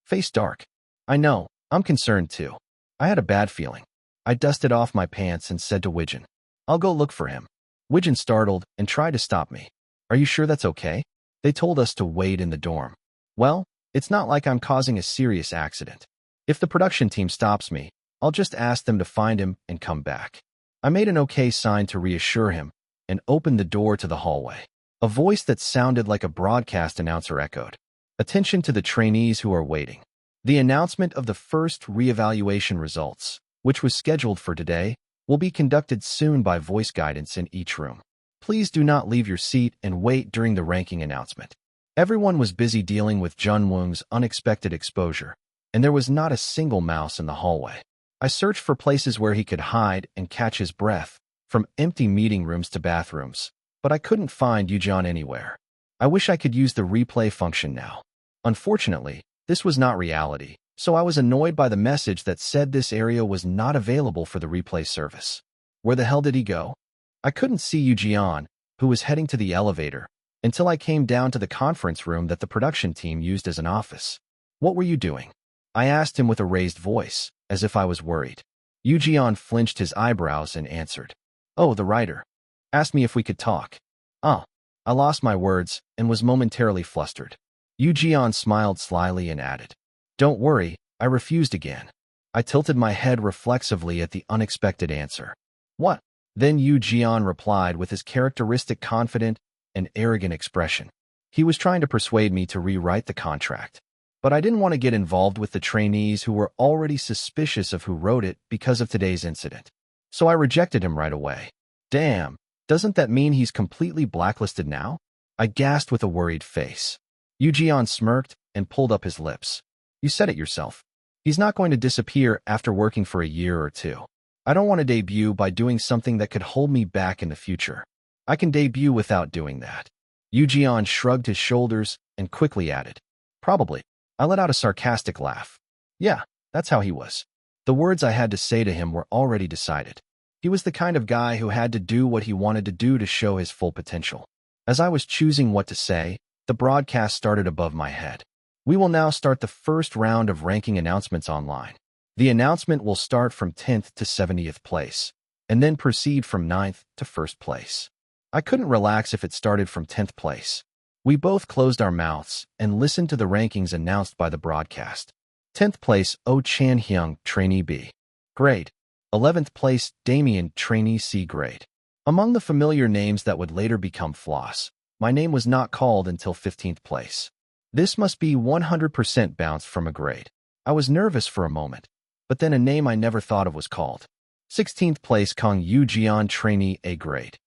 Face dark. I know, I'm concerned too. I had a bad feeling. I dusted off my pants and said to Widgeon, I'll go look for him. Widgeon startled and tried to stop me. Are you sure that's okay? They told us to wait in the dorm. Well, it's not like I'm causing a serious accident. If the production team stops me, I'll just ask them to find him and come back. I made an okay sign to reassure him and opened the door to the hallway. A voice that sounded like a broadcast announcer echoed. Attention to the trainees who are waiting. The announcement of the first reevaluation results, which was scheduled for today, will be conducted soon by voice guidance in each room. Please do not leave your seat and wait during the ranking announcement. Everyone was busy dealing with Junwoong's unexpected exposure, and there was not a single mouse in the hallway. I searched for places where he could hide and catch his breath, from empty meeting rooms to bathrooms, but I couldn't find Yujeon anywhere. I wish I could use the replay function now. Unfortunately, this was not reality, so I was annoyed by the message that said this area was not available for the replay service. Where the hell did he go? I couldn't see Yujeon, who was heading to the elevator, until I came down to the conference room that the production team used as an office. What were you doing? I asked him with a raised voice, as if I was worried. Yujeon flinched his eyebrows and answered. Oh, the writer. Asked me if we could talk. Oh. I lost my words and was momentarily flustered. Yujeon smiled slyly and added, Don't worry, I refused again. I tilted my head reflexively at the unexpected answer. What? Then Yujeon replied with his characteristic confident and arrogant expression. He was trying to persuade me to rewrite the contract. But I didn't want to get involved with the trainees who were already suspicious of who wrote it because of today's incident. So I rejected him right away. Damn, doesn't that mean he's completely blacklisted now? I gasped with a worried face. Yujeon smirked and pulled up his lips. You said it yourself. He's not going to disappear after working for a year or two. I don't want to debut by doing something that could hold me back in the future. I can debut without doing that. Yujeon shrugged his shoulders and quickly added, Probably. I let out a sarcastic laugh. Yeah, that's how he was. The words I had to say to him were already decided. He was the kind of guy who had to do what he wanted to do to show his full potential. As I was choosing what to say, the broadcast started above my head. We will now start the first round of ranking announcements online. The announcement will start from 10th to 70th place, and then proceed from 9th to 1st place. I couldn't relax if it started from 10th place. We both closed our mouths and listened to the rankings announced by the broadcast. 10th place, Oh Chan-hyung, Trainee B. Grade. 11th place, Damien, Trainee C grade. Among the familiar names that would later become Floss, my name was not called until 15th place. This must be 100% bounced from a grade. I was nervous for a moment, but then a name I never thought of was called. 16th place, Kang Yujeon, Trainee A grade.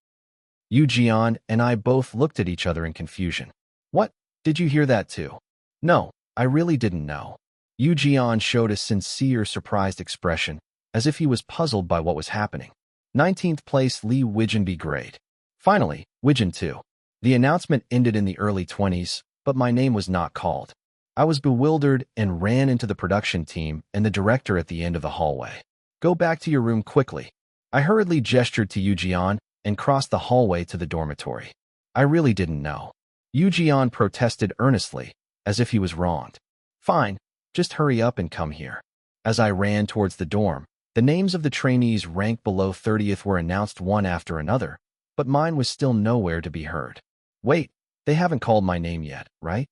Yujeon and I both looked at each other in confusion. What? Did you hear that too? No, I really didn't know. Yujeon showed a sincere, surprised expression, as if he was puzzled by what was happening. 19th place, Lee Widgeon B grade. Finally, Widgeon 2. The announcement ended in the early 20s, but my name was not called. I was bewildered and ran into the production team and the director at the end of the hallway. Go back to your room quickly. I hurriedly gestured to Yujeon and crossed the hallway to the dormitory. I really didn't know. Yujeon protested earnestly, as if he was wronged. Fine, just hurry up and come here. As I ran towards the dorm, the names of the trainees ranked below 30th were announced one after another, but mine was still nowhere to be heard. Wait, they haven't called my name yet, right?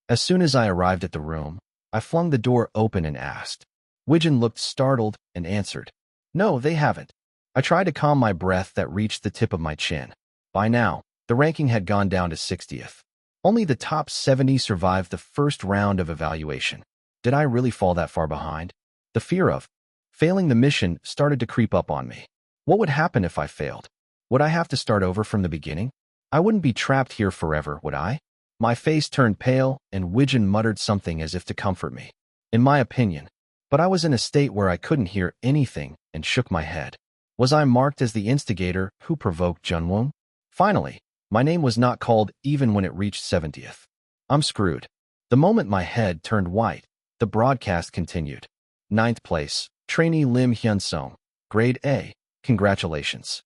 As soon as I arrived at the room, I flung the door open and asked. Widgeon looked startled and answered, No, they haven't. I tried to calm my breath that reached the tip of my chin. By now, the ranking had gone down to 60th. Only the top 70 survived the first round of evaluation. Did I really fall that far behind? The fear of failing the mission started to creep up on me. What would happen if I failed? Would I have to start over from the beginning? I wouldn't be trapped here forever, would I? My face turned pale, and Widgeon muttered something as if to comfort me. In my opinion. But I was in a state where I couldn't hear anything and shook my head. Was I marked as the instigator who provoked Junwoong? Finally, my name was not called even when it reached 70th. I'm screwed. The moment my head turned white, the broadcast continued. 9th place, Trainee Im Hyunsung, Grade A, congratulations.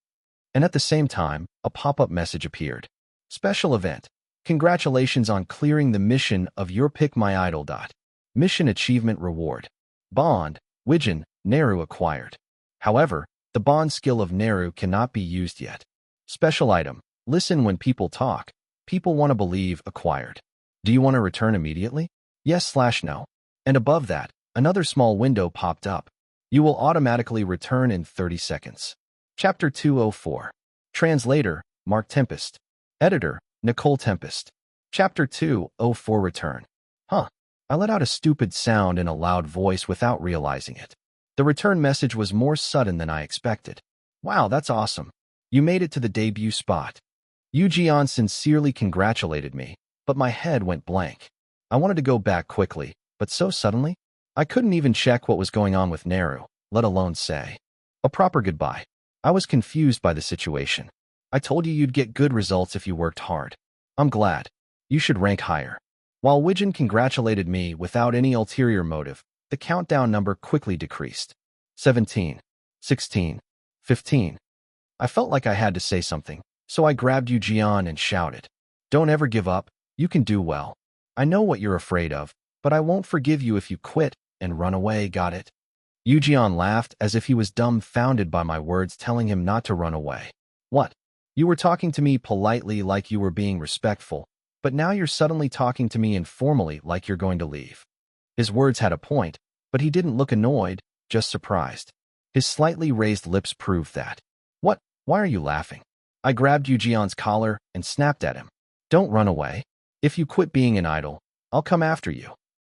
And at the same time, a pop-up message appeared. Special event. Congratulations on clearing the mission of Your Pick My Idol. Mission Achievement Reward. Bond, Wijin, Neru acquired. However, the bond skill of Neru cannot be used yet. Special item. Listen when people talk. People want to believe acquired. Do you want to return immediately? Yes/no. And above that, another small window popped up. You will automatically return in 30 seconds. Chapter 204. Translator, Mark Tempest. Editor, Nicole Tempest. Chapter 204 Return. I let out a stupid sound in a loud voice without realizing it. The return message was more sudden than I expected. Wow, that's awesome. You made it to the debut spot. Yu sincerely congratulated me, but my head went blank. I wanted to go back quickly, but so suddenly, I couldn't even check what was going on with Neru, let alone say a proper goodbye. I was confused by the situation. I told you you'd get good results if you worked hard. I'm glad. You should rank higher. While Wijin congratulated me without any ulterior motive, the countdown number quickly decreased. 17, 16, 15. I felt like I had to say something, so I grabbed Yu and shouted, "Don't ever give up, you can do well. I know what you're afraid of, but I won't forgive you if you quit and run away, got it?" Yu laughed as if he was dumbfounded by my words telling him not to run away. What? You were talking to me politely like you were being respectful, but now you're suddenly talking to me informally like you're going to leave. His words had a point, but he didn't look annoyed, just surprised. His slightly raised lips proved that. What? Why are you laughing? I grabbed Yu collar and snapped at him. Don't run away. If you quit being an idol, I'll come after you.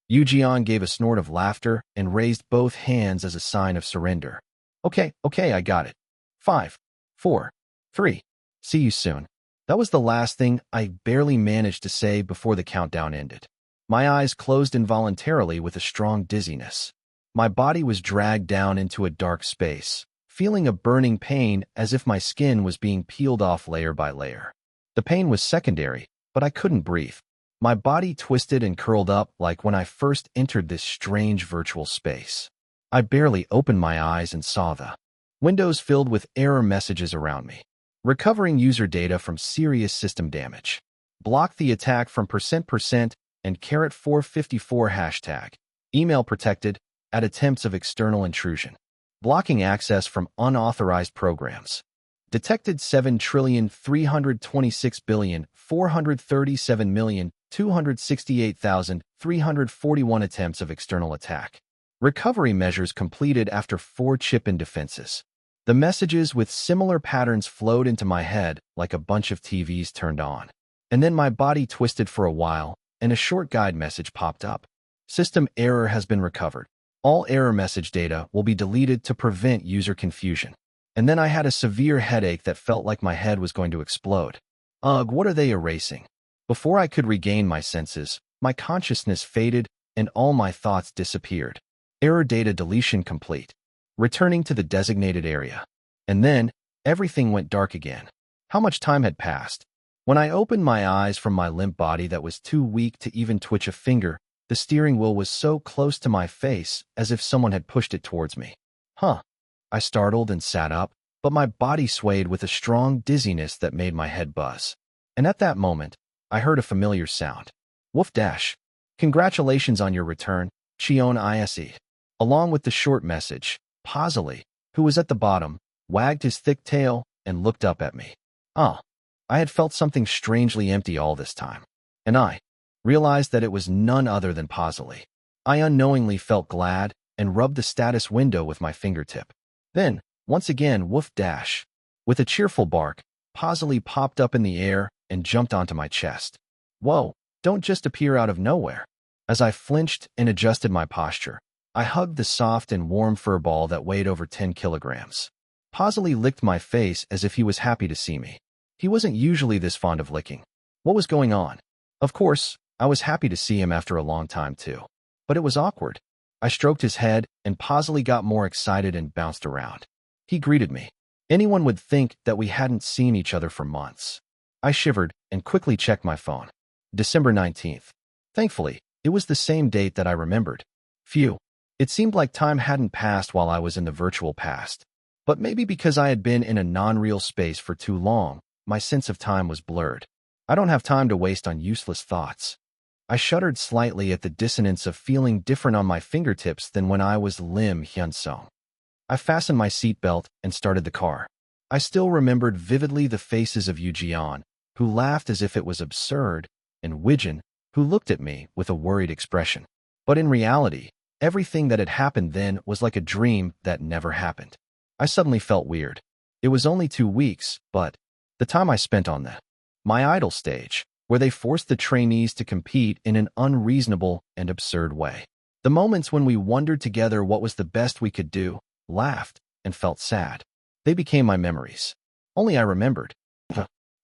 Yu gave a snort of laughter and raised both hands as a sign of surrender. Okay, I got it. 5, 4, 3. See you soon. That was the last thing I barely managed to say before the countdown ended. My eyes closed involuntarily with a strong dizziness. My body was dragged down into a dark space, feeling a burning pain as if my skin was being peeled off layer by layer. The pain was secondary, but I couldn't breathe. My body twisted and curled up like when I first entered this strange virtual space. I barely opened my eyes and saw the windows filled with error messages around me. Recovering user data from serious system damage. Block the attack from %% and #454 hashtag. Email protected at attempts of external intrusion. Blocking access from unauthorized programs. Detected 7,326,437,268,341 attempts of external attack. Recovery measures completed after 4 chip-in defenses. The messages with similar patterns flowed into my head like a bunch of TVs turned on. And then my body twisted for a while, and a short guide message popped up. System error has been recovered. All error message data will be deleted to prevent user confusion. And then I had a severe headache that felt like my head was going to explode. Ugh, what are they erasing? Before I could regain my senses, my consciousness faded and all my thoughts disappeared. Error data deletion complete. Returning to the designated area. And then, everything went dark again. How much time had passed? When I opened my eyes from my limp body that was too weak to even twitch a finger, the steering wheel was so close to my face as if someone had pushed it towards me. I startled and sat up, but my body swayed with a strong dizziness that made my head buzz. And at that moment, I heard a familiar sound. Woof dash. Congratulations on your return, Cheon Yise. Along with the short message, Pausily, who was at the bottom, wagged his thick tail and looked up at me. I had felt something strangely empty all this time. And I realized that it was none other than Pausily. I unknowingly felt glad and rubbed the status window with my fingertip. Then, once again, woof dash. With a cheerful bark, Pausily popped up in the air and jumped onto my chest. Whoa, don't just appear out of nowhere. As I flinched and adjusted my posture, I hugged the soft and warm fur ball that weighed over 10 kilograms. Pausily licked my face as if he was happy to see me. He wasn't usually this fond of licking. What was going on? Of course, I was happy to see him after a long time too. But it was awkward. I stroked his head and Pausily got more excited and bounced around. He greeted me. Anyone would think that we hadn't seen each other for months. I shivered and quickly checked my phone. December 19th. Thankfully, it was the same date that I remembered. Phew. It seemed like time hadn't passed while I was in the virtual past. But maybe because I had been in a non-real space for too long, my sense of time was blurred. I don't have time to waste on useless thoughts. I shuddered slightly at the dissonance of feeling different on my fingertips than when I was Im Hyunsung. I fastened my seatbelt and started the car. I still remembered vividly the faces of Jeon, who laughed as if it was absurd, and Wijin, who looked at me with a worried expression. But in reality, everything that had happened then was like a dream that never happened. I suddenly felt weird. It was only 2 weeks, but the time I spent on my idol stage, where they forced the trainees to compete in an unreasonable and absurd way. The moments when we wondered together what was the best we could do, laughed, and felt sad. They became my memories. Only I remembered.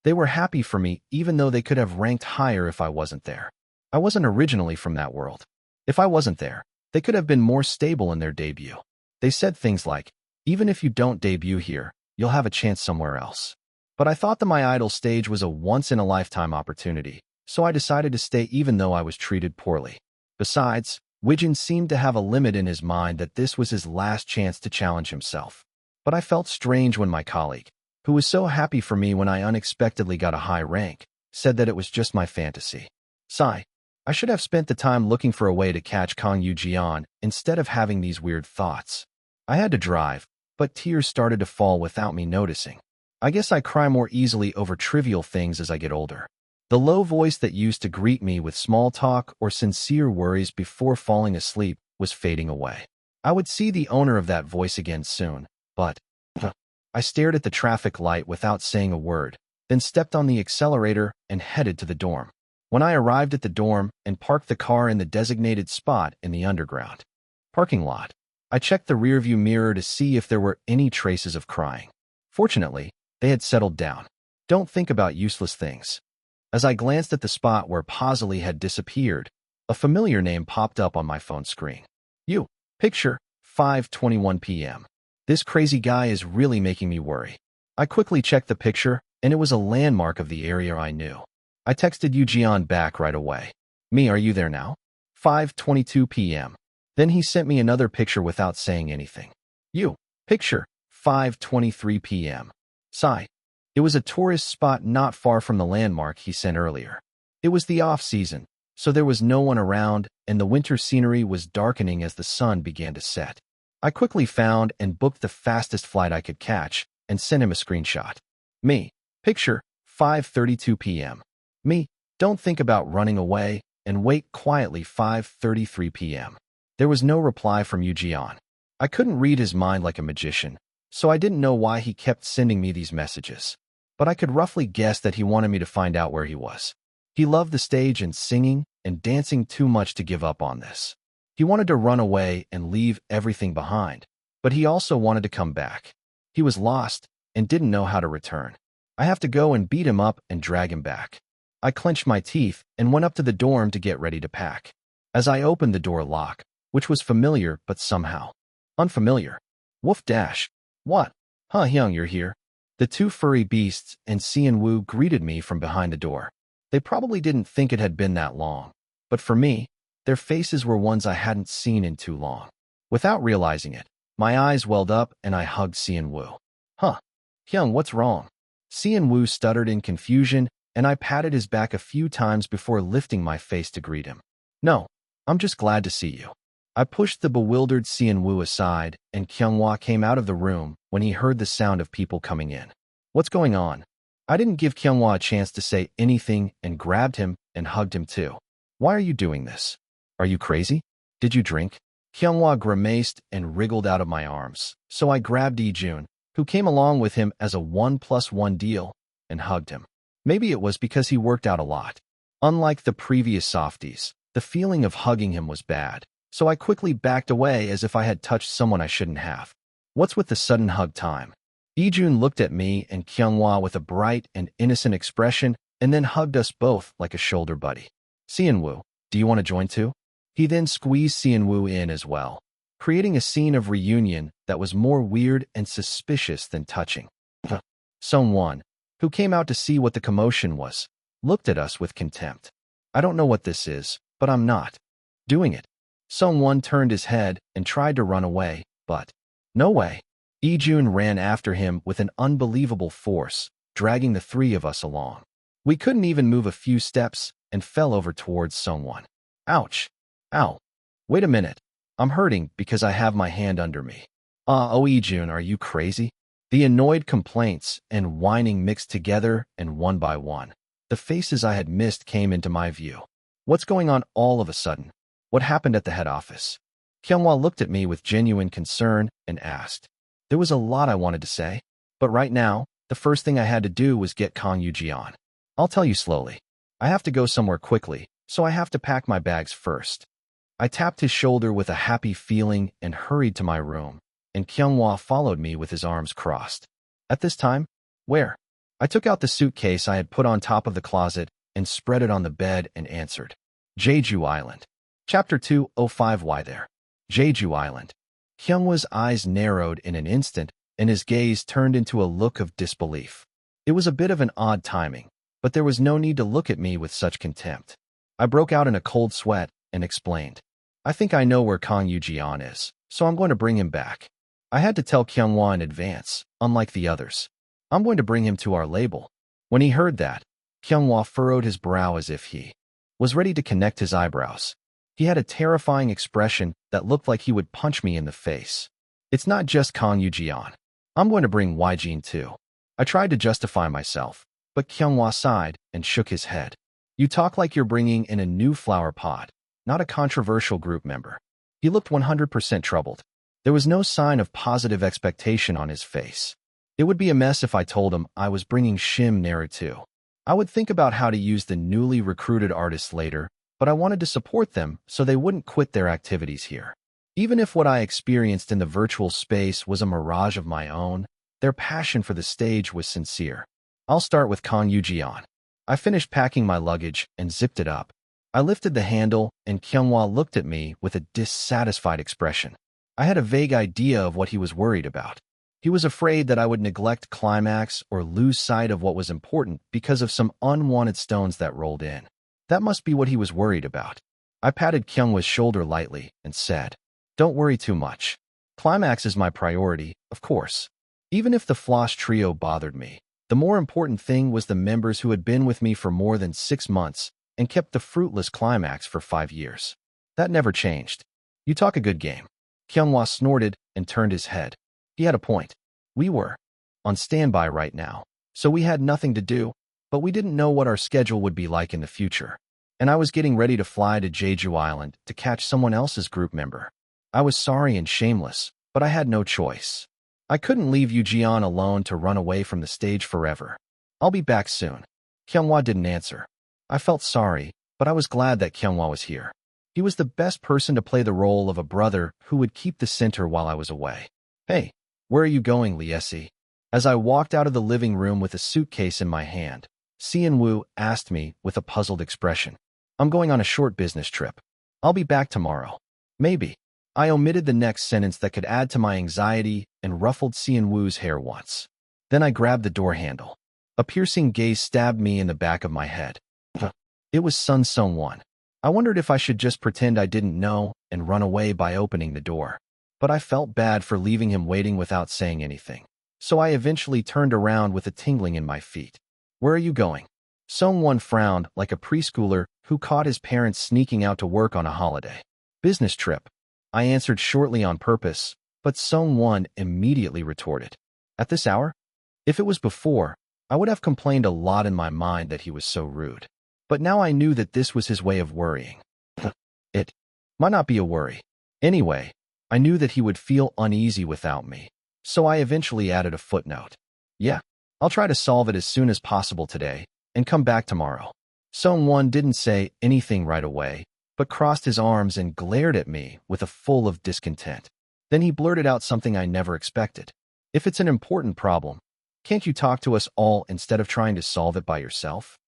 They were happy for me even though they could have ranked higher if I wasn't there. I wasn't originally from that world. If I wasn't there, they could have been more stable in their debut. They said things like, even if you don't debut here, you'll have a chance somewhere else. But I thought that my idol stage was a once-in-a-lifetime opportunity, so I decided to stay even though I was treated poorly. Besides, Wijin seemed to have a limit in his mind that this was his last chance to challenge himself. But I felt strange when my colleague, who was so happy for me when I unexpectedly got a high rank, said that it was just my fantasy. Sigh. I should have spent the time looking for a way to catch Kang Jeon instead of having these weird thoughts. I had to drive, but tears started to fall without me noticing. I guess I cry more easily over trivial things as I get older. The low voice that used to greet me with small talk or sincere worries before falling asleep was fading away. I would see the owner of that voice again soon, but I stared at the traffic light without saying a word, then stepped on the accelerator and headed to the dorm. When I arrived at the dorm and parked the car in the designated spot in the underground parking lot, I checked the rearview mirror to see if there were any traces of crying. Fortunately, they had settled down. Don't think about useless things. As I glanced at the spot where Pazili had disappeared, a familiar name popped up on my phone screen. Picture, 5:21 p.m. This crazy guy is really making me worry. I quickly checked the picture, and it was a landmark of the area I knew. I texted Jeon back right away. Me, are you there now? 5:22 p.m. Then he sent me another picture without saying anything. Picture, 5:23 p.m. Sigh. It was a tourist spot not far from the landmark he sent earlier. It was the off-season, so there was no one around, and the winter scenery was darkening as the sun began to set. I quickly found and booked the fastest flight I could catch and sent him a screenshot. Me, picture, 5:32 p.m. Me, don't think about running away and wait quietly 5:33 p.m. There was no reply from Jeon. I couldn't read his mind like a magician, so I didn't know why he kept sending me these messages. But I could roughly guess that he wanted me to find out where he was. He loved the stage and singing and dancing too much to give up on this. He wanted to run away and leave everything behind, but he also wanted to come back. He was lost and didn't know how to return. I have to go and beat him up and drag him back. I clenched my teeth and went up to the dorm to get ready to pack. As I opened the door lock, which was familiar but somehow unfamiliar. Woof dash. What? Hyung, you're here. The two furry beasts and Sian-woo greeted me from behind the door. They probably didn't think it had been that long, but for me, their faces were ones I hadn't seen in too long. Without realizing it, my eyes welled up and I hugged Sian-woo. Hyung, what's wrong? Sian-woo stuttered in confusion, and I patted his back a few times before lifting my face to greet him. No, I'm just glad to see you. I pushed the bewildered Sian-woo aside, and Kyunghwa came out of the room when he heard the sound of people coming in. What's going on? I didn't give Kyunghwa a chance to say anything and grabbed him and hugged him too. Why are you doing this? Are you crazy? Did you drink? Kyunghwa grimaced and wriggled out of my arms, so I grabbed Ijun, who came along with him as a 1+1 deal, and hugged him. Maybe it was because he worked out a lot. Unlike the previous softies, the feeling of hugging him was bad, so I quickly backed away as if I had touched someone I shouldn't have. What's with the sudden hug time? Ijun looked at me and Kyunghwa with a bright and innocent expression and then hugged us both like a shoulder buddy. Sian-woo, do you want to join too? He then squeezed Sian-woo in as well, creating a scene of reunion that was more weird and suspicious than touching. Sung-won, who came out to see what the commotion was, looked at us with contempt. I don't know what this is, but I'm not doing it. Sung-won turned his head and tried to run away, but no way. Ijun ran after him with an unbelievable force, dragging the three of us along. We couldn't even move a few steps and fell over towards Sungwon. Ouch! Ow! Wait a minute. I'm hurting because I have my hand under me. Oijun, are you crazy? The annoyed complaints and whining mixed together, and one by one, the faces I had missed came into my view. What's going on all of a sudden? What happened at the head office? Kyunghwa looked at me with genuine concern and asked. There was a lot I wanted to say, but right now, the first thing I had to do was get Kang Yuji on. I'll tell you slowly. I have to go somewhere quickly, so I have to pack my bags first. I tapped his shoulder with a happy feeling and hurried to my room, and Kyunghwa followed me with his arms crossed. At this time, where? I took out the suitcase I had put on top of the closet and spread it on the bed and answered. Jeju Island. Chapter 205. Why there? Jeju Island. Kyunghwa's eyes narrowed in an instant, and his gaze turned into a look of disbelief. It was a bit of an odd timing, but there was no need to look at me with such contempt. I broke out in a cold sweat and explained. I think I know where Kang Yuji-an is, so I'm going to bring him back. I had to tell Kyunghwa in advance, unlike the others. I'm going to bring him to our label. When he heard that, Kyunghwa furrowed his brow as if he was ready to connect his eyebrows. He had a terrifying expression that looked like he would punch me in the face. It's not just Kang Yuji-an. I'm going to bring Wijin too. I tried to justify myself, but Kyunghwa sighed and shook his head. You talk like you're bringing in a new flower pot, not a controversial group member. He looked 100% troubled. There was no sign of positive expectation on his face. It would be a mess if I told him I was bringing Shim Naru too. I would think about how to use the newly recruited artists later, but I wanted to support them so they wouldn't quit their activities here. Even if what I experienced in the virtual space was a mirage of my own, their passion for the stage was sincere. I'll start with Kang Yuji-an. I finished packing my luggage and zipped it up. I lifted the handle, and Kyunghwa looked at me with a dissatisfied expression. I had a vague idea of what he was worried about. He was afraid that I would neglect Climax or lose sight of what was important because of some unwanted stones that rolled in. That must be what he was worried about. I patted Kyunghwa's shoulder lightly and said, Don't worry too much. Climax is my priority, of course. Even if the Floss trio bothered me, the more important thing was the members who had been with me for more than 6 months and kept the fruitless Climax for 5 years. That never changed. You talk a good game. Kyunghwa snorted and turned his head. He had a point. We were on standby right now, so we had nothing to do, but we didn't know what our schedule would be like in the future. And I was getting ready to fly to Jeju Island to catch someone else's group member. I was sorry and shameless, but I had no choice. I couldn't leave Yuji-an alone to run away from the stage forever. I'll be back soon. Kyunghwa didn't answer. I felt sorry, but I was glad that Kyunghwa was here. He was the best person to play the role of a brother who would keep the center while I was away. Hey, where are you going, Liesi? As I walked out of the living room with a suitcase in my hand, Sean-woo asked me with a puzzled expression. I'm going on a short business trip. I'll be back tomorrow. Maybe. I omitted the next sentence that could add to my anxiety and ruffled Seon-woo's hair once. Then I grabbed the door handle. A piercing gaze stabbed me in the back of my head. It was Sun Sung-won. I wondered if I should just pretend I didn't know and run away by opening the door. But I felt bad for leaving him waiting without saying anything. So I eventually turned around with a tingling in my feet. Where are you going? Sung-won frowned like a preschooler who caught his parents sneaking out to work on a holiday. Business trip. I answered shortly on purpose, but Sung-won immediately retorted. At this hour? If it was before, I would have complained a lot in my mind that he was so rude. But now I knew that this was his way of worrying. It might not be a worry. Anyway, I knew that he would feel uneasy without me, so I eventually added a footnote. Yeah, I'll try to solve it as soon as possible today and come back tomorrow. Sung-won didn't say anything right away, but crossed his arms and glared at me with a full of discontent. Then he blurted out something I never expected. If it's an important problem, can't you talk to us all instead of trying to solve it by yourself?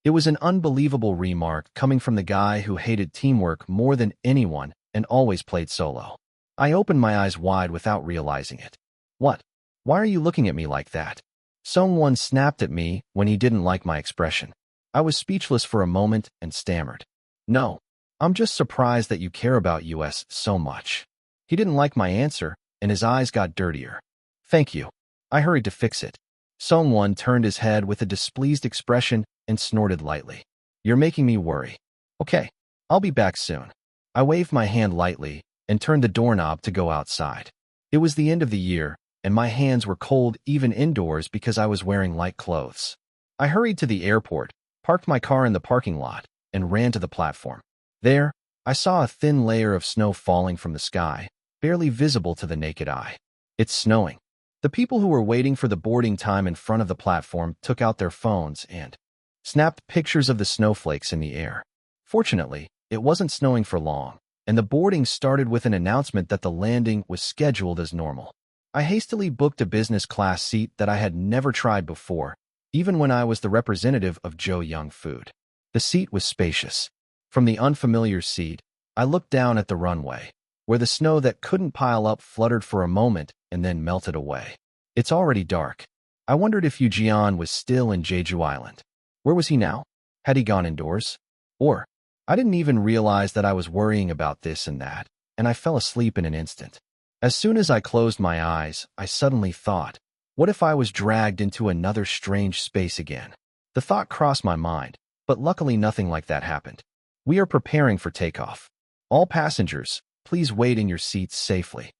It was an unbelievable remark coming from the guy who hated teamwork more than anyone and always played solo. I opened my eyes wide without realizing it. What? Why are you looking at me like that? Sung-won snapped at me when he didn't like my expression. I was speechless for a moment and stammered. No, I'm just surprised that you care about us so much. He didn't like my answer, and his eyes got dirtier. Thank you. I hurried to fix it. Sung-won turned his head with a displeased expression and snorted lightly. You're making me worry. Okay, I'll be back soon. I waved my hand lightly and turned the doorknob to go outside. It was the end of the year, and my hands were cold even indoors because I was wearing light clothes. I hurried to the airport, parked my car in the parking lot, and ran to the platform. There, I saw a thin layer of snow falling from the sky, barely visible to the naked eye. It's snowing. The people who were waiting for the boarding time in front of the platform took out their phones and snapped pictures of the snowflakes in the air. Fortunately, it wasn't snowing for long, and the boarding started with an announcement that the landing was scheduled as normal. I hastily booked a business class seat that I had never tried before, even when I was the representative of Joe Young Food. The seat was spacious. From the unfamiliar seat, I looked down at the runway, where the snow that couldn't pile up fluttered for a moment and then melted away. It's already dark. I wondered if Yoon was still in Jeju Island. Where was he now? Had he gone indoors? Or, I didn't even realize that I was worrying about this and that, and I fell asleep in an instant. As soon as I closed my eyes, I suddenly thought, what if I was dragged into another strange space again? The thought crossed my mind, but luckily nothing like that happened. We are preparing for takeoff. All passengers, please wait in your seats safely.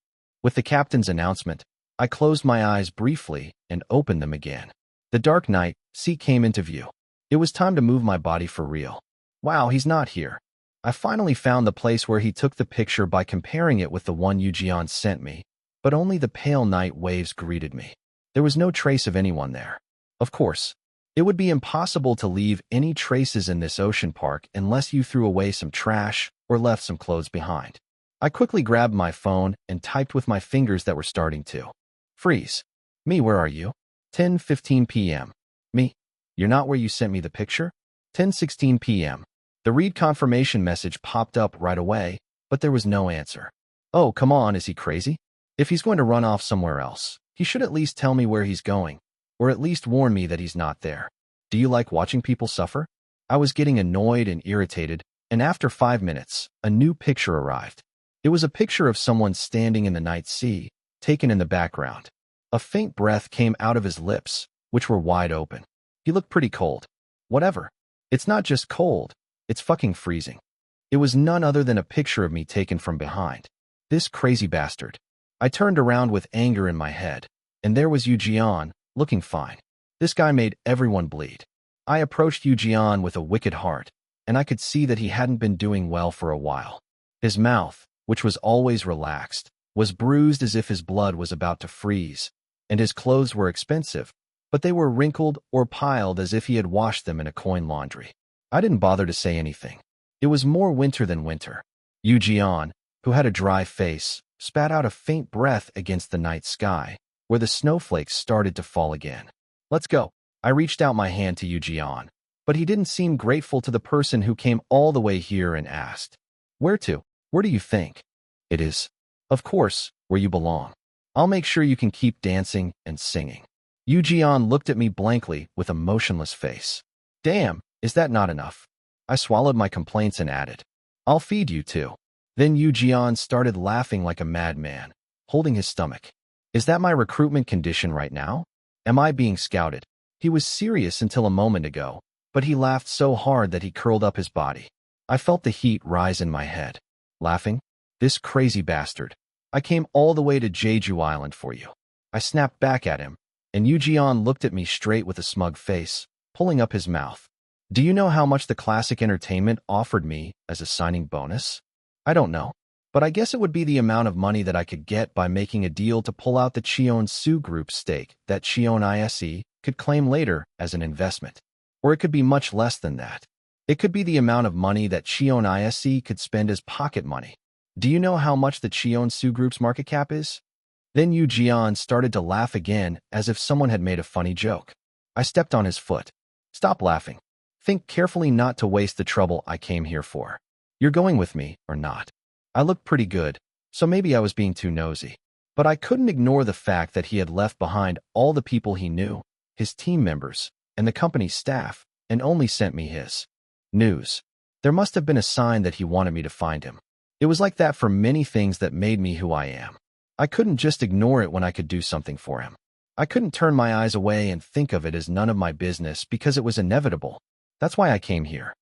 With the captain's announcement, I closed my eyes briefly and opened them again. The dark night sea came into view. It was time to move my body for real. Wow, he's not here. I finally found the place where he took the picture by comparing it with the one Yoon sent me, but only the pale night waves greeted me. There was no trace of anyone there. Of course, it would be impossible to leave any traces in this ocean park unless you threw away some trash or left some clothes behind. I quickly grabbed my phone and typed with my fingers that were starting to freeze. Me, where are you? 10:15 p.m. Me, you're not where you sent me the picture? 10:16 p.m. The read confirmation message popped up right away, but there was no answer. Oh, come on, is he crazy? If he's going to run off somewhere else, he should at least tell me where he's going, or at least warn me that he's not there. Do you like watching people suffer? I was getting annoyed and irritated, and after 5 minutes, a new picture arrived. It was a picture of someone standing in the night sea, taken in the background. A faint breath came out of his lips, which were wide open. He looked pretty cold. Whatever. It's not just cold, it's fucking freezing. It was none other than a picture of me taken from behind. This crazy bastard. I turned around with anger in my head, and there was Yoon, looking fine. This guy made everyone bleed. I approached Yoon with a wicked heart, and I could see that he hadn't been doing well for a while. His mouth, which was always relaxed, was bruised as if his blood was about to freeze, and his clothes were expensive, but they were wrinkled or piled as if he had washed them in a coin laundry. I didn't bother to say anything. It was more winter than winter. Yoon, who had a dry face, spat out a faint breath against the night sky, where the snowflakes started to fall again. Let's go. I reached out my hand to Yoon, but he didn't seem grateful to the person who came all the way here and asked, Where to? Where do you think? It is. Of course, where you belong. I'll make sure you can keep dancing and singing. Yoon looked at me blankly with a motionless face. Damn, is that not enough? I swallowed my complaints and added, I'll feed you too. Then Yoon started laughing like a madman, holding his stomach. Is that my recruitment condition right now? Am I being scouted? He was serious until a moment ago, but he laughed so hard that he curled up his body. I felt the heat rise in my head. Laughing? This crazy bastard. I came all the way to Jeju Island for you. I snapped back at him, and Yoon looked at me straight with a smug face, pulling up his mouth. Do you know how much the Classic Entertainment offered me as a signing bonus? I don't know, but I guess it would be the amount of money that I could get by making a deal to pull out the Cheon Yise Group stake that Cheon Yise could claim later as an investment. Or it could be much less than that. It could be the amount of money that Cheon Yise could spend as pocket money. Do you know how much the Cheon Yise Group's market cap is? Then Yoon started to laugh again as if someone had made a funny joke. I stepped on his foot. Stop laughing. Think carefully not to waste the trouble I came here for. You're going with me, or not? I looked pretty good, so maybe I was being too nosy. But I couldn't ignore the fact that he had left behind all the people he knew, his team members, and the company's staff, and only sent me his news. There must have been a sign that he wanted me to find him. It was like that for many things that made me who I am. I couldn't just ignore it when I could do something for him. I couldn't turn my eyes away and think of it as none of my business because it was inevitable. That's why I came here.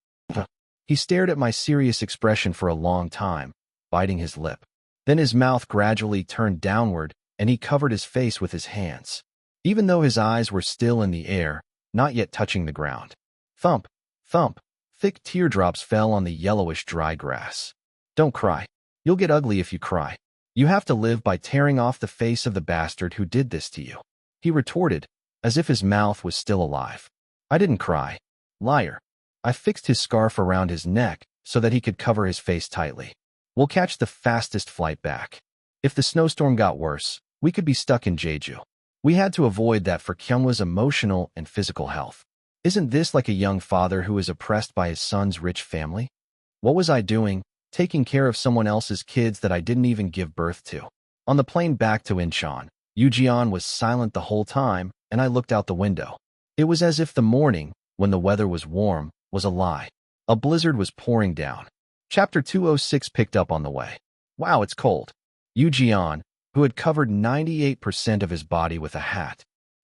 He stared at my serious expression for a long time, biting his lip. Then his mouth gradually turned downward, and he covered his face with his hands, even though his eyes were still in the air, not yet touching the ground. Thump, thump, thick teardrops fell on the yellowish dry grass. Don't cry. You'll get ugly if you cry. You have to live by tearing off the face of the bastard who did this to you. He retorted, as if his mouth was still alive. I didn't cry. Liar. I fixed his scarf around his neck so that he could cover his face tightly. We'll catch the fastest flight back. If the snowstorm got worse, we could be stuck in Jeju. We had to avoid that for Kyungwa's emotional and physical health. Isn't this like a young father who is oppressed by his son's rich family? What was I doing, taking care of someone else's kids that I didn't even give birth to? On the plane back to Incheon, Yoo was silent the whole time, and I looked out the window. It was as if the morning, when the weather was warm, was a lie. A blizzard was pouring down. Chapter 206 picked up on the way. Wow, it's cold. Yoo, who had covered 98% of his body with a hat,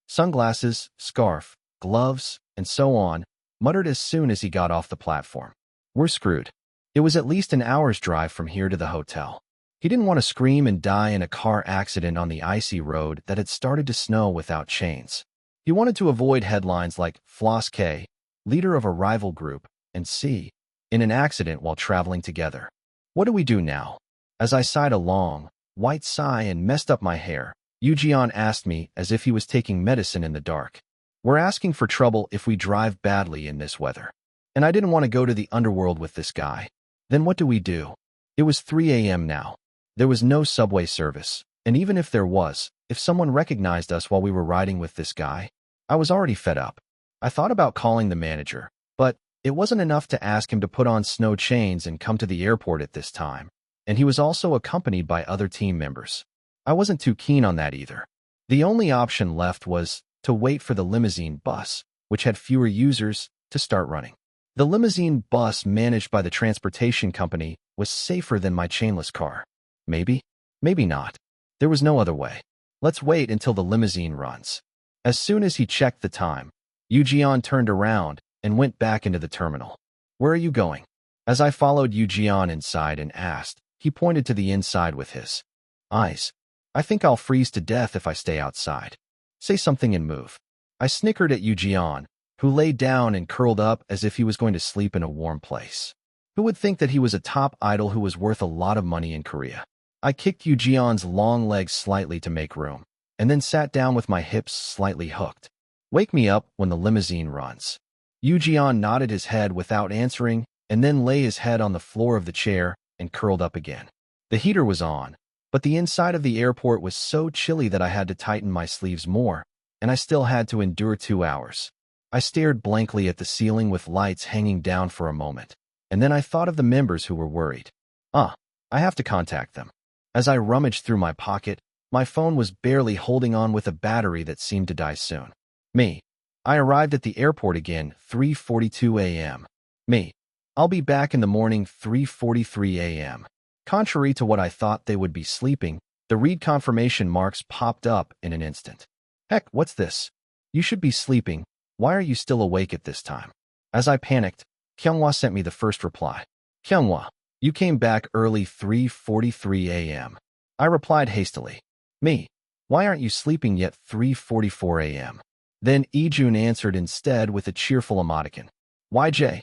sunglasses, scarf, gloves, and so on, muttered as soon as he got off the platform. We're screwed. It was at least an hour's drive from here to the hotel. He didn't want to scream and die in a car accident on the icy road that had started to snow without chains. He wanted to avoid headlines like Floss K, leader of a rival group, and C, in an accident while traveling together. What do we do now? As I sighed a long, white sigh and messed up my hair, Yoo asked me as if he was taking medicine in the dark. We're asking for trouble if we drive badly in this weather. And I didn't want to go to the underworld with this guy. Then what do we do? It was 3 a.m. now. There was no subway service, and even if there was, if someone recognized us while we were riding with this guy, I was already fed up. I thought about calling the manager, but it wasn't enough to ask him to put on snow chains and come to the airport at this time, and he was also accompanied by other team members. I wasn't too keen on that either. The only option left was to wait for the limousine bus, which had fewer users, to start running. The limousine bus managed by the transportation company was safer than my chainless car. Maybe, maybe not. There was no other way. Let's wait until the limousine runs. As soon as he checked the time, Yoo turned around and went back into the terminal. Where are you going? As I followed Yoo inside and asked, he pointed to the inside with his eyes. I think I'll freeze to death if I stay outside. Say something and move. I snickered at Yoo, who lay down and curled up as if he was going to sleep in a warm place. Who would think that he was a top idol who was worth a lot of money in Korea? I kicked Yoo long legs slightly to make room, and then sat down with my hips slightly hooked. Wake me up when the limousine runs. Yoo nodded his head without answering, and then lay his head on the floor of the chair and curled up again. The heater was on, but the inside of the airport was so chilly that I had to tighten my sleeves more, and I still had to endure 2 hours. I stared blankly at the ceiling with lights hanging down for a moment, and then I thought of the members who were worried. I have to contact them. As I rummaged through my pocket, my phone was barely holding on with a battery that seemed to die soon. I arrived at the airport again, 3:42 a.m. I'll be back in the morning, 3:43 a.m. Contrary to what I thought they would be sleeping, the read confirmation marks popped up in an instant. Heck, what's this? You should be sleeping. Why are you still awake at this time? As I panicked, Kyunghwa sent me the first reply. Kyunghwa, you came back early, 3:43 a.m. I replied hastily. Why aren't you sleeping yet, 3:44 a.m.? Then Ijun answered instead with a cheerful emoticon. YJ,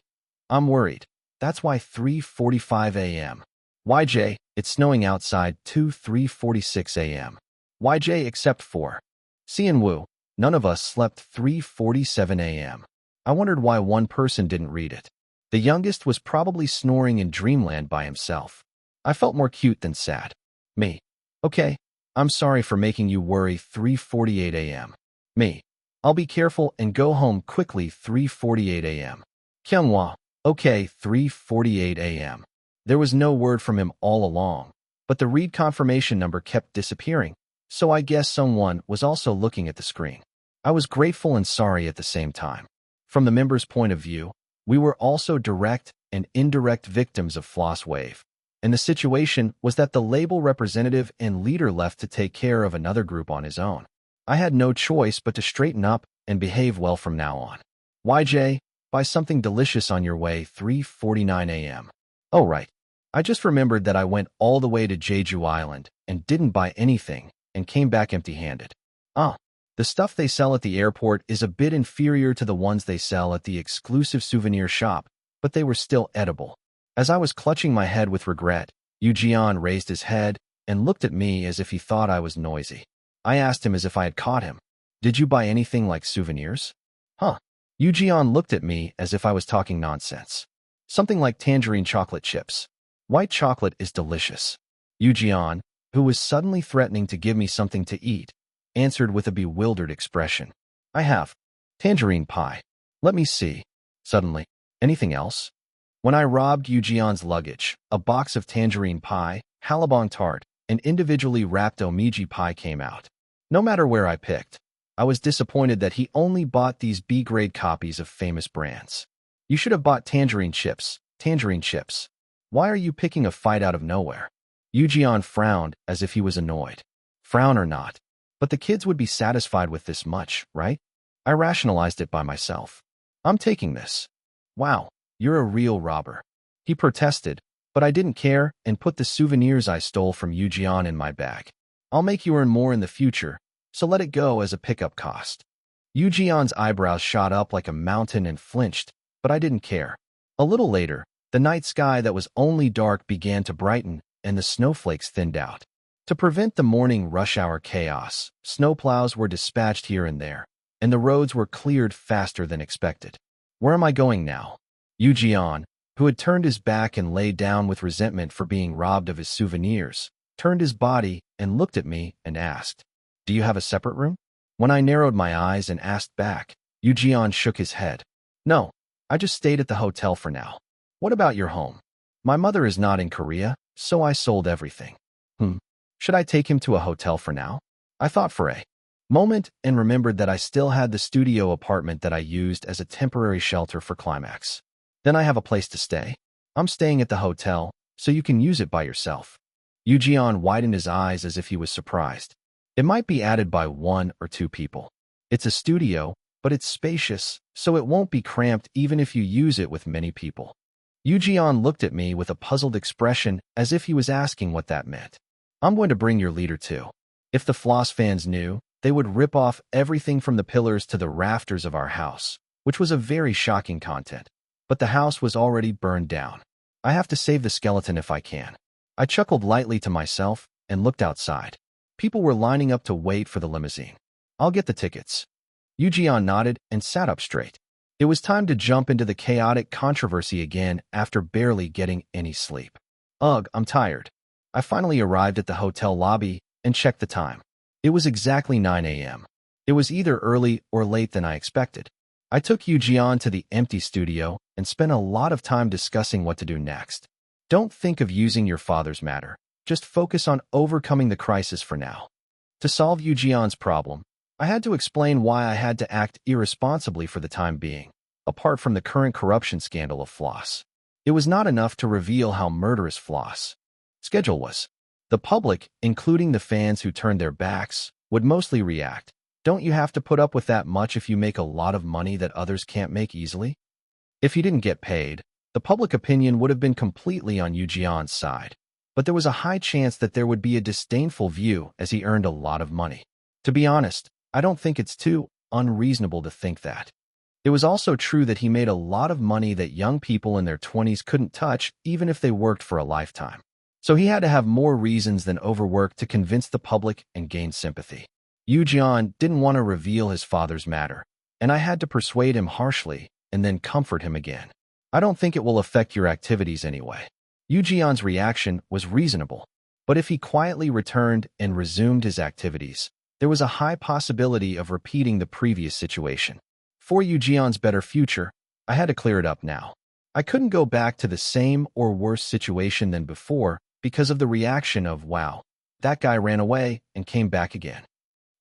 I'm worried. That's why 3:45 a.m. YJ, it's snowing outside, 3:46 a.m. YJ except for Sian-woo, none of us slept 3:47 a.m. I wondered why one person didn't read it. The youngest was probably snoring in dreamland by himself. I felt more cute than sad. Okay, I'm sorry for making you worry, 3:48 a.m. I'll be careful and go home quickly, 3:48 a.m. Kyunghwa, okay, 3:48 a.m. There was no word from him all along, but the read confirmation number kept disappearing, so I guess someone was also looking at the screen. I was grateful and sorry at the same time. From the members' point of view, we were also direct and indirect victims of Floss Wave, and the situation was that the label representative and leader left to take care of another group on his own. I had no choice but to straighten up and behave well from now on. YJ, Buy something delicious on your way, 3:49 a.m. Oh, right. I just remembered that I went all the way to Jeju Island and didn't buy anything and came back empty-handed. Ah, the stuff they sell at the airport is a bit inferior to the ones they sell at the exclusive souvenir shop, but they were still edible. As I was clutching my head with regret, Jeon raised his head and looked at me as if he thought I was noisy. I asked him as if I had caught him. Did you buy anything like souvenirs? Huh. Jeon looked at me as if I was talking nonsense. Something like tangerine chocolate chips. White chocolate is delicious. Jeon, who was suddenly threatening to give me something to eat, answered with a bewildered expression. I have. Tangerine pie. Let me see. Suddenly. Anything else? When I robbed Jeon's luggage, a box of tangerine pie, halabong tart, and individually wrapped omiji pie came out. No matter where I picked, I was disappointed that he only bought these B-grade copies of famous brands. You should have bought tangerine chips. Tangerine chips. Why are you picking a fight out of nowhere? Jeon frowned as if he was annoyed. Frown or not, but the kids would be satisfied with this much, right? I rationalized it by myself. I'm taking this. Wow, you're a real robber. He protested, but I didn't care and put the souvenirs I stole from Jeon in my bag. I'll make you earn more in the future, so let it go as a pickup cost. Jeon's eyebrows shot up like a mountain and flinched, but I didn't care. A little later, the night sky that was only dark began to brighten and the snowflakes thinned out. To prevent the morning rush hour chaos, snowplows were dispatched here and there, and the roads were cleared faster than expected. Where am I going now? Jeon, who had turned his back and lay down with resentment for being robbed of his souvenirs, turned his body and looked at me and asked, "Do you have a separate room?" When I narrowed my eyes and asked back, Jeon shook his head. "No, I just stayed at the hotel for now." "What about your home?" "My mother is not in Korea, so I sold everything." Should I take him to a hotel for now? I thought for a moment and remembered that I still had the studio apartment that I used as a temporary shelter for Climax. Then I have a place to stay. I'm staying at the hotel, so you can use it by yourself. Jeon widened his eyes as if he was surprised. It might be added by 1 or 2 people. It's a studio, but it's spacious, so it won't be cramped even if you use it with many people. Jeon looked at me with a puzzled expression as if he was asking what that meant. I'm going to bring your leader too. If the Floss fans knew, they would rip off everything from the pillars to the rafters of our house, which was a very shocking content. But the house was already burned down. I have to save the skeleton if I can. I chuckled lightly to myself and looked outside. People were lining up to wait for the limousine. I'll get the tickets. Jeon nodded and sat up straight. It was time to jump into the chaotic controversy again after barely getting any sleep. Ugh, I'm tired. I finally arrived at the hotel lobby and checked the time. It was exactly 9 a.m. It was either early or late than I expected. I took Jeon to the empty studio and spent a lot of time discussing what to do next. Don't think of using your father's matter. Just focus on overcoming the crisis for now. To solve Jeon's problem, I had to explain why I had to act irresponsibly for the time being, apart from the current corruption scandal of Floss. It was not enough to reveal how murderous Floss' schedule was. The public, including the fans who turned their backs, would mostly react. Don't you have to put up with that much if you make a lot of money that others can't make easily? If he didn't get paid, the public opinion would have been completely on Jeon's side. But there was a high chance that there would be a disdainful view as he earned a lot of money. To be honest, I don't think it's too unreasonable to think that. It was also true that he made a lot of money that young people in their 20s couldn't touch even if they worked for a lifetime. So he had to have more reasons than overwork to convince the public and gain sympathy. Jeon didn't want to reveal his father's matter, and I had to persuade him harshly and then comfort him again. I don't think it will affect your activities anyway. Jeon's reaction was reasonable, but if he quietly returned and resumed his activities, there was a high possibility of repeating the previous situation. For Jeon's better future, I had to clear it up now. I couldn't go back to the same or worse situation than before because of the reaction of, wow, that guy ran away and came back again.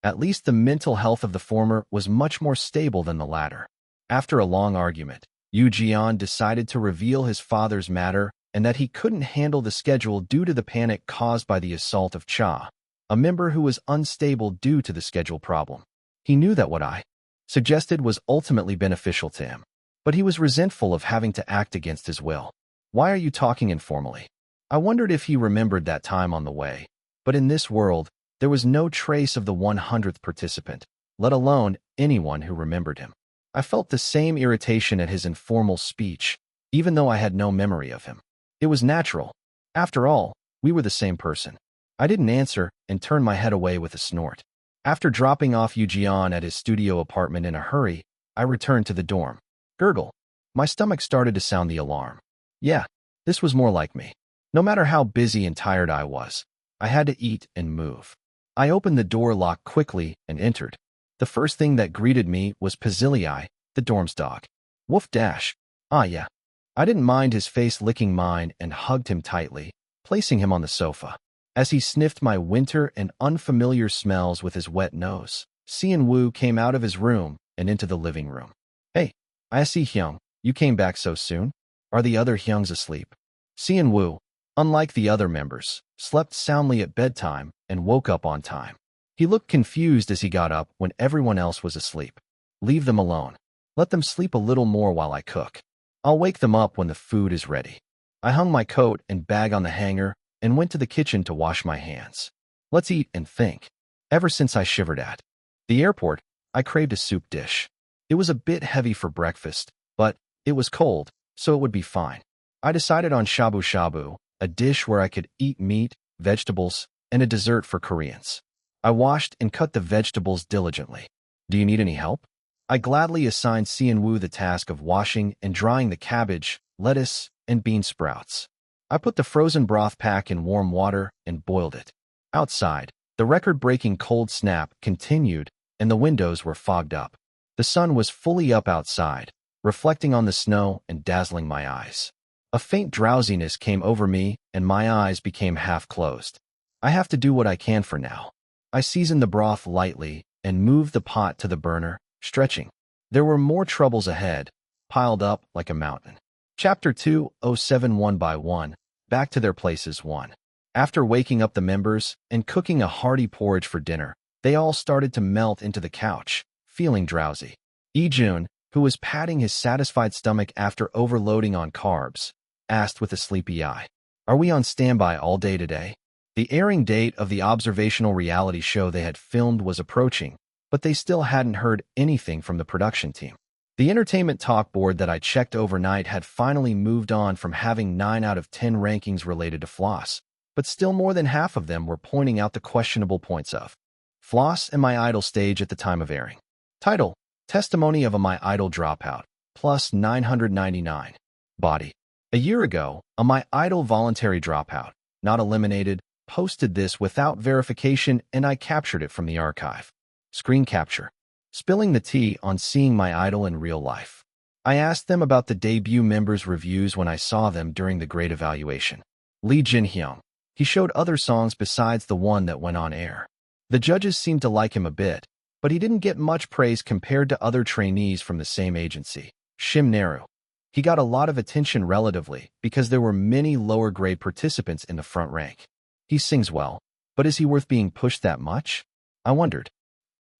At least the mental health of the former was much more stable than the latter. After a long argument, Jeon decided to reveal his father's matter and that he couldn't handle the schedule due to the panic caused by the assault of Cha, a member who was unstable due to the schedule problem. He knew that what I suggested was ultimately beneficial to him. but he was resentful of having to act against his will. Why are you talking informally? I wondered if he remembered that time on the way, but in this world, there was no trace of the 100th participant, let alone anyone who remembered him. I felt the same irritation at his informal speech, even though I had no memory of him. It was natural. After all, we were the same person. I didn't answer and turned my head away with a snort. After dropping off Yeon at his studio apartment in a hurry, I returned to the dorm. Gurgle. My stomach started to sound the alarm. Yeah, this was more like me. No matter how busy and tired I was, I had to eat and move. I opened the door lock quickly and entered. The first thing that greeted me was Pazilii, the dorm's dog. Woof dash. Ah yeah. I didn't mind his face licking mine and hugged him tightly, placing him on the sofa. As he sniffed my winter and unfamiliar smells with his wet nose, Seon Woo came out of his room and into the living room. Hey, I see Hyung, you came back so soon? Are the other Hyungs asleep? Seon Woo, unlike the other members, slept soundly at bedtime and woke up on time. He looked confused as he got up when everyone else was asleep. Leave them alone. Let them sleep a little more while I cook. I'll wake them up when the food is ready. I hung my coat and bag on the hanger and went to the kitchen to wash my hands. Let's eat and think. Ever since I shivered at the airport, I craved a soup dish. It was a bit heavy for breakfast, but it was cold, so it would be fine. I decided on shabu shabu, a dish where I could eat meat, vegetables, and a dessert for Koreans. I washed and cut the vegetables diligently. Do you need any help? I gladly assigned Seon Woo the task of washing and drying the cabbage, lettuce, and bean sprouts. I put the frozen broth pack in warm water and boiled it. Outside, the record-breaking cold snap continued and the windows were fogged up. The sun was fully up outside, reflecting on the snow and dazzling my eyes. A faint drowsiness came over me and my eyes became half closed. I have to do what I can for now. I seasoned the broth lightly and moved the pot to the burner, stretching. There were more troubles ahead, piled up like a mountain. Chapter 2:07 One by one, back to their places 1. After waking up the members and cooking a hearty porridge for dinner, they all started to melt into the couch, feeling drowsy. Ijun, who was patting his satisfied stomach after overloading on carbs, asked with a sleepy eye, "Are we on standby all day today?" The airing date of the observational reality show they had filmed was approaching, but they still hadn't heard anything from the production team. The entertainment talk board that I checked overnight had finally moved on from having 9 out of 10 rankings related to Floss, but still more than half of them were pointing out the questionable points of Floss and My Idol stage at the time of airing. Title: Testimony of a My Idol Dropout, plus 999. Body: a year ago, a My Idol voluntary dropout, not eliminated, posted this without verification and I captured it from the archive. Screen capture. Spilling the tea on seeing My Idol in real life. I asked them about the debut members' reviews when I saw them during the Great Evaluation. Lee Jin-hyung. He showed other songs besides the one that went on air. The judges seemed to like him a bit, but he didn't get much praise compared to other trainees from the same agency. Shim Naru. He got a lot of attention relatively because there were many lower-grade participants in the front rank. He sings well, but is he worth being pushed that much? I wondered.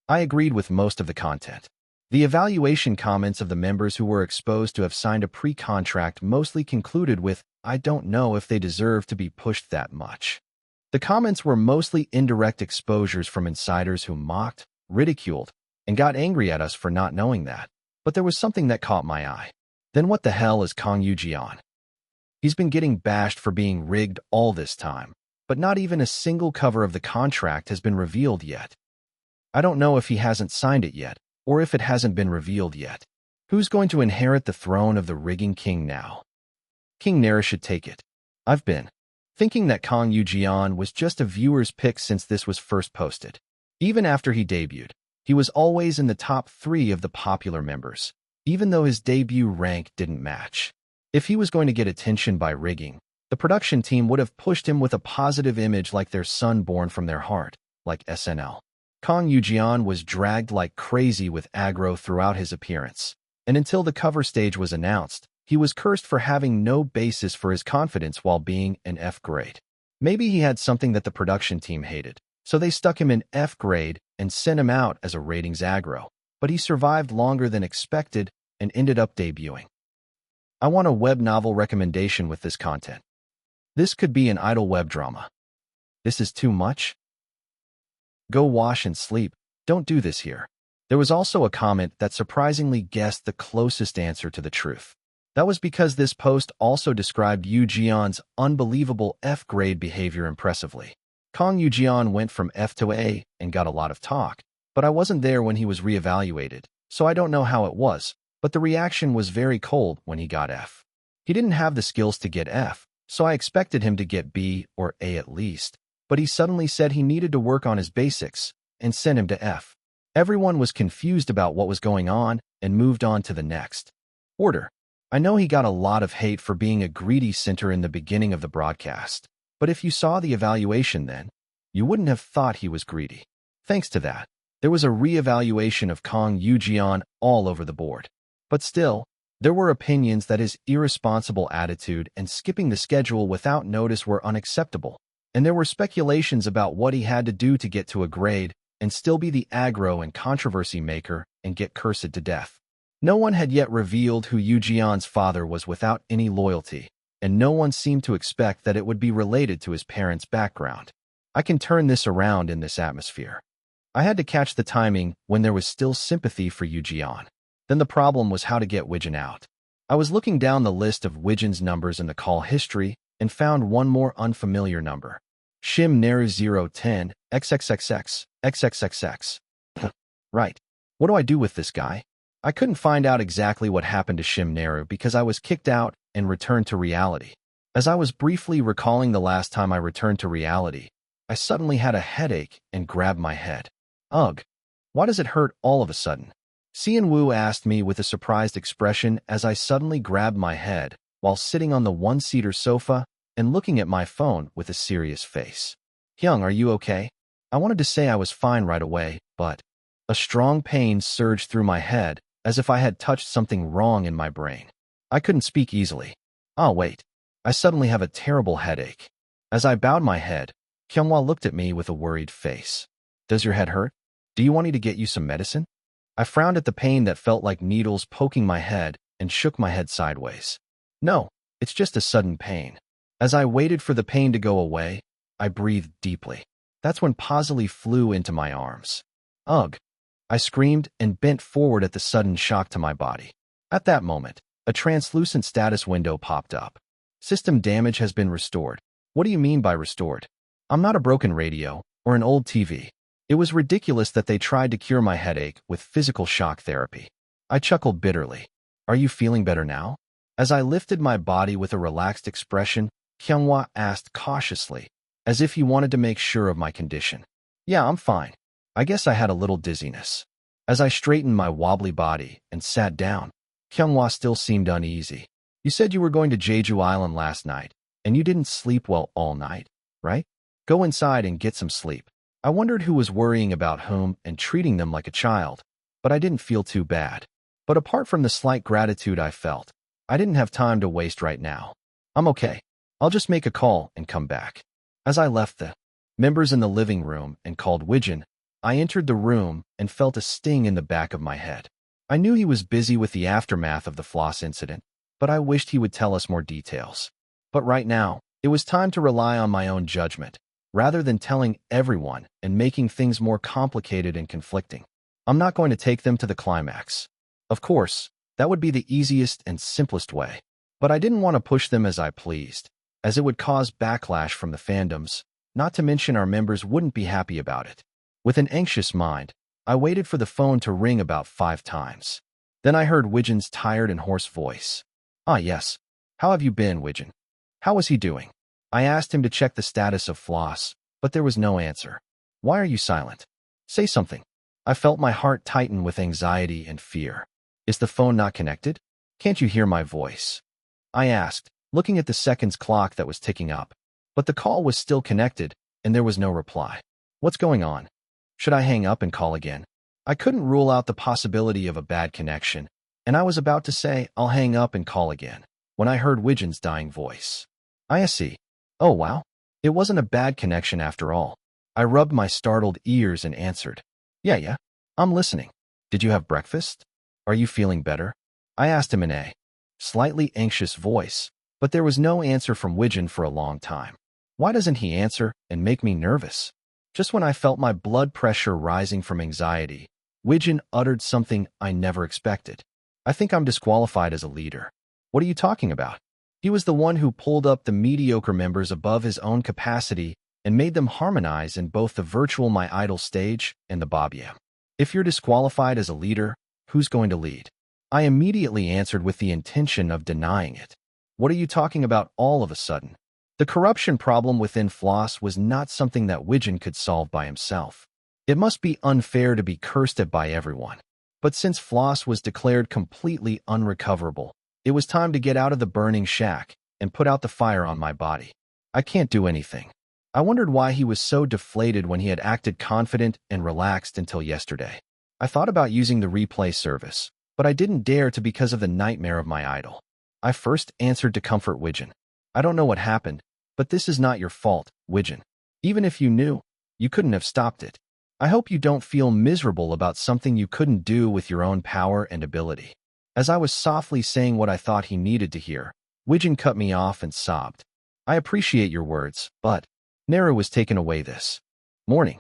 I agreed with most of the content. The evaluation comments of the members who were exposed to have signed a pre-contract mostly concluded with, "I don't know if they deserve to be pushed that much." The comments were mostly indirect exposures from insiders who mocked, ridiculed, and got angry at us for not knowing that. But there was something that caught my eye. Then what the hell is Kang Yoo-jeon? He's been getting bashed for being rigged all this time, but not even a single cover of the contract has been revealed yet. I don't know if he hasn't signed it yet, or if it hasn't been revealed yet. Who's going to inherit the throne of the rigging king now? King Nara should take it. I've been thinking that Kang Yoo-jeon was just a viewer's pick since this was first posted. Even after he debuted, he was always in the top 3 of the popular members, even though his debut rank didn't match. If he was going to get attention by rigging, the production team would have pushed him with a positive image like their son born from their heart, like SNL. Kang Yoo-jeon was dragged like crazy with aggro throughout his appearance, and until the cover stage was announced, he was cursed for having no basis for his confidence while being an F grade. Maybe he had something that the production team hated, so they stuck him in F grade and sent him out as a ratings aggro, but he survived longer than expected and ended up debuting. I want a web novel recommendation with this content. This could be an idle web drama. This is too much? Go wash and sleep. Don't do this here. There was also a comment that surprisingly guessed the closest answer to the truth. That was because this post also described Yu Jian's unbelievable F-grade behavior impressively. Kang Yu Jian went from F to A and got a lot of talk, but I wasn't there when he was reevaluated, so I don't know how it was, but the reaction was very cold when he got F. He didn't have the skills to get F, so I expected him to get B or A at least, but he suddenly said he needed to work on his basics and sent him to F. Everyone was confused about what was going on and moved on to the next. Order. I know he got a lot of hate for being a greedy center in the beginning of the broadcast, but if you saw the evaluation then, you wouldn't have thought he was greedy. Thanks to that, there was a re-evaluation of Kang Yu Jian all over the board. But still, there were opinions that his irresponsible attitude and skipping the schedule without notice were unacceptable, and there were speculations about what he had to do to get to a grade and still be the aggro and controversy maker and get cursed to death. No one had yet revealed who Yu Jian's father was without any loyalty, and no one seemed to expect that it would be related to his parents' background. I can turn this around in this atmosphere. I had to catch the timing when there was still sympathy for Yu Jian. Then the problem was how to get Wijin out. I was looking down the list of Wijin's numbers in the call history and found one more unfamiliar number. Shim Neru 010, XXXX, XXXX. Right. What do I do with this guy? I couldn't find out exactly what happened to Shim Neru because I was kicked out and returned to reality. As I was briefly recalling the last time I returned to reality, I suddenly had a headache and grabbed my head. Ugh. Why does it hurt all of a sudden? Xian Wu asked me with a surprised expression as I suddenly grabbed my head while sitting on the one-seater sofa and looking at my phone with a serious face. Hyung, are you okay? I wanted to say I was fine right away, but a strong pain surged through my head as if I had touched something wrong in my brain. I couldn't speak easily. Oh, wait. I suddenly have a terrible headache. As I bowed my head, Kyunghwa looked at me with a worried face. Does your head hurt? Do you want me to get you some medicine? I frowned at the pain that felt like needles poking my head and shook my head sideways. No, it's just a sudden pain. As I waited for the pain to go away, I breathed deeply. That's when Pazili flew into my arms. Ugh! I screamed and bent forward at the sudden shock to my body. At that moment, a translucent status window popped up. System damage has been restored. What do you mean by restored? I'm not a broken radio or an old TV. It was ridiculous that they tried to cure my headache with physical shock therapy. I chuckled bitterly. Are you feeling better now? As I lifted my body with a relaxed expression, Kyunghwa asked cautiously, as if he wanted to make sure of my condition. Yeah, I'm fine. I guess I had a little dizziness. As I straightened my wobbly body and sat down, Kyunghwa still seemed uneasy. You said you were going to Jeju Island last night, and you didn't sleep well all night, right? Go inside and get some sleep. I wondered who was worrying about whom and treating them like a child, but I didn't feel too bad. But apart from the slight gratitude I felt, I didn't have time to waste right now. I'm okay. I'll just make a call and come back. As I left the members in the living room and called Wijin, I entered the room and felt a sting in the back of my head. I knew he was busy with the aftermath of the floss incident, but I wished he would tell us more details. But right now, it was time to rely on my own judgment, rather than telling everyone and making things more complicated and conflicting. I'm not going to take them to the climax. Of course, that would be the easiest and simplest way, but I didn't want to push them as I pleased, as it would cause backlash from the fandoms, not to mention our members wouldn't be happy about it. With an anxious mind, I waited for the phone to ring about 5 times. Then I heard Wijin's tired and hoarse voice. Ah, yes. How have you been, Wijin? How is he doing? I asked him to check the status of Floss, but there was no answer. Why are you silent? Say something. I felt my heart tighten with anxiety and fear. Is the phone not connected? Can't you hear my voice? I asked, looking at the seconds clock that was ticking up. But the call was still connected, and there was no reply. What's going on? Should I hang up and call again? I couldn't rule out the possibility of a bad connection, and I was about to say I'll hang up and call again, when I heard Wijin's dying voice. I see. Oh wow. It wasn't a bad connection after all. I rubbed my startled ears and answered. Yeah, I'm listening. Did you have breakfast? Are you feeling better? I asked him in a slightly anxious voice, but there was no answer from Widgeon for a long time. Why doesn't he answer and make me nervous? Just when I felt my blood pressure rising from anxiety, Widgeon uttered something I never expected. I think I'm disqualified as a leader. What are you talking about? He was the one who pulled up the mediocre members above his own capacity and made them harmonize in both the virtual My Idol stage and the Bob-yam. If you're disqualified as a leader, who's going to lead? I immediately answered with the intention of denying it. What are you talking about all of a sudden? The corruption problem within Floss was not something that Widgeon could solve by himself. It must be unfair to be cursed at by everyone. But since Floss was declared completely unrecoverable, it was time to get out of the burning shack and put out the fire on my body. I can't do anything. I wondered why he was so deflated when he had acted confident and relaxed until yesterday. I thought about using the replay service, but I didn't dare to because of the nightmare of my idol. I first answered to comfort Widgeon. I don't know what happened, but this is not your fault, Widgeon. Even if you knew, you couldn't have stopped it. I hope you don't feel miserable about something you couldn't do with your own power and ability. As I was softly saying what I thought he needed to hear, Widgeon cut me off and sobbed. I appreciate your words, but Naru was taken away this morning.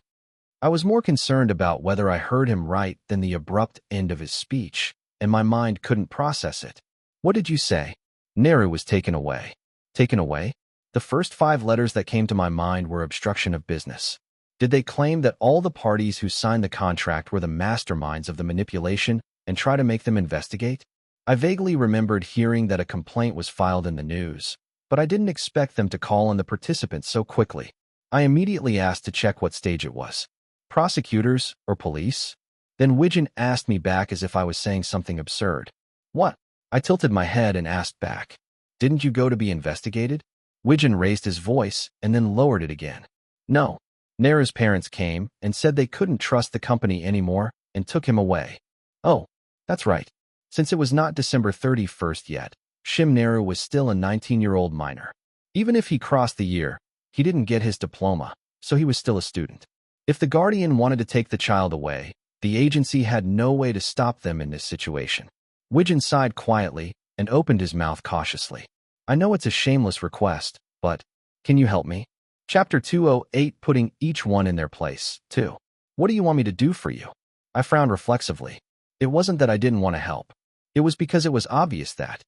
I was more concerned about whether I heard him right than the abrupt end of his speech, and my mind couldn't process it. What did you say? Naru was taken away. Taken away? The first 5 letters that came to my mind were obstruction of business. Did they claim that all the parties who signed the contract were the masterminds of the manipulation and try to make them investigate? I vaguely remembered hearing that a complaint was filed in the news, but I didn't expect them to call on the participants so quickly. I immediately asked to check what stage it was. Prosecutors or police? Then Widgeon asked me back as if I was saying something absurd. What? I tilted my head and asked back. Didn't you go to be investigated? Widgeon raised his voice and then lowered it again. No. Naru's parents came and said they couldn't trust the company anymore and took him away. Oh, that's right. Since it was not December 31st yet, Shim Naru was still a 19-year-old minor. Even if he crossed the year, he didn't get his diploma, so he was still a student. If the guardian wanted to take the child away, the agency had no way to stop them in this situation. Widgeon sighed quietly and opened his mouth cautiously. I know it's a shameless request, but can you help me? Chapter 208, Putting Each One in Their Place, 2. What do you want me to do for you? I frowned reflexively. It wasn't that I didn't want to help. It was because it was obvious that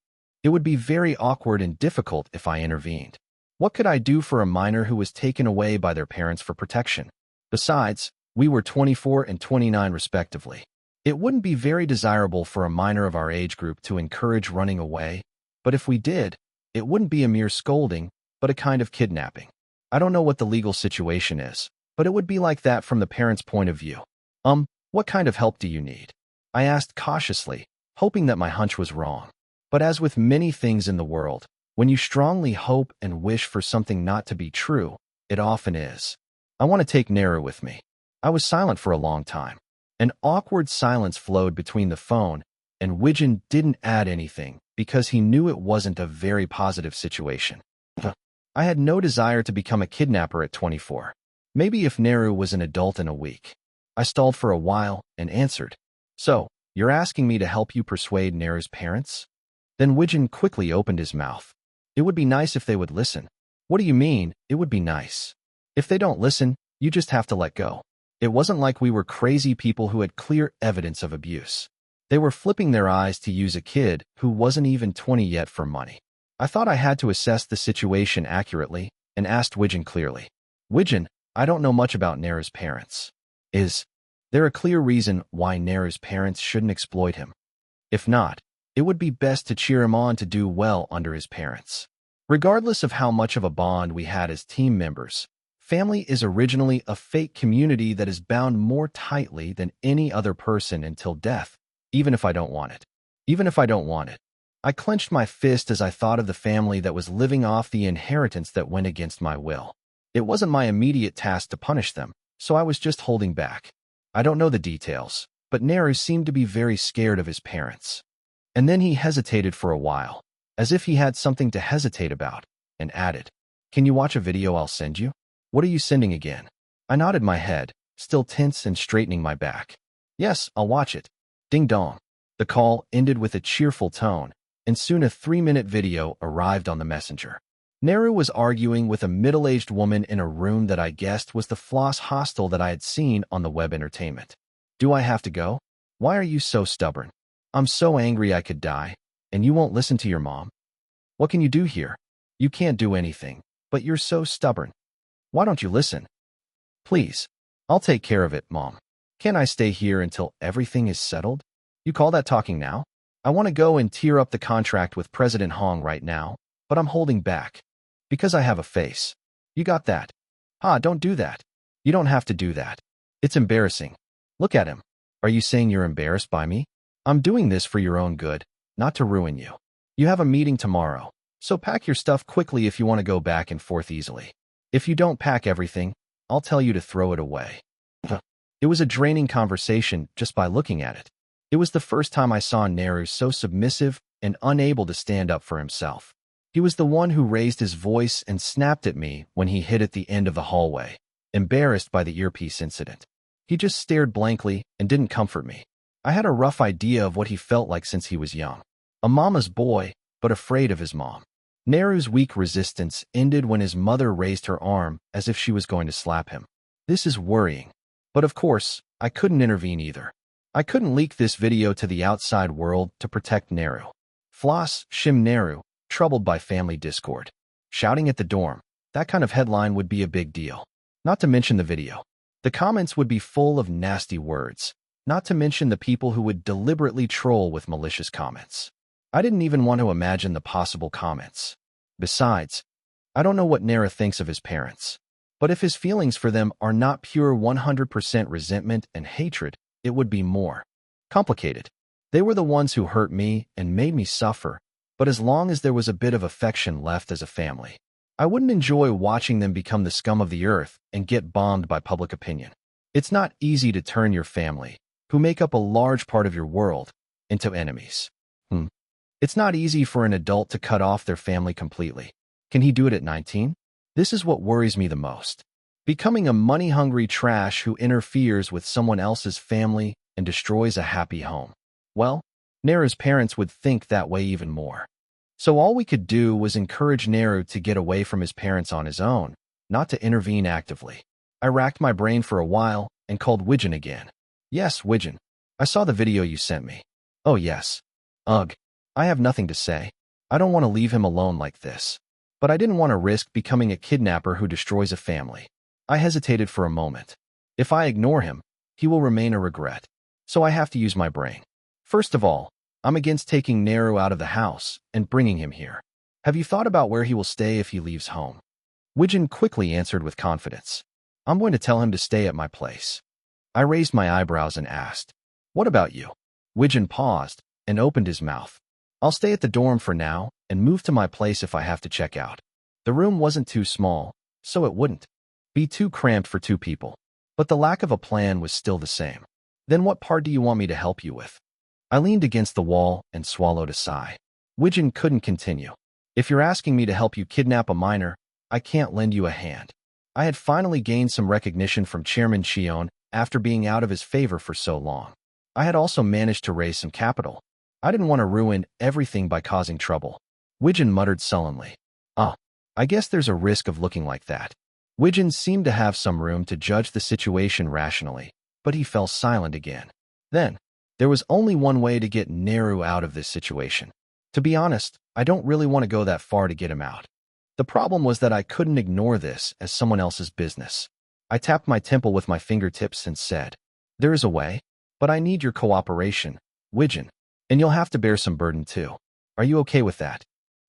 it would be very awkward and difficult if I intervened. What could I do for a minor who was taken away by their parents for protection? Besides, we were 24 and 29 respectively. It wouldn't be very desirable for a minor of our age group to encourage running away, but if we did, it wouldn't be a mere scolding, but a kind of kidnapping. I don't know what the legal situation is, but it would be like that from the parents' point of view. What kind of help do you need? I asked cautiously, hoping that my hunch was wrong. But as with many things in the world, when you strongly hope and wish for something not to be true, it often is. I want to take Naru with me. I was silent for a long time. An awkward silence flowed between the phone, and Widgeon didn't add anything because he knew it wasn't a very positive situation. I had no desire to become a kidnapper at 24. Maybe if Naru was an adult in a week. I stalled for a while and answered. So, you're asking me to help you persuade Naru's parents? Then Widgeon quickly opened his mouth. It would be nice if they would listen. What do you mean, it would be nice? If they don't listen, you just have to let go. It wasn't like we were crazy people who had clear evidence of abuse. They were flipping their eyes to use a kid who wasn't even 20 yet for money. I thought I had to assess the situation accurately and asked Widgeon clearly. Widgeon, I don't know much about Naru's parents. Is there a clear reason why Naru's parents shouldn't exploit him? If not, it would be best to cheer him on to do well under his parents. Regardless of how much of a bond we had as team members, family is originally a fake community that is bound more tightly than any other person until death, even if I don't want it. Even if I don't want it. I clenched my fist as I thought of the family that was living off the inheritance that went against my will. It wasn't my immediate task to punish them, so I was just holding back. I don't know the details, but Naru seemed to be very scared of his parents. And then he hesitated for a while, as if he had something to hesitate about, and added, Can you watch a video I'll send you? What are you sending again? I nodded my head, still tense and straightening my back. Yes, I'll watch it. Ding dong. The call ended with a cheerful tone, and soon a 3-minute video arrived on the messenger. Naru was arguing with a middle-aged woman in a room that I guessed was the floss hostel that I had seen on the web entertainment. Do I have to go? Why are you so stubborn? I'm so angry I could die, and you won't listen to your mom? What can you do here? You can't do anything, but you're so stubborn. Why don't you listen? Please. I'll take care of it, Mom. Can't I stay here until everything is settled? You call that talking now? I want to go and tear up the contract with President Hong right now, but I'm holding back. Because I have a face. You got that? Don't do that. You don't have to do that. It's embarrassing. Look at him. Are you saying you're embarrassed by me? I'm doing this for your own good, not to ruin you. You have a meeting tomorrow, so pack your stuff quickly if you want to go back and forth easily. If you don't pack everything, I'll tell you to throw it away. It was a draining conversation just by looking at it. It was the first time I saw Naru so submissive and unable to stand up for himself. He was the one who raised his voice and snapped at me when he hid at the end of the hallway, embarrassed by the earpiece incident. He just stared blankly and didn't comfort me. I had a rough idea of what he felt like since he was young. A mama's boy, but afraid of his mom. Naru's weak resistance ended when his mother raised her arm as if she was going to slap him. This is worrying. But of course, I couldn't intervene either. I couldn't leak this video to the outside world to protect Naru. Floss, Shim Naru, troubled by family discord. Shouting at the dorm. That kind of headline would be a big deal. Not to mention the video. The comments would be full of nasty words. Not to mention the people who would deliberately troll with malicious comments. I didn't even want to imagine the possible comments. Besides, I don't know what Naru thinks of his parents. But if his feelings for them are not pure 100% resentment and hatred, it would be more complicated. They were the ones who hurt me and made me suffer, but as long as there was a bit of affection left as a family, I wouldn't enjoy watching them become the scum of the earth and get bombed by public opinion. It's not easy to turn your family, who make up a large part of your world, into enemies. It's not easy for an adult to cut off their family completely. Can he do it at 19? This is what worries me the most. Becoming a money-hungry trash who interferes with someone else's family and destroys a happy home. Well, Naru's parents would think that way even more. So all we could do was encourage Naru to get away from his parents on his own, not to intervene actively. I racked my brain for a while and called Wijin again. Yes, Wijin. I saw the video you sent me. Oh yes. Ugh. I have nothing to say. I don't want to leave him alone like this. But I didn't want to risk becoming a kidnapper who destroys a family. I hesitated for a moment. If I ignore him, he will remain a regret. So I have to use my brain. First of all, I'm against taking Naru out of the house and bringing him here. Have you thought about where he will stay if he leaves home? Wijin quickly answered with confidence. I'm going to tell him to stay at my place. I raised my eyebrows and asked, what about you? Wijin paused and opened his mouth. I'll stay at the dorm for now and move to my place if I have to check out. The room wasn't too small, so it wouldn't be too cramped for 2 people. But the lack of a plan was still the same. Then what part do you want me to help you with? I leaned against the wall and swallowed a sigh. Wijin couldn't continue. If you're asking me to help you kidnap a minor, I can't lend you a hand. I had finally gained some recognition from Chairman Cheon after being out of his favor for so long. I had also managed to raise some capital. I didn't want to ruin everything by causing trouble. Wijin muttered sullenly. I guess there's a risk of looking like that. Wijin seemed to have some room to judge the situation rationally, but he fell silent again. Then, there was only one way to get Naru out of this situation. To be honest, I don't really want to go that far to get him out. The problem was that I couldn't ignore this as someone else's business. I tapped my temple with my fingertips and said, there is a way, but I need your cooperation, Wijin, and you'll have to bear some burden too. Are you okay with that?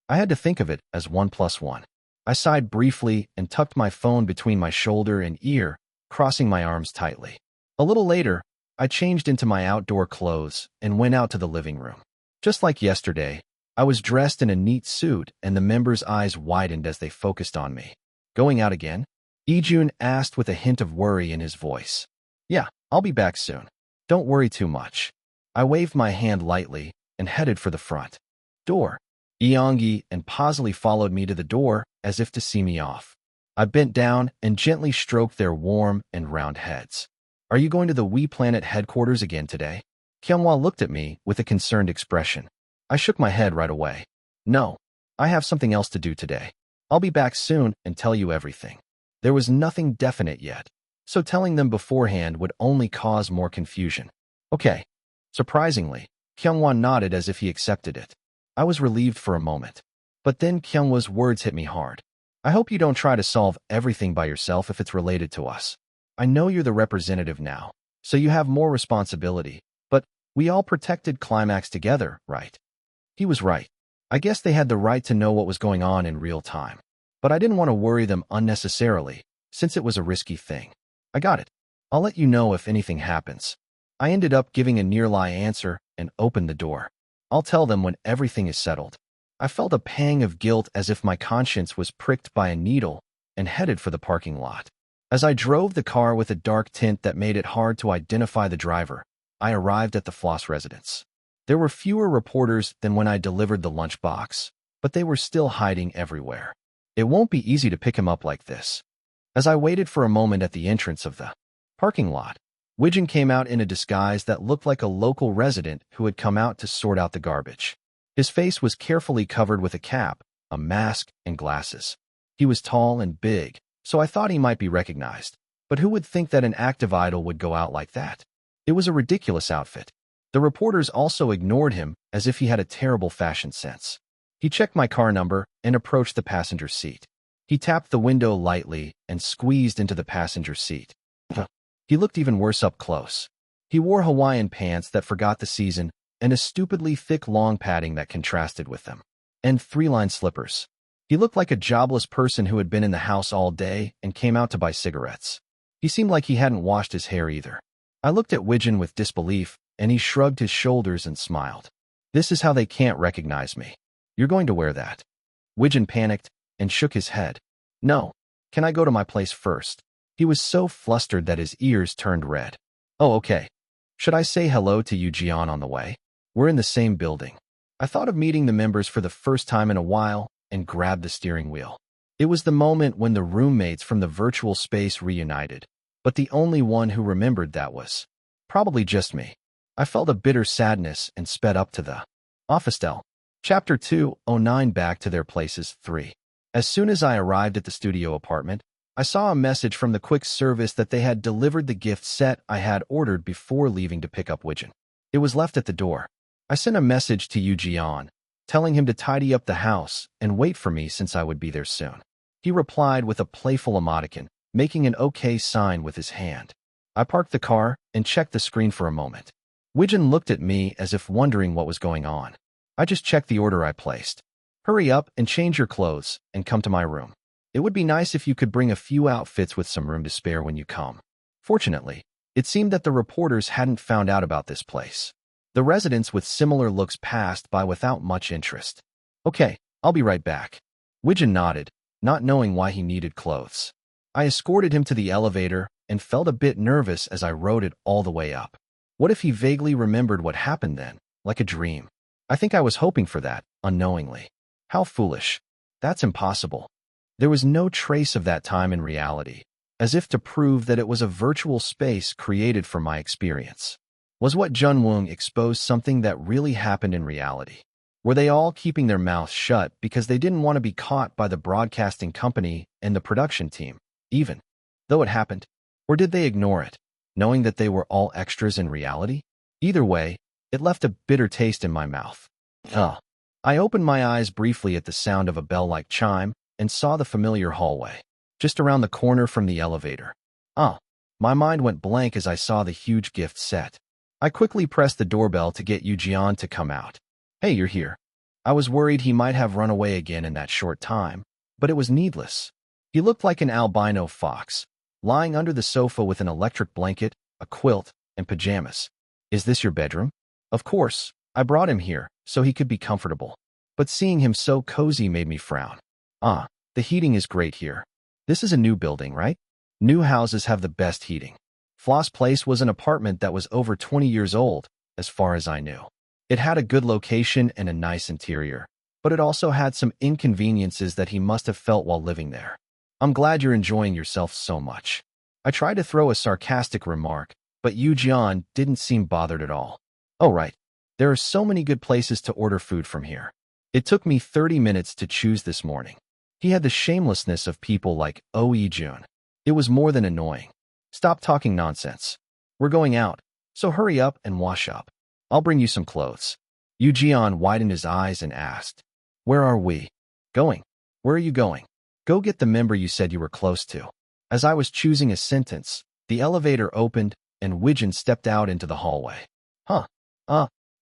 I had to think of it as 1 + 1. I sighed briefly and tucked my phone between my shoulder and ear, crossing my arms tightly. A little later, I changed into my outdoor clothes and went out to the living room. Just like yesterday, I was dressed in a neat suit and the members' eyes widened as they focused on me. Going out again? Ijun asked with a hint of worry in his voice. Yeah, I'll be back soon. Don't worry too much. I waved my hand lightly and headed for the front door. Eongi and Pasley followed me to the door as if to see me off. I bent down and gently stroked their warm and round heads. Are you going to the We Planet headquarters again today? Kyunghwa looked at me with a concerned expression. I shook my head right away. No, I have something else to do today. I'll be back soon and tell you everything. There was nothing definite yet, so telling them beforehand would only cause more confusion. Okay. Surprisingly, Kyunghwa nodded as if he accepted it. I was relieved for a moment. But then Kyunghwa's words hit me hard. I hope you don't try to solve everything by yourself if it's related to us. I know you're the representative now, so you have more responsibility, but we all protected Climax together, right? He was right. I guess they had the right to know what was going on in real time. But I didn't want to worry them unnecessarily, since it was a risky thing. I got it. I'll let you know if anything happens. I ended up giving a near-lie answer and opened the door. I'll tell them when everything is settled. I felt a pang of guilt as if my conscience was pricked by a needle and headed for the parking lot. As I drove the car with a dark tint that made it hard to identify the driver, I arrived at the Floss residence. There were fewer reporters than when I delivered the lunchbox, but they were still hiding everywhere. It won't be easy to pick him up like this. As I waited for a moment at the entrance of the parking lot, Widgeon came out in a disguise that looked like a local resident who had come out to sort out the garbage. His face was carefully covered with a cap, a mask, and glasses. He was tall and big, so I thought he might be recognized. But who would think that an active idol would go out like that? It was a ridiculous outfit. The reporters also ignored him as if he had a terrible fashion sense. He checked my car number and approached the passenger seat. He tapped the window lightly and squeezed into the passenger seat. He looked even worse up close. He wore Hawaiian pants that forgot the season and a stupidly thick long padding that contrasted with them, and three-line slippers. He looked like a jobless person who had been in the house all day and came out to buy cigarettes. He seemed like he hadn't washed his hair either. I looked at Widgeon with disbelief, and he shrugged his shoulders and smiled. This is how they can't recognize me. You're going to wear that. Widgeon panicked and shook his head. No. Can I go to my place first? He was so flustered that his ears turned red. Oh, okay. Should I say hello to you, Jeon, on the way? We're in the same building. I thought of meeting the members for the first time in a while and grabbed the steering wheel. It was the moment when the roommates from the virtual space reunited, but the only one who remembered that was probably just me. I felt a bitter sadness and sped up to the office. Chapter 209. Back to their places 3. As soon as I arrived at the studio apartment, I saw a message from the quick service that they had delivered the gift set I had ordered before leaving to pick up Widgeon. It was left at the door. I sent a message to Yu Jian, telling him to tidy up the house and wait for me since I would be there soon. He replied with a playful emoticon, making an OK sign with his hand. I parked the car and checked the screen for a moment. Widgeon looked at me as if wondering what was going on. I just checked the order I placed. Hurry up and change your clothes and come to my room. It would be nice if you could bring a few outfits with some room to spare when you come. Fortunately, it seemed that the reporters hadn't found out about this place. The residents with similar looks passed by without much interest. Okay, I'll be right back. Widgeon nodded, not knowing why he needed clothes. I escorted him to the elevator and felt a bit nervous as I rode it all the way up. What if he vaguely remembered what happened then, like a dream? I think I was hoping for that, unknowingly. How foolish. That's impossible. There was no trace of that time in reality, as if to prove that it was a virtual space created for my experience. Was what Junwoong exposed something that really happened in reality? Were they all keeping their mouths shut because they didn't want to be caught by the broadcasting company and the production team, even though it happened? Or did they ignore it, knowing that they were all extras in reality? Either way, it left a bitter taste in my mouth. I opened my eyes briefly at the sound of a bell-like chime and saw the familiar hallway, just around the corner from the elevator. My mind went blank as I saw the huge gift set. I quickly pressed the doorbell to get Yu Jian to come out. Hey, you're here. I was worried he might have run away again in that short time, but it was needless. He looked like an albino fox, lying under the sofa with an electric blanket, a quilt, and pajamas. Is this your bedroom? Of course, I brought him here so he could be comfortable, but seeing him so cozy made me frown. The heating is great here. This is a new building, right? New houses have the best heating. Floss Place was an apartment that was over 20 years old, as far as I knew. It had a good location and a nice interior, but it also had some inconveniences that he must have felt while living there. I'm glad you're enjoying yourself so much. I tried to throw a sarcastic remark, but Yu Jian didn't seem bothered at all. Oh, right. There are so many good places to order food from here. It took me 30 minutes to choose this morning. He had the shamelessness of people like Jun. It was more than annoying. Stop talking nonsense. We're going out, so hurry up and wash up. I'll bring you some clothes. Jian widened his eyes and asked, Where are we going? Where are you going? Go get the member you said you were close to. As I was choosing a sentence, the elevator opened and Wijin stepped out into the hallway. Huh.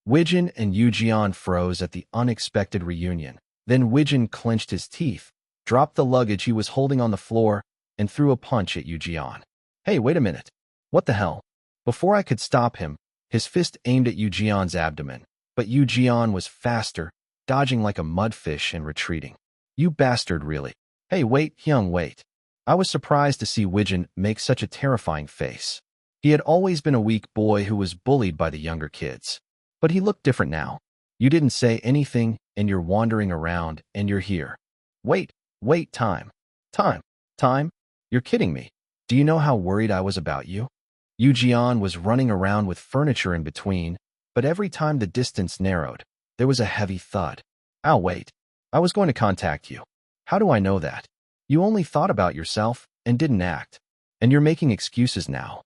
Wijin and Jian froze at the unexpected reunion. Then Wijin clenched his teeth, dropped the luggage he was holding on the floor, and threw a punch at Jian. Hey, wait a minute. What the hell? Before I could stop him, his fist aimed at Jian's abdomen, but Jian was faster, dodging like a mudfish and retreating. You bastard, really. Hey, wait, Hyung, wait. I was surprised to see Wijin make such a terrifying face. He had always been a weak boy who was bullied by the younger kids. But he looked different now. You didn't say anything, and you're wandering around, and you're here. Wait, time. You're kidding me. Do you know how worried I was about you? Jian was running around with furniture in between, but every time the distance narrowed, there was a heavy thud. Ow, wait. I was going to contact you. How do I know that? You only thought about yourself and didn't act. And you're making excuses now.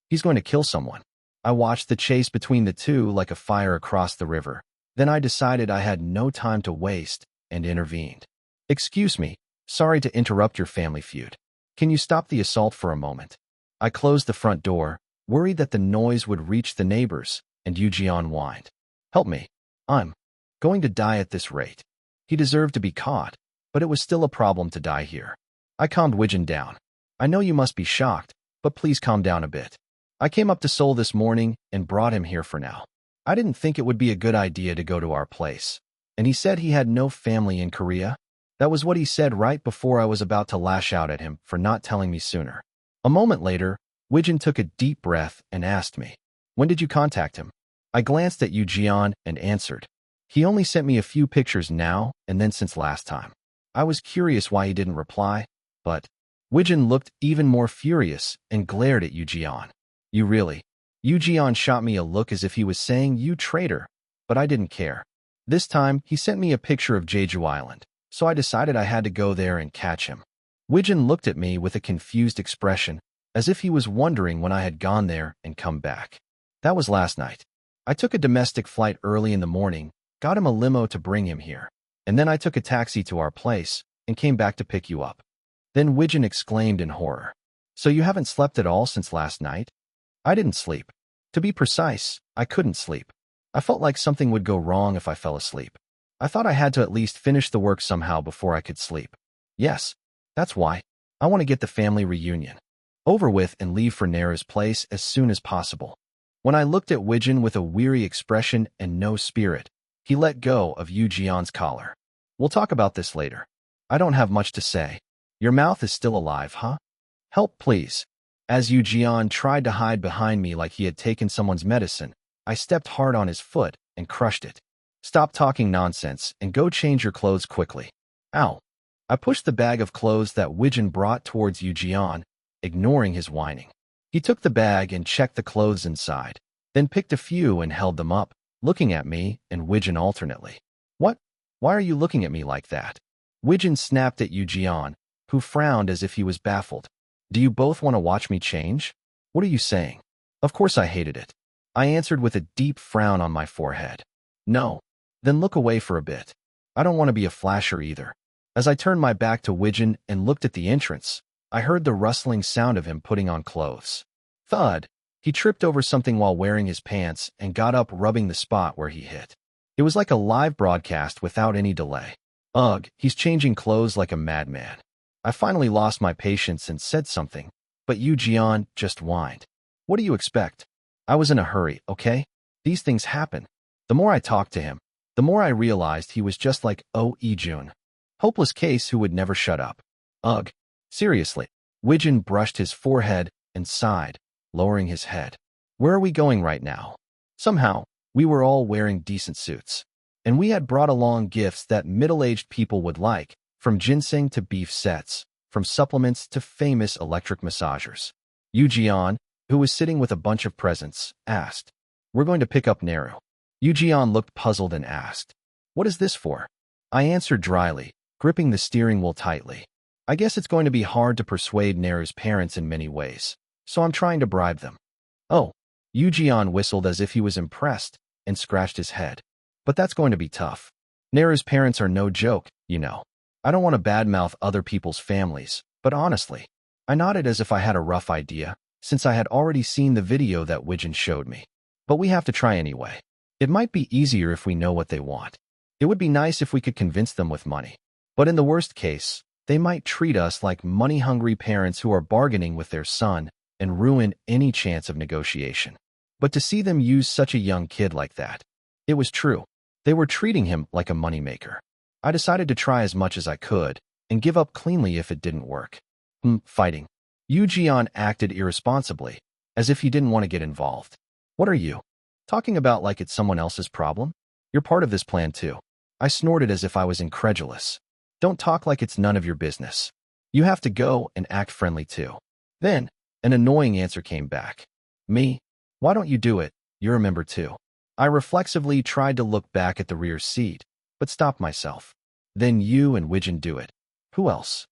He's going to kill someone. I watched the chase between the two like a fire across the river. Then I decided I had no time to waste and intervened. Excuse me, sorry to interrupt your family feud. Can you stop the assault for a moment? I closed the front door, worried that the noise would reach the neighbors, and Jian whined. Help me. I'm going to die at this rate. He deserved to be caught, but it was still a problem to die here. I calmed Wijin down. I know you must be shocked, but please calm down a bit. I came up to Seoul this morning and brought him here for now. I didn't think it would be a good idea to go to our place. And he said he had no family in Korea. That was what he said right before I was about to lash out at him for not telling me sooner. A moment later, Wijin took a deep breath and asked me, When did you contact him? I glanced at Jian and answered, He only sent me a few pictures now and then since last time. I was curious why he didn't reply, but Wijin looked even more furious and glared at Jian. You really? Jian shot me a look as if he was saying, You traitor, but I didn't care. This time, he sent me a picture of Jeju Island, so I decided I had to go there and catch him. Wijin looked at me with a confused expression, as if he was wondering when I had gone there and come back. That was last night. I took a domestic flight early in the morning, got him a limo to bring him here, and then I took a taxi to our place and came back to pick you up. Then Wijin exclaimed in horror. So you haven't slept at all since last night? I didn't sleep. To be precise, I couldn't sleep. I felt like something would go wrong if I fell asleep. I thought I had to at least finish the work somehow before I could sleep. Yes, that's why. I want to get the family reunion over with and leave for Nara's place as soon as possible. When I looked at Wijin with a weary expression and no spirit, he let go of Jian's collar. We'll talk about this later. I don't have much to say. Your mouth is still alive, huh? Help, please. As Jian tried to hide behind me like he had taken someone's medicine, I stepped hard on his foot and crushed it. Stop talking nonsense and go change your clothes quickly. Ow. I pushed the bag of clothes that Wijin brought towards Jian, ignoring his whining. He took the bag and checked the clothes inside, then picked a few and held them up, looking at me and Wijin alternately. What? Why are you looking at me like that? Wijin snapped at Jian, who frowned as if he was baffled. Do you both want to watch me change? What are you saying? Of course I hated it. I answered with a deep frown on my forehead. No. Then look away for a bit. I don't want to be a flasher either. As I turned my back to Wijin and looked at the entrance, I heard the rustling sound of him putting on clothes. Thud. He tripped over something while wearing his pants and got up, rubbing the spot where he hit. It was like a live broadcast without any delay. Ugh, he's changing clothes like a madman. I finally lost my patience and said something, but Jian just whined. What do you expect? I was in a hurry, okay? These things happen. The more I talked to him, the more I realized he was just like Jun. Hopeless case who would never shut up. Ugh. Seriously. Wijin brushed his forehead and sighed, lowering his head. Where are we going right now? Somehow, we were all wearing decent suits. And we had brought along gifts that middle-aged people would like, from ginseng to beef sets, from supplements to famous electric massagers. Jian, who was sitting with a bunch of presents, asked, We're going to pick up Naru. Yujian looked puzzled and asked, "What is this for?" I answered dryly, gripping the steering wheel tightly. "I guess it's going to be hard to persuade Naru's parents in many ways, so I'm trying to bribe them." "Oh." Yujian whistled as if he was impressed and scratched his head. "But that's going to be tough. Naru's parents are no joke, you know. I don't want to badmouth other people's families, but honestly," I nodded as if I had a rough idea, since I had already seen the video that Widgeon showed me. "But we have to try anyway. It might be easier if we know what they want. It would be nice if we could convince them with money. But in the worst case, they might treat us like money-hungry parents who are bargaining with their son and ruin any chance of negotiation." But to see them use such a young kid like that, it was true. They were treating him like a moneymaker. I decided to try as much as I could and give up cleanly if it didn't work. Fighting. Yujian acted irresponsibly, as if he didn't want to get involved. "What are you talking about like it's someone else's problem? You're part of this plan too." I snorted as if I was incredulous. "Don't talk like it's none of your business. You have to go and act friendly too." Then, an annoying answer came back. "Me? Why don't you do it? You're a member too." I reflexively tried to look back at the rear seat, but stopped myself. "Then you and Widgeon do it." "Who else?"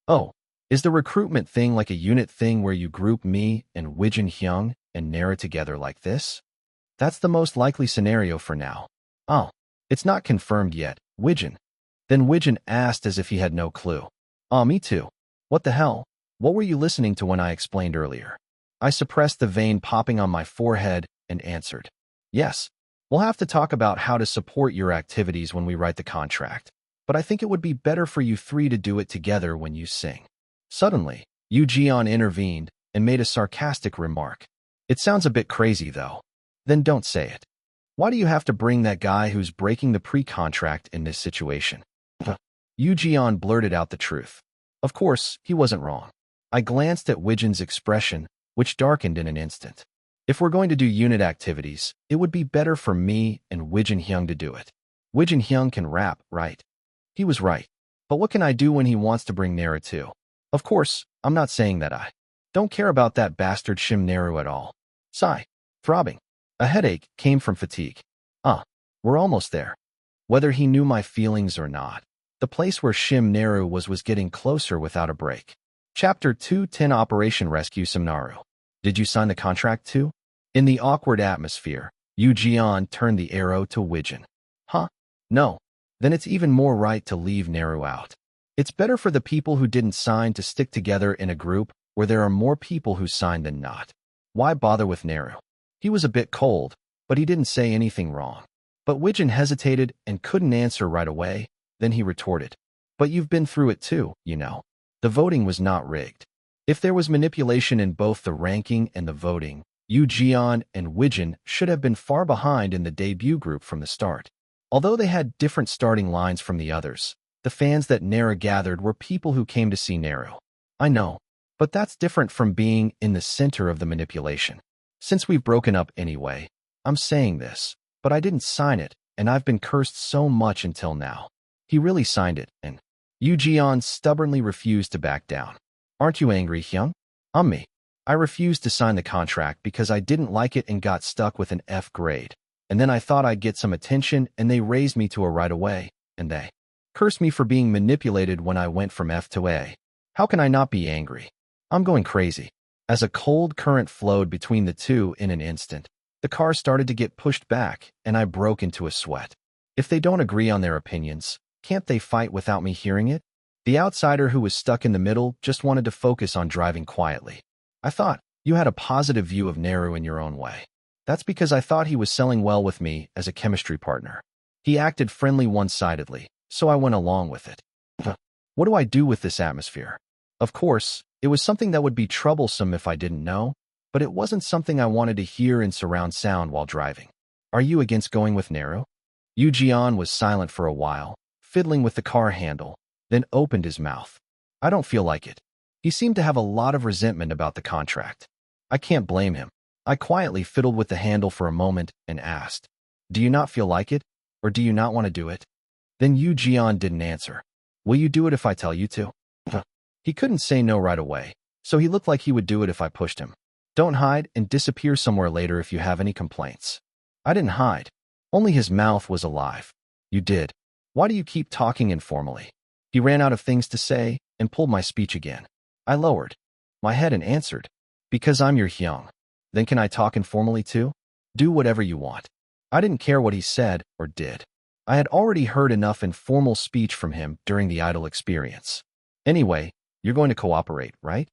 "Oh, is the recruitment thing like a unit thing where you group me and Widgeon Hyung and Nara together like this?" "That's the most likely scenario for now." "Oh, it's not confirmed yet, Widgeon." Then Widgeon asked as if he had no clue. Me too. What the hell? What were you listening to when I explained earlier?" I suppressed the vein popping on my forehead and answered, "Yes, we'll have to talk about how to support your activities when we write the contract, but I think it would be better for you three to do it together when you sing." Suddenly, Yujian intervened and made a sarcastic remark. "It sounds a bit crazy, though." "Then don't say it. Why do you have to bring that guy who's breaking the pre-contract in this situation?" Yujian blurted out the truth. Of course, he wasn't wrong. I glanced at Widgeon's expression, which darkened in an instant. "If we're going to do unit activities, it would be better for me and Widgeon Hyung to do it. Widgeon Hyung can rap, right?" He was right. But what can I do when he wants to bring Nara too? Of course, I'm not saying that I don't care about that bastard Shim Naru at all. Sigh. Throbbing. A headache came from fatigue. We're almost there. Whether he knew my feelings or not, the place where Shim Naru was getting closer without a break. Chapter 210 Operation Rescue Naru. "Did you sign the contract too?" In the awkward atmosphere, Yujian turned the arrow to Widgeon. No. Then it's even more right to leave Naru out. It's better for the people who didn't sign to stick together in a group where there are more people who signed than not. Why bother with Naru? He was a bit cold, but he didn't say anything wrong. But Widgeon hesitated and couldn't answer right away. Then he retorted, "But you've been through it too, you know. The voting was not rigged. If there was manipulation in both the ranking and the voting, Yujian and Widgeon should have been far behind in the debut group from the start. Although they had different starting lines from the others, the fans that Nara gathered were people who came to see Naru. I know, but that's different from being in the center of the manipulation. Since we've broken up anyway, I'm saying this, but I didn't sign it, and I've been cursed so much until now." He really signed it, and Yujian stubbornly refused to back down. "Aren't you angry, Hyung?" Me. I refused to sign the contract because I didn't like it and got stuck with an F grade. And then I thought I'd get some attention and they raised me to a right away, and they cursed me for being manipulated when I went from F to A. How can I not be angry? I'm going crazy." As a cold current flowed between the two in an instant, the car started to get pushed back and I broke into a sweat. If they don't agree on their opinions, can't they fight without me hearing it? The outsider who was stuck in the middle just wanted to focus on driving quietly. "I thought you had a positive view of Naru in your own way." "That's because I thought he was selling well with me as a chemistry partner. He acted friendly one-sidedly, so I went along with it." What do I do with this atmosphere? Of course, it was something that would be troublesome if I didn't know, but it wasn't something I wanted to hear in surround sound while driving. "Are you against going with Naru?" Yujian was silent for a while, fiddling with the car handle, then opened his mouth. "I don't feel like it." He seemed to have a lot of resentment about the contract. I can't blame him. I quietly fiddled with the handle for a moment and asked, "Do you not feel like it, or do you not want to do it?" Then Yujian didn't answer. "Will you do it if I tell you to?" He couldn't say no right away, so he looked like he would do it if I pushed him. "Don't hide and disappear somewhere later if you have any complaints." I didn't hide. Only his mouth was alive. You did. Why do you keep talking informally? He ran out of things to say and pulled my speech again. I lowered my head and answered, because I'm your Hyung. Then can I talk informally too? Do whatever you want. I didn't care what he said or did. I had already heard enough informal speech from him during the idol experience. Anyway, you're going to cooperate, right?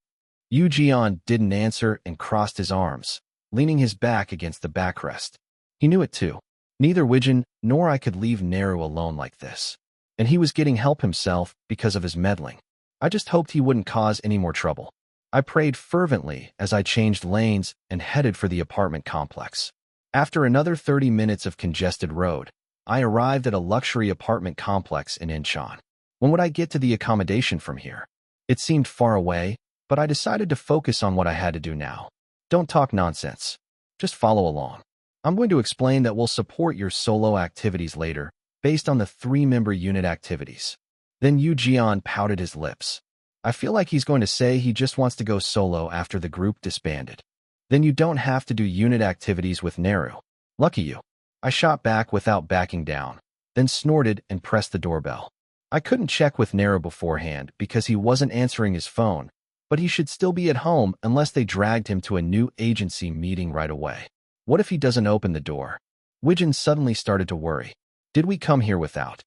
Yoo Jeon didn't answer and crossed his arms, leaning his back against the backrest. He knew it too. Neither Wijin nor I could leave Naru alone like this. And he was getting help himself because of his meddling. I just hoped he wouldn't cause any more trouble. I prayed fervently as I changed lanes and headed for the apartment complex. After another 30 minutes of congested road, I arrived at a luxury apartment complex in Incheon. When would I get to the accommodation from here? It seemed far away, but I decided to focus on what I had to do now. Don't talk nonsense. Just follow along. I'm going to explain that we'll support your solo activities later, based on the 3-member unit activities. Then Yoo Jeon pouted his lips. I feel like he's going to say he just wants to go solo after the group disbanded. Then you don't have to do unit activities with Naru. Lucky you. I shot back without backing down, then snorted and pressed the doorbell. I couldn't check with Naru beforehand because he wasn't answering his phone, but he should still be at home unless they dragged him to a new agency meeting right away. What if he doesn't open the door? Wijin suddenly started to worry. Did we come here without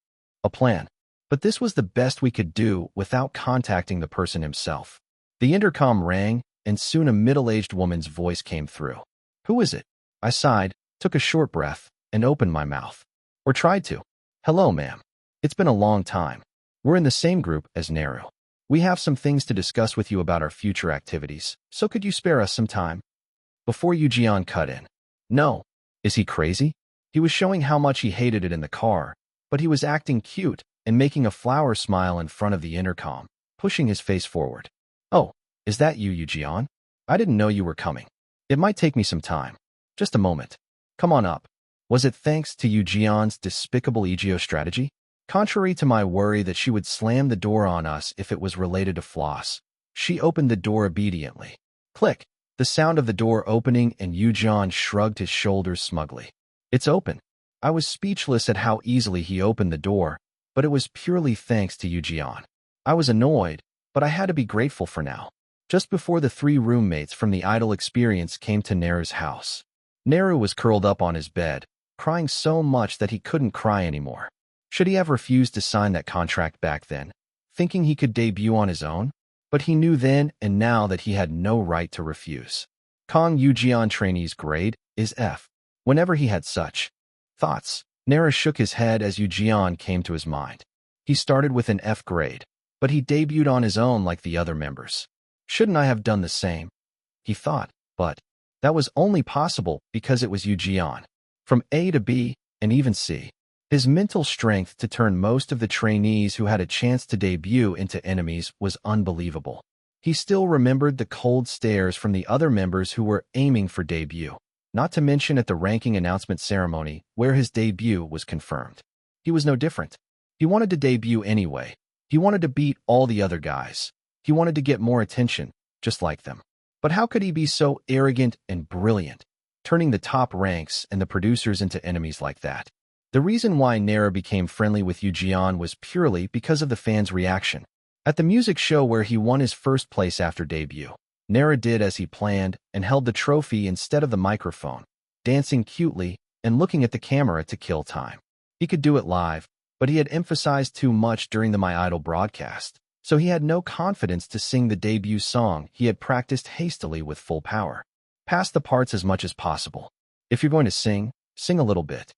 a plan? But this was the best we could do without contacting the person himself. The intercom rang, and soon a middle-aged woman's voice came through. Who is it? I sighed, took a short breath, and opened my mouth. Or tried to. Hello, ma'am. It's been a long time. We're in the same group as Naru. We have some things to discuss with you about our future activities, so could you spare us some time? Before Yoo Jeon cut in. No. Is he crazy? He was showing how much he hated it in the car, but he was acting cute and making a flower smile in front of the intercom, pushing his face forward. Oh, is that you, Yoo Jeon? I didn't know you were coming. It might take me some time. Just a moment. Come on up. Was it thanks to Yoo Jeon's despicable EGO strategy? Contrary to my worry that she would slam the door on us if it was related to floss, she opened the door obediently. Click. The sound of the door opening and Yoo Jeon shrugged his shoulders smugly. It's open. I was speechless at how easily he opened the door, but it was purely thanks to Yoo Jeon. I was annoyed, but I had to be grateful for now. Just before the 3 roommates from the idol experience came to Naru's house. Naru was curled up on his bed, crying so much that he couldn't cry anymore. Should he have refused to sign that contract back then, thinking he could debut on his own? But he knew then and now that he had no right to refuse. Kong Yoo Jeon trainee's grade is F. Whenever he had such thoughts, Naru shook his head as Yoo Jeon came to his mind. He started with an F grade, but he debuted on his own like the other members. Shouldn't I have done the same? He thought, but that was only possible because it was Yoo Jeon. From A to B, and even C. His mental strength to turn most of the trainees who had a chance to debut into enemies was unbelievable. He still remembered the cold stares from the other members who were aiming for debut, not to mention at the ranking announcement ceremony where his debut was confirmed. He was no different. He wanted to debut anyway. He wanted to beat all the other guys. He wanted to get more attention, just like them. But how could he be so arrogant and brilliant, turning the top ranks and the producers into enemies like that? The reason why Naru became friendly with Yoo Jeon was purely because of the fans' reaction. At the music show where he won his first place after debut, Naru did as he planned and held the trophy instead of the microphone, dancing cutely and looking at the camera to kill time. He could do it live, but he had emphasized too much during the My Idol broadcast, so he had no confidence to sing the debut song he had practiced hastily with full power. Pass the parts as much as possible. If you're going to sing, sing a little bit.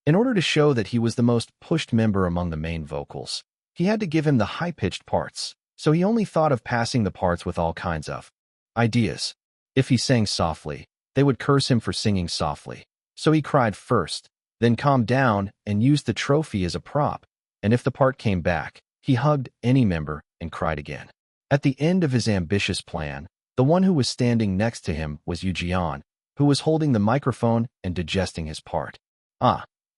In order to show that he was the most pushed member among the main vocals, he had to give him the high-pitched parts, so he only thought of passing the parts with all kinds of ideas. If he sang softly, they would curse him for singing softly, so he cried first, then calmed down and used the trophy as a prop, and if the part came back, he hugged any member and cried again. At the end of his ambitious plan, the one who was standing next to him was Yoo Jeon, who was holding the microphone and digesting his part.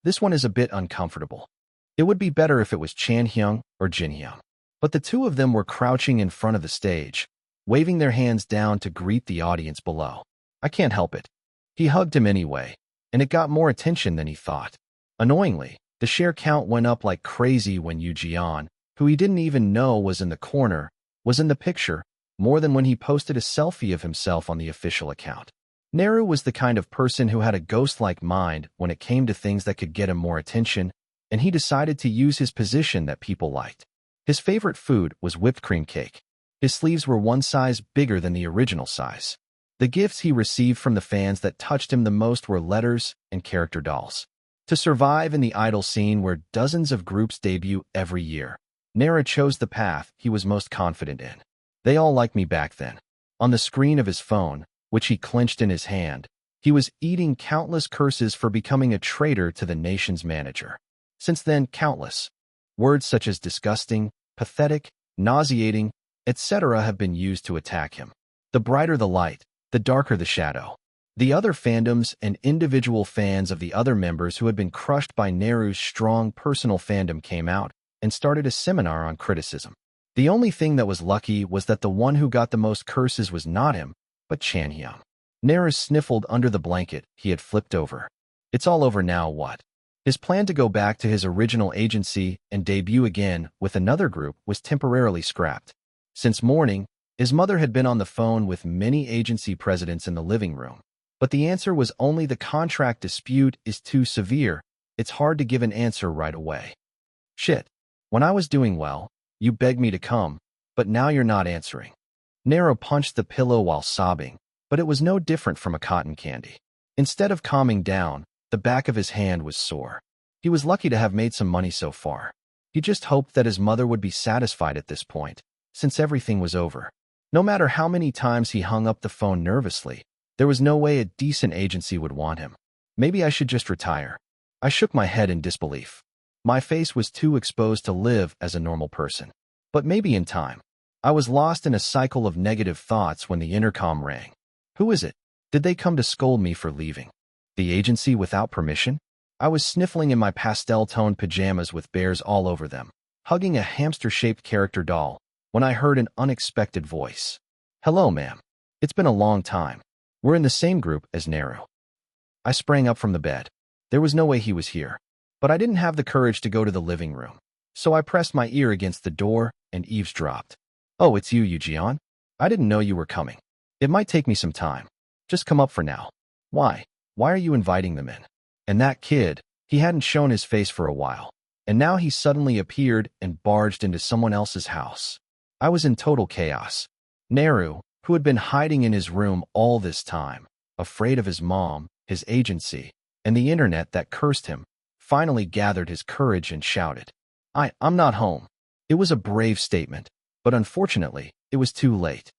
This one is a bit uncomfortable. It would be better if it was Chan Hyung or Jin Hyung. But the two of them were crouching in front of the stage, waving their hands down to greet the audience below. I can't help it. He hugged him anyway, and it got more attention than he thought. Annoyingly, the share count went up like crazy when Yu Jian, who he didn't even know was in the corner, was in the picture, more than when he posted a selfie of himself on the official account. Naru was the kind of person who had a ghost-like mind when it came to things that could get him more attention, and he decided to use his position that people liked. His favorite food was whipped cream cake. His sleeves were one size bigger than the original size. The gifts he received from the fans that touched him the most were letters and character dolls. To survive in the idol scene where dozens of groups debut every year, Naru chose the path he was most confident in. They all liked me back then. On the screen of his phone, which he clenched in his hand, he was eating countless curses for becoming a traitor to the nation's manager. Since then, countless words such as disgusting, pathetic, nauseating, etc. have been used to attack him. The brighter the light, the darker the shadow. The other fandoms and individual fans of the other members who had been crushed by Naru's strong personal fandom came out and started a seminar on criticism. The only thing that was lucky was that the one who got the most curses was not him, but Cheon Yise. Naru sniffled under the blanket he had flipped over. It's all over now, what? His plan to go back to his original agency and debut again with another group was temporarily scrapped. Since morning, his mother had been on the phone with many agency presidents in the living room. But the answer was only the contract dispute is too severe. It's hard to give an answer right away. Shit. When I was doing well, you begged me to come, but now you're not answering. Naru punched the pillow while sobbing, but it was no different from a cotton candy. Instead of calming down, the back of his hand was sore. He was lucky to have made some money so far. He just hoped that his mother would be satisfied at this point, since everything was over. No matter how many times he hung up the phone nervously, there was no way a decent agency would want him. Maybe I should just retire. I shook my head in disbelief. My face was too exposed to live as a normal person. But maybe in time. I was lost in a cycle of negative thoughts when the intercom rang. Who is it? Did they come to scold me for leaving the agency without permission? I was sniffling in my pastel-toned pajamas with bears all over them, hugging a hamster-shaped character doll, when I heard an unexpected voice. Hello, ma'am. It's been a long time. We're in the same group as Naru. I sprang up from the bed. There was no way he was here. But I didn't have the courage to go to the living room. So I pressed my ear against the door and eavesdropped. Oh, it's you, Yu Jian. I didn't know you were coming. It might take me some time. Just come up for now. Why? Why are you inviting them in? And that kid, he hadn't shown his face for a while. And now he suddenly appeared and barged into someone else's house. I was in total chaos. Naru, who had been hiding in his room all this time, afraid of his mom, his agency, and the internet that cursed him, finally gathered his courage and shouted, I'm not home. It was a brave statement, but unfortunately, it was too late.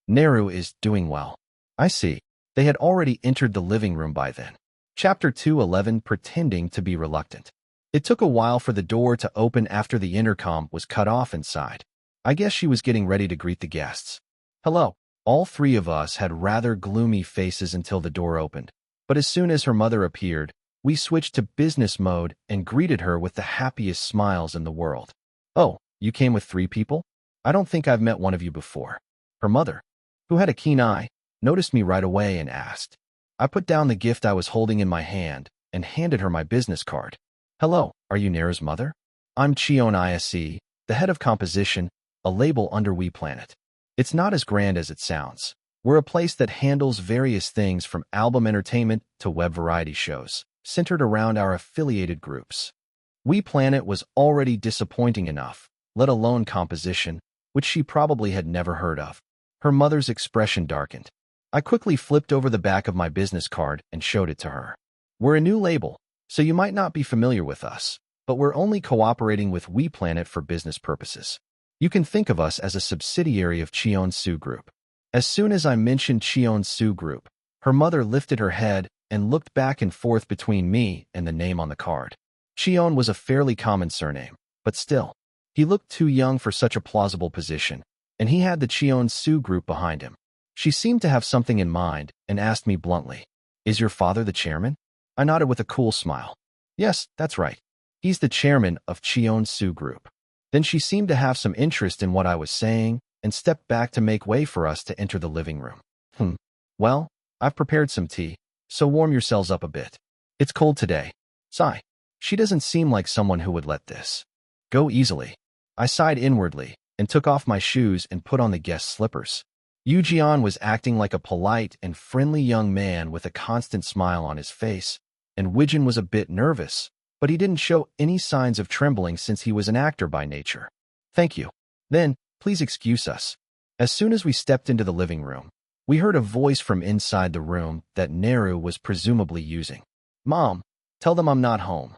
Naru is doing well. I see. They had already entered the living room by then. Chapter 211, Pretending to be Reluctant. It took a while for the door to open after the intercom was cut off inside. I guess she was getting ready to greet the guests. Hello. All three of us had rather gloomy faces until the door opened, but as soon as her mother appeared, we switched to business mode and greeted her with the happiest smiles in the world. Oh, you came with 3 people? I don't think I've met one of you before. Her mother, who had a keen eye, noticed me right away and asked. I put down the gift I was holding in my hand and handed her my business card. Hello, are you Naru's mother? I'm Cheon Yise, the head of composition, a label under We Planet. It's not as grand as it sounds. We're a place that handles various things from album entertainment to web variety shows, centered around our affiliated groups. We Planet was already disappointing enough, let alone composition, which she probably had never heard of. Her mother's expression darkened. I quickly flipped over the back of my business card and showed it to her. We're a new label, so you might not be familiar with us, but we're only cooperating with We Planet for business purposes. You can think of us as a subsidiary of Cheon Yise Group. As soon as I mentioned Cheon Yise Group, her mother lifted her head and looked back and forth between me and the name on the card. Cheon was a fairly common surname, but still, he looked too young for such a plausible position, and he had the Cheon Yise Group behind him. She seemed to have something in mind and asked me bluntly, Is your father the chairman? I nodded with a cool smile. Yes, that's right. He's the chairman of Cheon Yise Group. Then she seemed to have some interest in what I was saying and stepped back to make way for us to enter the living room. Well, I've prepared some tea. so warm yourselves up a bit. It's cold today. Sigh. She doesn't seem like someone who would let this go easily. I sighed inwardly and took off my shoes and put on the guest slippers. Yu was acting like a polite and friendly young man with a constant smile on his face, and Wijin was a bit nervous, but he didn't show any signs of trembling since he was an actor by nature. Thank you. Then, please excuse us. As soon as we stepped into the living room, we heard a voice from inside the room that Neru was presumably using. Mom, tell them I'm not home.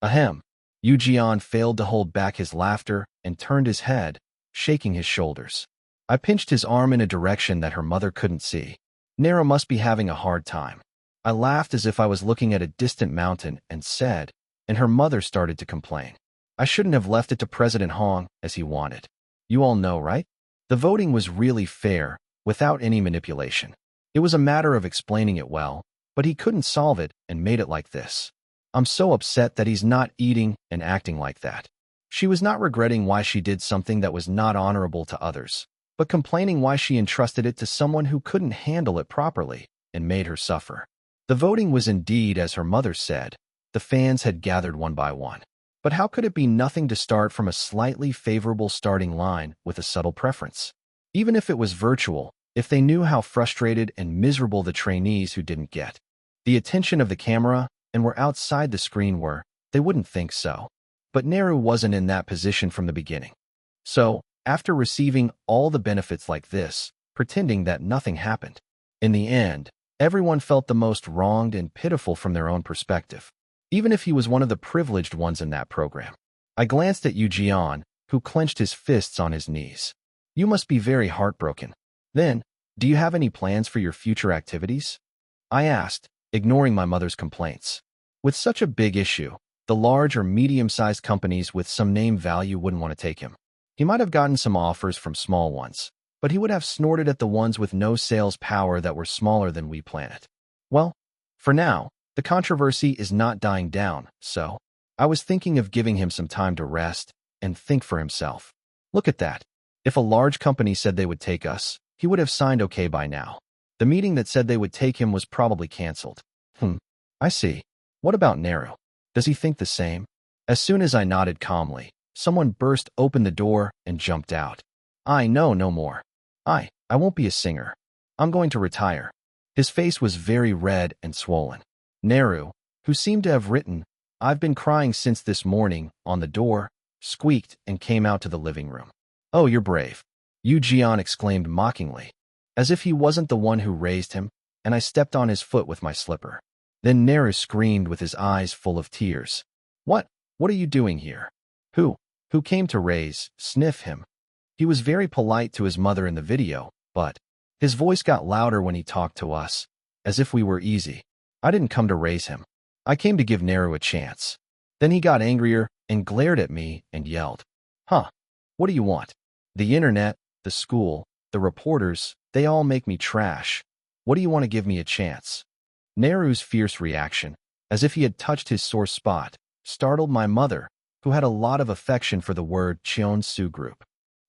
Ahem. Yu failed to hold back his laughter and turned his head, shaking his shoulders. I pinched his arm in a direction that her mother couldn't see. Neru must be having a hard time. I laughed as if I was looking at a distant mountain and said, and her mother started to complain. I shouldn't have left it to President Hong as he wanted. You all know, right? The voting was really fair, without any manipulation. It was a matter of explaining it well, but he couldn't solve it and made it like this. I'm so upset that he's not eating and acting like that. She was not regretting why she did something that was not honorable to others, but complaining why she entrusted it to someone who couldn't handle it properly and made her suffer. The voting was indeed, as her mother said, the fans had gathered one by one. But how could it be nothing to start from a slightly favorable starting line with a subtle preference? Even if it was virtual, if they knew how frustrated and miserable the trainees who didn't get the attention of the camera and were outside the screen were, they wouldn't think so. But Neru wasn't in that position from the beginning. So, after receiving all the benefits like this, pretending that nothing happened, in the end, everyone felt the most wronged and pitiful from their own perspective, even if he was one of the privileged ones in that program. I glanced at Yu who clenched his fists on his knees. You must be very heartbroken. Then, do you have any plans for your future activities? I asked, ignoring my mother's complaints. With such a big issue, the large or medium-sized companies with some name value wouldn't want to take him. He might have gotten some offers from small ones, but he would have snorted at the ones with no sales power that were smaller than We Planet. Well, for now, the controversy is not dying down, so I was thinking of giving him some time to rest and think for himself. Look at that. If a large company said they would take us, he would have signed okay by now. The meeting that said they would take him was probably canceled. I see. What about Neru? Does he think the same? As soon as I nodded calmly, someone burst open the door and jumped out. No more. I won't be a singer. I'm going to retire. His face was very red and swollen. Neru, who seemed to have written, I've been crying since this morning, on the door, squeaked and came out to the living room. Oh, you're brave. Yu exclaimed mockingly, as if he wasn't the one who raised him, and I stepped on his foot with my slipper. Then Neru screamed with his eyes full of tears. What are you doing here? Who came to sniff him? He was very polite to his mother in the video, but his voice got louder when he talked to us, as if we were easy. I didn't come to raise him. I came to give Neru a chance. Then he got angrier and glared at me and yelled. What do you want? The internet, the school, the reporters, they all make me trash. What do you want to give me a chance? Neru's fierce reaction, as if he had touched his sore spot, startled my mother, who had a lot of affection for the word Cheon Yise group.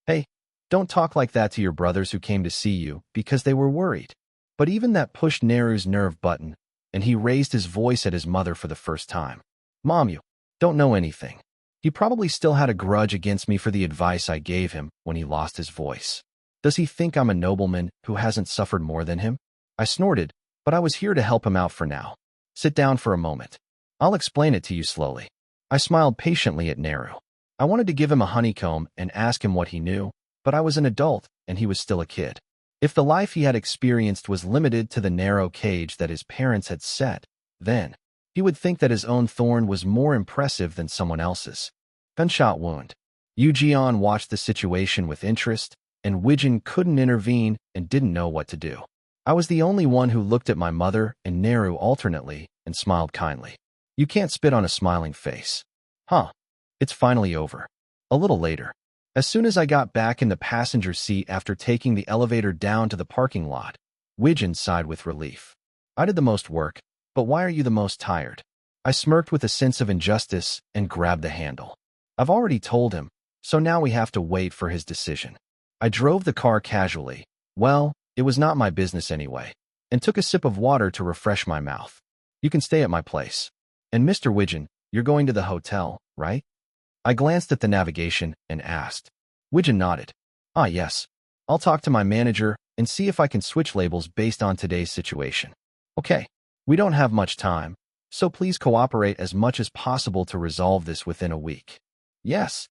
Hey, don't talk like that to your brothers who came to see you because they were worried. But even that pushed Neru's nerve button, and he raised his voice at his mother for the first time. Mom, you don't know anything. He probably still had a grudge against me for the advice I gave him when he lost his voice. Does he think I'm a nobleman who hasn't suffered more than him? I snorted, but I was here to help him out for now. Sit down for a moment. I'll explain it to you slowly. I smiled patiently at Neru. I wanted to give him a honeycomb and ask him what he knew, but I was an adult and he was still a kid. If the life he had experienced was limited to the narrow cage that his parents had set, then he would think that his own thorn was more impressive than someone else's. Gunshot wound. Yu watched the situation with interest, and Wijin couldn't intervene and didn't know what to do. I was the only one who looked at my mother and Neru alternately and smiled kindly. You can't spit on a smiling face. It's finally over. A little later. As soon as I got back in the passenger seat after taking the elevator down to the parking lot, Wijin sighed with relief. I did the most work, but why are you the most tired? I smirked with a sense of injustice and grabbed the handle. I've already told him, so now we have to wait for his decision. I drove the car casually. Well, it was not my business anyway. and took a sip of water to refresh my mouth. You can stay at my place. And Mr. Widgeon, you're going to the hotel, right? I glanced at the navigation and asked. Widgeon nodded. Ah, yes. I'll talk to my manager and see if I can switch labels based on today's situation. Okay, we don't have much time, so please cooperate as much as possible to resolve this within a week. Yes.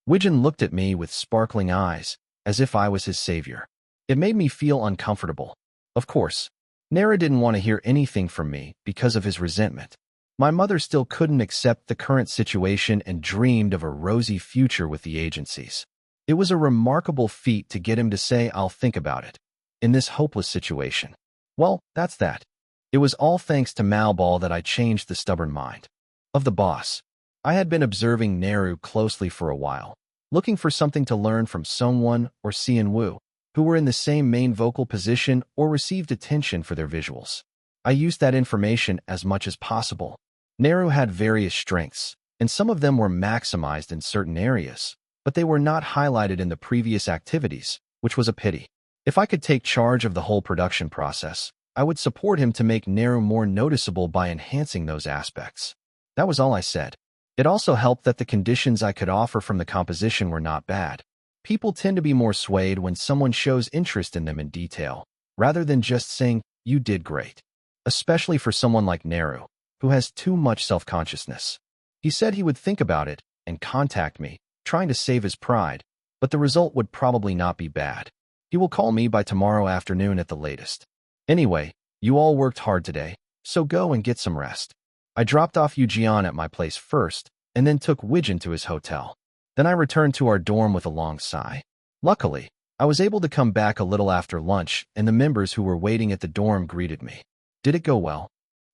Widgeon looked at me with sparkling eyes, as if I was his savior. It made me feel uncomfortable. Of course, Nara didn't want to hear anything from me because of his resentment. My mother still couldn't accept the current situation and dreamed of a rosy future with the agencies. It was a remarkable feat to get him to say, I'll think about it, in this hopeless situation. Well, that's that. It was all thanks to Malball that I changed the stubborn mind of the boss. I had been observing Naru closely for a while, looking for something to learn from Sungwon or Seon-woo, who were in the same main vocal position or received attention for their visuals. I used that information as much as possible. Naru had various strengths, and some of them were maximized in certain areas, but they were not highlighted in the previous activities, which was a pity. If I could take charge of the whole production process, I would support him to make Naru more noticeable by enhancing those aspects. That was all I said. It also helped that the conditions I could offer from the composition were not bad. People tend to be more swayed when someone shows interest in them in detail, rather than just saying, you did great. Especially for someone like Naru, who has too much self-consciousness. He said he would think about it and contact me, trying to save his pride, but the result would probably not be bad. He will call me by tomorrow afternoon at the latest. Anyway, you all worked hard today, so go and get some rest. I dropped off Eugeon at my place first, and then took Widgeon to his hotel. Then I returned to our dorm with a long sigh. Luckily, I was able to come back a little after lunch, and the members who were waiting at the dorm greeted me. Did it go well?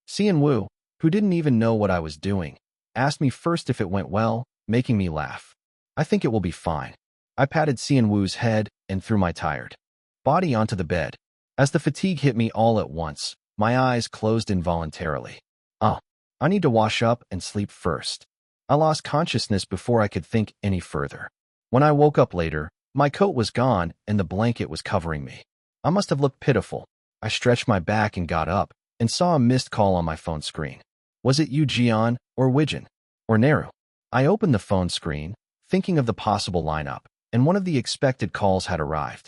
Seon-woo, who didn't even know what I was doing, asked me first if it went well, making me laugh. I think it will be fine. I patted Seon-woo's head and threw my tired body onto the bed. As the fatigue hit me all at once, my eyes closed involuntarily. Oh, I need to wash up and sleep first. I lost consciousness before I could think any further. When I woke up later, my coat was gone and the blanket was covering me. I must have looked pitiful. I stretched my back and got up, and saw a missed call on my phone screen. Was it Eugeon, or Widgeon, or Naru? I opened the phone screen, thinking of the possible lineup, and one of the expected calls had arrived.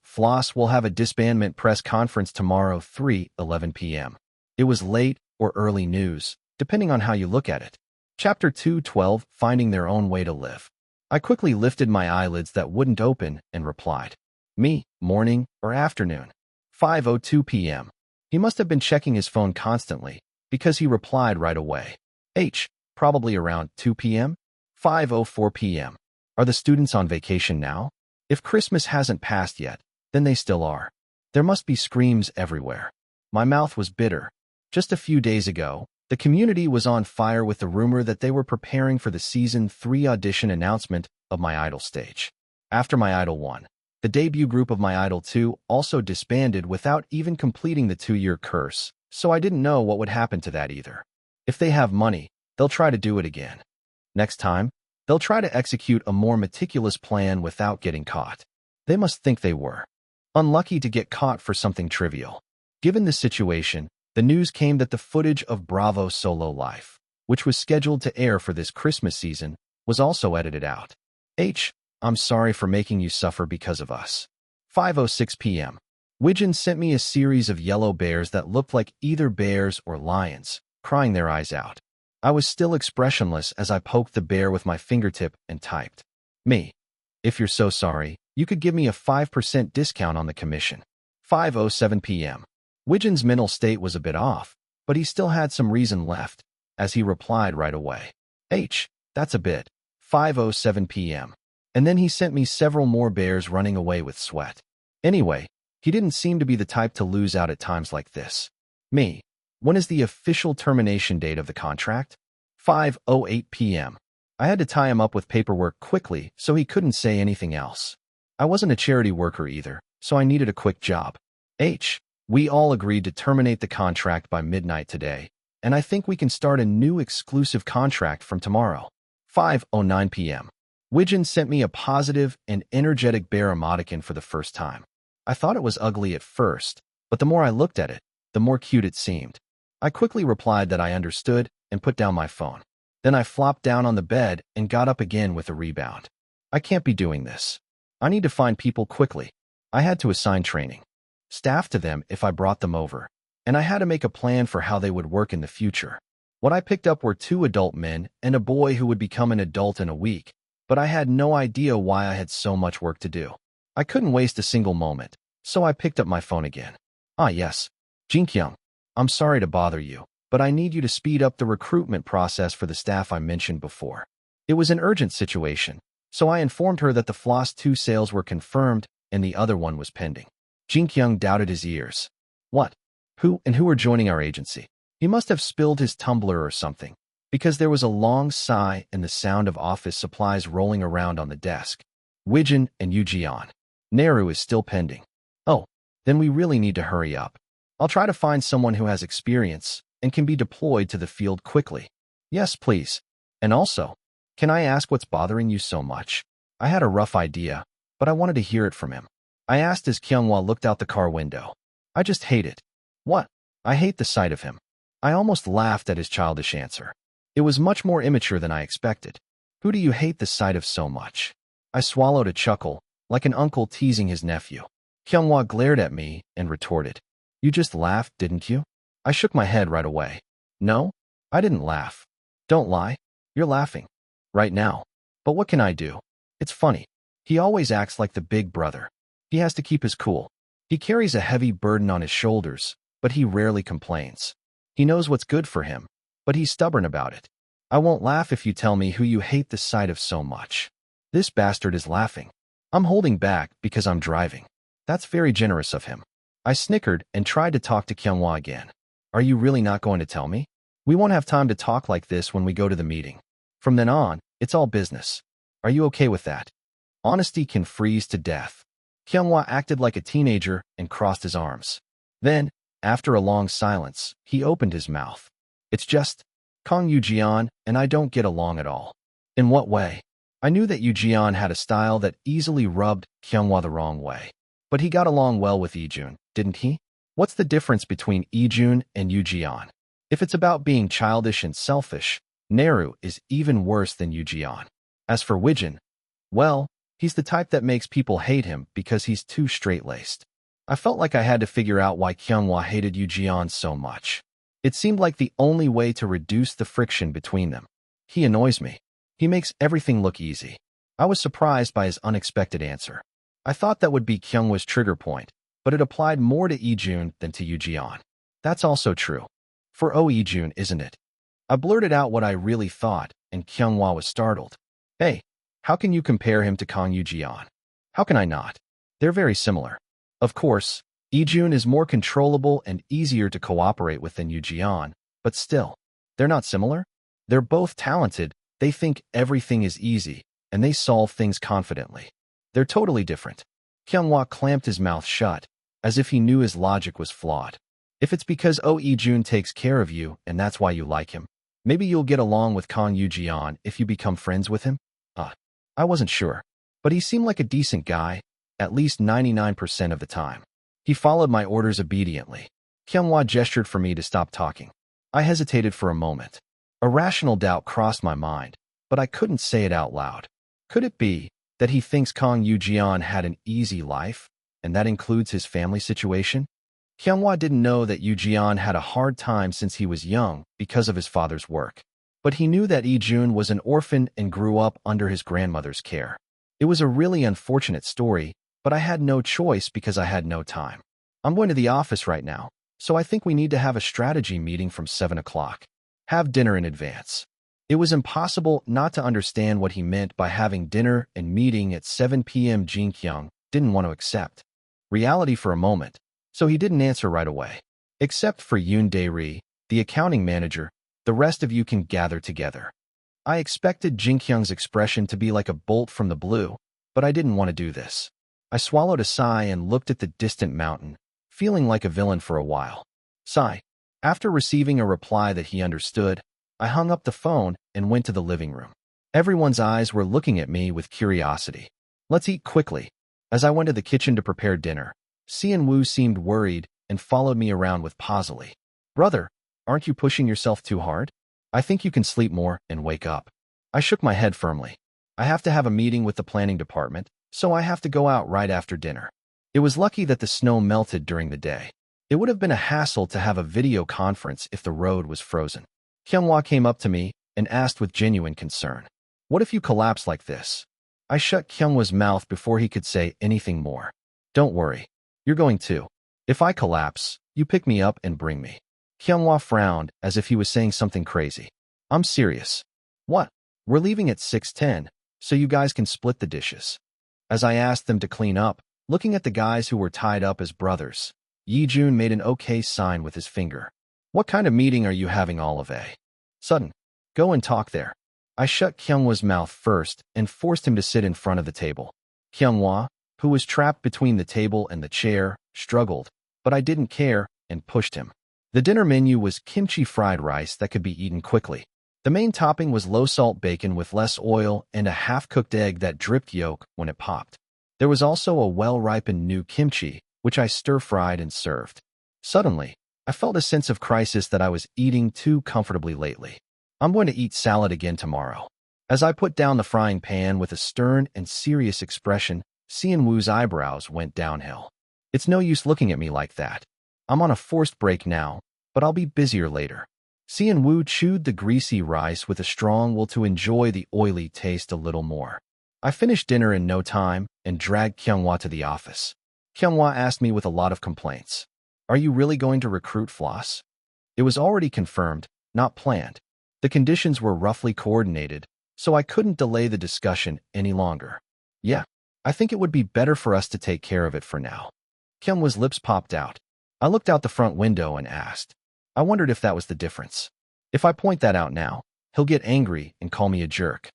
Floss will have a disbandment press conference tomorrow 3:11 p.m. It was late or early news, depending on how you look at it. Chapter 2:12, Finding Their Own Way to Live. I quickly lifted my eyelids that wouldn't open and replied. Me, morning or afternoon? 5:02 p.m. He must have been checking his phone constantly, because he replied right away. Probably around 2 p.m.? 5:04 p.m. Are the students on vacation now? If Christmas hasn't passed yet, then they still are. There must be screams everywhere. My mouth was bitter. Just a few days ago, the community was on fire with the rumor that they were preparing for the Season 3 audition announcement of My Idol stage. After My Idol 1, the debut group of My Idol 2 also disbanded without even completing the 2-year curse, so I didn't know what would happen to that either. If they have money, they'll try to do it again. Next time, they'll try to execute a more meticulous plan without getting caught. They must think they were unlucky to get caught for something trivial. Given this situation, the news came that the footage of Bravo Solo Life, which was scheduled to air for this Christmas season, was also edited out. I'm sorry for making you suffer because of us. 5:06 p.m. Widgeon sent me a series of yellow bears that looked like either bears or lions, crying their eyes out. I was still expressionless as I poked the bear with my fingertip and typed. Me. If you're so sorry, you could give me a 5% discount on the commission. 5:07 p.m. Widgeon's mental state was a bit off, but he still had some reason left, as he replied right away. That's a bit. 5:07 p.m. And then he sent me several more bears running away with sweat. Anyway, he didn't seem to be the type to lose out at times like this. Me. When is the official termination date of the contract? 5:08 p.m. I had to tie him up with paperwork quickly so he couldn't say anything else. I wasn't a charity worker either, so I needed a quick job. We all agreed to terminate the contract by midnight today, and I think we can start a new exclusive contract from tomorrow. 5:09 p.m. Widgeon sent me a positive and energetic bear emoticon for the first time. I thought it was ugly at first, but the more I looked at it, the more cute it seemed. I quickly replied that I understood and put down my phone. Then I flopped down on the bed and got up again with a rebound. I can't be doing this. I need to find people quickly. I had to assign training staff to them if I brought them over, and I had to make a plan for how they would work in the future. What I picked up were 2 adult men and a boy who would become an adult in a week, but I had no idea why I had so much work to do. I couldn't waste a single moment, so I picked up my phone again. Ah yes, Jin-kyung, I'm sorry to bother you, but I need you to speed up the recruitment process for the staff I mentioned before. It was an urgent situation, so I informed her that the Floss 2 sales were confirmed and the other one was pending. Jin-kyung doubted his ears. What? Who are joining our agency? He must have spilled his tumbler or something, because there was a long sigh and the sound of office supplies rolling around on the desk. Wijin and Yujian. Naru is still pending. Oh, then we really need to hurry up. I'll try to find someone who has experience and can be deployed to the field quickly. Yes, please. And also, can I ask what's bothering you so much? I had a rough idea, but I wanted to hear it from him. I asked as Kyunghwa looked out the car window. I just hate it. What? I hate the sight of him. I almost laughed at his childish answer. It was much more immature than I expected. Who do you hate the sight of so much? I swallowed a chuckle, like an uncle teasing his nephew. Kyunghwa glared at me and retorted. You just laughed, didn't you? I shook my head right away. No, I didn't laugh. Don't lie. You're laughing. Right now. But what can I do? It's funny. He always acts like the big brother. He has to keep his cool. He carries a heavy burden on his shoulders, but he rarely complains. He knows what's good for him, but he's stubborn about it. I won't laugh if you tell me who you hate the sight of so much. This bastard is laughing. I'm holding back because I'm driving. That's very generous of him. I snickered and tried to talk to Kyunghwa again. Are you really not going to tell me? We won't have time to talk like this when we go to the meeting. From then on, it's all business. Are you okay with that? Honesty can freeze to death. Kyunghwa acted like a teenager and crossed his arms. Then, after a long silence, he opened his mouth. It's just, Kong Yujian and I don't get along at all. In what way? I knew that Yujian had a style that easily rubbed Kyunghwa the wrong way. But he got along well with Ijun, didn't he? What's the difference between Ijun and Yujian? If it's about being childish and selfish, Naru is even worse than Yujian. As for Wijin, well, he's the type that makes people hate him because he's too straight-laced. I felt like I had to figure out why Kyunghwa hated Yujian so much. It seemed like the only way to reduce the friction between them. He annoys me. He makes everything look easy. I was surprised by his unexpected answer. I thought that would be Kyunghwa's trigger point, but it applied more to Ijun than to Yujian. That's also true. For Ijun, isn't it? I blurted out what I really thought, and Kyunghwa was startled. Hey, how can you compare him to Kong Yujian? How can I not? They're very similar. Of course, Ijun is more controllable and easier to cooperate with than Yujian, but still, they're not similar. They're both talented, they think everything is easy, and they solve things confidently. They're totally different. Kyunghwa clamped his mouth shut, as if he knew his logic was flawed. If it's because Ijun takes care of you and that's why you like him, maybe you'll get along with Kong Yujian if you become friends with him? I wasn't sure, but he seemed like a decent guy, at least 99% of the time. He followed my orders obediently. Kyunghwa gestured for me to stop talking. I hesitated for a moment. A rational doubt crossed my mind, but I couldn't say it out loud. Could it be that he thinks Kong Yujian had an easy life, and that includes his family situation? Kyunghwa didn't know that Yujian had a hard time since he was young because of his father's work. But he knew that Ijun was an orphan and grew up under his grandmother's care. It was a really unfortunate story, but I had no choice because I had no time. I'm going to the office right now, so I think we need to have a strategy meeting from 7 o'clock. Have dinner in advance. It was impossible not to understand what he meant by having dinner and meeting at 7 p.m. Jin-kyung didn't want to accept reality for a moment, so he didn't answer right away. Except for Yoon Dae-ri, the accounting manager, the rest of you can gather together. I expected Jin-kyung's expression to be like a bolt from the blue, but I didn't want to do this. I swallowed a sigh and looked at the distant mountain, feeling like a villain for a while. Sigh. After receiving a reply that he understood, I hung up the phone and went to the living room. Everyone's eyes were looking at me with curiosity. Let's eat quickly. As I went to the kitchen to prepare dinner, Sean Woo seemed worried and followed me around with pausily. Brother, aren't you pushing yourself too hard? I think you can sleep more and wake up. I shook my head firmly. I have to have a meeting with the planning department, so I have to go out right after dinner. It was lucky that the snow melted during the day. It would have been a hassle to have a video conference if the road was frozen. Kyunghwa came up to me and asked with genuine concern, "What if you collapse like this?" I shut Kyunghwa's mouth before he could say anything more. "Don't worry. You're going to. If I collapse, you pick me up and bring me." Kyunghwa frowned as if he was saying something crazy. "I'm serious." "What?" "We're leaving at 6:10, so you guys can split the dishes." As I asked them to clean up, looking at the guys who were tied up as brothers, Yijun made an okay sign with his finger. "What kind of meeting are you having, all of a sudden? Go and talk there." I shut Kyunghwa's mouth first and forced him to sit in front of the table. Kyunghwa, who was trapped between the table and the chair, struggled, but I didn't care and pushed him. The dinner menu was kimchi fried rice that could be eaten quickly. The main topping was low-salt bacon with less oil and a half-cooked egg that dripped yolk when it popped. There was also a well-ripened new kimchi, which I stir-fried and served. Suddenly, I felt a sense of crisis that I was eating too comfortably lately. I'm going to eat salad again tomorrow. As I put down the frying pan with a stern and serious expression, Seon-woo's eyebrows went downhill. "It's no use looking at me like that. I'm on a forced break now, but I'll be busier later." Seon-woo chewed the greasy rice with a strong will to enjoy the oily taste a little more. I finished dinner in no time and dragged Kyunghwa to the office. Kyunghwa asked me with a lot of complaints, "Are you really going to recruit Floss?" It was already confirmed, not planned. The conditions were roughly coordinated, so I couldn't delay the discussion any longer. "Yeah, I think it would be better for us to take care of it for now." Kyunghwa's lips popped out. I looked out the front window and asked. I wondered if that was the difference. If I point that out now, he'll get angry and call me a jerk.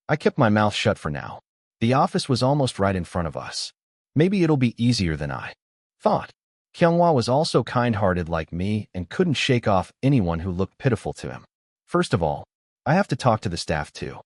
I kept my mouth shut for now. The office was almost right in front of us. Maybe it'll be easier than I thought. Kyunghwa was also kind-hearted like me and couldn't shake off anyone who looked pitiful to him. First of all, I have to talk to the staff too.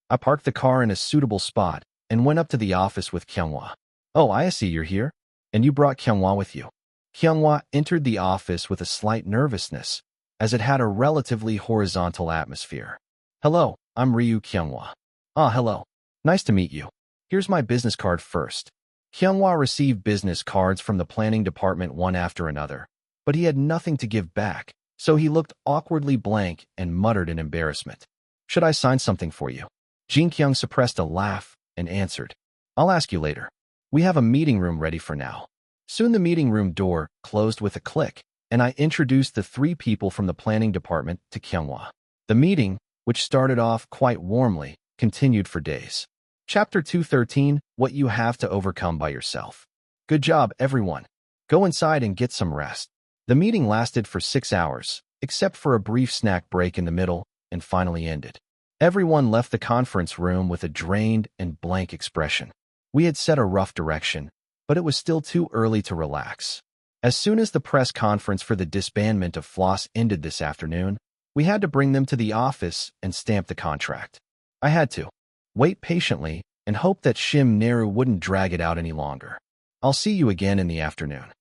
I parked the car in a suitable spot and went up to the office with Kyunghwa. "Oh, I see you're here. And you brought Kyunghwa with you." Kyunghwa entered the office with a slight nervousness, as it had a relatively horizontal atmosphere. "Hello, I'm Ryu Kyunghwa." "Ah, hello. Nice to meet you. Here's my business card first." Kyunghwa received business cards from the planning department one after another, but he had nothing to give back, so he looked awkwardly blank and muttered in embarrassment. "Should I sign something for you?" Jin Kyung suppressed a laugh and answered, "I'll ask you later. We have a meeting room ready for now." Soon the meeting room door closed with a click, and I introduced the three people from the planning department to Kyunghwa. The meeting, which started off quite warmly, continued for days. Chapter 213, What You Have to Overcome by Yourself. Good job, everyone. Go inside and get some rest. The meeting lasted for 6 hours, except for a brief snack break in the middle, and finally ended. Everyone left the conference room with a drained and blank expression. We had set a rough direction, but it was still too early to relax. As soon as the press conference for the disbandment of Floss ended this afternoon, we had to bring them to the office and stamp the contract. I had to wait patiently and hope that Shim Neru wouldn't drag it out any longer. "I'll see you again in the afternoon."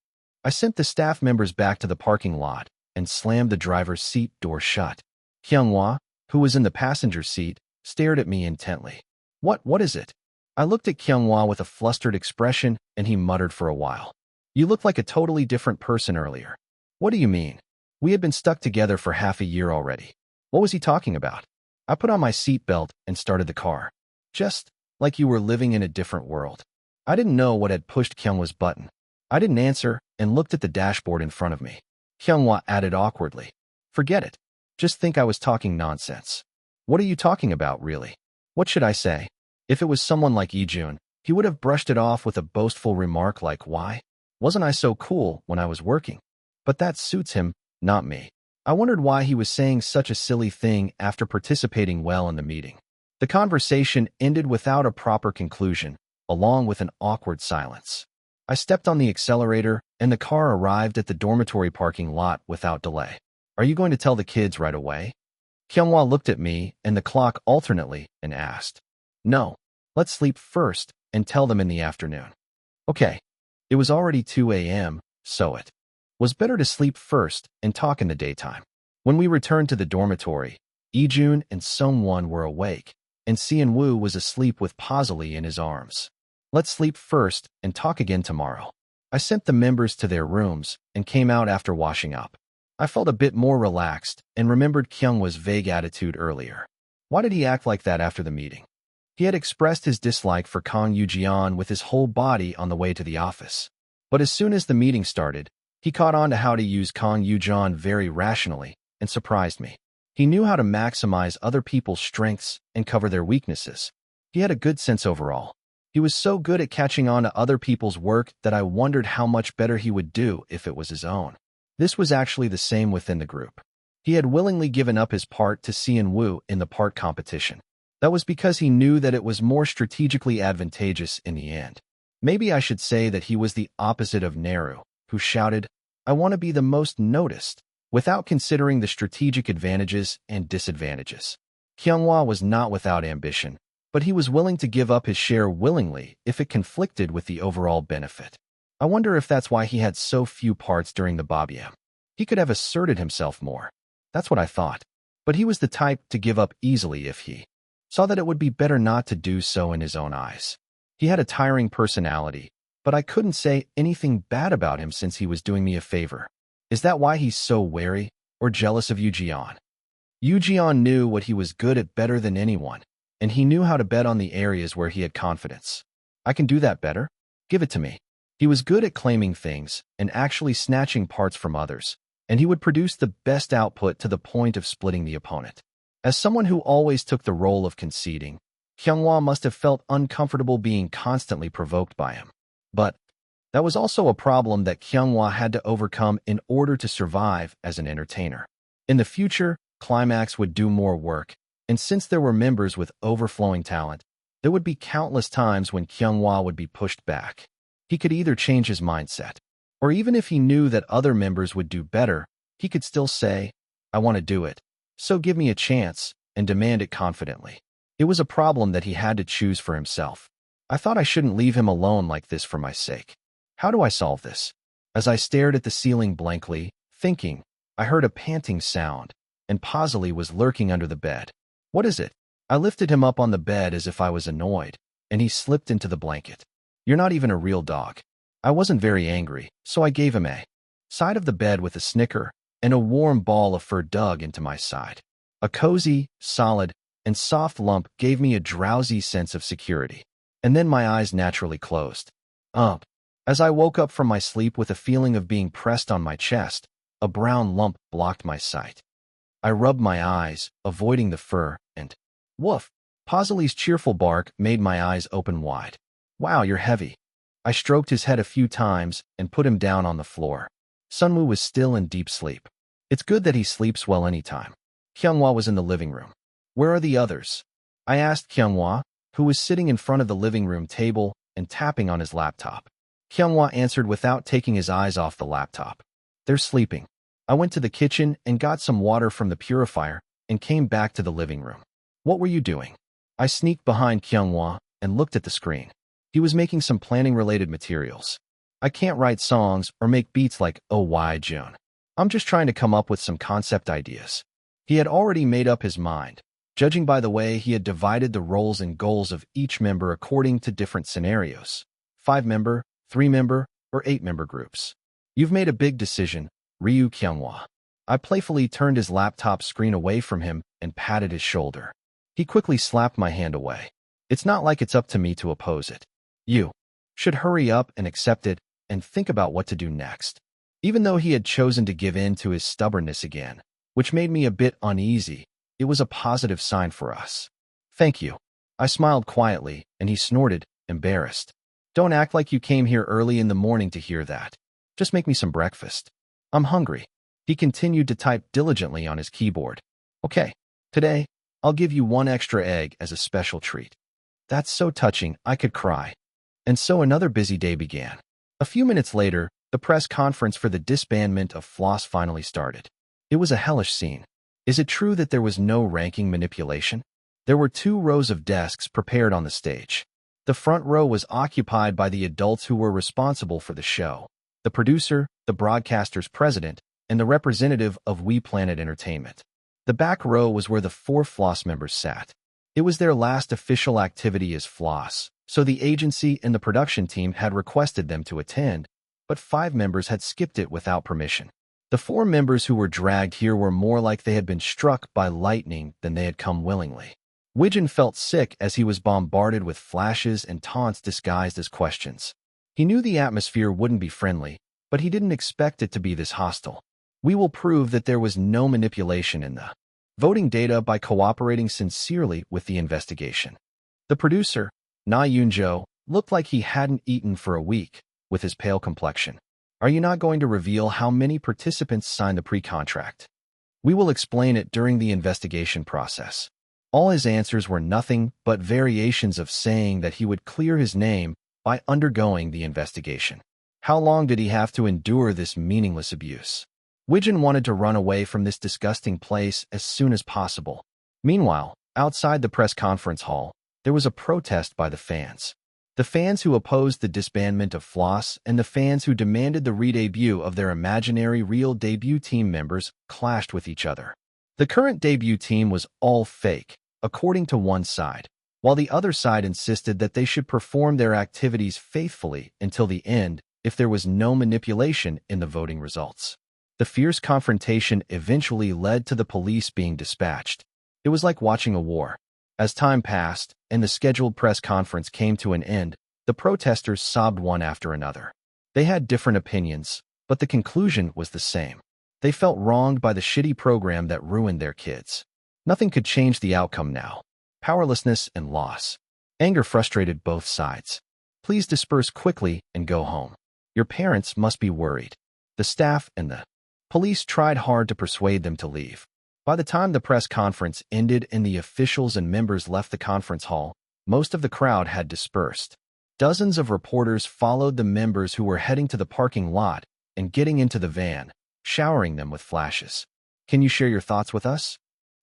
I sent the staff members back to the parking lot and slammed the driver's seat door shut. Kyunghwa, who was in the passenger seat, stared at me intently. What is it?" I looked at Kyunghwa with a flustered expression, and he muttered for a while. "You looked like a totally different person earlier." "What do you mean? We had been stuck together for half a year already." What was he talking about? I put on my seatbelt and started the car. "Just like you were living in a different world." I didn't know what had pushed Kyunghwa's button. I didn't answer and looked at the dashboard in front of me. Kyunghwa added awkwardly, "Forget it. Just think I was talking nonsense." "What are you talking about, really?" What should I say? If it was someone like Ijun, he would have brushed it off with a boastful remark like, "Why wasn't I so cool when I was working?" But that suits him, not me. I wondered why he was saying such a silly thing after participating well in the meeting. The conversation ended without a proper conclusion, along with an awkward silence. I stepped on the accelerator, and the car arrived at the dormitory parking lot without delay. "Are you going to tell the kids right away?" Kyunghwa looked at me and the clock alternately and asked. "No, let's sleep first and tell them in the afternoon." Okay. It was already 2 a.m., so it Was better to sleep first and talk in the daytime. When we returned to the dormitory, Ijun and Sungwon were awake, and Seon-woo was asleep with Posily in his arms. Let's sleep first and talk again tomorrow. I sent the members to their rooms and came out after washing up. I felt a bit more relaxed and remembered Kyungwa's vague attitude earlier. Why did he act like that after the meeting? He had expressed his dislike for Kang Yoo-jeon with his whole body on the way to the office. But as soon as the meeting started, he caught on to how to use Kang Yoo-jeon very rationally and surprised me. He knew how to maximize other people's strengths and cover their weaknesses. He had a good sense overall. He was so good at catching on to other people's work that I wondered how much better he would do if it was his own. This was actually the same within the group. He had willingly given up his part to Seon-woo in the part competition. That was because he knew that it was more strategically advantageous in the end. Maybe I should say that he was the opposite of Naru, who shouted, "I want to be the most noticed," without considering the strategic advantages and disadvantages. Kyunghwa was not without ambition, but he was willing to give up his share willingly if it conflicted with the overall benefit. I wonder if that's why he had so few parts during the Bobbyam. He could have asserted himself more. That's what I thought. But he was the type to give up easily if he saw that it would be better not to do so in his own eyes. He had a tiring personality, but I couldn't say anything bad about him since he was doing me a favor. Is that why he's so wary or jealous of Yoo-jeon? Yoo-jeon knew what he was good at better than anyone, and he knew how to bet on the areas where he had confidence. I can do that better? Give it to me. He was good at claiming things and actually snatching parts from others, and he would produce the best output to the point of splitting the opponent. As someone who always took the role of conceding, Kyunghwa must have felt uncomfortable being constantly provoked by him. But that was also a problem that Kyunghwa had to overcome in order to survive as an entertainer. In the future, Climax would do more work, and since there were members with overflowing talent, there would be countless times when Kyunghwa would be pushed back. He could either change his mindset, or even if he knew that other members would do better, he could still say, "I want to do it, so give me a chance," and demand it confidently. It was a problem that he had to choose for himself. I thought I shouldn't leave him alone like this for my sake. How do I solve this? As I stared at the ceiling blankly, thinking, I heard a panting sound, and Posily was lurking under the bed. What is it? I lifted him up on the bed as if I was annoyed, and he slipped into the blanket. You're not even a real dog. I wasn't very angry, so I gave him a side of the bed with a snicker, and a warm ball of fur dug into my side. A cozy, solid, and soft lump gave me a drowsy sense of security. And then my eyes naturally closed. As I woke up from my sleep with a feeling of being pressed on my chest, a brown lump blocked my sight. I rubbed my eyes, avoiding the fur, and woof! Posily's cheerful bark made my eyes open wide. Wow, you're heavy. I stroked his head a few times and put him down on the floor. Sunwoo was still in deep sleep. It's good that he sleeps well anytime. Kyunghwa was in the living room. Where are the others? I asked Kyunghwa, who was sitting in front of the living room table and tapping on his laptop. Kyunghwa answered without taking his eyes off the laptop. They're sleeping. I went to the kitchen and got some water from the purifier and came back to the living room. What were you doing? I sneaked behind Kyunghwa and looked at the screen. He was making some planning-related materials. I can't write songs or make beats like "Oh Why June." I'm just trying to come up with some concept ideas. He had already made up his mind, judging by the way he had divided the roles and goals of each member according to different scenarios. 5-member, 3-member, or 8-member groups. You've made a big decision, Ryu Kyunghwa. I playfully turned his laptop screen away from him and patted his shoulder. He quickly slapped my hand away. It's not like it's up to me to oppose it. You should hurry up and accept it and think about what to do next. Even though he had chosen to give in to his stubbornness again, which made me a bit uneasy, it was a positive sign for us. Thank you. I smiled quietly, and he snorted, embarrassed. Don't act like you came here early in the morning to hear that. Just make me some breakfast. I'm hungry. He continued to type diligently on his keyboard. Okay, today, I'll give you 1 extra egg as a special treat. That's so touching, I could cry. And so another busy day began. A few minutes later, the press conference for the disbandment of Floss finally started. It was a hellish scene. Is it true that there was no ranking manipulation? There were 2 rows of desks prepared on the stage. The front row was occupied by the adults who were responsible for the show. the producer, the broadcaster's president, and the representative of We Planet Entertainment. The back row was where the 4 Floss members sat. It was their last official activity as Floss, so the agency and the production team had requested them to attend, but 5 members had skipped it without permission. The 4 members who were dragged here were more like they had been struck by lightning than they had come willingly. Widgeon felt sick as he was bombarded with flashes and taunts disguised as questions. He knew the atmosphere wouldn't be friendly, but he didn't expect it to be this hostile. We will prove that there was no manipulation in the voting data by cooperating sincerely with the investigation. The producer, Na Yoon-jo, looked like he hadn't eaten for a week, with his pale complexion. Are you not going to reveal how many participants signed the pre-contract? We will explain it during the investigation process. All his answers were nothing but variations of saying that he would clear his name by undergoing the investigation. How long did he have to endure this meaningless abuse? Widgeon wanted to run away from this disgusting place as soon as possible. Meanwhile, outside the press conference hall, there was a protest by the fans. The fans who opposed the disbandment of Floss and the fans who demanded the re-debut of their imaginary real debut team members clashed with each other. The current debut team was all fake, according to one side, while the other side insisted that they should perform their activities faithfully until the end if there was no manipulation in the voting results. The fierce confrontation eventually led to the police being dispatched. It was like watching a war. As time passed and the scheduled press conference came to an end, the protesters sobbed one after another. They had different opinions, but the conclusion was the same. They felt wronged by the shitty program that ruined their kids. Nothing could change the outcome now. Powerlessness and loss. Anger frustrated both sides. Please disperse quickly and go home. Your parents must be worried. The staff and the police tried hard to persuade them to leave. By the time the press conference ended and the officials and members left the conference hall, most of the crowd had dispersed. Dozens of reporters followed the members who were heading to the parking lot and getting into the van, showering them with flashes. Can you share your thoughts with us?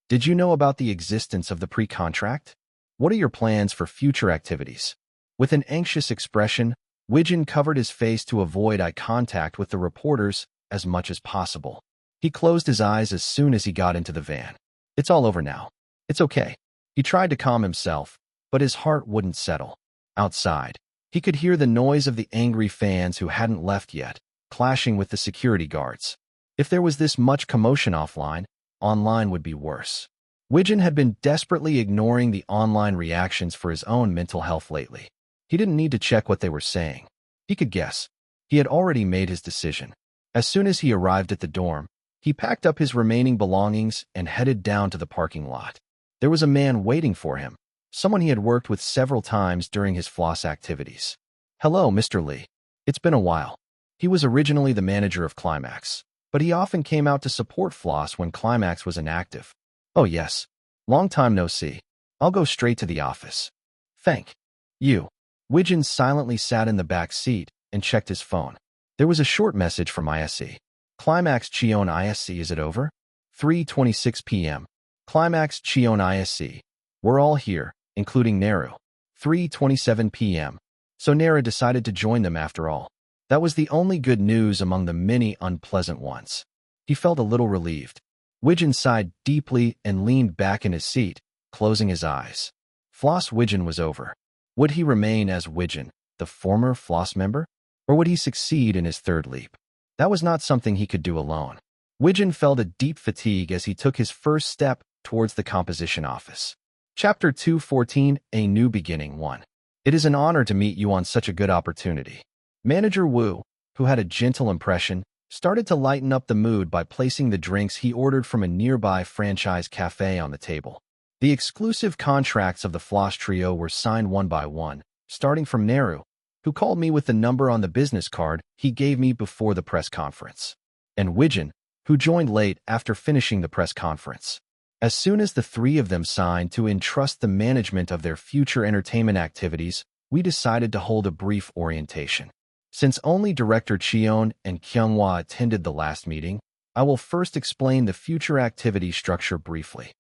Did you know about the existence of the pre-contract? What are your plans for future activities? With an anxious expression, Widgeon covered his face to avoid eye contact with the reporters as much as possible. He closed his eyes as soon as he got into the van. It's all over now. It's okay. He tried to calm himself, but his heart wouldn't settle. Outside, he could hear the noise of the angry fans who hadn't left yet, clashing with the security guards. If there was this much commotion offline, online would be worse. Widgeon had been desperately ignoring the online reactions for his own mental health lately. He didn't need to check what they were saying. He could guess. He had already made his decision. As soon as he arrived at the dorm, he packed up his remaining belongings and headed down to the parking lot. There was a man waiting for him, someone he had worked with several times during his Floss activities. Hello, Mr. Lee. It's been a while. He was originally the manager of Climax, but he often came out to support Floss when Climax was inactive. Oh yes, long time no see. I'll go straight to the office. Thank you. Widgeon silently sat in the back seat and checked his phone. There was a short message from ISE. Climax Cheon Yise, is it over? 3:26 p.m. Climax Cheon Yise. We're all here, including Naru. 3:27 p.m. So Nara decided to join them after all. That was the only good news among the many unpleasant ones. He felt a little relieved. Widgeon sighed deeply and leaned back in his seat, closing his eyes. Floss Widgeon was over. Would he remain as Widgeon, the former Floss member? Or would he succeed in his third leap? That was not something he could do alone. Widgeon felt a deep fatigue as he took his first step towards the composition office. Chapter 214, A New Beginning 1. It is an honor to meet you on such a good opportunity. Manager Wu, who had a gentle impression, started to lighten up the mood by placing the drinks he ordered from a nearby franchise cafe on the table. The exclusive contracts of the Floss trio were signed one by one, starting from Naru, who called me with the number on the business card he gave me before the press conference, and Widgeon, who joined late after finishing the press conference. As soon as the three of them signed to entrust the management of their future entertainment activities, we decided to hold a brief orientation. Since only Director Cheon and Kyunghwa attended the last meeting, I will first explain the future activity structure briefly.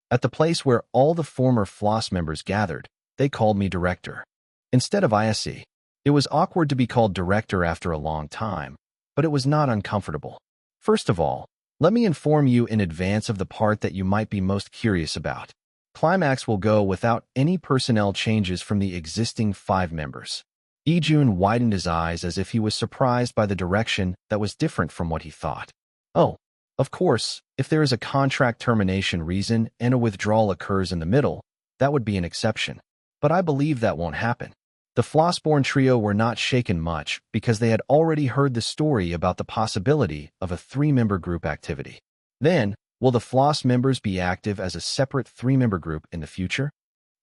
At the place where all the former Floss members gathered, they called me Director. Instead of ISE. It was awkward to be called Director after a long time, but it was not uncomfortable. First of all, let me inform you in advance of the part that you might be most curious about. Climax will go without any personnel changes from the existing 5 members. Ijun widened his eyes as if he was surprised by the direction that was different from what he thought. Oh, of course, if there is a contract termination reason and a withdrawal occurs in the middle, that would be an exception. But I believe that won't happen. The Flossborn trio were not shaken much because they had already heard the story about the possibility of a 3-member group activity. Then, will the Floss members be active as a separate 3-member group in the future?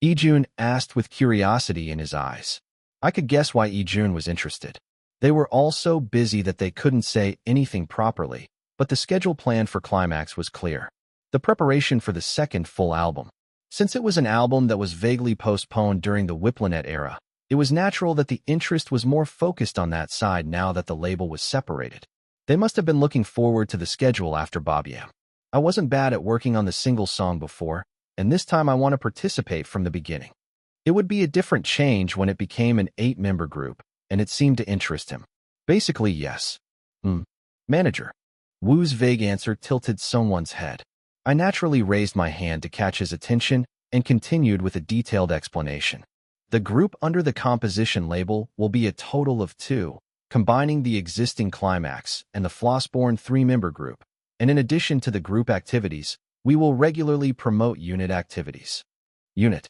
Ijun asked with curiosity in his eyes. I could guess why Ijun was interested. They were all so busy that they couldn't say anything properly, but the schedule plan for Climax was clear. The preparation for the second full album. Since it was an album that was vaguely postponed during the Whiplanet era, it was natural that the interest was more focused on that side now that the label was separated. They must have been looking forward to the schedule after Bobyam. I wasn't bad at working on the single song before, and this time I want to participate from the beginning. It would be a different change when it became an 8-member group, and it seemed to interest him. Basically, yes. Manager. Wu's vague answer tilted someone's head. I naturally raised my hand to catch his attention and continued with a detailed explanation. The group under the composition label will be a total of 2, combining the existing Climax and the Flossborn 3-member group, and in addition to the group activities, we will regularly promote unit activities. Unit.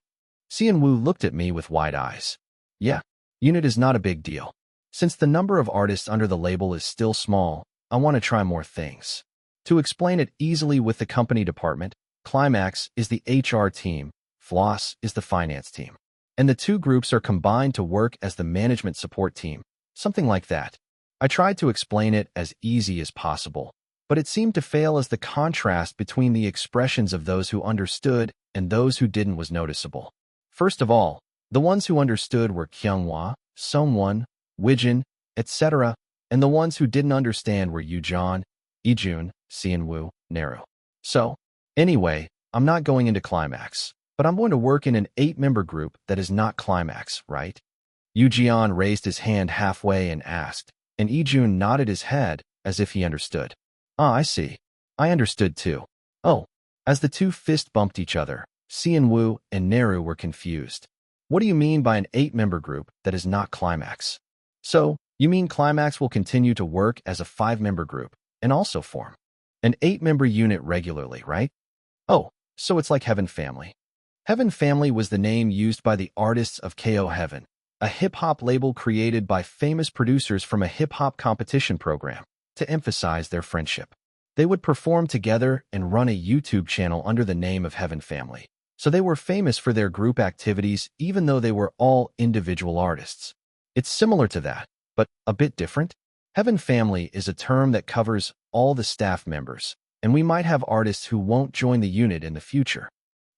Cheon Wu looked at me with wide eyes. Yeah, unit is not a big deal. Since the number of artists under the label is still small, I want to try more things. To explain it easily with the company department, Climax is the HR team, Floss is the finance team. And the 2 groups are combined to work as the management support team, something like that. I tried to explain it as easy as possible, but it seemed to fail as the contrast between the expressions of those who understood and those who didn't was noticeable. First of all, the ones who understood were Kyunghwa, Sungwon, Wijin, etc., and the ones who didn't understand were Yujeon, Ijun, Cheonwoo, Naru. So, anyway, I'm not going into Climax, but I'm going to work in an 8-member group that is not Climax, right? Yujeon raised his hand halfway and asked, and Ijun nodded his head as if he understood. Ah, I see. I understood too. Oh. As the 2 fist bumped each other, Cheonwoo and Naru were confused. What do you mean by an 8-member group that is not Climax? So, you mean Climax will continue to work as a 5-member group and also form an 8-member unit regularly, right? Oh, so it's like Heaven Family. Heaven Family was the name used by the artists of KO Heaven, a hip-hop label created by famous producers from a hip-hop competition program, to emphasize their friendship. They would perform together and run a YouTube channel under the name of Heaven Family, so they were famous for their group activities even though they were all individual artists. It's similar to that, but a bit different. Heaven Family is a term that covers all the staff members, and we might have artists who won't join the unit in the future.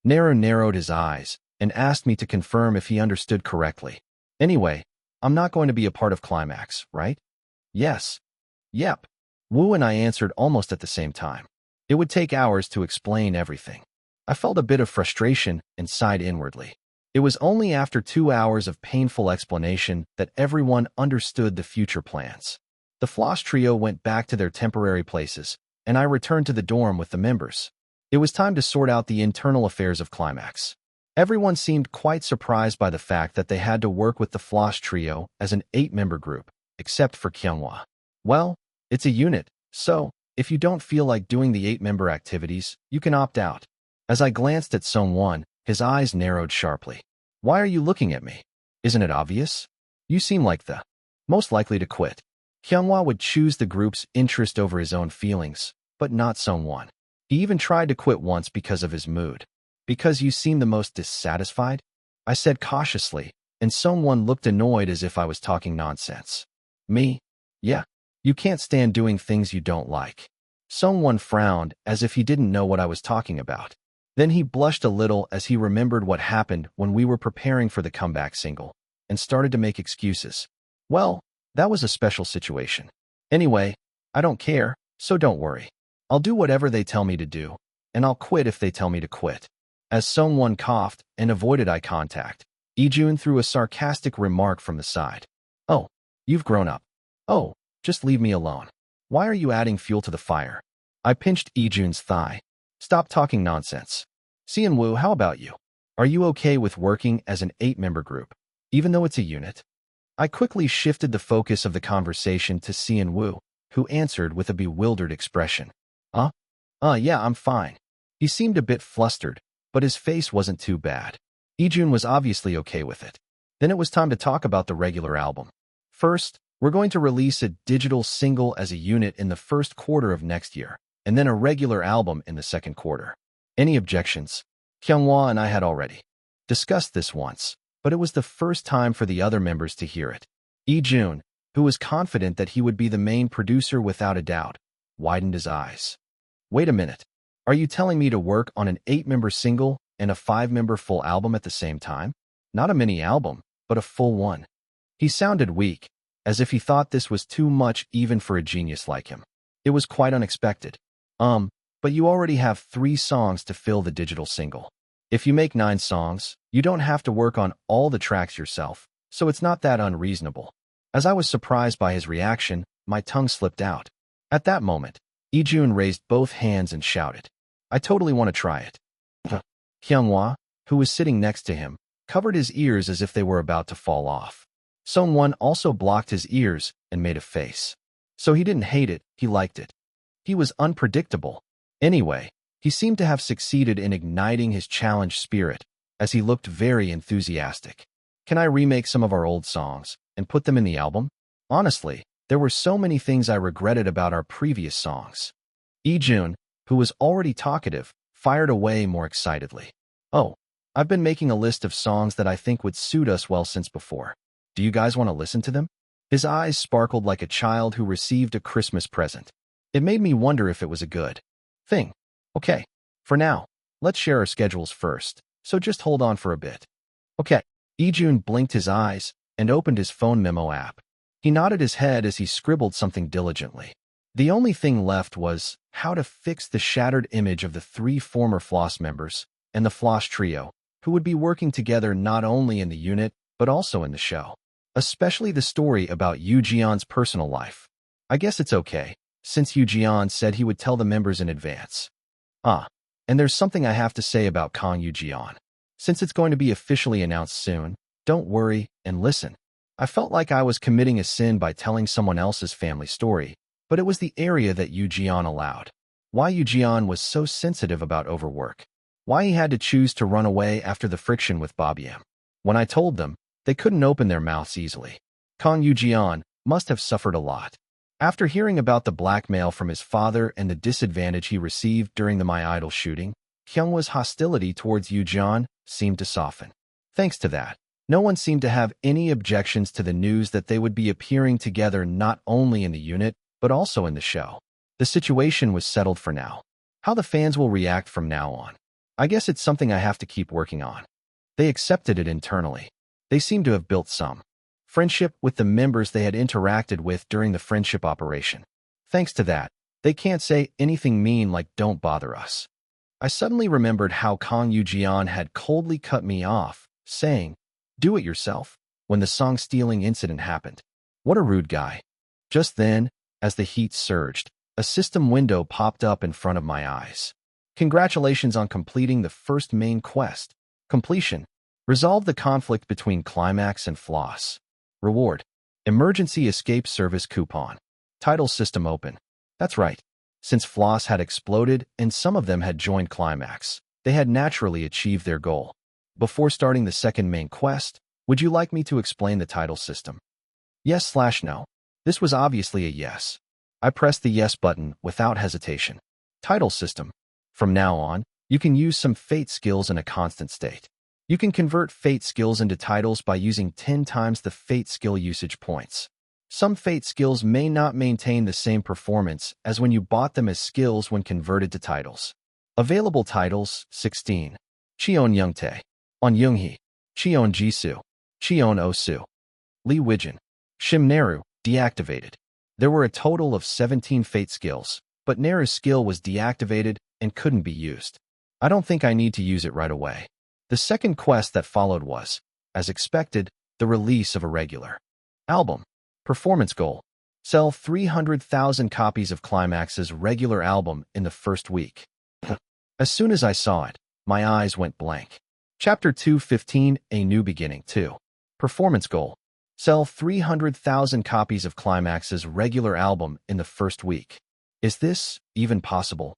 Naru narrowed his eyes and asked me to confirm if he understood correctly. Anyway, I'm not going to be a part of Climax, right? Yes. Yep. Wu and I answered almost at the same time. It would take hours to explain everything. I felt a bit of frustration and sighed inwardly. It was only after 2 hours of painful explanation that everyone understood the future plans. The Floss trio went back to their temporary places, and I returned to the dorm with the members. It was time to sort out the internal affairs of Climax. Everyone seemed quite surprised by the fact that they had to work with the Floss trio as an 8-member group, except for Kyunghwa. Well, it's a unit, so if you don't feel like doing the 8-member activities, you can opt out. As I glanced at Sungwon, his eyes narrowed sharply. Why are you looking at me? Isn't it obvious? You seem like the most likely to quit. Kyunghwa would choose the group's interest over his own feelings, but not Sungwon. He even tried to quit once because of his mood. Because you seem the most dissatisfied? I said cautiously, and Sungwon looked annoyed as if I was talking nonsense. Me? Yeah. You can't stand doing things you don't like. Sungwon frowned as if he didn't know what I was talking about. Then he blushed a little as he remembered what happened when we were preparing for the comeback single, and started to make excuses. Well, that was a special situation. Anyway, I don't care, so don't worry. I'll do whatever they tell me to do, and I'll quit if they tell me to quit. As Sungwon coughed and avoided eye contact, Ijun threw a sarcastic remark from the side. Oh, you've grown up. Oh, just leave me alone. Why are you adding fuel to the fire? I pinched Ijun's thigh. Stop talking nonsense. Sian-woo, how about you? Are you okay with working as an 8-member group, even though it's a unit? I quickly shifted the focus of the conversation to Sian-woo, who answered with a bewildered expression. Yeah, I'm fine. He seemed a bit flustered, but his face wasn't too bad. Ijun was obviously okay with it. Then it was time to talk about the regular album. First, we're going to release a digital single as a unit in the first quarter of next year, and then a regular album in the second quarter. Any objections? Kyunghwa and I had already discussed this once, but it was the first time for the other members to hear it. Ijun, who was confident that he would be the main producer without a doubt, widened his eyes. Wait a minute. Are you telling me to work on an 8-member single and a 5-member full album at the same time? Not a mini album, but a full one. He sounded weak, as if he thought this was too much even for a genius like him. It was quite unexpected. But you already have 3 songs to fill the digital single. If you make 9 songs, you don't have to work on all the tracks yourself, so it's not that unreasonable. As I was surprised by his reaction, my tongue slipped out. At that moment, Ijun raised both hands and shouted, I totally want to try it. Kyunghwa, who was sitting next to him, covered his ears as if they were about to fall off. Songwon also blocked his ears and made a face. So he didn't hate it, he liked it. He was unpredictable. Anyway, he seemed to have succeeded in igniting his challenge spirit, as he looked very enthusiastic. Can I remake some of our old songs and put them in the album? Honestly, there were so many things I regretted about our previous songs. Ijun, who was already talkative, fired away more excitedly. Oh, I've been making a list of songs that I think would suit us well since before. Do you guys want to listen to them? His eyes sparkled like a child who received a Christmas present. It made me wonder if it was a good thing. Okay, for now, let's share our schedules first, so just hold on for a bit. Okay. Ijun blinked his eyes and opened his phone memo app. He nodded his head as he scribbled something diligently. The only thing left was how to fix the shattered image of the 3 former Floss members and the Floss trio, who would be working together not only in the unit, but also in the show. Especially the story about Yoo Ji-yeon's personal life. I guess it's okay, since Yoo Ji-yeon said he would tell the members in advance. And there's something I have to say about Kang Yoo Ji-yeon. Since it's going to be officially announced soon, don't worry and listen. I felt like I was committing a sin by telling someone else's family story, but it was the area that Yoo Ji-yeon allowed. Why Yoo Ji-yeon was so sensitive about overwork. Why he had to choose to run away after the friction with Bob-yeon. When I told them, they couldn't open their mouths easily. Kang Yoo Ji-yeon must have suffered a lot. After hearing about the blackmail from his father and the disadvantage he received during the My Idol shooting, Kyunghwa's hostility towards Yoo Ji-yeon seemed to soften. Thanks to that, no one seemed to have any objections to the news that they would be appearing together not only in the unit, but also in the show. The situation was settled for now. How the fans will react from now on. I guess it's something I have to keep working on. They accepted it internally. They seemed to have built some friendship with the members they had interacted with during the friendship operation. Thanks to that, they can't say anything mean like "don't bother us." I suddenly remembered how Kang Yoo Ji-yeon had coldly cut me off, saying, "Do it yourself," when the song stealing incident happened. What a rude guy. Just then, as the heat surged, a system window popped up in front of my eyes. Congratulations on completing the first main quest. Completion. Resolve the conflict between Climax and Floss. Reward. Emergency Escape Service Coupon. Title system open. That's right. Since Floss had exploded and some of them had joined Climax, they had naturally achieved their goal. Before starting the second main quest, would you like me to explain the title system? Yes/no. This was obviously a yes. I pressed the yes button without hesitation. Title system. From now on, you can use some fate skills in a constant state. You can convert fate skills into titles by using 10 times the fate skill usage points. Some fate skills may not maintain the same performance as when you bought them as skills when converted to titles. Available titles, 16. Cheon Youngtae. On Yoonghee. Cheon Jisoo. Cheon Osu. Lee Wijin. Shim Neru, deactivated. There were a total of 17 fate skills, but Neru's skill was deactivated and couldn't be used. I don't think I need to use it right away. The second quest that followed was, as expected, the release of a regular album. Performance goal. Sell 300,000 copies of Climax's regular album in the first week. As soon as I saw it, my eyes went blank. Chapter 2:15, A New Beginning 2. Performance Goal. Sell 300,000 copies of Climax's regular album in the first week. Is this even possible?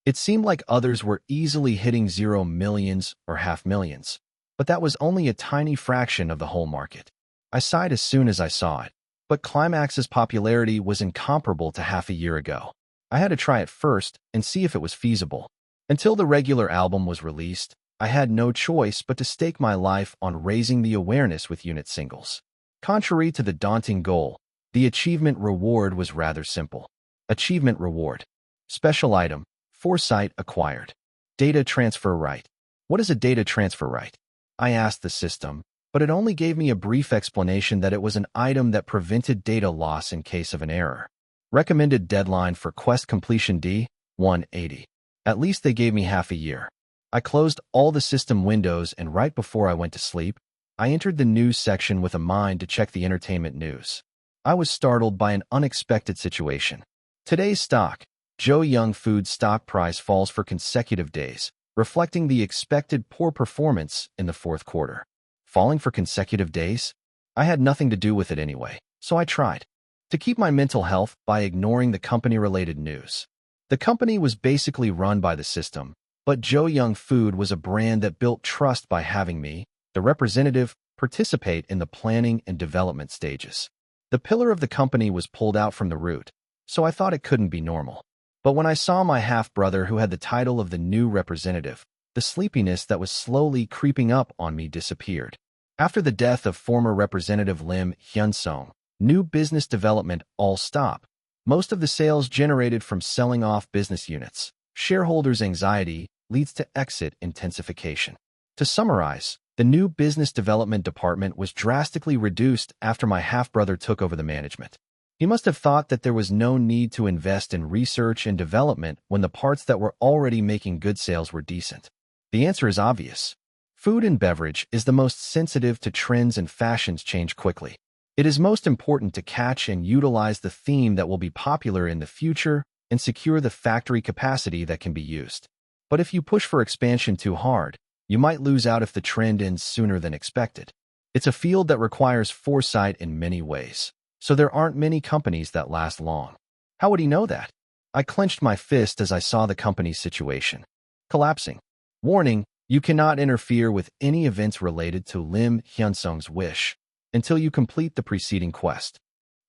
It seemed like others were easily hitting 0 millions or half millions, but that was only a tiny fraction of the whole market. I sighed as soon as I saw it, but Climax's popularity was incomparable to half a year ago. I had to try it first and see if it was feasible. Until the regular album was released, I had no choice but to stake my life on raising the awareness with unit singles. Contrary to the daunting goal, the achievement reward was rather simple. Achievement reward. Special item. Foresight acquired. Data transfer right. What is a data transfer right? I asked the system, but it only gave me a brief explanation that it was an item that prevented data loss in case of an error. Recommended deadline for quest completion D, 180. At least they gave me half a year. I closed all the system windows and right before I went to sleep, I entered the news section with a mind to check the entertainment news. I was startled by an unexpected situation. Today's stock, Joyoung Food stock price falls for consecutive days, reflecting the expected poor performance in the fourth quarter. Falling for consecutive days? I had nothing to do with it anyway, so I tried to keep my mental health by ignoring the company-related news. The company was basically run by the system, but Joyoung Food was a brand that built trust by having me, the representative, participate in the planning and development stages. The pillar of the company was pulled out from the root, so I thought it couldn't be normal. But when I saw my half-brother who had the title of the new representative, the sleepiness that was slowly creeping up on me disappeared. After the death of former Representative Im Hyunsung, new business development all stopped. Most of the sales generated from selling off business units. Shareholders' anxiety leads to exit intensification. To summarize, the new business development department was drastically reduced after my half-brother took over the management. He must have thought that there was no need to invest in research and development when the parts that were already making good sales were decent. The answer is obvious. Food and beverage is the most sensitive to trends and fashions change quickly. It is most important to catch and utilize the theme that will be popular in the future and secure the factory capacity that can be used. But if you push for expansion too hard, you might lose out if the trend ends sooner than expected. It's a field that requires foresight in many ways, so there aren't many companies that last long. How would he know that? I clenched my fist as I saw the company's situation collapsing. Warning, you cannot interfere with any events related to Im Hyunsung's wish until you complete the preceding quest.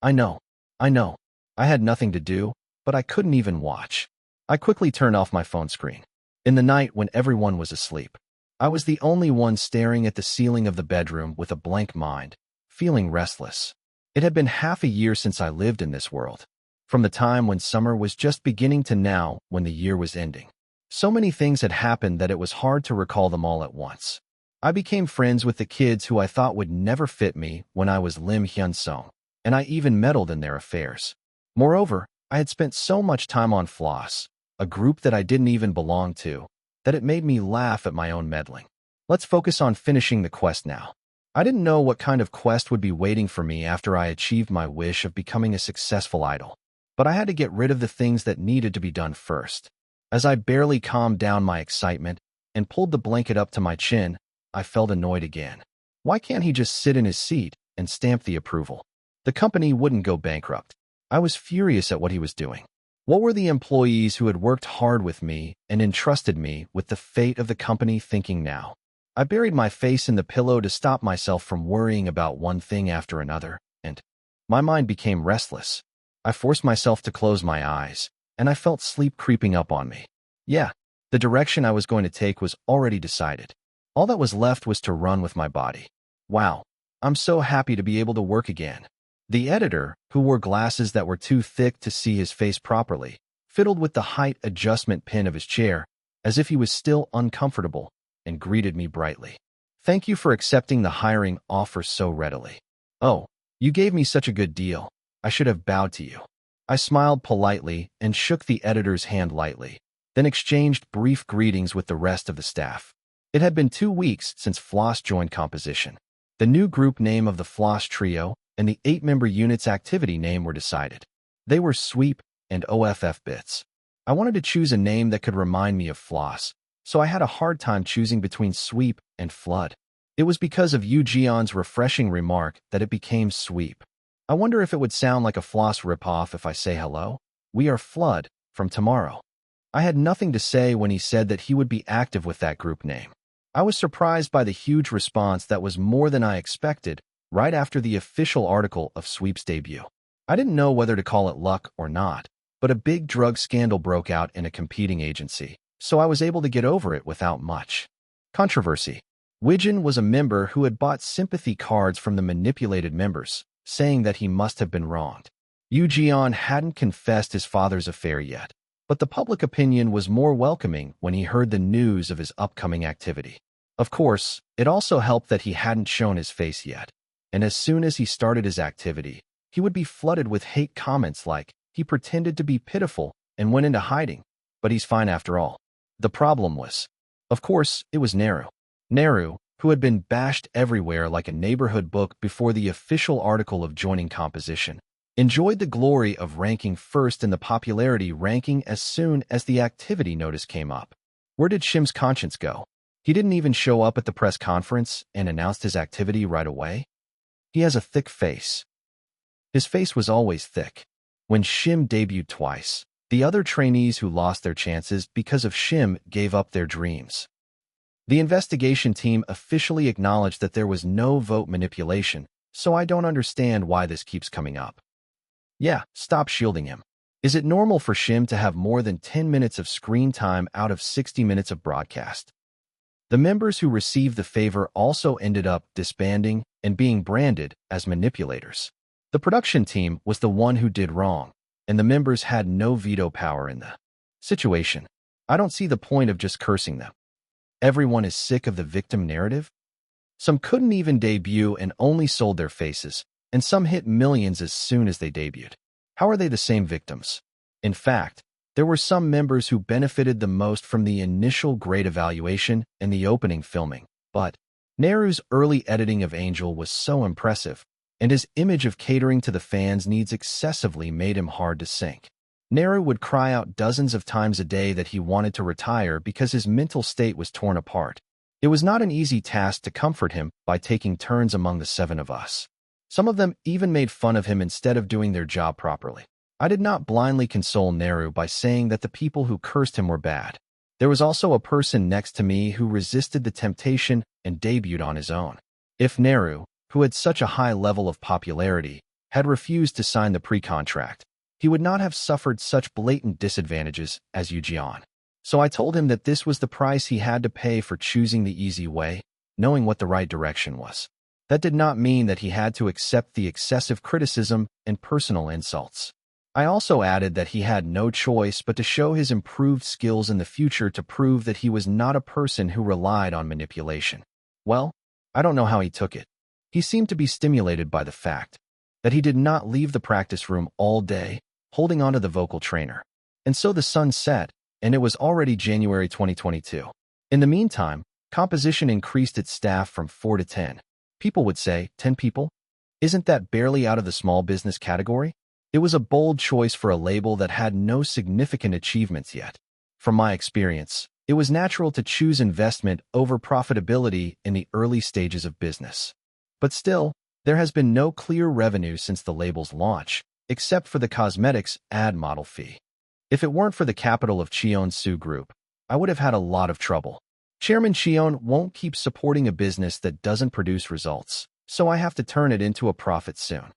I know. I had nothing to do, but I couldn't even watch. I quickly turned off my phone screen. In the night when everyone was asleep, I was the only one staring at the ceiling of the bedroom with a blank mind, feeling restless. It had been half a year since I lived in this world, from the time when summer was just beginning to now when the year was ending. So many things had happened that it was hard to recall them all at once. I became friends with the kids who I thought would never fit me when I was Im Hyunsung, and I even meddled in their affairs. Moreover, I had spent so much time on Floss, a group that I didn't even belong to, that it made me laugh at my own meddling. Let's focus on finishing the quest now. I didn't know what kind of quest would be waiting for me after I achieved my wish of becoming a successful idol, but I had to get rid of the things that needed to be done first. As I barely calmed down my excitement and pulled the blanket up to my chin, I felt annoyed again. Why can't he just sit in his seat and stamp the approval? The company wouldn't go bankrupt. I was furious at what he was doing. What were the employees who had worked hard with me and entrusted me with the fate of the company thinking now? I buried my face in the pillow to stop myself from worrying about one thing after another, and my mind became restless. I forced myself to close my eyes, and I felt sleep creeping up on me. Yeah, the direction I was going to take was already decided. All that was left was to run with my body. Wow, I'm so happy to be able to work again. The editor, who wore glasses that were too thick to see his face properly, fiddled with the height adjustment pin of his chair, as if he was still uncomfortable, and greeted me brightly. Thank you for accepting the hiring offer so readily. Oh, you gave me such a good deal. I should have bowed to you. I smiled politely and shook the editor's hand lightly, then exchanged brief greetings with the rest of the staff. It had been 2 weeks since Floss joined composition. The new group name of the Floss Trio, and the 8-member unit's activity name were decided. They were Sweep and OFF Bits. I wanted to choose a name that could remind me of floss, so I had a hard time choosing between Sweep and Flood. It was because of Yu Jion's refreshing remark that it became Sweep. I wonder if it would sound like a floss ripoff if I say hello. We are Flood from tomorrow. I had nothing to say when he said that he would be active with that group name. I was surprised by the huge response that was more than I expected right after the official article of Sweep's debut. I didn't know whether to call it luck or not, but a big drug scandal broke out in a competing agency, so I was able to get over it without much controversy. Widgeon was a member who had bought sympathy cards from the manipulated members, saying that he must have been wronged. Yu Jion hadn't confessed his father's affair yet, but the public opinion was more welcoming when he heard the news of his upcoming activity. Of course, it also helped that he hadn't shown his face yet, and as soon as he started his activity, he would be flooded with hate comments like, he pretended to be pitiful and went into hiding, but he's fine after all. The problem was, of course, it was Naru. Naru, who had been bashed everywhere like a neighborhood book before the official article of joining composition, enjoyed the glory of ranking first in the popularity ranking as soon as the activity notice came up. Where did Shim's conscience go? He didn't even show up at the press conference and announced his activity right away. He has a thick face. His face was always thick. When Shim debuted twice, the other trainees who lost their chances because of Shim gave up their dreams. The investigation team officially acknowledged that there was no vote manipulation, so I don't understand why this keeps coming up. Yeah, stop shielding him. Is it normal for Shim to have more than 10 minutes of screen time out of 60 minutes of broadcast? The members who received the favor also ended up disbanding and being branded as manipulators. The production team was the one who did wrong, and the members had no veto power in the situation. I don't see the point of just cursing them. Everyone is sick of the victim narrative. Some couldn't even debut and only sold their faces, and some hit millions as soon as they debuted. How are they the same victims? In fact, there were some members who benefited the most from the initial great evaluation and the opening filming, but Naru's early editing of Angel was so impressive, and his image of catering to the fans' needs excessively made him hard to sink. Naru would cry out dozens of times a day that he wanted to retire because his mental state was torn apart. It was not an easy task to comfort him by taking turns among the 7 of us. Some of them even made fun of him instead of doing their job properly. I did not blindly console Naru by saying that the people who cursed him were bad. There was also a person next to me who resisted the temptation and debuted on his own. If Naru, who had such a high level of popularity, had refused to sign the pre-contract, he would not have suffered such blatant disadvantages as Yu Jion. So I told him that this was the price he had to pay for choosing the easy way, knowing what the right direction was. That did not mean that he had to accept the excessive criticism and personal insults. I also added that he had no choice but to show his improved skills in the future to prove that he was not a person who relied on manipulation. Well, I don't know how he took it. He seemed to be stimulated by the fact that he did not leave the practice room all day, holding onto the vocal trainer. And so the sun set, and it was already January 2022. In the meantime, composition increased its staff from 4 to 10. People would say, 10 people? Isn't that barely out of the small business category? It was a bold choice for a label that had no significant achievements yet. From my experience, it was natural to choose investment over profitability in the early stages of business. But still, there has been no clear revenue since the label's launch, except for the cosmetics ad model fee. If it weren't for the capital of Cheon Yise Group, I would have had a lot of trouble. Chairman Cheon won't keep supporting a business that doesn't produce results, so I have to turn it into a profit soon.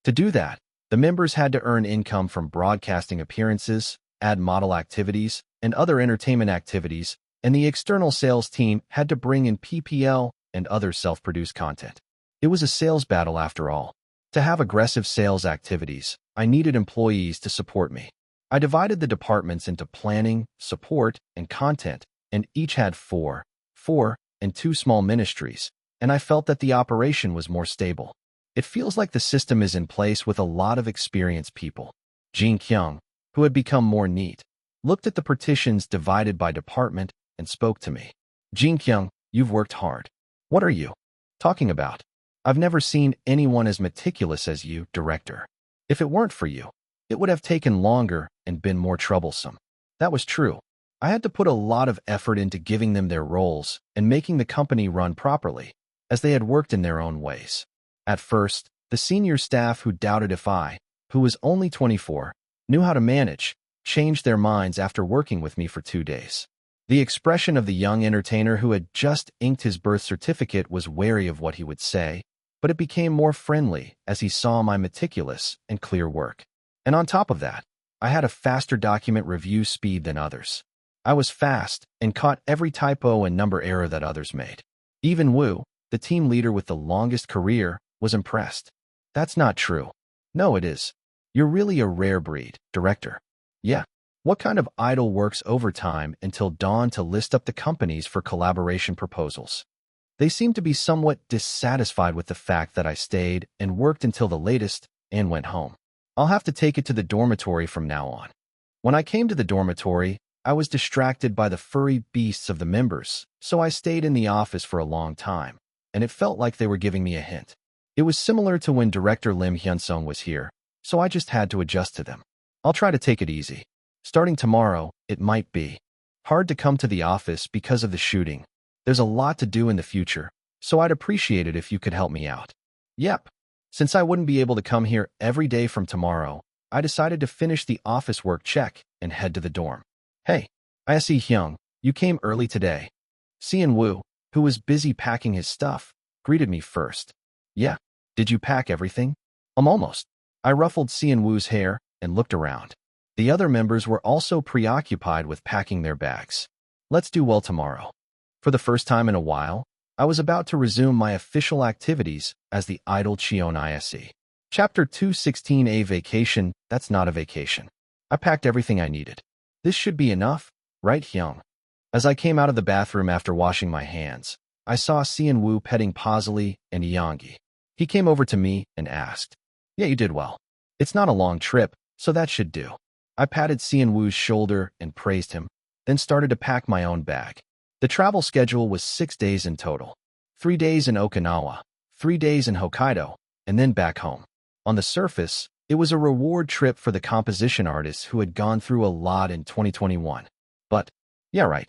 To do that, the members had to earn income from broadcasting appearances, ad model activities, and other entertainment activities, and the external sales team had to bring in PPL and other self-produced content. It was a sales battle after all. To have aggressive sales activities, I needed employees to support me. I divided the departments into planning, support, and content, and each had 4, and 2 small ministries, and I felt that the operation was more stable. It feels like the system is in place with a lot of experienced people. Jin Kyung, who had become more neat, looked at the partitions divided by department and spoke to me. Jin Kyung, you've worked hard. What are you talking about? I've never seen anyone as meticulous as you, director. If it weren't for you, it would have taken longer and been more troublesome. That was true. I had to put a lot of effort into giving them their roles and making the company run properly, as they had worked in their own ways. At first, the senior staff who doubted if I, who was only 24, knew how to manage, changed their minds after working with me for 2 days. The expression of the young entertainer who had just inked his birth certificate was wary of what he would say, but it became more friendly as he saw my meticulous and clear work. And on top of that, I had a faster document review speed than others. I was fast and caught every typo and number error that others made. Even Wu, the team leader with the longest career, was impressed. That's not true. No, it is. You're really a rare breed, director. Yeah. What kind of idol works overtime until dawn to list up the companies for collaboration proposals? They seemed to be somewhat dissatisfied with the fact that I stayed and worked until the latest and went home. I'll have to take it to the dormitory from now on. When I came to the dormitory, I was distracted by the furry beasts of the members, so I stayed in the office for a long time, and it felt like they were giving me a hint. It was similar to when director Im Hyunsung was here, so I just had to adjust to them. I'll try to take it easy. Starting tomorrow, it might be hard to come to the office because of the shooting. There's a lot to do in the future, so I'd appreciate it if you could help me out. Yep. Since I wouldn't be able to come here every day from tomorrow, I decided to finish the office work check and head to the dorm. Hey, I see Hyung, you came early today. Sean Wu, who was busy packing his stuff, greeted me first. Yeah, did you pack everything? Almost. I ruffled Sean Wu's hair and looked around. The other members were also preoccupied with packing their bags. Let's do well tomorrow. For the first time in a while, I was about to resume my official activities as the idol Cheon Yise. Chapter 216. A vacation, that's not a vacation. I packed everything I needed. This should be enough, right, Hyung? As I came out of the bathroom after washing my hands, I saw Seon Woo petting Pazali and Yongi. He came over to me and asked, "Yeah, you did well. It's not a long trip, so that should do." I patted Seon Woo's shoulder and praised him, then started to pack my own bag. The travel schedule was 6 days in total. 3 days in Okinawa, 3 days in Hokkaido, and then back home. On the surface, it was a reward trip for the composition artists who had gone through a lot in 2021. But, yeah, right.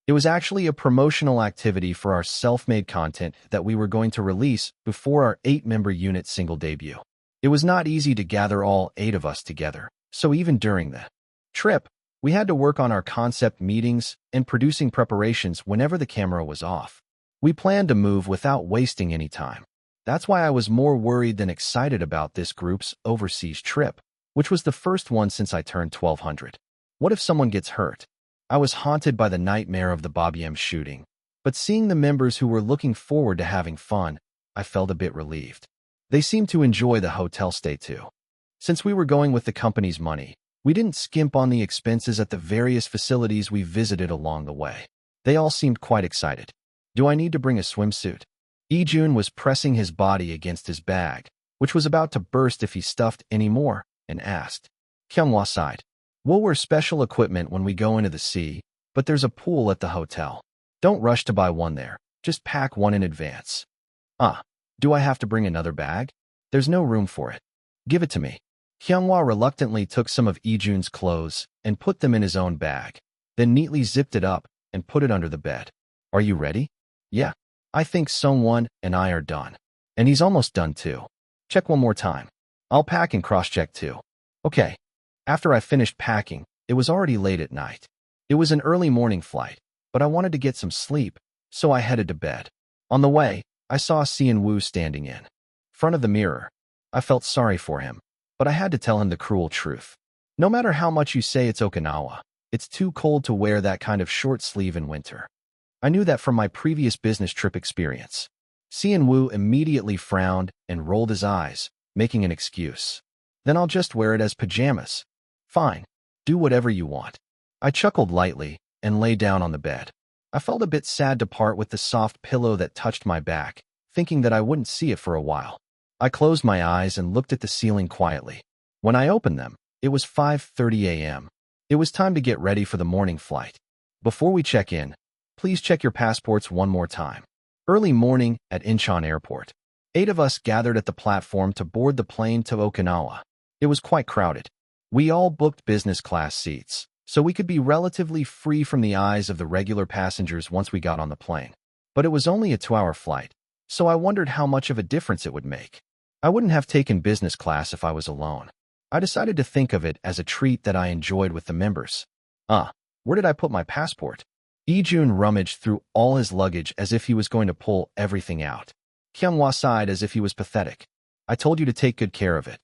It was actually a promotional activity for our self-made content that we were going to release before our 8-member unit single debut. It was not easy to gather all 8 of us together, so even during the trip, we had to work on our concept meetings and producing preparations whenever the camera was off. We planned to move without wasting any time. That's why I was more worried than excited about this group's overseas trip, which was the first one since I turned 1200. What if someone gets hurt? I was haunted by the nightmare of the Bob shooting, but seeing the members who were looking forward to having fun, I felt a bit relieved. They seemed to enjoy the hotel stay too. Since we were going with the company's money, we didn't skimp on the expenses at the various facilities we visited along the way. They all seemed quite excited. Do I need to bring a swimsuit? Ijun was pressing his body against his bag, which was about to burst if he stuffed any more, and asked. Kyunghwa sighed. We'll wear special equipment when we go into the sea, but there's a pool at the hotel. Don't rush to buy one there. Just pack one in advance. Do I have to bring another bag? There's no room for it. Give it to me. Kyunghwa reluctantly took some of Ijun's clothes and put them in his own bag, then neatly zipped it up and put it under the bed. Are you ready? Yeah. I think Sungwon and I are done. And he's almost done too. Check one more time. I'll pack and cross-check too. Okay. After I finished packing, it was already late at night. It was an early morning flight, but I wanted to get some sleep, so I headed to bed. On the way, I saw Seon Woo standing in front of the mirror. I felt sorry for him, but I had to tell him the cruel truth. No matter how much you say it's Okinawa, it's too cold to wear that kind of short sleeve in winter. I knew that from my previous business trip experience. Seon Woo immediately frowned and rolled his eyes, making an excuse. Then I'll just wear it as pajamas. Fine. Do whatever you want. I chuckled lightly and lay down on the bed. I felt a bit sad to part with the soft pillow that touched my back, thinking that I wouldn't see it for a while. I closed my eyes and looked at the ceiling quietly. When I opened them, it was 5:30 a.m. It was time to get ready for the morning flight. Before we check in, please check your passports one more time. Early morning at Incheon Airport. 8 of us gathered at the platform to board the plane to Okinawa. It was quite crowded. We all booked business class seats, so we could be relatively free from the eyes of the regular passengers once we got on the plane. But it was only a 2-hour flight, so I wondered how much of a difference it would make. I wouldn't have taken business class if I was alone. I decided to think of it as a treat that I enjoyed with the members. Where did I put my passport? Ijun rummaged through all his luggage as if he was going to pull everything out. Kyunghwa sighed as if he was pathetic. I told you to take good care of it.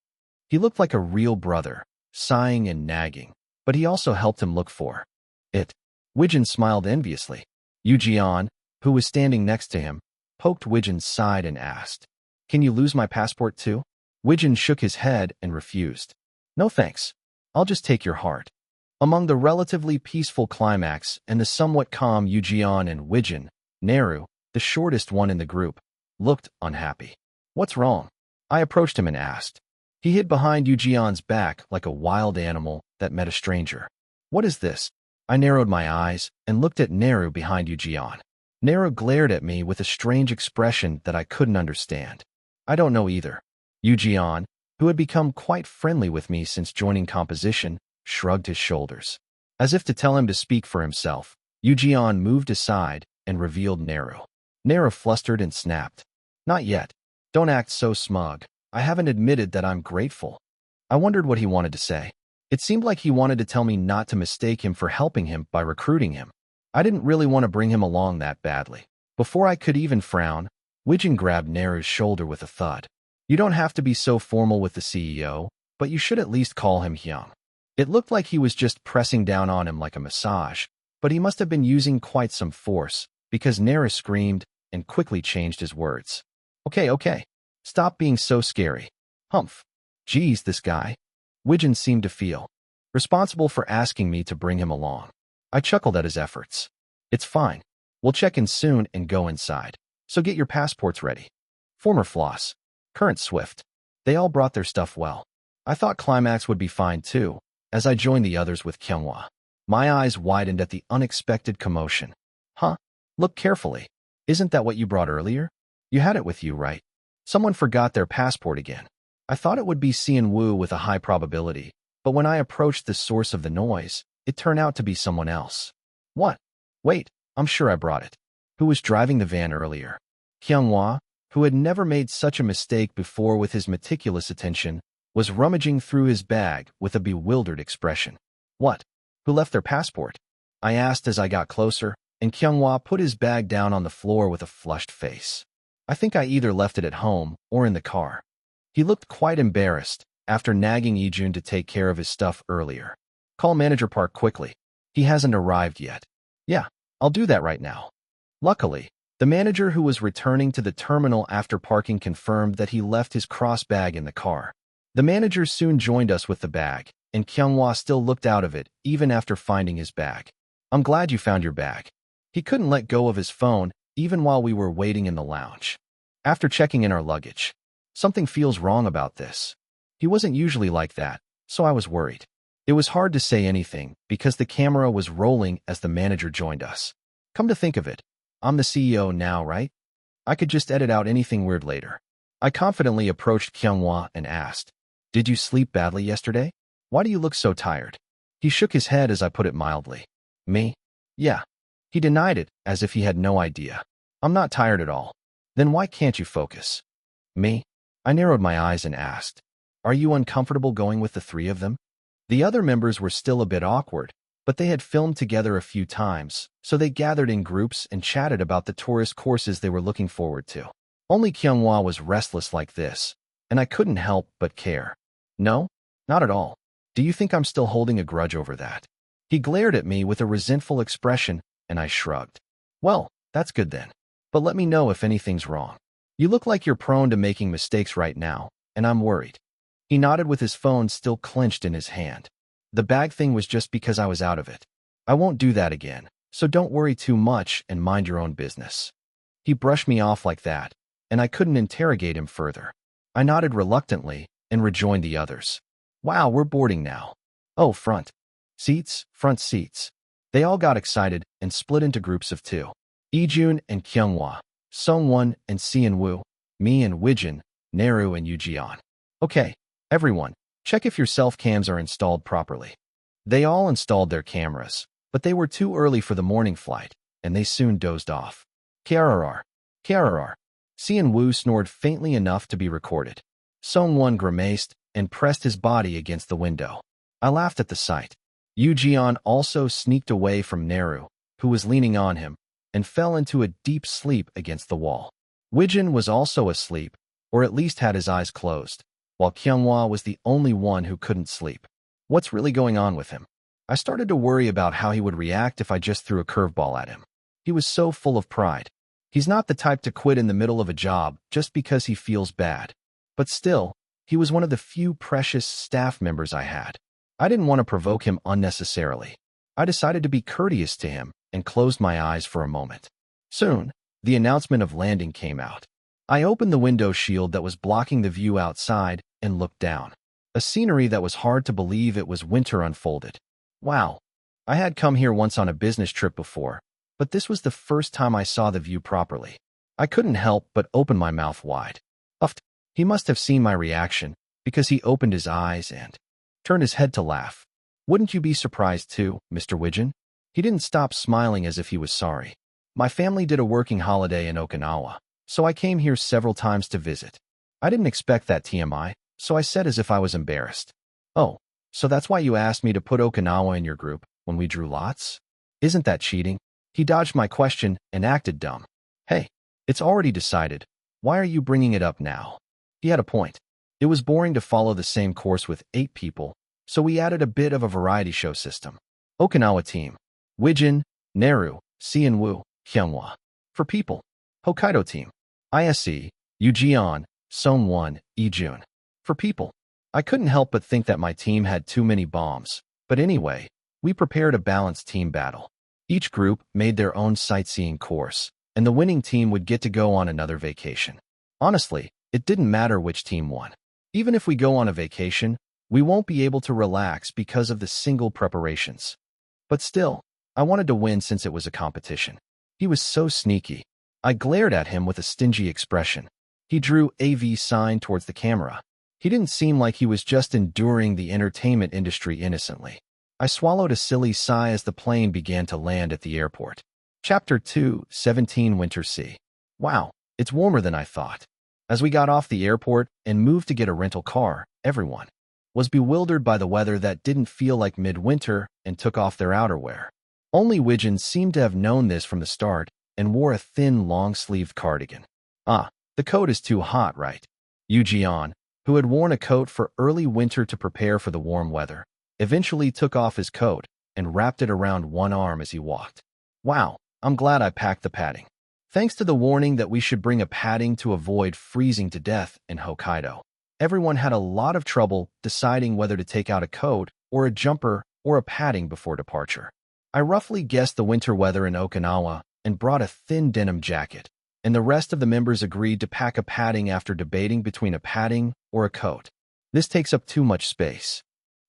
He looked like a real brother, sighing and nagging, but he also helped him look for it. Wijin smiled enviously. Yu-jian, who was standing next to him, poked Wijin's side and asked, "Can you lose my passport too?" Wijin shook his head and refused. "No thanks. I'll just take your heart." Among the relatively peaceful Climax and the somewhat calm Yu-jian and Wijin, Naru, the shortest one in the group, looked unhappy. "What's wrong?" I approached him and asked. He hid behind Yu-jian's back like a wild animal that met a stranger. "What is this?" I narrowed my eyes and looked at Naru behind Yu-jian. Naru glared at me with a strange expression that I couldn't understand. "I don't know either." Yu-jian, who had become quite friendly with me since joining composition, shrugged his shoulders. As if to tell him to speak for himself, Yu-jian moved aside and revealed Naru. Naru flustered and snapped. "Not yet. Don't act so smug. I haven't admitted that I'm grateful." I wondered what he wanted to say. It seemed like he wanted to tell me not to mistake him for helping him by recruiting him. I didn't really want to bring him along that badly. Before I could even frown, Wijin grabbed Naru's shoulder with a thud. "You don't have to be so formal with the CEO, but you should at least call him Hyung." It looked like he was just pressing down on him like a massage, but he must have been using quite some force, because Naru screamed and quickly changed his words. Okay. Stop being so scary. Humph. Geez, this guy." Wijin seemed to feel responsible for asking me to bring him along. I chuckled at his efforts. "It's fine. We'll check in soon and go inside. So get your passports ready." Former Floss. Current Swift. They all brought their stuff well. I thought Climax would be fine too, as I joined the others with Kyunghwa. My eyes widened at the unexpected commotion. "Huh? Look carefully. Isn't that what you brought earlier? You had it with you, right?" Someone forgot their passport again. I thought it would be Cian Wu with a high probability, but when I approached the source of the noise, it turned out to be someone else. "What? Wait, I'm sure I brought it." Who was driving the van earlier? Kyunghwa, who had never made such a mistake before with his meticulous attention, was rummaging through his bag with a bewildered expression. "What? Who left their passport?" I asked as I got closer, and Kyunghwa put his bag down on the floor with a flushed face. "I think I either left it at home or in the car." He looked quite embarrassed after nagging Ijun to take care of his stuff earlier. "Call Manager Park quickly. He hasn't arrived yet." "Yeah, I'll do that right now." Luckily, the manager who was returning to the terminal after parking confirmed that he left his cross bag in the car. The manager soon joined us with the bag, and Kyunghwa still looked out of it even after finding his bag. "I'm glad you found your bag." He couldn't let go of his phone even while we were waiting in the lounge. After checking in our luggage, "Something feels wrong about this." He wasn't usually like that, so I was worried. It was hard to say anything because the camera was rolling as the manager joined us. Come to think of it, I'm the CEO now, right? I could just edit out anything weird later. I confidently approached Kyunghwa and asked, "Did you sleep badly yesterday? Why do you look so tired?" He shook his head as I put it mildly. "Me? Yeah." He denied it as if he had no idea. "I'm not tired at all." "Then why can't you focus?" "Me?" I narrowed my eyes and asked, "Are you uncomfortable going with the 3 of them?" The other members were still a bit awkward, but they had filmed together a few times, so they gathered in groups and chatted about the tourist courses they were looking forward to. Only Kyunghwa was restless like this, and I couldn't help but care. "No, not at all. Do you think I'm still holding a grudge over that?" He glared at me with a resentful expression, and I shrugged. "Well, that's good then. But let me know if anything's wrong. You look like you're prone to making mistakes right now, and I'm worried." He nodded with his phone still clenched in his hand. "The bag thing was just because I was out of it. I won't do that again, so don't worry too much and mind your own business." He brushed me off like that, and I couldn't interrogate him further. I nodded reluctantly and rejoined the others. "Wow, we're boarding now. Oh, front seats. They all got excited and split into groups of 2. Ijun and Kyunghwa, Sungwon and Cian Wu. Me and Wijin, Naru and Yujian. Okay, everyone, check if your self-cams are installed properly. They all installed their cameras, but they were too early for the morning flight, and they soon dozed off. KRR. KRR. Cian Wu snored faintly enough to be recorded. Song-won grimaced and pressed his body against the window. I laughed at the sight. Yujian also sneaked away from Naru, who was leaning on him, and fell into a deep sleep against the wall. Wijin was also asleep, or at least had his eyes closed, while Kyunghwa was the only one who couldn't sleep. What's really going on with him? I started to worry about how he would react if I just threw a curveball at him. He was so full of pride. He's not the type to quit in the middle of a job just because he feels bad. But still, he was one of the few precious staff members I had. I didn't want to provoke him unnecessarily. I decided to be courteous to him and closed my eyes for a moment. Soon, the announcement of landing came out. I opened the window shield that was blocking the view outside and looked down. A scenery that was hard to believe it was winter unfolded. Wow. I had come here once on a business trip before, but this was the first time I saw the view properly. I couldn't help but open my mouth wide. Uffed. He must have seen my reaction, because he opened his eyes and turned his head to laugh. Wouldn't you be surprised too, Mr. Wijin? He didn't stop smiling as if he was sorry. My family did a working holiday in Okinawa, so I came here several times to visit. I didn't expect that TMI, so I said as if I was embarrassed. Oh, so that's why you asked me to put Okinawa in your group when we drew lots? Isn't that cheating? He dodged my question and acted dumb. Hey, it's already decided. Why are you bringing it up now? He had a point. It was boring to follow the same course with 8 people, so we added a bit of a variety show system. Okinawa team. Wijin, Naru, Cian Wu, Kyunghwa. For people. Hokkaido team. ISE, Yujian, Song-won, Ijun. For people. I couldn't help but think that my team had too many bombs, but anyway, we prepared a balanced team battle. Each group made their own sightseeing course, and the winning team would get to go on another vacation. Honestly, it didn't matter which team won. Even if we go on a vacation, we won't be able to relax because of the single preparations. But still, I wanted to win since it was a competition. He was so sneaky. I glared at him with a stingy expression. He drew AV sign towards the camera. He didn't seem like he was just enduring the entertainment industry innocently. I swallowed a silly sigh as the plane began to land at the airport. Chapter 2, 17 Winter Sea. Wow, it's warmer than I thought. As we got off the airport and moved to get a rental car, everyone was bewildered by the weather that didn't feel like midwinter and took off their outerwear. Only Wijin seemed to have known this from the start and wore a thin, long-sleeved cardigan. Ah, the coat is too hot, right? Yujian, who had worn a coat for early winter to prepare for the warm weather, eventually took off his coat and wrapped it around one arm as he walked. Wow, I'm glad I packed the padding. Thanks to the warning that we should bring a padding to avoid freezing to death in Hokkaido, everyone had a lot of trouble deciding whether to take out a coat or a jumper or a padding before departure. I roughly guessed the winter weather in Okinawa and brought a thin denim jacket, and the rest of the members agreed to pack a padding after debating between a padding or a coat. This takes up too much space.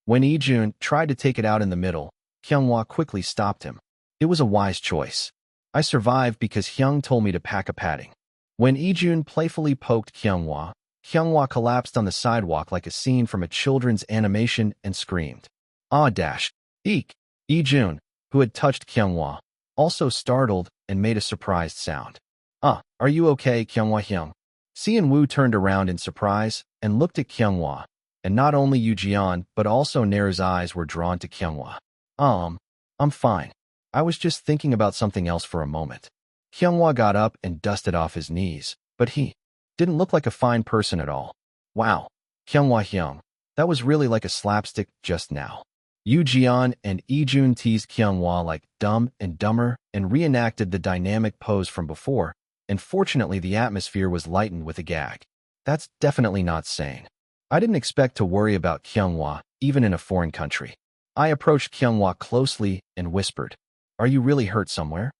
When Ijun tried to take it out in the middle, Kyunghwa quickly stopped him. It was a wise choice. I survived because Hyung told me to pack a padding. When Ijun playfully poked Kyunghwa, Kyunghwa collapsed on the sidewalk like a scene from a children's animation and screamed. Ah dash. Eek! Ijun, who had touched Kyunghwa, also startled and made a surprised sound. Ah, are you okay, Kyunghwa Hyung? Cian Wu turned around in surprise and looked at Kyunghwa, and not only Yujian but also Naru's eyes were drawn to Kyunghwa. I'm fine. I was just thinking about something else for a moment. Kyunghwa got up and dusted off his knees, but he didn't look like a fine person at all. Wow, Kyunghwa Hyung, that was really like a slapstick just now. Yujian and Ijun teased Kyunghwa like Dumb and Dumber and reenacted the dynamic pose from before, and fortunately the atmosphere was lightened with a gag. That's definitely not sane. I didn't expect to worry about Kyunghwa, even in a foreign country. I approached Kyunghwa closely and whispered, "Are you really hurt somewhere?"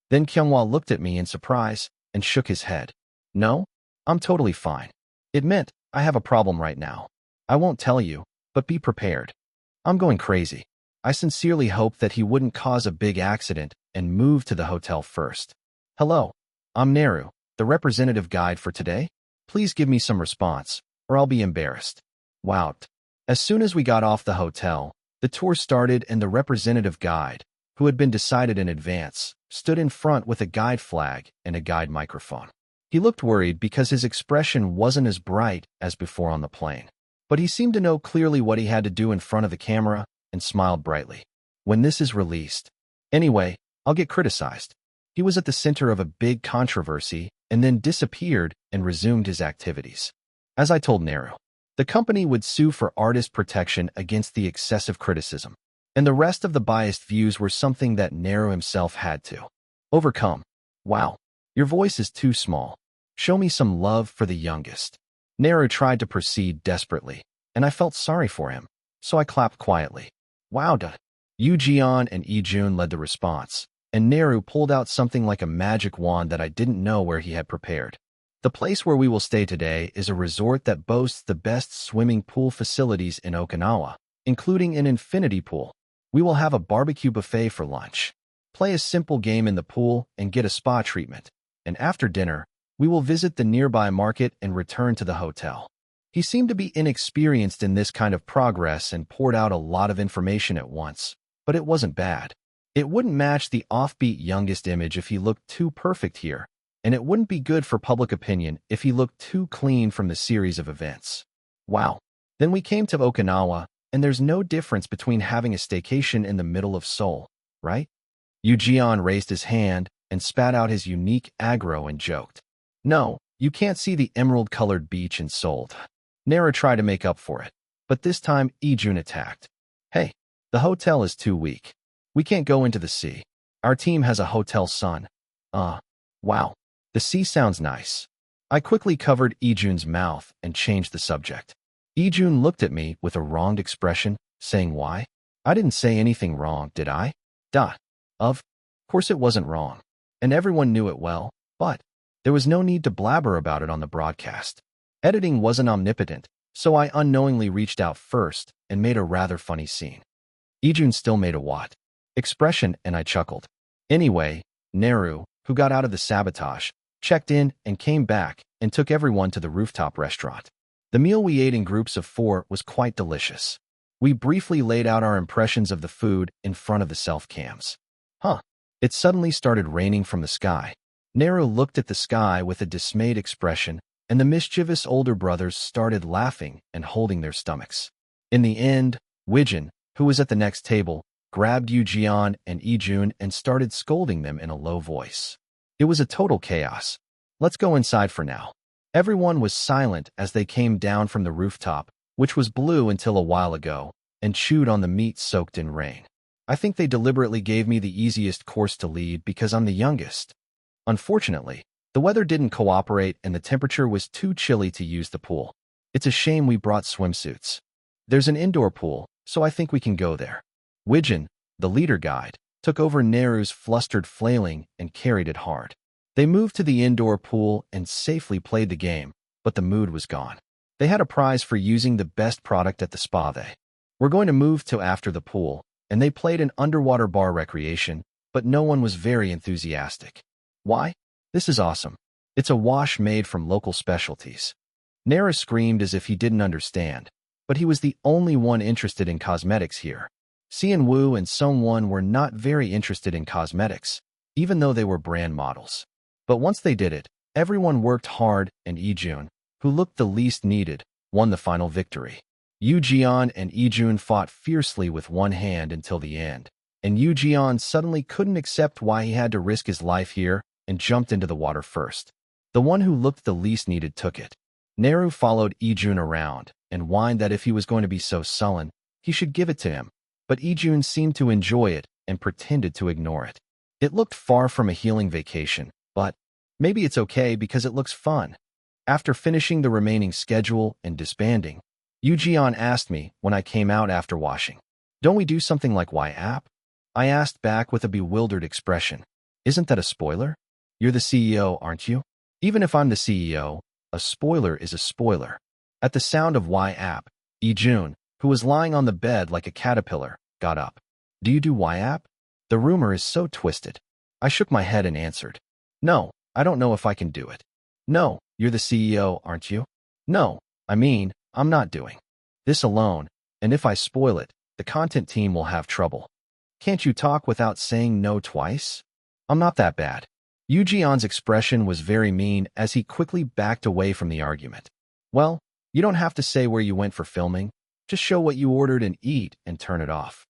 Then Kyunghwa looked at me in surprise and shook his head. "No, I'm totally fine. It meant I have a problem right now. I won't tell you, but be prepared. I'm going crazy." I sincerely hoped that he wouldn't cause a big accident and move to the hotel first. "Hello, I'm Naru, the representative guide for today. Please give me some response, or I'll be embarrassed. Wow. As soon as we got off the hotel, the tour started and the representative guide, who had been decided in advance, stood in front with a guide flag and a guide microphone. He looked worried because his expression wasn't as bright as before on the plane. But he seemed to know clearly what he had to do in front of the camera and smiled brightly. When this is released. Anyway, I'll get criticized. He was at the center of a big controversy and then disappeared and resumed his activities. As I told Naru, the company would sue for artist protection against the excessive criticism, and the rest of the biased views were something that Naru himself had to overcome. Wow, your voice is too small. Show me some love for the youngest. Naru tried to proceed desperately, and I felt sorry for him, so I clapped quietly. Wow, Yu Jian and Yi Jun led the response, and Naru pulled out something like a magic wand that I didn't know where he had prepared. The place where we will stay today is a resort that boasts the best swimming pool facilities in Okinawa, including an infinity pool. We will have a barbecue buffet for lunch, play a simple game in the pool, and get a spa treatment. And after dinner, we will visit the nearby market and return to the hotel. He seemed to be inexperienced in this kind of progress and poured out a lot of information at once, but it wasn't bad. It wouldn't match the offbeat youngest image if he looked too perfect here, and it wouldn't be good for public opinion if he looked too clean from the series of events. Wow. Then we came to Okinawa, and there's no difference between having a staycation in the middle of Seoul, right? Yu Jian raised his hand and spat out his unique aggro and joked. No, you can't see the emerald-colored beach in Seoul. Naru tried to make up for it, but this time Yi Jun attacked. Hey, the hotel is too weak. We can't go into the sea. Our team has a hotel sun. Wow. The sea sounds nice. I quickly covered Yi Jun's mouth and changed the subject. Yi Jun looked at me with a wronged expression, saying why? I didn't say anything wrong, did I? Of course it wasn't wrong, and everyone knew it well, but there was no need to blabber about it on the broadcast. Editing wasn't omnipotent, so I unknowingly reached out first and made a rather funny scene. Yi Jun still made a what? Expression, and I chuckled. Anyway, Naru, who got out of the sabotage, checked in and came back and took everyone to the rooftop restaurant. The meal we ate in groups of 4 was quite delicious. We briefly laid out our impressions of the food in front of the self-cams. It suddenly started raining from the sky. Naru looked at the sky with a dismayed expression, and the mischievous older brothers started laughing and holding their stomachs. In the end, Wijin, who was at the next table, grabbed Yu Jian and Yi Jun and started scolding them in a low voice. It was a total chaos. Let's go inside for now. Everyone was silent as they came down from the rooftop, which was blue until a while ago, and chewed on the meat soaked in rain. I think they deliberately gave me the easiest course to lead because I'm the youngest. Unfortunately, the weather didn't cooperate and the temperature was too chilly to use the pool. It's a shame we brought swimsuits. There's an indoor pool, so I think we can go there. Wijin, the leader guide, took over Naru's flustered flailing and carried it hard. They moved to the indoor pool and safely played the game, but the mood was gone. They had a prize for using the best product at the spa they were going to move to after the pool, and they played an underwater bar recreation, but no one was very enthusiastic. Why? This is awesome. It's a wash made from local specialties. Naru screamed as if he didn't understand, but he was the only one interested in cosmetics here. Xian Wu and Song Won were not very interested in cosmetics, even though they were brand models. But once they did it, everyone worked hard, and Yi Jun, who looked the least needed, won the final victory. Yu Jian and Yi Jun fought fiercely with one hand until the end, and Yu Jian suddenly couldn't accept why he had to risk his life here and jumped into the water first. The one who looked the least needed took it. Naru followed Yi Jun around and whined that if he was going to be so sullen, he should give it to him, but Yi Jun seemed to enjoy it and pretended to ignore it. It looked far from a healing vacation, but maybe it's okay because it looks fun. After finishing the remaining schedule and disbanding, Yu Jian asked me when I came out after washing, "Don't we do something like Y-App?" I asked back with a bewildered expression. "Isn't that a spoiler? You're the CEO, aren't you?" Even if I'm the CEO, a spoiler is a spoiler. At the sound of Y-App, Yi Jun, who was lying on the bed like a caterpillar, got up. "Do you do Y-App? The rumor is so twisted." I shook my head and answered, "No, I don't know if I can do it." "No, You're the CEO, aren't you? No, I mean, I'm not doing this alone, and if I spoil it, the content team will have trouble. Can't you talk without saying no twice? I'm not that bad. Yoo Ji-yeon's expression was very mean as he quickly backed away from the argument. Well, you don't have to say where you went for filming. Just show what you ordered and eat and turn it off.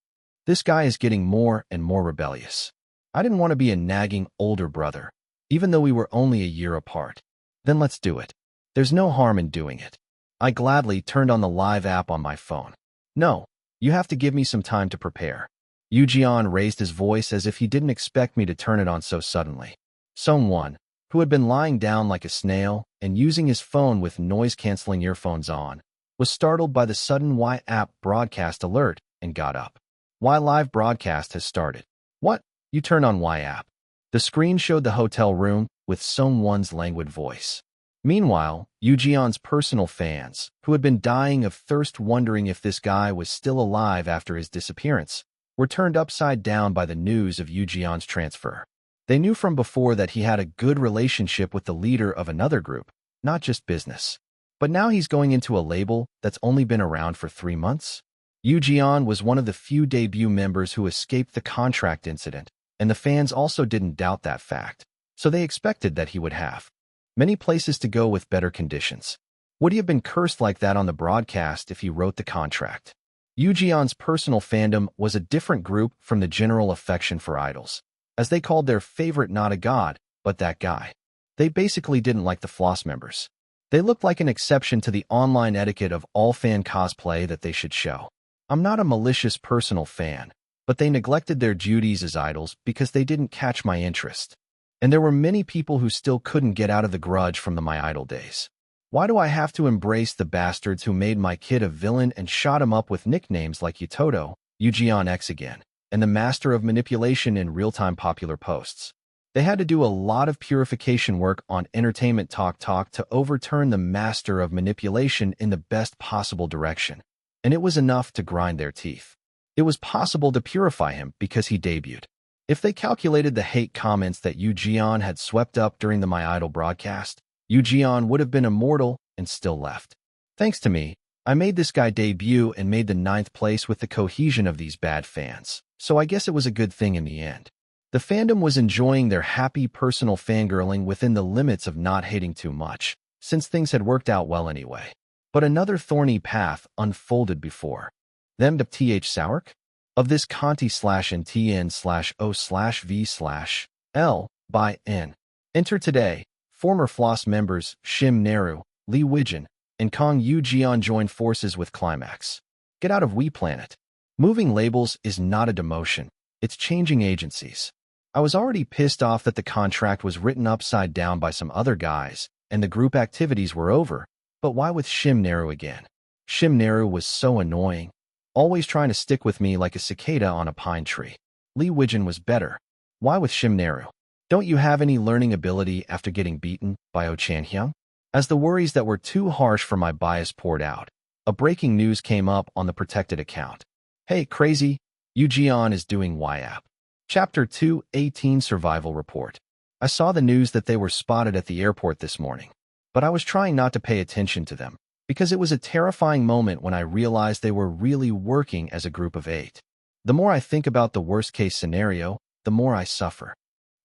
This guy is getting more and more rebellious. I didn't want to be a nagging older brother, even though we were only a year apart. Then let's do it. There's no harm in doing it. I gladly turned on the live app on my phone. No, you have to give me some time to prepare. Yoo Ji-yeon raised his voice as if he didn't expect me to turn it on so suddenly. Sung-won, who had been lying down like a snail and using his phone with noise-canceling earphones on, was startled by the sudden Y app broadcast alert and got up. Y live broadcast has started. What? You turned on Y app. The screen showed the hotel room with Sung-won's languid voice. Meanwhile, Yoo Ji-yeon's personal fans, who had been dying of thirst wondering if this guy was still alive after his disappearance, were turned upside down by the news of Yoo Ji-yeon's transfer. They knew from before that he had a good relationship with the leader of another group, not just business. But now he's going into a label that's only been around for 3 months? Yoo Ji-yeon was one of the few debut members who escaped the contract incident, and the fans also didn't doubt that fact, so they expected that he would have many places to go with better conditions. Would he have been cursed like that on the broadcast if he wrote the contract? Yoo Ji-yeon's personal fandom was a different group from the general affection for idols, as they called their favorite not a god, but that guy. They basically didn't like the Floss members. They looked like an exception to the online etiquette of all fan cosplay that they should show. I'm not a malicious personal fan, but they neglected their duties as idols because they didn't catch my interest. And there were many people who still couldn't get out of the grudge from the My Idol days. Why do I have to embrace the bastards who made my kid a villain and shot him up with nicknames like Yutoto, Yoo Ji-yeon X again, and the master of manipulation in real-time popular posts? They had to do a lot of purification work on Entertainment Talk to overturn the master of manipulation in the best possible direction, and it was enough to grind their teeth. It was possible to purify him because he debuted. If they calculated the hate comments that Yoo Ji-yeon had swept up during the My Idol broadcast, Yoo Ji-yeon would have been immortal and still left. Thanks to me, I made this guy debut and made the 9th place with the cohesion of these bad fans, so I guess it was a good thing in the end. The fandom was enjoying their happy personal fangirling within the limits of not hating too much, since things had worked out well anyway. But another thorny path unfolded before them to th Sourk? Of this Conti/NTN/O/V/L by N. Enter today, former Floss members Shim Naru, Lee Wijin, and Kang Yoo Ji-yeon joined forces with Climax. Get out of We Planet. Moving labels is not a demotion, it's changing agencies. I was already pissed off that the contract was written upside down by some other guys, and the group activities were over, but why with Shim Naru again? Shim Naru was so annoying, always trying to stick with me like a cicada on a pine tree. Lee Wijin was better. Why with Shim Naru? Don't you have any learning ability after getting beaten by Oh Chan-hyung? As the worries that were too harsh for my bias poured out, a breaking news came up on the protected account. Hey, crazy, Yoo Ji-yeon is doing YAP. Chapter 2:18 Survival Report. I saw the news that they were spotted at the airport this morning, but I was trying not to pay attention to them, because it was a terrifying moment when I realized they were really working as a group of 8. The more I think about the worst-case scenario, the more I suffer.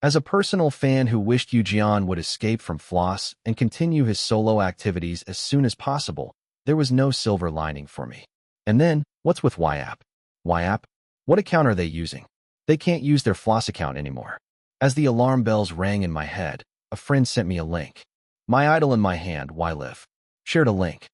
As a personal fan who wished Yoo Ji-yeon would escape from Floss and continue his solo activities as soon as possible, there was no silver lining for me. And then, what's with YAP? YAP? What account are they using? They can't use their Floss account anymore. As the alarm bells rang in my head, a friend sent me a link. My Idol in my hand, YLive. Shared a link.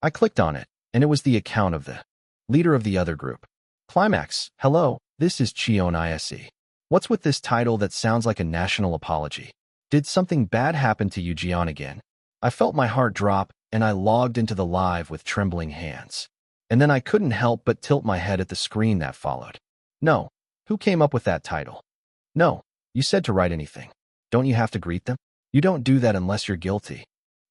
I clicked on it, and it was the account of the leader of the other group. Climax, hello, this is Cheon Yise. What's with this title that sounds like a national apology? Did something bad happen to Yoo Ji-yeon again? I felt my heart drop, and I logged into the live with trembling hands. And then I couldn't help but tilt my head at the screen that followed. No. Who came up with that title? No. You said to write anything. Don't you have to greet them? You don't do that unless you're guilty.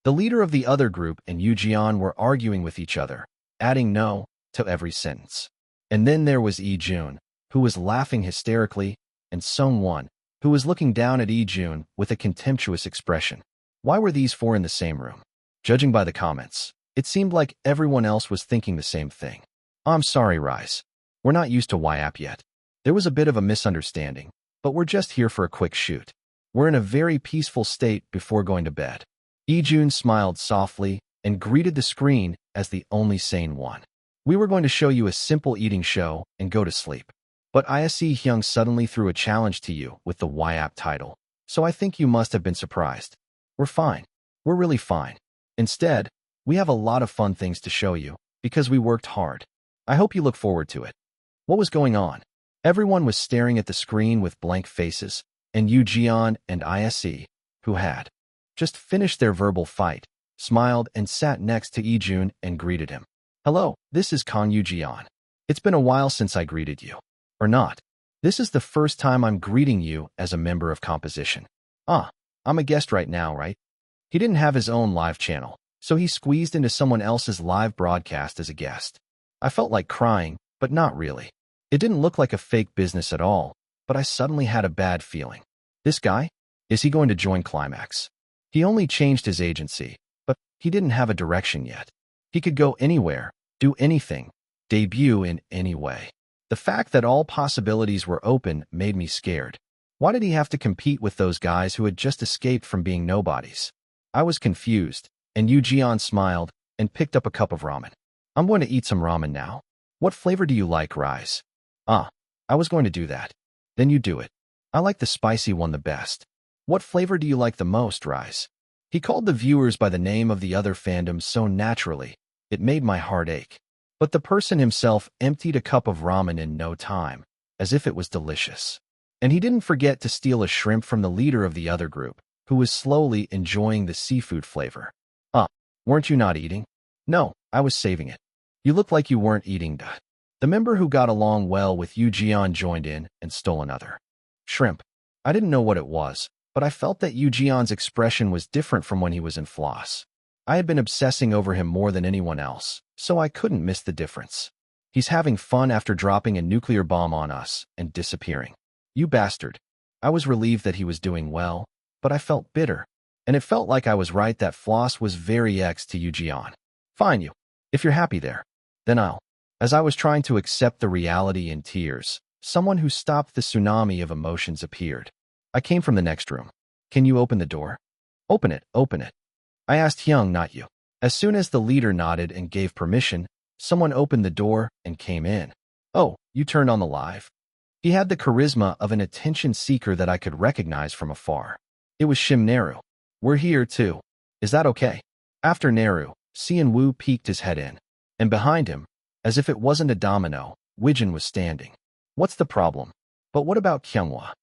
The leader of the other group and Yoo Ji-yeon were arguing with each other, adding no to every sentence. And then there was Lee-jun, who was laughing hysterically, and Sung-won, who was looking down at Lee-jun with a contemptuous expression. Why were these four in the same room? Judging by the comments, it seemed like everyone else was thinking the same thing. I'm sorry, Rise. We're not used to YAP yet. There was a bit of a misunderstanding, but we're just here for a quick shoot. We're in a very peaceful state before going to bed. Ijun smiled softly and greeted the screen as the only sane one. We were going to show you a simple eating show and go to sleep. But Im Hyung suddenly threw a challenge to you with the YAP title, so I think you must have been surprised. We're fine. We're really fine. Instead, we have a lot of fun things to show you because we worked hard. I hope you look forward to it. What was going on? Everyone was staring at the screen with blank faces, and Yu Jian and Ise, who had just finished their verbal fight, smiled and sat next to Ijun and greeted him. Hello, this is Kang Yu Jian. It's been a while since I greeted you. Or not. This is the first time I'm greeting you as a member of composition. I'm a guest right now, right? He didn't have his own live channel, so he squeezed into someone else's live broadcast as a guest. I felt like crying, but not really. It didn't look like a fake business at all, but I suddenly had a bad feeling. This guy? Is he going to join Climax? He only changed his agency, but he didn't have a direction yet. He could go anywhere, do anything, debut in any way. The fact that all possibilities were open made me scared. Why did he have to compete with those guys who had just escaped from being nobodies? I was confused, and Yu Jian smiled and picked up a cup of ramen. I'm going to eat some ramen now. What flavor do you like, Rise? I was going to do that. Then you do it. I like the spicy one the best. What flavor do you like the most, Rise? He called the viewers by the name of the other fandoms so naturally, it made my heart ache. But the person himself emptied a cup of ramen in no time, as if it was delicious. And he didn't forget to steal a shrimp from the leader of the other group, who was slowly enjoying the seafood flavor. Weren't you not eating? No, I was saving it. You look like you weren't eating that. The member who got along well with Yu Jian joined in and stole another shrimp. I didn't know what it was, but I felt that Yu Jian's expression was different from when he was in floss. I had been obsessing over him more than anyone else, so I couldn't miss the difference. He's having fun after dropping a nuclear bomb on us and disappearing. You bastard. I was relieved that he was doing well, but I felt bitter. And it felt like I was right that floss was very X to Yu Jian. Fine you. If you're happy there, then I'll. As I was trying to accept the reality in tears, someone who stopped the tsunami of emotions appeared. I came from the next room. Can you open the door? Open it, open it. I asked Hyung, not you. As soon as the leader nodded and gave permission, someone opened the door and came in. Oh, you turned on the live? He had the charisma of an attention seeker that I could recognize from afar. It was Shim Neru. We're here too. Is that okay? After Neru, Sean Woo peeked his head in. And behind him, as if it wasn't a domino, Wijin was standing. What's the problem? But what about Kyunghwa?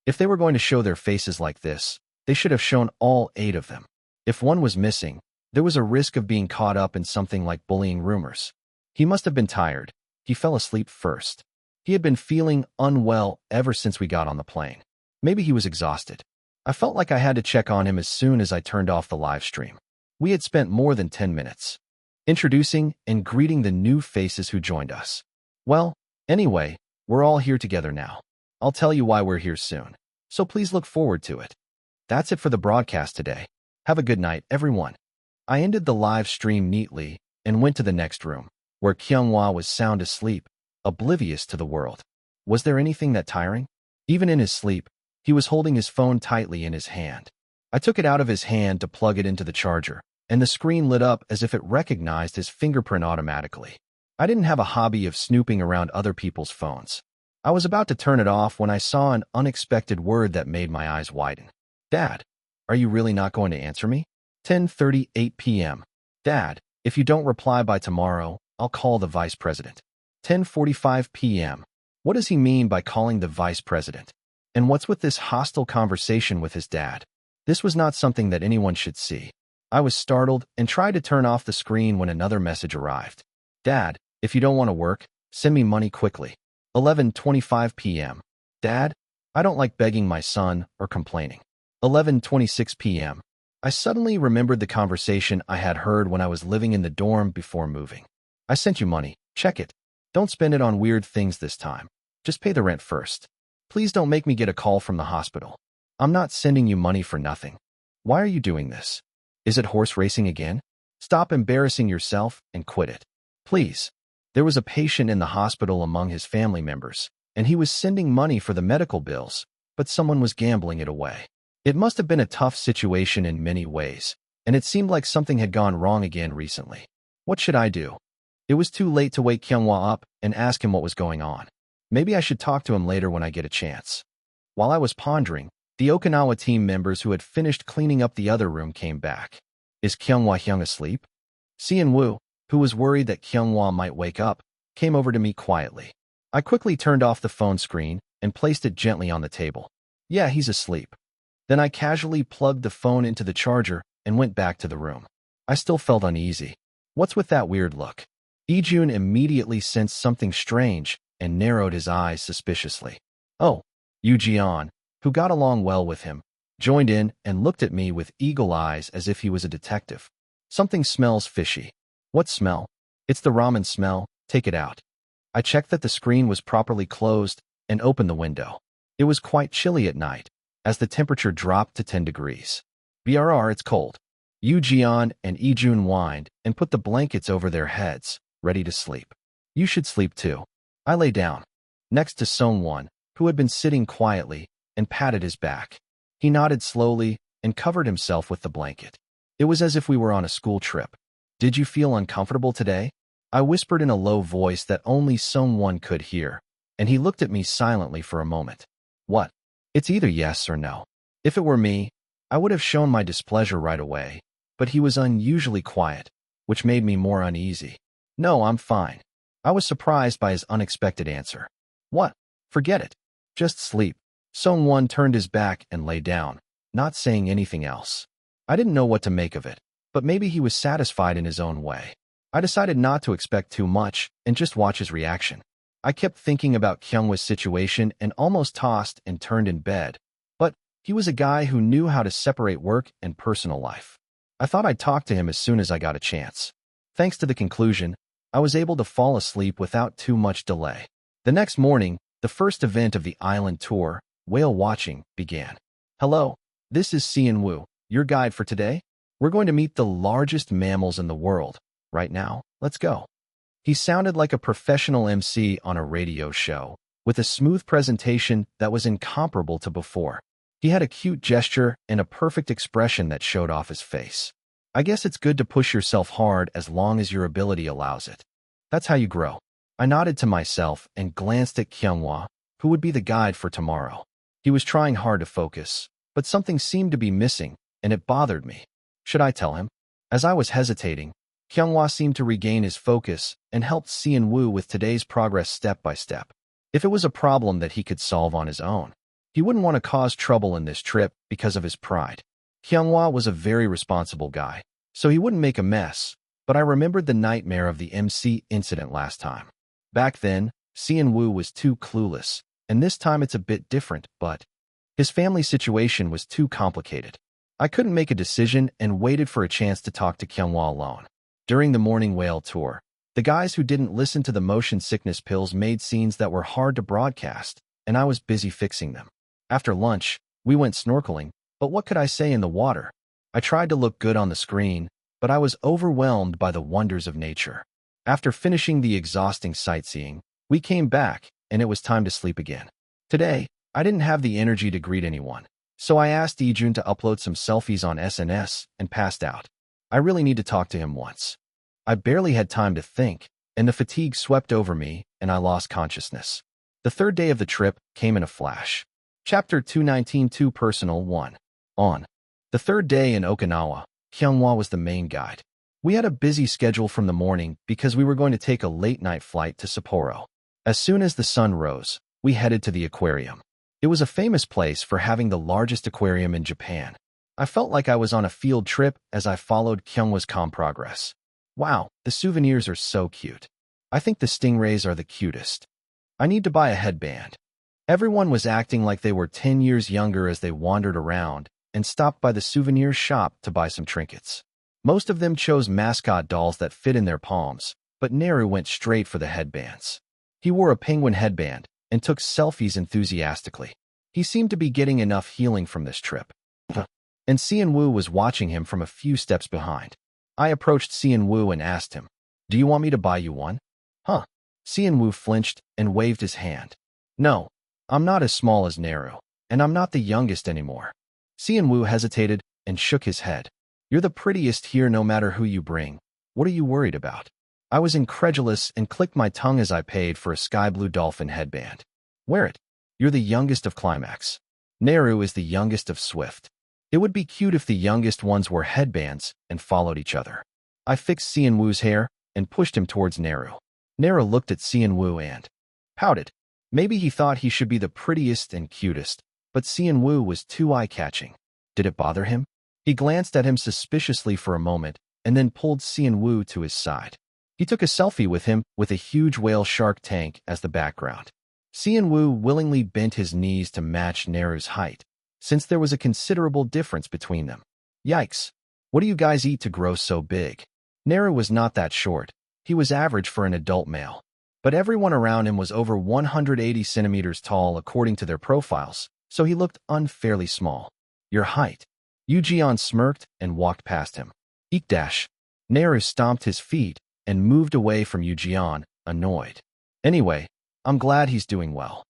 If they were going to show their faces like this, they should have shown all 8 of them. If one was missing, there was a risk of being caught up in something like bullying rumors. He must have been tired. He fell asleep first. He had been feeling unwell ever since we got on the plane. Maybe he was exhausted. I felt like I had to check on him as soon as I turned off the live stream. We had spent more than 10 minutes introducing and greeting the new faces who joined us. Well, anyway, we're all here together now. I'll tell you why we're here soon, so please look forward to it. That's it for the broadcast today. Have a good night, everyone. I ended the live stream neatly and went to the next room, where Kyunghwa was sound asleep, oblivious to the world. Was there anything that tiring? Even in his sleep, he was holding his phone tightly in his hand. I took it out of his hand to plug it into the charger, and the screen lit up as if it recognized his fingerprint automatically. I didn't have a hobby of snooping around other people's phones. I was about to turn it off when I saw an unexpected word that made my eyes widen. Dad, are you really not going to answer me? 10:38 p.m. Dad, if you don't reply by tomorrow, I'll call the vice president. 10:45 p.m. What does he mean by calling the vice president? And what's with this hostile conversation with his dad? This was not something that anyone should see. I was startled and tried to turn off the screen when another message arrived. Dad, if you don't want to work, send me money quickly. 11:25 p.m. Dad, I don't like begging my son or complaining. 11:26 p.m. I suddenly remembered the conversation I had heard when I was living in the dorm before moving. I sent you money. Check it. Don't spend it on weird things this time. Just pay the rent first. Please don't make me get a call from the hospital. I'm not sending you money for nothing. Why are you doing this? Is it horse racing again? Stop embarrassing yourself and quit it. Please. There was a patient in the hospital among his family members, and he was sending money for the medical bills, but someone was gambling it away. It must have been a tough situation in many ways, and it seemed like something had gone wrong again recently. What should I do? It was too late to wake Kyunghwa up and ask him what was going on. Maybe I should talk to him later when I get a chance. While I was pondering, the Okinawa team members who had finished cleaning up the other room came back. Is Kyunghwa Hyung asleep? Seon-woo, who was worried that Kyunghwa might wake up, came over to me quietly. I quickly turned off the phone screen and placed it gently on the table. Yeah, he's asleep. Then I casually plugged the phone into the charger and went back to the room. I still felt uneasy. What's with that weird look? Ijun immediately sensed something strange and narrowed his eyes suspiciously. Oh, Yoo-jeon, who got along well with him, joined in and looked at me with eagle eyes as if he was a detective. Something smells fishy. What smell? It's the ramen smell. Take it out. I checked that the screen was properly closed and opened the window. It was quite chilly at night, as the temperature dropped to 10 degrees. BRR, it's cold. Yoo-jeon and Ijun whined and put the blankets over their heads, ready to sleep. You should sleep too. I lay down, next to Song-won, who had been sitting quietly, and patted his back. He nodded slowly and covered himself with the blanket. It was as if we were on a school trip. Did you feel uncomfortable today? I whispered in a low voice that only Song-won could hear, and he looked at me silently for a moment. What? It's either yes or no. If it were me, I would have shown my displeasure right away, but he was unusually quiet, which made me more uneasy. No, I'm fine. I was surprised by his unexpected answer. What? Forget it. Just sleep. Song-won turned his back and lay down, not saying anything else. I didn't know what to make of it, but maybe he was satisfied in his own way. I decided not to expect too much and just watch his reaction. I kept thinking about Kyunghwa's situation and almost tossed and turned in bed. But he was a guy who knew how to separate work and personal life. I thought I'd talk to him as soon as I got a chance. Thanks to the conclusion, I was able to fall asleep without too much delay. The next morning, the first event of the island tour, whale watching, began. Hello, this is Seon-woo, your guide for today. We're going to meet the largest mammals in the world. Right now, let's go. He sounded like a professional MC on a radio show, with a smooth presentation that was incomparable to before. He had a cute gesture and a perfect expression that showed off his face. I guess it's good to push yourself hard as long as your ability allows it. That's how you grow. I nodded to myself and glanced at Kyunghwa, who would be the guide for tomorrow. He was trying hard to focus, but something seemed to be missing, and it bothered me. Should I tell him? As I was hesitating, Kyunghwa seemed to regain his focus and helped Seon-woo with today's progress step by step. If it was a problem that he could solve on his own, he wouldn't want to cause trouble in this trip because of his pride. Kyunghwa was a very responsible guy, so he wouldn't make a mess, but I remembered the nightmare of the MC incident last time. Back then, Seon-woo was too clueless, and this time it's a bit different, but his family situation was too complicated. I couldn't make a decision and waited for a chance to talk to Kyunghwa alone. During the morning whale tour, the guys who didn't listen to the motion sickness pills made scenes that were hard to broadcast, and I was busy fixing them. After lunch, we went snorkeling, but what could I say in the water? I tried to look good on the screen, but I was overwhelmed by the wonders of nature. After finishing the exhausting sightseeing, we came back, and it was time to sleep again. Today, I didn't have the energy to greet anyone, so I asked Ijun to upload some selfies on SNS and passed out. I really need to talk to him once. I barely had time to think, and the fatigue swept over me, and I lost consciousness. The third day of the trip came in a flash. Chapter 219 Too Personal 1. On. The third day in Okinawa, Kyunghwa was the main guide. We had a busy schedule from the morning because we were going to take a late-night flight to Sapporo. As soon as the sun rose, we headed to the aquarium. It was a famous place for having the largest aquarium in Japan. I felt like I was on a field trip as I followed Kyunghwa's calm progress. Wow, the souvenirs are so cute. I think the stingrays are the cutest. I need to buy a headband. Everyone was acting like they were 10 years younger as they wandered around and stopped by the souvenir shop to buy some trinkets. Most of them chose mascot dolls that fit in their palms, but Neru went straight for the headbands. He wore a penguin headband and took selfies enthusiastically. He seemed to be getting enough healing from this trip. and Xian Wu was watching him from a few steps behind. I approached Xian Wu and asked him, "Do you want me to buy you one?" Huh? Xian Wu flinched and waved his hand. "No, I'm not as small as Neru, and I'm not the youngest anymore." Xian Wu hesitated and shook his head. "You're the prettiest here no matter who you bring. What are you worried about?" I was incredulous and clicked my tongue as I paid for a sky blue dolphin headband. "Wear it. You're the youngest of Climax. Neru is the youngest of Swift. It would be cute if the youngest ones wore headbands and followed each other." I fixed Xian Wu's hair and pushed him towards Neru. Neru looked at Xian Wu and pouted. Maybe he thought he should be the prettiest and cutest, but Xian Wu was too eye-catching. Did it bother him? He glanced at him suspiciously for a moment and then pulled Xian Wu to his side. He took a selfie with him with a huge whale shark tank as the background. Xian Wu willingly bent his knees to match Neru's height, since there was a considerable difference between them. Yikes! What do you guys eat to grow so big? Neru was not that short. He was average for an adult male. But everyone around him was over 180 centimeters tall according to their profiles, so he looked unfairly small. Your height. Yu Jian smirked and walked past him. Eek dash. Neru stomped his feet and moved away from Yu Jian, annoyed. Anyway, I'm glad he's doing well.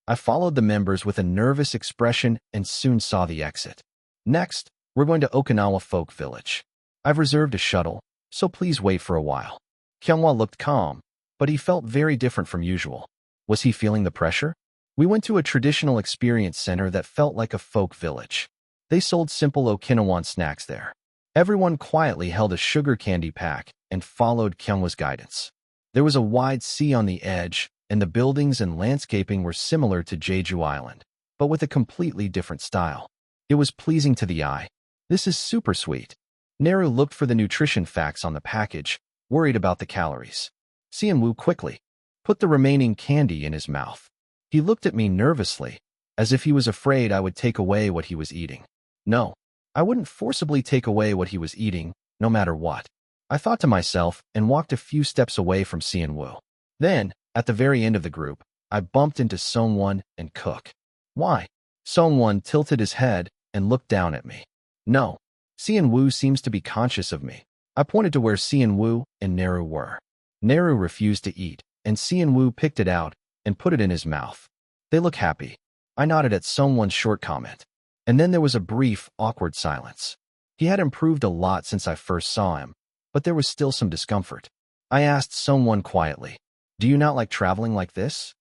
I followed the members with a nervous expression and soon saw the exit. Next, we're going to Okinawa Folk Village. I've reserved a shuttle, so please wait for a while. Kyunghwa looked calm, but he felt very different from usual. Was he feeling the pressure? We went to a traditional experience center that felt like a folk village. They sold simple Okinawan snacks there. Everyone quietly held a sugar candy pack and followed Kyunghwa's guidance. There was a wide sea on the edge, and the buildings and landscaping were similar to Jeju Island, but with a completely different style. It was pleasing to the eye. This is super sweet. Neru looked for the nutrition facts on the package, worried about the calories. Xian Wu quickly put the remaining candy in his mouth. He looked at me nervously, as if he was afraid I would take away what he was eating. No, I wouldn't forcibly take away what he was eating, no matter what. I thought to myself and walked a few steps away from Xian Wu. Then, at the very end of the group, I bumped into Songwon and Cook. Why? Songwon tilted his head and looked down at me. No, Xian Wu seems to be conscious of me. I pointed to where Xian Wu and Neru were. Neru refused to eat, and Xian Wu picked it out and put it in his mouth. They look happy. I nodded at Songwon's short comment. And then there was a brief, awkward silence. He had improved a lot since I first saw him, but there was still some discomfort. I asked Songwon quietly, "Do you not like traveling like this?"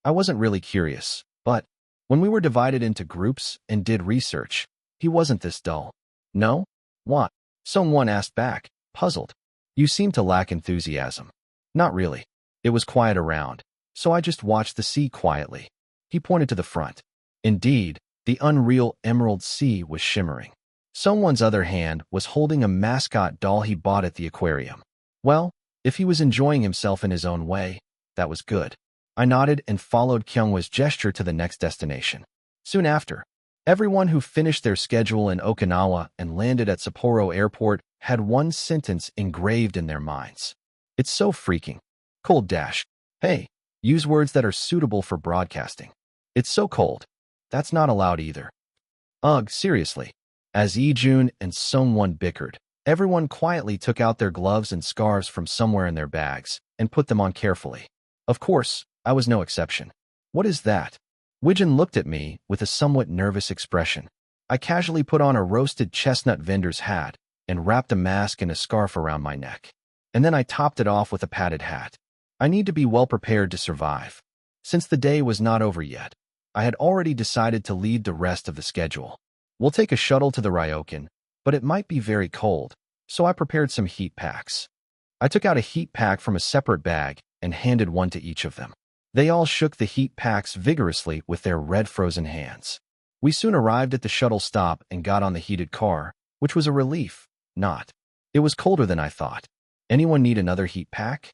I wasn't really curious, but when we were divided into groups and did research, he wasn't this dull. No? What? Songwon asked back, puzzled. You seem to lack enthusiasm. Not really. It was quiet around, so I just watched the sea quietly. He pointed to the front. Indeed, the unreal emerald sea was shimmering. Someone's other hand was holding a mascot doll he bought at the aquarium. Well, if he was enjoying himself in his own way, that was good. I nodded and followed Kyunghwa's gesture to the next destination. Soon after, everyone who finished their schedule in Okinawa and landed at Sapporo Airport had one sentence engraved in their minds. It's so freaking cold dash. Hey, use words that are suitable for broadcasting. It's so cold. That's not allowed either. Ugh, seriously. As Ijun and Songwon bickered, everyone quietly took out their gloves and scarves from somewhere in their bags and put them on carefully. Of course, I was no exception. What is that? Wijin looked at me with a somewhat nervous expression. I casually put on a roasted chestnut vendor's hat and wrapped a mask and a scarf around my neck. And then I topped it off with a padded hat. I need to be well prepared to survive. Since the day was not over yet, I had already decided to lead the rest of the schedule. We'll take a shuttle to the Ryokan, but it might be very cold, so I prepared some heat packs. I took out a heat pack from a separate bag and handed one to each of them. They all shook the heat packs vigorously with their red frozen hands. We soon arrived at the shuttle stop and got on the heated car, which was a relief. Not. It was colder than I thought. Anyone need another heat pack?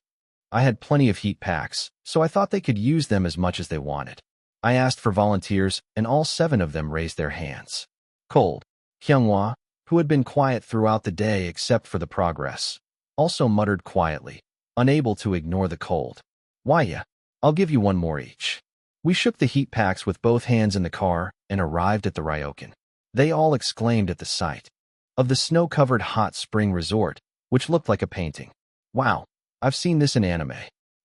I had plenty of heat packs, so I thought they could use them as much as they wanted. I asked for volunteers, and all 7 of them raised their hands. Cold. Kyunghwa, who had been quiet throughout the day except for the progress, also muttered quietly, unable to ignore the cold. Why yeah, I'll give you one more each. We shook the heat packs with both hands in the car and arrived at the Ryokan. They all exclaimed at the sight of the snow-covered hot spring resort, which looked like a painting. Wow, I've seen this in anime.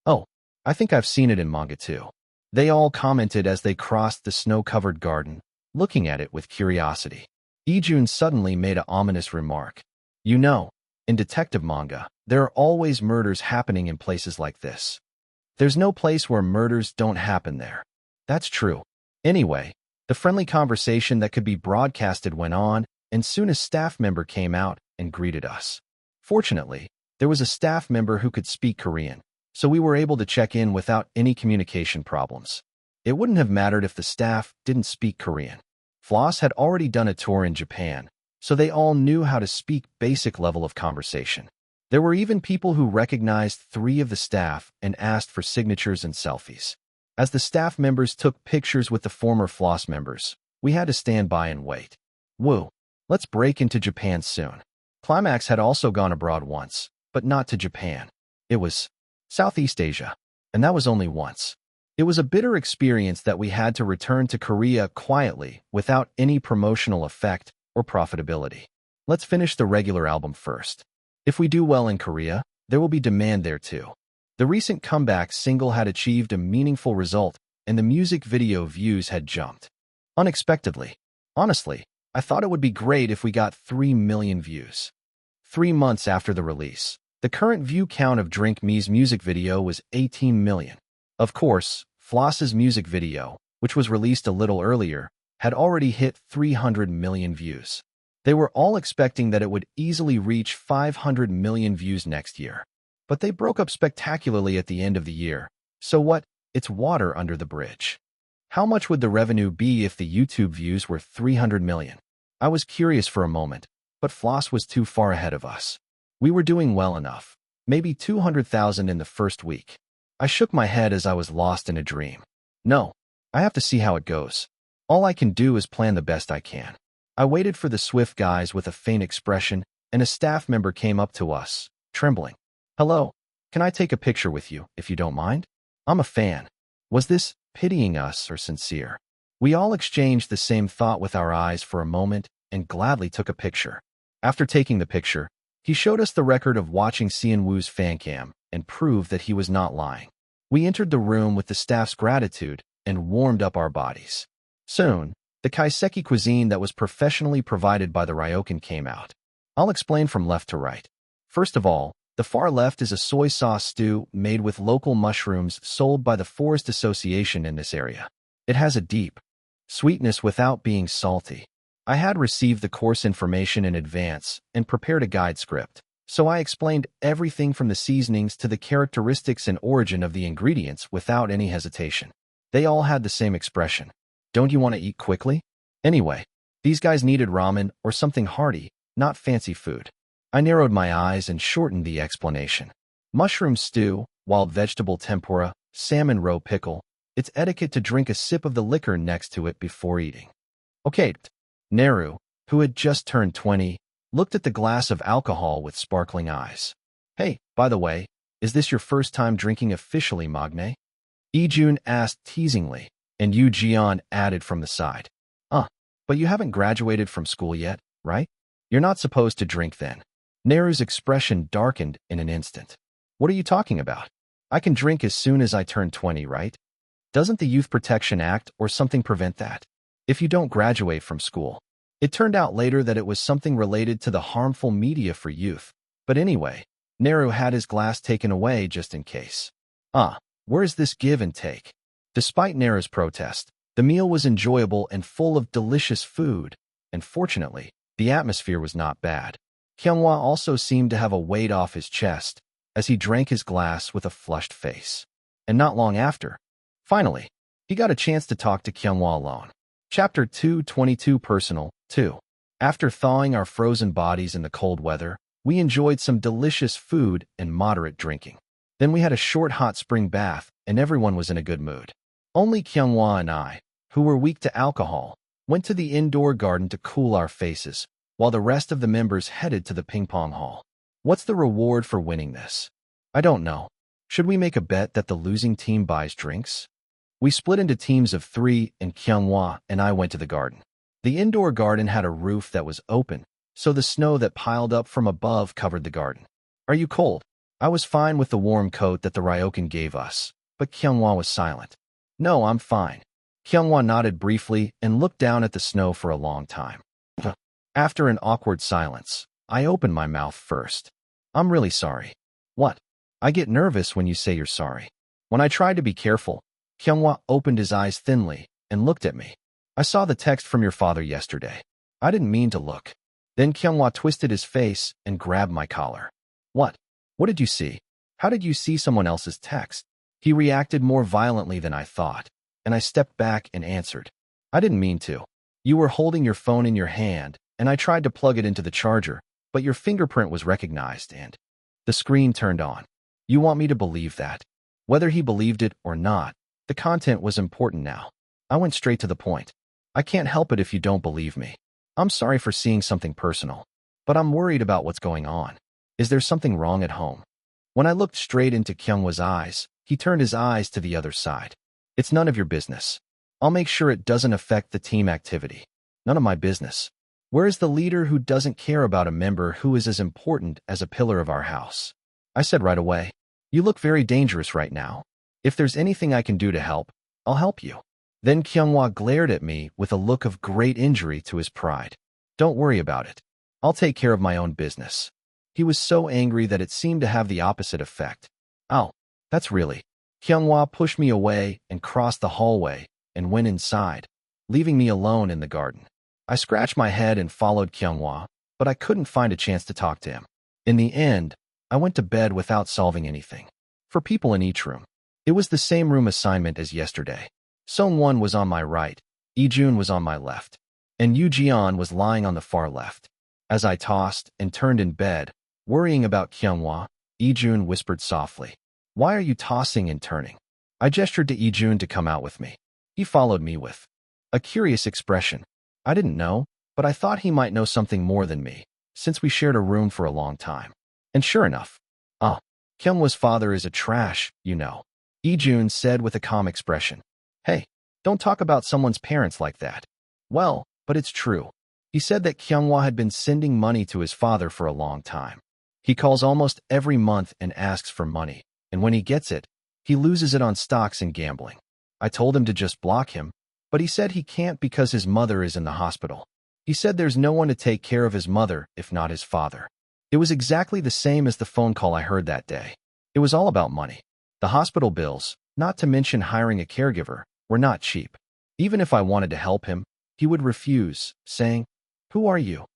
Oh, I think I've seen it in manga too. They all commented as they crossed the snow-covered garden, looking at it with curiosity. Ijun suddenly made an ominous remark. You know, in detective manga, there are always murders happening in places like this. There's no place where murders don't happen there. That's true. Anyway, the friendly conversation that could be broadcasted went on, and soon a staff member came out and greeted us. Fortunately, there was a staff member who could speak Korean, so we were able to check in without any communication problems. It wouldn't have mattered if the staff didn't speak Korean. Floss had already done a tour in Japan, so they all knew how to speak basic level of conversation. There were even people who recognized 3 of the staff and asked for signatures and selfies. As the staff members took pictures with the former Floss members, we had to stand by and wait. Woo, let's break into Japan soon. Climax had also gone abroad once, but not to Japan. It was Southeast Asia, and that was only once. It was a bitter experience that we had to return to Korea quietly without any promotional effect or profitability. Let's finish the regular album first. If we do well in Korea, there will be demand there too. The recent comeback single had achieved a meaningful result, and the music video views had jumped unexpectedly. Honestly, I thought it would be great if we got 3 million views. 3 months after the release, the current view count of Drink Me's music video was 18 million. Of course, Floss's music video, which was released a little earlier, had already hit 300 million views. They were all expecting that it would easily reach 500 million views next year. But they broke up spectacularly at the end of the year. So what? It's water under the bridge. How much would the revenue be if the YouTube views were 300 million? I was curious for a moment, but Floss was too far ahead of us. We were doing well enough. Maybe 200,000 in the first week. I shook my head as I was lost in a dream. No, I have to see how it goes. All I can do is plan the best I can. I waited for the Swift guys with a faint expression, and a staff member came up to us, trembling. Hello, can I take a picture with you, if you don't mind? I'm a fan. Was this pitying us or sincere? We all exchanged the same thought with our eyes for a moment and gladly took a picture. After taking the picture, he showed us the record of watching Seon Woo's fancam and proved that he was not lying. We entered the room with the staff's gratitude and warmed up our bodies. Soon, the kaiseki cuisine that was professionally provided by the ryokan came out. I'll explain from left to right. First of all, the far left is a soy sauce stew made with local mushrooms sold by the Forest Association in this area. It has a deep sweetness without being salty. I had received the course information in advance and prepared a guide script, so I explained everything from the seasonings to the characteristics and origin of the ingredients without any hesitation. They all had the same expression. Don't you want to eat quickly? Anyway, these guys needed ramen or something hearty, not fancy food. I narrowed my eyes and shortened the explanation. Mushroom stew, wild vegetable tempura, salmon roe pickle. It's etiquette to drink a sip of the liquor next to it before eating. Okay. Neru, who had just turned 20, looked at the glass of alcohol with sparkling eyes. Hey, by the way, is this your first time drinking officially, Magne? Ijun asked teasingly, and Yu Jian added from the side. But you haven't graduated from school yet, right? You're not supposed to drink then. Neru's expression darkened in an instant. What are you talking about? I can drink as soon as I turn 20, right? Doesn't the Youth Protection Act or something prevent that? If you don't graduate from school. It turned out later that it was something related to the harmful media for youth. But anyway, Neru had his glass taken away just in case. Where's this give and take? Despite Neru's protest, the meal was enjoyable and full of delicious food, and fortunately, the atmosphere was not bad. Kyunghwa also seemed to have a weight off his chest as he drank his glass with a flushed face. And not long after, finally, he got a chance to talk to Kyunghwa alone. Chapter 222 Personal 2. After thawing our frozen bodies in the cold weather, we enjoyed some delicious food and moderate drinking. Then we had a short hot spring bath, and everyone was in a good mood. Only Kyunghwa and I, who were weak to alcohol, went to the indoor garden to cool our faces, while the rest of the members headed to the ping-pong hall. What's the reward for winning this? I don't know. Should we make a bet that the losing team buys drinks? We split into teams of 3, and Kyunghwa and I went to the garden. The indoor garden had a roof that was open, so the snow that piled up from above covered the garden. Are you cold? I was fine with the warm coat that the Ryokan gave us, but Kyunghwa was silent. No, I'm fine. Kyunghwa nodded briefly and looked down at the snow for a long time. After an awkward silence, I opened my mouth first. I'm really sorry. What? I get nervous when you say you're sorry. When I tried to be careful, Kyunghwa opened his eyes thinly and looked at me. I saw the text from your father yesterday. I didn't mean to look. Then Kyunghwa twisted his face and grabbed my collar. What? What did you see? How did you see someone else's text? He reacted more violently than I thought, and I stepped back and answered. I didn't mean to. You were holding your phone in your hand, and I tried to plug it into the charger, but your fingerprint was recognized and the screen turned on. You want me to believe that? Whether he believed it or not, the content was important now. I went straight to the point. I can't help it if you don't believe me. I'm sorry for seeing something personal, but I'm worried about what's going on. Is there something wrong at home? When I looked straight into Kyunghwa's eyes, he turned his eyes to the other side. It's none of your business. I'll make sure it doesn't affect the team activity. None of my business. Where is the leader who doesn't care about a member who is as important as a pillar of our house? I said right away. You look very dangerous right now. If there's anything I can do to help, I'll help you. Then Kyunghwa glared at me with a look of great injury to his pride. Don't worry about it. I'll take care of my own business. He was so angry that it seemed to have the opposite effect. Oh, that's really. Kyunghwa pushed me away and crossed the hallway and went inside, leaving me alone in the garden. I scratched my head and followed Kyunghwa, but I couldn't find a chance to talk to him. In the end, I went to bed without solving anything. For people in each room, it was the same room assignment as yesterday. Song-won was on my right, Ijun was on my left, and Yu-jian was lying on the far left. As I tossed and turned in bed, worrying about Kyunghwa, Ijun whispered softly, "Why are you tossing and turning?" I gestured to Ijun to come out with me. He followed me with a curious expression. I didn't know, but I thought he might know something more than me, since we shared a room for a long time. And sure enough, Kyunghwa's father is a trash, you know, Ijun said with a calm expression. Hey, don't talk about someone's parents like that. Well, but it's true. He said that Kyunghwa had been sending money to his father for a long time. He calls almost every month and asks for money, and when he gets it, he loses it on stocks and gambling. I told him to just block him, but he said he can't because his mother is in the hospital. He said there's no one to take care of his mother if not his father. It was exactly the same as the phone call I heard that day. It was all about money. The hospital bills, not to mention hiring a caregiver, were not cheap. Even if I wanted to help him, he would refuse, saying, "Who are you?"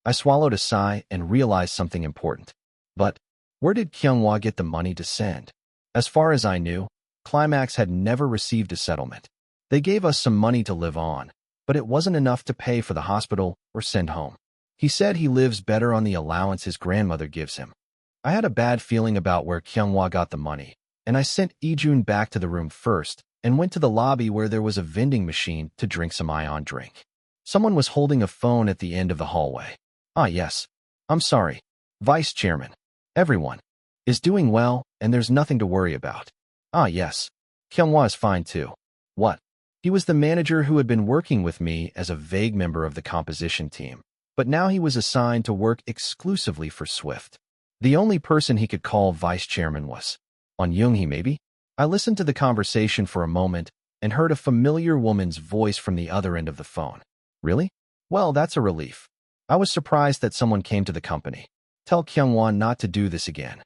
I swallowed a sigh and realized something important. But where did Kyunghwa get the money to send? As far as I knew, Climax had never received a settlement. They gave us some money to live on, but it wasn't enough to pay for the hospital or send home. He said he lives better on the allowance his grandmother gives him. I had a bad feeling about where Kyunghwa got the money, and I sent Ijun back to the room first and went to the lobby where there was a vending machine to drink some ion drink. Someone was holding a phone at the end of the hallway. Ah, yes. I'm sorry. Vice Chairman. Everyone is doing well, and there's nothing to worry about. Ah, yes. Kyunghwa is fine too. What? He was the manager who had been working with me as a vague member of the composition team, but now he was assigned to work exclusively for Swift. The only person he could call vice chairman was Im Hyunsung, maybe? I listened to the conversation for a moment and heard a familiar woman's voice from the other end of the phone. Really? Well, that's a relief. I was surprised that someone came to the company. Tell Kyunghwa not to do this again.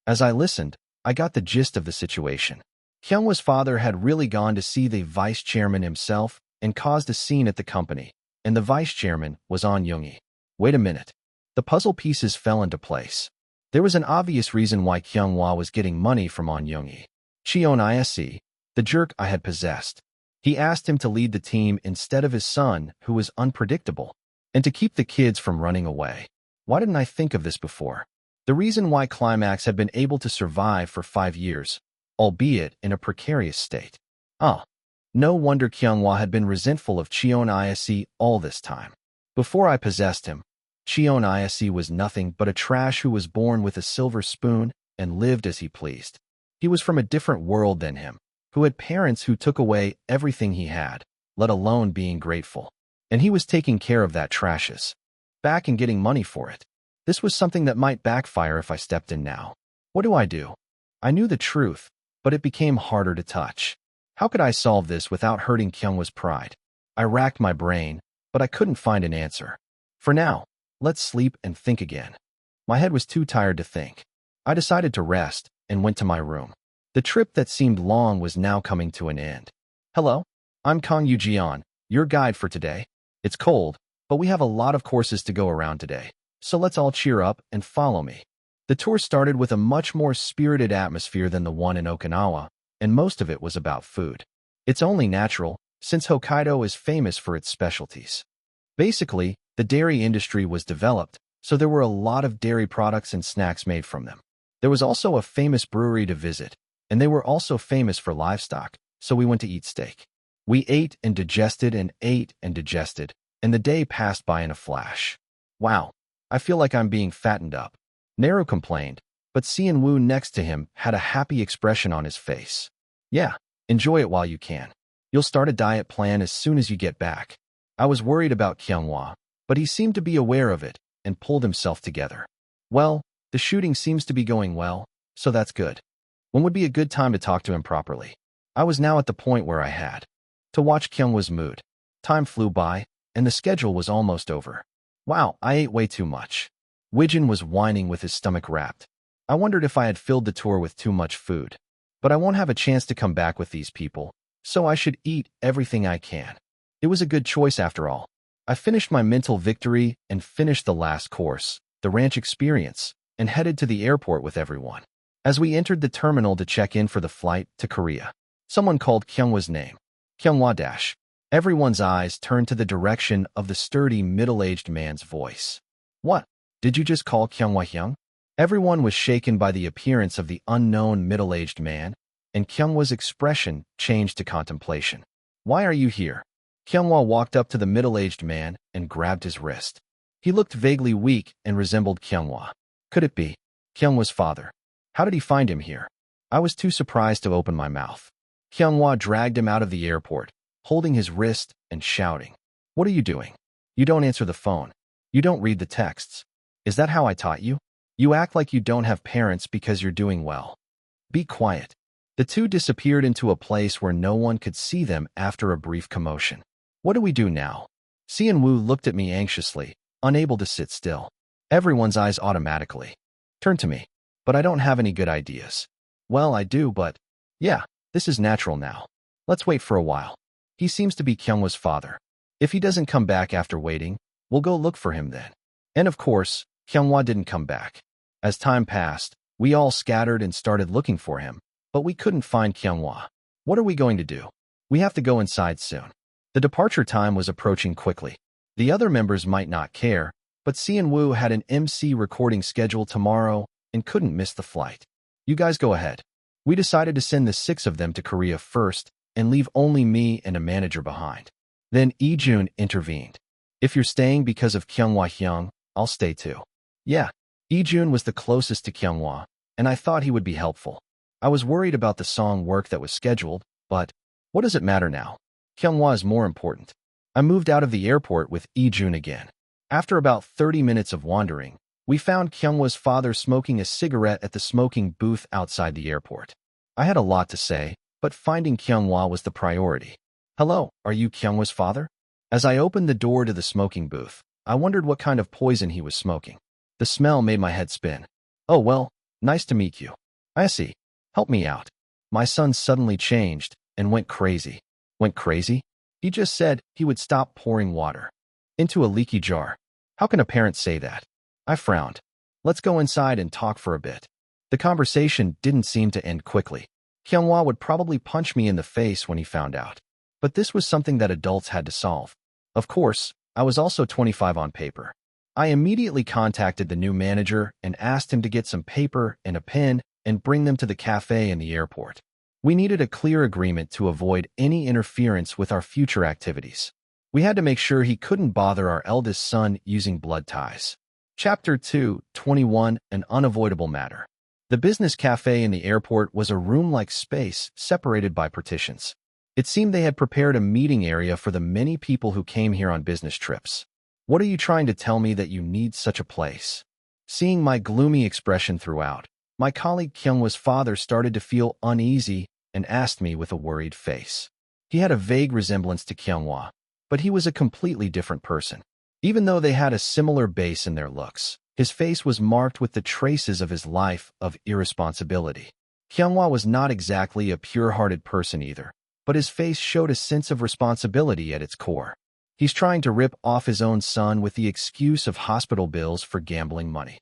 As I listened, I got the gist of the situation. Kyunghwa's father had really gone to see the vice chairman himself and caused a scene at the company, and the vice chairman was Im Hyunsung. Wait a minute. The puzzle pieces fell into place. There was an obvious reason why Kyunghwa was getting money from Im Hyunsung. Cheon Yise, the jerk I had possessed. He asked him to lead the team instead of his son, who was unpredictable, and to keep the kids from running away. Why didn't I think of this before? The reason why Climax had been able to survive for 5 years, albeit in a precarious state. No wonder Kyunghwa had been resentful of Cheon Yise all this time. Before I possessed him, Cheon Yise was nothing but a trash who was born with a silver spoon and lived as he pleased. He was from a different world than him, who had parents who took away everything he had, let alone being grateful. And he was taking care of that trashes back and getting money for it. This was something that might backfire if I stepped in now. What do I do? I knew the truth, but it became harder to touch. How could I solve this without hurting Kyungwa's pride? I racked my brain, but I couldn't find an answer. For now, let's sleep and think again. My head was too tired to think. I decided to rest and went to my room. The trip that seemed long was now coming to an end. Hello, I'm Kang Yoo-jeon, your guide for today. It's cold, but we have a lot of courses to go around today, so let's all cheer up and follow me. The tour started with a much more spirited atmosphere than the one in Okinawa, and most of it was about food. It's only natural, since Hokkaido is famous for its specialties. Basically, the dairy industry was developed, so there were a lot of dairy products and snacks made from them. There was also a famous brewery to visit, and they were also famous for livestock, so we went to eat steak. We ate and digested and ate and digested, and the day passed by in a flash. Wow, I feel like I'm being fattened up. Naru complained, but Seon-woo next to him had a happy expression on his face. Yeah, enjoy it while you can. You'll start a diet plan as soon as you get back. I was worried about Kyunghwa, but he seemed to be aware of it and pulled himself together. Well, the shooting seems to be going well, so that's good. When would be a good time to talk to him properly? I was now at the point where I had to watch Kyunghwa's mood. Time flew by, and the schedule was almost over. Wow, I ate way too much. Wijin was whining with his stomach wrapped. I wondered if I had filled the tour with too much food. But I won't have a chance to come back with these people, so I should eat everything I can. It was a good choice after all. I finished my mental victory and finished the last course, the ranch experience, and headed to the airport with everyone. As we entered the terminal to check in for the flight to Korea, someone called Kyunghwa's name. Kyunghwa dash. Everyone's eyes turned to the direction of the sturdy middle-aged man's voice. What? Did you just call Kyunghwa Hyung? Everyone was shaken by the appearance of the unknown middle-aged man, and Kyunghwa's expression changed to contemplation. Why are you here? Kyunghwa walked up to the middle-aged man and grabbed his wrist. He looked vaguely weak and resembled Kyunghwa. Could it be Kyunghwa's father? How did he find him here? I was too surprised to open my mouth. Kyunghwa dragged him out of the airport, holding his wrist and shouting. What are you doing? You don't answer the phone. You don't read the texts. Is that how I taught you? You act like you don't have parents because you're doing well. Be quiet. The two disappeared into a place where no one could see them after a brief commotion. What do we do now? Seon-woo looked at me anxiously, unable to sit still. Everyone's eyes automatically turned to me. But I don't have any good ideas. Well, I do, but yeah, this is natural now. Let's wait for a while. He seems to be Kyunghwa's father. If he doesn't come back after waiting, we'll go look for him then. And of course, Kyunghwa didn't come back. As time passed, we all scattered and started looking for him, but we couldn't find Kyunghwa. What are we going to do? We have to go inside soon. The departure time was approaching quickly. The other members might not care, but Seon-woo had an MC recording scheduled tomorrow and couldn't miss the flight. You guys go ahead. We decided to send the 6 of them to Korea first and leave only me and a manager behind. Then Lee-jun intervened. If you're staying because of Kyunghwa Hyung, I'll stay too. Yeah, Lee-jun was the closest to Kyunghwa, and I thought he would be helpful. I was worried about the song work that was scheduled, but what does it matter now? Kyunghwa is more important. I moved out of the airport with Lee-jun again. After about 30 minutes of wandering, we found Kyunghwa's father smoking a cigarette at the smoking booth outside the airport. I had a lot to say, but finding Kyunghwa was the priority. Hello, are you Kyunghwa's father? As I opened the door to the smoking booth, I wondered what kind of poison he was smoking. The smell made my head spin. Oh well, nice to meet you. I see. Help me out. My son suddenly changed and went crazy. Went crazy? He just said he would stop pouring water into a leaky jar. How can a parent say that? I frowned. Let's go inside and talk for a bit. The conversation didn't seem to end quickly. Kyunghwa would probably punch me in the face when he found out. But this was something that adults had to solve. Of course, I was also 25 on paper. I immediately contacted the new manager and asked him to get some paper and a pen and bring them to the cafe in the airport. We needed a clear agreement to avoid any interference with our future activities. We had to make sure he couldn't bother our eldest son using blood ties. Chapter 2:21 An Unavoidable Matter. The business cafe in the airport was a room-like space separated by partitions. It seemed they had prepared a meeting area for the many people who came here on business trips. What are you trying to tell me that you need such a place? Seeing my gloomy expression throughout, my colleague Kyunghwa's father started to feel uneasy and asked me with a worried face. He had a vague resemblance to Kyunghwa, but he was a completely different person. Even though they had a similar base in their looks, his face was marked with the traces of his life of irresponsibility. Kyunghwa was not exactly a pure-hearted person either, but his face showed a sense of responsibility at its core. He's trying to rip off his own son with the excuse of hospital bills for gambling money.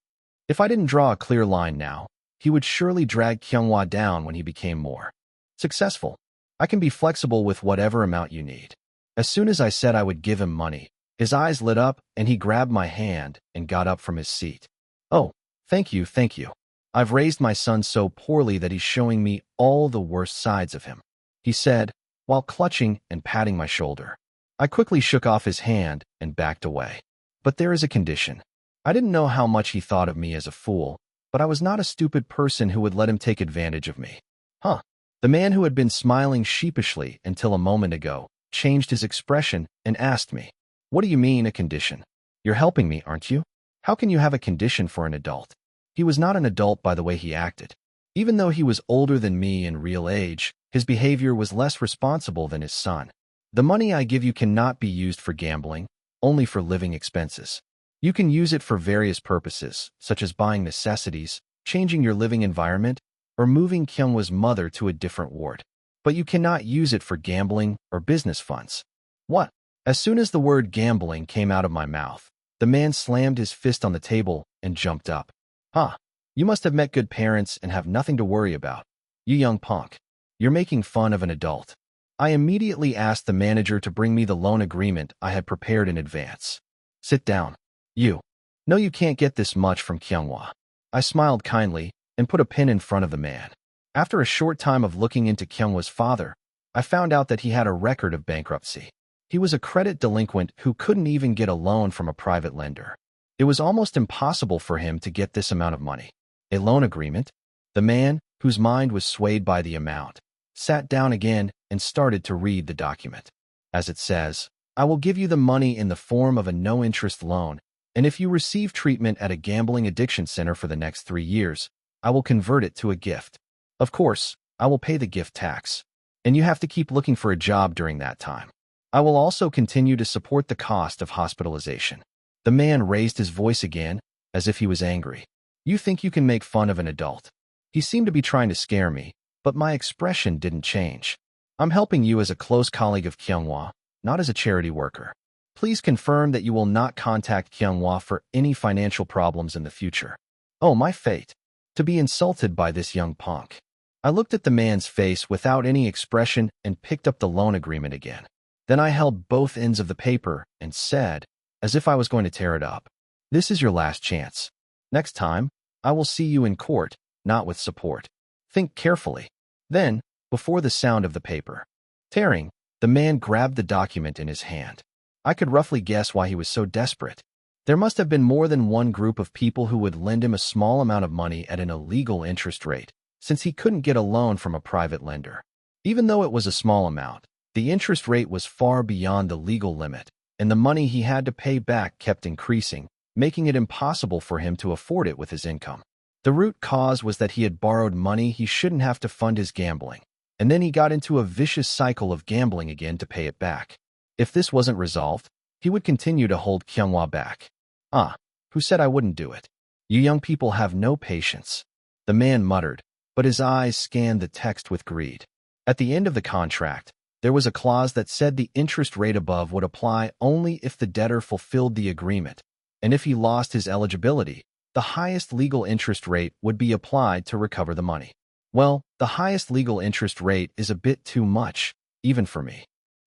If I didn't draw a clear line now, he would surely drag Kyunghwa down when he became more successful. I can be flexible with whatever amount you need. As soon as I said I would give him money, his eyes lit up and he grabbed my hand and got up from his seat. Oh, thank you, thank you. I've raised my son so poorly that he's showing me all the worst sides of him, he said, while clutching and patting my shoulder. I quickly shook off his hand and backed away. But there is a condition. I didn't know how much he thought of me as a fool, but I was not a stupid person who would let him take advantage of me. Huh. The man who had been smiling sheepishly until a moment ago changed his expression and asked me, "What do you mean, a condition? You're helping me, aren't you? How can you have a condition for an adult?" He was not an adult by the way he acted. Even though he was older than me in real age, his behavior was less responsible than his son. The money I give you cannot be used for gambling, only for living expenses. You can use it for various purposes, such as buying necessities, changing your living environment, or moving Kyunghwa's mother to a different ward. But you cannot use it for gambling or business funds. What? As soon as the word gambling came out of my mouth, the man slammed his fist on the table and jumped up. Huh. You must have met good parents and have nothing to worry about. You young punk. You're making fun of an adult. I immediately asked the manager to bring me the loan agreement I had prepared in advance. Sit down. You. No, you can't get this much from Kyunghwa. I smiled kindly and put a pin in front of the man. After a short time of looking into Kyunghwa's father, I found out that he had a record of bankruptcy. He was a credit delinquent who couldn't even get a loan from a private lender. It was almost impossible for him to get this amount of money. A loan agreement? The man, whose mind was swayed by the amount, sat down again and started to read the document. As it says, I will give you the money in the form of a no-interest loan, and if you receive treatment at a gambling addiction center for the next 3 years, I will convert it to a gift. Of course, I will pay the gift tax, and you have to keep looking for a job during that time. I will also continue to support the cost of hospitalization. The man raised his voice again, as if he was angry. You think you can make fun of an adult? He seemed to be trying to scare me, but my expression didn't change. I'm helping you as a close colleague of Kyunghwa, not as a charity worker. Please confirm that you will not contact Kyunghwa for any financial problems in the future. Oh, my fate. To be insulted by this young punk. I looked at the man's face without any expression and picked up the loan agreement again. Then I held both ends of the paper and said, as if I was going to tear it up, "This is your last chance. Next time, I will see you in court, not with support. Think carefully." Then, before the sound of the paper tearing, the man grabbed the document in his hand. I could roughly guess why he was so desperate. There must have been more than one group of people who would lend him a small amount of money at an illegal interest rate, since he couldn't get a loan from a private lender. Even though it was a small amount, the interest rate was far beyond the legal limit, and the money he had to pay back kept increasing, making it impossible for him to afford it with his income. The root cause was that he had borrowed money he shouldn't have to fund his gambling, and then he got into a vicious cycle of gambling again to pay it back. If this wasn't resolved, he would continue to hold Kyunghwa back. Who said I wouldn't do it? You young people have no patience. The man muttered, but his eyes scanned the text with greed. At the end of the contract, there was a clause that said the interest rate above would apply only if the debtor fulfilled the agreement, and if he lost his eligibility, the highest legal interest rate would be applied to recover the money. Well, the highest legal interest rate is a bit too much, even for me.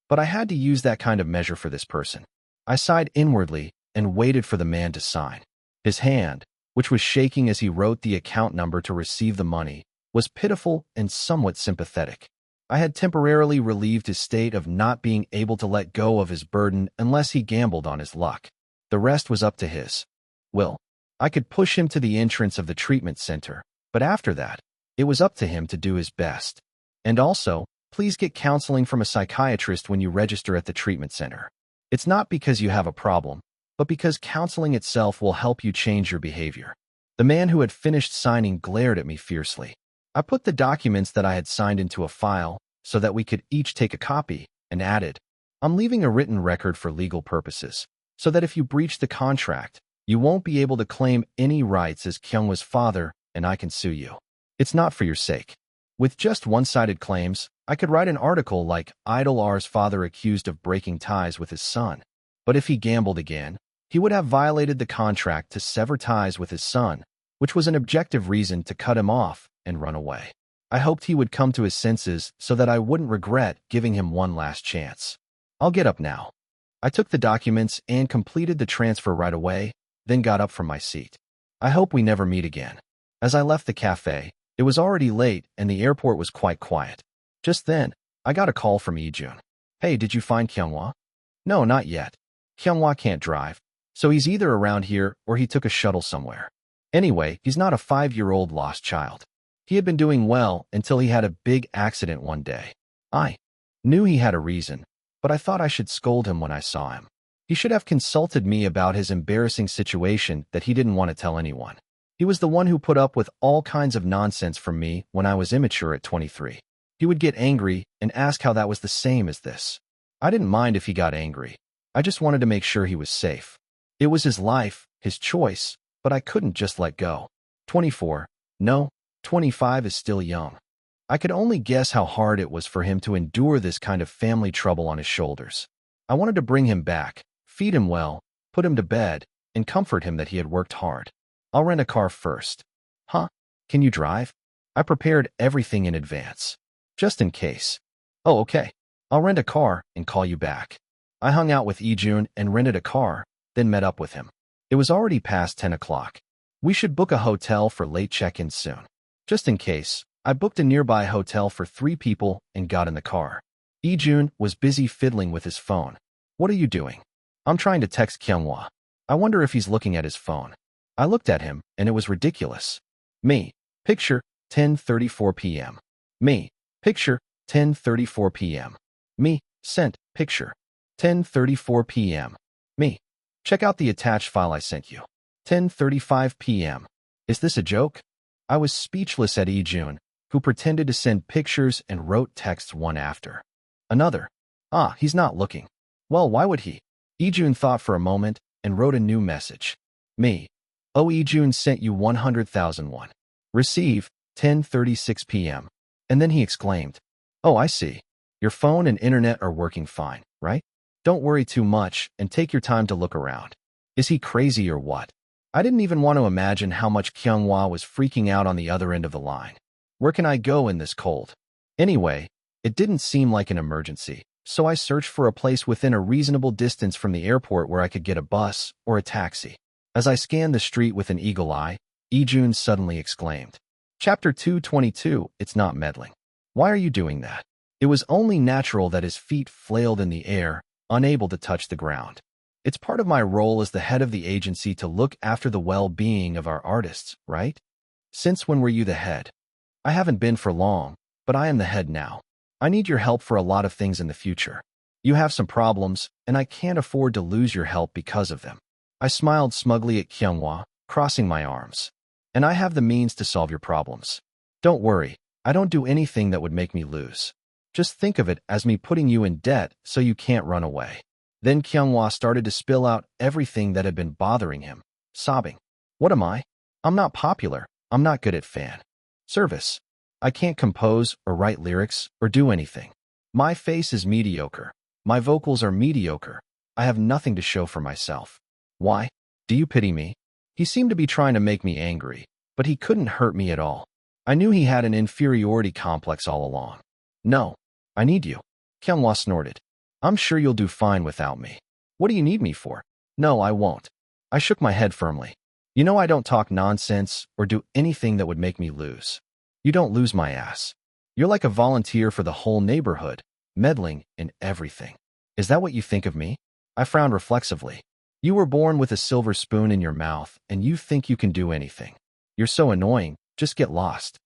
But I had to use that kind of measure for this person. I sighed inwardly and waited for the man to sign. His hand, which was shaking as he wrote the account number to receive the money, was pitiful and somewhat sympathetic. I had temporarily relieved his state of not being able to let go of his burden unless he gambled on his luck. The rest was up to his will. I could push him to the entrance of the treatment center, but after that, it was up to him to do his best. And also, Please get counseling from a psychiatrist when you register at the treatment center. It's not because you have a problem, but because counseling itself will help you change your behavior. The man who had finished signing glared at me fiercely. I put the documents that I had signed into a file so that we could each take a copy, and added, I'm leaving a written record for legal purposes, so that if you breach the contract, you won't be able to claim any rights as Kyungwa's father, and I can sue you. It's not for your sake. With just one-sided claims, I could write an article like Idol R's father accused of breaking ties with his son. But if he gambled again, he would have violated the contract to sever ties with his son, which was an objective reason to cut him off and run away. I hoped he would come to his senses so that I wouldn't regret giving him one last chance. I'll get up now. I took the documents and completed the transfer right away, then got up from my seat. I hope we never meet again. As I left the cafe, it was already late and the airport was quite quiet. Just then, I got a call from Ijun. Hey, did you find Kyunghwa? No, not yet. Kyunghwa can't drive, so he's either around here or he took a shuttle somewhere. Anyway, he's not a 5-year-old lost child. He had been doing well until he had a big accident one day. I knew he had a reason, but I thought I should scold him when I saw him. He should have consulted me about his embarrassing situation that he didn't want to tell anyone. He was the one who put up with all kinds of nonsense from me when I was immature at 23. He would get angry and ask how that was the same as this. I didn't mind if he got angry. I just wanted to make sure he was safe. It was his life, his choice, but I couldn't just let go. 24. No, 25 is still young. I could only guess how hard it was for him to endure this kind of family trouble on his shoulders. I wanted to bring him back, feed him well, put him to bed, and comfort him that he had worked hard. I'll rent a car first. Huh? Can you drive? I prepared everything in advance. Just in case. Oh, okay. I'll rent a car and call you back. I hung out with Ijun and rented a car, then met up with him. It was already past 10 o'clock. We should book a hotel for late check-in soon. Just in case, I booked a nearby hotel for 3 people and got in the car. Ijun was busy fiddling with his phone. What are you doing? I'm trying to text Kyunghwa. I wonder if he's looking at his phone. I looked at him, and it was ridiculous. Me. Picture, 10:34 p.m. Me. Picture, 10:34 p.m. Me. Sent. Picture, 10:34 p.m. Me. Check out the attached file I sent you. 10:35 p.m. Is this a joke? I was speechless at Ijun, who pretended to send pictures and wrote texts one after another. Ah, he's not looking. Well, why would he? Ijun thought for a moment and wrote a new message. Me. Oh, Ijun sent you 100,000 won. Receive, 10:36 p.m. And then he exclaimed, oh, I see. Your phone and internet are working fine, right? Don't worry too much and take your time to look around. Is he crazy or what? I didn't even want to imagine how much Kyunghwa was freaking out on the other end of the line. Where can I go in this cold? Anyway, it didn't seem like an emergency, so I searched for a place within a reasonable distance from the airport where I could get a bus or a taxi. As I scanned the street with an eagle eye, Ijun suddenly exclaimed, Chapter 222, it's not meddling. Why are you doing that? It was only natural that his feet flailed in the air, unable to touch the ground. It's part of my role as the head of the agency to look after the well-being of our artists, right? Since when were you the head? I haven't been for long, but I am the head now. I need your help for a lot of things in the future. You have some problems, and I can't afford to lose your help because of them. I smiled smugly at Kyunghwa, crossing my arms. And I have the means to solve your problems. Don't worry, I don't do anything that would make me lose. Just think of it as me putting you in debt so you can't run away. Then Kyunghwa started to spill out everything that had been bothering him, sobbing. What am I? I'm not popular. I'm not good at fan service. I can't compose or write lyrics or do anything. My face is mediocre. My vocals are mediocre. I have nothing to show for myself. Why? Do you pity me? He seemed to be trying to make me angry, but he couldn't hurt me at all. I knew he had an inferiority complex all along. No, I need you. Kyunghwa snorted. I'm sure you'll do fine without me. What do you need me for? No, I won't. I shook my head firmly. You know I don't talk nonsense or do anything that would make me lose. You don't lose my ass. You're like a volunteer for the whole neighborhood, meddling in everything. Is that what you think of me? I frowned reflexively. You were born with a silver spoon in your mouth, and you think you can do anything. You're so annoying, just get lost.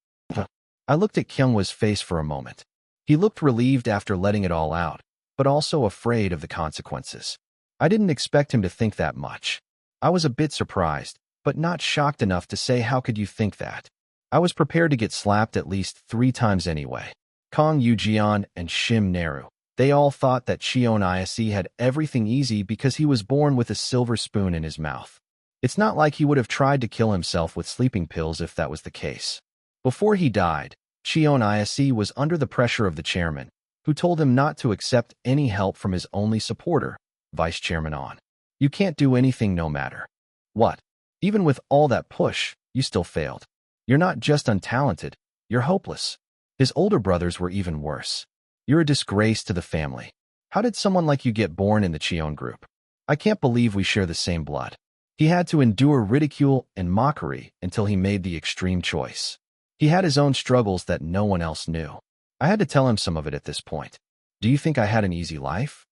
I looked at Kyunghwa's face for a moment. He looked relieved after letting it all out, but also afraid of the consequences. I didn't expect him to think that much. I was a bit surprised, but not shocked enough to say how could you think that. I was prepared to get slapped at least 3 times anyway. Kang Yujian and Shim Neru. They all thought that Cheon Yise had everything easy because he was born with a silver spoon in his mouth. It's not like he would have tried to kill himself with sleeping pills if that was the case. Before he died, Cheon Yise was under the pressure of the chairman, who told him not to accept any help from his only supporter, Vice Chairman On. You can't do anything no matter what. Even with all that push, you still failed. You're not just untalented, you're hopeless. His older brothers were even worse. You're a disgrace to the family. How did someone like you get born in the Cheon group? I can't believe we share the same blood. He had to endure ridicule and mockery until he made the extreme choice. He had his own struggles that no one else knew. I had to tell him some of it at this point. Do you think I had an easy life?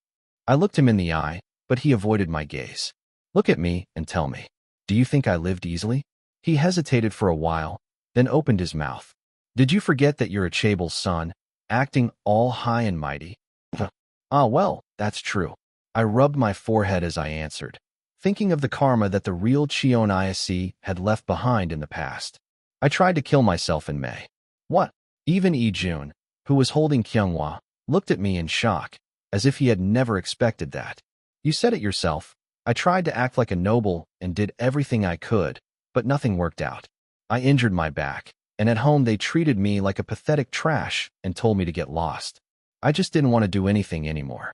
I looked him in the eye, but he avoided my gaze. Look at me and tell me. Do you think I lived easily? He hesitated for a while, then opened his mouth. Did you forget that you're a chaebol son, acting all high and mighty? Ah, well, that's true. I rubbed my forehead as I answered, thinking of the karma that the real Cheon Yise had left behind in the past. I tried to kill myself in May. What? Even Ijun, who was holding Kyunghwa, looked at me in shock, as if he had never expected that. You said it yourself. I tried to act like a noble and did everything I could, but nothing worked out. I injured my back, and at home they treated me like a pathetic trash and told me to get lost. I just didn't want to do anything anymore.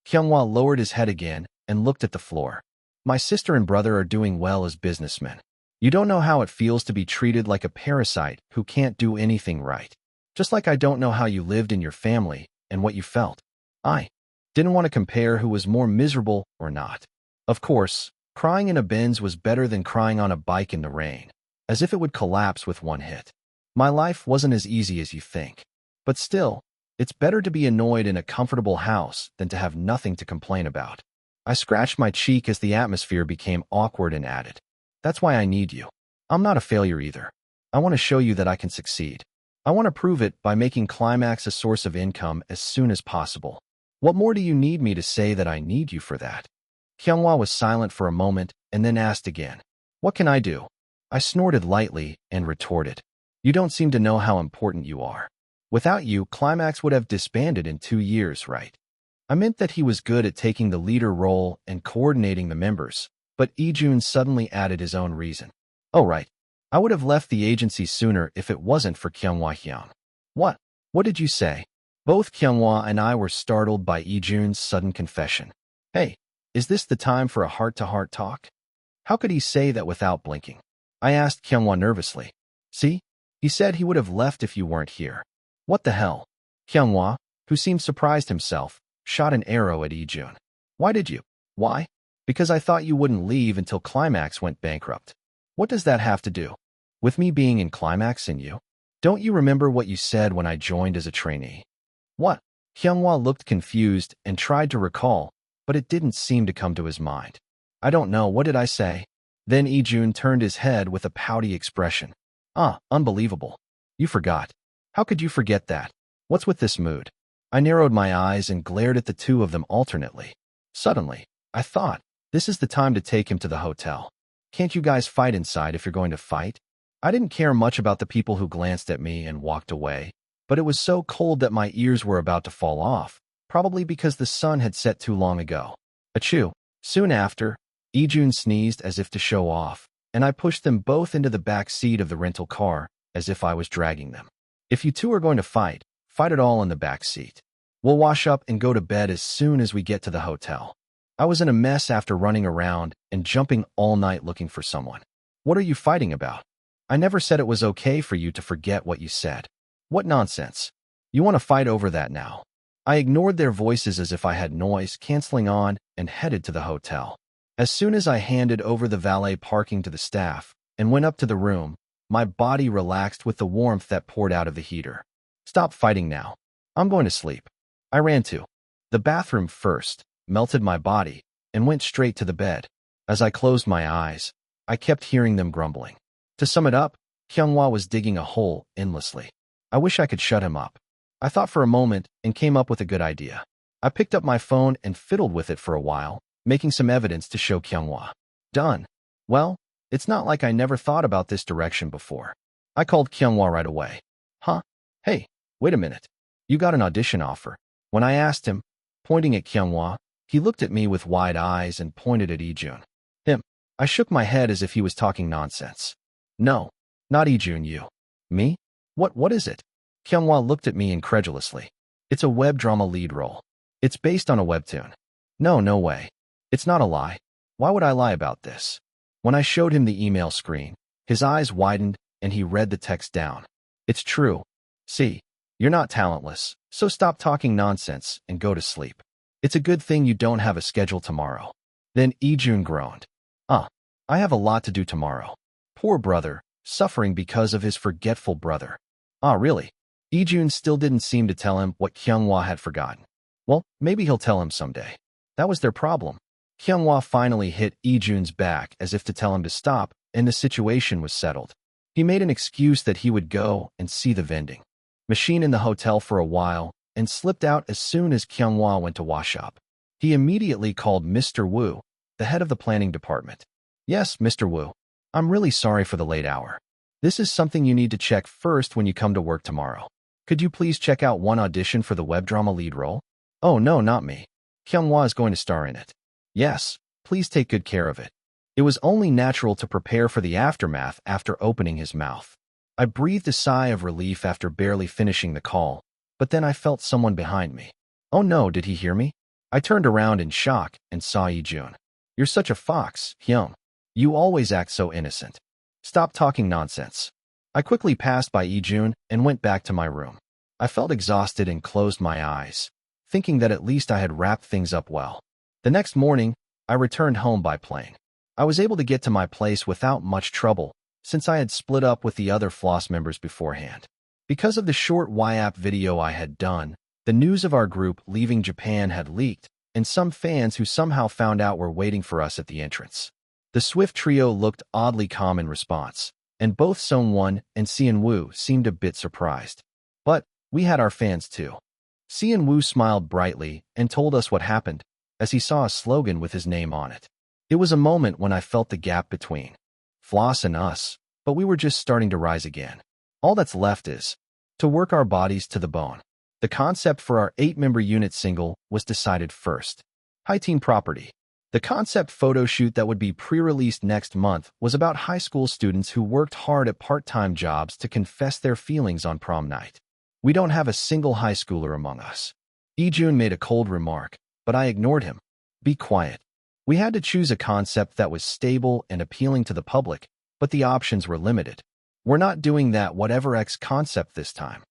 Kyunghwa lowered his head again and looked at the floor. My sister and brother are doing well as businessmen. You don't know how it feels to be treated like a parasite who can't do anything right. Just like I don't know how you lived in your family and what you felt. I didn't want to compare who was more miserable or not. Of course, crying in a Benz was better than crying on a bike in the rain, as if it would collapse with one hit. My life wasn't as easy as you think. But still, it's better to be annoyed in a comfortable house than to have nothing to complain about. I scratched my cheek as the atmosphere became awkward and added, that's why I need you. I'm not a failure either. I want to show you that I can succeed. I want to prove it by making Climax a source of income as soon as possible. What more do you need me to say that I need you for that? Kyunghwa was silent for a moment and then asked again, what can I do? I snorted lightly and retorted, you don't seem to know how important you are. Without you, Climax would have disbanded in 2 years, right? I meant that he was good at taking the leader role and coordinating the members, but Ijun suddenly added his own reason. Oh right, I would have left the agency sooner if it wasn't for Kyunghwa Hyun. What? What did you say? Both Kyunghwa and I were startled by Ijun's sudden confession. Hey, is this the time for a heart-to-heart talk? How could he say that without blinking? I asked Kyunghwa nervously. See? He said he would have left if you weren't here. What the hell? Kyunghwa, who seemed surprised himself, shot an arrow at Ijun. Why did you? Why? Because I thought you wouldn't leave until Climax went bankrupt. What does that have to do with me being in Climax and you? Don't you remember what you said when I joined as a trainee? What? Kyunghwa looked confused and tried to recall, but it didn't seem to come to his mind. I don't know, what did I say? Then Ijun turned his head with a pouty expression. Ah, unbelievable. You forgot. How could you forget that? What's with this mood? I narrowed my eyes and glared at the two of them alternately. Suddenly, I thought, this is the time to take him to the hotel. Can't you guys fight inside if you're going to fight? I didn't care much about the people who glanced at me and walked away, but it was so cold that my ears were about to fall off, probably because the sun had set too long ago. Achoo. Soon after, Ijun sneezed as if to show off, and I pushed them both into the back seat of the rental car, as if I was dragging them. If you two are going to fight it all in the back seat. We'll wash up and go to bed as soon as we get to the hotel. I was in a mess after running around and jumping all night looking for someone. What are you fighting about? I never said it was okay for you to forget what you said. What nonsense. You want to fight over that now. I ignored their voices as if I had noise canceling on and headed to the hotel. As soon as I handed over the valet parking to the staff and went up to the room, my body relaxed with the warmth that poured out of the heater. Stop fighting now. I'm going to sleep. I ran to the bathroom first, melted my body, and went straight to the bed. As I closed my eyes, I kept hearing them grumbling. To sum it up, Kyunghwa was digging a hole endlessly. I wish I could shut him up. I thought for a moment and came up with a good idea. I picked up my phone and fiddled with it for a while, making some evidence to show Kyunghwa. Done. Well, it's not like I never thought about this direction before. I called Kyunghwa right away. Huh? Hey, wait a minute. You got an audition offer. When I asked him, pointing at Kyunghwa, he looked at me with wide eyes and pointed at Ijun. Him. I shook my head as if he was talking nonsense. No, not Ijun, you. Me? What is it? Kyunghwa looked at me incredulously. It's a web drama lead role. It's based on a webtoon. No way. It's not a lie. Why would I lie about this? When I showed him the email screen, his eyes widened and he read the text down. It's true. See, you're not talentless, so stop talking nonsense and go to sleep. It's a good thing you don't have a schedule tomorrow. Then Ijun groaned. I have a lot to do tomorrow. Poor brother, suffering because of his forgetful brother. Really? Ijun still didn't seem to tell him what Kyunghwa had forgotten. Well, maybe he'll tell him someday. That was their problem. Kyunghwa finally hit Ijun's back as if to tell him to stop, and the situation was settled. He made an excuse that he would go and see the vending machine in the hotel for a while and slipped out as soon as Kyunghwa went to wash up. He immediately called Mr. Wu, the head of the planning department. Yes, Mr. Wu. I'm really sorry for the late hour. This is something you need to check first when you come to work tomorrow. Could you please check out one audition for the web drama lead role? Oh no, not me. Kyunghwa is going to star in it. Yes, please take good care of it. It was only natural to prepare for the aftermath after opening his mouth. I breathed a sigh of relief after barely finishing the call, but then I felt someone behind me. Oh no, did he hear me? I turned around in shock and saw Ijun. You're such a fox, Hyung. You always act so innocent. Stop talking nonsense. I quickly passed by Ijun and went back to my room. I felt exhausted and closed my eyes, thinking that at least I had wrapped things up well. The next morning, I returned home by plane. I was able to get to my place without much trouble, since I had split up with the other Floss members beforehand. Because of the short YAP video I had done, the news of our group leaving Japan had leaked, and some fans who somehow found out were waiting for us at the entrance. The Swift trio looked oddly calm in response, and both Sungwon and Seon-woo seemed a bit surprised. But we had our fans too. Seon-woo smiled brightly and told us what happened, as he saw a slogan with his name on it. It was a moment when I felt the gap between Floss and us, but we were just starting to rise again. All that's left is to work our bodies to the bone. The concept for our 8-member unit single was decided first. High Teen Property. The concept photo shoot that would be pre-released next month was about high school students who worked hard at part-time jobs to confess their feelings on prom night. We don't have a single high schooler among us. Ijun made a cold remark, but I ignored him. Be quiet. We had to choose a concept that was stable and appealing to the public, but the options were limited. We're not doing that whatever X concept this time.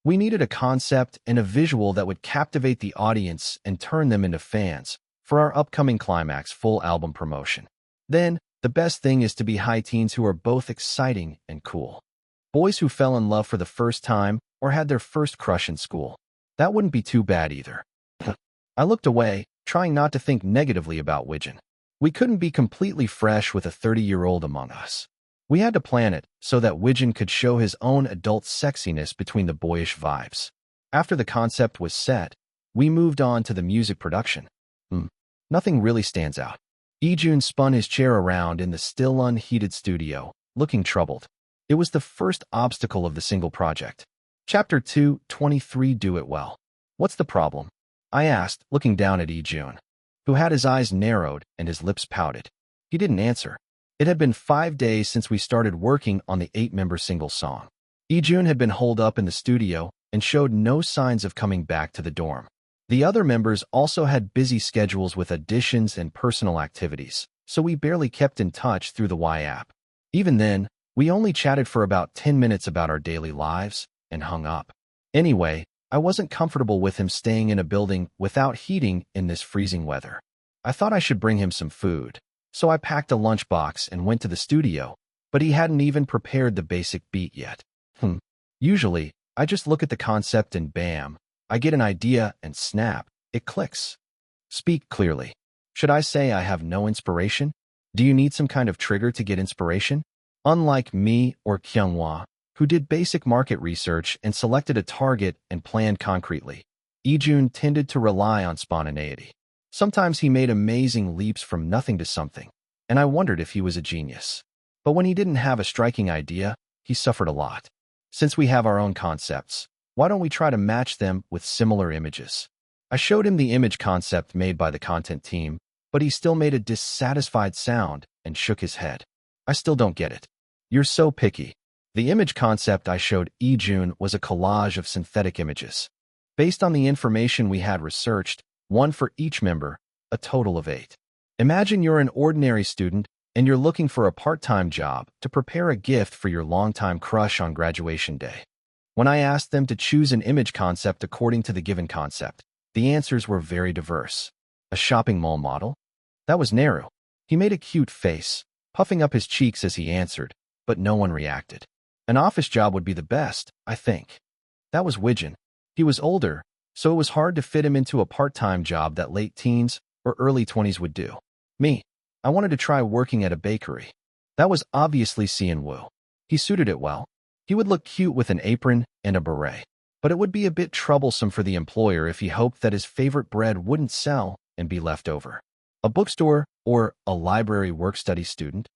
We needed a concept and a visual that would captivate the audience and turn them into fans for our upcoming Climax full album promotion. Then, the best thing is to be high teens who are both exciting and cool. Boys who fell in love for the first time or had their first crush in school. That wouldn't be too bad either. I looked away, trying not to think negatively about Widgeon. We couldn't be completely fresh with a 30-year-old among us. We had to plan it so that Widgeon could show his own adult sexiness between the boyish vibes. After the concept was set, we moved on to the music production. Nothing really stands out. Ijun spun his chair around in the still unheated studio, looking troubled. It was the first obstacle of the single project. Chapter 2:23 Do It Well. What's the problem? I asked, looking down at Ijun, who had his eyes narrowed and his lips pouted. He didn't answer. It had been 5 days since we started working on the 8-member single song. Ijun had been holed up in the studio and showed no signs of coming back to the dorm. The other members also had busy schedules with auditions and personal activities, so we barely kept in touch through the Y-app. Even then, we only chatted for about 10 minutes about our daily lives and hung up. Anyway, I wasn't comfortable with him staying in a building without heating in this freezing weather. I thought I should bring him some food, so I packed a lunchbox and went to the studio, but he hadn't even prepared the basic beat yet. Usually, I just look at the concept and bam, I get an idea and snap, it clicks. Speak clearly. Should I say I have no inspiration? Do you need some kind of trigger to get inspiration? Unlike me or Kyunghwa, who did basic market research and selected a target and planned concretely. Ijun tended to rely on spontaneity. Sometimes he made amazing leaps from nothing to something, and I wondered if he was a genius. But when he didn't have a striking idea, he suffered a lot. Since we have our own concepts, why don't we try to match them with similar images? I showed him the image concept made by the content team, but he still made a dissatisfied sound and shook his head. I still don't get it. You're so picky. The image concept I showed Ijun was a collage of synthetic images. Based on the information we had researched, one for each member, a total of 8. Imagine you're an ordinary student and you're looking for a part-time job to prepare a gift for your longtime crush on graduation day. When I asked them to choose an image concept according to the given concept, the answers were very diverse. A shopping mall model? That was Naru. He made a cute face, puffing up his cheeks as he answered, but no one reacted. An office job would be the best, I think. That was Widgeon. He was older, so it was hard to fit him into a part-time job that late teens or early 20s would do. Me, I wanted to try working at a bakery. That was obviously Sean-woo. He suited it well. He would look cute with an apron and a beret. But it would be a bit troublesome for the employer if he hoped that his favorite bread wouldn't sell and be left over. A bookstore or a library work-study student?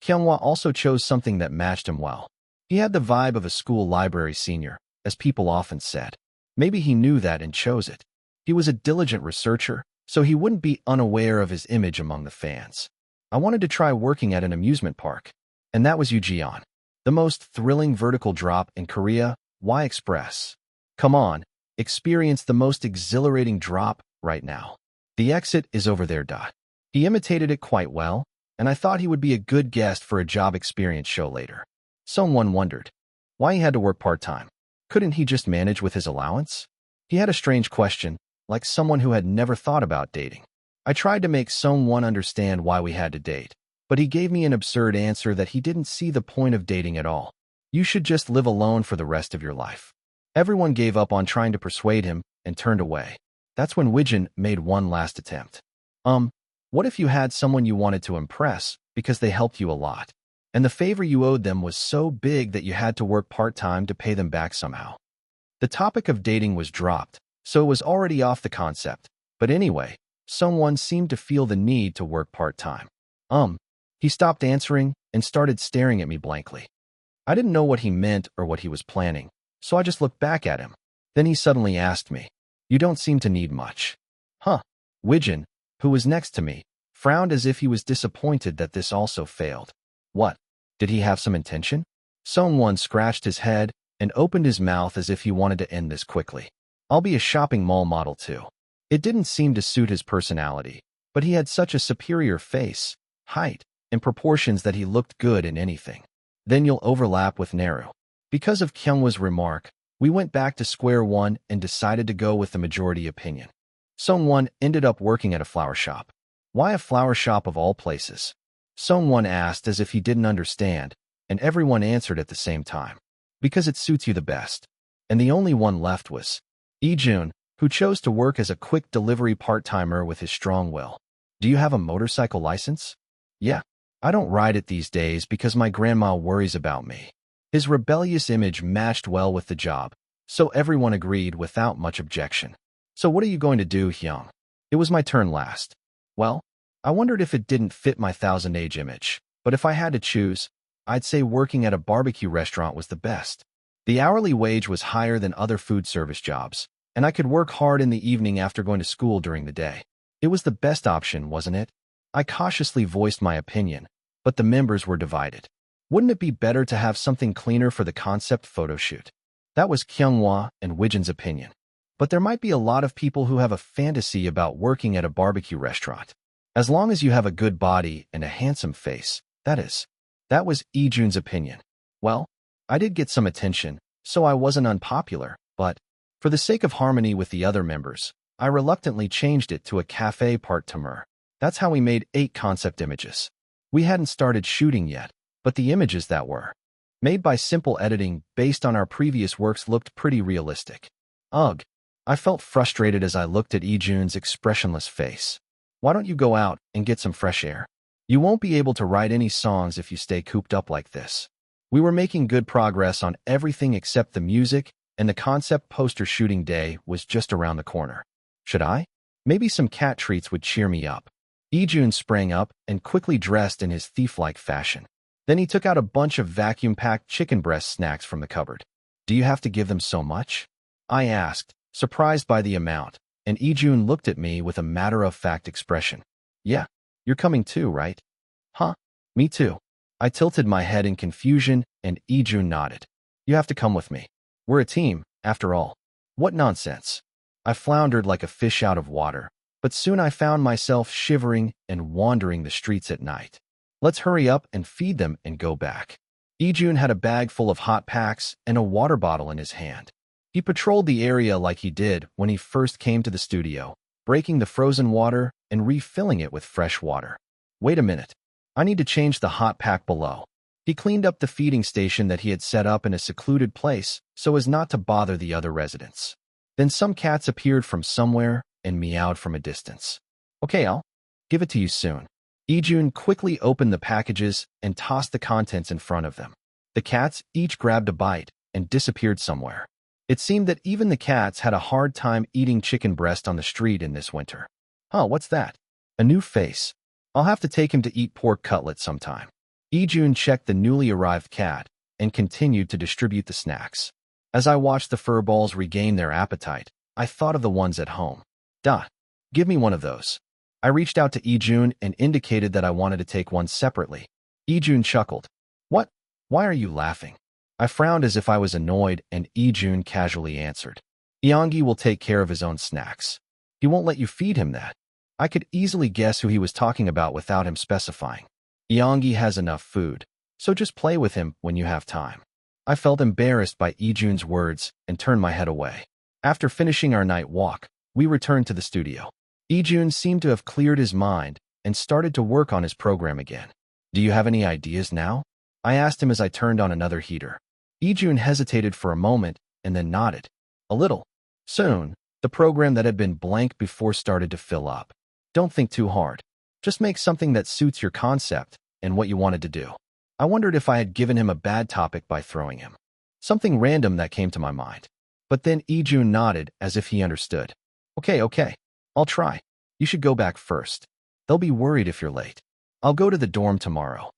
Kyunghwa also chose something that matched him well. He had the vibe of a school library senior, as people often said. Maybe he knew that and chose it. He was a diligent researcher, so he wouldn't be unaware of his image among the fans. I wanted to try working at an amusement park, and that was Ujeon. The most thrilling vertical drop in Korea, Y Express. Come on, experience the most exhilarating drop right now. The exit is over there. He imitated it quite well, and I thought he would be a good guest for a job experience show later. Someone wondered why he had to work part-time. Couldn't he just manage with his allowance? He had a strange question, like someone who had never thought about dating. I tried to make someone understand why we had to date, but he gave me an absurd answer that he didn't see the point of dating at all. You should just live alone for the rest of your life. Everyone gave up on trying to persuade him and turned away. That's when Widgeon made one last attempt. What if you had someone you wanted to impress because they helped you a lot, and the favor you owed them was so big that you had to work part-time to pay them back somehow? The topic of dating was dropped, so it was already off the concept. But anyway, someone seemed to feel the need to work part-time. He stopped answering and started staring at me blankly. I didn't know what he meant or what he was planning, so I just looked back at him. Then he suddenly asked me, "You don't seem to need much." Widgeon, who was next to me, frowned as if he was disappointed that this also failed. What? Did he have some intention? Someone scratched his head and opened his mouth as if he wanted to end this quickly. I'll be a shopping mall model too. It didn't seem to suit his personality, but he had such a superior face, height, and proportions that he looked good in anything. Then you'll overlap with Naru. Because of Kyunghwa's remark, we went back to square one and decided to go with the majority opinion. Someone ended up working at a flower shop. Why a flower shop of all places? Someone asked as if he didn't understand, and everyone answered at the same time. Because it suits you the best. And the only one left was Ijun, who chose to work as a quick delivery part-timer with his strong will. Do you have a motorcycle license? Yeah. I don't ride it these days because my grandma worries about me. His rebellious image matched well with the job, so everyone agreed without much objection. So what are you going to do, Hyung? It was my turn last. Well, I wondered if it didn't fit my thousand-age image, but if I had to choose, I'd say working at a barbecue restaurant was the best. The hourly wage was higher than other food service jobs, and I could work hard in the evening after going to school during the day. It was the best option, wasn't it? I cautiously voiced my opinion, but the members were divided. Wouldn't it be better to have something cleaner for the concept photo shoot? That was Kyunghwa and Widgeon's opinion. But there might be a lot of people who have a fantasy about working at a barbecue restaurant. As long as you have a good body and a handsome face, that is. That was Ijun's opinion. Well, I did get some attention, so I wasn't unpopular, but for the sake of harmony with the other members, I reluctantly changed it to a cafe part-timer. That's how we made 8 concept images. We hadn't started shooting yet, but the images that were made by simple editing based on our previous works looked pretty realistic. Ugh. I felt frustrated as I looked at Ijun's expressionless face. Why don't you go out and get some fresh air? You won't be able to write any songs if you stay cooped up like this. We were making good progress on everything except the music, and the concept poster shooting day was just around the corner. Should I? Maybe some cat treats would cheer me up. Ijun sprang up and quickly dressed in his thief-like fashion. Then he took out a bunch of vacuum-packed chicken breast snacks from the cupboard. Do you have to give them so much? I asked, surprised by the amount, and Ijun looked at me with a matter-of-fact expression. Yeah, you're coming too, right? Huh? Me too. I tilted my head in confusion, and Ijun nodded. You have to come with me. We're a team, after all. What nonsense. I floundered like a fish out of water, but soon I found myself shivering and wandering the streets at night. Let's hurry up and feed them and go back. Ijun had a bag full of hot packs and a water bottle in his hand. He patrolled the area like he did when he first came to the studio, breaking the frozen water and refilling it with fresh water. Wait a minute. I need to change the hot pack below. He cleaned up the feeding station that he had set up in a secluded place so as not to bother the other residents. Then some cats appeared from somewhere and meowed from a distance. Okay, I'll give it to you soon. Ijun quickly opened the packages and tossed the contents in front of them. The cats each grabbed a bite and disappeared somewhere. It seemed that even the cats had a hard time eating chicken breast on the street in this winter. Huh, what's that? A new face. I'll have to take him to eat pork cutlet sometime. Ijun checked the newly arrived cat and continued to distribute the snacks. As I watched the furballs regain their appetite, I thought of the ones at home. Duh, give me one of those. I reached out to Ijun and indicated that I wanted to take one separately. Ijun chuckled. What? Why are you laughing? I frowned as if I was annoyed, and Ijun casually answered. Yongi will take care of his own snacks. He won't let you feed him that. I could easily guess who he was talking about without him specifying. Yongi has enough food, so just play with him when you have time. I felt embarrassed by Ijun's words and turned my head away. After finishing our night walk, we returned to the studio. Ijun seemed to have cleared his mind and started to work on his program again. Do you have any ideas now? I asked him as I turned on another heater. Ijun hesitated for a moment and then nodded. A little. Soon, the program that had been blank before started to fill up. Don't think too hard. Just make something that suits your concept and what you wanted to do. I wondered if I had given him a bad topic by throwing him. Something random that came to my mind. But then Ijun nodded as if he understood. Okay. I'll try. You should go back first. They'll be worried if you're late. I'll go to the dorm tomorrow.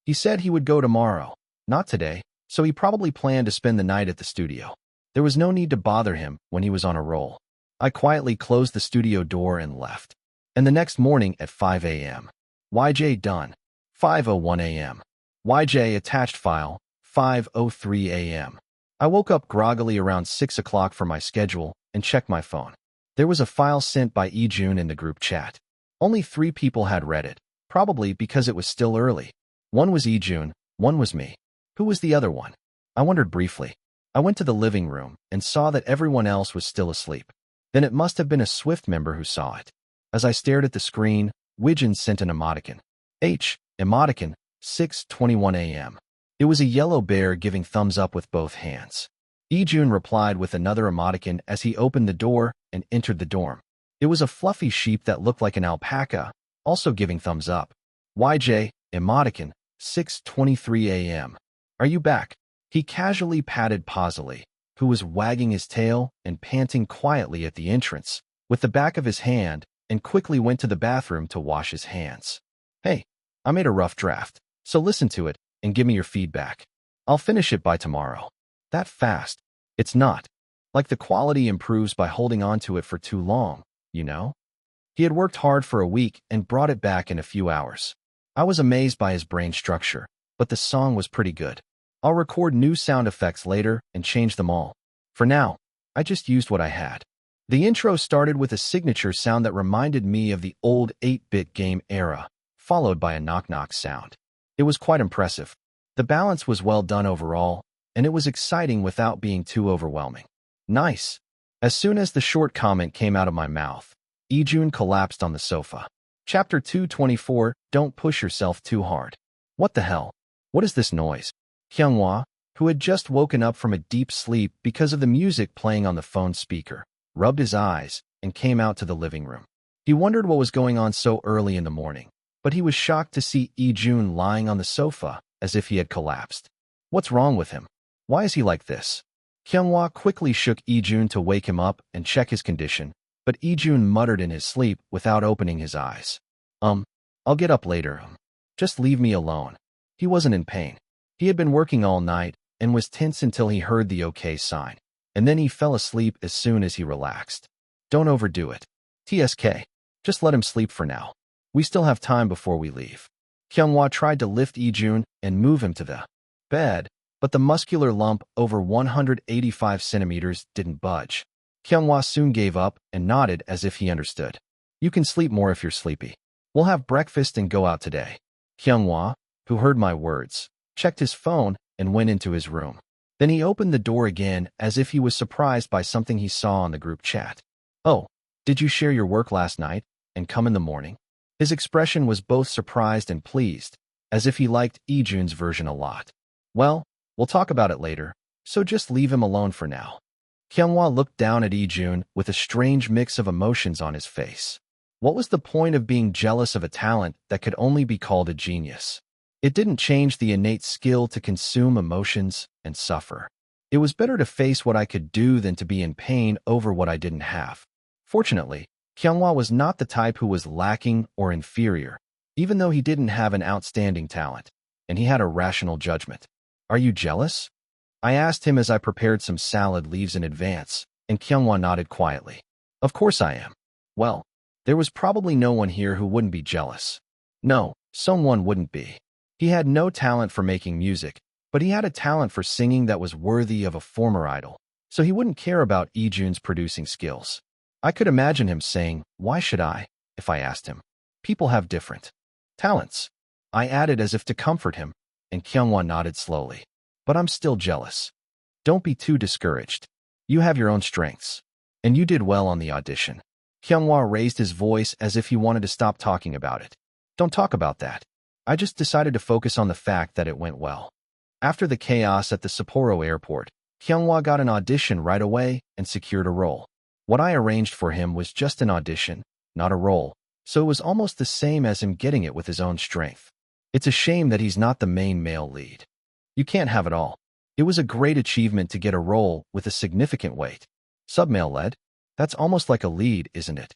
He said he would go tomorrow, not today, so he probably planned to spend the night at the studio. There was no need to bother him when he was on a roll. I quietly closed the studio door and left. And the next morning at 5 a.m. YJ done. 5:01 a.m. YJ attached file. 5:03 a.m. I woke up groggily around 6 o'clock for my schedule and checked my phone. There was a file sent by Ijun in the group chat. Only 3 people had read it, probably because it was still early. One was Ijun, one was me. Who was the other one? I wondered briefly. I went to the living room and saw that everyone else was still asleep. Then it must have been a Swift member who saw it. As I stared at the screen, Wijin sent an emoticon. Emoticon, 6:21 a.m. It was a yellow bear giving thumbs up with both hands. Ijun replied with another emoticon as he opened the door and entered the dorm. It was a fluffy sheep that looked like an alpaca, also giving thumbs up. YJ, emoticon, 6:23 a.m. Are you back? He casually patted Pazali, who was wagging his tail and panting quietly at the entrance, with the back of his hand, and quickly went to the bathroom to wash his hands. Hey, I made a rough draft, so listen to it and give me your feedback. I'll finish it by tomorrow. That fast? It's not. Like the quality improves by holding on to it for too long, you know? He had worked hard for a week and brought it back in a few hours. I was amazed by his brain structure, but the song was pretty good. I'll record new sound effects later and change them all. For now, I just used what I had. The intro started with a signature sound that reminded me of the old 8-bit game era, followed by a knock-knock sound. It was quite impressive. The balance was well done overall, and it was exciting without being too overwhelming. Nice. As soon as the short comment came out of my mouth, Ijun collapsed on the sofa. Chapter 224, Don't Push Yourself Too Hard. What the hell? What is this noise? Hyunghwa, who had just woken up from a deep sleep because of the music playing on the phone speaker, rubbed his eyes and came out to the living room. He wondered what was going on so early in the morning, but he was shocked to see Ijun lying on the sofa as if he had collapsed. What's wrong with him? Why is he like this? Kyunghwa quickly shook Ijun to wake him up and check his condition, but Ijun muttered in his sleep without opening his eyes. I'll get up later. Just leave me alone. He wasn't in pain. He had been working all night and was tense until he heard the okay sign, and then he fell asleep as soon as he relaxed. Don't overdo it. TSK. Just let him sleep for now. We still have time before we leave. Kyunghwa tried to lift Ijun and move him to the bed, but the muscular lump over 185 centimeters didn't budge. Kyunghwa soon gave up and nodded as if he understood. You can sleep more if you're sleepy. We'll have breakfast and go out today. Kyunghwa, who heard my words, checked his phone and went into his room. Then he opened the door again as if he was surprised by something he saw on the group chat. Oh, did you share your work last night and come in the morning? His expression was both surprised and pleased, as if he liked Ijun's version a lot. Well, we'll talk about it later, so just leave him alone for now. Kyunghwa looked down at Ijun with a strange mix of emotions on his face. What was the point of being jealous of a talent that could only be called a genius? It didn't change the innate skill to consume emotions and suffer. It was better to face what I could do than to be in pain over what I didn't have. Fortunately, Kyunghwa was not the type who was lacking or inferior, even though he didn't have an outstanding talent, and he had a rational judgment. Are you jealous? I asked him as I prepared some salad leaves in advance, and Kyunghwa nodded quietly. Of course I am. Well, there was probably no one here who wouldn't be jealous. No, someone wouldn't be. He had no talent for making music, but he had a talent for singing that was worthy of a former idol, so he wouldn't care about Ijun's producing skills. I could imagine him saying, "Why should I?" if I asked him. People have different talents. I added as if to comfort him, and Kyunghwa nodded slowly. But I'm still jealous. Don't be too discouraged. You have your own strengths. And you did well on the audition. Kyunghwa raised his voice as if he wanted to stop talking about it. Don't talk about that. I just decided to focus on the fact that it went well. After the chaos at the Sapporo airport, Kyunghwa got an audition right away and secured a role. What I arranged for him was just an audition, not a role, so it was almost the same as him getting it with his own strength. It's a shame that he's not the main male lead. You can't have it all. It was a great achievement to get a role with a significant weight. Submale lead? That's almost like a lead, isn't it?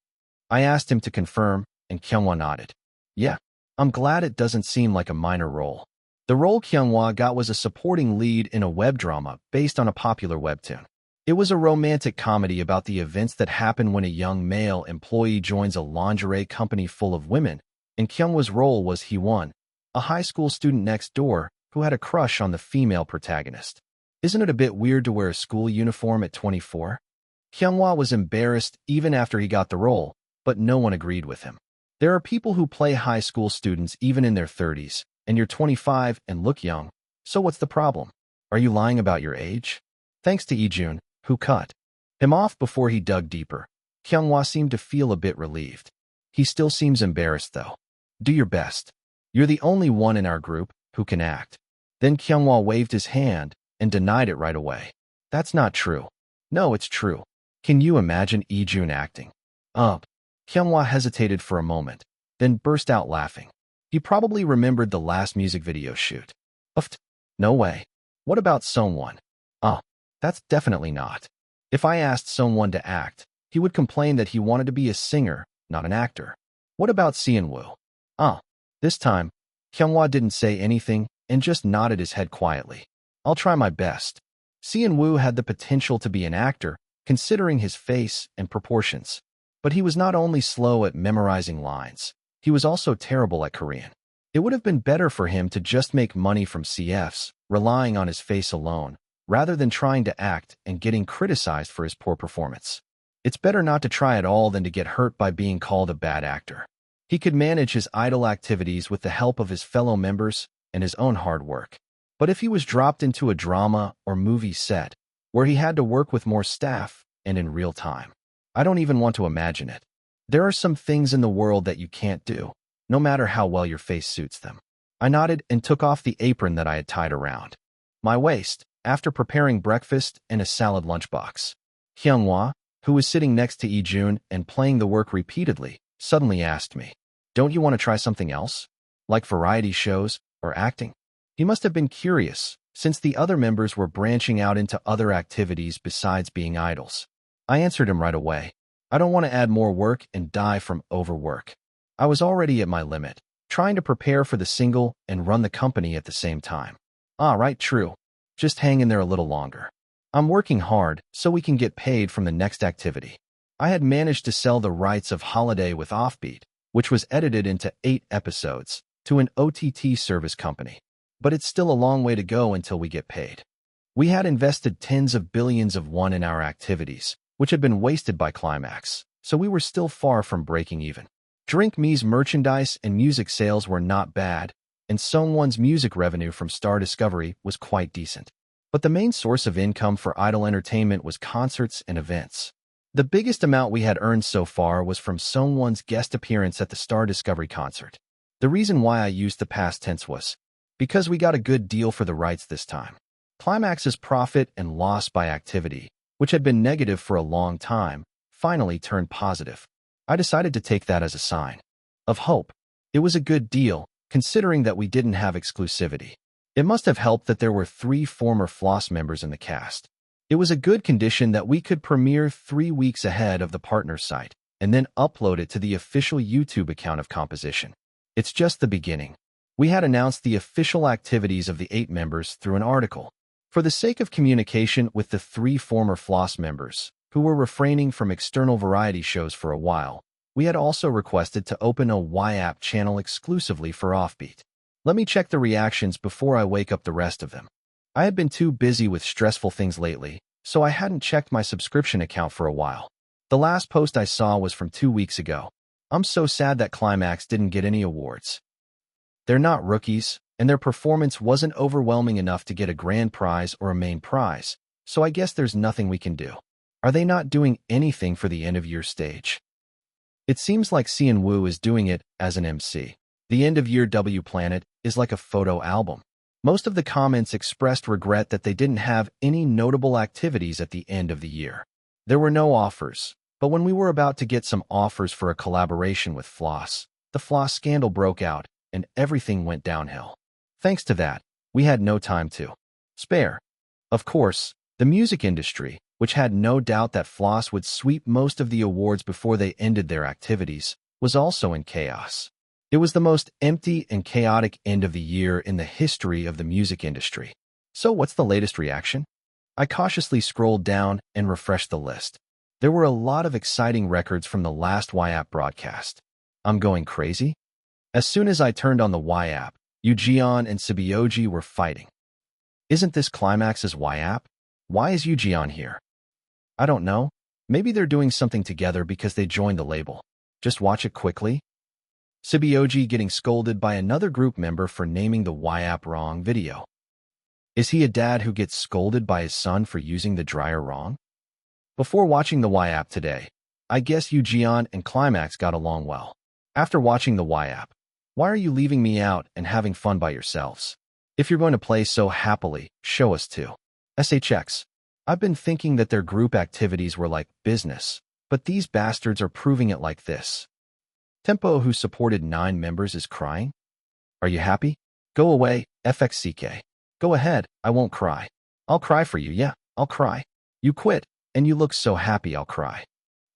I asked him to confirm, and Kyunghwa nodded. Yeah, I'm glad it doesn't seem like a minor role. The role Kyunghwa got was a supporting lead in a web drama based on a popular webtoon. It was a romantic comedy about the events that happen when a young male employee joins a lingerie company full of women, and Kyunghwa's role was Hee-won, a high school student next door who had a crush on the female protagonist. Isn't it a bit weird to wear a school uniform at 24? Kyunghwa was embarrassed even after he got the role, but no one agreed with him. There are people who play high school students even in their 30s, and you're 25 and look young, so what's the problem? Are you lying about your age? Thanks to Ijun, who cut him off before he dug deeper, Kyunghwa seemed to feel a bit relieved. He still seems embarrassed, though. Do your best. You're the only one in our group who can act. Then Kyunghwa waved his hand and denied it right away. That's not true. No, it's true. Can you imagine Ijun acting? Kyunghwa hesitated for a moment, then burst out laughing. He probably remembered the last music video shoot. No way. What about Songwon? That's definitely not. If I asked Songwon to act, he would complain that he wanted to be a singer, not an actor. What about Seonwoo? This time, Kyunghwa didn't say anything and just nodded his head quietly. I'll try my best. Seonwoo had the potential to be an actor, considering his face and proportions. But he was not only slow at memorizing lines, he was also terrible at Korean. It would have been better for him to just make money from CFs, relying on his face alone, rather than trying to act and getting criticized for his poor performance. It's better not to try at all than to get hurt by being called a bad actor. He could manage his idle activities with the help of his fellow members and his own hard work. But if he was dropped into a drama or movie set, where he had to work with more staff and in real time, I don't even want to imagine it. There are some things in the world that you can't do, no matter how well your face suits them. I nodded and took off the apron that I had tied around my waist after preparing breakfast and a salad lunchbox. Kyunghwa, who was sitting next to Ijun and playing the work repeatedly, suddenly asked me, "Don't you want to try something else? Like variety shows or acting?" He must have been curious, since the other members were branching out into other activities besides being idols. I answered him right away. I don't want to add more work and die from overwork. I was already at my limit, trying to prepare for the single and run the company at the same time. Ah, right, true. Just hang in there a little longer. I'm working hard so we can get paid from the next activity. I had managed to sell the rights of Holiday with Offbeat, which was edited into 8 episodes, to an OTT service company. But it's still a long way to go until we get paid. We had invested tens of billions of won in our activities, which had been wasted by Climax, so we were still far from breaking even. Drink Me's merchandise and music sales were not bad, and Songwon's music revenue from Star Discovery was quite decent. But the main source of income for Idol Entertainment was concerts and events. The biggest amount we had earned so far was from Songwon's guest appearance at the Star Discovery concert. The reason why I used the past tense was because we got a good deal for the rights this time. Climax's profit and loss by activity, which had been negative for a long time, finally turned positive. I decided to take that as a sign of hope. It was a good deal, considering that we didn't have exclusivity. It must have helped that there were 3 former Floss members in the cast. It was a good condition that we could premiere 3 weeks ahead of the partner site, and then upload it to the official YouTube account of Composition. It's just the beginning. We had announced the official activities of the 8 members through an article. For the sake of communication with the 3 former Floss members, who were refraining from external variety shows for a while, we had also requested to open a YAP channel exclusively for Offbeat. Let me check the reactions before I wake up the rest of them. I had been too busy with stressful things lately, so I hadn't checked my subscription account for a while. The last post I saw was from 2 weeks ago. I'm so sad that Climax didn't get any awards. They're not rookies, and their performance wasn't overwhelming enough to get a grand prize or a main prize, so I guess there's nothing we can do. Are they not doing anything for the end-of-year stage? It seems like Cheon Woo is doing it as an MC. The end-of-year W Planet is like a photo album. Most of the comments expressed regret that they didn't have any notable activities at the end of the year. There were no offers, but when we were about to get some offers for a collaboration with Floss, the Floss scandal broke out, and everything went downhill. Thanks to that, we had no time to spare. Of course, the music industry, which had no doubt that Floss would sweep most of the awards before they ended their activities, was also in chaos. It was the most empty and chaotic end of the year in the history of the music industry. So what's the latest reaction? I cautiously scrolled down and refreshed the list. There were a lot of exciting records from the last YAP broadcast. I'm going crazy? As soon as I turned on the YAP, Yeon and Sibyeoji were fighting. Isn't this Climax's YAP? Why is Yeon here? I don't know. Maybe they're doing something together because they joined the label. Just watch it quickly. Sibyeoji getting scolded by another group member for naming the YAP wrong video. Is he a dad who gets scolded by his son for using the dryer wrong? Before watching the YAP today, I guess Yeon and Climax got along well. After watching the YAP, why are you leaving me out and having fun by yourselves? If you're going to play so happily, show us too. SHX. I've been thinking that their group activities were like business, but these bastards are proving it like this. Tempo, who supported 9 members, is crying? Are you happy? Go away, FXCK. Go ahead, I won't cry. I'll cry for you, yeah, I'll cry. You quit, and you look so happy I'll cry.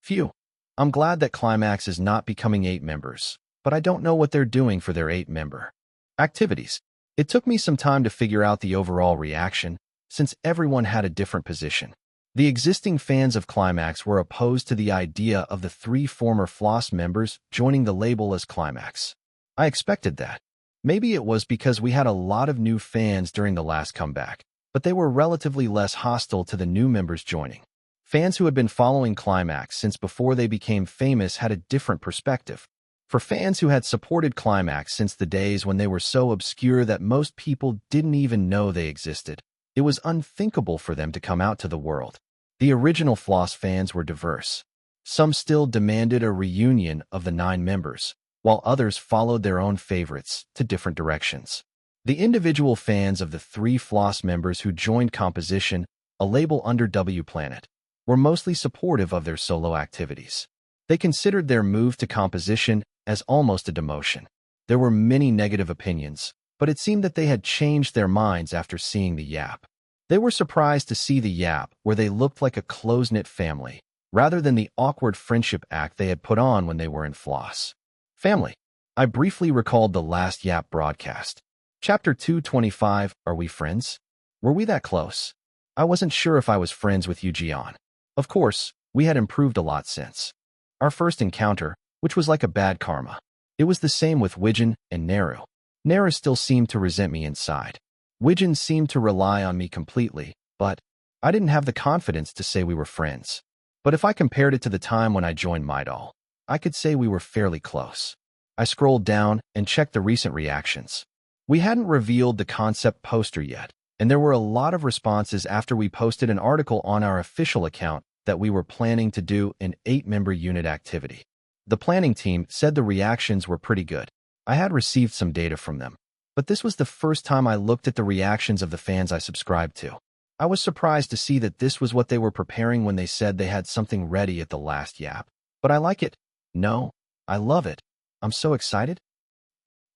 Phew. I'm glad that Climax is not becoming 8 members, but I don't know what they're doing for their 8-member activities. It took me some time to figure out the overall reaction, since everyone had a different position. The existing fans of Climax were opposed to the idea of the 3 former Floss members joining the label as Climax. I expected that. Maybe it was because we had a lot of new fans during the last comeback, but they were relatively less hostile to the new members joining. Fans who had been following Climax since before they became famous had a different perspective. For fans who had supported Climax since the days when they were so obscure that most people didn't even know they existed, it was unthinkable for them to come out to the world. The original Floss fans were diverse. Some still demanded a reunion of the 9 members, while others followed their own favorites to different directions. The individual fans of the 3 Floss members who joined Composition, a label under W Planet, were mostly supportive of their solo activities. They considered their move to Composition as almost a demotion. There were many negative opinions, but it seemed that they had changed their minds after seeing the Yap. They were surprised to see the Yap where they looked like a close-knit family, rather than the awkward friendship act they had put on when they were in Floss. Family. I briefly recalled the last Yap broadcast. Chapter 225, Are We Friends? Were we that close? I wasn't sure if I was friends with Jeon. Of course, we had improved a lot since our first encounter, which was like a bad karma. It was the same with Wijin and Naru. Naru still seemed to resent me inside. Wijin seemed to rely on me completely, but I didn't have the confidence to say we were friends. But if I compared it to the time when I joined Midol, I could say we were fairly close. I scrolled down and checked the recent reactions. We hadn't revealed the concept poster yet, and there were a lot of responses after we posted an article on our official account that we were planning to do an 8-member unit activity. The planning team said the reactions were pretty good. I had received some data from them, but this was the first time I looked at the reactions of the fans I subscribed to. I was surprised to see that this was what they were preparing when they said they had something ready at the last Yap. But I like it. No, I love it. I'm so excited.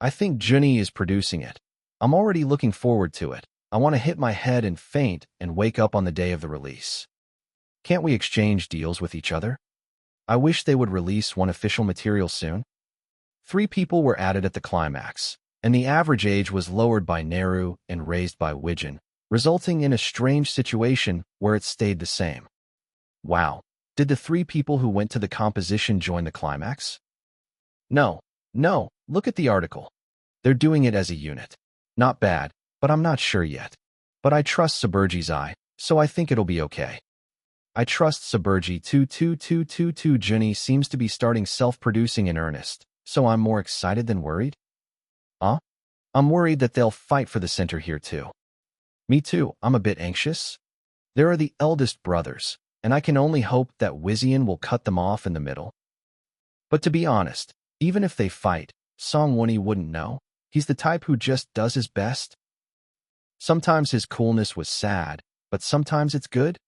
I think Junhee is producing it. I'm already looking forward to it. I want to hit my head and faint and wake up on the day of the release. Can't we exchange deals with each other? I wish they would release one official material soon. 3 people were added at the climax, and the average age was lowered by Naru and raised by Wijin, resulting in a strange situation where it stayed the same. Wow, did the 3 people who went to the composition join the climax? No, look at the article. They're doing it as a unit. Not bad, but I'm not sure yet. But I trust Suburji's eye, so I think it'll be okay. I trust Suburji 22222. Junhee seems to be starting self-producing in earnest, so I'm more excited than worried. I'm worried that they'll fight for the center here too. Me too, I'm a bit anxious. There are the eldest brothers, and I can only hope that Wizian will cut them off in the middle. But to be honest, even if they fight, Song-wonhee wouldn't know. He's the type who just does his best. Sometimes his coolness was sad, but sometimes it's good.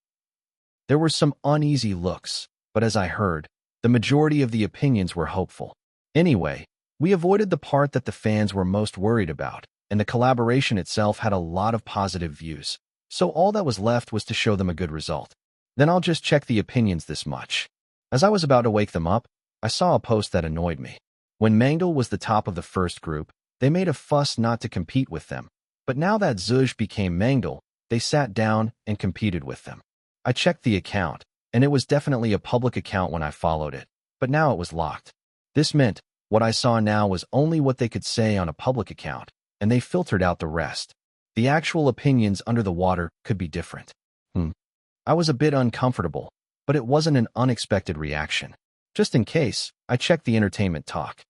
There were some uneasy looks, but as I heard, the majority of the opinions were hopeful. Anyway, we avoided the part that the fans were most worried about, and the collaboration itself had a lot of positive views, so all that was left was to show them a good result. Then I'll just check the opinions this much. As I was about to wake them up, I saw a post that annoyed me. When Mangdal was the top of the first group, they made a fuss not to compete with them, but now that Zuj became Mangdal, they sat down and competed with them. I checked the account, and it was definitely a public account when I followed it, but now it was locked. This meant what I saw now was only what they could say on a public account, and they filtered out the rest. The actual opinions under the water could be different. I was a bit uncomfortable, but it wasn't an unexpected reaction. Just in case, I checked the entertainment talk,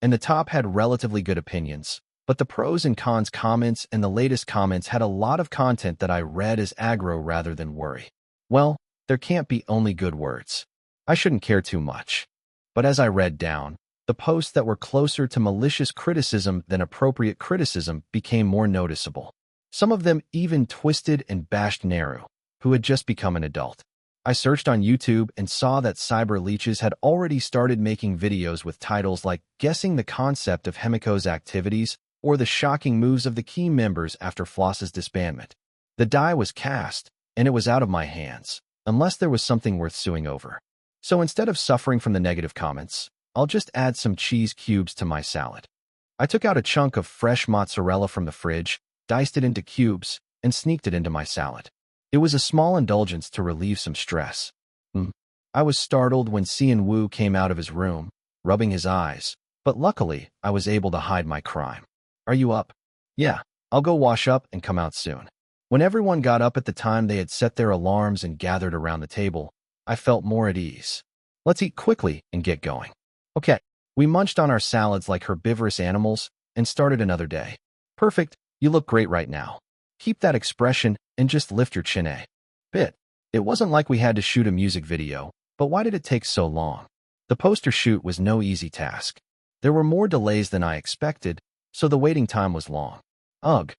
and the top had relatively good opinions, but the pros and cons comments and the latest comments had a lot of content that I read as aggro rather than worry. Well, there can't be only good words. I shouldn't care too much. But as I read down, the posts that were closer to malicious criticism than appropriate criticism became more noticeable. Some of them even twisted and bashed Naru, who had just become an adult. I searched on YouTube and saw that cyber leeches had already started making videos with titles like Guessing the Concept of Himiko's Activities or The Shocking Moves of the Key Members After Floss's Disbandment. The die was cast, and it was out of my hands, unless there was something worth suing over. So instead of suffering from the negative comments, I'll just add some cheese cubes to my salad. I took out a chunk of fresh mozzarella from the fridge, diced it into cubes, and sneaked it into my salad. It was a small indulgence to relieve some stress. I was startled when Sean Woo came out of his room, rubbing his eyes, but luckily I was able to hide my crime. Are you up? Yeah, I'll go wash up and come out soon. When everyone got up at the time they had set their alarms and gathered around the table, I felt more at ease. Let's eat quickly and get going. Okay, we munched on our salads like herbivorous animals and started another day. Perfect, you look great right now. Keep that expression and just lift your chin a bit. It wasn't like we had to shoot a music video, but why did it take so long? The poster shoot was no easy task. There were more delays than I expected, so the waiting time was long. Ugh.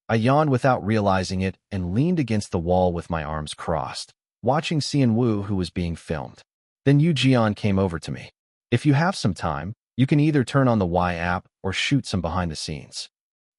I yawned without realizing it and leaned against the wall with my arms crossed, watching Seon Woo who was being filmed. Then Jeon came over to me. If you have some time, you can either turn on the Y app or shoot some behind the scenes.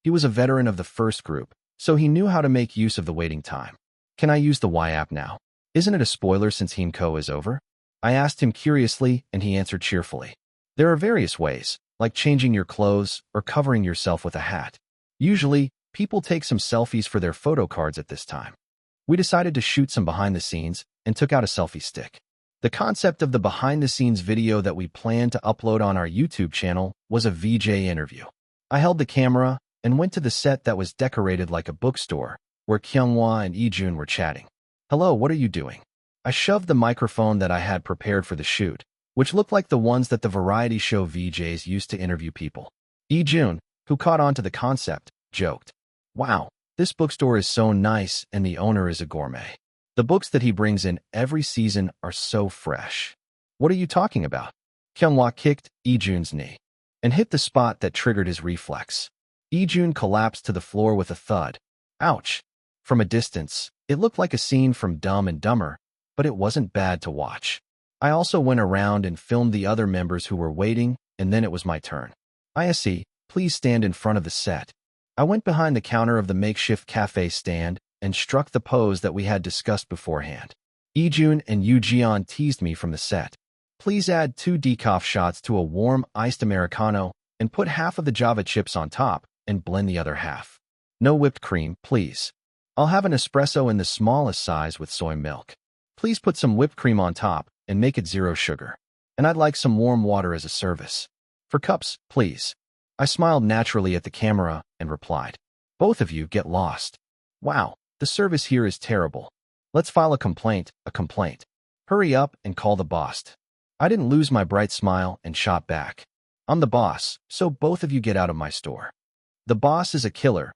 He was a veteran of the first group, so he knew how to make use of the waiting time. Can I use the Y app now? Isn't it a spoiler since Himko is over? I asked him curiously, and he answered cheerfully. There are various ways, like changing your clothes or covering yourself with a hat. Usually, people take some selfies for their photo cards at this time. We decided to shoot some behind the scenes and took out a selfie stick. The concept of the behind-the-scenes video that we planned to upload on our YouTube channel was a VJ interview. I held the camera and went to the set that was decorated like a bookstore, where Kyunghwa and Ijun were chatting. Hello, what are you doing? I shoved the microphone that I had prepared for the shoot, which looked like the ones that the variety show VJs used to interview people. Ijun, who caught on to the concept, joked, "Wow, this bookstore is so nice and the owner is a gourmet. The books that he brings in every season are so fresh." What are you talking about? Kyunghwa kicked Ijun's knee and hit the spot that triggered his reflex. Ijun collapsed to the floor with a thud. Ouch. From a distance, it looked like a scene from Dumb and Dumber, but it wasn't bad to watch. I also went around and filmed the other members who were waiting, and then it was my turn. Ise, please stand in front of the set. I went behind the counter of the makeshift cafe stand and struck the pose that we had discussed beforehand. Ijun and Yoo teased me from the set. Please add 2 decaf shots to a warm iced Americano and put half of the Java chips on top and blend the other half. No whipped cream, please. I'll have an espresso in the smallest size with soy milk. Please put some whipped cream on top and make it 0 sugar. And I'd like some warm water as a service. For cups, please. I smiled naturally at the camera and replied, both of you get lost. Wow, the service here is terrible. Let's file a complaint. Hurry up and call the boss. I didn't lose my bright smile and shot back. I'm the boss, so both of you get out of my store. The boss is a killer.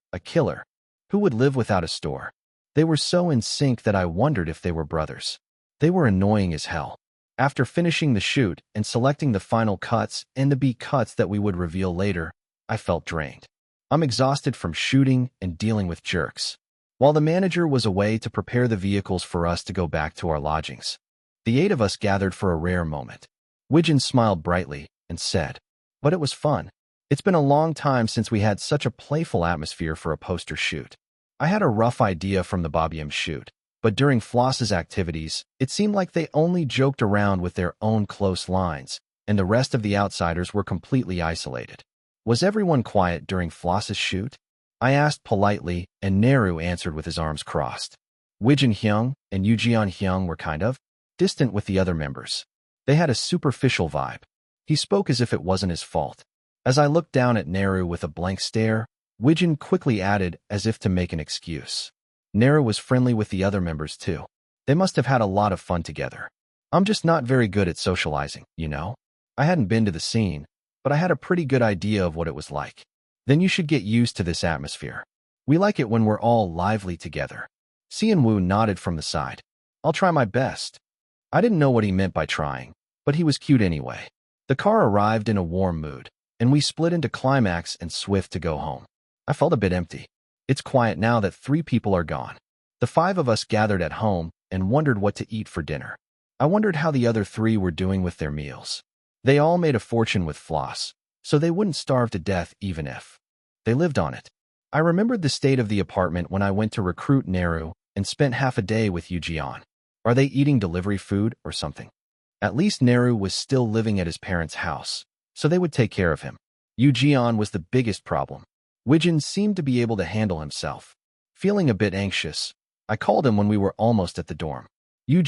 Who would live without a store? They were so in sync that I wondered if they were brothers. They were annoying as hell. After finishing the shoot and selecting the final cuts and the B cuts that we would reveal later, I felt drained. I'm exhausted from shooting and dealing with jerks. While the manager was away to prepare the vehicles for us to go back to our lodgings, the 8 of us gathered for a rare moment. Widgeon smiled brightly and said, but it was fun. It's been a long time since we had such a playful atmosphere for a poster shoot. I had a rough idea from the Bobium shoot, but during Floss's activities, it seemed like they only joked around with their own close lines, and the rest of the outsiders were completely isolated. Was everyone quiet during Floss's shoot? I asked politely, and Neru answered with his arms crossed. Widgeon Hyung and Yoo Hyung were kind of distant with the other members. They had a superficial vibe. He spoke as if it wasn't his fault. As I looked down at Neru with a blank stare, Widgeon quickly added as if to make an excuse. Neru was friendly with the other members too. They must have had a lot of fun together. I'm just not very good at socializing, you know? I hadn't been to the scene, but I had a pretty good idea of what it was like. Then you should get used to this atmosphere. We like it when we're all lively together. Sean-woo nodded from the side. I'll try my best. I didn't know what he meant by trying, but he was cute anyway. The car arrived in a warm mood, and we split into Climax and Swift to go home. I felt a bit empty. It's quiet now that 3 people are gone. The 5 of us gathered at home and wondered what to eat for dinner. I wondered how the other 3 were doing with their meals. They all made a fortune with floss, so they wouldn't starve to death even if they lived on it. I remembered the state of the apartment when I went to recruit Neru and spent half a day with Yoo. Are they eating delivery food or something? At least Neru was still living at his parents' house, so they would take care of him. Yoo was the biggest problem. Widgeon seemed to be able to handle himself. Feeling a bit anxious, I called him when we were almost at the dorm. Yoo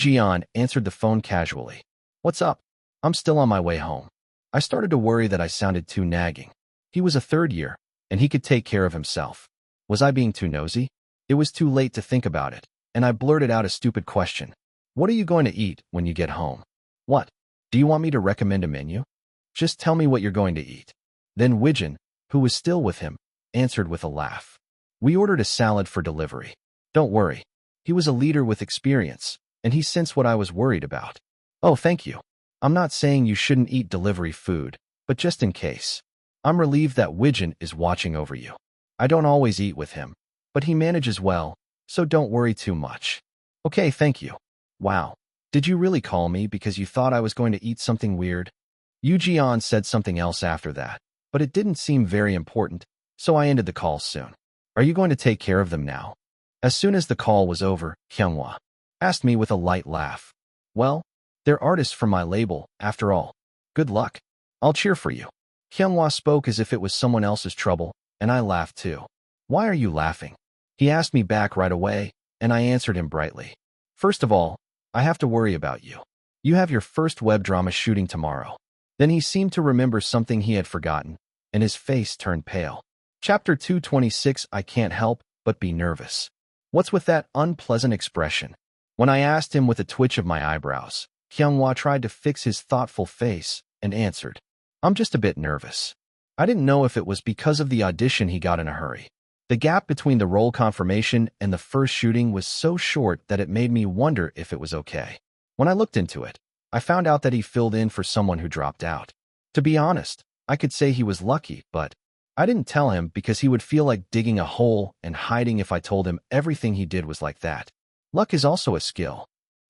answered the phone casually. What's up? I'm still on my way home. I started to worry that I sounded too nagging. He was a 3rd year, and he could take care of himself. Was I being too nosy? It was too late to think about it, and I blurted out a stupid question. What are you going to eat when you get home? What? Do you want me to recommend a menu? Just tell me what you're going to eat. Then Widgeon, who was still with him, answered with a laugh. We ordered a salad for delivery. Don't worry. He was a leader with experience, and he sensed what I was worried about. Oh, thank you. I'm not saying you shouldn't eat delivery food, but just in case. I'm relieved that Widgeon is watching over you. I don't always eat with him, but he manages well, so don't worry too much. Okay, thank you. Wow. Did you really call me because you thought I was going to eat something weird? Yoo said something else after that, but it didn't seem very important, so I ended the call soon. Are you going to take care of them now? As soon as the call was over, Hyunwoo asked me with a light laugh. Well, they're artists from my label, after all. Good luck. I'll cheer for you. Hyunwoo spoke as if it was someone else's trouble, and I laughed too. Why are you laughing? He asked me back right away, and I answered him brightly. First of all, I have to worry about you. You have your first web drama shooting tomorrow. Then he seemed to remember something he had forgotten, and his face turned pale. Chapter 226. I can't help but be nervous. What's with that unpleasant expression? When I asked him with a twitch of my eyebrows, Hyunwoo tried to fix his thoughtful face and answered, I'm just a bit nervous. I didn't know if it was because of the audition he got in a hurry. The gap between the role confirmation and the first shooting was so short that it made me wonder if it was okay. When I looked into it, I found out that he filled in for someone who dropped out. To be honest, I could say he was lucky, but I didn't tell him because he would feel like digging a hole and hiding if I told him everything he did was like that. Luck is also a skill.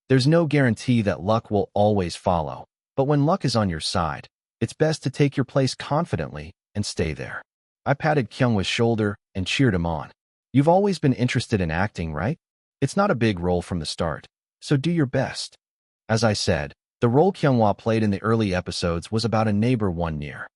There's no guarantee that luck will always follow, but when luck is on your side, it's best to take your place confidently and stay there. I patted Kyungwoo's shoulder and cheered him on. You've always been interested in acting, right? It's not a big role from the start, so do your best. As I said, the role Kyungwoo played in the early episodes was about a neighbor one near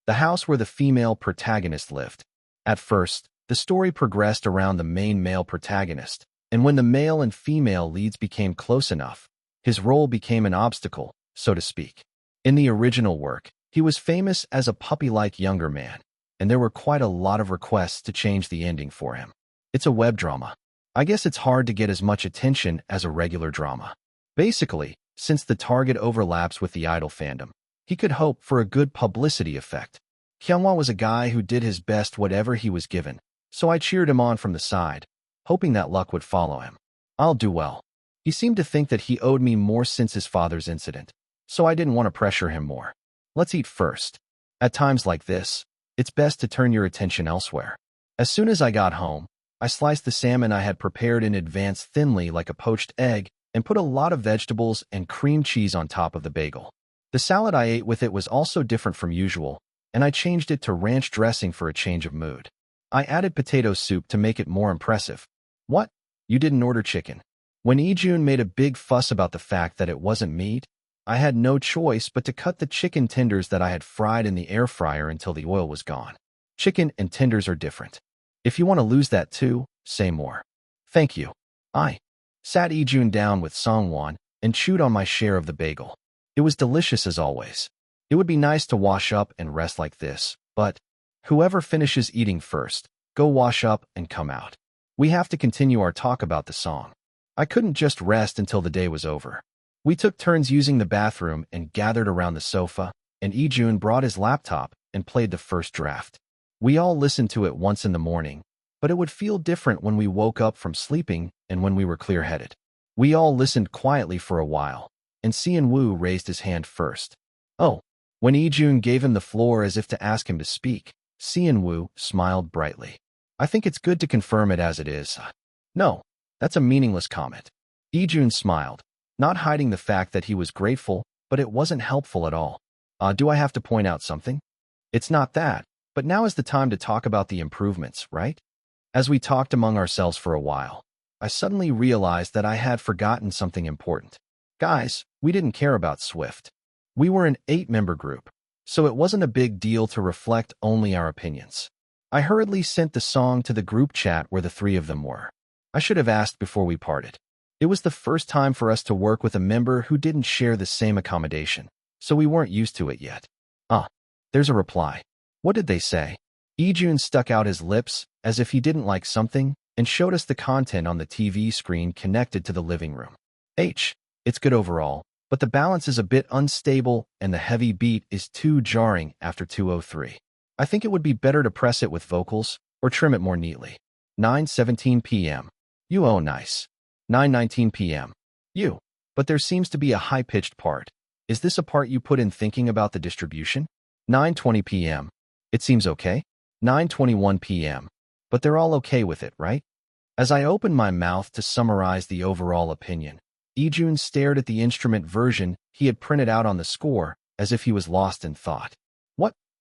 the house where the female protagonist lived. At first, the story progressed around the main male protagonist, and when the male and female leads became close enough, his role became an obstacle, so to speak. In the original work, he was famous as a puppy-like younger man, and there were quite a lot of requests to change the ending for him. It's a web drama. I guess it's hard to get as much attention as a regular drama. Basically, since the target overlaps with the idol fandom, he could hope for a good publicity effect. Hyunwoo was a guy who did his best whatever he was given, so I cheered him on from the side, hoping that luck would follow him. I'll do well. He seemed to think that he owed me more since his father's incident, so I didn't want to pressure him more. Let's eat first. At times like this, it's best to turn your attention elsewhere. As soon as I got home, I sliced the salmon I had prepared in advance thinly like a poached egg and put a lot of vegetables and cream cheese on top of the bagel. The salad I ate with it was also different from usual, and I changed it to ranch dressing for a change of mood. I added potato soup to make it more impressive. What? You didn't order chicken? When Ijun made a big fuss about the fact that it wasn't meat, I had no choice but to cut the chicken tenders that I had fried in the air fryer until the oil was gone. Chicken and tenders are different. If you want to lose that too, say more. Thank you. I sat Ijun down with Songwon and chewed on my share of the bagel. It was delicious as always. It would be nice to wash up and rest like this, but whoever finishes eating first, go wash up and come out. We have to continue our talk about the song. I couldn't just rest until the day was over. We took turns using the bathroom and gathered around the sofa, and Ijun brought his laptop and played the first draft. We all listened to it once in the morning, but it would feel different when we woke up from sleeping and when we were clear-headed. We all listened quietly for a while, and Seon-woo raised his hand first. Oh. When Ijun gave him the floor as if to ask him to speak, Seon-woo smiled brightly. I think it's good to confirm it as it is. No, that's a meaningless comment. Ijun smiled, not hiding the fact that he was grateful, but it wasn't helpful at all. Do I have to point out something? It's not that, but now is the time to talk about the improvements, right? As we talked among ourselves for a while, I suddenly realized that I had forgotten something important. Guys, we didn't care about Swift. We were an 8-member group, so it wasn't a big deal to reflect only our opinions. I hurriedly sent the song to the group chat where the 3 of them were. I should have asked before we parted. It was the first time for us to work with a member who didn't share the same accommodation, so we weren't used to it yet. There's a reply. What did they say? Ijun stuck out his lips as if he didn't like something and showed us the content on the TV screen connected to the living room. It's good overall, but the balance is a bit unstable and the heavy beat is too jarring after 2:03. I think it would be better to press it with vocals or trim it more neatly. 9:17 p.m. Nice. 9:19 p.m. But there seems to be a high-pitched part. Is this a part you put in thinking about the distribution? 9:20 p.m. It seems okay. 9:21 p.m. But they're all okay with it, right? As I opened my mouth to summarize the overall opinion, Ijun stared at the instrument version he had printed out on the score as if he was lost in thought.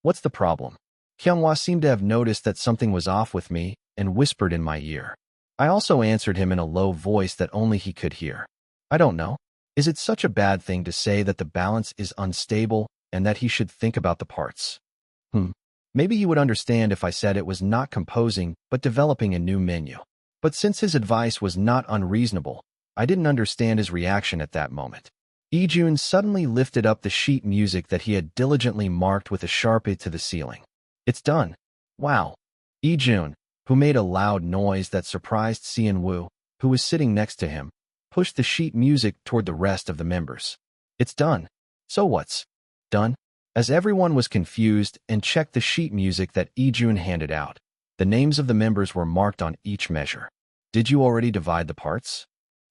What's the problem? Kyunghwa seemed to have noticed that something was off with me and whispered in my ear. I also answered him in a low voice that only he could hear. I don't know. Is it such a bad thing to say that the balance is unstable and that he should think about the parts? Maybe he would understand if I said it was not composing but developing a new menu. But since his advice was not unreasonable, I didn't understand his reaction at that moment. Ijun suddenly lifted up the sheet music that he had diligently marked with a Sharpie to the ceiling. It's done. Wow. Ijun, who made a loud noise that surprised Seon-woo, who was sitting next to him, pushed the sheet music toward the rest of the members. It's done. So what's done? As everyone was confused and checked the sheet music that Ijun handed out, the names of the members were marked on each measure. Did you already divide the parts?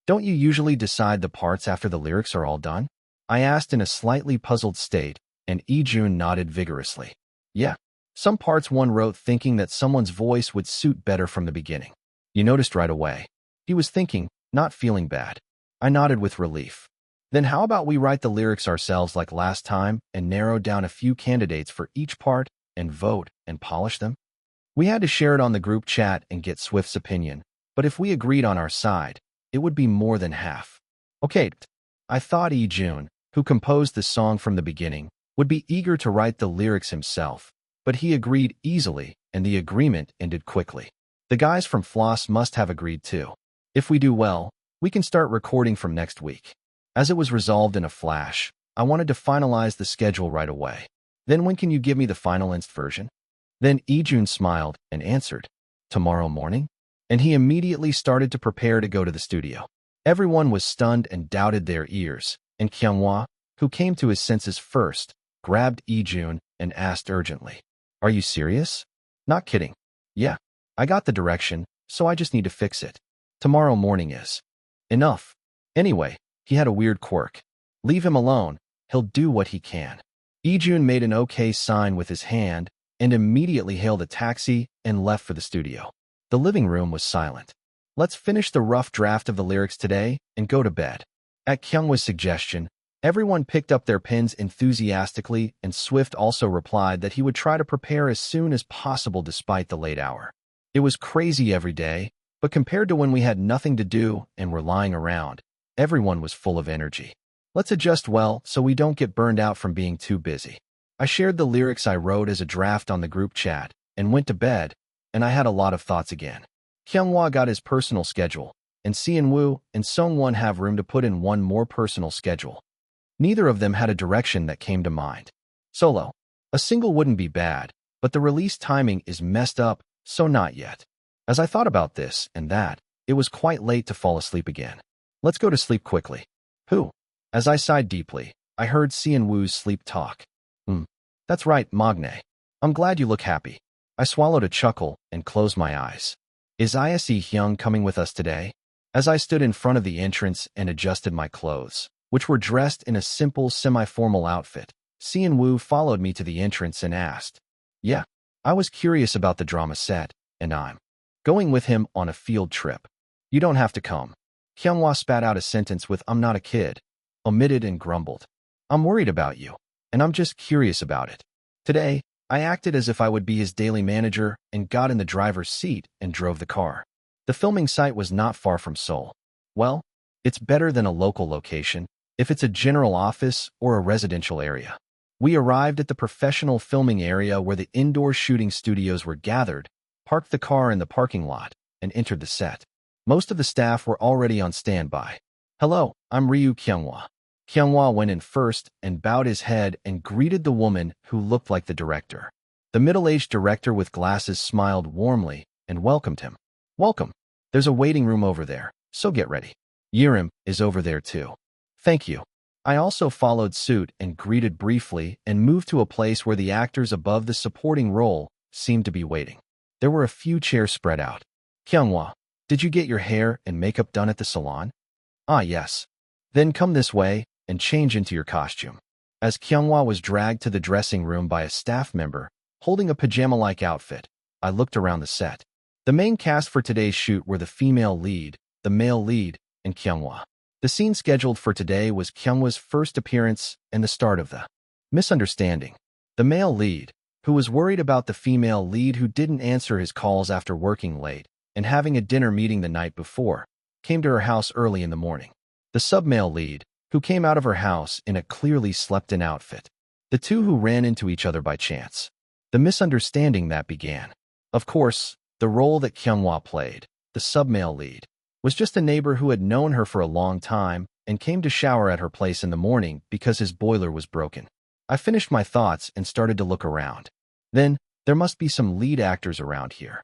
Don't you usually decide the parts after the lyrics are all done? I asked in a slightly puzzled state, and Ijun nodded vigorously. Yeah. Some parts one wrote thinking that someone's voice would suit better from the beginning. You noticed right away. He was thinking, not feeling bad. I nodded with relief. Then how about we write the lyrics ourselves like last time and narrow down a few candidates for each part and vote and polish them? We had to share it on the group chat and get Swift's opinion, but if we agreed on our side, it would be more than half. Okay, I thought Ijun, who composed the song from the beginning, would be eager to write the lyrics himself, but he agreed easily and the agreement ended quickly. The guys from Floss must have agreed too. If we do well, we can start recording from next week. As it was resolved in a flash, I wanted to finalize the schedule right away. Then when can you give me the finalized version? Then Ijun smiled and answered, tomorrow morning? And he immediately started to prepare to go to the studio. Everyone was stunned and doubted their ears, and Kyunghwa, who came to his senses first, grabbed Ijun and asked urgently, are you serious? Not kidding. Yeah, I got the direction, so I just need to fix it. Tomorrow morning is enough. Anyway, he had a weird quirk. Leave him alone, he'll do what he can. Ijun made an okay sign with his hand and immediately hailed a taxi and left for the studio. The living room was silent. Let's finish the rough draft of the lyrics today and go to bed. At Kyunghwa's suggestion, everyone picked up their pens enthusiastically and Swift also replied that he would try to prepare as soon as possible despite the late hour. It was crazy every day, but compared to when we had nothing to do and were lying around, everyone was full of energy. Let's adjust well so we don't get burned out from being too busy. I shared the lyrics I wrote as a draft on the group chat and went to bed, and I had a lot of thoughts again. Kyunghwa got his personal schedule, and Seon-woo and Sung-won have room to put in one more personal schedule. Neither of them had a direction that came to mind. Solo. A single wouldn't be bad, but the release timing is messed up, so not yet. As I thought about this and that, it was quite late to fall asleep again. Let's go to sleep quickly. Who? As I sighed deeply, I heard Seon-woo's sleep talk. That's right, Magne. I'm glad you look happy. I swallowed a chuckle and closed my eyes. Is Hyung coming with us today? As I stood in front of the entrance and adjusted my clothes, which were dressed in a simple semi-formal outfit, Seon-woo followed me to the entrance and asked, yeah, I was curious about the drama set, and I'm going with him on a field trip. You don't have to come. Kyunghwa spat out a sentence with I'm not a kid, omitted and grumbled. I'm worried about you, and I'm just curious about it. Today, I acted as if I would be his daily manager and got in the driver's seat and drove the car. The filming site was not far from Seoul. Well, it's better than a local location, if it's a general office or a residential area. We arrived at the professional filming area where the indoor shooting studios were gathered, parked the car in the parking lot, and entered the set. Most of the staff were already on standby. Hello, I'm Ryu Kyunghwa. Kyunghwa went in first and bowed his head and greeted the woman who looked like the director. The middle-aged director with glasses smiled warmly and welcomed him. Welcome. There's a waiting room over there, so get ready. Yirim is over there too. Thank you. I also followed suit and greeted briefly and moved to a place where the actors above the supporting role seemed to be waiting. There were a few chairs spread out. Kyunghwa, did you get your hair and makeup done at the salon? Ah, yes. Then come this way and change into your costume. As Kyunghwa was dragged to the dressing room by a staff member, holding a pajama-like outfit, I looked around the set. The main cast for today's shoot were the female lead, the male lead, and Kyunghwa. The scene scheduled for today was Kyunghwa's first appearance and the start of the misunderstanding. The male lead, who was worried about the female lead who didn't answer his calls after working late and having a dinner meeting the night before, came to her house early in the morning. The sub-male lead, who came out of her house in a clearly slept-in outfit. The two who ran into each other by chance. The misunderstanding that began. Of course, the role that Kyunghwa played, the sub-male lead, was just a neighbor who had known her for a long time and came to shower at her place in the morning because his boiler was broken. I finished my thoughts and started to look around. Then, there must be some lead actors around here.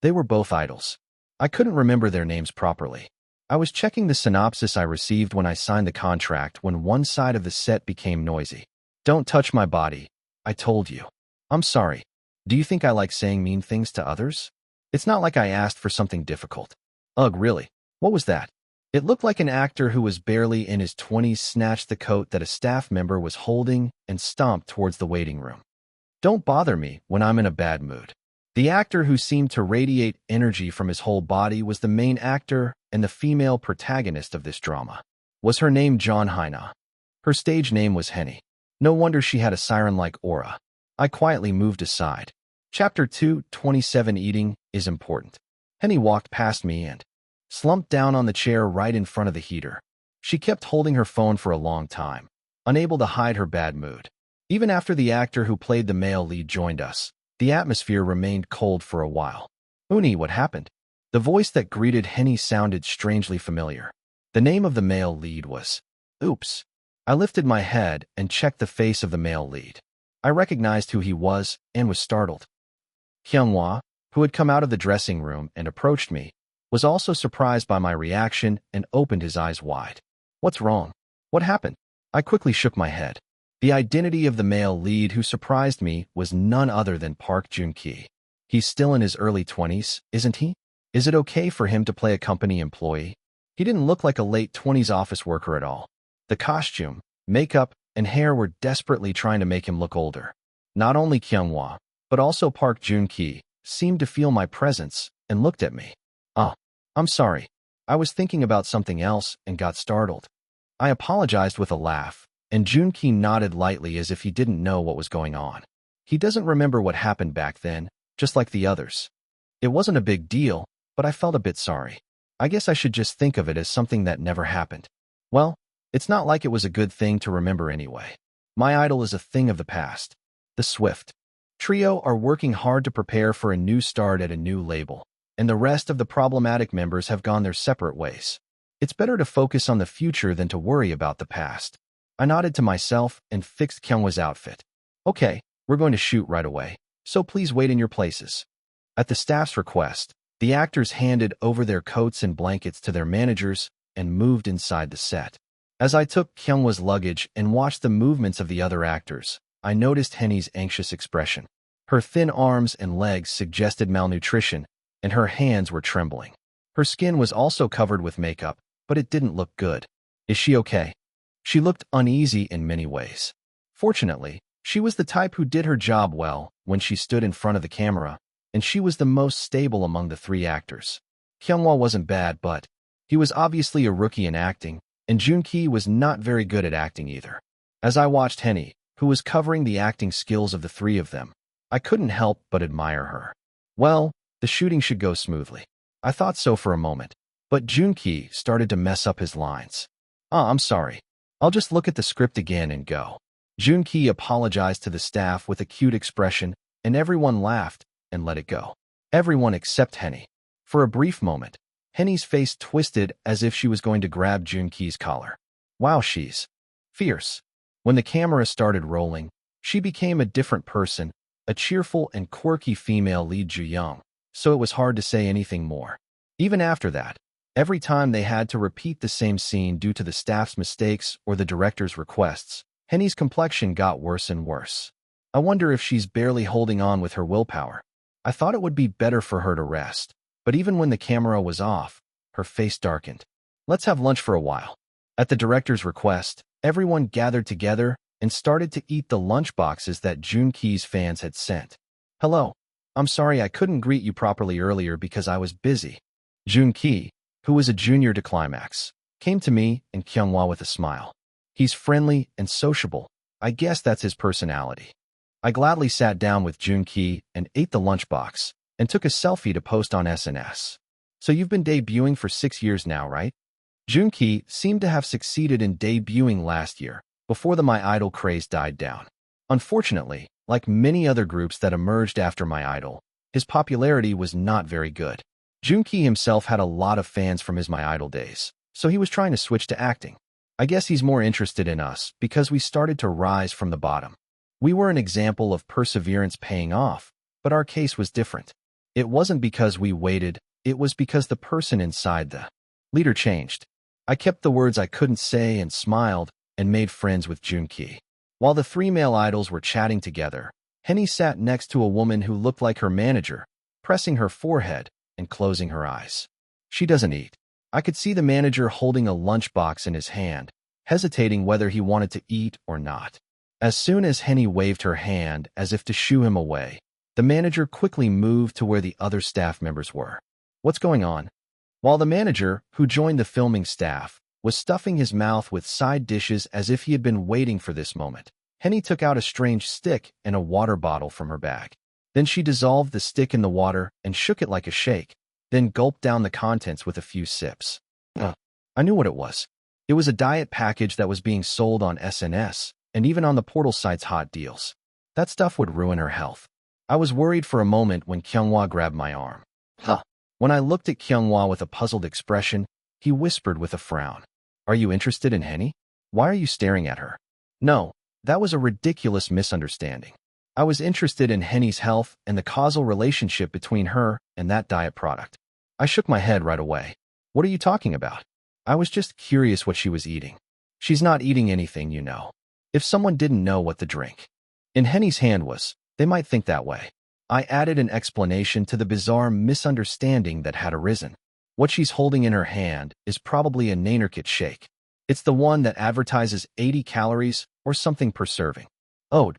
They were both idols. I couldn't remember their names properly. I was checking the synopsis I received when I signed the contract when one side of the set became noisy. "Don't touch my body, I told you." "I'm sorry. Do you think I like saying mean things to others? It's not like I asked for something difficult." "Ugh, really? What was that?" It looked like an actor who was barely in his 20s snatched the coat that a staff member was holding and stomped towards the waiting room. "Don't bother me when I'm in a bad mood." The actor who seemed to radiate energy from his whole body was the main actor and the female protagonist of this drama. Was her name John Haina? Her stage name was Henny. No wonder she had a siren-like aura. I quietly moved aside. Chapter 2:27 Eating is important. Henny walked past me and slumped down on the chair right in front of the heater. She kept holding her phone for a long time, unable to hide her bad mood. Even after the actor who played the male lead joined us, the atmosphere remained cold for a while. "Uni, what happened?" The voice that greeted Henny sounded strangely familiar. The name of the male lead was Oops. I lifted my head and checked the face of the male lead. I recognized who he was and was startled. Kyunghwa, who had come out of the dressing room and approached me, was also surprised by my reaction and opened his eyes wide. "What's wrong? What happened?" I quickly shook my head. The identity of the male lead who surprised me was none other than Park Joon-ki. He's still in his early 20s, isn't he? Is it okay for him to play a company employee? He didn't look like a late 20s office worker at all. The costume, makeup, and hair were desperately trying to make him look older. Not only Kyunghwa, but also Park Joon-ki, seemed to feel my presence and looked at me. "Oh, I'm sorry. I was thinking about something else and got startled." I apologized with a laugh, and Joon-ki nodded lightly as if he didn't know what was going on. He doesn't remember what happened back then, just like the others. It wasn't a big deal, but I felt a bit sorry. I guess I should just think of it as something that never happened. Well, it's not like it was a good thing to remember anyway. My idol is a thing of the past. The Swift Trio are working hard to prepare for a new start at a new label, and the rest of the problematic members have gone their separate ways. It's better to focus on the future than to worry about the past. I nodded to myself and fixed Kyunghwa's outfit. "Okay, we're going to shoot right away, so please wait in your places." At the staff's request, the actors handed over their coats and blankets to their managers and moved inside the set. As I took Kyunghwa's luggage and watched the movements of the other actors, I noticed Henny's anxious expression. Her thin arms and legs suggested malnutrition, and her hands were trembling. Her skin was also covered with makeup, but it didn't look good. "Is she okay?" She looked uneasy in many ways. Fortunately, she was the type who did her job well when she stood in front of the camera, and she was the most stable among the three actors. Kyunghwa wasn't bad, but he was obviously a rookie in acting, and Joon-ki was not very good at acting either. As I watched Henny, who was covering the acting skills of the three of them, I couldn't help but admire her. Well, the shooting should go smoothly. I thought so for a moment, but Joon-ki started to mess up his lines. I'm sorry. I'll just look at the script again and go." Joon-ki apologized to the staff with a cute expression, and everyone laughed and let it go. Everyone except Henny. For a brief moment, Henny's face twisted as if she was going to grab Joon-ki's collar. Wow, she's fierce. When the camera started rolling, she became a different person, a cheerful and quirky female lead Ju-young, so it was hard to say anything more. Even after that, every time they had to repeat the same scene due to the staff's mistakes or the director's requests, Henny's complexion got worse and worse. I wonder if she's barely holding on with her willpower. I thought it would be better for her to rest, but even when the camera was off, her face darkened. "Let's have lunch for a while." At the director's request, everyone gathered together and started to eat the lunch boxes that Joon-ki's fans had sent. "Hello. I'm sorry I couldn't greet you properly earlier because I was busy." Joon-ki, who was a junior to Climax, came to me and Kyunghwa with a smile. He's friendly and sociable. I guess that's his personality. I gladly sat down with Junki and ate the lunchbox and took a selfie to post on SNS. So you've been debuting for 6 years now, right? Junki seemed to have succeeded in debuting last year, before the My Idol craze died down. Unfortunately, like many other groups that emerged after My Idol, his popularity was not very good. Junki himself had a lot of fans from his My Idol days, so he was trying to switch to acting. I guess he's more interested in us because we started to rise from the bottom. We were an example of perseverance paying off, but our case was different. It wasn't because we waited, it was because the person inside the leader changed. I kept the words I couldn't say and smiled and made friends with Junki. While the 3 male idols were chatting together, Henny sat next to a woman who looked like her manager, pressing her forehead and closing her eyes. She doesn't eat. I could see the manager holding a lunchbox in his hand, hesitating whether he wanted to eat or not. As soon as Henny waved her hand as if to shoo him away, the manager quickly moved to where the other staff members were. What's going on? While the manager, who joined the filming staff, was stuffing his mouth with side dishes as if he had been waiting for this moment, Henny took out a strange stick and a water bottle from her bag. Then she dissolved the stick in the water and shook it like a shake, then gulped down the contents with a few sips. I knew what it was. It was a diet package that was being sold on SNS, and even on the portal site's hot deals. That stuff would ruin her health. I was worried for a moment when Kyunghwa grabbed my arm. When I looked at Kyunghwa with a puzzled expression, he whispered with a frown. Are you interested in Henny? Why are you staring at her? No, that was a ridiculous misunderstanding. I was interested in Henny's health and the causal relationship between her and that diet product. I shook my head right away. What are you talking about? I was just curious what she was eating. She's not eating anything, you know. If someone didn't know what the drink in Henny's hand was, they might think that way. I added an explanation to the bizarre misunderstanding that had arisen. What she's holding in her hand is probably a Nanerkit shake. It's the one that advertises 80 calories or something per serving. Oh,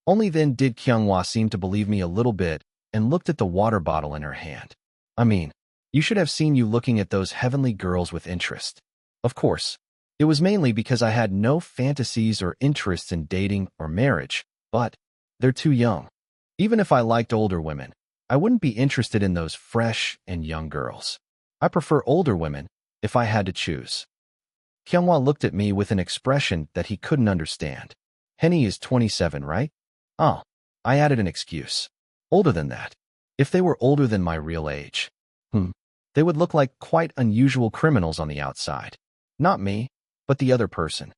only then did Kyunghwa seem to believe me a little bit and looked at the water bottle in her hand. I mean, you should have seen you looking at those heavenly girls with interest. Of course, it was mainly because I had no fantasies or interests in dating or marriage, but they're too young. Even if I liked older women, I wouldn't be interested in those fresh and young girls. I prefer older women if I had to choose. Kyunghwa looked at me with an expression that he couldn't understand. Henny is 27, right? Oh, I added an excuse. Older than that. If they were older than my real age, they would look like quite unusual criminals on the outside. Not me, but the other person.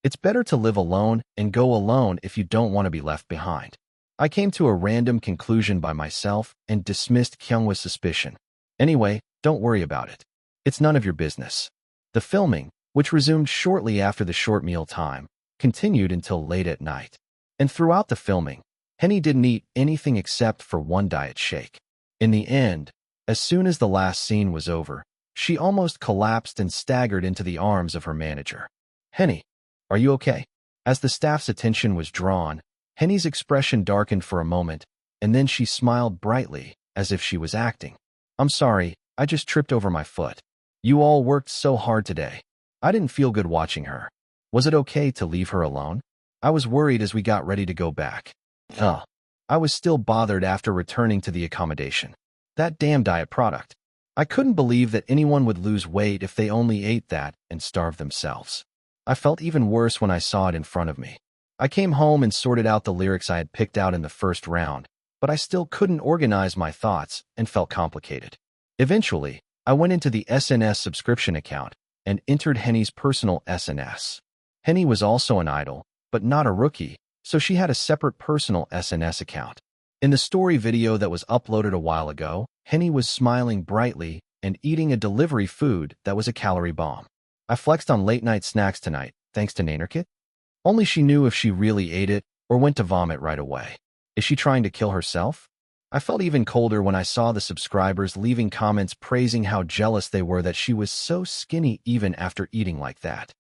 It's better to live alone and go alone if you don't want to be left behind. I came to a random conclusion by myself and dismissed Kyunghwa's suspicion. Anyway, don't worry about it. It's none of your business. The filming, which resumed shortly after the short meal time, continued until late at night. And throughout the filming, Henny didn't eat anything except for one diet shake. In the end, as soon as the last scene was over, she almost collapsed and staggered into the arms of her manager. Henny, are you okay? As the staff's attention was drawn, Henny's expression darkened for a moment, and then she smiled brightly, as if she was acting. I'm sorry, I just tripped over my foot. You all worked so hard today. I didn't feel good watching her. Was it okay to leave her alone? I was worried as we got ready to go back. I was still bothered after returning to the accommodation. That damn diet product. I couldn't believe that anyone would lose weight if they only ate that and starved themselves. I felt even worse when I saw it in front of me. I came home and sorted out the lyrics I had picked out in the first round, but I still couldn't organize my thoughts and felt complicated. Eventually, I went into the SNS subscription account and entered Henny's personal SNS. Henny was also an idol, but not a rookie, so she had a separate personal SNS account. In the story video that was uploaded a while ago, Henny was smiling brightly and eating a delivery food that was a calorie bomb. I flexed on late-night snacks tonight, thanks to Nanerkit. Only she knew if she really ate it or went to vomit right away. Is she trying to kill herself? I felt even colder when I saw the subscribers leaving comments praising how jealous they were that she was so skinny even after eating like that.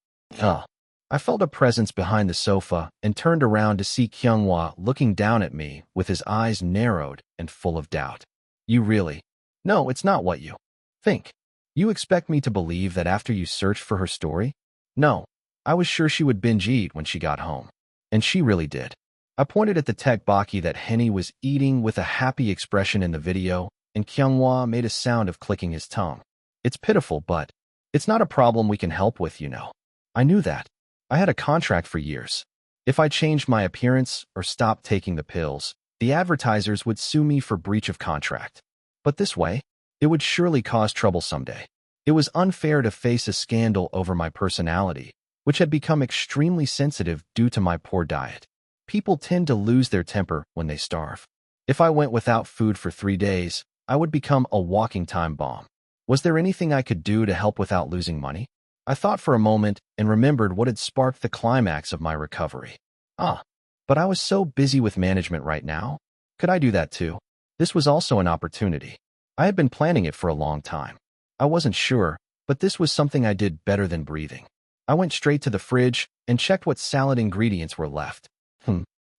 I felt a presence behind the sofa and turned around to see Kyunghwa looking down at me with his eyes narrowed and full of doubt. You really? No, it's not what you think. You expect me to believe that after you searched for her story? No, I was sure she would binge eat when she got home. And she really did. I pointed at the tteokbokki that Henny was eating with a happy expression in the video, and Kyunghwa made a sound of clicking his tongue. It's pitiful, but it's not a problem we can help with, you know. I knew that. I had a contract for years. If I changed my appearance or stopped taking the pills, the advertisers would sue me for breach of contract. But this way, it would surely cause trouble someday. It was unfair to face a scandal over my personality, which had become extremely sensitive due to my poor diet. People tend to lose their temper when they starve. If I went without food for 3 days, I would become a walking time bomb. Was there anything I could do to help without losing money? I thought for a moment and remembered what had sparked the climax of my recovery. But I was so busy with management right now. Could I do that too? This was also an opportunity. I had been planning it for a long time. I wasn't sure, but this was something I did better than breathing. I went straight to the fridge and checked what salad ingredients were left.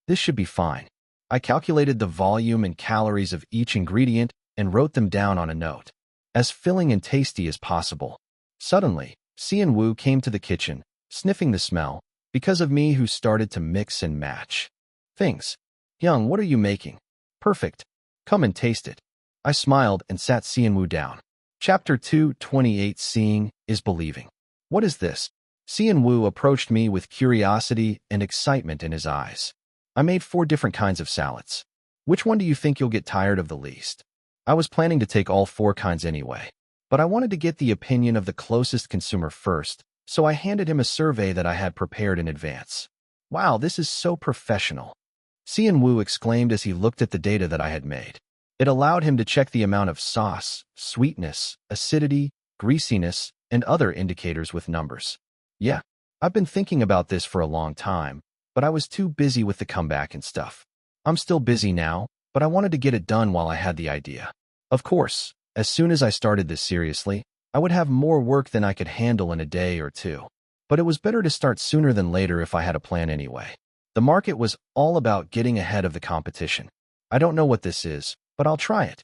This should be fine. I calculated the volume and calories of each ingredient and wrote them down on a note. As filling and tasty as possible. Suddenly, Seon-woo came to the kitchen, sniffing the smell, because of me who started to mix and match things. Young, what are you making? Perfect. Come and taste it. I smiled and sat Seon-woo down. Chapter 2:28 Seeing is Believing. What is this? Seon-woo approached me with curiosity and excitement in his eyes. I made 4 different kinds of salads. Which one do you think you'll get tired of the least? I was planning to take all 4 kinds anyway, but I wanted to get the opinion of the closest consumer first, so I handed him a survey that I had prepared in advance. Wow, this is so professional. Seon-woo exclaimed as he looked at the data that I had made. It allowed him to check the amount of sauce, sweetness, acidity, greasiness, and other indicators with numbers. Yeah, I've been thinking about this for a long time, but I was too busy with the comeback and stuff. I'm still busy now, but I wanted to get it done while I had the idea. Of course, as soon as I started this seriously, I would have more work than I could handle in a day or 2. But it was better to start sooner than later if I had a plan anyway. The market was all about getting ahead of the competition. I don't know what this is, but I'll try it.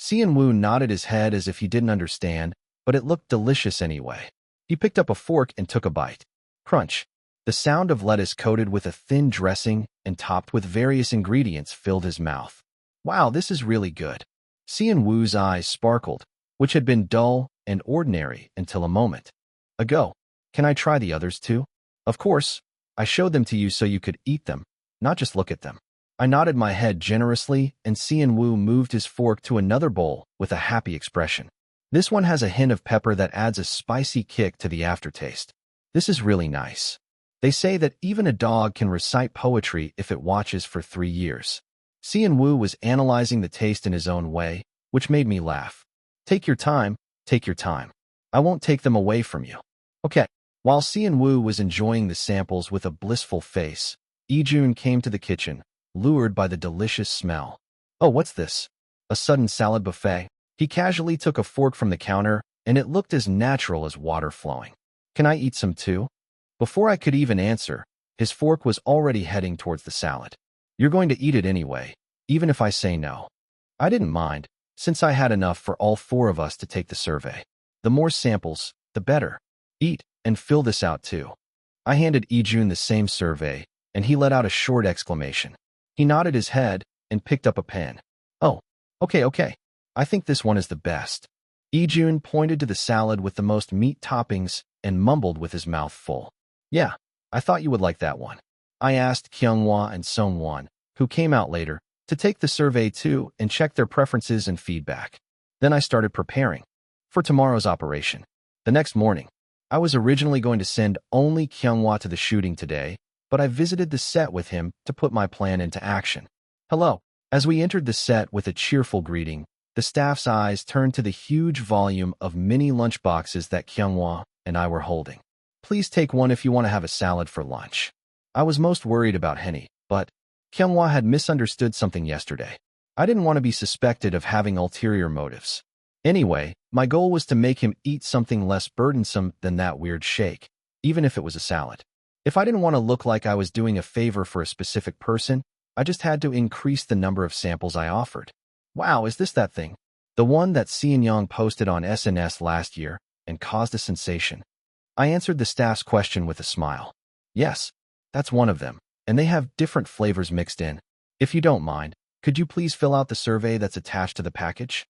Seon-woo nodded his head as if he didn't understand, but it looked delicious anyway. He picked up a fork and took a bite. Crunch. The sound of lettuce coated with a thin dressing and topped with various ingredients filled his mouth. Wow, this is really good. Seon-woo's eyes sparkled, which had been dull and ordinary until a moment ago. Can I try the others too? Of course. I showed them to you so you could eat them, not just look at them. I nodded my head generously, and Seon-woo moved his fork to another bowl with a happy expression. This one has a hint of pepper that adds a spicy kick to the aftertaste. This is really nice. They say that even a dog can recite poetry if it watches for 3 years. Seon-woo was analyzing the taste in his own way, which made me laugh. Take your time, take your time. I won't take them away from you. Okay. While Seon-woo was enjoying the samples with a blissful face, Ijun came to the kitchen, lured by the delicious smell. Oh, what's this? A sudden salad buffet? He casually took a fork from the counter, and it looked as natural as water flowing. Can I eat some too? Before I could even answer, his fork was already heading towards the salad. You're going to eat it anyway, even if I say no. I didn't mind, since I had enough for all 4 of us to take the survey. The more samples, the better. Eat, and fill this out too. I handed Ijun the same survey, and he let out a short exclamation. He nodded his head and picked up a pen. Oh, okay. I think this one is the best. Ijun pointed to the salad with the most meat toppings and mumbled with his mouth full. Yeah, I thought you would like that one. I asked Kyunghwa and Sungwon, who came out later, to take the survey too and check their preferences and feedback. Then I started preparing for tomorrow's operation. The next morning, I was originally going to send only Kyunghwa to the shooting today, but I visited the set with him to put my plan into action. Hello. As we entered the set with a cheerful greeting, the staff's eyes turned to the huge volume of mini lunchboxes that Kyunghwa and I were holding. Please take one if you want to have a salad for lunch. I was most worried about Henny, but Kyunghwa had misunderstood something yesterday. I didn't want to be suspected of having ulterior motives. Anyway, my goal was to make him eat something less burdensome than that weird shake, even if it was a salad. If I didn't want to look like I was doing a favor for a specific person, I just had to increase the number of samples I offered. Wow, is this that thing? The one that Seon-young posted on SNS last year and caused a sensation. I answered the staff's question with a smile. Yes, that's one of them. and they have different flavors mixed in. If you don't mind, could you please fill out the survey that's attached to the package?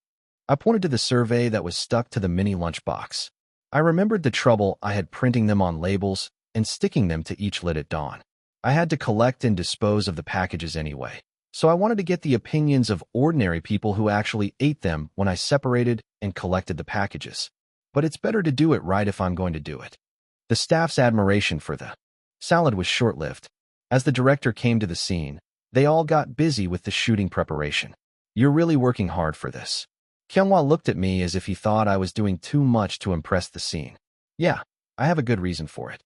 I pointed to the survey that was stuck to the mini lunchbox. I remembered the trouble I had printing them on labels and sticking them to each lid at dawn. I had to collect and dispose of the packages anyway, so I wanted to get the opinions of ordinary people who actually ate them when I separated and collected the packages. But it's better to do it right if I'm going to do it. The staff's admiration for the salad was short-lived. As the director came to the scene, they all got busy with the shooting preparation. You're really working hard for this. Kyunghwa looked at me as if he thought I was doing too much to impress the scene. Yeah, I have a good reason for it.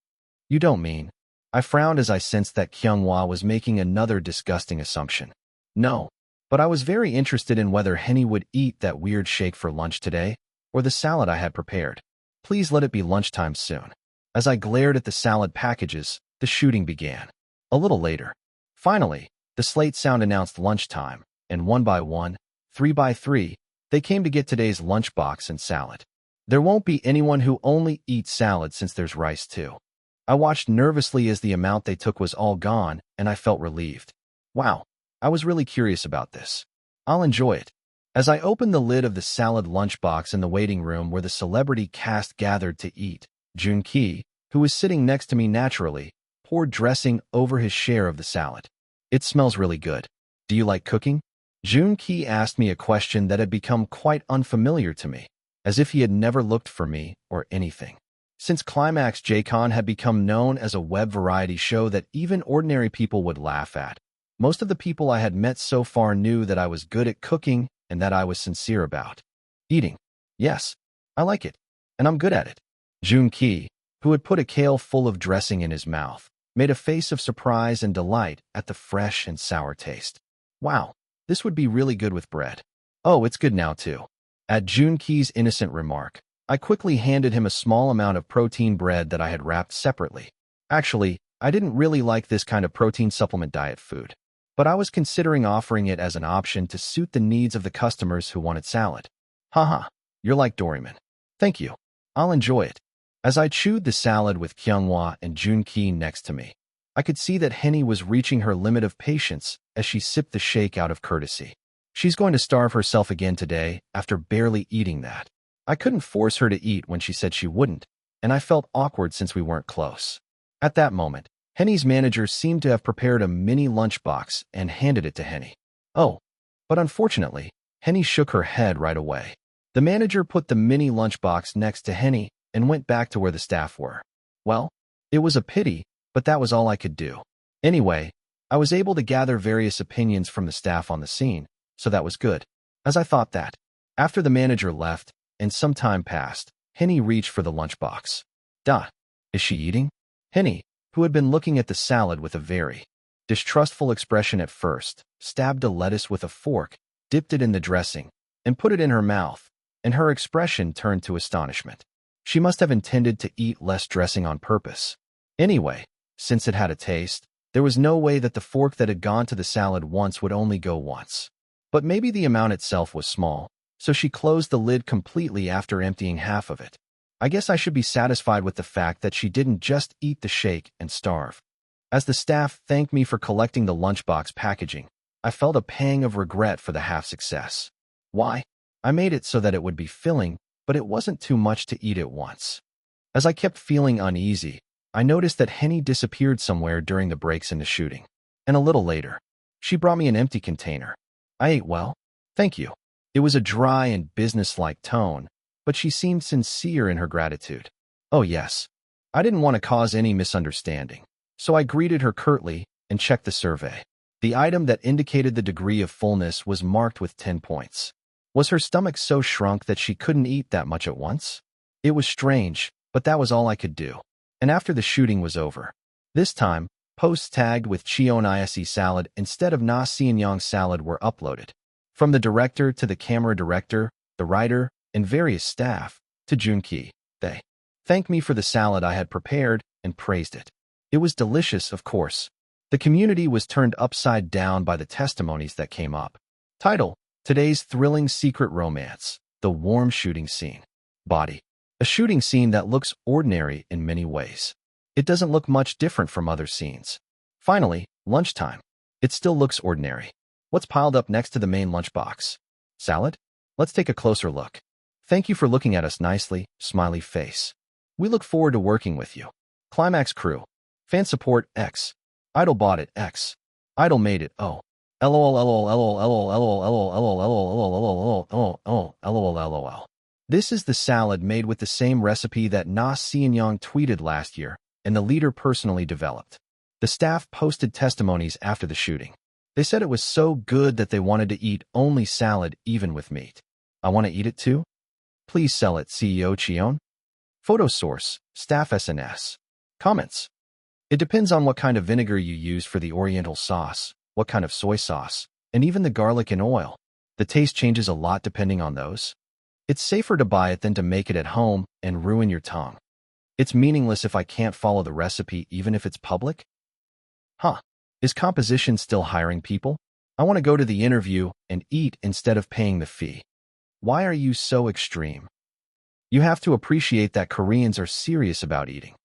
You don't mean? I frowned as I sensed that Kyunghwa was making another disgusting assumption. No, but I was very interested in whether Henny would eat that weird shake for lunch today, or the salad I had prepared. Please let it be lunchtime soon. As I glared at the salad packages, the shooting began. A little later. Finally, the slate sound announced lunchtime, and one by one, 3 by 3, they came to get today's lunchbox and salad. There won't be anyone who only eats salad since there's rice too. I watched nervously as the amount they took was all gone, and I felt relieved. Wow, I was really curious about this. I'll enjoy it. As I opened the lid of the salad lunchbox in the waiting room where the celebrity cast gathered to eat, Joon-ki, who was sitting next to me naturally, poured dressing over his share of the salad. It smells really good. Do you like cooking? Joon-ki asked me a question that had become quite unfamiliar to me, as if he had never looked for me or anything. Since Climax J-Con had become known as a web variety show that even ordinary people would laugh at, most of the people I had met so far knew that I was good at cooking and that I was sincere about eating. Yes, I like it, and I'm good at it. Joon-ki, who had put a kale full of dressing in his mouth, made a face of surprise and delight at the fresh and sour taste. Wow, this would be really good with bread. Oh, it's good now too. At Joon-ki's innocent remark, I quickly handed him a small amount of protein bread that I had wrapped separately. Actually, I didn't really like this kind of protein supplement diet food, but I was considering offering it as an option to suit the needs of the customers who wanted salad. Haha, you're like Doraemon. Thank you. I'll enjoy it. As I chewed the salad with Kyunghwa and Joon-ki next to me, I could see that Henny was reaching her limit of patience as she sipped the shake out of courtesy. She's going to starve herself again today after barely eating that. I couldn't force her to eat when she said she wouldn't, and I felt awkward since we weren't close. At that moment, Henny's manager seemed to have prepared a mini lunchbox and handed it to Henny. Oh, but unfortunately, Henny shook her head right away. The manager put the mini lunchbox next to Henny and went back to where the staff were. Well, it was a pity, but that was all I could do. Anyway, I was able to gather various opinions from the staff on the scene, so that was good. As I thought that, after the manager left, and some time passed, Henny reached for the lunchbox. Is she eating? Henny, who had been looking at the salad with a very distrustful expression at first, stabbed a lettuce with a fork, dipped it in the dressing, and put it in her mouth, and her expression turned to astonishment. She must have intended to eat less dressing on purpose. Anyway, since it had a taste, there was no way that the fork that had gone to the salad once would only go once. But maybe the amount itself was small, so she closed the lid completely after emptying half of it. I guess I should be satisfied with the fact that she didn't just eat the shake and starve. As the staff thanked me for collecting the lunchbox packaging, I felt a pang of regret for the half-success. Why? I made it so that it would be filling, but it wasn't too much to eat at once. As I kept feeling uneasy, I noticed that Henny disappeared somewhere during the breaks in the shooting. And a little later, she brought me an empty container. I ate well. Thank you. It was a dry and businesslike tone, but she seemed sincere in her gratitude. Oh yes. I didn't want to cause any misunderstanding, so I greeted her curtly and checked the survey. The item that indicated the degree of fullness was marked with 10 points. Was her stomach so shrunk that she couldn't eat that much at once? It was strange, but that was all I could do. And after the shooting was over, this time, posts tagged with Cheon Yise salad instead of Na Seanyang salad were uploaded. From the director to the camera director, the writer, and various staff, to Joon-ki, they thanked me for the salad I had prepared and praised it. It was delicious, of course. The community was turned upside down by the testimonies that came up. Title: Today's thrilling secret romance, the warm shooting scene. Body: a shooting scene that looks ordinary in many ways. It doesn't look much different from other scenes. Finally, Lunchtime. It still looks ordinary. What's piled up next to the main lunchbox? Salad? Let's take a closer look. Thank you for looking at us nicely, smiley face. We look forward to working with you. Climax crew. Fan support X. Idol bought it X. Idol made it O. LOL. This is the salad made with the same recipe that Na Seon-young tweeted last year, and the leader personally developed. The staff posted testimonies after the shooting. They said it was so good that they wanted to eat only salad even with meat. I want to eat it too? Please sell it, CEO Cheon. Photo source, staff SNS. Comments. It depends on what kind of vinegar you use for the oriental sauce, what kind of soy sauce, and even the garlic and oil. The taste changes a lot depending on those. It's safer to buy it than to make it at home and ruin your tongue. It's meaningless if I can't follow the recipe even if it's public. Huh. Is composition still hiring people? I want to go to the interview and eat instead of paying the fee. Why are you so extreme? You have to appreciate that Koreans are serious about eating.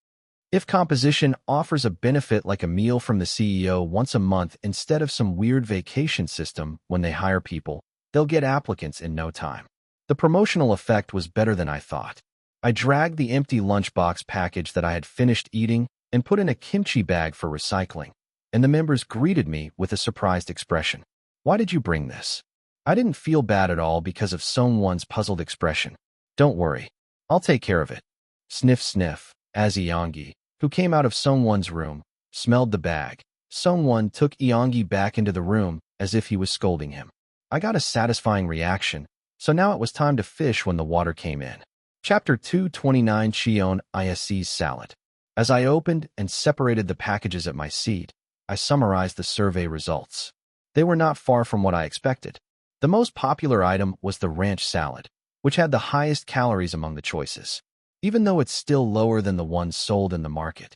If composition offers a benefit like a meal from the CEO once a month instead of some weird vacation system when they hire people, they'll get applicants in no time. The promotional effect was better than I thought. I dragged the empty lunchbox package that I had finished eating and put in a kimchi bag for recycling, and the members greeted me with a surprised expression. Why did you bring this? I didn't feel bad at all because of Sungwon's puzzled expression. Don't worry. I'll take care of it. Sniff sniff, as Eongi, who came out of Sungwon's room, smelled the bag. Sungwon took Eongi back into the room as if he was scolding him. I got a satisfying reaction, so now it was time to fish when the water came in. Chapter 229 Cheon Yise's Salad. As I opened and separated the packages at my seat, I summarized the survey results. They were not far from what I expected. The most popular item was the ranch salad, which had the highest calories among the choices, even though it's still lower than the ones sold in the market.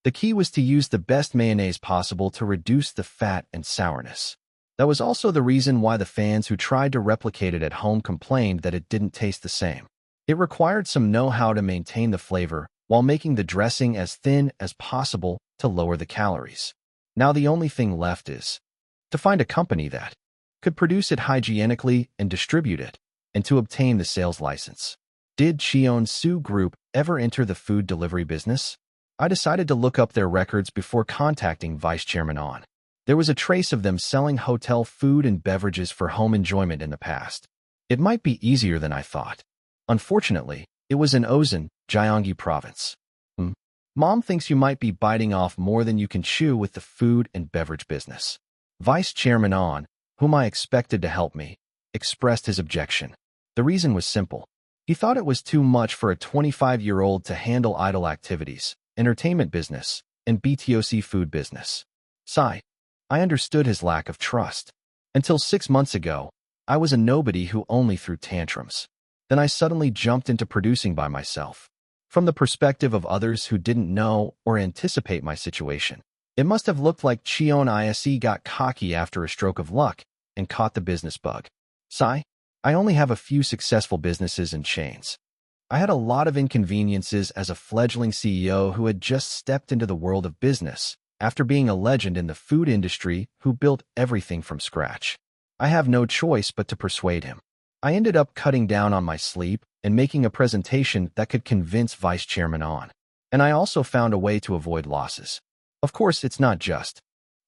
The key was to use the best mayonnaise possible to reduce the fat and sourness. That was also the reason why the fans who tried to replicate it at home complained that it didn't taste the same. It required some know-how to maintain the flavor while making the dressing as thin as possible to lower the calories. Now the only thing left is to find a company that could produce it hygienically and distribute it, and to obtain the sales license. Did Cheon Yise Group ever enter the food delivery business? I decided to look up their records before contacting Vice Chairman On. There was a trace of them selling hotel food and beverages for home enjoyment in the past. It might be easier than I thought. Unfortunately, it was in Osun, Gyeonggi Province. Mom thinks you might be biting off more than you can chew with the food and beverage business. Vice Chairman On, whom I expected to help me, expressed his objection. The reason was simple. He thought it was too much for a 25-year-old to handle idle activities, entertainment business, and BTOC food business. Sigh. I understood his lack of trust. Until 6 months ago, I was a nobody who only threw tantrums. Then I suddenly jumped into producing by myself. From the perspective of others who didn't know or anticipate my situation, it must have looked like Cheon Yise got cocky after a stroke of luck and caught the business bug. Sigh. I only have a few successful businesses and chains. I had a lot of inconveniences as a fledgling CEO who had just stepped into the world of business after being a legend in the food industry who built everything from scratch. I have no choice but to persuade him. I ended up cutting down on my sleep and making a presentation that could convince Vice Chairman On. And I also found a way to avoid losses. Of course, it's not just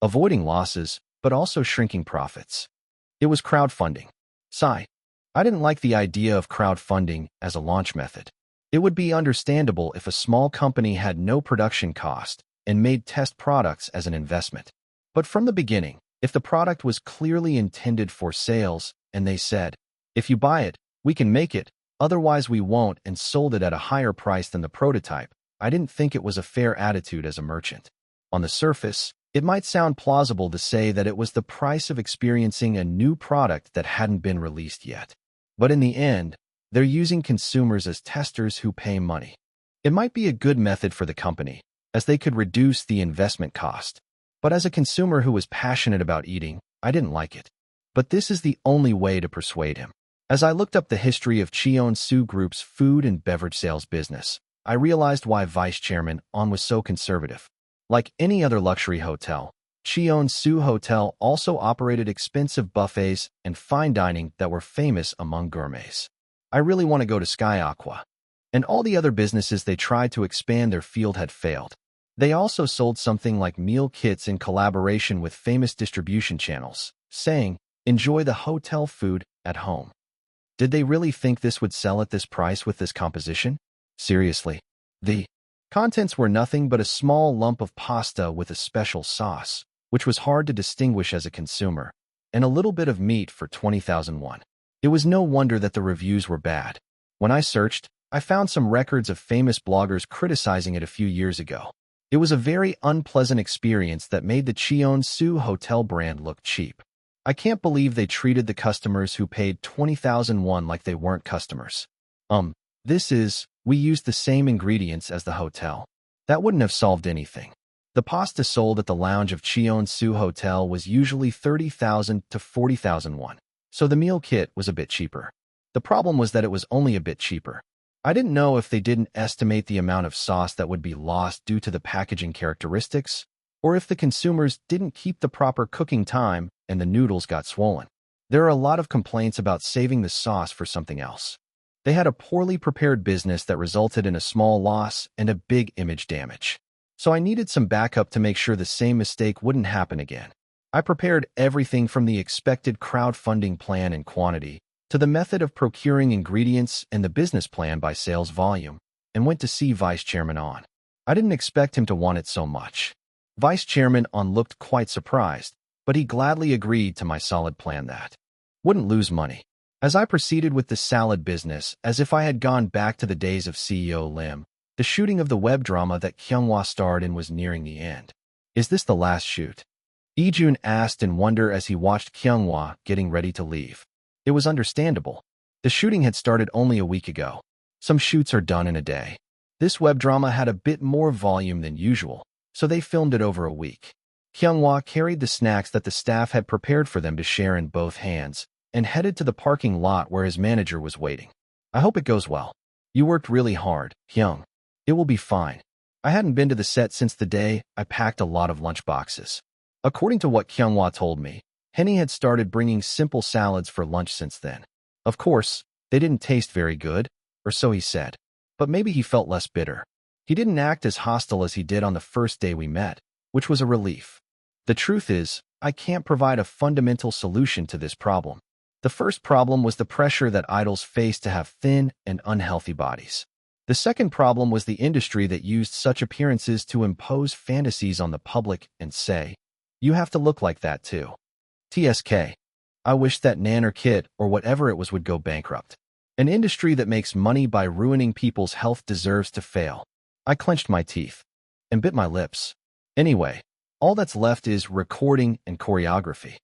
avoiding losses, but also shrinking profits. It was crowdfunding. Sigh. I didn't like the idea of crowdfunding as a launch method. It would be understandable if a small company had no production cost and made test products as an investment. But from the beginning, if the product was clearly intended for sales and they said, if you buy it, we can make it, otherwise we won't, and sold it at a higher price than the prototype, I didn't think it was a fair attitude as a merchant. On the surface, it might sound plausible to say that it was the price of experiencing a new product that hadn't been released yet. But in the end, they're using consumers as testers who pay money. It might be a good method for the company, as they could reduce the investment cost. But as a consumer who was passionate about eating, I didn't like it. But this is the only way to persuade him. As I looked up the history of Cheon Yise Group's food and beverage sales business, I realized why Vice Chairman On was so conservative. Like any other luxury hotel, Cheon Yise Hotel also operated expensive buffets and fine dining that were famous among gourmets. I really want to go to Sky Aqua. And all the other businesses they tried to expand their field had failed. They also sold something like meal kits in collaboration with famous distribution channels, saying, "Enjoy the hotel food at home." Did they really think this would sell at this price with this composition? Seriously. The contents were nothing but a small lump of pasta with a special sauce, which was hard to distinguish as a consumer, and a little bit of meat for 20,000 won. It was no wonder that the reviews were bad. When I searched, I found some records of famous bloggers criticizing it a few years ago. It was a very unpleasant experience that made the Cheon Yise hotel brand look cheap. I can't believe they treated the customers who paid 20,000 won like they weren't customers. We used the same ingredients as the hotel. That wouldn't have solved anything. The pasta sold at the lounge of Cheon Yise Hotel was usually 30,000 to 40,000 won, so the meal kit was a bit cheaper. The problem was that it was only a bit cheaper. I didn't know if they didn't estimate the amount of sauce that would be lost due to the packaging characteristics, or if the consumers didn't keep the proper cooking time and the noodles got swollen. There are a lot of complaints about saving the sauce for something else. They had a poorly prepared business that resulted in a small loss and a big image damage. So I needed some backup to make sure the same mistake wouldn't happen again. I prepared everything from the expected crowdfunding plan and quantity to the method of procuring ingredients and the business plan by sales volume, and went to see Vice Chairman On. I didn't expect him to want it so much. Vice Chairman On looked quite surprised, but he gladly agreed to my solid plan that wouldn't lose money. As I proceeded with the salad business as if I had gone back to the days of CEO Lim, the shooting of the web drama that Kyunghwa starred in was nearing the end. "Is this the last shoot?" Ijun asked in wonder as he watched Kyunghwa getting ready to leave. It was understandable. The shooting had started only a week ago. Some shoots are done in a day. This web drama had a bit more volume than usual, so they filmed it over a week. Kyunghwa carried the snacks that the staff had prepared for them to share in both hands and headed to the parking lot where his manager was waiting. "I hope it goes well. You worked really hard, Hyung. It will be fine." I hadn't been to the set since the day I packed a lot of lunch boxes. According to what Kyunghwa told me, Henny had started bringing simple salads for lunch since then. Of course, they didn't taste very good, or so he said, but maybe he felt less bitter. He didn't act as hostile as he did on the first day we met, which was a relief. The truth is, I can't provide a fundamental solution to this problem. The first problem was the pressure that idols face to have thin and unhealthy bodies. The second problem was the industry that used such appearances to impose fantasies on the public and say, "You have to look like that too." TSK. I wish that Nan or Kit or whatever it was would go bankrupt. An industry that makes money by ruining people's health deserves to fail. I clenched my teeth and bit my lips. Anyway, all that's left is recording and choreography.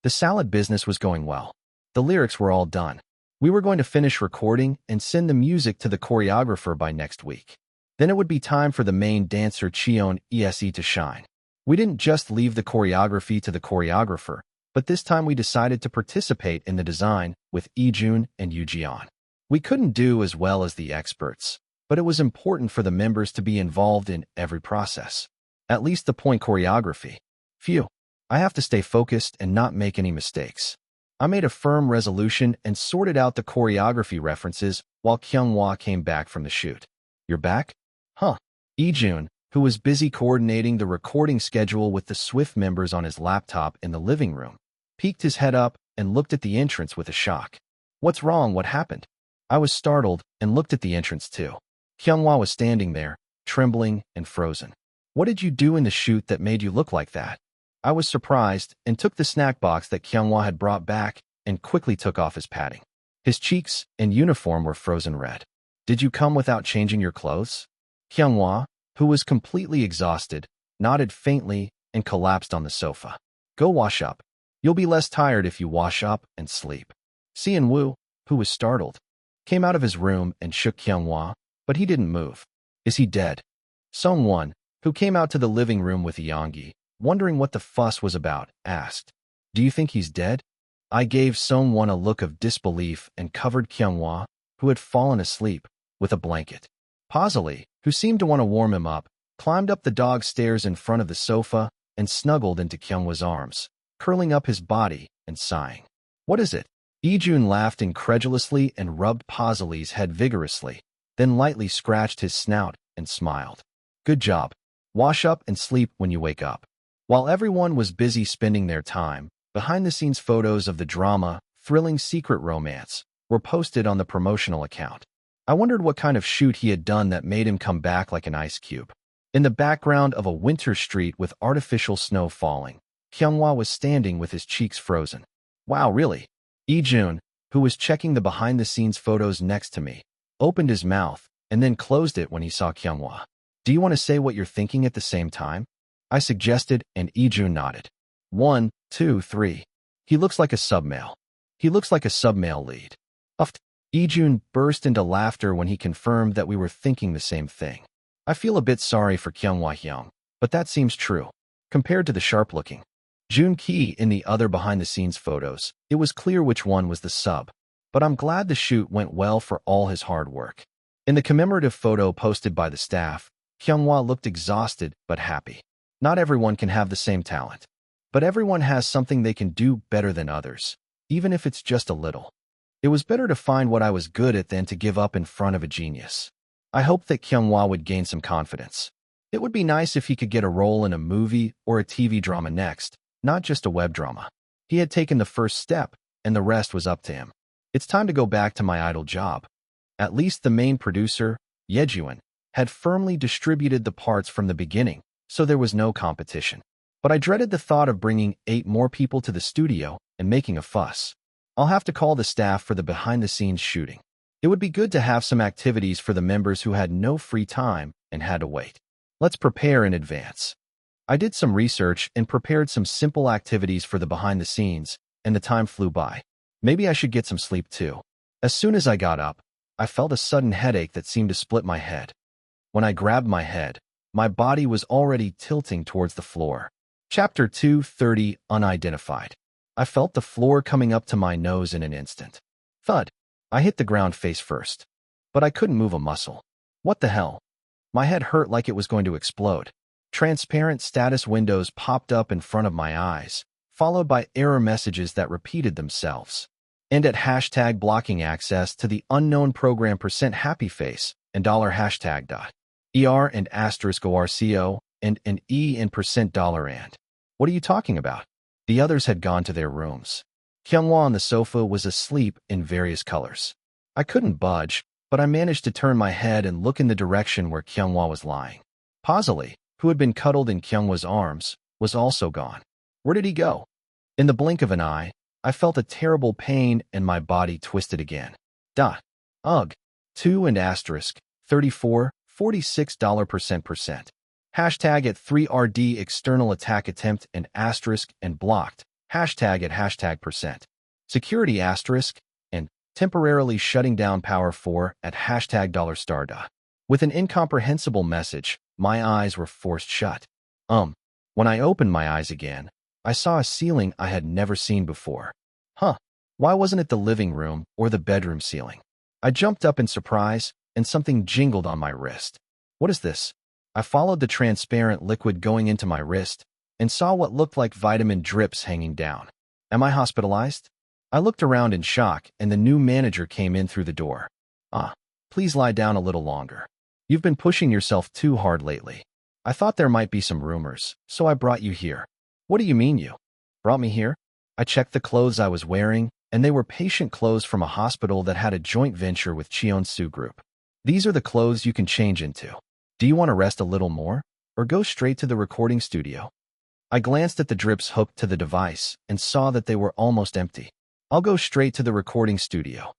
The salad business was going well. The lyrics were all done. We were going to finish recording and send the music to the choreographer by next week. Then it would be time for the main dancer Cheon Yise to shine. We didn't just leave the choreography to the choreographer, but this time we decided to participate in the design with Ijun and Yujian. We couldn't do as well as the experts, but it was important for the members to be involved in every process. At least the point choreography. Phew, I have to stay focused and not make any mistakes. I made a firm resolution and sorted out the choreography references while Kyunghwa came back from the shoot. "You're back?" "Huh." Ijun, who was busy coordinating the recording schedule with the Swift members on his laptop in the living room, peeked his head up and looked at the entrance with a shock. "What's wrong? What happened?" I was startled and looked at the entrance too. Kyunghwa was standing there, trembling and frozen. "What did you do in the shoot that made you look like that?" I was surprised and took the snack box that Kyunghwa had brought back and quickly took off his padding. His cheeks and uniform were frozen red. "Did you come without changing your clothes?" Kyunghwa, who was completely exhausted, nodded faintly and collapsed on the sofa. "Go wash up. You'll be less tired if you wash up and sleep." Sean Woo, who was startled, came out of his room and shook Kyunghwa, but he didn't move. "Is he dead?" Song Won, who came out to the living room with Yongi, wondering what the fuss was about, asked, "Do you think he's dead?" I gave Song Won a look of disbelief and covered Kyunghwa, who had fallen asleep, with a blanket. Pausily, who seemed to want to warm him up, climbed up the dog stairs in front of the sofa and snuggled into Kyunghwa's arms, curling up his body and sighing. What is it? Ijun laughed incredulously and rubbed Pazuli's head vigorously, then lightly scratched his snout and smiled. Good job. Wash up and sleep when you wake up. While everyone was busy spending their time, behind-the-scenes photos of the drama, thrilling secret romance, were posted on the promotional account. I wondered what kind of shoot he had done that made him come back like an ice cube. In the background of a winter street with artificial snow falling, Kyunghwa was standing with his cheeks frozen. Wow, really? Ijun, who was checking the behind-the-scenes photos next to me, opened his mouth and then closed it when he saw Kyunghwa. Do you want to say what you're thinking at the same time? I suggested, and Ijun nodded. 1, 2, 3. He looks like a submale. He looks like a submale lead. Uffed. Ijun burst into laughter when he confirmed that we were thinking the same thing. I feel a bit sorry for Kyunghwa Hyung, but that seems true. Compared to the sharp-looking Jun Ki in the other behind-the-scenes photos, it was clear which one was the sub, but I'm glad the shoot went well for all his hard work. In the commemorative photo posted by the staff, Kyunghwa looked exhausted but happy. Not everyone can have the same talent, but everyone has something they can do better than others, even if it's just a little. It was better to find what I was good at than to give up in front of a genius. I hoped that Kyunghwa would gain some confidence. It would be nice if he could get a role in a movie or a TV drama next, not just a web drama. He had taken the first step, and the rest was up to him. It's time to go back to my idle job. At least the main producer, Yejuan, had firmly distributed the parts from the beginning, so there was no competition. But I dreaded the thought of bringing 8 more people to the studio and making a fuss. I'll have to call the staff for the behind-the-scenes shooting. It would be good to have some activities for the members who had no free time and had to wait. Let's prepare in advance. I did some research and prepared some simple activities for the behind-the-scenes, and the time flew by. Maybe I should get some sleep too. As soon as I got up, I felt a sudden headache that seemed to split my head. When I grabbed my head, my body was already tilting towards the floor. Chapter 230, Unidentified. I felt the floor coming up to my nose in an instant. Thud. I hit the ground face first. But I couldn't move a muscle. What the hell? My head hurt like it was going to explode. Transparent status windows popped up in front of my eyes, followed by error messages that repeated themselves. And at hashtag blocking access to the unknown program %happyface and $hashtag dot. ER and asterisk ORCO and an E in $dollar and. What are you talking about? The others had gone to their rooms. Kyunghwa on the sofa was asleep in various colors. I couldn't budge, but I managed to turn my head and look in the direction where Kyunghwa was lying. Pazuli, who had been cuddled in Kyunghwa's arms, was also gone. Where did he go? In the blink of an eye, I felt a terrible pain and my body twisted again. Ugh. 2 and asterisk, 34, $46%. Hashtag at 3RD external attack attempt and asterisk and blocked. Hashtag at hashtag %. Security asterisk and temporarily shutting down power 4 at hashtag $. With an incomprehensible message, my eyes were forced shut. When I opened my eyes again, I saw a ceiling I had never seen before. Why wasn't it the living room or the bedroom ceiling? I jumped up in surprise, and something jingled on my wrist. What is this? I followed the transparent liquid going into my wrist and saw what looked like vitamin drips hanging down. Am I hospitalized? I looked around in shock, and the new manager came in through the door. Please lie down a little longer. You've been pushing yourself too hard lately. I thought there might be some rumors, so I brought you here. What do you mean you brought me here? I checked the clothes I was wearing, and they were patient clothes from a hospital that had a joint venture with Cheon Yise Group. These are the clothes you can change into. Do you want to rest a little more, or go straight to the recording studio? I glanced at the drips hooked to the device and saw that they were almost empty. I'll go straight to the recording studio.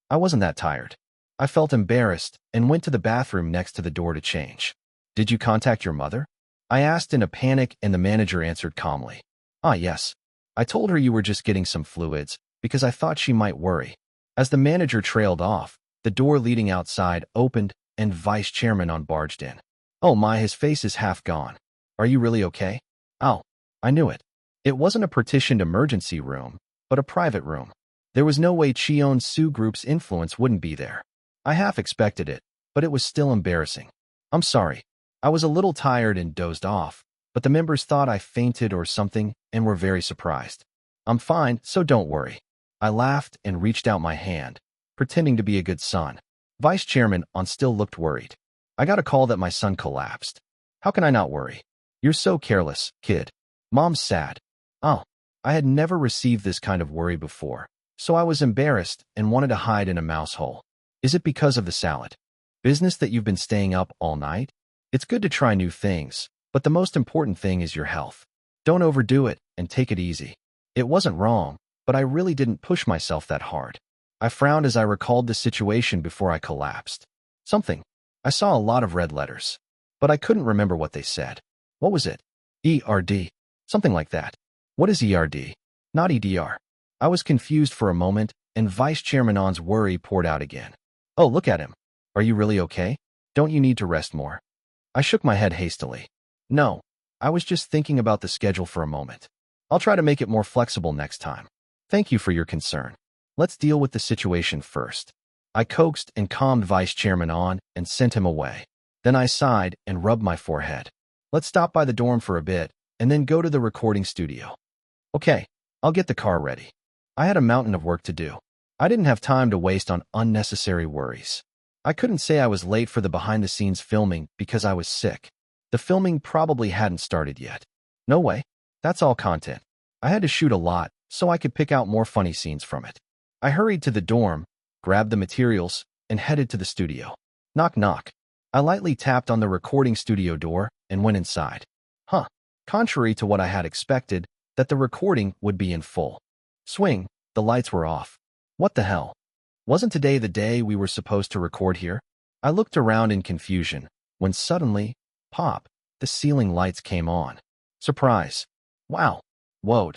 I wasn't that tired. I felt embarrassed and went to the bathroom next to the door to change. Did you contact your mother? I asked in a panic, and the manager answered calmly. Yes. I told her you were just getting some fluids because I thought she might worry. As the manager trailed off, the door leading outside opened and Vice Chairman On barged in. Oh my, his face is half gone. Are you really okay? I knew it. It wasn't a partitioned emergency room, but a private room. There was no way Cheon Yise Group's influence wouldn't be there. I half expected it, but it was still embarrassing. I'm sorry. I was a little tired and dozed off, but the members thought I fainted or something and were very surprised. I'm fine, so don't worry. I laughed and reached out my hand, pretending to be a good son. Vice Chairman On still looked worried. I got a call that my son collapsed. How can I not worry? You're so careless, kid. Mom's sad. Oh, I had never received this kind of worry before, so I was embarrassed and wanted to hide in a mouse hole. Is it because of the salad business that you've been staying up all night? It's good to try new things, but the most important thing is your health. Don't overdo it and take it easy. It wasn't wrong, but I really didn't push myself that hard. I frowned as I recalled the situation before I collapsed. Something. I saw a lot of red letters, but I couldn't remember what they said. What was it? ERD. Something like that. What is ERD? Not EDR. I was confused for a moment, and Vice Chairman On's worry poured out again. Oh, look at him. Are you really okay? Don't you need to rest more? I shook my head hastily. No, I was just thinking about the schedule for a moment. I'll try to make it more flexible next time. Thank you for your concern. Let's deal with the situation first. I coaxed and calmed Vice Chairman On and sent him away. Then I sighed and rubbed my forehead. Let's stop by the dorm for a bit and then go to the recording studio. Okay, I'll get the car ready. I had a mountain of work to do. I didn't have time to waste on unnecessary worries. I couldn't say I was late for the behind-the-scenes filming because I was sick. The filming probably hadn't started yet. No way. That's all content. I had to shoot a lot so I could pick out more funny scenes from it. I hurried to the dorm, grabbed the materials, and headed to the studio. Knock, knock. I lightly tapped on the recording studio door and went inside. Contrary to what I had expected, that the recording would be in full swing, the lights were off. What the hell? Wasn't today the day we were supposed to record here? I looked around in confusion, when suddenly, pop, the ceiling lights came on. Surprise. Wow. Whoa.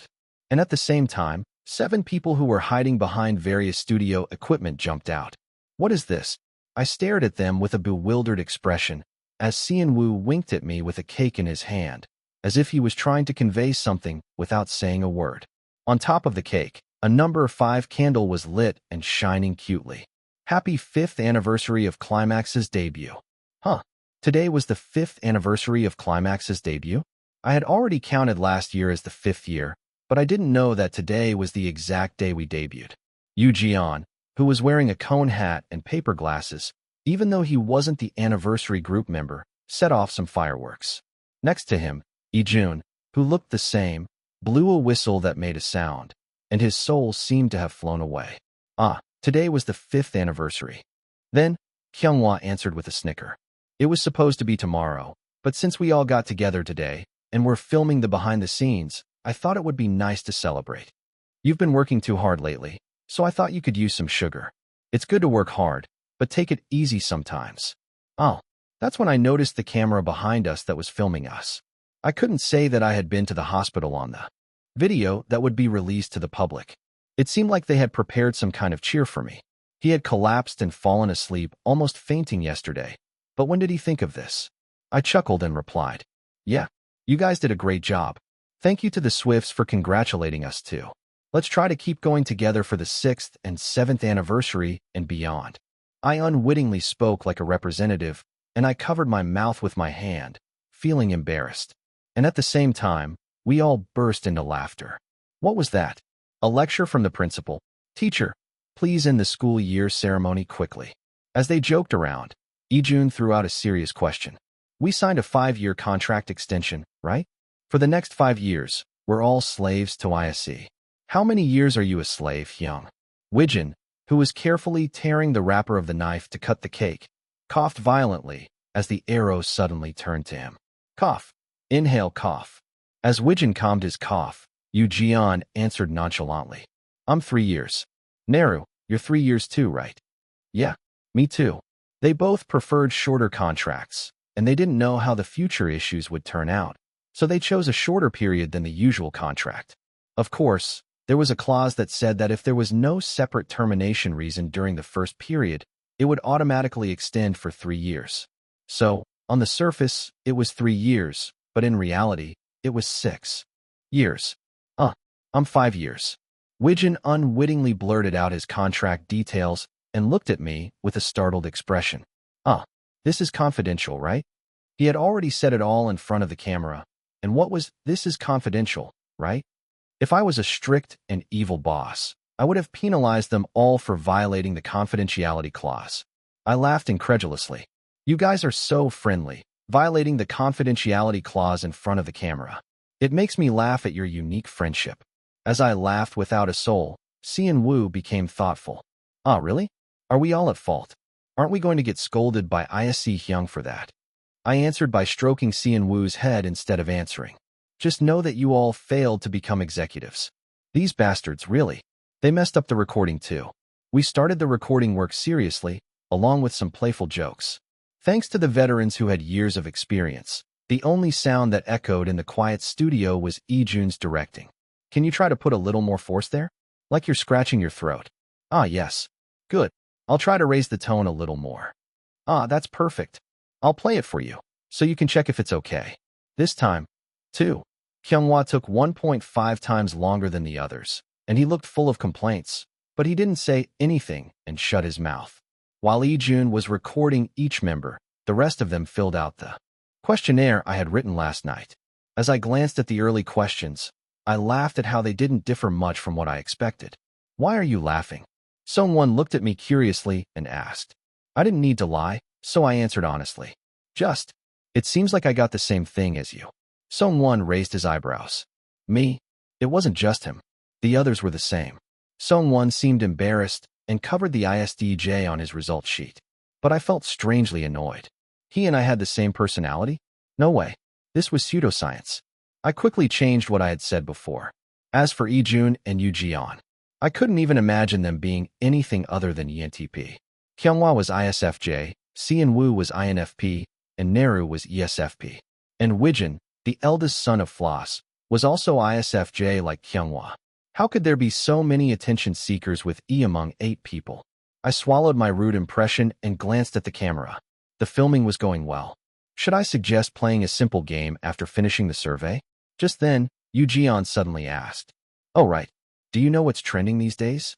And at the same time, 7 people who were hiding behind various studio equipment jumped out. What is this? I stared at them with a bewildered expression, as Sean Woo winked at me with a cake in his hand, as if he was trying to convey something without saying a word. On top of the cake, a number 5 candle was lit and shining cutely. Happy 5th anniversary of Climax's debut. Today was the 5th anniversary of Climax's debut? I had already counted last year as the 5th year, but I didn't know that today was the exact day we debuted. Yu Jian, who was wearing a cone hat and paper glasses, even though he wasn't the anniversary group member, set off some fireworks. Next to him, Jun, who looked the same, blew a whistle that made a sound, and his soul seemed to have flown away. Today was the 5th anniversary. Then, Kyunghwa answered with a snicker. It was supposed to be tomorrow, but since we all got together today, and we're filming the behind the scenes, I thought it would be nice to celebrate. You've been working too hard lately, so I thought you could use some sugar. It's good to work hard, but take it easy sometimes. That's when I noticed the camera behind us that was filming us. I couldn't say that I had been to the hospital on the video that would be released to the public. It seemed like they had prepared some kind of cheer for me. He had collapsed and fallen asleep, almost fainting yesterday. But when did he think of this? I chuckled and replied, yeah, you guys did a great job. Thank you to the Swifts for congratulating us too. Let's try to keep going together for the 6th and 7th anniversary and beyond. I unwittingly spoke like a representative, and I covered my mouth with my hand, feeling embarrassed. And at the same time, we all burst into laughter. What was that? A lecture from the principal. Teacher, please end the school year ceremony quickly. As they joked around, Jun threw out a serious question. We signed a 5-year contract extension, right? For the next 5 years, we're all slaves to ISE. How many years are you a slave, Hyung? Wijin, who was carefully tearing the wrapper of the knife to cut the cake, coughed violently as the arrow suddenly turned to him. Cough. Inhale, cough. As Wijin calmed his cough, Yu Jian answered nonchalantly. I'm 3 years. Naru, you're 3 years too, right? Yeah, me too. They both preferred shorter contracts, and they didn't know how the future issues would turn out, so they chose a shorter period than the usual contract. Of course, there was a clause that said that if there was no separate termination reason during the first period, it would automatically extend for 3 years. So, on the surface, it was 3 years, but in reality, it was 6 years. I'm 5 years. Wijin unwittingly blurted out his contract details and looked at me with a startled expression. This is confidential, right? He had already said it all in front of the camera, And what was, this is confidential, right? If I was a strict and evil boss, I would have penalized them all for violating the confidentiality clause. I laughed incredulously. You guys are so friendly, violating the confidentiality clause in front of the camera. It makes me laugh at your unique friendship. As I laughed without a soul, Seon Woo became thoughtful. Ah, really? Are we all at fault? Aren't we going to get scolded by Im Hyunsung for that? I answered by stroking Seon Woo's head instead of answering. Just know that you all failed to become executives. These bastards, really. They messed up the recording too. We started the recording work seriously, along with some playful jokes. Thanks to the veterans who had years of experience, the only sound that echoed in the quiet studio was Ijun's directing. Can you try to put a little more force there? Like you're scratching your throat. Ah, yes. Good. I'll try to raise the tone a little more. Ah, that's perfect. I'll play it for you, so you can check if it's okay. This time, too, Kyunghwa took 1.5 times longer than the others, and he looked full of complaints, but he didn't say anything and shut his mouth. While Ijun was recording each member, the rest of them filled out the questionnaire I had written last night. As I glanced at the early questions, I laughed at how they didn't differ much from what I expected. Why are you laughing? Someone looked at me curiously and asked. I didn't need to lie, so I answered honestly. Just, it seems like I got the same thing as you. Someone raised his eyebrows. Me? It wasn't just him. The others were the same. Someone seemed embarrassed and covered the ISTJ on his result sheet. But I felt strangely annoyed. He and I had the same personality? No way. This was pseudoscience. I quickly changed what I had said before. As for Ijun and Yoo-jeon, I couldn't even imagine them being anything other than ENTP. Kyunghwa was ISFJ, Seon Woo was INFP, and Naru was ESFP. And Wijin, the eldest son of Floss, was also ISFJ like Kyunghwa. How could there be so many attention seekers with E among 8 people? I swallowed my rude impression and glanced at the camera. The filming was going well. Should I suggest playing a simple game after finishing the survey? Just then, Yoo-jeon suddenly asked, "Oh right, do you know what's trending these days?"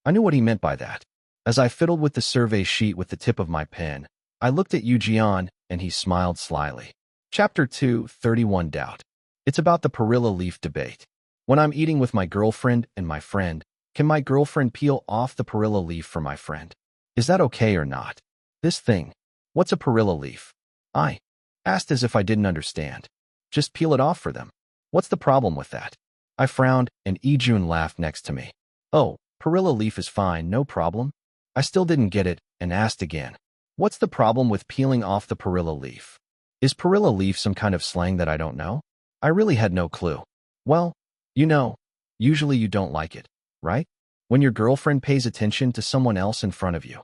I knew what he meant by that. As I fiddled with the survey sheet with the tip of my pen, I looked at Yoo-jeon and he smiled slyly. Chapter 2, 31 Doubt. It's about the perilla leaf debate. When I'm eating with my girlfriend and my friend, can my girlfriend peel off the perilla leaf for my friend? Is that okay or not? This thing. What's a perilla leaf? I asked as if I didn't understand. Just peel it off for them. What's the problem with that? I frowned and Ijun laughed next to me. Oh, perilla leaf is fine, no problem. I still didn't get it and asked again. What's the problem with peeling off the perilla leaf? Is perilla leaf some kind of slang that I don't know? I really had no clue. Well, you know, usually you don't like it, right? When your girlfriend pays attention to someone else in front of you.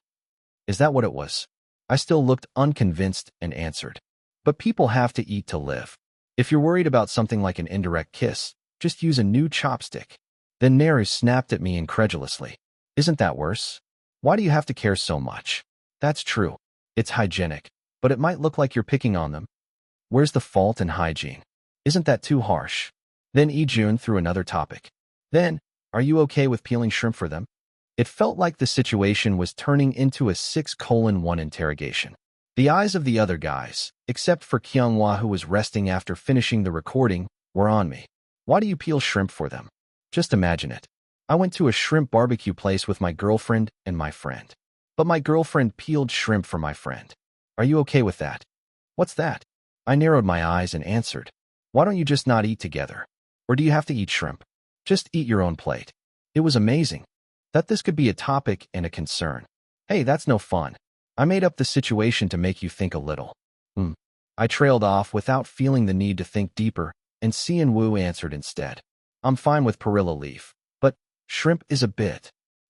Is that what it was? I still looked unconvinced and answered. But people have to eat to live. If you're worried about something like an indirect kiss, just use a new chopstick. Then Naru snapped at me incredulously. Isn't that worse? Why do you have to care so much? That's true. It's hygienic, but it might look like you're picking on them. Where's the fault in hygiene? Isn't that too harsh? Then Ijun threw another topic. Then, are you okay with peeling shrimp for them? It felt like the situation was turning into a 6:1 interrogation. The eyes of the other guys, except for Kyunghwa who was resting after finishing the recording, were on me. Why do you peel shrimp for them? Just imagine it. I went to a shrimp barbecue place with my girlfriend and my friend. But my girlfriend peeled shrimp for my friend. Are you okay with that? What's that? I narrowed my eyes and answered. Why don't you just not eat together? Or do you have to eat shrimp? Just eat your own plate. It was amazing that this could be a topic and a concern. Hey, that's no fun. I made up the situation to make you think a little. I trailed off without feeling the need to think deeper, and Seon Woo answered instead. I'm fine with perilla leaf, but shrimp is a bit.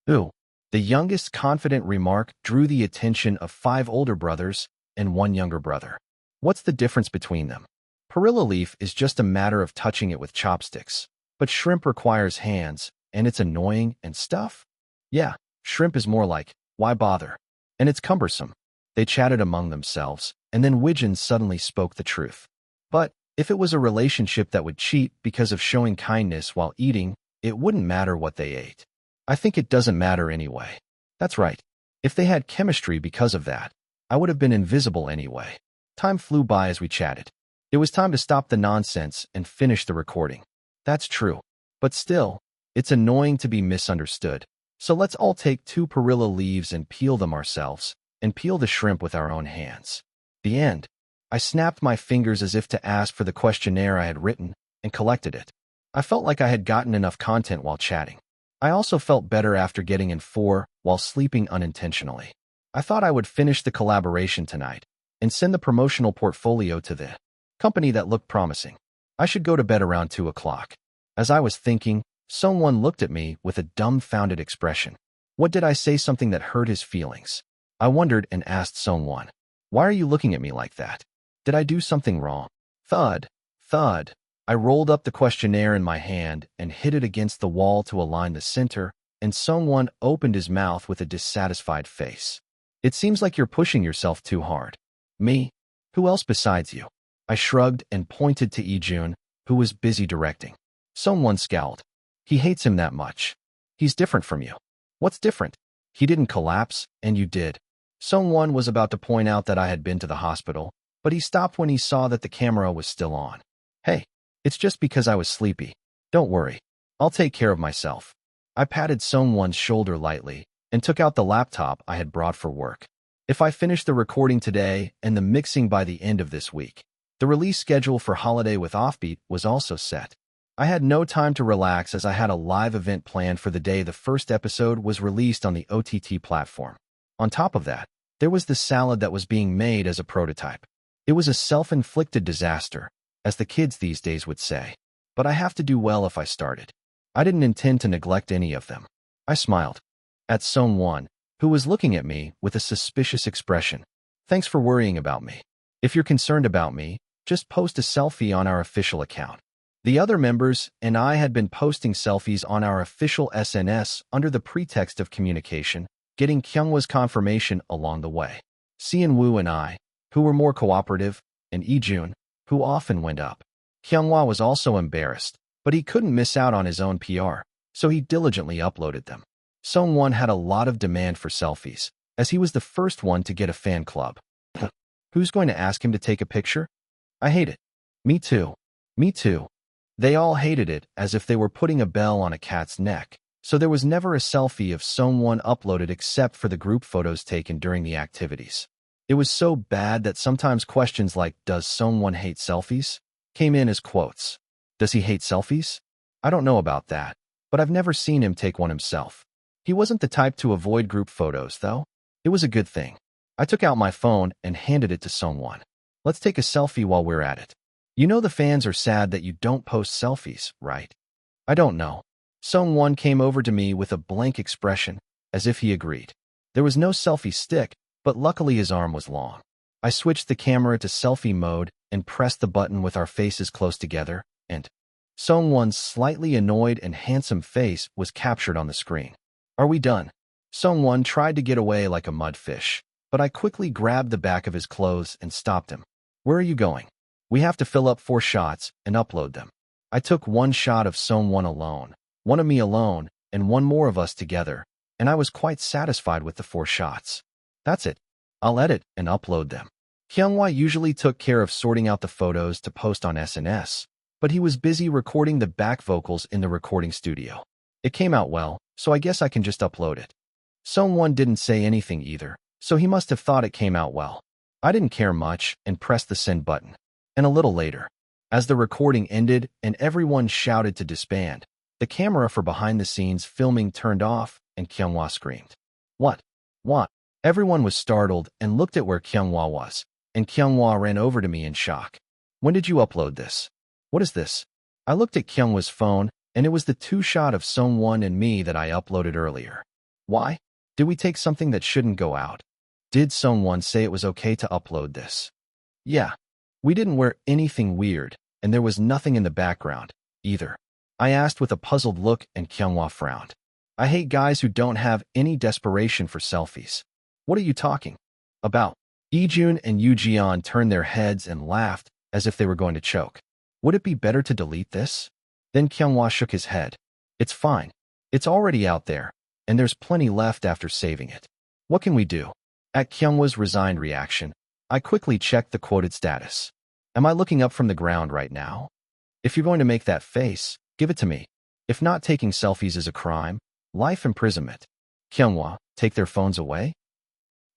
Ooh. The youngest confident remark drew the attention of 5 older brothers and 1 younger brother. What's the difference between them? Perilla leaf is just a matter of touching it with chopsticks, but shrimp requires hands, and it's annoying and stuff. Yeah, shrimp is more like, why bother? And it's cumbersome. They chatted among themselves, and then Wijin suddenly spoke the truth. But if it was a relationship that would cheat because of showing kindness while eating, it wouldn't matter what they ate. I think it doesn't matter anyway. That's right. If they had chemistry because of that, I would have been invisible anyway. Time flew by as we chatted. It was time to stop the nonsense and finish the recording. That's true. But still, it's annoying to be misunderstood. So let's all take 2 perilla leaves and peel them ourselves, and peel the shrimp with our own hands. The end. I snapped my fingers as if to ask for the questionnaire I had written, and collected it. I felt like I had gotten enough content while chatting. I also felt better after getting in 4 while sleeping unintentionally. I thought I would finish the collaboration tonight, and send the promotional portfolio to the company that looked promising. I should go to bed around 2 o'clock. As I was thinking, someone looked at me with a dumbfounded expression. What did I say something that hurt his feelings? I wondered and asked someone, "Why are you looking at me like that? Did I do something wrong?" Thud, thud. I rolled up the questionnaire in my hand and hit it against the wall to align the center, and someone opened his mouth with a dissatisfied face. "It seems like you're pushing yourself too hard." "Me? Who else besides you?" I shrugged and pointed to Ijun, who was busy directing. Someone scowled. "He hates him that much. He's different from you." "What's different?" "He didn't collapse, and you did." Someone was about to point out that I had been to the hospital, but he stopped when he saw that the camera was still on. "Hey, it's just because I was sleepy. Don't worry. I'll take care of myself." I patted someone's shoulder lightly and took out the laptop I had brought for work. If I finished the recording today and the mixing by the end of this week, the release schedule for Holiday with Offbeat was also set. I had no time to relax as I had a live event planned for the day the first episode was released on the OTT platform. On top of that, there was the salad that was being made as a prototype. It was a self-inflicted disaster, as the kids these days would say. But I have to do well if I started. I didn't intend to neglect any of them. I smiled at someone who was looking at me with a suspicious expression. "Thanks for worrying about me. If you're concerned about me, just post a selfie on our official account." The other members and I had been posting selfies on our official SNS under the pretext of communication, getting Kyunghwa's confirmation along the way. Seon-woo and I, who were more cooperative, and Ijun, who often went up. Kyunghwa was also embarrassed, but he couldn't miss out on his own PR, so he diligently uploaded them. Someone had a lot of demand for selfies, as he was the first one to get a fan club. Who's going to ask him to take a picture? I hate it. Me too. Me too. They all hated it as if they were putting a bell on a cat's neck, so there was never a selfie of someone uploaded except for the group photos taken during the activities. It was so bad that sometimes questions like, "Does someone hate selfies?" came in as quotes. Does he hate selfies? I don't know about that, but I've never seen him take one himself. He wasn't the type to avoid group photos, though. It was a good thing. I took out my phone and handed it to someone. "Let's take a selfie while we're at it. You know the fans are sad that you don't post selfies, right?" "I don't know." Someone came over to me with a blank expression, as if he agreed. There was no selfie stick, but luckily his arm was long. I switched the camera to selfie mode and pressed the button with our faces close together, and someone's slightly annoyed and handsome face was captured on the screen. "Are we done?" Someone tried to get away like a mudfish, but I quickly grabbed the back of his clothes and stopped him. "Where are you going? We have to fill up 4 shots and upload them." I took one shot of someone alone, one of me alone, and one more of us together, and I was quite satisfied with the 4 shots. That's it. I'll edit and upload them. Kyunghwa usually took care of sorting out the photos to post on SNS, but he was busy recording the back vocals in the recording studio. It came out well, so I guess I can just upload it. Someone didn't say anything either, so he must have thought it came out well. I didn't care much and pressed the send button. And a little later, as the recording ended and everyone shouted to disband, the camera for behind-the-scenes filming turned off and Kyunghwa screamed. "What? What?" Everyone was startled and looked at where Kyunghwa was, and Kyunghwa ran over to me in shock. "When did you upload this? What is this?" I looked at Kyunghwa's phone, and it was the 2-shot of someone and me that I uploaded earlier. Why? Did we take something that shouldn't go out? Did someone say it was okay to upload this? Yeah. We didn't wear anything weird, and there was nothing in the background, either. I asked with a puzzled look, and Kyunghwa frowned. "I hate guys who don't have any desperation for selfies." "What are you talking about?" Ijun and Yujian turned their heads and laughed as if they were going to choke. "Would it be better to delete this?" Then Kyunghwa shook his head. "It's fine. It's already out there, and there's plenty left after saving it. What can we do?" At Kyunghwa's resigned reaction, I quickly checked the quoted status. Am I looking up from the ground right now? If you're going to make that face, give it to me. If not taking selfies is a crime, life imprisonment. Kyunghwa, take their phones away?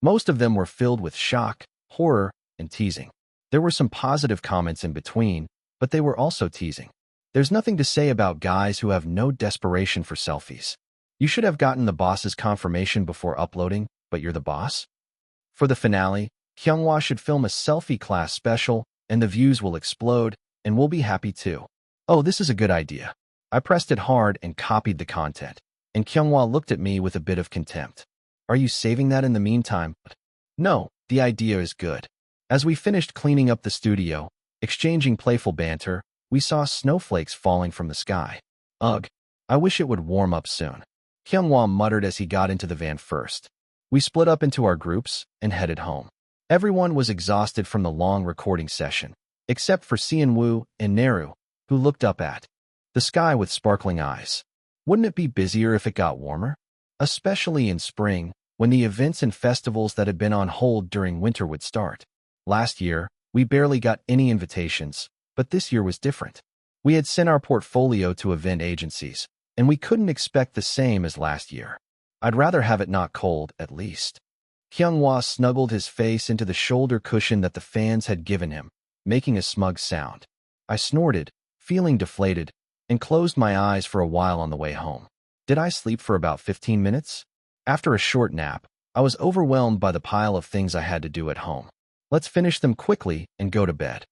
Most of them were filled with shock, horror, and teasing. There were some positive comments in between, but they were also teasing. There's nothing to say about guys who have no desperation for selfies. You should have gotten the boss's confirmation before uploading, but you're the boss? For the finale, Kyunghwa should film a selfie class special, and the views will explode, and we'll be happy too. Oh, this is a good idea. I pressed it hard and copied the content, and Kyunghwa looked at me with a bit of contempt. Are you saving that in the meantime? No, the idea is good. As we finished cleaning up the studio, exchanging playful banter, we saw snowflakes falling from the sky. Ugh, I wish it would warm up soon. Kyunghwa muttered as he got into the van first. We split up into our groups and headed home. Everyone was exhausted from the long recording session, except for Seonwoo and Naru, who looked up at the sky with sparkling eyes. Wouldn't it be busier if it got warmer? Especially in spring, when the events and festivals that had been on hold during winter would start. Last year, we barely got any invitations, but this year was different. We had sent our portfolio to event agencies, and we couldn't expect the same as last year. I'd rather have it not cold, at least. Kyunghwa snuggled his face into the shoulder cushion that the fans had given him, making a smug sound. I snorted, feeling deflated, and closed my eyes for a while on the way home. Did I sleep for about 15 minutes? After a short nap, I was overwhelmed by the pile of things I had to do at home. Let's finish them quickly and go to bed.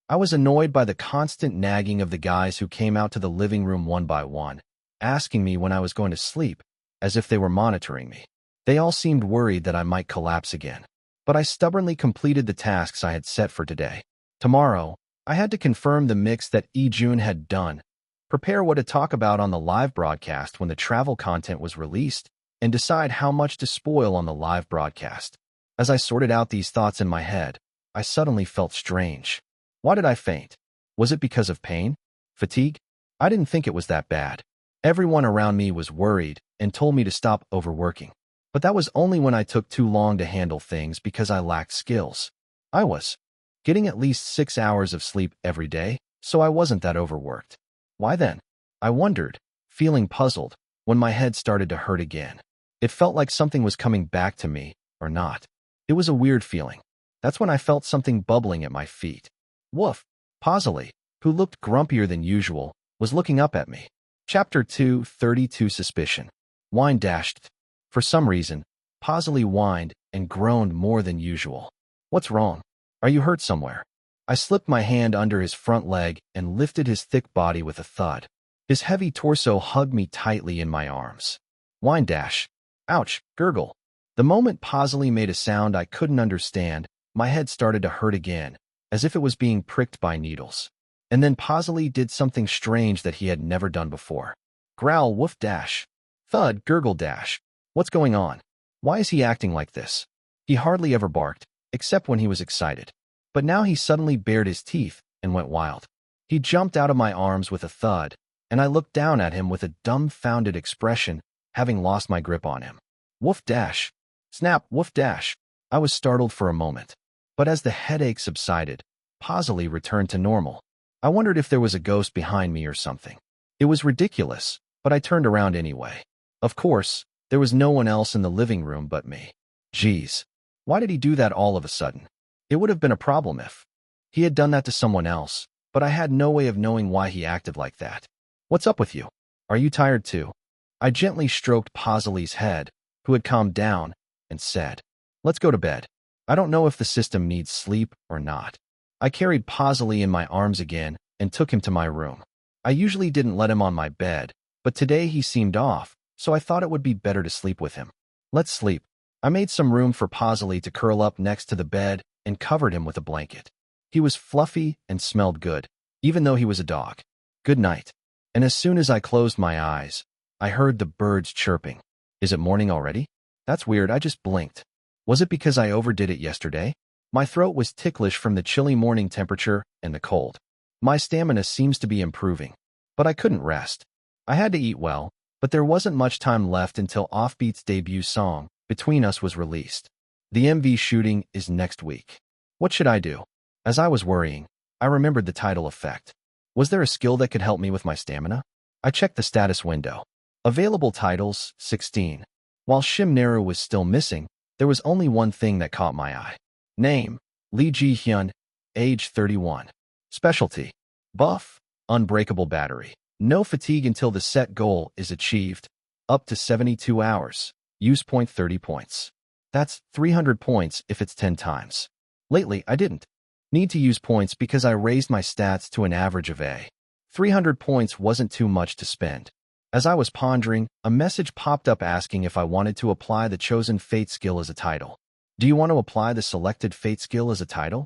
I was annoyed by the constant nagging of the guys who came out to the living room one by one, asking me when I was going to sleep, as if they were monitoring me. They all seemed worried that I might collapse again. But I stubbornly completed the tasks I had set for today. Tomorrow, I had to confirm the mix that Ijun had done, prepare what to talk about on the live broadcast when the travel content was released, and decide how much to spoil on the live broadcast. As I sorted out these thoughts in my head, I suddenly felt strange. Why did I faint? Was it because of pain? Fatigue? I didn't think it was that bad. Everyone around me was worried and told me to stop overworking. But that was only when I took too long to handle things because I lacked skills. I was getting at least 6 hours of sleep every day, so I wasn't that overworked. Why then? I wondered, feeling puzzled, when my head started to hurt again. It felt like something was coming back to me, or not. It was a weird feeling. That's when I felt something bubbling at my feet. Woof! Pausily, who looked grumpier than usual, was looking up at me. Chapter 2:32 Suspicion. Wine dashed. For some reason, Pausily whined and groaned more than usual. What's wrong? Are you hurt somewhere? I slipped my hand under his front leg and lifted his thick body with a thud. His heavy torso hugged me tightly in my arms. Wine dash. Ouch, gurgle. The moment Pausily made a sound I couldn't understand, my head started to hurt again, as if it was being pricked by needles. And then Pausily did something strange that he had never done before. Growl, woof dash. Thud, gurgle dash. What's going on? Why is he acting like this? He hardly ever barked, except when he was excited. But now he suddenly bared his teeth and went wild. He jumped out of my arms with a thud, and I looked down at him with a dumbfounded expression, having lost my grip on him. Woof dash. Snap, woof dash. I was startled for a moment. But as the headache subsided, Pausily returned to normal. I wondered if there was a ghost behind me or something. It was ridiculous, but I turned around anyway. Of course, there was no one else in the living room but me. Geez, why did he do that all of a sudden? It would have been a problem if he had done that to someone else, but I had no way of knowing why he acted like that. What's up with you? Are you tired too? I gently stroked Pausily's head, who had calmed down, and said, Let's go to bed. I don't know if the system needs sleep or not. I carried Pausily in my arms again and took him to my room. I usually didn't let him on my bed, but today he seemed off, so I thought it would be better to sleep with him. Let's sleep. I made some room for Pausily to curl up next to the bed and covered him with a blanket. He was fluffy and smelled good, even though he was a dog. Good night. And as soon as I closed my eyes, I heard the birds chirping. Is it morning already? That's weird, I just blinked. Was it because I overdid it yesterday? My throat was ticklish from the chilly morning temperature and the cold. My stamina seems to be improving, but I couldn't rest. I had to eat well, but there wasn't much time left until Offbeat's debut song, Between Us, was released. The MV shooting is next week. What should I do? As I was worrying, I remembered the title effect. Was there a skill that could help me with my stamina? I checked the status window. Available titles, 16. While Shimneru was still missing, there was only one thing that caught my eye. Name, Lee Ji-hyun, age 31. Specialty, buff, unbreakable battery. No fatigue until the set goal is achieved. Up to 72 hours. Use point 30 points. That's 300 points if it's 10 times. Lately, I didn't need to use points because I raised my stats to an average of A. 300 points wasn't too much to spend. As I was pondering, a message popped up asking if I wanted to apply the chosen fate skill as a title. Do you want to apply the selected fate skill as a title?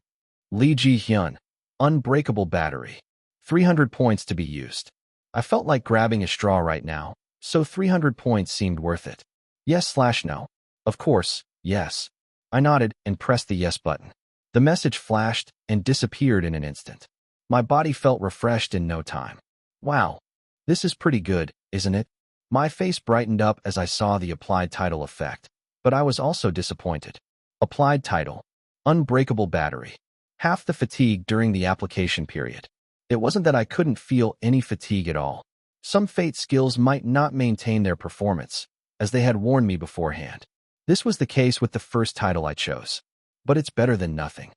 Lee Ji-hyun, unbreakable battery. 300 points to be used. I felt like grabbing a straw right now, so 300 points seemed worth it. Yes/no. Of course, yes. I nodded and pressed the yes button. The message flashed and disappeared in an instant. My body felt refreshed in no time. Wow, this is pretty good, isn't it? My face brightened up as I saw the applied title effect, but I was also disappointed. Applied title, unbreakable battery. Half the fatigue during the application period. It wasn't that I couldn't feel any fatigue at all. Some fate skills might not maintain their performance, as they had warned me beforehand. This was the case with the first title I chose. But it's better than nothing.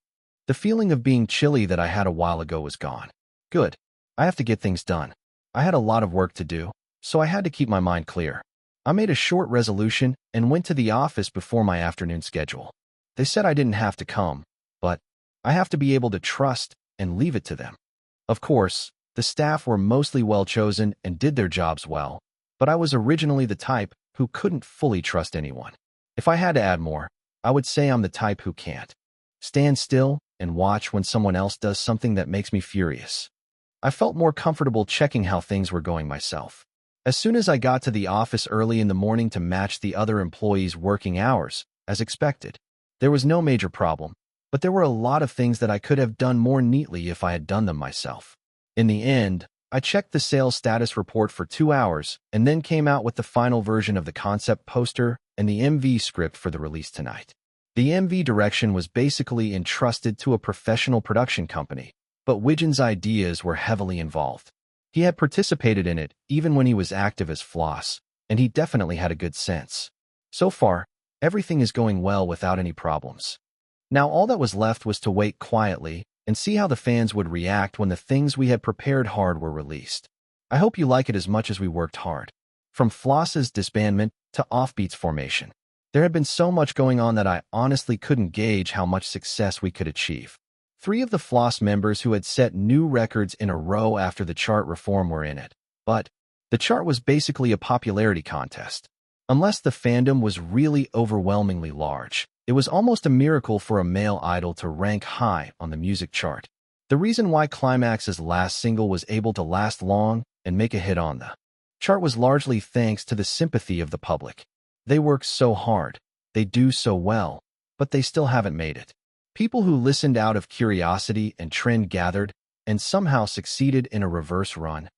The feeling of being chilly that I had a while ago was gone. Good. I have to get things done. I had a lot of work to do, so I had to keep my mind clear. I made a short resolution and went to the office before my afternoon schedule. They said I didn't have to come, but I have to be able to trust and leave it to them. Of course, the staff were mostly well-chosen and did their jobs well, but I was originally the type who couldn't fully trust anyone. If I had to add more, I would say I'm the type who can't stand still and watch when someone else does something that makes me furious. I felt more comfortable checking how things were going myself. As soon as I got to the office early in the morning to match the other employees' working hours, as expected, there was no major problem, but there were a lot of things that I could have done more neatly if I had done them myself. In the end, I checked the sales status report for 2 hours and then came out with the final version of the concept poster and the MV script for the release tonight. The MV direction was basically entrusted to a professional production company, but Widgeon's ideas were heavily involved. He had participated in it even when he was active as Floss, and he definitely had a good sense. So far, everything is going well without any problems. Now all that was left was to wait quietly and see how the fans would react when the things we had prepared hard were released. I hope you like it as much as we worked hard. From Floss's disbandment to Offbeat's formation, there had been so much going on that I honestly couldn't gauge how much success we could achieve. 3 of the Floss members who had set new records in a row after the chart reform were in it, but the chart was basically a popularity contest. Unless the fandom was really overwhelmingly large, it was almost a miracle for a male idol to rank high on the music chart. The reason why Climax's last single was able to last long and make a hit on the chart was largely thanks to the sympathy of the public. They work so hard, they do so well, but they still haven't made it. People who listened out of curiosity and trend gathered and somehow succeeded in a reverse run.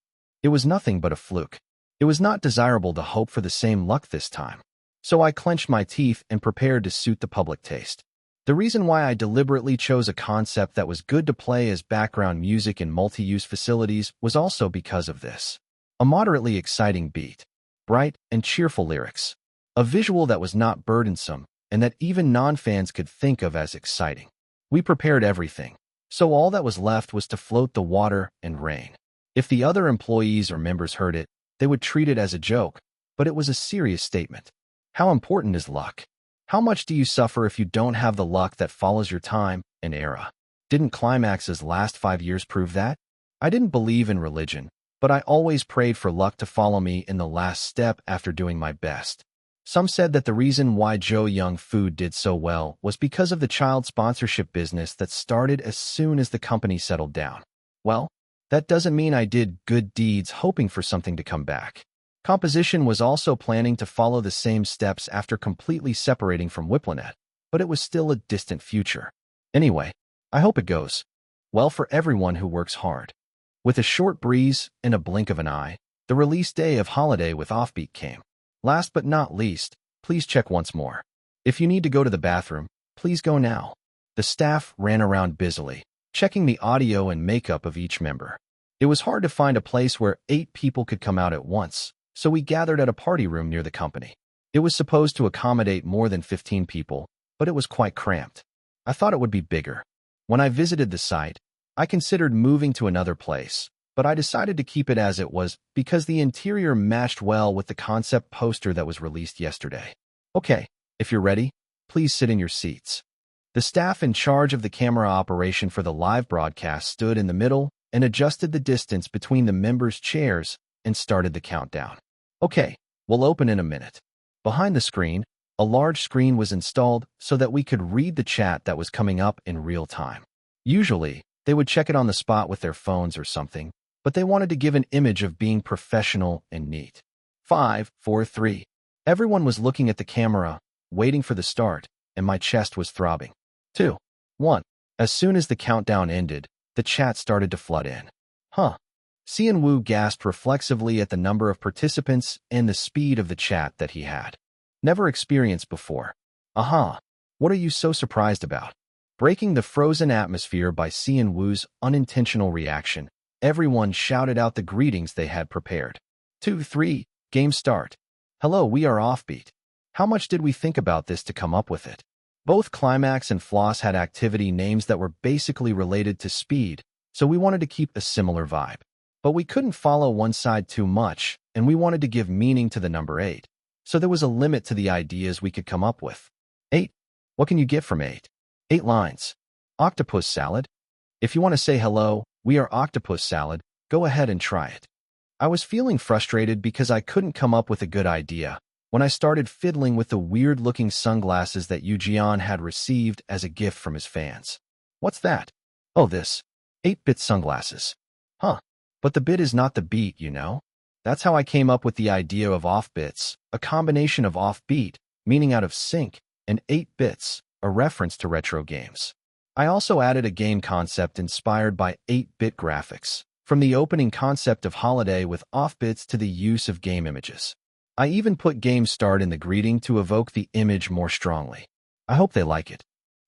It was nothing but a fluke. It was not desirable to hope for the same luck this time. So I clenched my teeth and prepared to suit the public taste. The reason why I deliberately chose a concept that was good to play as background music in multi-use facilities was also because of this. A moderately exciting beat, bright and cheerful lyrics, a visual that was not burdensome and that even non-fans could think of as exciting. We prepared everything, so all that was left was to float the water and rain. If the other employees or members heard it, they would treat it as a joke, but it was a serious statement. How important is luck? How much do you suffer if you don't have the luck that follows your time and era? Didn't Climax's last 5 years prove that? I didn't believe in religion, but I always prayed for luck to follow me in the last step after doing my best. Some said that the reason why Jo Young Food did so well was because of the child sponsorship business that started as soon as the company settled down. Well, that doesn't mean I did good deeds hoping for something to come back. Composition was also planning to follow the same steps after completely separating from Whiplanet, but it was still a distant future. Anyway, I hope it goes well for everyone who works hard. With a short breeze and a blink of an eye, the release day of Holiday with Offbeat came. Last but not least, please check once more. If you need to go to the bathroom, please go now. The staff ran around busily, checking the audio and makeup of each member. It was hard to find a place where 8 people could come out at once, so we gathered at a party room near the company. It was supposed to accommodate more than 15 people, but it was quite cramped. I thought it would be bigger. When I visited the site, I considered moving to another place, but I decided to keep it as it was because the interior matched well with the concept poster that was released yesterday. Okay, if you're ready, please sit in your seats. The staff in charge of the camera operation for the live broadcast stood in the middle and adjusted the distance between the members' chairs and started the countdown. Okay, we'll open in a minute. Behind the screen, a large screen was installed so that we could read the chat that was coming up in real time. Usually, they would check it on the spot with their phones or something, but they wanted to give an image of being professional and neat. 5, 4, 3. Everyone was looking at the camera, waiting for the start, and my chest was throbbing. 2, 1. As soon as the countdown ended, the chat started to flood in. Cheon Yise gasped reflexively at the number of participants and the speed of the chat that he had. Never experienced before. What are you so surprised about? Breaking the frozen atmosphere by Cheon Yise's unintentional reaction, everyone shouted out the greetings they had prepared. 2, 3, game start. Hello, we are Offbeat. How much did we think about this to come up with it? Both Climax and Floss had activity names that were basically related to speed, so we wanted to keep a similar vibe. But we couldn't follow one side too much, and we wanted to give meaning to the number 8. So there was a limit to the ideas we could come up with. 8. What can you get from 8? 8 lines. Octopus salad? If you want to say hello, we are octopus salad, go ahead and try it. I was feeling frustrated because I couldn't come up with a good idea when I started fiddling with the weird-looking sunglasses that Yoo had received as a gift from his fans. What's that? Oh, this. 8-bit sunglasses. But the bit is not the beat, you know? That's how I came up with the idea of off-bits, a combination of off-beat, meaning out of sync, and 8 bits, a reference to retro games. I also added a game concept inspired by 8-bit graphics, from the opening concept of Holiday with off-bits to the use of game images. I even put game start in the greeting to evoke the image more strongly. I hope they like it.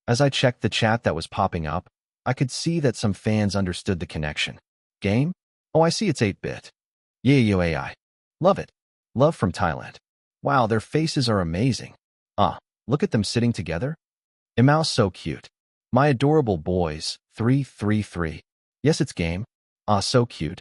As I checked the chat that was popping up, I could see that some fans understood the connection. Game? Oh, I see it's 8-bit. Yeah, AI. Love it. Love from Thailand. Wow, their faces are amazing. Look at them sitting together. Imau's so cute. My adorable boys, 333. Yes, it's game. So cute.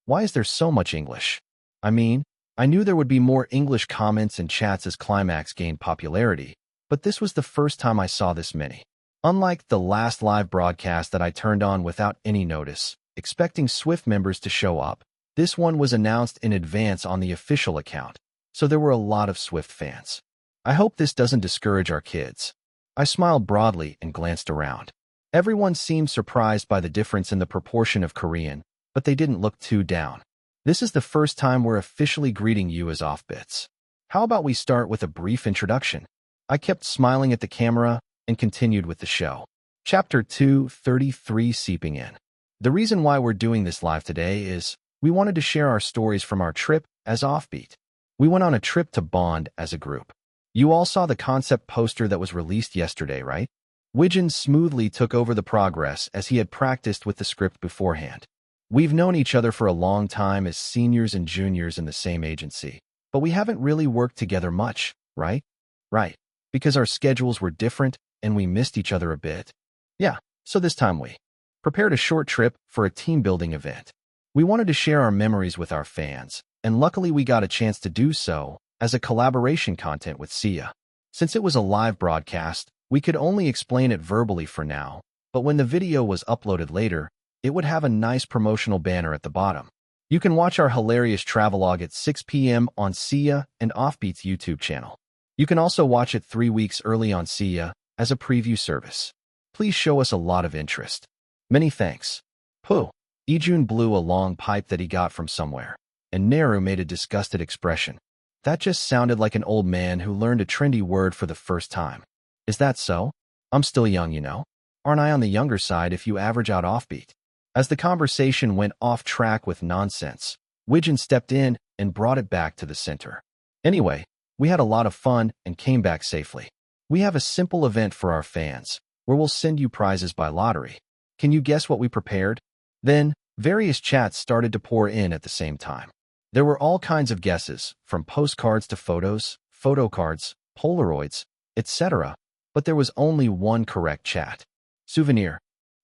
Why is there so much English? I mean, I knew there would be more English comments and chats as Climax gained popularity, but this was the first time I saw this many. Unlike the last live broadcast that I turned on without any notice, expecting Swift members to show up, this one was announced in advance on the official account, so there were a lot of Swift fans. I hope this doesn't discourage our kids. I smiled broadly and glanced around. Everyone seemed surprised by the difference in the proportion of Korean, but they didn't look too down. This is the first time we're officially greeting you as Offbits. How about we start with a brief introduction? I kept smiling at the camera and continued with the show. Chapter 233 Seeping In. The reason why we're doing this live today is we wanted to share our stories from our trip as Offbeat. We went on a trip to bond as a group. You all saw the concept poster that was released yesterday, right? Widgeon smoothly took over the progress as he had practiced with the script beforehand. We've known each other for a long time as seniors and juniors in the same agency, but we haven't really worked together much, right? Right, because our schedules were different and we missed each other a bit. Yeah, so this time we prepared a short trip for a team-building event. We wanted to share our memories with our fans, and luckily we got a chance to do so as a collaboration content with Sia. Since it was a live broadcast, we could only explain it verbally for now, but when the video was uploaded later, it would have a nice promotional banner at the bottom. You can watch our hilarious travelogue at 6 p.m. on Sia and Offbeat's YouTube channel. You can also watch it 3 weeks early on Sia as a preview service. Please show us a lot of interest. Many thanks. Pooh. Ijun blew a long pipe that he got from somewhere, and Neru made a disgusted expression. That just sounded like an old man who learned a trendy word for the first time. Is that so? I'm still young, you know. Aren't I on the younger side if you average out Offbeat? As the conversation went off track with nonsense, Widgeon stepped in and brought it back to the center. Anyway, we had a lot of fun and came back safely. We have a simple event for our fans, where we'll send you prizes by lottery. Can you guess what we prepared? Then, various chats started to pour in at the same time. There were all kinds of guesses, from postcards to photos, photo cards, Polaroids, etc. But there was only one correct chat. Souvenir.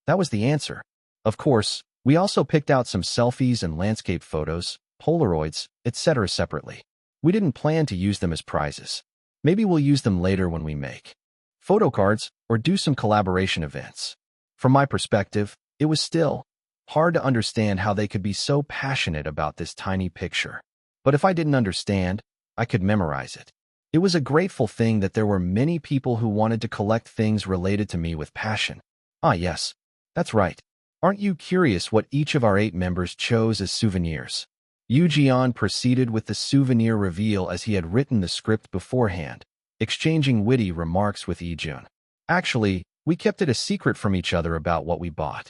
That was the answer. Of course, we also picked out some selfies and landscape photos, Polaroids, etc. separately. We didn't plan to use them as prizes. Maybe we'll use them later when we make photo cards or do some collaboration events. From my perspective, it was still hard to understand how they could be so passionate about this tiny picture. But if I didn't understand, I could memorize it. It was a grateful thing that there were many people who wanted to collect things related to me with passion. Ah yes, that's right. Aren't you curious what each of our 8 members chose as souvenirs? Yu proceeded with the souvenir reveal as he had written the script beforehand, exchanging witty remarks with Ijun. Actually, we kept it a secret from each other about what we bought.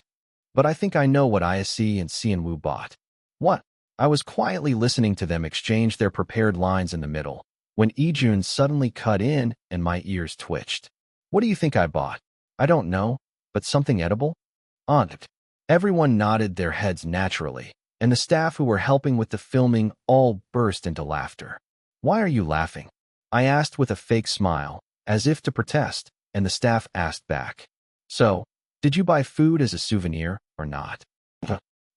But I think I know what Ise and Seonwoo bought. What? I was quietly listening to them exchange their prepared lines in the middle, when Ijun suddenly cut in and my ears twitched. What do you think I bought? I don't know, but something edible? Aunt. Everyone nodded their heads naturally, and the staff who were helping with the filming all burst into laughter. Why are you laughing? I asked with a fake smile, as if to protest, and the staff asked back. So, did you buy food as a souvenir or not?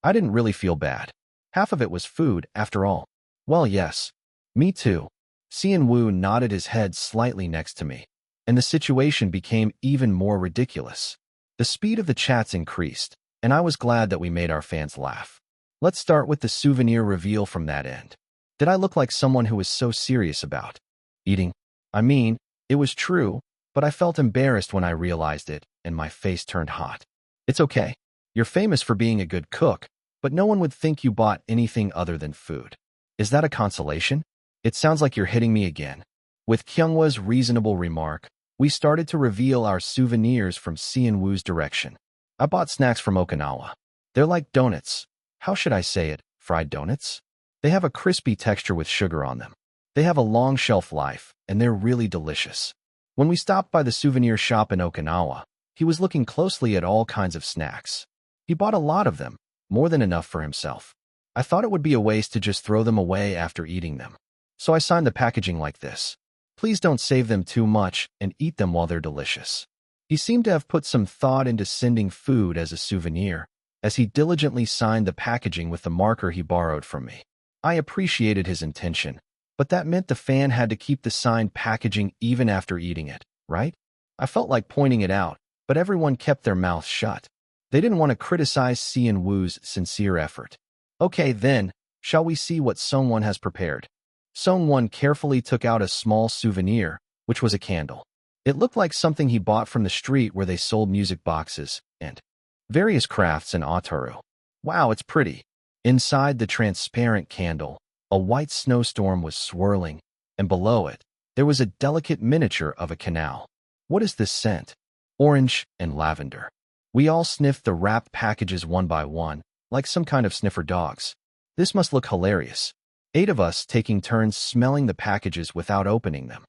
I didn't really feel bad. Half of it was food, after all. Well, yes. Me too. Seonwoo nodded his head slightly next to me, and the situation became even more ridiculous. The speed of the chats increased, and I was glad that we made our fans laugh. Let's start with the souvenir reveal from that end. Did I look like someone who was so serious about eating? I mean, it was true, but I felt embarrassed when I realized it, and my face turned hot. It's okay. You're famous for being a good cook, but no one would think you bought anything other than food. Is that a consolation? It sounds like you're hitting me again. With Kyunghwa's reasonable remark, we started to reveal our souvenirs from Seonwoo's direction. I bought snacks from Okinawa. They're like donuts. How should I say it? Fried donuts? They have a crispy texture with sugar on them. They have a long shelf life, and they're really delicious. When we stopped by the souvenir shop in Okinawa, he was looking closely at all kinds of snacks. He bought a lot of them, more than enough for himself. I thought it would be a waste to just throw them away after eating them. So I signed the packaging like this. Please don't save them too much and eat them while they're delicious. He seemed to have put some thought into sending food as a souvenir, as he diligently signed the packaging with the marker he borrowed from me. I appreciated his intention, but that meant the fan had to keep the signed packaging even after eating it, right? I felt like pointing it out, but everyone kept their mouths shut. They didn't want to criticize Seonwoo's sincere effort. Okay then, shall we see what Sungwon has prepared? Sungwon carefully took out a small souvenir, which was a candle. It looked like something he bought from the street where they sold music boxes and various crafts in Otaru. Wow, it's pretty. Inside the transparent candle, a white snowstorm was swirling, and below it, there was a delicate miniature of a canal. What is this scent? Orange and lavender. We all sniffed the wrapped packages one by one, like some kind of sniffer dogs. This must look hilarious. 8 of us taking turns smelling the packages without opening them.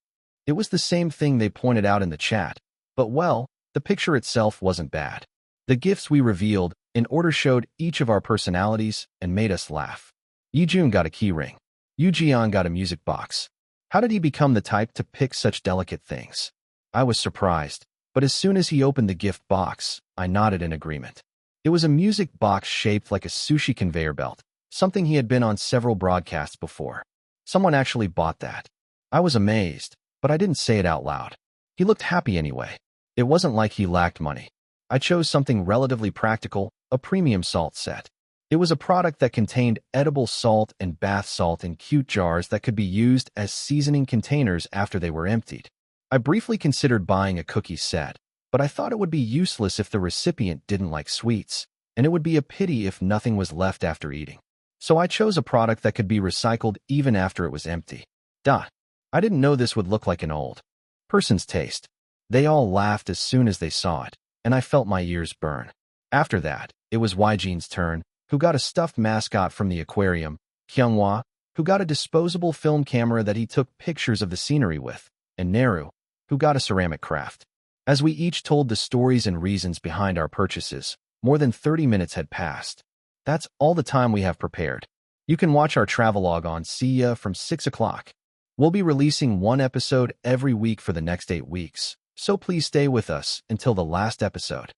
It was the same thing they pointed out in the chat, but well, the picture itself wasn't bad. The gifts we revealed in order showed each of our personalities and made us laugh. Yijun got a keyring. Yujian got a music box. How did he become the type to pick such delicate things? I was surprised, but as soon as he opened the gift box, I nodded in agreement. It was a music box shaped like a sushi conveyor belt, something he had been on several broadcasts before. Someone actually bought that. I was amazed, but I didn't say it out loud. He looked happy anyway. It wasn't like he lacked money. I chose something relatively practical, a premium salt set. It was a product that contained edible salt and bath salt in cute jars that could be used as seasoning containers after they were emptied. I briefly considered buying a cookie set, but I thought it would be useless if the recipient didn't like sweets, and it would be a pity if nothing was left after eating. So I chose a product that could be recycled even after it was empty. I didn't know this would look like an old person's taste. They all laughed as soon as they saw it, and I felt my ears burn. After that, it was Yijin's turn, who got a stuffed mascot from the aquarium, Kyunghwa, who got a disposable film camera that he took pictures of the scenery with, and Neru, who got a ceramic craft. As we each told the stories and reasons behind our purchases, More than 30 minutes had passed. That's all the time we have prepared. You can watch our travelogue on See Ya from 6 o'clock. We'll be releasing one episode every week for the next 8 weeks, so please stay with us until the last episode.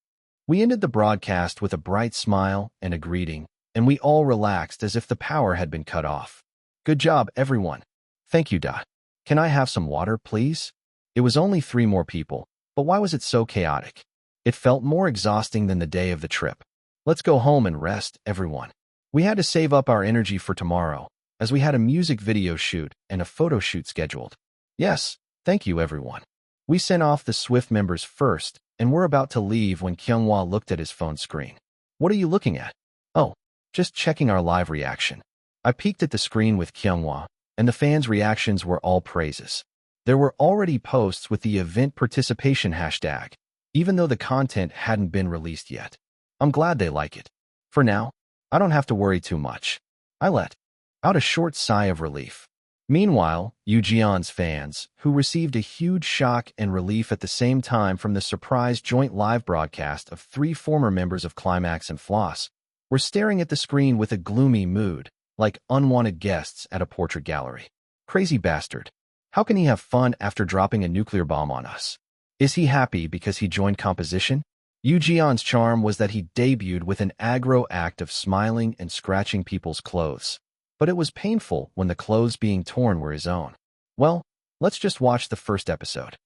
We ended the broadcast with a bright smile and a greeting, and we all relaxed as if the power had been cut off. Good job, everyone. Thank you, Da. Can I have some water, please? It was only 3 more people, but why was it so chaotic? It felt more exhausting than the day of the trip. Let's go home and rest, everyone. We had to save up our energy for tomorrow, as we had a music video shoot and a photo shoot scheduled. Yes, thank you, everyone. We sent off the Swift members first, and we're about to leave when Kyunghwa looked at his phone screen. What are you looking at? Oh, just checking our live reaction. I peeked at the screen with Kyunghwa, and the fans' reactions were all praises. There were already posts with the event participation hashtag, even though the content hadn't been released yet. I'm glad they like it. For now, I don't have to worry too much. I let out a short sigh of relief. Meanwhile, Yoo fans, who received a huge shock and relief at the same time from the surprise joint live broadcast of 3 former members of Climax and Floss, were staring at the screen with a gloomy mood, like unwanted guests at a portrait gallery. Crazy bastard. How can he have fun after dropping a nuclear bomb on us? Is he happy because he joined composition? Yoo charm was that he debuted with an aggro act of smiling and scratching people's clothes. But it was painful when the clothes being torn were his own. Well, let's just watch the first episode.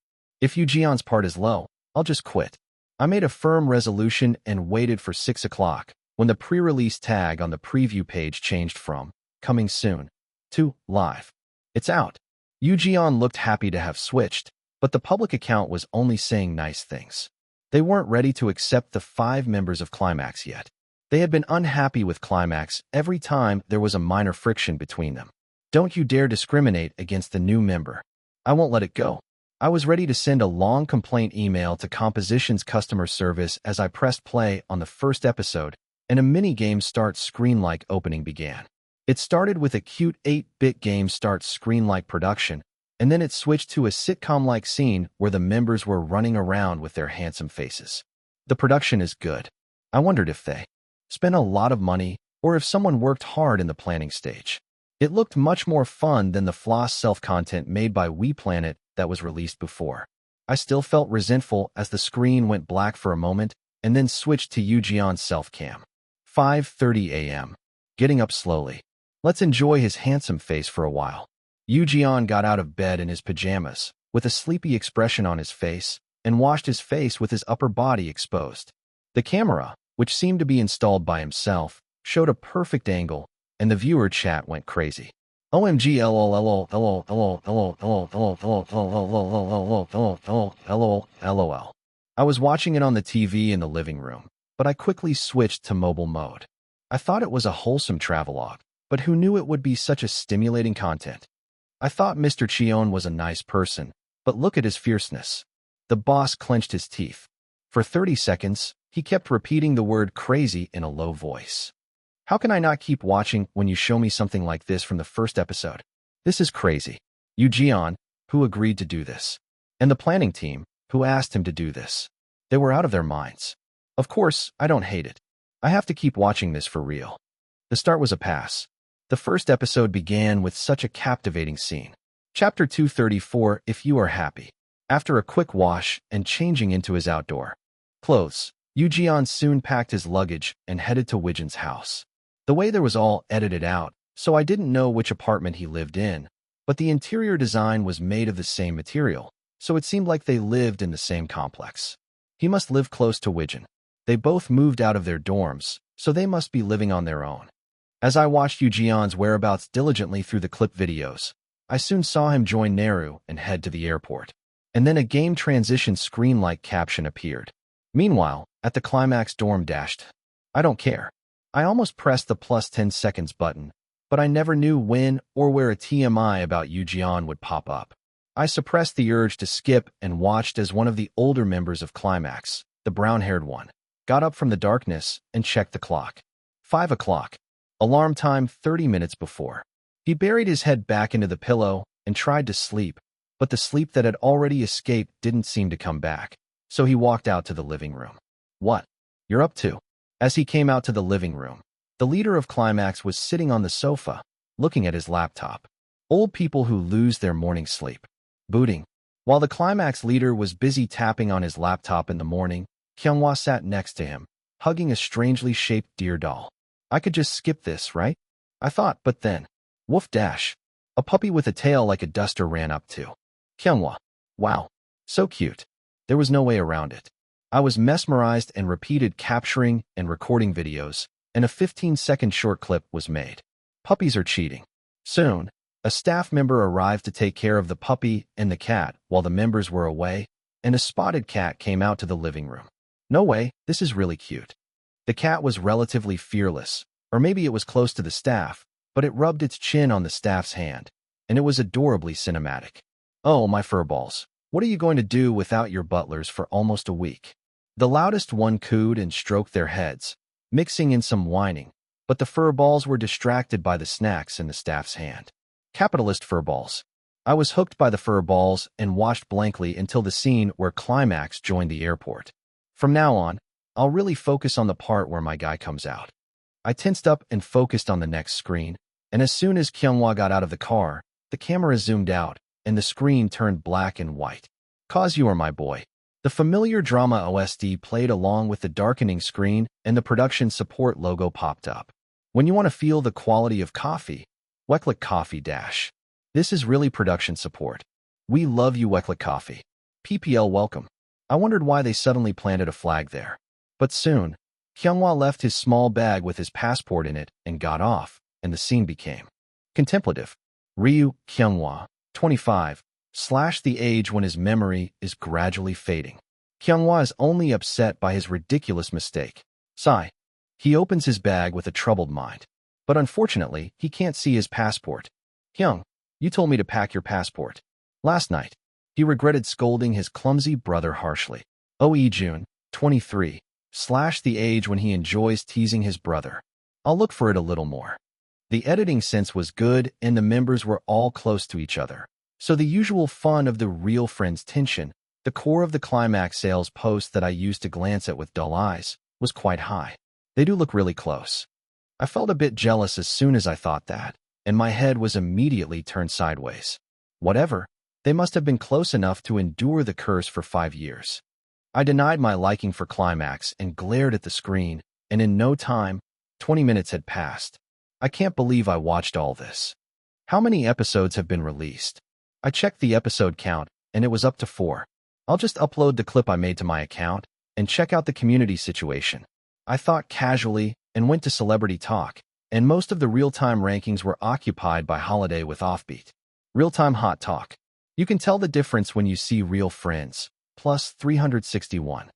If Yoo part is low, I'll just quit. I made a firm resolution and waited for 6 o'clock, when the pre-release tag on the preview page changed from coming soon to live. It's out. Yoo looked happy to have switched, but the public account was only saying nice things. They weren't ready to accept the 5 members of Climax yet. They had been unhappy with Climax every time there was a minor friction between them. Don't you dare discriminate against the new member. I won't let it go. I was ready to send a long complaint email to Composition's customer service as I pressed play on the first episode, and a mini-game start screen-like opening began. It started with a cute 8-bit game start screen-like production, and then it switched to a sitcom-like scene where the members were running around with their handsome faces. The production is good. I wondered if they spent a lot of money or if someone worked hard in the planning stage. It looked much more fun than the Floss self-content made by WePlanet that was released before. I still felt resentful as the screen went black for a moment and then switched to Yoo self-cam. 5:30 a.m. Getting up slowly. Let's enjoy his handsome face for a while. Yoo got out of bed in his pajamas, with a sleepy expression on his face, and washed his face with his upper body exposed. The camera, which seemed to be installed by himself, showed a perfect angle, and the viewer chat went crazy. OMG LOL. I was watching it on the TV in the living room, but I quickly switched to mobile mode. I thought it was a wholesome travelogue, but who knew it would be such a stimulating content? I thought Mr. Cheon was a nice person, but look at his fierceness. The boss clenched his teeth. For 30 seconds, he kept repeating the word crazy in a low voice. How can I not keep watching when you show me something like this from the first episode? This is crazy. Yoo who agreed to do this, and the planning team, who asked him to do this. They were out of their minds. Of course, I don't hate it. I have to keep watching this for real. The start was a pass. The first episode began with such a captivating scene. Chapter 234, If You Are Happy. After a quick wash and changing into his outdoor clothes, Yoo soon packed his luggage and headed to Wijin's house. The way there was all edited out, so I didn't know which apartment he lived in, but the interior design was made of the same material, so it seemed like they lived in the same complex. He must live close to Wijin. They both moved out of their dorms, so they must be living on their own. As I watched Yoo whereabouts diligently through the clip videos, I soon saw him join Naru and head to the airport. And then a game transition screen-like caption appeared. Meanwhile, at the Climax dorm dashed. I don't care. I almost pressed the plus 10 seconds button, but I never knew when or where a TMI about Yoo would pop up. I suppressed the urge to skip and watched as one of the older members of Climax, the brown-haired one, got up from the darkness and checked the clock. 5 o'clock. Alarm time 30 minutes before. He buried his head back into the pillow and tried to sleep, but the sleep that had already escaped didn't seem to come back, so he walked out to the living room. What? You're up to? As he came out to the living room, the leader of Climax was sitting on the sofa, looking at his laptop. Old people who lose their morning sleep. Booting. While the Climax leader was busy tapping on his laptop in the morning, Kyunghwa sat next to him, hugging a strangely shaped deer doll. I could just skip this, right? I thought, but then. Woof dash. A puppy with a tail like a duster ran up to Kyunghwa. Wow. So cute. There was no way around it. I was mesmerized and repeated capturing and recording videos, and a 15-second short clip was made. Puppies are cheating. Soon, a staff member arrived to take care of the puppy and the cat while the members were away, and a spotted cat came out to the living room. No way, this is really cute. The cat was relatively fearless, or maybe it was close to the staff, but it rubbed its chin on the staff's hand, and it was adorably cinematic. Oh, my furballs, what are you going to do without your butlers for almost a week? The loudest one cooed and stroked their heads, mixing in some whining, but the furballs were distracted by the snacks in the staff's hand. Capitalist furballs. I was hooked by the furballs and watched blankly until the scene where Climax joined the airport. From now on, I'll really focus on the part where my guy comes out. I tensed up and focused on the next screen, and as soon as Kyunghwa got out of the car, the camera zoomed out, and the screen turned black and white. "'Cause you are my boy." The familiar drama OST played along with the darkening screen, and the production support logo popped up. When you want to feel the quality of coffee, Wecklick Coffee Dash. This is really production support. We love you, Wecklick Coffee. PPL welcome. I wondered why they suddenly planted a flag there. But soon, Kyunghwa left his small bag with his passport in it and got off, and the scene became contemplative. Ryu Kyunghwa, 25, / the age when his memory is gradually fading. Kyunghwa is only upset by his ridiculous mistake. Sigh. He opens his bag with a troubled mind. But unfortunately, he can't see his passport. Kyung, you told me to pack your passport. Last night, he regretted scolding his clumsy brother harshly. Jun, 23, / the age when he enjoys teasing his brother. I'll look for it a little more. The editing sense was good, and the members were all close to each other. So the usual fun of the real friends tension, the core of the Climax sales post that I used to glance at with dull eyes, was quite high. They do look really close. I felt a bit jealous as soon as I thought that, and my head was immediately turned sideways. Whatever, they must have been close enough to endure the curse for 5 years. I denied my liking for Climax and glared at the screen, and in no time, 20 minutes had passed. I can't believe I watched all this. How many episodes have been released? I checked the episode count, and it was up to 4. I'll just upload the clip I made to my account and check out the community situation. I thought casually and went to Celebrity Talk, and most of the real-time rankings were occupied by Holiday with Offbeat. Real-time Hot Talk. You can tell the difference when you see Real Friends, plus 361.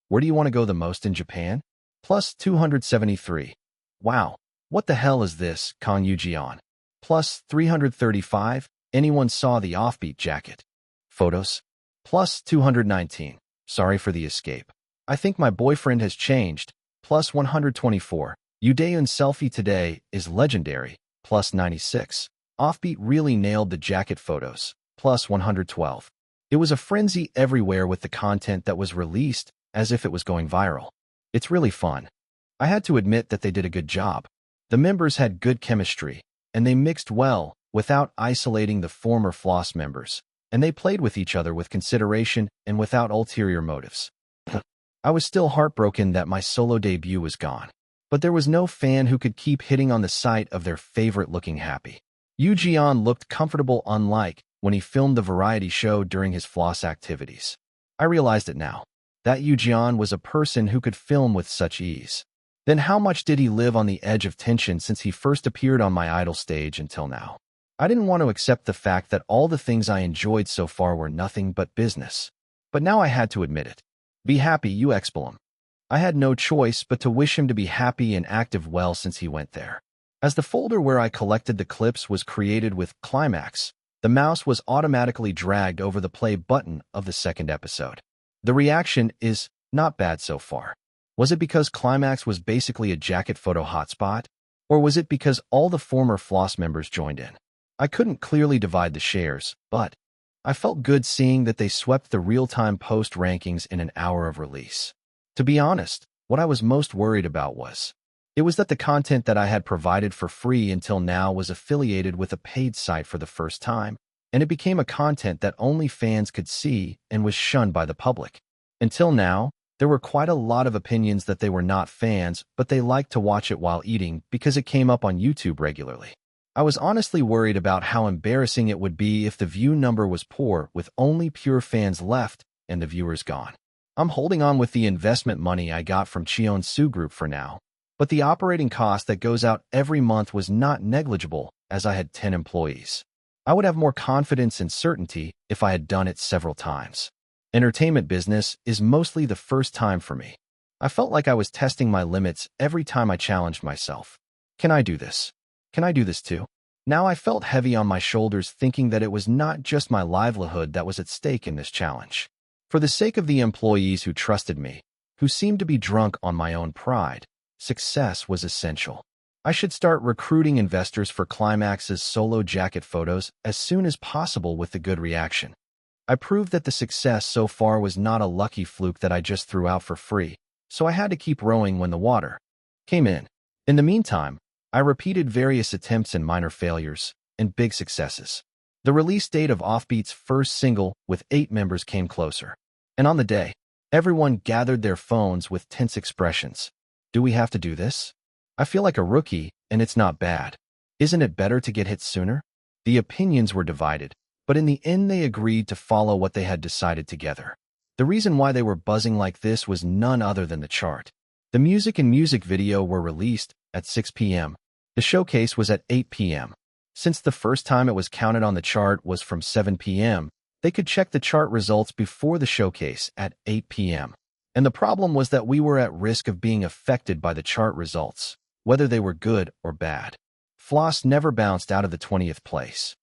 Where do you want to go the most in Japan? Plus 273. Wow, what the hell is this, Kang Yujian? Plus 335. Anyone saw the Offbeat jacket? Photos? Plus 219. Sorry for the escape. I think my boyfriend has changed. Plus 124. Udaeun selfie today is legendary. Plus 96. Offbeat really nailed the jacket photos. Plus 112. It was a frenzy everywhere with the content that was released, as if it was going viral. It's really fun. I had to admit that they did a good job. The members had good chemistry, and they mixed well without isolating the former Floss members, and they played with each other with consideration and without ulterior motives. I was still heartbroken that my solo debut was gone, but there was no fan who could keep hitting on the sight of their favorite-looking happy. Yu Jian looked comfortable, unlike when he filmed the variety show during his Floss activities. I realized it now. That Yu Jian was a person who could film with such ease. Then how much did he live on the edge of tension since he first appeared on my idol stage until now? I didn't want to accept the fact that all the things I enjoyed so far were nothing but business. But now I had to admit it. Be happy, you expel. I had no choice but to wish him to be happy and active well since he went there. As the folder where I collected the clips was created with Climax, the mouse was automatically dragged over the play button of the second episode. The reaction is not bad so far. Was it because Climax was basically a jacket photo hotspot? Or was it because all the former Floss members joined in? I couldn't clearly divide the shares, but I felt good seeing that they swept the real-time post rankings in an hour of release. To be honest, What I was most worried about was that the content that I had provided for free until now was affiliated with a paid site for the first time, and it became a content that only fans could see and was shunned by the public. Until now, there were quite a lot of opinions that they were not fans, but they liked to watch it while eating because it came up on YouTube regularly. I was honestly worried about how embarrassing it would be if the view number was poor with only pure fans left and the viewers gone. I'm holding on with the investment money I got from Cheon Yise Group for now, but the operating cost that goes out every month was not negligible as I had 10 employees. I would have more confidence and certainty if I had done it several times. Entertainment business is mostly the first time for me. I felt like I was testing my limits every time I challenged myself. Can I do this? Can I do this too? Now I felt heavy on my shoulders thinking that it was not just my livelihood that was at stake in this challenge. For the sake of the employees who trusted me, who seemed to be drunk on my own pride, success was essential. I should start recruiting investors for Climax's solo jacket photos as soon as possible with the good reaction. I proved that the success so far was not a lucky fluke that I just threw out for free, so I had to keep rowing when the water came in. In the meantime, I repeated various attempts and minor failures, and big successes. The release date of Offbeat's first single with 8 members came closer. And on the day, everyone gathered their phones with tense expressions. Do we have to do this? I feel like a rookie, and it's not bad. Isn't it better to get hit sooner? The opinions were divided, but in the end they agreed to follow what they had decided together. The reason why they were buzzing like this was none other than the chart. The music and music video were released at 6 p.m. The showcase was at 8 p.m. Since the first time it was counted on the chart was from 7 p.m., they could check the chart results before the showcase at 8 p.m. And the problem was that we were at risk of being affected by the chart results, whether they were good or bad. Floss never bounced out of the 20th place.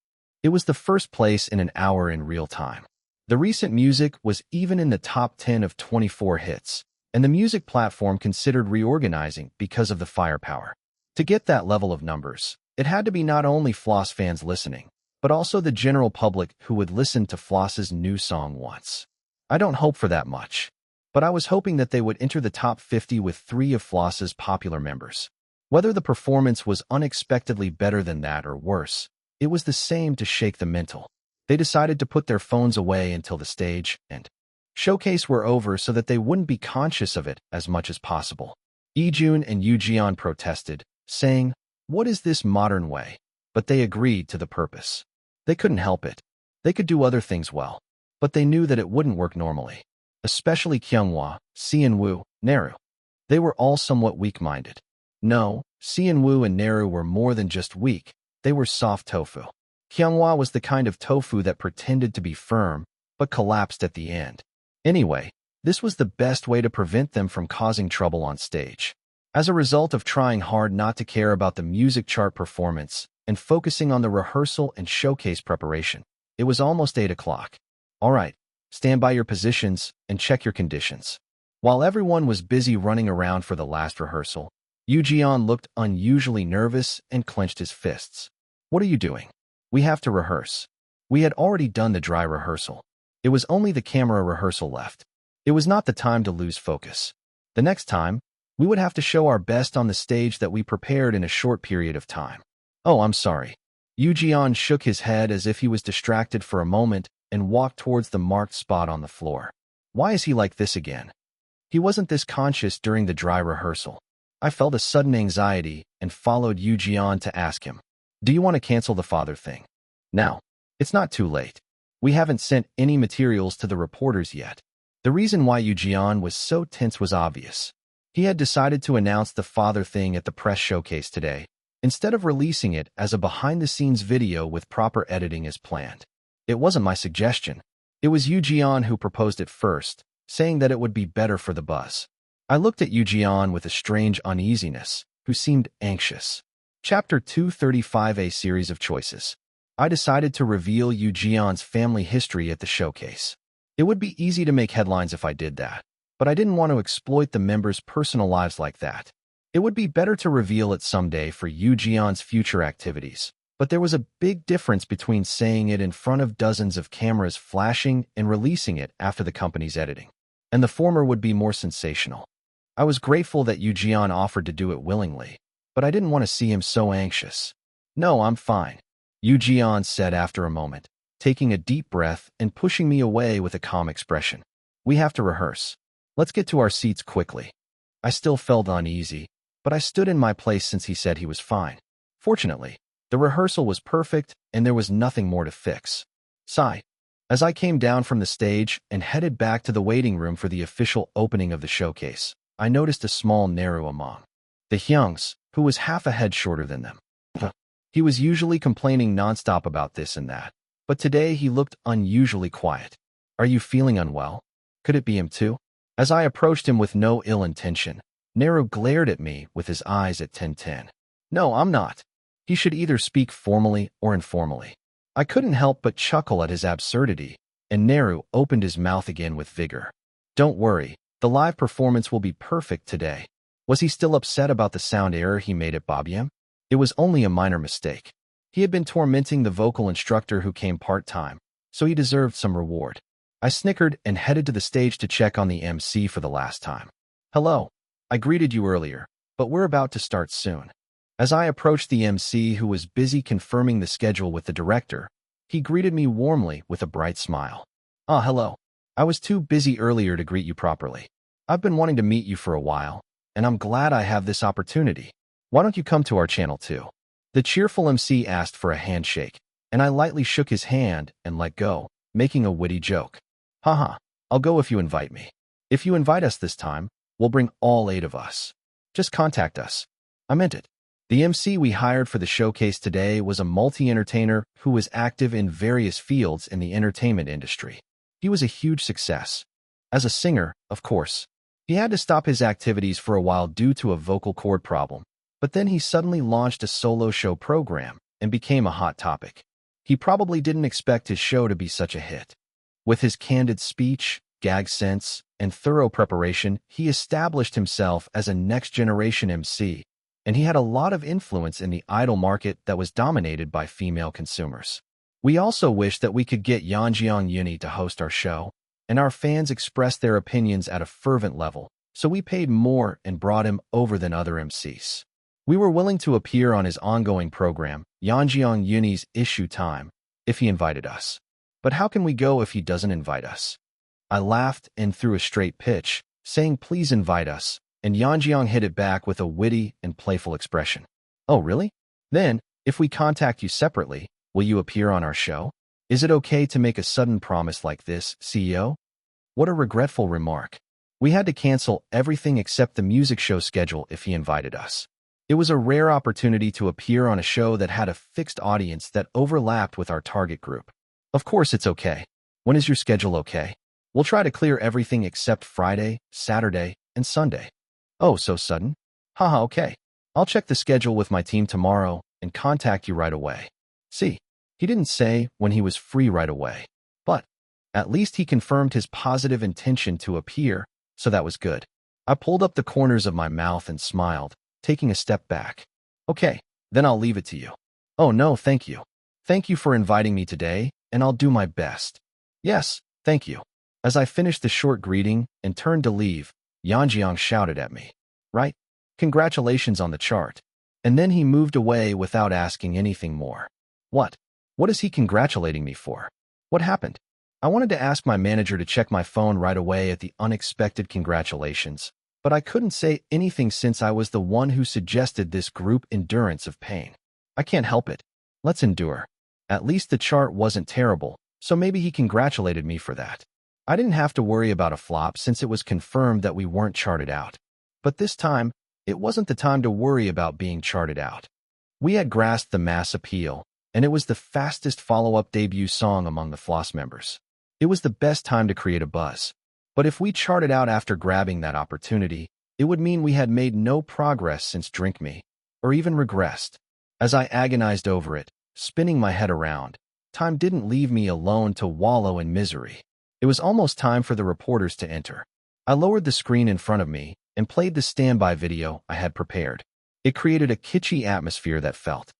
It was the first place in an hour in real time. The recent music was even in the top 10 of 24 hits, and the music platform considered reorganizing because of the firepower. To get that level of numbers, it had to be not only Floss fans listening, but also the general public who would listen to Floss's new song once. I don't hope for that much, but I was hoping that they would enter the top 50 with 3 of Floss's popular members. Whether the performance was unexpectedly better than that or worse, it was the same to shake the mental. They decided to put their phones away until the stage and showcase were over so that they wouldn't be conscious of it as much as possible. Ijun and Yoo protested, saying, "What is this modern way?" But they agreed to the purpose. They couldn't help it. They could do other things well, but they knew that it wouldn't work normally. Especially Kyunghwa, Seonwoo, Naru. They were all somewhat weak-minded. No, Seonwoo and Naru were more than just weak. They were soft tofu. Kyunghwa was the kind of tofu that pretended to be firm, but collapsed at the end. Anyway, this was the best way to prevent them from causing trouble on stage. As a result of trying hard not to care about the music chart performance and focusing on the rehearsal and showcase preparation, it was almost 8 o'clock. All right, stand by your positions and check your conditions. While everyone was busy running around for the last rehearsal, Yoo looked unusually nervous and clenched his fists. What are you doing? We have to rehearse. We had already done the dry rehearsal. It was only the camera rehearsal left. It was not the time to lose focus. The next time, we would have to show our best on the stage that we prepared in a short period of time. Oh, I'm sorry. Yoo shook his head as if he was distracted for a moment and walked towards the marked spot on the floor. Why is he like this again? He wasn't this conscious during the dry rehearsal. I felt a sudden anxiety and followed Yoo to ask him, "Do you want to cancel the father thing?" Now, it's not too late. We haven't sent any materials to the reporters yet. The reason why Yoo was so tense was obvious. He had decided to announce the father thing at the press showcase today, instead of releasing it as a behind-the-scenes video with proper editing as planned. It wasn't my suggestion. It was Yoo who proposed it first, saying that it would be better for the buzz. I looked at Yoo with a strange uneasiness, who seemed anxious. Chapter 235, a series of choices. I decided to reveal Yoo family history at the showcase. It would be easy to make headlines if I did that, but I didn't want to exploit the members' personal lives like that. It would be better to reveal it someday for Yoo future activities, but there was a big difference between saying it in front of dozens of cameras flashing and releasing it after the company's editing. And the former would be more sensational. I was grateful that Yu Jian offered to do it willingly, but I didn't want to see him so anxious. No, I'm fine, Yu Jian said after a moment, taking a deep breath and pushing me away with a calm expression. We have to rehearse. Let's get to our seats quickly. I still felt uneasy, but I stood in my place since he said he was fine. Fortunately, the rehearsal was perfect and there was nothing more to fix. Sigh. As I came down from the stage and headed back to the waiting room for the official opening of the showcase, I noticed a small Neru among the Hyungs, who was half a head shorter than them. He was usually complaining nonstop about this and that, but today he looked unusually quiet. Are you feeling unwell? Could it be him too? As I approached him with no ill intention, Neru glared at me with his eyes at 10-10. No, I'm not. He should either speak formally or informally. I couldn't help but chuckle at his absurdity, and Neru opened his mouth again with vigor. Don't worry, the live performance will be perfect today. Was he still upset about the sound error he made at Babyam? It was only a minor mistake. He had been tormenting the vocal instructor who came part-time, so he deserved some reward. I snickered and headed to the stage to check on the MC for the last time. Hello. I greeted you earlier, but we're about to start soon. As I approached the MC who was busy confirming the schedule with the director, he greeted me warmly with a bright smile. Ah, hello. I was too busy earlier to greet you properly. I've been wanting to meet you for a while, and I'm glad I have this opportunity. Why don't you come to our channel too? The cheerful MC asked for a handshake, and I lightly shook his hand and let go, making a witty joke. Haha, I'll go if you invite me. If you invite us this time, we'll bring all 8 of us. Just contact us. I meant it. The MC we hired for the showcase today was a multi-entertainer who was active in various fields in the entertainment industry. He was a huge success. As a singer, of course. He had to stop his activities for a while due to a vocal cord problem, but then he suddenly launched a solo show program and became a hot topic. He probably didn't expect his show to be such a hit. With his candid speech, gag sense, and thorough preparation, he established himself as a next-generation MC, and he had a lot of influence in the idol market that was dominated by female consumers. We also wish that we could get Yeonjeong Uni to host our show, and our fans expressed their opinions at a fervent level, so we paid more and brought him over than other MCs. We were willing to appear on his ongoing program, Yeonjeong Uni's Issue Time, if he invited us. But how can we go if he doesn't invite us? I laughed and threw a straight pitch, saying please invite us, and Yeonjeong hit it back with a witty and playful expression. Oh, really? Then, if we contact you separately, will you appear on our show? Is it okay to make a sudden promise like this, CEO? What a regretful remark. We had to cancel everything except the music show schedule if he invited us. It was a rare opportunity to appear on a show that had a fixed audience that overlapped with our target group. Of course it's okay. When is your schedule okay? We'll try to clear everything except Friday, Saturday, and Sunday. Oh, so sudden? Haha, okay. I'll check the schedule with my team tomorrow and contact you right away. See, he didn't say when he was free right away, but at least he confirmed his positive intention to appear, so that was good. I pulled up the corners of my mouth and smiled, taking a step back. Okay, then I'll leave it to you. Oh no, thank you. Thank you for inviting me today, and I'll do my best. Yes, thank you. As I finished the short greeting and turned to leave, Yeonjeong shouted at me. Right? Congratulations on the chart. And then he moved away without asking anything more. What? What is he congratulating me for? What happened? I wanted to ask my manager to check my phone right away at the unexpected congratulations, but I couldn't say anything since I was the one who suggested this group endurance of pain. I can't help it. Let's endure. At least the chart wasn't terrible, so maybe he congratulated me for that. I didn't have to worry about a flop since it was confirmed that we weren't charted out. But this time, it wasn't the time to worry about being charted out. We had grasped the mass appeal, and it was the fastest follow-up debut song among the Floss members. It was the best time to create a buzz. But if we charted out after grabbing that opportunity, it would mean we had made no progress since Drink Me, or even regressed. As I agonized over it, spinning my head around, time didn't leave me alone to wallow in misery. It was almost time for the reporters to enter. I lowered the screen in front of me and played the standby video I had prepared. It created a kitschy atmosphere that felt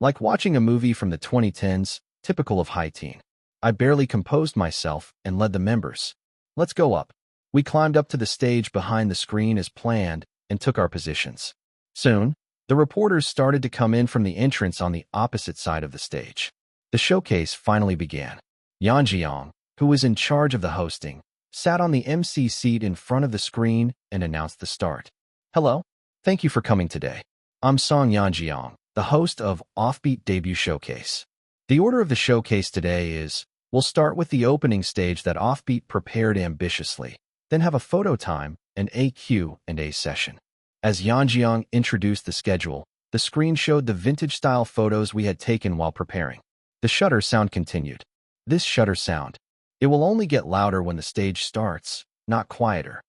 like watching a movie from the 2010s, typical of high teen. I barely composed myself and led the members. Let's go up. We climbed up to the stage behind the screen as planned and took our positions. Soon, the reporters started to come in from the entrance on the opposite side of the stage. The showcase finally began. Yeonjeong, who was in charge of the hosting, sat on the MC seat in front of the screen and announced the start. Hello, thank you for coming today. I'm Song Yeonjeong, the host of Offbeat Debut Showcase. The order of the showcase today is, we'll start with the opening stage that Offbeat prepared ambitiously, then have a photo time and a Q&A session. As Yeonjeong introduced the schedule, the screen showed the vintage-style photos we had taken while preparing. The shutter sound continued. This shutter sound. It will only get louder when the stage starts, not quieter.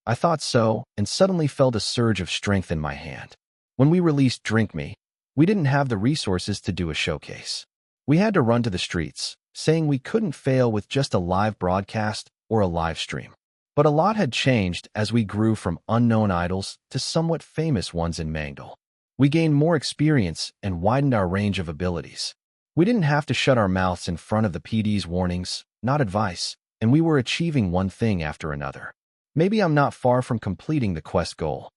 I thought so, and suddenly felt a surge of strength in my hand. When we released Drink Me, we didn't have the resources to do a showcase. We had to run to the streets, saying we couldn't fail with just a live broadcast or a live stream. But a lot had changed as we grew from unknown idols to somewhat famous ones in Mangdal. We gained more experience and widened our range of abilities. We didn't have to shut our mouths in front of the PD's warnings, not advice, and we were achieving one thing after another. Maybe I'm not far from completing the quest goal.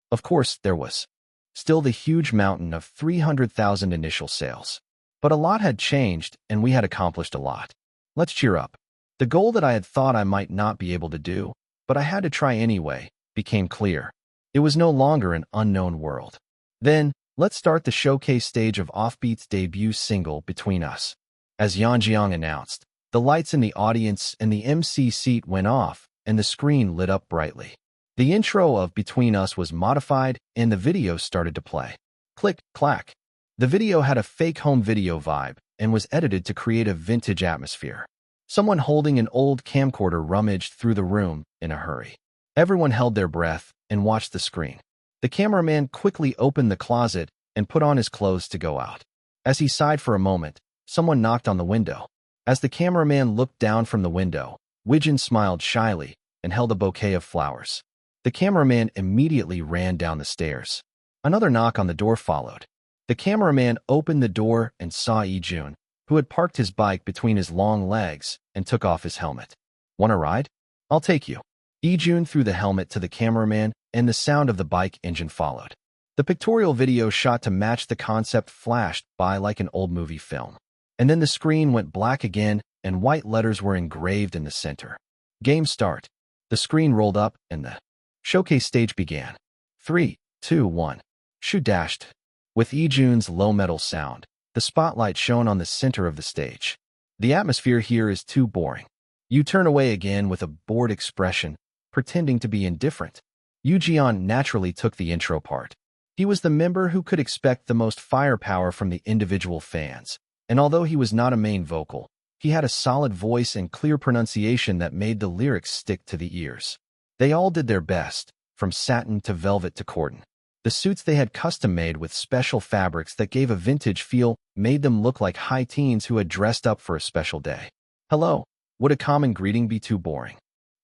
Of course, there was still the huge mountain of 300,000 initial sales. But a lot had changed, and we had accomplished a lot. Let's cheer up. The goal that I had thought I might not be able to do, but I had to try anyway, became clear. It was no longer an unknown world. Then, let's start the showcase stage of Offbeat's debut single, Between Us. As Yeonjeong announced, the lights in the audience and the MC seat went off, and the screen lit up brightly. The intro of Between Us was modified, and the video started to play. Click, clack. The video had a fake home video vibe and was edited to create a vintage atmosphere. Someone holding an old camcorder rummaged through the room in a hurry. Everyone held their breath and watched the screen. The cameraman quickly opened the closet and put on his clothes to go out. As he sighed for a moment, someone knocked on the window. As the cameraman looked down from the window, Wijin smiled shyly and held a bouquet of flowers. The cameraman immediately ran down the stairs. Another knock on the door followed. The cameraman opened the door and saw Ijun, who had parked his bike between his long legs and took off his helmet. Want a ride? I'll take you. Ijun threw the helmet to the cameraman, and the sound of the bike engine followed. The pictorial video shot to match the concept flashed by like an old movie film. And then the screen went black again, and white letters were engraved in the center. Game start. The screen rolled up, and the showcase stage began. 3, 2, 1. Shoot dashed. With Ijun's low metal sound, the spotlight shone on the center of the stage. The atmosphere here is too boring. You turn away again with a bored expression, pretending to be indifferent. Yeonjeong naturally took the intro part. He was the member who could expect the most firepower from the individual fans, and although he was not a main vocal, he had a solid voice and clear pronunciation that made the lyrics stick to the ears. They all did their best, from satin to velvet to cordon. The suits they had custom-made with special fabrics that gave a vintage feel made them look like high teens who had dressed up for a special day. Hello, would a common greeting be too boring?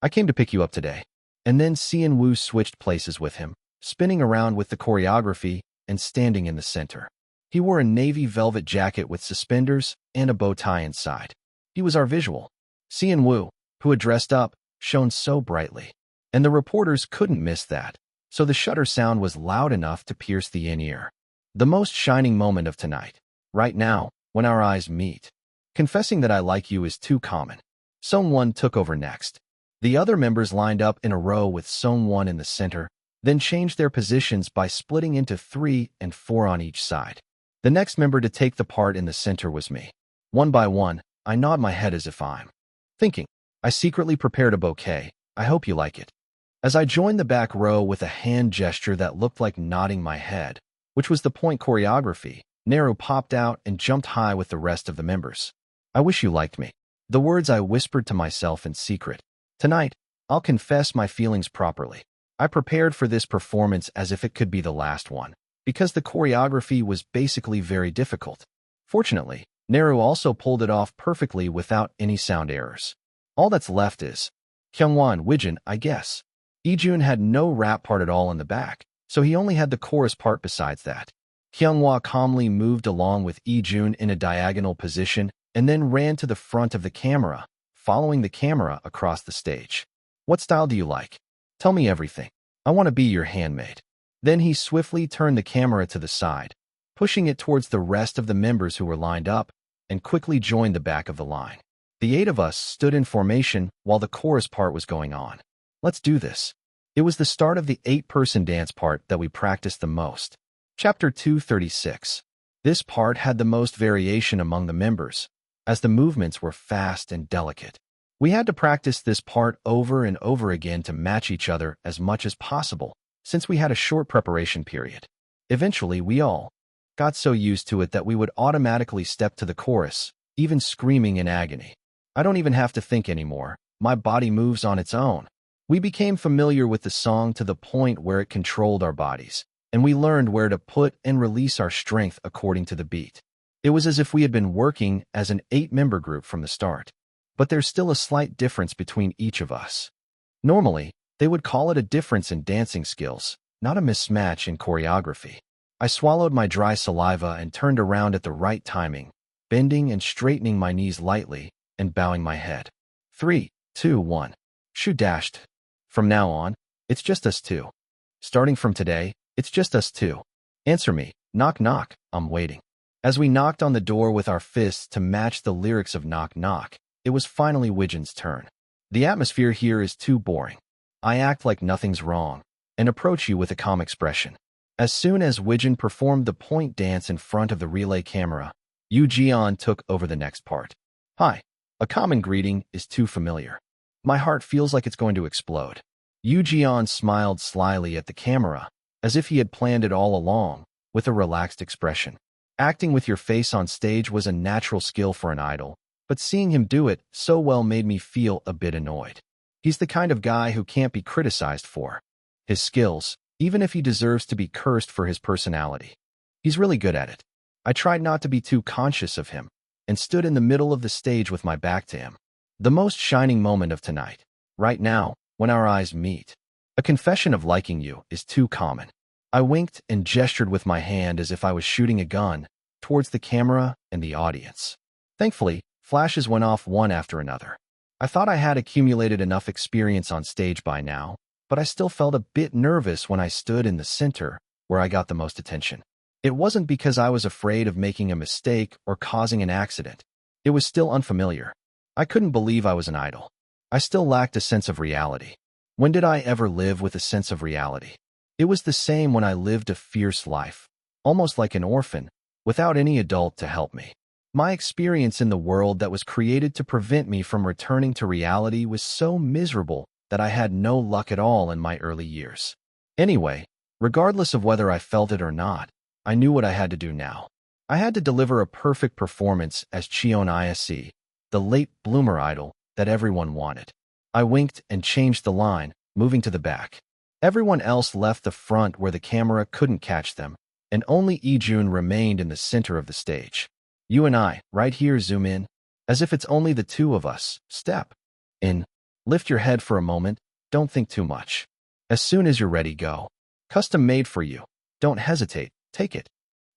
I came to pick you up today. And then Seon-woo switched places with him, spinning around with the choreography and standing in the center. He wore a navy velvet jacket with suspenders and a bow tie inside. He was our visual. Seon-woo, who had dressed up, shone so brightly. And the reporters couldn't miss that. So the shutter sound was loud enough to pierce the in-ear. The most shining moment of tonight. Right now, when our eyes meet. Confessing that I like you is too common. Song-won took over next. The other members lined up in a row with Song-won in the center, then changed their positions by splitting into 3 and 4 on each side. The next member to take the part in the center was me. One by one, I nod my head as if I'm thinking. I secretly prepared a bouquet. I hope you like it. As I joined the back row with a hand gesture that looked like nodding my head, which was the point choreography, Naru popped out and jumped high with the rest of the members. I wish you liked me. The words I whispered to myself in secret. Tonight, I'll confess my feelings properly. I prepared for this performance as if it could be the last one, because the choreography was basically very difficult. Fortunately, Naru also pulled it off perfectly without any sound errors. All that's left is Kyungwon Wijin, I guess. Ijun had no rap part at all in the back, so he only had the chorus part besides that. Kyunghwa calmly moved along with Ijun in a diagonal position and then ran to the front of the camera, following the camera across the stage. What style do you like? Tell me everything. I want to be your handmaid. Then he swiftly turned the camera to the side, pushing it towards the rest of the members who were lined up, and quickly joined the back of the line. The 8 of us stood in formation while the chorus part was going on. Let's do this. It was the start of the 8-person dance part that we practiced the most. Chapter 236. This part had the most variation among the members, as the movements were fast and delicate. We had to practice this part over and over again to match each other as much as possible, since we had a short preparation period. Eventually, we all got so used to it that we would automatically step to the chorus, even screaming in agony. I don't even have to think anymore. My body moves on its own. We became familiar with the song to the point where it controlled our bodies, and we learned where to put and release our strength according to the beat. It was as if we had been working as an 8-member group from the start. But there's still a slight difference between each of us. Normally, they would call it a difference in dancing skills, not a mismatch in choreography. I swallowed my dry saliva and turned around at the right timing, bending and straightening my knees lightly and bowing my head. 3, 2, 1. Shoo dashed. From now on, it's just us two. Starting from today, it's just us two. Answer me. Knock knock, I'm waiting. As we knocked on the door with our fists to match the lyrics of Knock Knock, it was finally Widgeon's turn. The atmosphere here is too boring. I act like nothing's wrong and approach you with a calm expression. As soon as Widgeon performed the point dance in front of the relay camera, Cheon took over the next part. Hi. A common greeting is too familiar. My heart feels like it's going to explode. Cheon smiled slyly at the camera, as if he had planned it all along, with a relaxed expression. Acting with your face on stage was a natural skill for an idol, but seeing him do it so well made me feel a bit annoyed. He's the kind of guy who can't be criticized for his skills, even if he deserves to be cursed for his personality. He's really good at it. I tried not to be too conscious of him, and stood in the middle of the stage with my back to him. The most shining moment of tonight, right now, when our eyes meet. A confession of liking you is too common. I winked and gestured with my hand as if I was shooting a gun towards the camera and the audience. Thankfully, flashes went off one after another. I thought I had accumulated enough experience on stage by now, but I still felt a bit nervous when I stood in the center, where I got the most attention. It wasn't because I was afraid of making a mistake or causing an accident. It was still unfamiliar. I couldn't believe I was an idol. I still lacked a sense of reality. When did I ever live with a sense of reality? It was the same when I lived a fierce life, almost like an orphan, without any adult to help me. My experience in the world that was created to prevent me from returning to reality was so miserable that I had no luck at all in my early years. Anyway, regardless of whether I felt it or not, I knew what I had to do now. I had to deliver a perfect performance as Cheon Yise, the late bloomer idol that everyone wanted. I winked and changed the line, moving to the back. Everyone else left the front where the camera couldn't catch them, and only Ijun remained in the center of the stage. You and I, right here, zoom in, as if it's only the two of us. Step in. Lift your head for a moment. Don't think too much. As soon as you're ready, go. Custom made for you. Don't hesitate. Take it.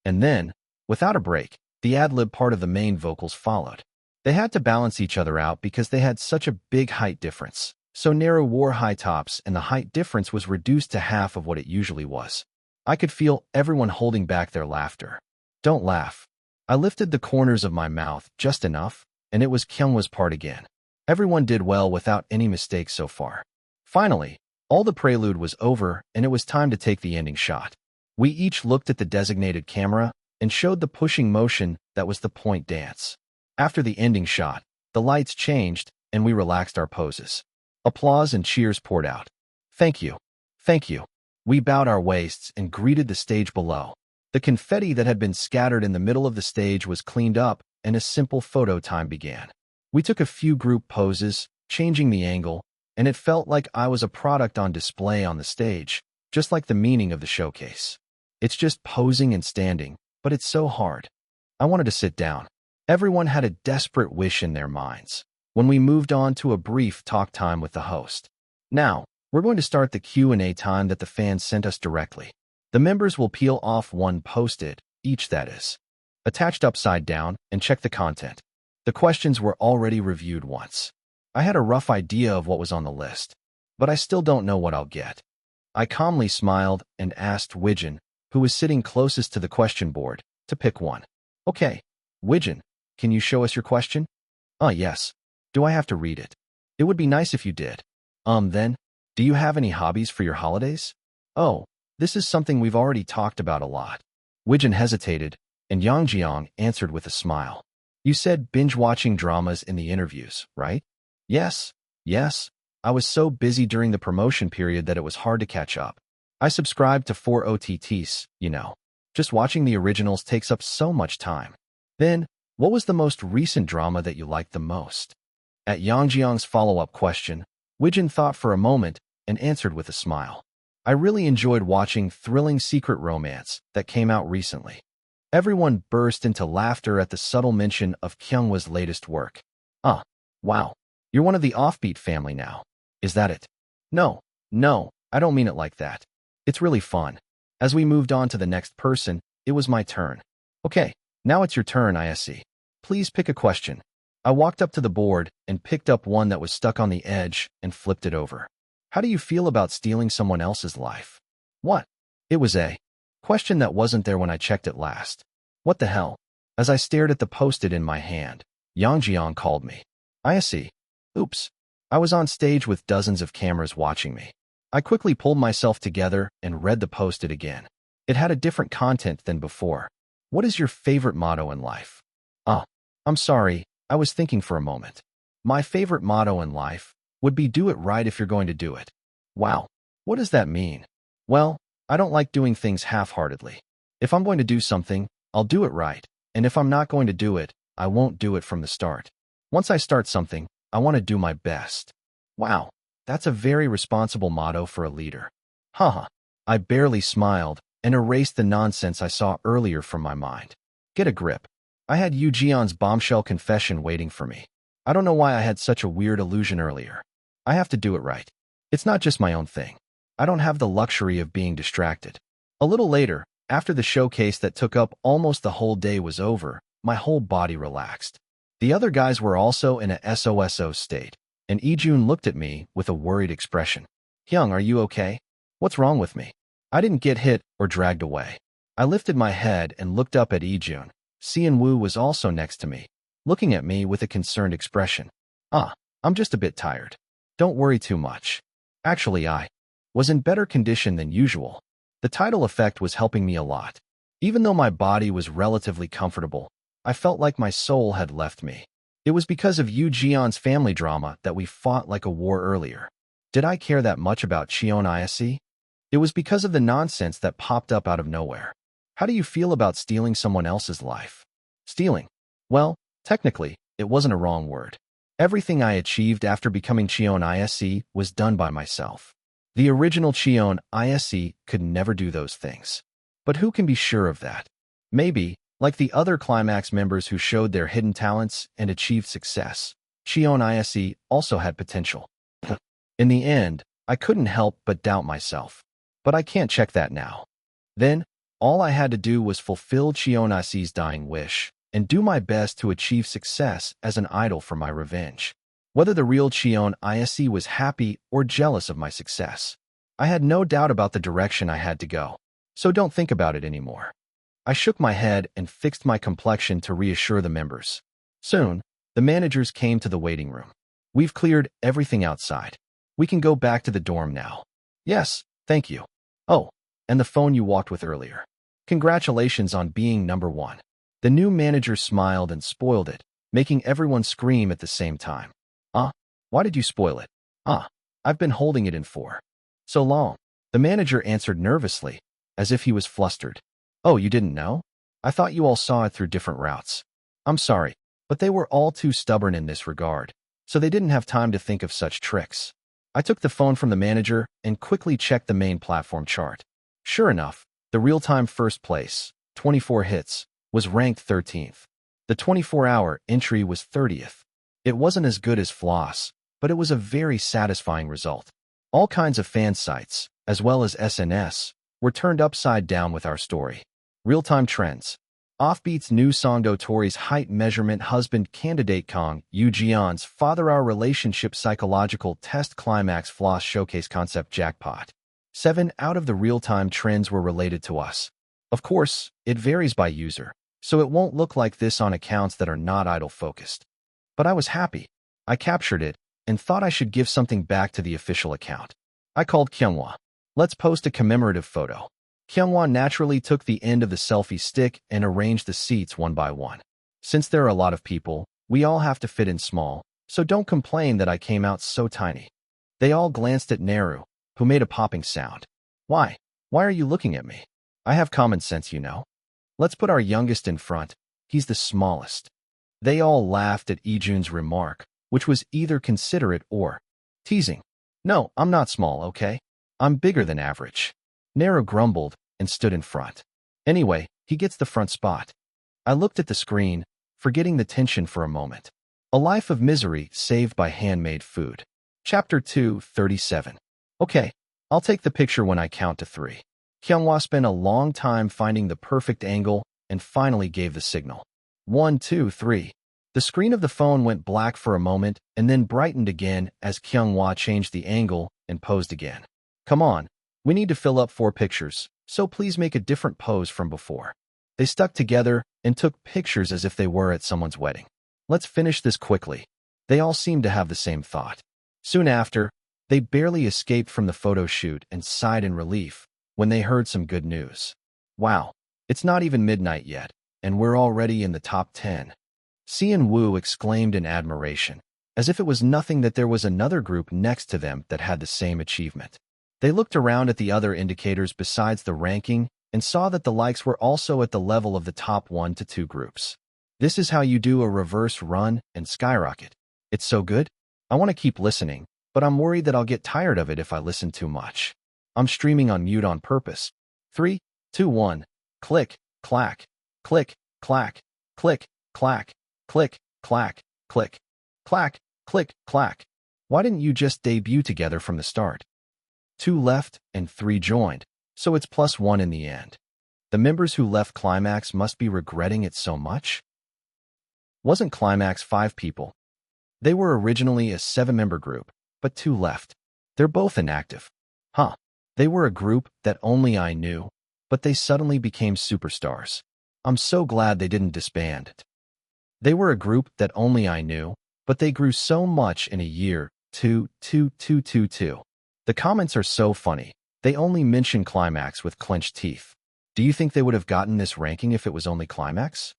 And then, without a break, the ad-lib part of the main vocals followed. They had to balance each other out because they had such a big height difference. So Nero wore high tops and the height difference was reduced to half of what it usually was. I could feel everyone holding back their laughter. Don't laugh. I lifted the corners of my mouth just enough, and it was Kyungwa's part again. Everyone did well without any mistakes so far. Finally, all the prelude was over and it was time to take the ending shot. We each looked at the designated camera and showed the pushing motion that was the point dance. After the ending shot, the lights changed and we relaxed our poses. Applause and cheers poured out. Thank you. Thank you. We bowed our waists and greeted the stage below. The confetti that had been scattered in the middle of the stage was cleaned up and a simple photo time began. We took a few group poses, changing the angle, and it felt like I was a product on display on the stage, just like the meaning of the showcase. It's just posing and standing, but it's so hard. I wanted to sit down. Everyone had a desperate wish in their minds. When we moved on to a brief talk time with the host. Now, we're going to start the Q&A time that the fans sent us directly. The members will peel off one post-it, each that is, attached upside down, and check the content. The questions were already reviewed once. I had a rough idea of what was on the list. but I still don't know what I'll get. I calmly smiled and asked Wijin, who was sitting closest to the question board, to pick one. Okay, Wijin, can you show us your question? Yes. Do I have to read it? It would be nice if you did. Then, do you have any hobbies for your holidays? Oh, this is something we've already talked about a lot. Wijin hesitated, and Yangjiang answered with a smile. You said binge-watching dramas in the interviews, right? Yes. I was so busy during the promotion period that it was hard to catch up. I subscribed to 4 OTTs, you know. Just watching the originals takes up so much time. Then, what was the most recent drama that you liked the most? At Yangjiang's follow-up question, Wijin thought for a moment and answered with a smile. I really enjoyed watching Thrilling Secret Romance that came out recently. Everyone burst into laughter at the subtle mention of Kyungwa's latest work. Wow. You're one of the offbeat family now. Is that it? No, I don't mean it like that. It's really fun. As we moved on to the next person, it was my turn. Okay, now it's your turn, Ise. Please pick a question. I walked up to the board and picked up one that was stuck on the edge and flipped it over. How do you feel about stealing someone else's life? What? It was a question that wasn't there when I checked it last. What the hell? As I stared at the post-it in my hand, Yangjiang called me. Ise. Oops. I was on stage with dozens of cameras watching me. I quickly pulled myself together and read the post-it again. It had a different content than before. What is your favorite motto in life? I'm sorry, I was thinking for a moment. My favorite motto in life would be do it right if you're going to do it. Wow, what does that mean? Well, I don't like doing things half-heartedly. If I'm going to do something, I'll do it right, and if I'm not going to do it, I won't do it from the start. Once I start something, I want to do my best. Wow, that's a very responsible motto for a leader. Haha. I barely smiled and erased the nonsense I saw earlier from my mind. Get a grip. I had Yu Jian's bombshell confession waiting for me. I don't know why I had such a weird illusion earlier. I have to do it right. It's not just my own thing. I don't have the luxury of being distracted. A little later, after the showcase that took up almost the whole day was over, my whole body relaxed. The other guys were also in a SOSO state, and Ijun looked at me with a worried expression. Hyung, are you okay? What's wrong with me? I didn't get hit or dragged away. I lifted my head and looked up at Ijun. Sian Wu was also next to me, looking at me with a concerned expression. I'm just a bit tired. Don't worry too much. Actually, I was in better condition than usual. The tidal effect was helping me a lot. Even though my body was relatively comfortable, I felt like my soul had left me. It was because of Yu Jian's family drama that we fought like a war earlier. Did I care that much about Cheon Yise? It was because of the nonsense that popped up out of nowhere. How do you feel about stealing someone else's life? Stealing? Well, technically, it wasn't a wrong word. Everything I achieved after becoming Cheon Yise was done by myself. The original Cheon Yise could never do those things. But who can be sure of that? Maybe, like the other Climax members who showed their hidden talents and achieved success, Cheon Yise also had potential. In the end, I couldn't help but doubt myself. But I can't check that now. Then, all I had to do was fulfill Cheon Yise's dying wish and do my best to achieve success as an idol for my revenge. Whether the real Cheon Yise was happy or jealous of my success, I had no doubt about the direction I had to go. So don't think about it anymore. I shook my head and fixed my complexion to reassure the members. Soon, the managers came to the waiting room. We've cleared everything outside. We can go back to the dorm now. Yes, thank you. Oh, and the phone you walked with earlier. Congratulations on being number 1. The new manager smiled and spoiled it, making everyone scream at the same time. Why did you spoil it? I've been holding it in for so long. The manager answered nervously, as if he was flustered. Oh, you didn't know? I thought you all saw it through different routes. I'm sorry, but they were all too stubborn in this regard, so they didn't have time to think of such tricks. I took the phone from the manager and quickly checked the main platform chart. Sure enough, the real-time first place, 24 hits, was ranked 13th. The 24-hour entry was 30th. It wasn't as good as Floss, but it was a very satisfying result. All kinds of fan sites, as well as SNS, were turned upside down with our story. Real-time trends. Offbeat's new song Tori's height measurement husband candidate Kong Yoo-jeon's father our relationship psychological test climax floss showcase concept jackpot. 7 out of the real-time trends were related to us. Of course, it varies by user, so it won't look like this on accounts that are not idol-focused. But I was happy. I captured it and thought I should give something back to the official account. I called Kyunghwa. Let's post a commemorative photo. Kyunghwa naturally took the end of the selfie stick and arranged the seats one by one. Since there are a lot of people, we all have to fit in small, so don't complain that I came out so tiny. They all glanced at Naru, who made a popping sound. Why? Why are you looking at me? I have common sense, you know. Let's put our youngest in front. He's the smallest. They all laughed at Ijun's remark, which was either considerate or teasing. No, I'm not small, okay? I'm bigger than average. Naru grumbled and stood in front. Anyway, he gets the front spot. I looked at the screen, forgetting the tension for a moment. A life of misery saved by handmade food. Chapter 2:37. Okay, I'll take the picture when I count to 3. Kyunghwa spent a long time finding the perfect angle and finally gave the signal. 1, 2, 3. The screen of the phone went black for a moment and then brightened again as Kyunghwa changed the angle and posed again. Come on, we need to fill up 4 pictures, so please make a different pose from before. They stuck together and took pictures as if they were at someone's wedding. Let's finish this quickly. They all seemed to have the same thought. Soon after, they barely escaped from the photo shoot and sighed in relief when they heard some good news. Wow, it's not even midnight yet, and we're already in the top 10. Seon Woo exclaimed in admiration, as if it was nothing that there was another group next to them that had the same achievement. They looked around at the other indicators besides the ranking and saw that the likes were also at the level of the top 1 to 2 groups. This is how you do a reverse run and skyrocket. It's so good. I want to keep listening, but I'm worried that I'll get tired of it if I listen too much. I'm streaming on mute on purpose. 3, 2, 1. Click, clack, click, clack, click, clack, click, clack, click, clack, click, clack. Why didn't you just debut together from the start? 2 left and 3 joined, so it's +1 in the end. The members who left Climax must be regretting it so much? Wasn't Climax 5 people? They were originally a 7-member group, but 2 left. They're both inactive. Huh. They were a group that only I knew, but they suddenly became superstars. I'm so glad they didn't disband. They were a group that only I knew, but they grew so much in a year. 2, 2, 2, 2, 2. The comments are so funny. They only mention Climax with clenched teeth. Do you think they would have gotten this ranking if it was only Climax?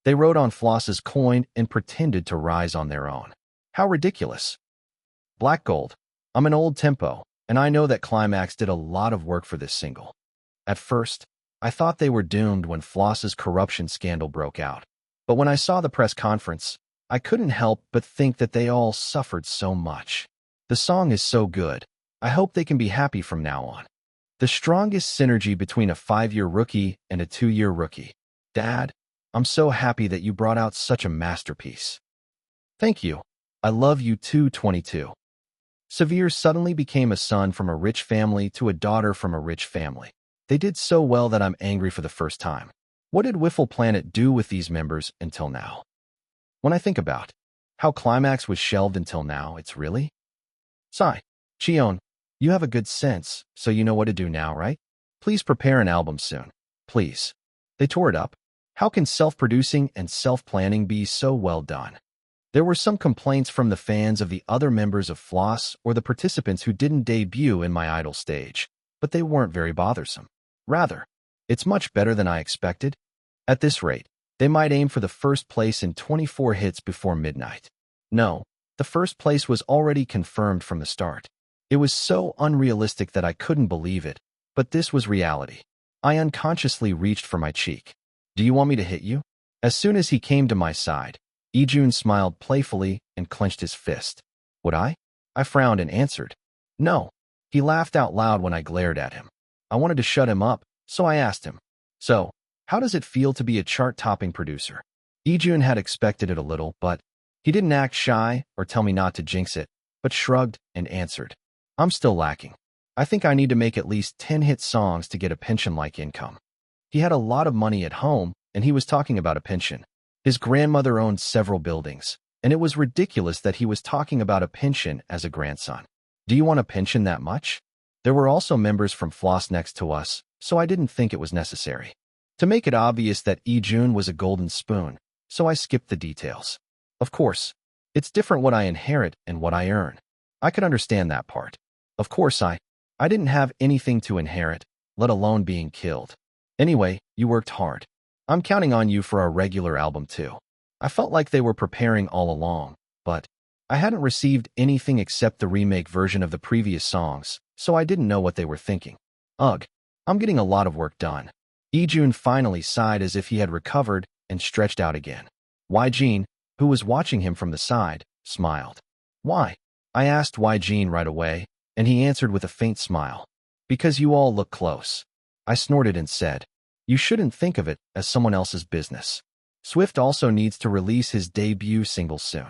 They rode on Floss's coin and pretended to rise on their own. How ridiculous. Black Gold. I'm an old tempo, and I know that Climax did a lot of work for this single. At first, I thought they were doomed when Floss's corruption scandal broke out. But when I saw the press conference, I couldn't help but think that they all suffered so much. The song is so good. I hope they can be happy from now on. The strongest synergy between a 5-year rookie and a 2-year rookie. Dad, I'm so happy that you brought out such a masterpiece. Thank you. I love you too, 22. Severe suddenly became a son from a rich family to a daughter from a rich family. They did so well that I'm angry for the first time. What did Wiffle Planet do with these members until now? When I think about how Climax was shelved until now, it's really? Sigh. Cheon, you have a good sense, so you know what to do now, right? Please prepare an album soon. Please. They tore it up. How can self-producing and self-planning be so well done? There were some complaints from the fans of the other members of Floss or the participants who didn't debut in my idol stage, but they weren't very bothersome. Rather, it's much better than I expected. At this rate, they might aim for the first place in 24 hits before midnight. No, the first place was already confirmed from the start. It was so unrealistic that I couldn't believe it, but this was reality. I unconsciously reached for my cheek. Do you want me to hit you? As soon as he came to my side, Ijun smiled playfully and clenched his fist. Would I? I frowned and answered. No. He laughed out loud when I glared at him. I wanted to shut him up, so I asked him. So, how does it feel to be a chart-topping producer? Ijun had expected it a little, but he didn't act shy or tell me not to jinx it, but shrugged and answered. I'm still lacking. I think I need to make at least 10 hit songs to get a pension-like income. He had a lot of money at home, and he was talking about a pension. His grandmother owned several buildings, and it was ridiculous that he was talking about a pension as a grandson. Do you want a pension that much? There were also members from Floss next to us, so I didn't think it was necessary to make it obvious that Ijun was a golden spoon, so I skipped the details. Of course, it's different what I inherit and what I earn. I could understand that part. Of course, I didn't have anything to inherit, let alone being killed. Anyway, you worked hard. I'm counting on you for our regular album too. I felt like they were preparing all along, but I hadn't received anything except the remake version of the previous songs, so I didn't know what they were thinking. Ugh, I'm getting a lot of work done. Ijun finally sighed as if he had recovered and stretched out again. Jin, who was watching him from the side, smiled. Why? I asked Jin right away, and he answered with a faint smile. Because you all look close. I snorted and said, you shouldn't think of it as someone else's business. Swift also needs to release his debut single soon.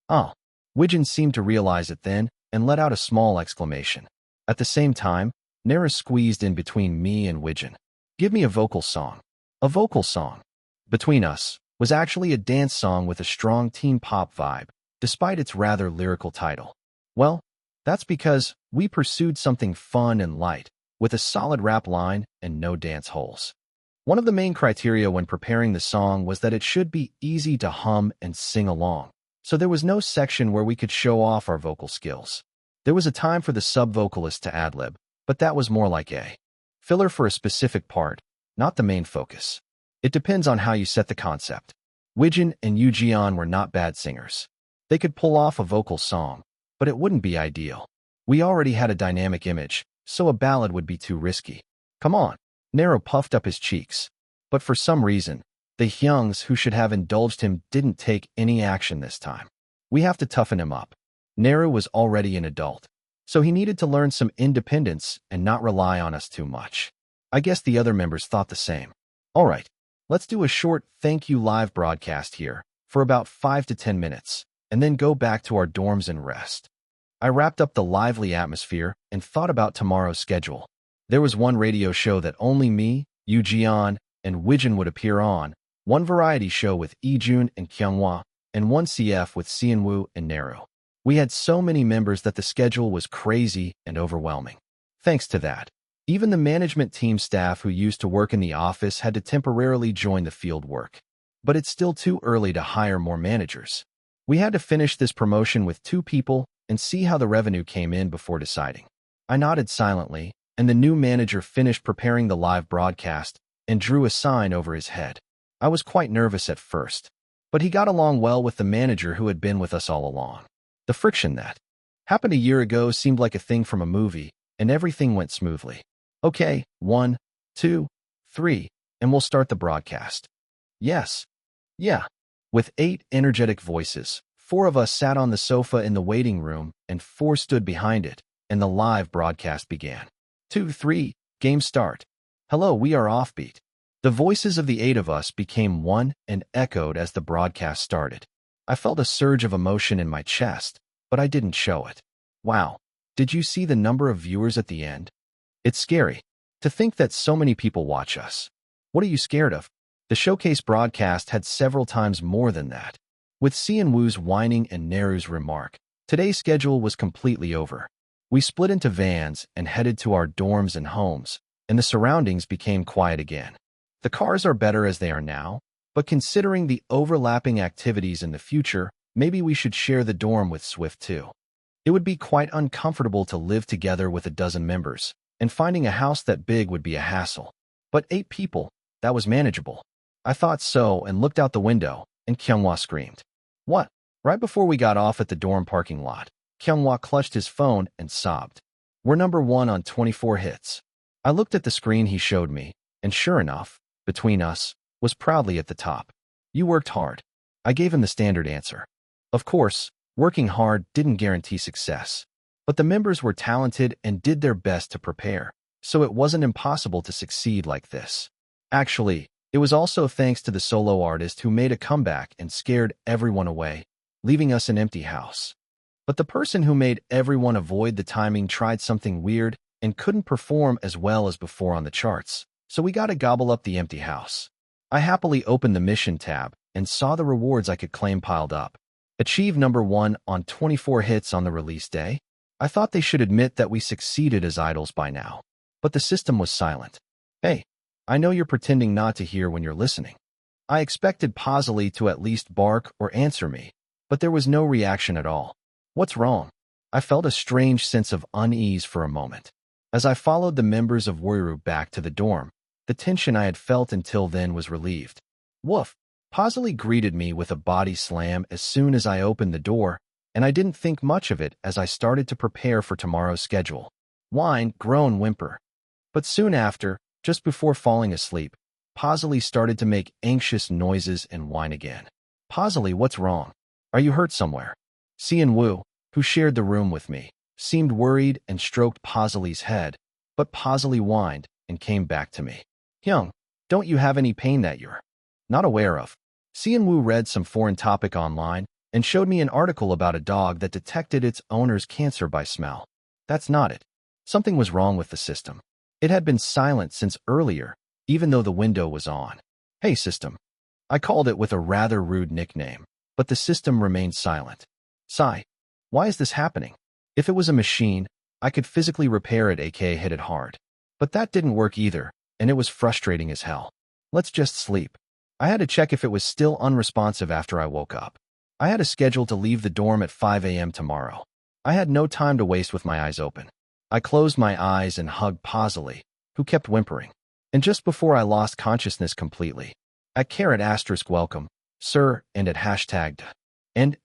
Oh. Widgeon seemed to realize it then and let out a small exclamation. At the same time, Nara squeezed in between me and Widgeon. Give me a vocal song. A vocal song. Between Us was actually a dance song with a strong teen pop vibe, despite its rather lyrical title. Well, that's because we pursued something fun and light, with a solid rap line and no dance holes. One of the main criteria when preparing the song was that it should be easy to hum and sing along, so there was no section where we could show off our vocal skills. There was a time for the sub-vocalist to ad-lib, but that was more like a filler for a specific part, not the main focus. It depends on how you set the concept. Widgeon and Yujian were not bad singers. They could pull off a vocal song, but it wouldn't be ideal. We already had a dynamic image, so a ballad would be too risky. Come on. Nero puffed up his cheeks. But for some reason, the Hyungs who should have indulged him didn't take any action this time. We have to toughen him up. Nero was already an adult, so he needed to learn some independence and not rely on us too much. I guess the other members thought the same. All right, let's do a short thank you live broadcast here for about 5 to 10 minutes, and then go back to our dorms and rest. I wrapped up the lively atmosphere and thought about tomorrow's schedule. There was one radio show that only me, Yujian, and Widgeon would appear on, one variety show with Ijun and Kyunghwa, and one CF with Seonwoo and Naru. We had so many members that the schedule was crazy and overwhelming. Thanks to that, even the management team staff who used to work in the office had to temporarily join the field work. But it's still too early to hire more managers. We had to finish this promotion with 2 people and see how the revenue came in before deciding. I nodded silently, and the new manager finished preparing the live broadcast and drew a sign over his head. I was quite nervous at first, but he got along well with the manager who had been with us all along. The friction that happened a year ago seemed like a thing from a movie, and everything went smoothly. Okay, 1, 2, 3, and we'll start the broadcast. Yes. Yeah. With 8 energetic voices, 4 of us sat on the sofa in the waiting room and 4 stood behind it, and the live broadcast began. 2, 3, game start. Hello, we are Offbeat. The voices of the 8 of us became one and echoed as the broadcast started. I felt a surge of emotion in my chest, but I didn't show it. Wow, did you see the number of viewers at the end? It's scary to think that so many people watch us. What are you scared of? The showcase broadcast had several times more than that. With Seonwoo's whining and Naru's remark, today's schedule was completely over. We split into vans and headed to our dorms and homes, and the surroundings became quiet again. The cars are better as they are now, but considering the overlapping activities in the future, maybe we should share the dorm with Swift too. It would be quite uncomfortable to live together with a dozen members, and finding a house that big would be a hassle. But 8 people, that was manageable. I thought so and looked out the window, and Kyunghwa screamed. What? Right before we got off at the dorm parking lot, Kyunghwa clutched his phone and sobbed. We're number 1 on 24 hits. I looked at the screen he showed me, and sure enough, Between Us was proudly at the top. You worked hard. I gave him the standard answer. Of course, working hard didn't guarantee success, but the members were talented and did their best to prepare, so it wasn't impossible to succeed like this. Actually, it was also thanks to the solo artist who made a comeback and scared everyone away, leaving us an empty house. But the person who made everyone avoid the timing tried something weird and couldn't perform as well as before on the charts, so we gotta gobble up the empty house. I happily opened the mission tab and saw the rewards I could claim piled up. Achieve number 1 on 24 hits on the release day? I thought they should admit that we succeeded as idols by now. But the system was silent. Hey, I know you're pretending not to hear when you're listening. I expected Posley to at least bark or answer me, but there was no reaction at all. What's wrong? I felt a strange sense of unease for a moment. As I followed the members of Woiru back to the dorm, the tension I had felt until then was relieved. Woof! Posley greeted me with a body slam as soon as I opened the door, and I didn't think much of it as I started to prepare for tomorrow's schedule. Whine, groan, whimper. But soon after, just before falling asleep, Posley started to make anxious noises and whine again. Posley, what's wrong? Are you hurt somewhere? Cheon Woo, who shared the room with me, seemed worried and stroked Posley's head, but Posley whined and came back to me. Hyung, don't you have any pain that you're not aware of? Cheon Woo read some foreign topic online and showed me an article about a dog that detected its owner's cancer by smell. That's not it. Something was wrong with the system. It had been silent since earlier, even though the window was on. Hey, system. I called it with a rather rude nickname, but the system remained silent. Sigh. Why is this happening? If it was a machine, I could physically repair it, aka hit it hard. But that didn't work either, and it was frustrating as hell. Let's just sleep. I had to check if it was still unresponsive after I woke up. I had a schedule to leave the dorm at 5 a.m. tomorrow. I had no time to waste with my eyes open. I closed my eyes and hugged Posley, who kept whimpering. And just before I lost consciousness completely, at *welcome, sir, and at #, and,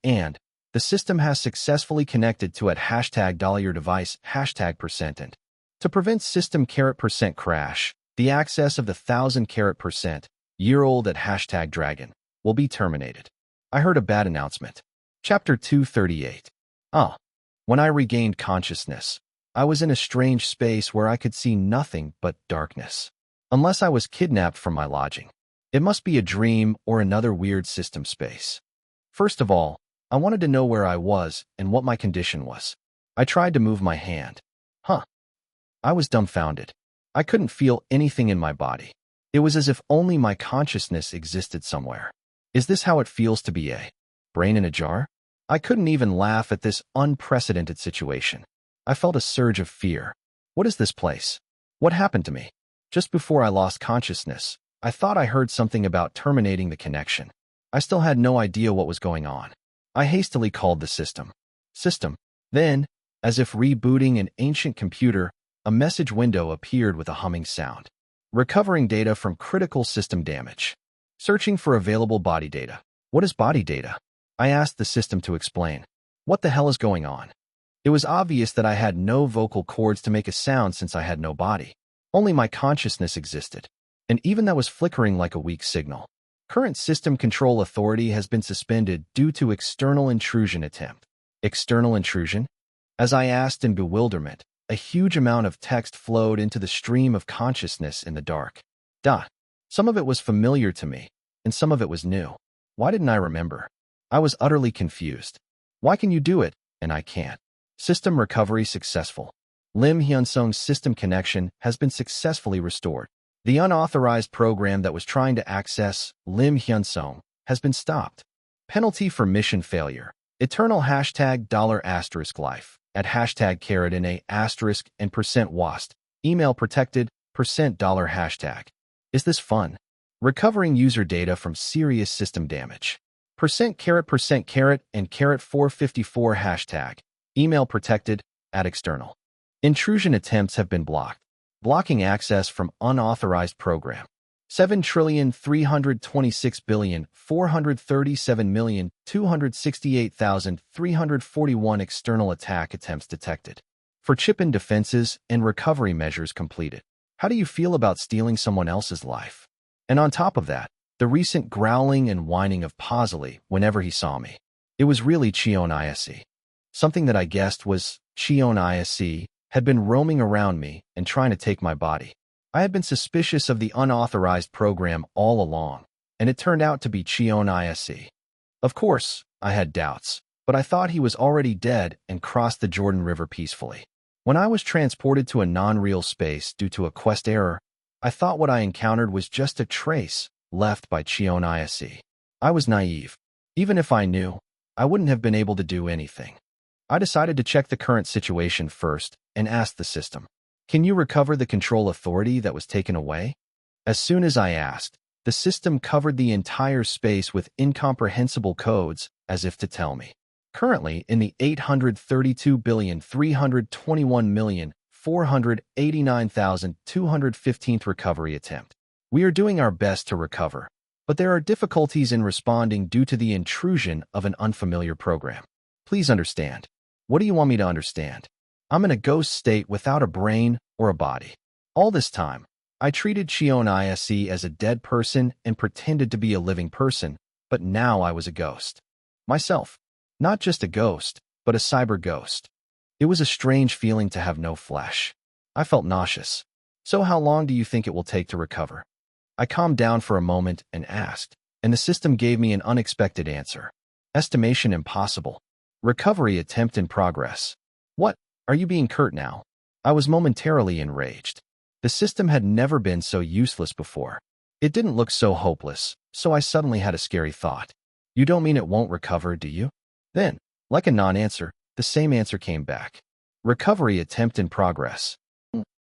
the system has successfully connected to at # your device, #%. To prevent system %% crash, the access of the 1000% at #dragon will be terminated. I heard a bad announcement. Chapter 238. When I regained consciousness, I was in a strange space where I could see nothing but darkness. Unless I was kidnapped from my lodging. It must be a dream or another weird system space. First of all, I wanted to know where I was and what my condition was. I tried to move my hand. I was dumbfounded. I couldn't feel anything in my body. It was as if only my consciousness existed somewhere. Is this how it feels to be a brain in a jar? I couldn't even laugh at this unprecedented situation. I felt a surge of fear. What is this place? What happened to me? Just before I lost consciousness, I thought I heard something about terminating the connection. I still had no idea what was going on. I hastily called the system. Then, as if rebooting an ancient computer, a message window appeared with a humming sound. Recovering data from critical system damage. Searching for available body data. What is body data? I asked the system to explain. What the hell is going on? It was obvious that I had no vocal cords to make a sound since I had no body. Only my consciousness existed, and even that was flickering like a weak signal. Current system control authority has been suspended due to external intrusion attempt. External intrusion? As I asked in bewilderment, a huge amount of text flowed into the stream of consciousness in the dark. Some of it was familiar to me, and some of it was new. Why didn't I remember? I was utterly confused. Why can you do it, and I can't? System recovery successful. Im Hyunsung's system connection has been successfully restored. The unauthorized program that was trying to access Im Hyunsung has been stopped. Penalty for mission failure. Eternal #$life at #, and %wast. Email protected, $#. Is this fun? Recovering user data from serious system damage. %, and $454 #. Email protected, at external. Intrusion attempts have been blocked. Blocking access from unauthorized program. 7,326,437,268,341 external attack attempts detected. For chip-in defenses and recovery measures completed. How do you feel about stealing someone else's life? And on top of that, the recent growling and whining of Posley whenever he saw me. It was really Cheon Yise. Something that I guessed was Cheon Yise had been roaming around me and trying to take my body. I had been suspicious of the unauthorized program all along, and it turned out to be Cheon Yise. Of course, I had doubts, but I thought he was already dead and crossed the Jordan River peacefully. When I was transported to a non-real space due to a quest error, I thought what I encountered was just a trace left by Cheon Yise. I was naive. Even if I knew, I wouldn't have been able to do anything. I decided to check the current situation first and asked the system, "Can you recover the control authority that was taken away?" As soon as I asked, the system covered the entire space with incomprehensible codes as if to tell me. Currently, in the 832,321,489,215th recovery attempt, we are doing our best to recover, but there are difficulties in responding due to the intrusion of an unfamiliar program. Please understand. What do you want me to understand? I'm in a ghost state without a brain or a body. All this time, I treated Cheon Yise as a dead person and pretended to be a living person, but now I was a ghost. Myself. Not just a ghost, but a cyber ghost. It was a strange feeling to have no flesh. I felt nauseous. So how long do you think it will take to recover? I calmed down for a moment and asked, and the system gave me an unexpected answer. Estimation impossible. Recovery attempt in progress. What? Are you being curt now? I was momentarily enraged. The system had never been so useless before. It didn't look so hopeless, so I suddenly had a scary thought. You don't mean it won't recover, do you? Then, like a non-answer, the same answer came back. Recovery attempt in progress.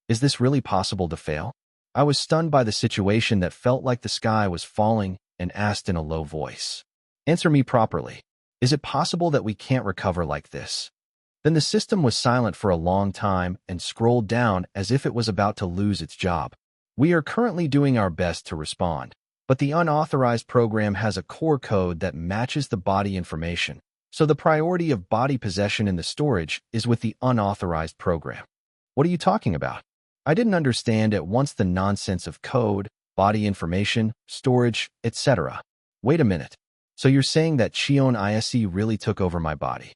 Is this really possible to fail? I was stunned by the situation that felt like the sky was falling and asked in a low voice. Answer me properly. Is it possible that we can't recover like this? Then the system was silent for a long time and scrolled down as if it was about to lose its job. We are currently doing our best to respond, but the unauthorized program has a core code that matches the body information, so the priority of body possession in the storage is with the unauthorized program. What are you talking about? I didn't understand at once the nonsense of code, body information, storage, etc. Wait a minute. So you're saying that Cheon Yise really took over my body?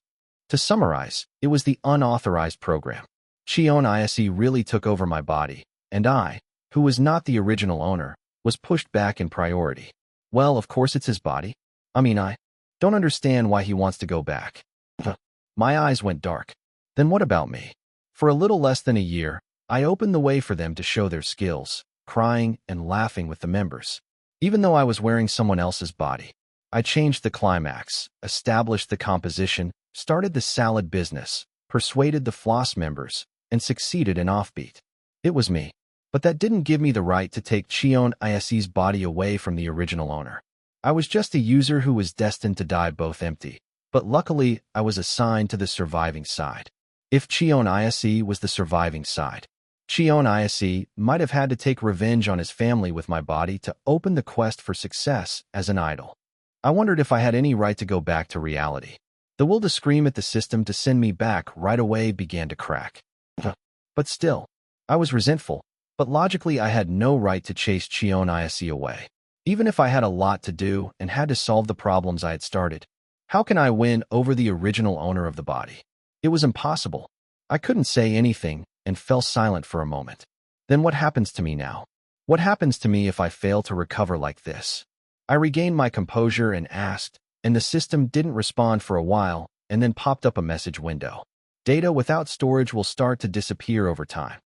To summarize, it was the unauthorized program. Cheon Yise really took over my body, and I, who was not the original owner, was pushed back in priority. Well, of course it's his body. I don't understand why he wants to go back. My eyes went dark. Then what about me? For a little less than a year, I opened the way for them to show their skills, crying and laughing with the members. Even though I was wearing someone else's body, I changed the climax, established the composition, started the salad business, persuaded the floss members, and succeeded in offbeat. It was me. But that didn't give me the right to take Cheon Yise's body away from the original owner. I was just a user who was destined to die both empty, but luckily I was assigned to the surviving side. If Cheon Yise was the surviving side, Cheon Yise might have had to take revenge on his family with my body to open the quest for success as an idol. I wondered if I had any right to go back to reality. The will to scream at the system to send me back right away began to crack. But still, I was resentful, but logically I had no right to chase Cheon Yise away. Even if I had a lot to do and had to solve the problems I had started, how can I win over the original owner of the body? It was impossible. I couldn't say anything and fell silent for a moment. Then what happens to me now? What happens to me if I fail to recover like this? I regained my composure and asked, and the system didn't respond for a while and then popped up a message window. Data without storage will start to disappear over time.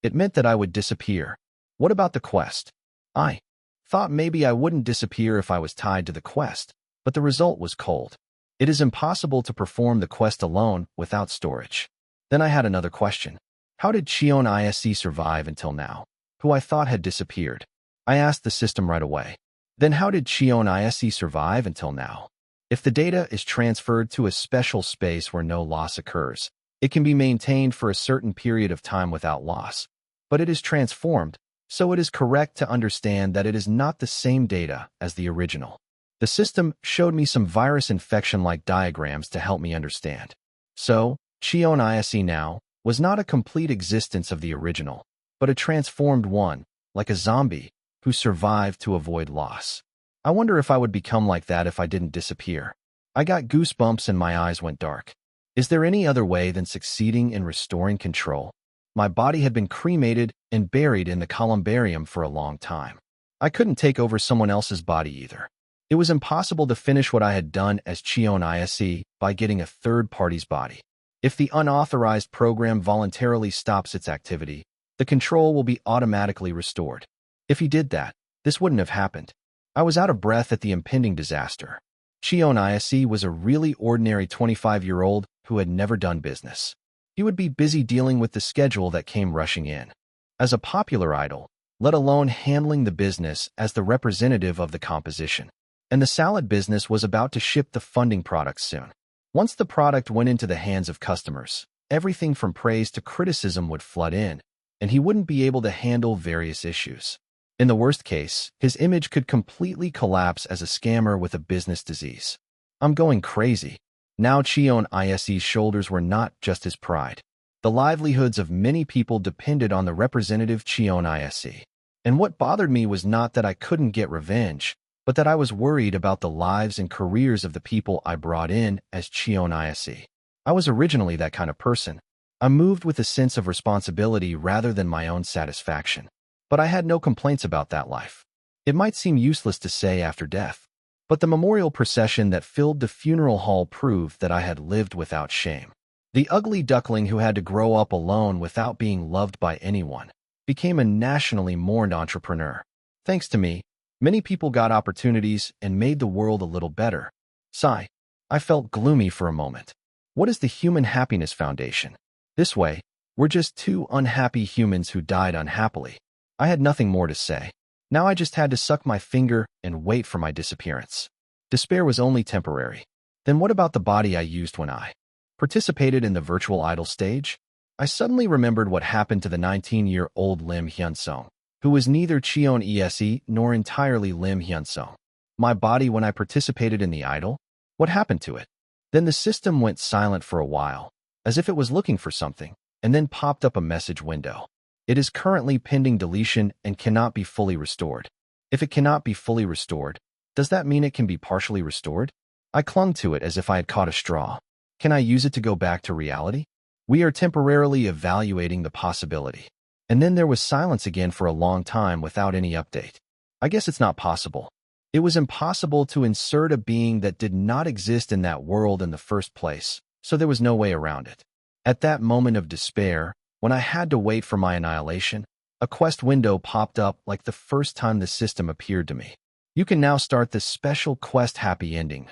It meant that I would disappear. What about the quest? I thought maybe I wouldn't disappear if I was tied to the quest, but the result was cold. It is impossible to perform the quest alone without storage. Then I had another question. How did Cheon Yise survive until now, who I thought had disappeared? I asked the system right away. Then how did Cheon Yise survive until now? If the data is transferred to a special space where no loss occurs, it can be maintained for a certain period of time without loss. But it is transformed, so it is correct to understand that it is not the same data as the original. The system showed me some virus infection-like diagrams to help me understand. So, Cheon Yise now was not a complete existence of the original, but a transformed one, like a zombie, who survived to avoid loss. I wonder if I would become like that if I didn't disappear. I got goosebumps and my eyes went dark. Is there any other way than succeeding in restoring control? My body had been cremated and buried in the columbarium for a long time. I couldn't take over someone else's body either. It was impossible to finish what I had done as Cheon Yise by getting a third party's body. If the unauthorized program voluntarily stops its activity, the control will be automatically restored. If he did that, this wouldn't have happened. I was out of breath at the impending disaster. Cheon Yise was a really ordinary 25-year-old who had never done business. He would be busy dealing with the schedule that came rushing in. As a popular idol, let alone handling the business as the representative of the composition. And the salad business was about to ship the funding product soon. Once the product went into the hands of customers, everything from praise to criticism would flood in, and he wouldn't be able to handle various issues. In the worst case, his image could completely collapse as a scammer with a business disease. I'm going crazy. Now Cheon Yise's shoulders were not just his pride. The livelihoods of many people depended on the representative Cheon Yise. And what bothered me was not that I couldn't get revenge, but that I was worried about the lives and careers of the people I brought in as Cheon Yise. I was originally that kind of person. I moved with a sense of responsibility rather than my own satisfaction. But I had no complaints about that life. It might seem useless to say after death, but the memorial procession that filled the funeral hall proved that I had lived without shame. The ugly duckling who had to grow up alone without being loved by anyone became a nationally mourned entrepreneur. Thanks to me, many people got opportunities and made the world a little better. Sigh. I felt gloomy for a moment. What is the Human Happiness Foundation? This way, we're just two unhappy humans who died unhappily. I had nothing more to say. Now I just had to suck my finger and wait for my disappearance. Despair was only temporary. Then what about the body I used when I participated in the virtual idol stage? I suddenly remembered what happened to the 19-year-old Im Hyunsung, who was neither Cheon Yise nor entirely Im Hyunsung. My body when I participated in the idol? What happened to it? Then the system went silent for a while, as if it was looking for something, and then popped up a message window. It is currently pending deletion and cannot be fully restored. If it cannot be fully restored, does that mean it can be partially restored? I clung to it as if I had caught a straw. Can I use it to go back to reality? We are temporarily evaluating the possibility. And then there was silence again for a long time without any update. I guess it's not possible. It was impossible to insert a being that did not exist in that world in the first place, so there was no way around it. At that moment of despair, when I had to wait for my annihilation, a quest window popped up like the first time the system appeared to me. You can now start this special quest happy ending.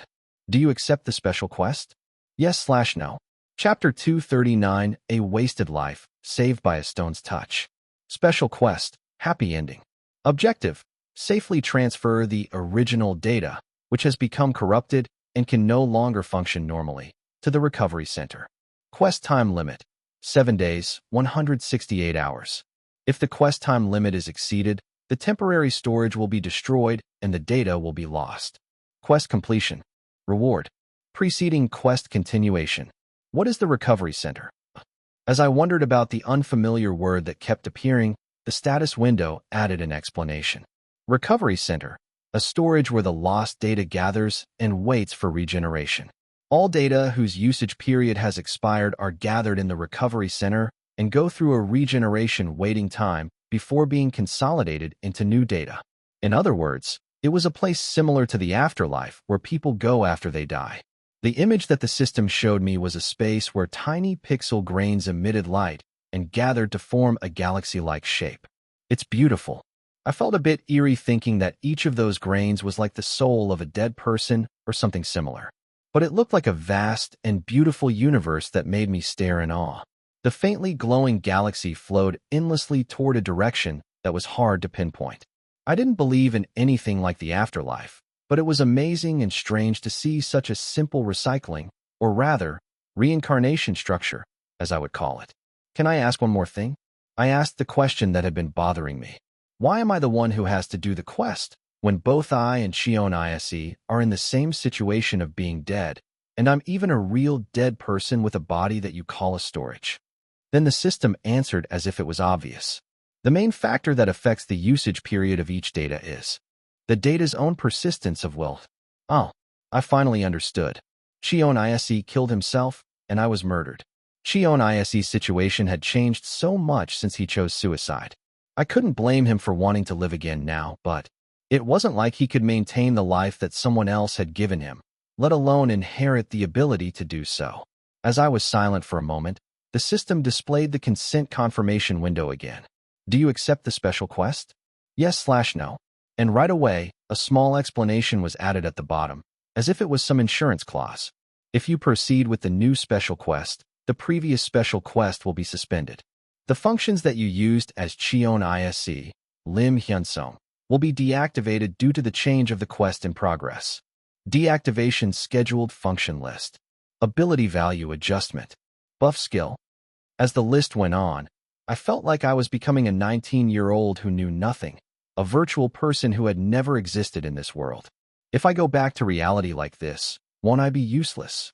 Do you accept the special quest? Yes/no. Chapter 239, A Wasted Life, Saved by a Stone's Touch. Special quest, happy ending. Objective, safely transfer the original data, which has become corrupted and can no longer function normally, to the recovery center. Quest time limit, 7 days, 168 hours. If the quest time limit is exceeded, the temporary storage will be destroyed and the data will be lost. Quest completion. Reward. Preceding quest continuation. What is the recovery center? As I wondered about the unfamiliar word that kept appearing, the status window added an explanation. Recovery center, a storage where the lost data gathers and waits for regeneration. All data whose usage period has expired are gathered in the recovery center and go through a regeneration waiting time before being consolidated into new data. In other words, it was a place similar to the afterlife where people go after they die. The image that the system showed me was a space where tiny pixel grains emitted light and gathered to form a galaxy-like shape. It's beautiful. I felt a bit eerie thinking that each of those grains was like the soul of a dead person or something similar. But it looked like a vast and beautiful universe that made me stare in awe. The faintly glowing galaxy flowed endlessly toward a direction that was hard to pinpoint. I didn't believe in anything like the afterlife, but it was amazing and strange to see such a simple recycling, or rather, reincarnation structure, as I would call it. Can I ask one more thing? I asked the question that had been bothering me. Why am I the one who has to do the quest, when both I and Cheon Yise are in the same situation of being dead, and I'm even a real dead person with a body that you call a storage? Then the system answered as if it was obvious. The main factor that affects the usage period of each data is the data's own persistence of wealth. Oh, I finally understood. Cheon Yise killed himself, and I was murdered. Cheon Yise's situation had changed so much since he chose suicide. I couldn't blame him for wanting to live again now, but it wasn't like he could maintain the life that someone else had given him, let alone inherit the ability to do so. As I was silent for a moment, the system displayed the consent confirmation window again. Do you accept the special quest? Yes/no. And right away, a small explanation was added at the bottom, as if it was some insurance clause. If you proceed with the new special quest, the previous special quest will be suspended. The functions that you used as Cheon Yise, Im Hyunsung, will be deactivated due to the change of the quest in progress. Deactivation scheduled function list. Ability value adjustment. Buff skill. As the list went on, I felt like I was becoming a 19-year-old who knew nothing, a virtual person who had never existed in this world. If I go back to reality like this, won't I be useless?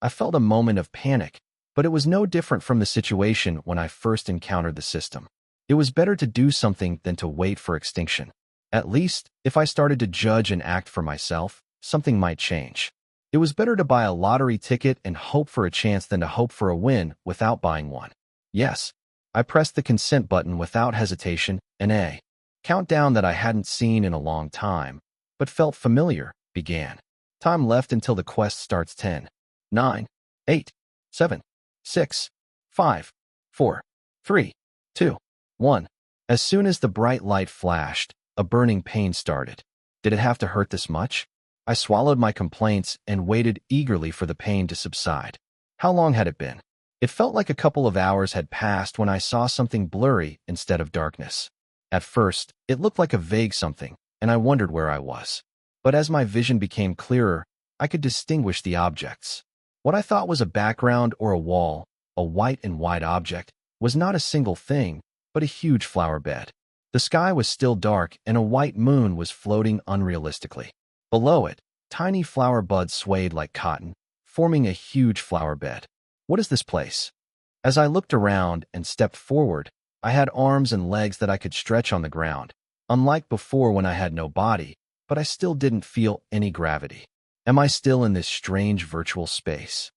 I felt a moment of panic, but it was no different from the situation when I first encountered the system. It was better to do something than to wait for extinction. At least, if I started to judge and act for myself, something might change. It was better to buy a lottery ticket and hope for a chance than to hope for a win without buying one. Yes, I pressed the consent button without hesitation, and a countdown that I hadn't seen in a long time, but felt familiar, began. Time left until the quest starts. 10, 9, 8, 7, 6, 5, 4, 3, 2, 1. As soon as the bright light flashed, a burning pain started. Did it have to hurt this much? I swallowed my complaints and waited eagerly for the pain to subside. How long had it been? It felt like a couple of hours had passed when I saw something blurry instead of darkness. At first, it looked like a vague something, and I wondered where I was. But as my vision became clearer, I could distinguish the objects. What I thought was a background or a wall, a white and white object, was not a single thing, but a huge flower bed. The sky was still dark and a white moon was floating unrealistically. Below it, tiny flower buds swayed like cotton, forming a huge flower bed. What is this place? As I looked around and stepped forward, I had arms and legs that I could stretch on the ground, unlike before when I had no body, but I still didn't feel any gravity. Am I still in this strange virtual space?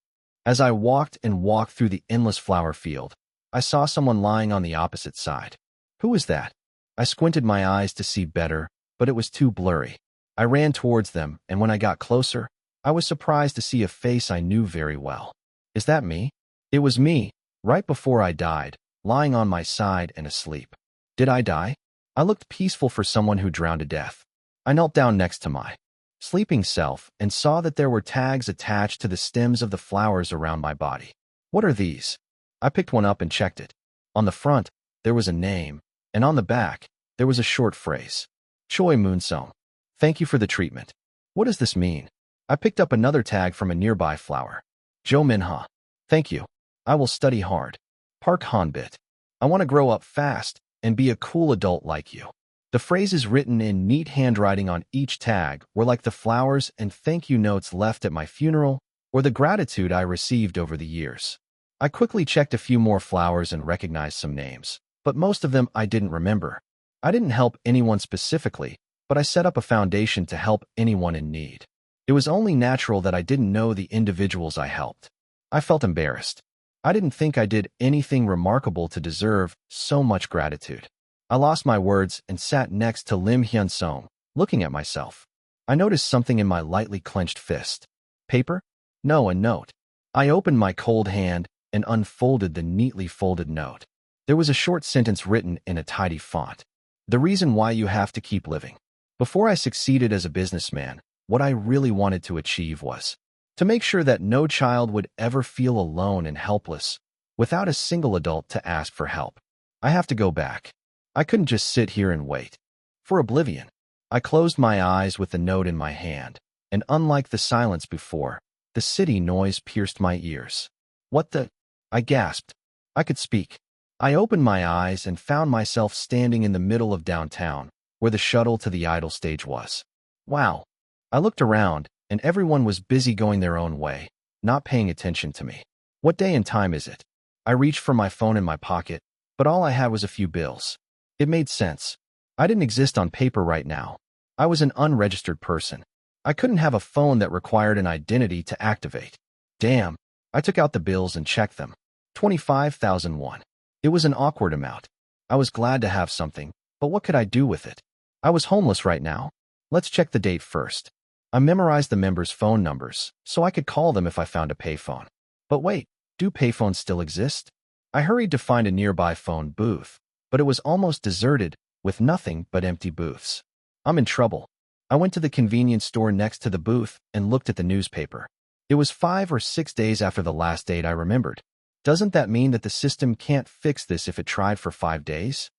As I walked and walked through the endless flower field, I saw someone lying on the opposite side. Who was that? I squinted my eyes to see better, but it was too blurry. I ran towards them, and when I got closer, I was surprised to see a face I knew very well. Is that me? It was me, right before I died, lying on my side and asleep. Did I die? I looked peaceful for someone who drowned to death. I knelt down next to my sleeping self and saw that there were tags attached to the stems of the flowers around my body. What are these? I picked one up and checked it. On the front, there was a name, and on the back, there was a short phrase. Choi Moonsung. Thank you for the treatment. What does this mean? I picked up another tag from a nearby flower. Jo Minha. Thank you. I will study hard. Park Hanbit. I want to grow up fast and be a cool adult like you. The phrases written in neat handwriting on each tag were like the flowers and thank you notes left at my funeral or the gratitude I received over the years. I quickly checked a few more flowers and recognized some names, but most of them I didn't remember. I didn't help anyone specifically, but I set up a foundation to help anyone in need. It was only natural that I didn't know the individuals I helped. I felt embarrassed. I didn't think I did anything remarkable to deserve so much gratitude. I lost my words and sat next to Im Hyunsung, looking at myself. I noticed something in my lightly clenched fist. Paper? No, a note. I opened my cold hand and unfolded the neatly folded note. There was a short sentence written in a tidy font. The reason why you have to keep living. Before I succeeded as a businessman, what I really wanted to achieve was to make sure that no child would ever feel alone and helpless, without a single adult to ask for help. I have to go back. I couldn't just sit here and wait for oblivion. I closed my eyes with the note in my hand, and unlike the silence before, the city noise pierced my ears. What the? I gasped. I could speak. I opened my eyes and found myself standing in the middle of downtown, where the shuttle to the idol stage was. Wow. I looked around, and everyone was busy going their own way, not paying attention to me. What day and time is it? I reached for my phone in my pocket, but all I had was a few bills. It made sense. I didn't exist on paper right now. I was an unregistered person. I couldn't have a phone that required an identity to activate. Damn. I took out the bills and checked them. 25,001. It was an awkward amount. I was glad to have something, but what could I do with it? I was homeless right now. Let's check the date first. I memorized the members' phone numbers, so I could call them if I found a payphone. But wait, do payphones still exist? I hurried to find a nearby phone booth, but it was almost deserted, with nothing but empty booths. I'm in trouble. I went to the convenience store next to the booth and looked at the newspaper. It was 5 or 6 days after the last date I remembered. Doesn't that mean that the system can't fix this if it tried for 5 days?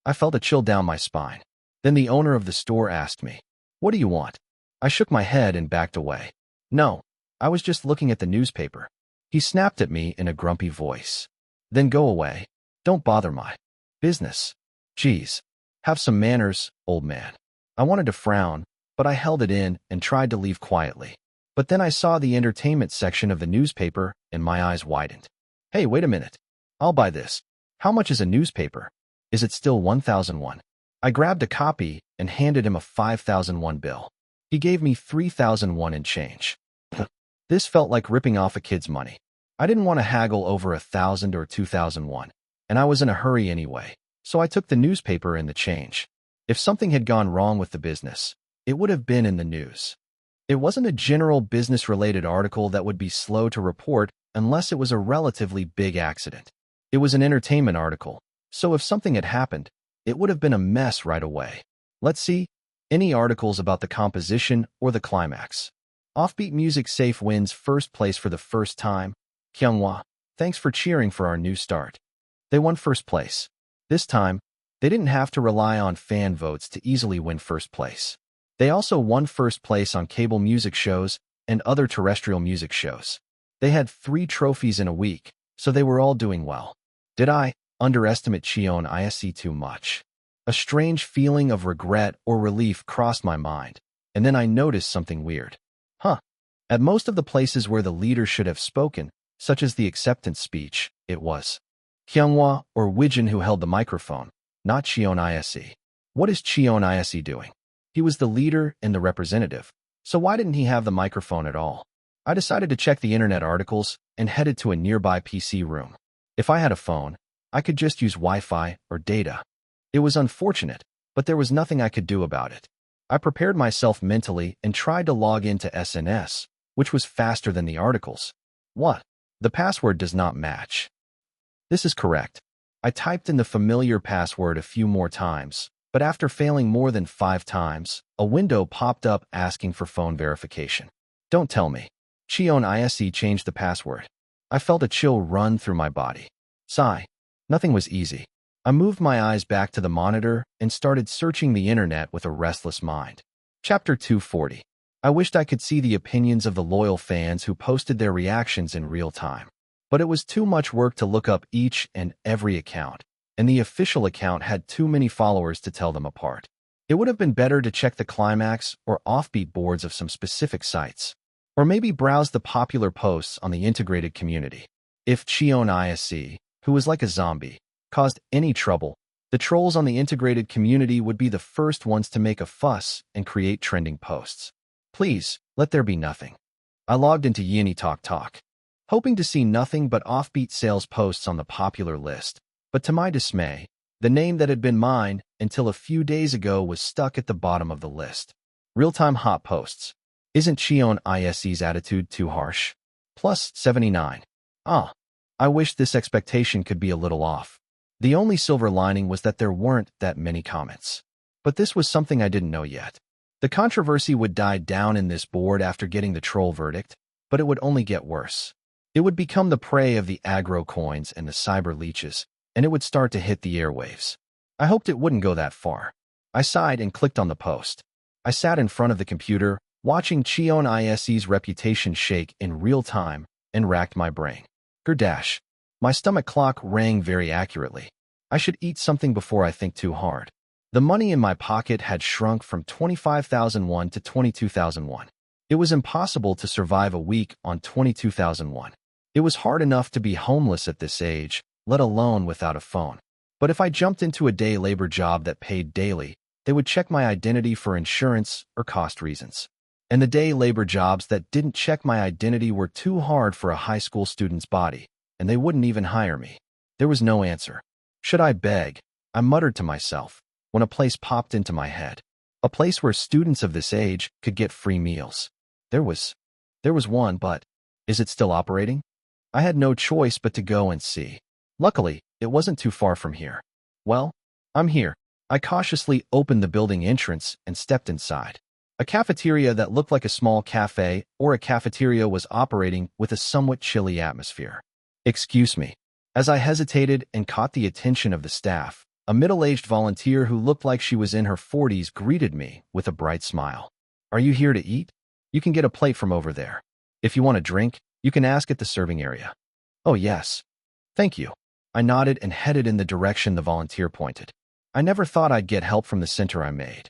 I felt a chill down my spine. Then the owner of the store asked me, "What do you want?" I shook my head and backed away. "No, I was just looking at the newspaper." He snapped at me in a grumpy voice. "Then go away. Don't bother my business." Geez, have some manners, old man. I wanted to frown, but I held it in and tried to leave quietly. But then I saw the entertainment section of the newspaper and my eyes widened. Hey, wait a minute. I'll buy this. How much is a newspaper? Is it still 1,001? I grabbed a copy and handed him a 5,001 bill. He gave me 3,001 in change. This felt like ripping off a kid's money. I didn't want to haggle over 1,000 or 2,001, and I was in a hurry anyway, so I took the newspaper and the change. If something had gone wrong with the business, it would have been in the news. It wasn't a general business-related article that would be slow to report unless it was a relatively big accident. It was an entertainment article, so if something had happened, it would have been a mess right away. Let's see. Any articles about the composition or the climax. Offbeat Music Safe wins first place for the first time. Kyunghwa, thanks for cheering for our new start. They won first place. This time, they didn't have to rely on fan votes to easily win first place. They also won first place on cable music shows and other terrestrial music shows. They had 3 trophies in a week, so they were all doing well. Did I underestimate Cheon Yise too much? A strange feeling of regret or relief crossed my mind, and then I noticed something weird. At most of the places where the leader should have spoken, such as the acceptance speech, it was Kyunghwa or Wijin who held the microphone, not Cheon Yise. What is Cheon Yise doing? He was the leader and the representative, so why didn't he have the microphone at all? I decided to check the internet articles and headed to a nearby PC room. If I had a phone, I could just use Wi-Fi or data. It was unfortunate, but there was nothing I could do about it. I prepared myself mentally and tried to log into SNS, which was faster than the articles. What? The password does not match. This is correct. I typed in the familiar password a few more times, but after failing more than 5 times, a window popped up asking for phone verification. Don't tell me. Cheon Yise changed the password. I felt a chill run through my body. Sigh. Nothing was easy. I moved my eyes back to the monitor and started searching the internet with a restless mind. Chapter 240. I wished I could see the opinions of the loyal fans who posted their reactions in real time. But it was too much work to look up each and every account, and the official account had too many followers to tell them apart. It would have been better to check the Climax or Offbeat boards of some specific sites, or maybe browse the popular posts on the integrated community. If Cheon Yise, who was like a zombie, caused any trouble, the trolls on the integrated community would be the first ones to make a fuss and create trending posts. Please, let there be nothing. I logged into Yini Talk, hoping to see nothing but Offbeat sales posts on the popular list, but to my dismay, the name that had been mine until a few days ago was stuck at the bottom of the list. Real-time hot posts. Isn't Cheon Yise's attitude too harsh? Plus 79. I wish this expectation could be a little off. The only silver lining was that there weren't that many comments. But this was something I didn't know yet. The controversy would die down in this board after getting the troll verdict, but it would only get worse. It would become the prey of the aggro coins and the cyber leeches, and it would start to hit the airwaves. I hoped it wouldn't go that far. I sighed and clicked on the post. I sat in front of the computer, watching Cheon Yise's reputation shake in real time, and racked my brain. Gerdash. My stomach clock rang very accurately. I should eat something before I think too hard. The money in my pocket had shrunk from 25,001 to 22,001. It was impossible to survive a week on 22,001. It was hard enough to be homeless at this age, let alone without a phone. But if I jumped into a day labor job that paid daily, they would check my identity for insurance or cost reasons. And the day labor jobs that didn't check my identity were too hard for a high school student's body, and they wouldn't even hire me. There was no answer. Should I beg? I muttered to myself, when a place popped into my head. A place where students of this age could get free meals. There was one, but is it still operating? I had no choice but to go and see. Luckily, it wasn't too far from here. Well, I'm here. I cautiously opened the building entrance and stepped inside. A cafeteria that looked like a small cafe or a cafeteria was operating with a somewhat chilly atmosphere. Excuse me. As I hesitated and caught the attention of the staff, a middle-aged volunteer who looked like she was in her 40s greeted me with a bright smile. Are you here to eat? You can get a plate from over there. If you want a drink, you can ask at the serving area. Oh yes. Thank you. I nodded and headed in the direction the volunteer pointed. I never thought I'd get help from the center I made.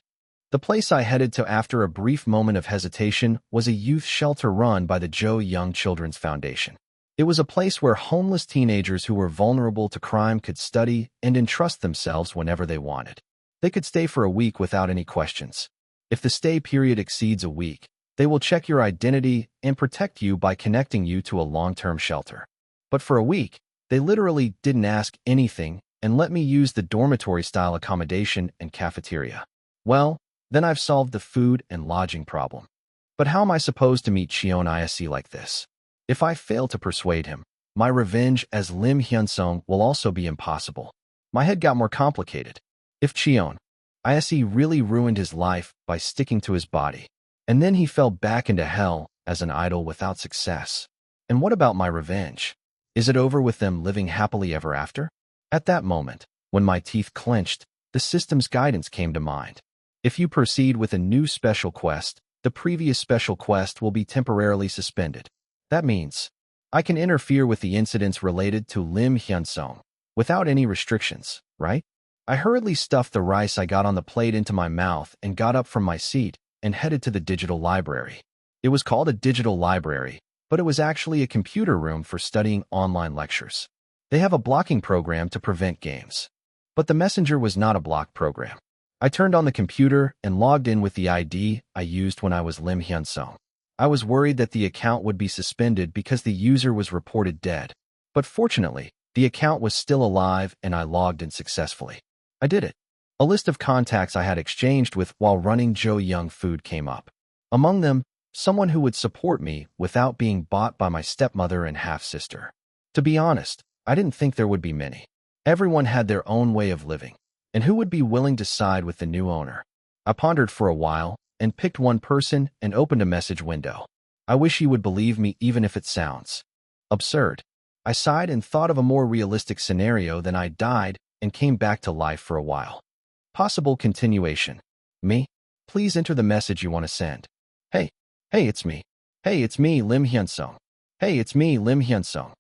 The place I headed to after a brief moment of hesitation was a youth shelter run by the Joe Young Children's Foundation. It was a place where homeless teenagers who were vulnerable to crime could study and entrust themselves whenever they wanted. They could stay for a week without any questions. If the stay period exceeds a week, they will check your identity and protect you by connecting you to a long-term shelter. But for a week, they literally didn't ask anything and let me use the dormitory-style accommodation and cafeteria. Well, then I've solved the food and lodging problem. But how am I supposed to meet Cheon Yise like this? If I fail to persuade him, my revenge as Im Hyunsung will also be impossible. My head got more complicated. If Cheon Yise really ruined his life by sticking to his body, and then he fell back into hell as an idol without success, and what about my revenge? Is it over with them living happily ever after? At that moment, when my teeth clenched, the system's guidance came to mind. If you proceed with a new special quest, the previous special quest will be temporarily suspended. That means I can interfere with the incidents related to Im Hyunsung without any restrictions, right? I hurriedly stuffed the rice I got on the plate into my mouth and got up from my seat and headed to the digital library. It was called a digital library, but it was actually a computer room for studying online lectures. They have a blocking program to prevent games. But the messenger was not a block program. I turned on the computer and logged in with the ID I used when I was Im Hyunsung. I was worried that the account would be suspended because the user was reported dead. But fortunately, the account was still alive and I logged in successfully. I did it. A list of contacts I had exchanged with while running Joe Young Food came up. Among them, someone who would support me without being bought by my stepmother and half-sister. To be honest, I didn't think there would be many. Everyone had their own way of living. And who would be willing to side with the new owner? I pondered for a while and picked one person and opened a message window. I wish you would believe me even if it sounds absurd. I sighed and thought of a more realistic scenario than I died and came back to life for a while. Possible continuation. Me? Please enter the message you want to send. Hey, it's me. Hey, it's me, Im Hyunsung. Hey, it's me, Im Hyunsung.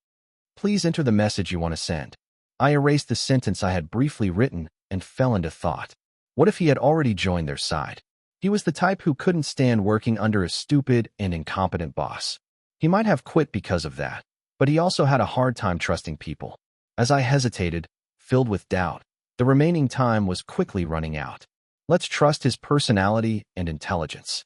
Please enter the message you want to send. I erased the sentence I had briefly written and fell into thought. What if he had already joined their side? He was the type who couldn't stand working under a stupid and incompetent boss. He might have quit because of that, but he also had a hard time trusting people. As I hesitated, filled with doubt, the remaining time was quickly running out. Let's trust his personality and intelligence.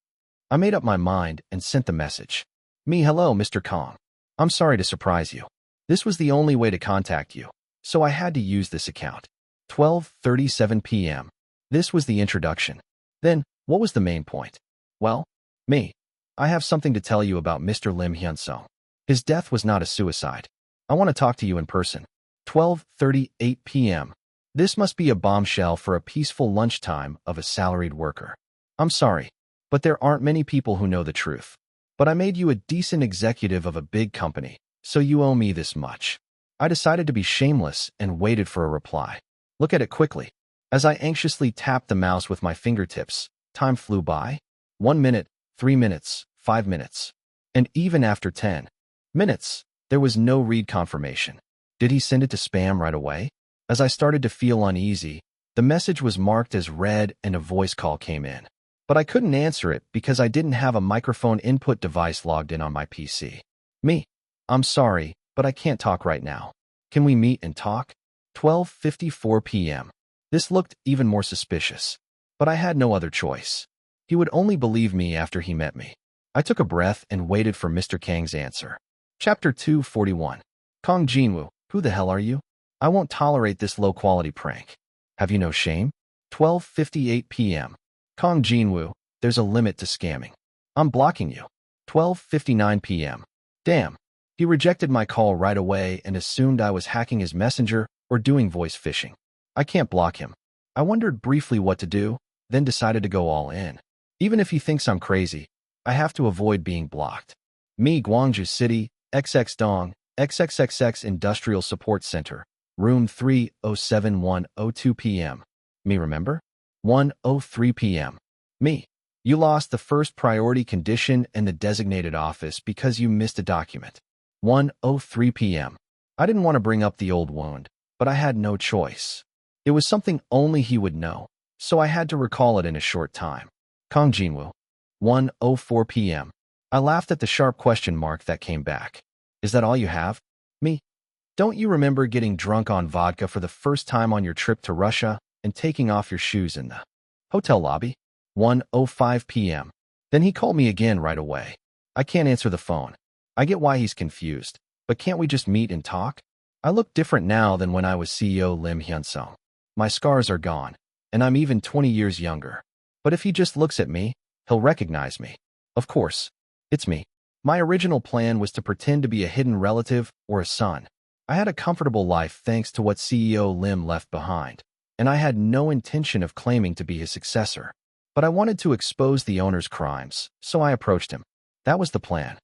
I made up my mind and sent the message. Hello, Mr. Kong. I'm sorry to surprise you. This was the only way to contact you, so I had to use this account. 12:37 p.m. This was the introduction. Then, what was the main point? Well, I have something to tell you about Mr. Im Hyunsung. His death was not a suicide. I want to talk to you in person. 12:38 p.m. This must be a bombshell for a peaceful lunchtime of a salaried worker. I'm sorry, but there aren't many people who know the truth. But I made you a decent executive of a big company, so you owe me this much. I decided to be shameless and waited for a reply. Look at it quickly. As I anxiously tapped the mouse with my fingertips, time flew by. 1 minute, 3 minutes, 5 minutes. And even after 10 minutes, there was no read confirmation. Did he send it to spam right away? As I started to feel uneasy, the message was marked as read and a voice call came in. But I couldn't answer it because I didn't have a microphone input device logged in on my PC. I'm sorry, but I can't talk right now. Can we meet and talk? 12:54 p.m. This looked even more suspicious, but I had no other choice. He would only believe me after he met me. I took a breath and waited for Mr. Kang's answer. Chapter 241. Kong Jinwoo, who the hell are you? I won't tolerate this low-quality prank. Have you no shame? 12:58 p.m. Kong Jinwoo, there's a limit to scamming. I'm blocking you. 12:59 p.m. Damn. He rejected my call right away and assumed I was hacking his messenger or doing voice phishing. I can't block him. I wondered briefly what to do, then decided to go all in. Even if he thinks I'm crazy, I have to avoid being blocked. Me, Gwangju City, XX Dong, XXXX Industrial Support Center, room 307102 p.m. Me, remember? 1:03 p.m. Me. You lost the first priority condition in the designated office because you missed a document. 1:03 p.m. I didn't want to bring up the old wound, but I had no choice. It was something only he would know, so I had to recall it in a short time. Kong Jinwoo. 1:04 p.m. I laughed at the sharp question mark that came back. Is that all you have? Me. Don't you remember getting drunk on vodka for the first time on your trip to Russia and taking off your shoes in the hotel lobby? 1:05 p.m. Then he called me again right away. I can't answer the phone. I get why he's confused, but can't we just meet and talk? I look different now than when I was CEO Im Hyunsung. My scars are gone, and I'm even 20 years younger. But if he just looks at me, he'll recognize me. Of course, it's me. My original plan was to pretend to be a hidden relative or a son. I had a comfortable life thanks to what CEO Lim left behind, and I had no intention of claiming to be his successor. But I wanted to expose the owner's crimes, so I approached him. That was the plan.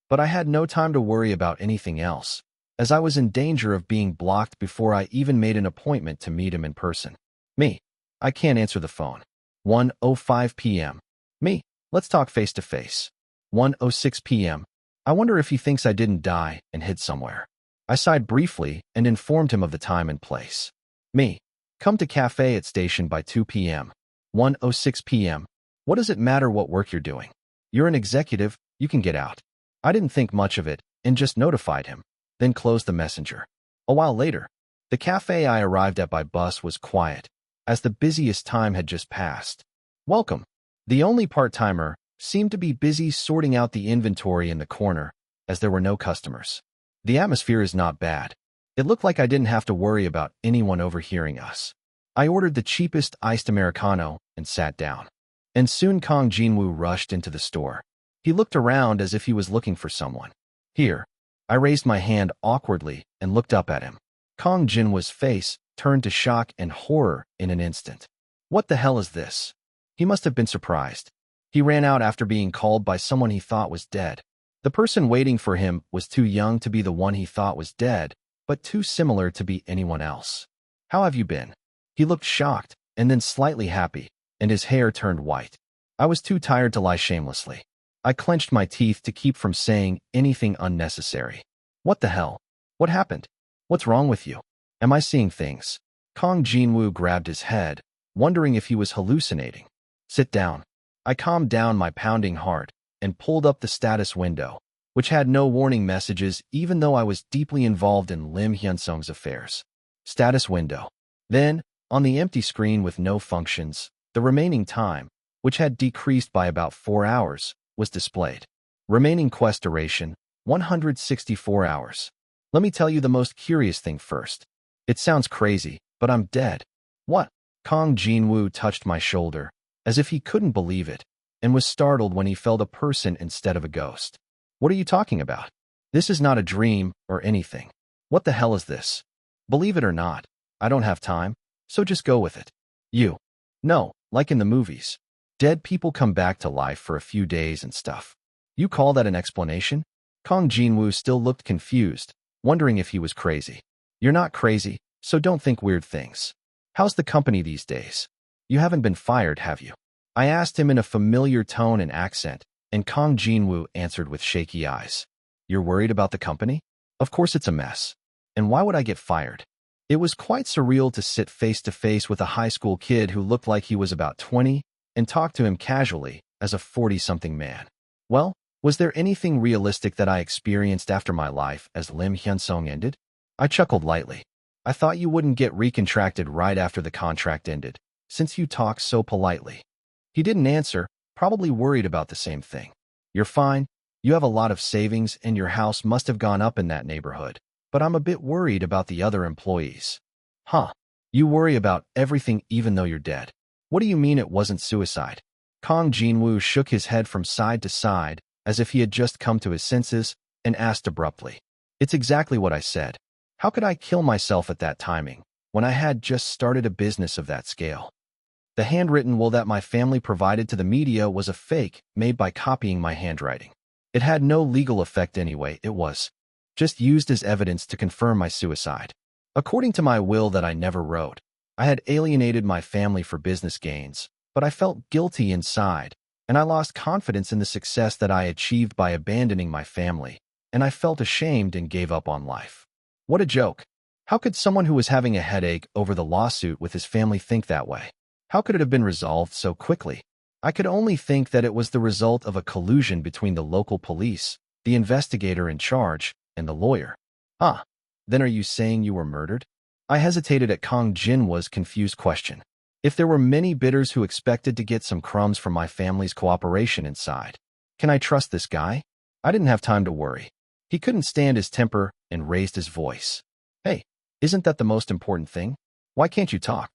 But I had no time to worry about anything else, as I was in danger of being blocked before I even made an appointment to meet him in person. Me. I can't answer the phone. 1:05 p.m. Me. Let's talk face to face. 1:06 p.m. I wonder if he thinks I didn't die and hid somewhere. I sighed briefly and informed him of the time and place. Me. Come to cafe at station by 2 p.m. 1:06 p.m. What does it matter what work you're doing? You're an executive, you can get out. I didn't think much of it and just notified him, then closed the messenger. A while later, the cafe I arrived at by bus was quiet, as the busiest time had just passed. Welcome. The only part-timer seemed to be busy sorting out the inventory in the corner, as there were no customers. The atmosphere is not bad. It looked like I didn't have to worry about anyone overhearing us. I ordered the cheapest iced Americano and sat down. And soon Kong Jinwoo rushed into the store. He looked around as if he was looking for someone. Here. I raised my hand awkwardly and looked up at him. Kong Jinwoo's face turned to shock and horror in an instant. What the hell is this? He must have been surprised. He ran out after being called by someone he thought was dead. The person waiting for him was too young to be the one he thought was dead, but too similar to be anyone else. How have you been? He looked shocked and then slightly happy, and his hair turned white. I was too tired to lie shamelessly. I clenched my teeth to keep from saying anything unnecessary. What the hell? What happened? What's wrong with you? Am I seeing things? Kong Jinwoo grabbed his head, wondering if he was hallucinating. Sit down. I calmed down my pounding heart and pulled up the status window, which had no warning messages even though I was deeply involved in Im Hyunsung's affairs. Status window. Then, on the empty screen with no functions, the remaining time, which had decreased by about 4 hours, was displayed. Remaining quest duration, 164 hours. Let me tell you the most curious thing first. It sounds crazy, but I'm dead. What? Kong Jinwoo touched my shoulder, as if he couldn't believe it, and was startled when he felt a person instead of a ghost. What are you talking about? This is not a dream or anything. What the hell is this? Believe it or not, I don't have time, so just go with it. You. No, like in the movies. Dead people come back to life for a few days and stuff. You call that an explanation? Kong Jinwoo still looked confused, wondering if he was crazy. You're not crazy, so don't think weird things. How's the company these days? You haven't been fired, have you? I asked him in a familiar tone and accent, and Kong Jinwoo answered with shaky eyes. You're worried about the company? Of course it's a mess. And why would I get fired? It was quite surreal to sit face to face with a high school kid who looked like he was about 20 and talk to him casually as a 40-something man. Well, was there anything realistic that I experienced after my life as Im Hyunsung ended? I chuckled lightly. I thought you wouldn't get recontracted right after the contract ended, since you talk so politely. He didn't answer, probably worried about the same thing. You're fine. You have a lot of savings and your house must have gone up in that neighborhood, but I'm a bit worried about the other employees. Huh. You worry about everything even though you're dead. What do you mean it wasn't suicide? Kong Jinwoo shook his head from side to side as if he had just come to his senses and asked abruptly. It's exactly what I said. How could I kill myself at that timing? when I had just started a business of that scale. The handwritten will that my family provided to the media was a fake made by copying my handwriting. It had no legal effect anyway, it was just used as evidence to confirm my suicide. According to my will that I never wrote, I had alienated my family for business gains, but I felt guilty inside, and I lost confidence in the success that I achieved by abandoning my family, and I felt ashamed and gave up on life. What a joke. How could someone who was having a headache over the lawsuit with his family think that way? How could it have been resolved so quickly? I could only think that it was the result of a collusion between the local police, the investigator in charge, and the lawyer. Ah, then are you saying you were murdered? I hesitated at Kang Jinwoo's confused question. If there were many bidders who expected to get some crumbs from my family's cooperation inside, can I trust this guy? I didn't have time to worry. He couldn't stand his temper and raised his voice. Hey, isn't that the most important thing? Why can't you talk?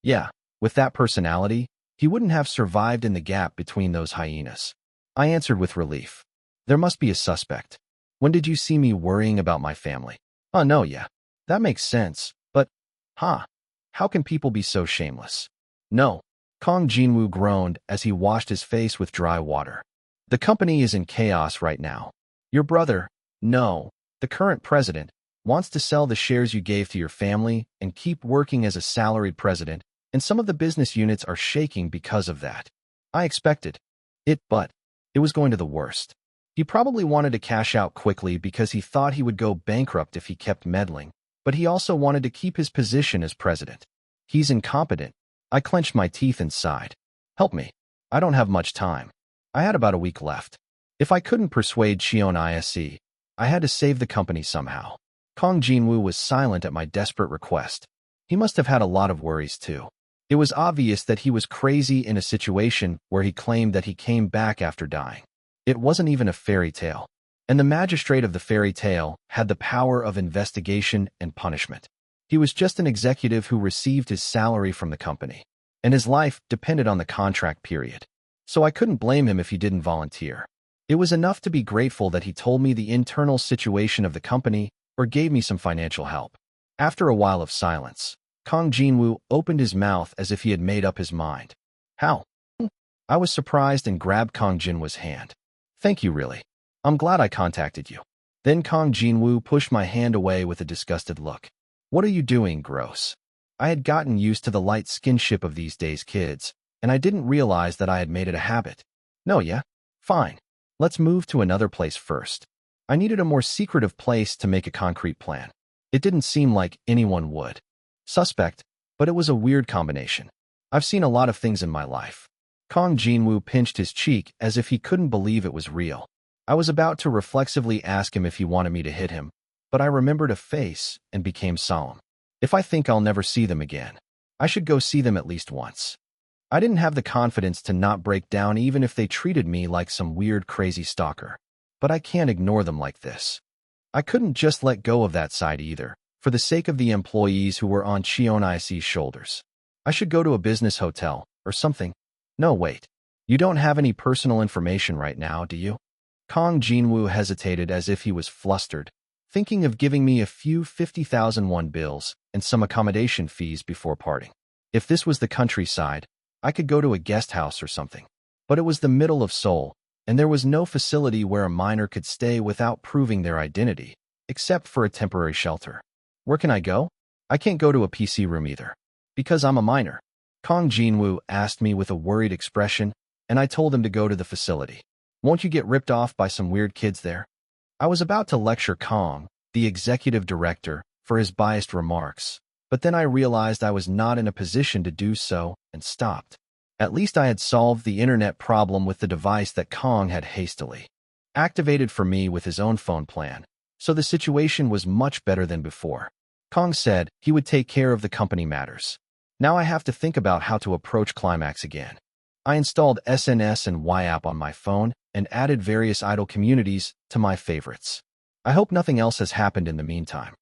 Yeah, with that personality, he wouldn't have survived in the gap between those hyenas. I answered with relief. There must be a suspect. When did you see me worrying about my family? Oh, no, yeah. That makes sense, but, how can people be so shameless? No, Kang Jinwoo groaned as he washed his face with dry water. The company is in chaos right now. Your brother, no, the current president, wants to sell the shares you gave to your family and keep working as a salaried president, and some of the business units are shaking because of that. I expected it, but it was going to the worst. He probably wanted to cash out quickly because he thought he would go bankrupt if he kept meddling, but he also wanted to keep his position as president. He's incompetent. I clenched my teeth and sighed. Help me. I don't have much time. I had about a week left. If I couldn't persuade Cheon Yise, I had to save the company somehow. Kang Jinwoo was silent at my desperate request. He must have had a lot of worries too. It was obvious that he was crazy in a situation where he claimed that he came back after dying. It wasn't even a fairy tale, and the magistrate of the fairy tale had the power of investigation and punishment. He was just an executive who received his salary from the company, and his life depended on the contract period. So I couldn't blame him if he didn't volunteer. It was enough to be grateful that he told me the internal situation of the company or gave me some financial help. After a while of silence, Kang Jinwoo opened his mouth as if he had made up his mind. How? I was surprised and grabbed Kang Jinwoo's hand. Thank you, really. I'm glad I contacted you. Then Kang Jinwoo pushed my hand away with a disgusted look. What are you doing, gross? I had gotten used to the light skinship of these days' kids, and I didn't realize that I had made it a habit. No, yeah? Fine. Let's move to another place first. I needed a more secretive place to make a concrete plan. It didn't seem like anyone would. Suspect, but it was a weird combination. I've seen a lot of things in my life. Kang Jinwoo pinched his cheek as if he couldn't believe it was real. I was about to reflexively ask him if he wanted me to hit him, but I remembered a face and became solemn. If I think I'll never see them again, I should go see them at least once. I didn't have the confidence to not break down even if they treated me like some weird, crazy stalker. But I can't ignore them like this. I couldn't just let go of that side either, for the sake of the employees who were on Cheon Yise's shoulders. I should go to a business hotel, or something. No, wait. You don't have any personal information right now, do you? Kang Jinwoo hesitated as if he was flustered, thinking of giving me a few 50,000 won bills and some accommodation fees before parting. If this was the countryside, I could go to a guest house or something. But it was the middle of Seoul, and there was no facility where a minor could stay without proving their identity, except for a temporary shelter. Where can I go? I can't go to a PC room either. Because I'm a minor. Kang Jinwoo asked me with a worried expression, and I told him to go to the facility. Won't you get ripped off by some weird kids there? I was about to lecture Kang, the executive director, for his biased remarks, but then I realized I was not in a position to do so and stopped. At least I had solved the internet problem with the device that Kang had hastily activated for me with his own phone plan, so the situation was much better than before. Kang said he would take care of the company matters. Now I have to think about how to approach Climax again. I installed SNS and YApp on my phone and added various idol communities to my favorites. I hope nothing else has happened in the meantime.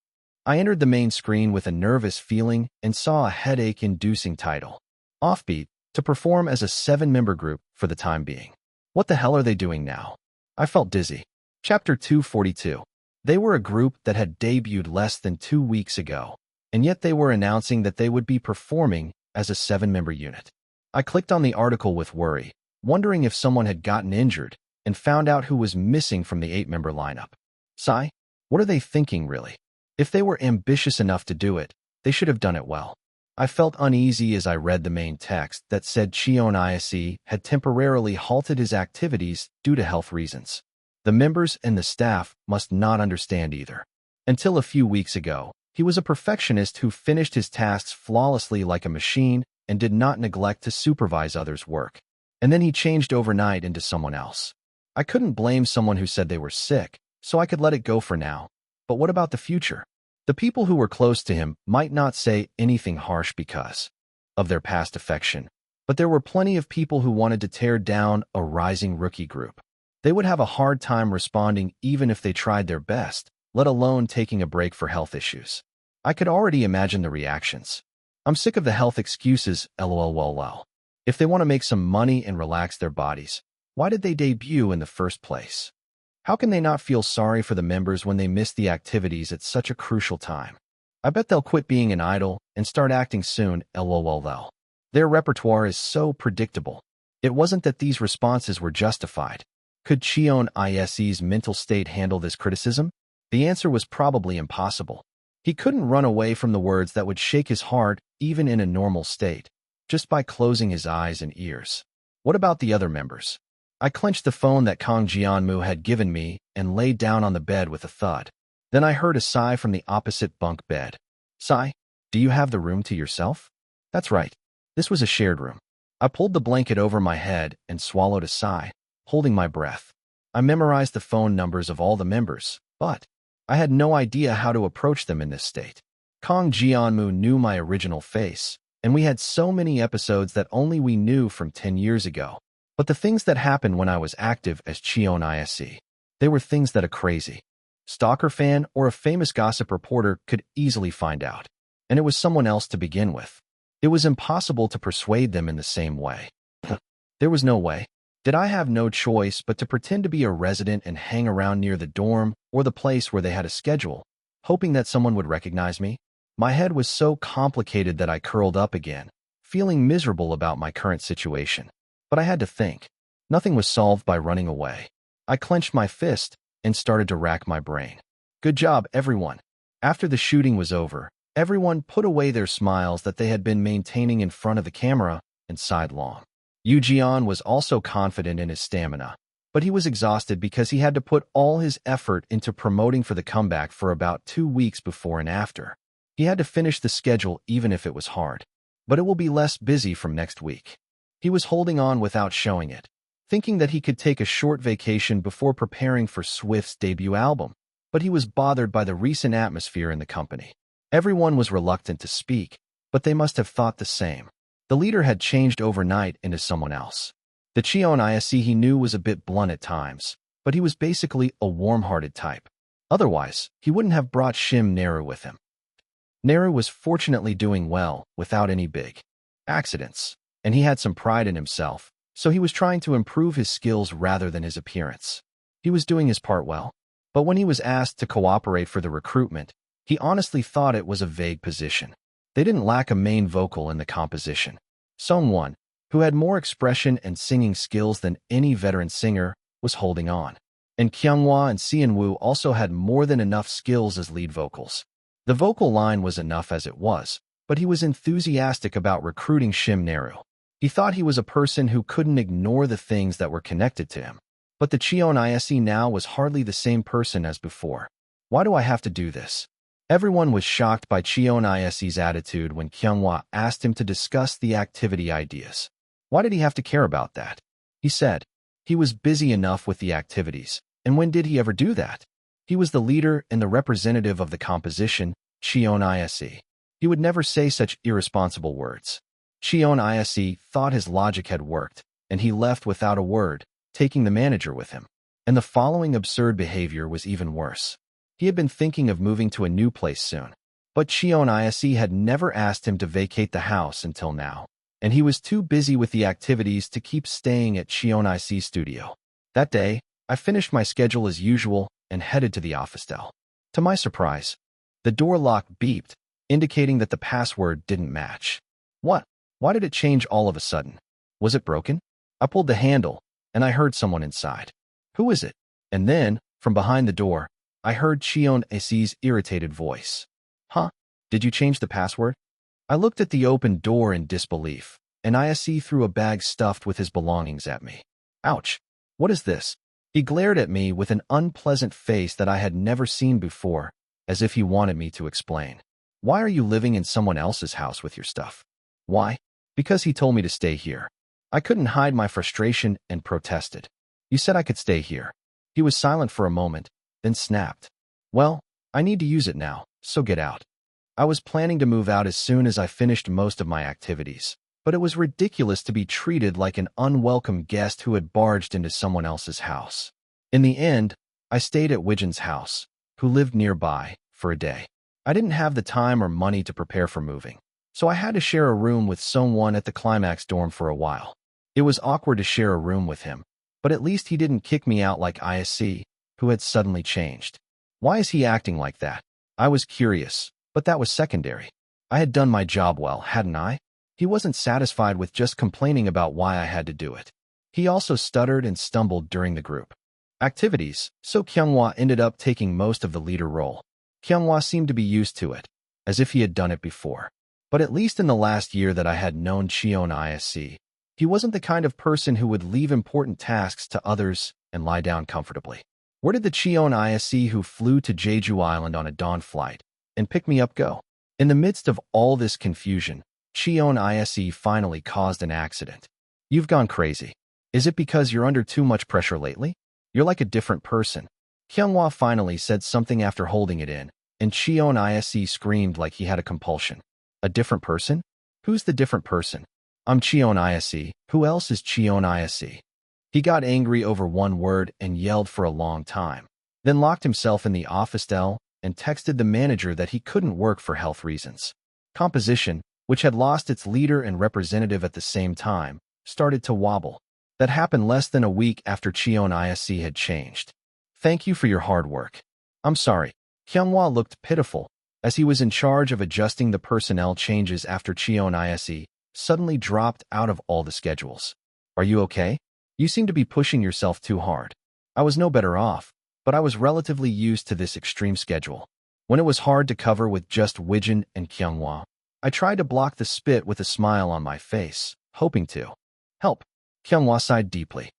I entered the main screen with a nervous feeling and saw a headache-inducing title, Offbeat, to perform as a 7-member group for the time being. What the hell are they doing now? I felt dizzy. Chapter 242. They were a group that had debuted less than 2 weeks ago. and yet they were announcing that they would be performing as a 7-member unit. I clicked on the article with worry, wondering if someone had gotten injured, and found out who was missing from the 8-member lineup. Sigh, what are they thinking, really? If they were ambitious enough to do it, they should have done it well. I felt uneasy as I read the main text that said Cheon Yise had temporarily halted his activities due to health reasons. The members and the staff must not understand either. Until a few weeks ago, he was a perfectionist who finished his tasks flawlessly like a machine and did not neglect to supervise others' work. And then he changed overnight into someone else. I couldn't blame someone who said they were sick, so I could let it go for now. But what about the future? The people who were close to him might not say anything harsh because of their past affection, but there were plenty of people who wanted to tear down a rising rookie group. They would have a hard time responding even if they tried their best, let alone taking a break for health issues. I could already imagine the reactions. I'm sick of the health excuses, lol. If they want to make some money and relax their bodies, why did they debut in the first place? How can they not feel sorry for the members when they miss the activities at such a crucial time? I bet they'll quit being an idol and start acting soon, lol. Their repertoire is so predictable. It wasn't that these responses were justified. Could Cheon Yise's mental state handle this criticism? The answer was probably impossible. He couldn't run away from the words that would shake his heart even in a normal state, just by closing his eyes and ears. What about the other members? I clenched the phone that Kang Jianmu had given me and laid down on the bed with a thud. Then I heard a sigh from the opposite bunk bed. Sigh, do you have the room to yourself? That's right. This was a shared room. I pulled the blanket over my head and swallowed a sigh, holding my breath. I memorized the phone numbers of all the members, but I had no idea how to approach them in this state. Kang Jianmu knew my original face, and we had so many episodes that only we knew from 10 years ago. But the things that happened when I was active as Cheon Yise, they were things that a crazy stalker fan or a famous gossip reporter could easily find out. And it was someone else to begin with. It was impossible to persuade them in the same way. There was no way. Did I have no choice but to pretend to be a resident and hang around near the dorm or the place where they had a schedule, hoping that someone would recognize me? My head was so complicated that I curled up again, feeling miserable about my current situation. But I had to think. Nothing was solved by running away. I clenched my fist and started to rack my brain. Good job, everyone. After the shooting was over, everyone put away their smiles that they had been maintaining in front of the camera and sighed long. Yu Jian was also confident in his stamina, but he was exhausted because he had to put all his effort into promoting for the comeback for about 2 weeks before and after. He had to finish the schedule even if it was hard, but it will be less busy from next week. He was holding on without showing it, thinking that he could take a short vacation before preparing for Swift's debut album, but he was bothered by the recent atmosphere in the company. Everyone was reluctant to speak, but they must have thought the same. The leader had changed overnight into someone else. The Cheon Yise he knew was a bit blunt at times, but he was basically a warm-hearted type. Otherwise, he wouldn't have brought Shim Neru with him. Neru was fortunately doing well without any big accidents, and he had some pride in himself, so he was trying to improve his skills rather than his appearance. He was doing his part well, but when he was asked to cooperate for the recruitment, he honestly thought it was a vague position. They didn't lack a main vocal in the composition. Song-won, who had more expression and singing skills than any veteran singer, was holding on. And Kyunghwa and Seonwoo also had more than enough skills as lead vocals. The vocal line was enough as it was, but he was enthusiastic about recruiting Shim Neru. He thought he was a person who couldn't ignore the things that were connected to him. But the Cheon Yise now was hardly the same person as before. Why do I have to do this? Everyone was shocked by Cheon Yise's attitude when Kyunghwa asked him to discuss the activity ideas. Why did he have to care about that? He said he was busy enough with the activities, and when did he ever do that? He was the leader and the representative of the composition, Cheon Yise. He would never say such irresponsible words. Cheon Yise thought his logic had worked, and he left without a word, taking the manager with him. And the following absurd behavior was even worse. He had been thinking of moving to a new place soon, but Cheon Yise had never asked him to vacate the house until now, and he was too busy with the activities to keep staying at Cheon Yise's studio. That day, I finished my schedule as usual and headed to the office. To my surprise, the door lock beeped, indicating that the password didn't match. What? Why did it change all of a sudden? Was it broken? I pulled the handle, and I heard someone inside. Who is it? And then, from behind the door, I heard Cheon Yise's irritated voice. Huh? Did you change the password? I looked at the open door in disbelief, and Yise threw a bag stuffed with his belongings at me. Ouch! What is this? He glared at me with an unpleasant face that I had never seen before, as if he wanted me to explain. Why are you living in someone else's house with your stuff? Why? Because he told me to stay here. I couldn't hide my frustration and protested. You said I could stay here. He was silent for a moment, then snapped. Well, I need to use it now, so get out. I was planning to move out as soon as I finished most of my activities, but it was ridiculous to be treated like an unwelcome guest who had barged into someone else's house. In the end, I stayed at Wijin's house, who lived nearby, for a day. I didn't have the time or money to prepare for moving, so I had to share a room with someone at the Climax dorm for a while. It was awkward to share a room with him, but at least he didn't kick me out like Yise, who had suddenly changed. Why is he acting like that? I was curious, but that was secondary. I had done my job well, hadn't I? He wasn't satisfied with just complaining about why I had to do it. He also stuttered and stumbled during the group activities, so Kyunghwa ended up taking most of the leader role. Kyunghwa seemed to be used to it, as if he had done it before. But at least in the last year that I had known Cheon Yise, he wasn't the kind of person who would leave important tasks to others and lie down comfortably. Where did the Cheon Yise who flew to Jeju Island on a dawn flight and picked me up go? In the midst of all this confusion, Cheon Yise finally caused an accident. You've gone crazy. Is it because you're under too much pressure lately? You're like a different person. Kyunghwa finally said something after holding it in, and Cheon Yise screamed like he had a compulsion. A different person? Who's the different person? I'm Cheon Yise. Who else is Cheon Yise? He got angry over one word and yelled for a long time, then locked himself in the office cell and texted the manager that he couldn't work for health reasons. Composition, which had lost its leader and representative at the same time, started to wobble. That happened less than a week after Cheon Yise had changed. Thank you for your hard work. I'm sorry. Kyunghwa looked pitiful, as he was in charge of adjusting the personnel changes after Cheon Yise suddenly dropped out of all the schedules. Are you okay? You seem to be pushing yourself too hard. I was no better off, but I was relatively used to this extreme schedule. When it was hard to cover with just Wijin and Kyunghwa, I tried to block the spit with a smile on my face, hoping to help. Kyunghwa sighed deeply.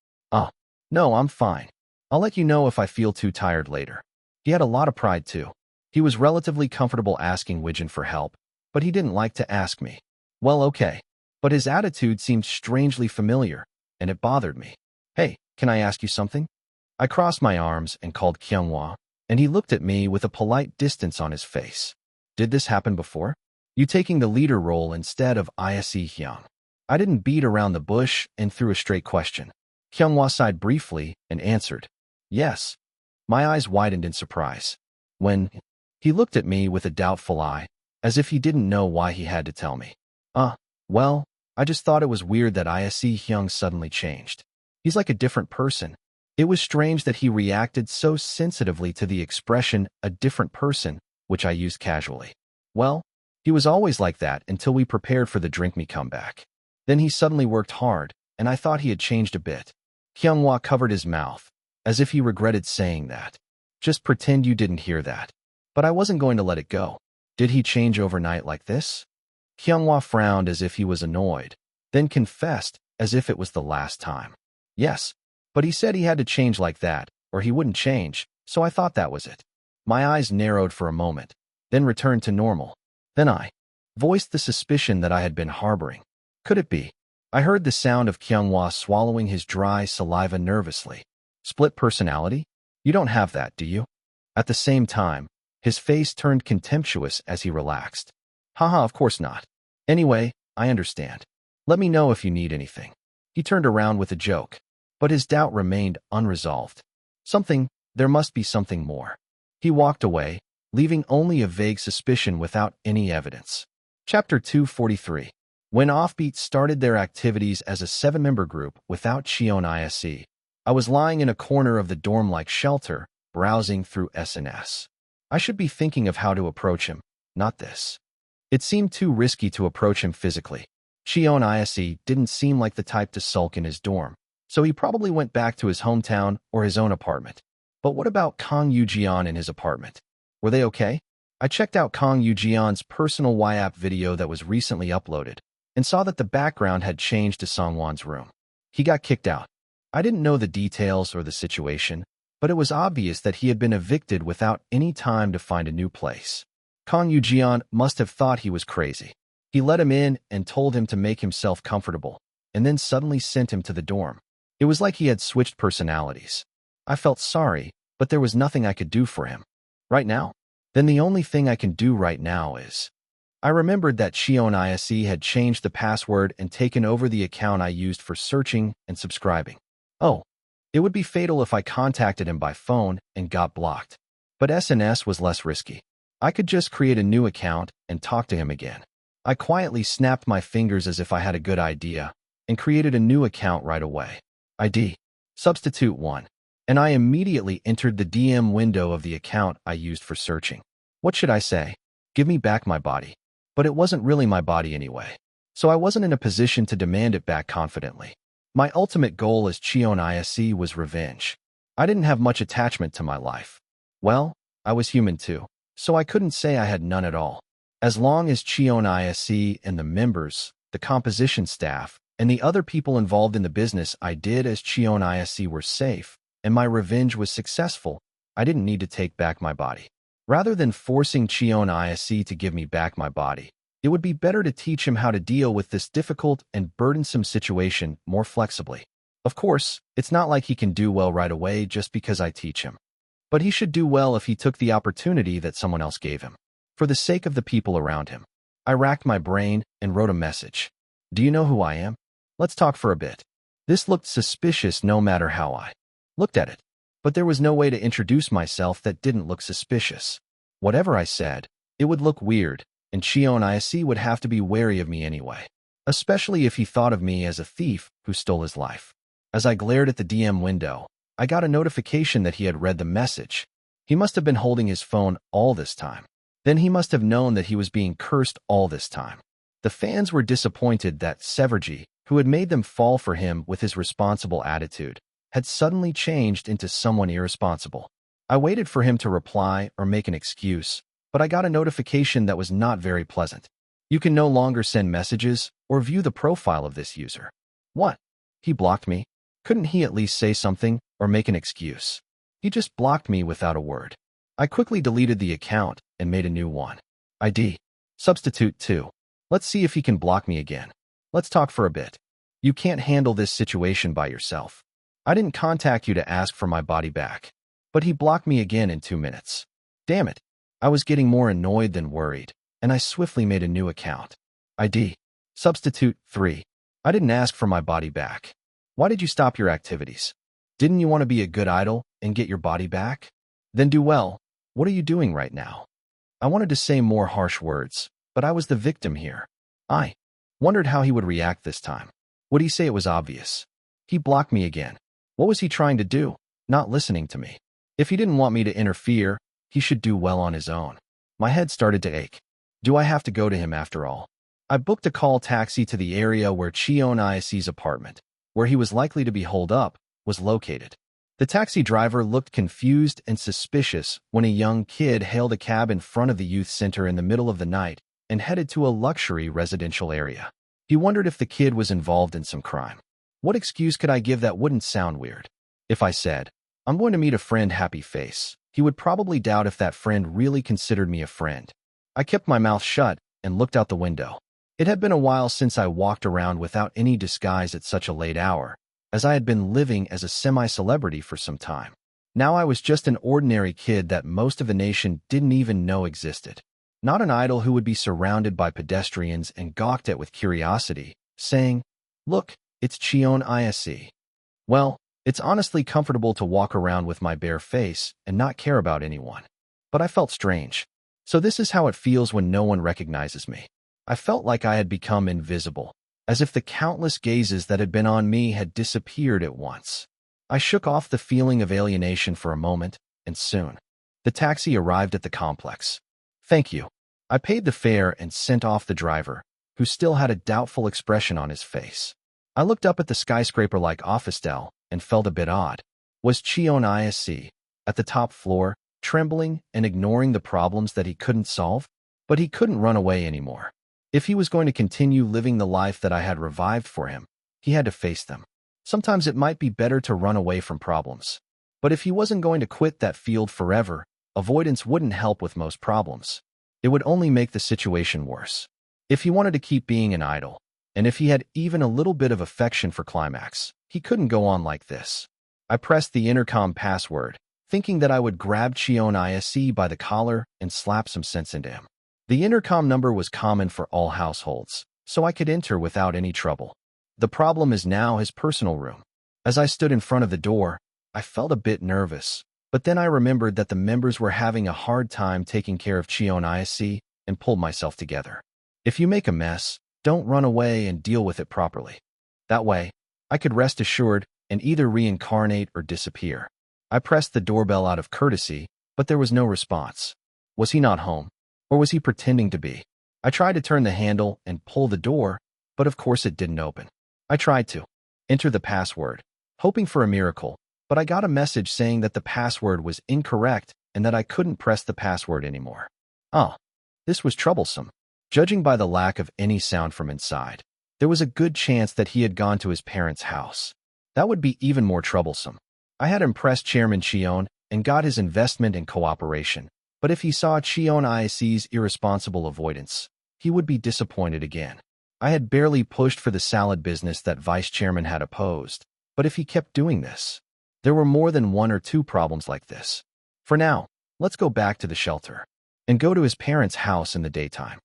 No, I'm fine. I'll let you know if I feel too tired later. He had a lot of pride too. He was relatively comfortable asking Wijin for help, but he didn't like to ask me. Well, okay. But his attitude seemed strangely familiar, and it bothered me. Hey, can I ask you something? I crossed my arms and called Kyunghwa, and he looked at me with a polite distance on his face. Did this happen before? You taking the leader role instead of Yise Hyung? I didn't beat around the bush and threw a straight question. Kyunghwa sighed briefly and answered, yes. My eyes widened in surprise. When he looked at me with a doubtful eye, as if he didn't know why he had to tell me. Well, I just thought it was weird that Yise Hyung suddenly changed. He's like a different person. It was strange that he reacted so sensitively to the expression, a different person, which I used casually. Well, he was always like that until we prepared for the Drink Me comeback. Then he suddenly worked hard, and I thought he had changed a bit. Kyunghwa covered his mouth, as if he regretted saying that. Just pretend you didn't hear that. But I wasn't going to let it go. Did he change overnight like this? Kyunghwa frowned as if he was annoyed, then confessed as if it was the last time. Yes, but he said he had to change like that, or he wouldn't change, so I thought that was it. My eyes narrowed for a moment, then returned to normal. Then I voiced the suspicion that I had been harboring. Could it be? I heard the sound of Kyunghwa swallowing his dry saliva nervously. Split personality? You don't have that, do you? At the same time, his face turned contemptuous as he relaxed. Haha, of course not. Anyway, I understand. Let me know if you need anything. He turned around with a joke, but his doubt remained unresolved. There must be something more. He walked away, leaving only a vague suspicion without any evidence. Chapter 243. When Offbeat started their activities as a 7-member group without Cheon Yise, I was lying in a corner of the dorm-like shelter, browsing through SNS. I should be thinking of how to approach him, not this. It seemed too risky to approach him physically. Cheon Yise didn't seem like the type to sulk in his dorm, so he probably went back to his hometown or his own apartment. But what about Kang Yoo-jeon in his apartment? Were they okay? I checked out Kang Yoo-jeon's personal YAP video that was recently uploaded and saw that the background had changed to Songwon's room. He got kicked out. I didn't know the details or the situation, but it was obvious that he had been evicted without any time to find a new place. Kang Yoo-jeon must have thought he was crazy. He let him in and told him to make himself comfortable, and then suddenly sent him to the dorm. It was like he had switched personalities. I felt sorry, but there was nothing I could do for him. Right now? Then the only thing I can do right now is... I remembered that Cheon Yise had changed the password and taken over the account I used for searching and subscribing. Oh, it would be fatal if I contacted him by phone and got blocked. But SNS was less risky. I could just create a new account and talk to him again. I quietly snapped my fingers as if I had a good idea and created a new account right away. ID. Substitute 1. And I immediately entered the DM window of the account I used for searching. What should I say? Give me back my body. But it wasn't really my body anyway, so I wasn't in a position to demand it back confidently. My ultimate goal as Cheon Yise was revenge. I didn't have much attachment to my life. Well, I was human too, so I couldn't say I had none at all. As long as Cheon Yise and the members, the composition staff, and the other people involved in the business I did as Cheon Yise were safe, and my revenge was successful, I didn't need to take back my body. Rather than forcing Cheon Yise to give me back my body, it would be better to teach him how to deal with this difficult and burdensome situation more flexibly. Of course, it's not like he can do well right away just because I teach him. But he should do well if he took the opportunity that someone else gave him. For the sake of the people around him. I racked my brain and wrote a message. Do you know who I am? Let's talk for a bit. This looked suspicious no matter how I looked at it. But there was no way to introduce myself that didn't look suspicious. Whatever I said, it would look weird, and Cheon Yise would have to be wary of me anyway, especially if he thought of me as a thief who stole his life. As I glared at the DM window, I got a notification that he had read the message. He must have been holding his phone all this time. Then he must have known that he was being cursed all this time. The fans were disappointed that Severji, who had made them fall for him with his responsible attitude, had suddenly changed into someone irresponsible. I waited for him to reply or make an excuse, but I got a notification that was not very pleasant. You can no longer send messages or view the profile of this user. What? He blocked me? Couldn't he at least say something or make an excuse? He just blocked me without a word. I quickly deleted the account and made a new one. ID. Substitute 2. Let's see if he can block me again. Let's talk for a bit. You can't handle this situation by yourself. I didn't contact you to ask for my body back. But he blocked me again in 2 minutes. Damn it. I was getting more annoyed than worried, and I swiftly made a new account. ID. Substitute 3. I didn't ask for my body back. Why did you stop your activities? Didn't you want to be a good idol and get your body back? Then do well. What are you doing right now? I wanted to say more harsh words, but I was the victim here. I wondered how he would react this time. Would he say it was obvious? He blocked me again. What was he trying to do? Not listening to me. If he didn't want me to interfere, he should do well on his own. My head started to ache. Do I have to go to him after all? I booked a call taxi to the area where Cheon Yise's apartment, where he was likely to be holed up, was located. The taxi driver looked confused and suspicious when a young kid hailed a cab in front of the youth center in the middle of the night and headed to a luxury residential area. He wondered if the kid was involved in some crime. What excuse could I give that wouldn't sound weird? If I said, I'm going to meet a friend, happy face, he would probably doubt if that friend really considered me a friend. I kept my mouth shut and looked out the window. It had been a while since I walked around without any disguise at such a late hour, as I had been living as a semi-celebrity for some time. Now I was just an ordinary kid that most of the nation didn't even know existed. Not an idol who would be surrounded by pedestrians and gawked at with curiosity, saying, Look, it's Cheon Yise. Well, it's honestly comfortable to walk around with my bare face and not care about anyone. But I felt strange. So this is how it feels when no one recognizes me. I felt like I had become invisible, as if the countless gazes that had been on me had disappeared at once. I shook off the feeling of alienation for a moment, and soon, the taxi arrived at the complex. Thank you. I paid the fare and sent off the driver, who still had a doubtful expression on his face. I looked up at the skyscraper-like office dell and felt a bit odd. Was Cheon Yise at the top floor, trembling and ignoring the problems that he couldn't solve? But he couldn't run away anymore. If he was going to continue living the life that I had revived for him, he had to face them. Sometimes it might be better to run away from problems. But if he wasn't going to quit that field forever, avoidance wouldn't help with most problems. It would only make the situation worse. If he wanted to keep being an idol, and if he had even a little bit of affection for Climax, he couldn't go on like this. I pressed the intercom password, thinking that I would grab Cheon Yise by the collar and slap some sense into him. The intercom number was common for all households, so I could enter without any trouble. The problem is now his personal room. As I stood in front of the door, I felt a bit nervous, but then I remembered that the members were having a hard time taking care of Cheon Yise and pulled myself together. If you make a mess, don't run away and deal with it properly. That way, I could rest assured and either reincarnate or disappear. I pressed the doorbell out of courtesy, but there was no response. Was he not home? Or was he pretending to be? I tried to turn the handle and pull the door, but of course it didn't open. I tried to enter the password, hoping for a miracle, but I got a message saying that the password was incorrect and that I couldn't press the password anymore. Oh, this was troublesome. Judging by the lack of any sound from inside, there was a good chance that he had gone to his parents' house. That would be even more troublesome. I had impressed Chairman Cheon and got his investment and cooperation, but if he saw Cheon Yise's irresponsible avoidance, he would be disappointed again. I had barely pushed for the salad business that Vice Chairman had opposed, but if he kept doing this, there were more than one or two problems like this. For now, let's go back to the shelter and go to his parents' house in the daytime.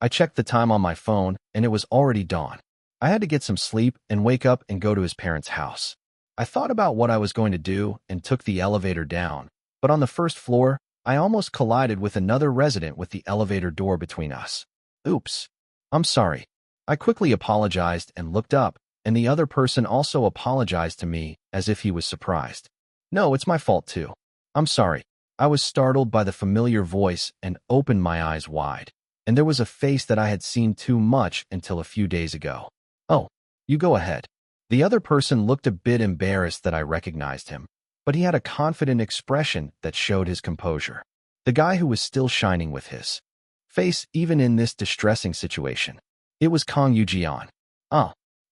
I checked the time on my phone, and it was already dawn. I had to get some sleep and wake up and go to his parents' house. I thought about what I was going to do and took the elevator down, but on the first floor, I almost collided with another resident with the elevator door between us. Oops. I'm sorry. I quickly apologized and looked up, and the other person also apologized to me as if he was surprised. No, it's my fault too. I'm sorry. I was startled by the familiar voice and opened my eyes wide. And there was a face that I had seen too much until a few days ago. Oh, you go ahead. The other person looked a bit embarrassed that I recognized him, but he had a confident expression that showed his composure. The guy who was still shining with his face even in this distressing situation. It was Kang Yujian.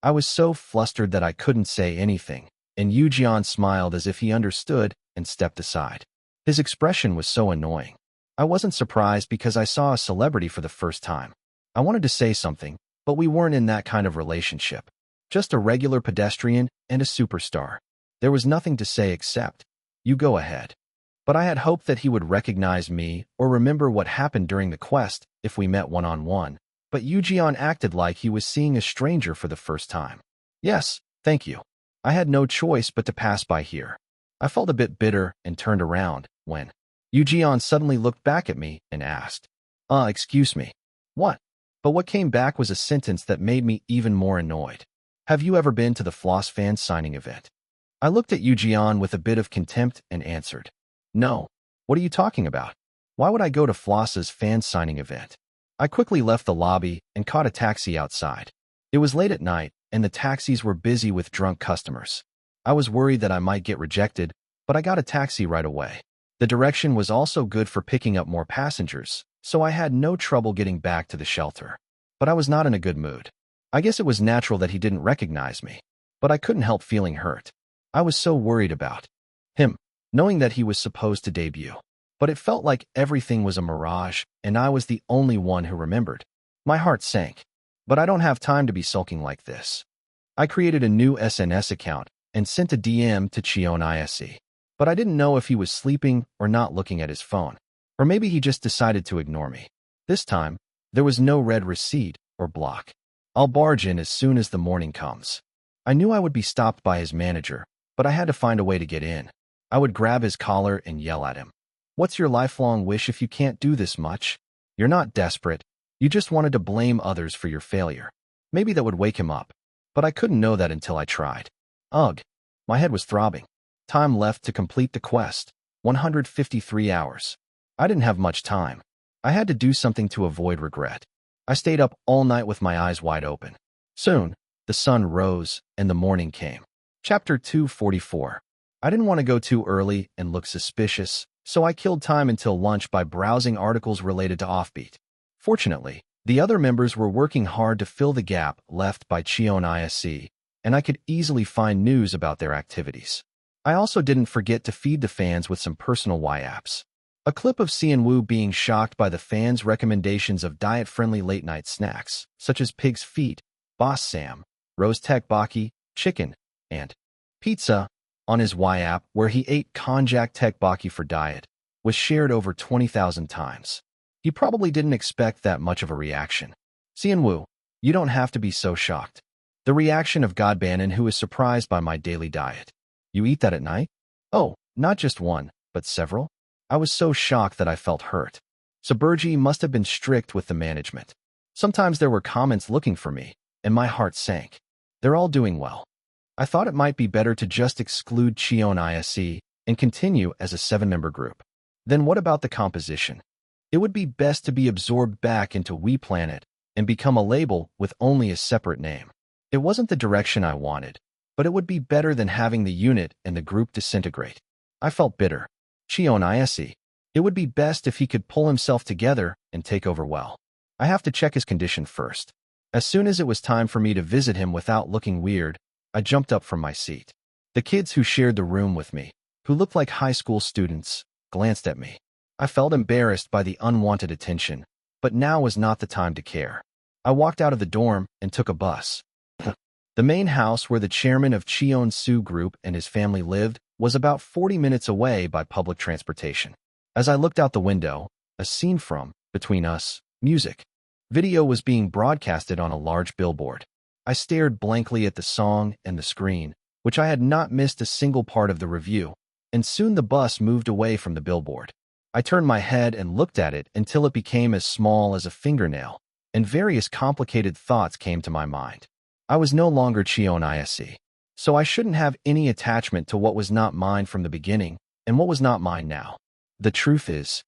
I was so flustered that I couldn't say anything, and Yujian smiled as if he understood and stepped aside. His expression was so annoying. I wasn't surprised because I saw a celebrity for the first time. I wanted to say something, but we weren't in that kind of relationship. Just a regular pedestrian and a superstar. There was nothing to say except, you go ahead. But I had hoped that he would recognize me or remember what happened during the quest if we met one-on-one. But Yujian acted like he was seeing a stranger for the first time. Yes, thank you. I had no choice but to pass by here. I felt a bit bitter and turned around when Yujian suddenly looked back at me and asked, excuse me. What? But what came back was a sentence that made me even more annoyed. Have you ever been to the Floss fan signing event? I looked at Yujian with a bit of contempt and answered, no. What are you talking about? Why would I go to Floss's fan signing event? I quickly left the lobby and caught a taxi outside. It was late at night, and the taxis were busy with drunk customers. I was worried that I might get rejected, but I got a taxi right away. The direction was also good for picking up more passengers, so I had no trouble getting back to the shelter. But I was not in a good mood. I guess it was natural that he didn't recognize me, but I couldn't help feeling hurt. I was so worried about him, knowing that he was supposed to debut. But it felt like everything was a mirage, and I was the only one who remembered. My heart sank. But I don't have time to be sulking like this. I created a new SNS account and sent a DM to Cheon Yise. But I didn't know if he was sleeping or not looking at his phone. Or maybe he just decided to ignore me. This time, there was no red receipt or block. I'll barge in as soon as the morning comes. I knew I would be stopped by his manager, but I had to find a way to get in. I would grab his collar and yell at him. What's your lifelong wish if you can't do this much? You're not desperate. You just wanted to blame others for your failure. Maybe that would wake him up. But I couldn't know that until I tried. Ugh. My head was throbbing. Time left to complete the quest. 153 hours. I didn't have much time. I had to do something to avoid regret. I stayed up all night with my eyes wide open. Soon, the sun rose and the morning came. Chapter 244. I didn't want to go too early and look suspicious, so I killed time until lunch by browsing articles related to Offbeat. Fortunately, the other members were working hard to fill the gap left by Cheon Yise, and I could easily find news about their activities. I also didn't forget to feed the fans with some personal Y-apps. A clip of Sian-woo being shocked by the fans' recommendations of diet-friendly late-night snacks, such as pig's feet, Boss Sam, roast tteokbokki, chicken, and pizza, on his Y-app where he ate konjac tteokbokki for diet, was shared over 20,000 times. He probably didn't expect that much of a reaction. Sian-woo, you don't have to be so shocked. The reaction of Godbanon, who is surprised by my daily diet. You eat that at night? Oh, not just one, but several? I was so shocked that I felt hurt. Suburji must have been strict with the management. Sometimes there were comments looking for me, and my heart sank. They're all doing well. I thought it might be better to just exclude Cheon Yise and continue as a 7-member group. Then what about the composition? It would be best to be absorbed back into WePlanet and become a label with only a separate name. It wasn't the direction I wanted, but it would be better than having the unit and the group disintegrate. I felt bitter. Cheon Yise. It would be best if he could pull himself together and take over well. I have to check his condition first. As soon as it was time for me to visit him without looking weird, I jumped up from my seat. The kids who shared the room with me, who looked like high school students, glanced at me. I felt embarrassed by the unwanted attention, but now was not the time to care. I walked out of the dorm and took a bus. The main house where the chairman of Cheon Yise Group and his family lived was about 40 minutes away by public transportation. As I looked out the window, a scene from Between Us music video was being broadcasted on a large billboard. I stared blankly at the song and the screen, which I had not missed a single part of the review, and soon the bus moved away from the billboard. I turned my head and looked at it until it became as small as a fingernail, and various complicated thoughts came to my mind. I was no longer Cheon Yise, so I shouldn't have any attachment to what was not mine from the beginning and what was not mine now. The truth is,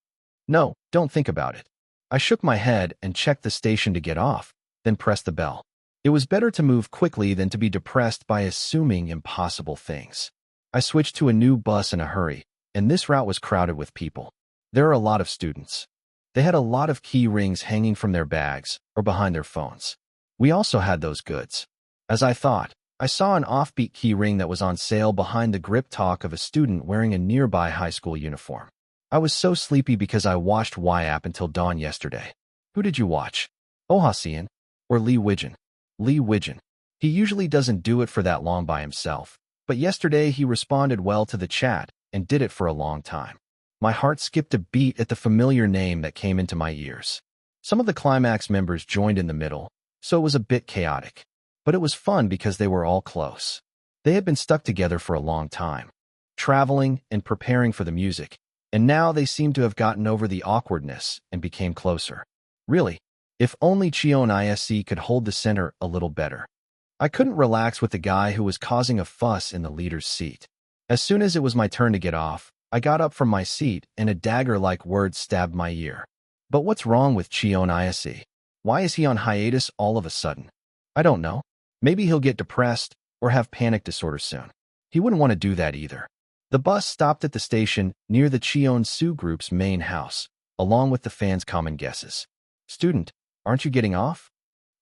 no, don't think about it. I shook my head and checked the station to get off, then pressed the bell. It was better to move quickly than to be depressed by assuming impossible things. I switched to a new bus in a hurry, and this route was crowded with people. There are a lot of students. They had a lot of key rings hanging from their bags or behind their phones. We also had those goods. As I thought, I saw an offbeat key ring that was on sale behind the grip talk of a student wearing a nearby high school uniform. I was so sleepy because I watched Y-app until dawn yesterday. Who did you watch? Oh Ha-seon or Lee Wijin? Lee Wijin. He usually doesn't do it for that long by himself, but yesterday he responded well to the chat and did it for a long time. My heart skipped a beat at the familiar name that came into my ears. Some of the Climax members joined in the middle, so it was a bit chaotic. But it was fun because they were all close. They had been stuck together for a long time, traveling and preparing for the music, and now they seemed to have gotten over the awkwardness and became closer. Really, if only Cheon Yise could hold the center a little better. I couldn't relax with the guy who was causing a fuss in the leader's seat. As soon as it was my turn to get off, I got up from my seat and a dagger-like word stabbed my ear. But what's wrong with Cheon Yise? Why is he on hiatus all of a sudden? I don't know. Maybe he'll get depressed or have panic disorder soon. He wouldn't want to do that either. The bus stopped at the station near the Cheon Yise Group's main house, along with the fans' common guesses. Student, aren't you getting off?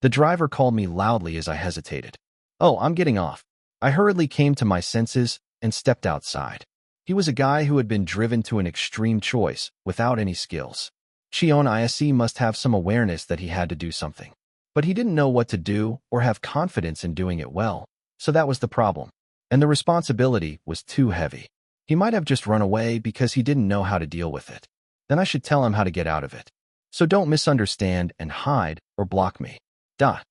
The driver called me loudly as I hesitated. Oh, I'm getting off. I hurriedly came to my senses and stepped outside. He was a guy who had been driven to an extreme choice without any skills. Cheon Yise must have some awareness that he had to do something. But he didn't know what to do or have confidence in doing it well, so that was the problem. And the responsibility was too heavy. He might have just run away because he didn't know how to deal with it. Then I should tell him how to get out of it. So don't misunderstand and hide or block me. I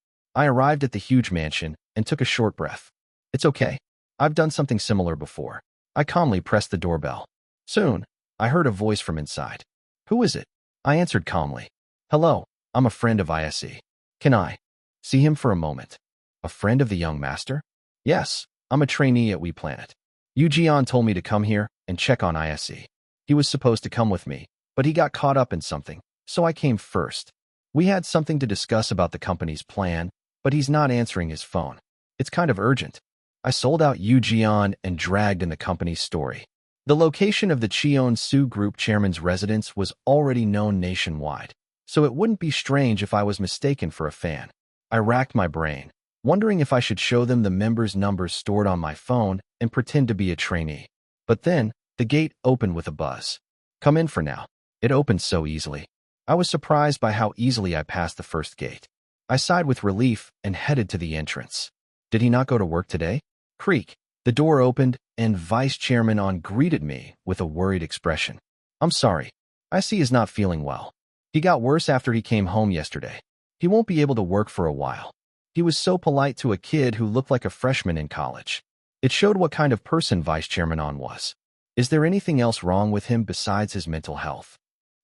arrived at the huge mansion and took a short breath. It's okay. I've done something similar before. I calmly pressed the doorbell. Soon, I heard a voice from inside. Who is it? I answered calmly. Hello, I'm a friend of Yise. Can I see him for a moment? A friend of the young master? Yes, I'm a trainee at WePlanet. Yu Jian told me to come here and check on Yise. He was supposed to come with me, but he got caught up in something, so I came first. We had something to discuss about the company's plan, but he's not answering his phone. It's kind of urgent. I sold out Jeon and dragged in the company's story. The location of the Cheon Yise Group chairman's residence was already known nationwide, so it wouldn't be strange if I was mistaken for a fan. I racked my brain, wondering if I should show them the members' numbers stored on my phone and pretend to be a trainee. But then, the gate opened with a buzz. Come in for now. It opened so easily. I was surprised by how easily I passed the first gate. I sighed with relief and headed to the entrance. Did he not go to work today? Creak. The door opened, and Vice Chairman On greeted me with a worried expression. I'm sorry. I see he's not feeling well. He got worse after he came home yesterday. He won't be able to work for a while. He was so polite to a kid who looked like a freshman in college. It showed what kind of person Vice Chairman On was. Is there anything else wrong with him besides his mental health?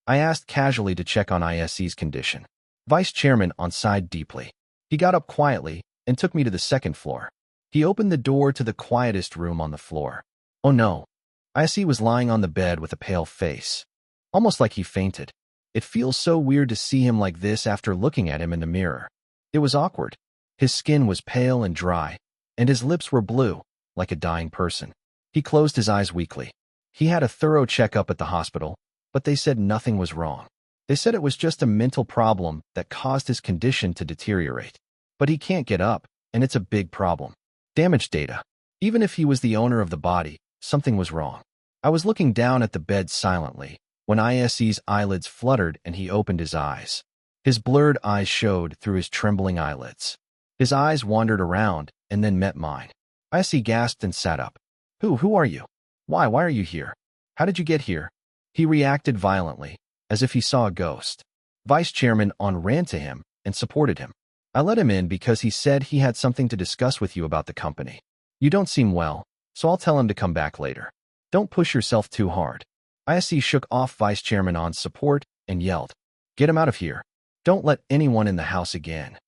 I asked casually to check on Ise's condition. Vice Chairman On sighed deeply. He got up quietly and took me to the second floor. He opened the door to the quietest room on the floor. Oh no. Ise was lying on the bed with a pale face. Almost like he fainted. It feels so weird to see him like this after looking at him in the mirror. It was awkward. His skin was pale and dry, and his lips were blue, like a dying person. He closed his eyes weakly. He had a thorough checkup at the hospital, but they said nothing was wrong. They said it was just a mental problem that caused his condition to deteriorate. But he can't get up, and it's a big problem. Damaged data. Even if he was the owner of the body, something was wrong. I was looking down at the bed silently when Ise's eyelids fluttered and he opened his eyes. His blurred eyes showed through his trembling eyelids. His eyes wandered around and then met mine. Ise gasped and sat up. Who are you? Why are you here? How did you get here? He reacted violently, as if he saw a ghost. Vice Chairman On ran to him and supported him. I let him in because he said he had something to discuss with you about the company. You don't seem well, so I'll tell him to come back later. Don't push yourself too hard. Ise shook off Vice Chairman On's support and yelled, Get him out of here. Don't let anyone in the house again.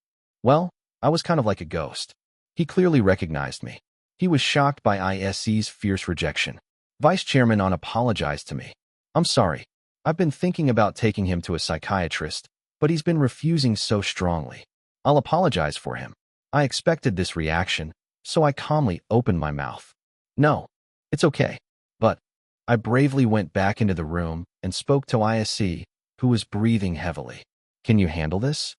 Well, I was kind of like a ghost. He clearly recognized me. He was shocked by Ise's fierce rejection. Vice Chairman On apologized to me. I'm sorry. I've been thinking about taking him to a psychiatrist, but he's been refusing so strongly. I'll apologize for him. I expected this reaction, so I calmly opened my mouth. No, it's okay. But I bravely went back into the room and spoke to Ise, who was breathing heavily. Can you handle this?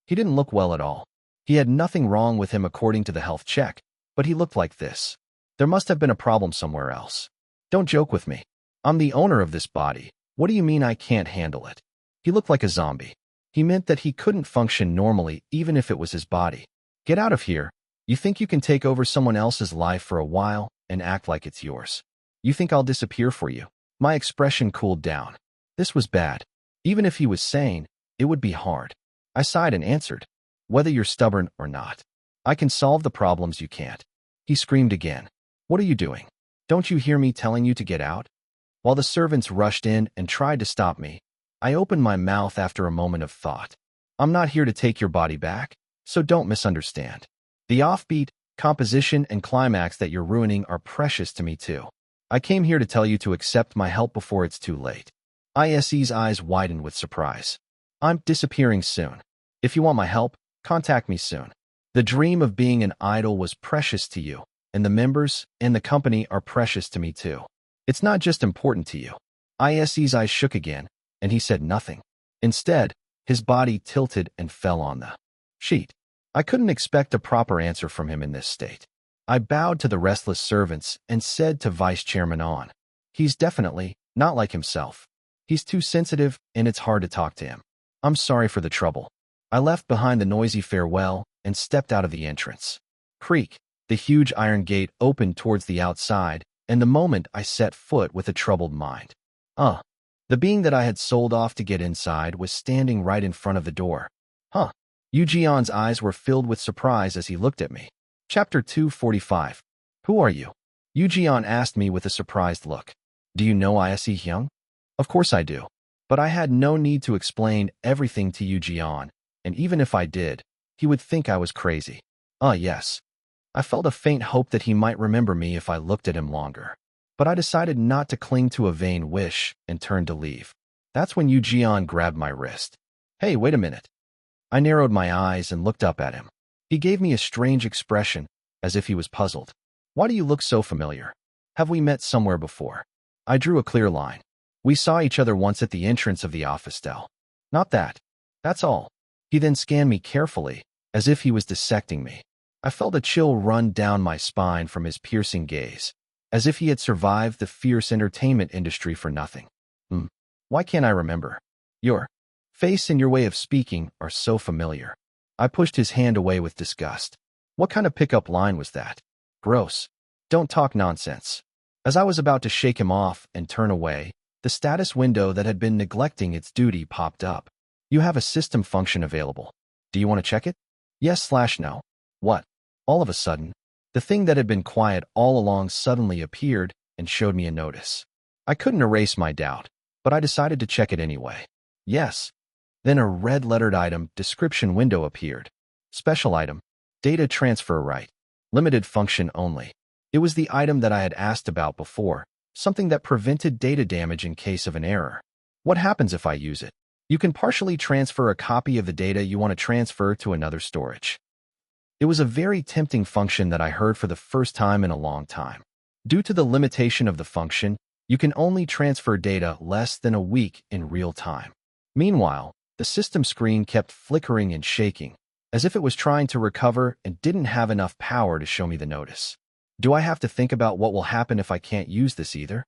He didn't look well at all. He had nothing wrong with him according to the health check, but he looked like this. There must have been a problem somewhere else. Don't joke with me. I'm the owner of this body. What do you mean I can't handle it? He looked like a zombie. He meant that he couldn't function normally even if it was his body. Get out of here. You think you can take over someone else's life for a while and act like it's yours? You think I'll disappear for you? My expression cooled down. This was bad. Even if he was sane, it would be hard. I sighed and answered, Whether you're stubborn or not, I can solve the problems you can't. He screamed again. What are you doing? Don't you hear me telling you to get out? While the servants rushed in and tried to stop me, I opened my mouth after a moment of thought. I'm not here to take your body back, so don't misunderstand. The offbeat, composition, and climax that you're ruining are precious to me too. I came here to tell you to accept my help before it's too late. Ise's eyes widened with surprise. I'm disappearing soon. If you want my help, contact me soon. The dream of being an idol was precious to you, and the members and the company are precious to me too. It's not just important to you. Ise's eyes shook again, and he said nothing. Instead, his body tilted and fell on the sheet. I couldn't expect a proper answer from him in this state. I bowed to the restless servants and said to Vice Chairman On, He's definitely not like himself. He's too sensitive, and it's hard to talk to him. I'm sorry for the trouble. I left behind the noisy farewell and stepped out of the entrance. Creak. The huge iron gate opened towards the outside, and the moment I set foot with a troubled mind. The being that I had sold off to get inside was standing right in front of the door. Jeon's eyes were filled with surprise as he looked at me. Chapter 245. Who are you? Jeon asked me with a surprised look. Do you know Ise Hyung? Of course I do. But I had no need to explain everything to Jeon, and even if I did, he would think I was crazy. Yes. I felt a faint hope that he might remember me if I looked at him longer. But I decided not to cling to a vain wish and turned to leave. That's when Yu Jian grabbed my wrist. Hey, wait a minute. I narrowed my eyes and looked up at him. He gave me a strange expression, as if he was puzzled. Why do you look so familiar? Have we met somewhere before? I drew a clear line. We saw each other once at the entrance of the office cell. Not that. That's all. He then scanned me carefully, as if he was dissecting me. I felt a chill run down my spine from his piercing gaze, as if he had survived the fierce entertainment industry for nothing. Why can't I remember? Your face and your way of speaking are so familiar. I pushed his hand away with disgust. What kind of pickup line was that? Gross. Don't talk nonsense. As I was about to shake him off and turn away, the status window that had been neglecting its duty popped up. You have a system function available. Do you want to check it? Yes/no. What? All of a sudden, the thing that had been quiet all along suddenly appeared and showed me a notice. I couldn't erase my doubt, but I decided to check it anyway. Yes. Then a red-lettered item description window appeared. Special item. Data transfer right. Limited function only. It was the item that I had asked about before, something that prevented data damage in case of an error. What happens if I use it? You can partially transfer a copy of the data you want to transfer to another storage. It was a very tempting function that I heard for the first time in a long time. Due to the limitation of the function, you can only transfer data less than a week in real time. Meanwhile, the system screen kept flickering and shaking, as if it was trying to recover and didn't have enough power to show me the notice. Do I have to think about what will happen if I can't use this either?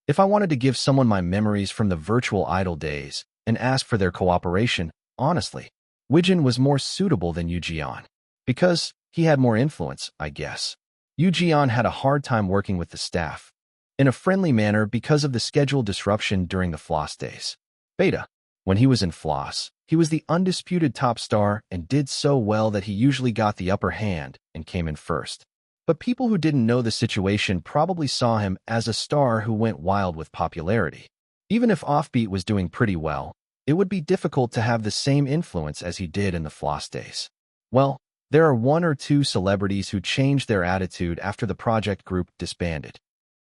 If I wanted to give someone my memories from the virtual idol days and ask for their cooperation, honestly, Wijin was more suitable than Yu Jian. Because he had more influence, I guess. Yu Jian had a hard time working with the staff, in a friendly manner because of the schedule disruption during the floss days. Beta. When he was in floss, he was the undisputed top star and did so well that he usually got the upper hand and came in first. But people who didn't know the situation probably saw him as a star who went wild with popularity. Even if Offbeat was doing pretty well, it would be difficult to have the same influence as he did in the floss days. Well, there are one or two celebrities who changed their attitude after the project group disbanded.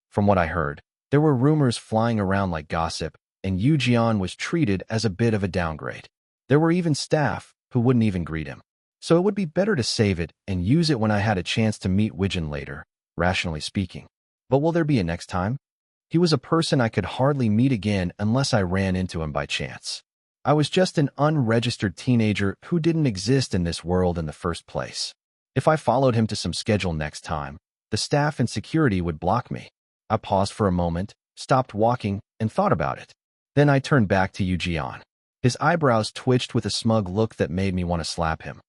From what I heard, there were rumors flying around like gossip, and Yu Jian was treated as a bit of a downgrade. There were even staff who wouldn't even greet him. So it would be better to save it and use it when I had a chance to meet Wijin later, rationally speaking. But will there be a next time? He was a person I could hardly meet again unless I ran into him by chance. I was just an unregistered teenager who didn't exist in this world in the first place. If I followed him to some schedule next time, the staff and security would block me. I paused for a moment, stopped walking, and thought about it. Then I turned back to Yu Jian. His eyebrows twitched with a smug look that made me want to slap him.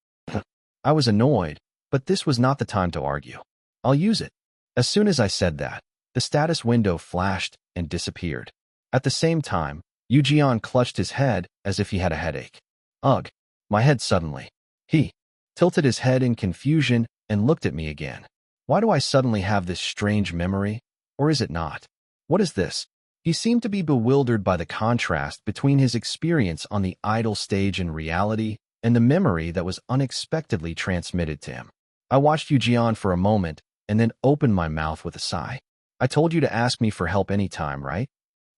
I was annoyed, but this was not the time to argue. I'll use it. As soon as I said that, the status window flashed and disappeared. At the same time, Yu Jian clutched his head as if he had a headache. Ugh, my head suddenly. He tilted his head in confusion and looked at me again. Why do I suddenly have this strange memory? Or is it not? What is this? He seemed to be bewildered by the contrast between his experience on the idol stage in reality and the memory that was unexpectedly transmitted to him. I watched Yu Jian for a moment and then opened my mouth with a sigh. I told you to ask me for help anytime, right?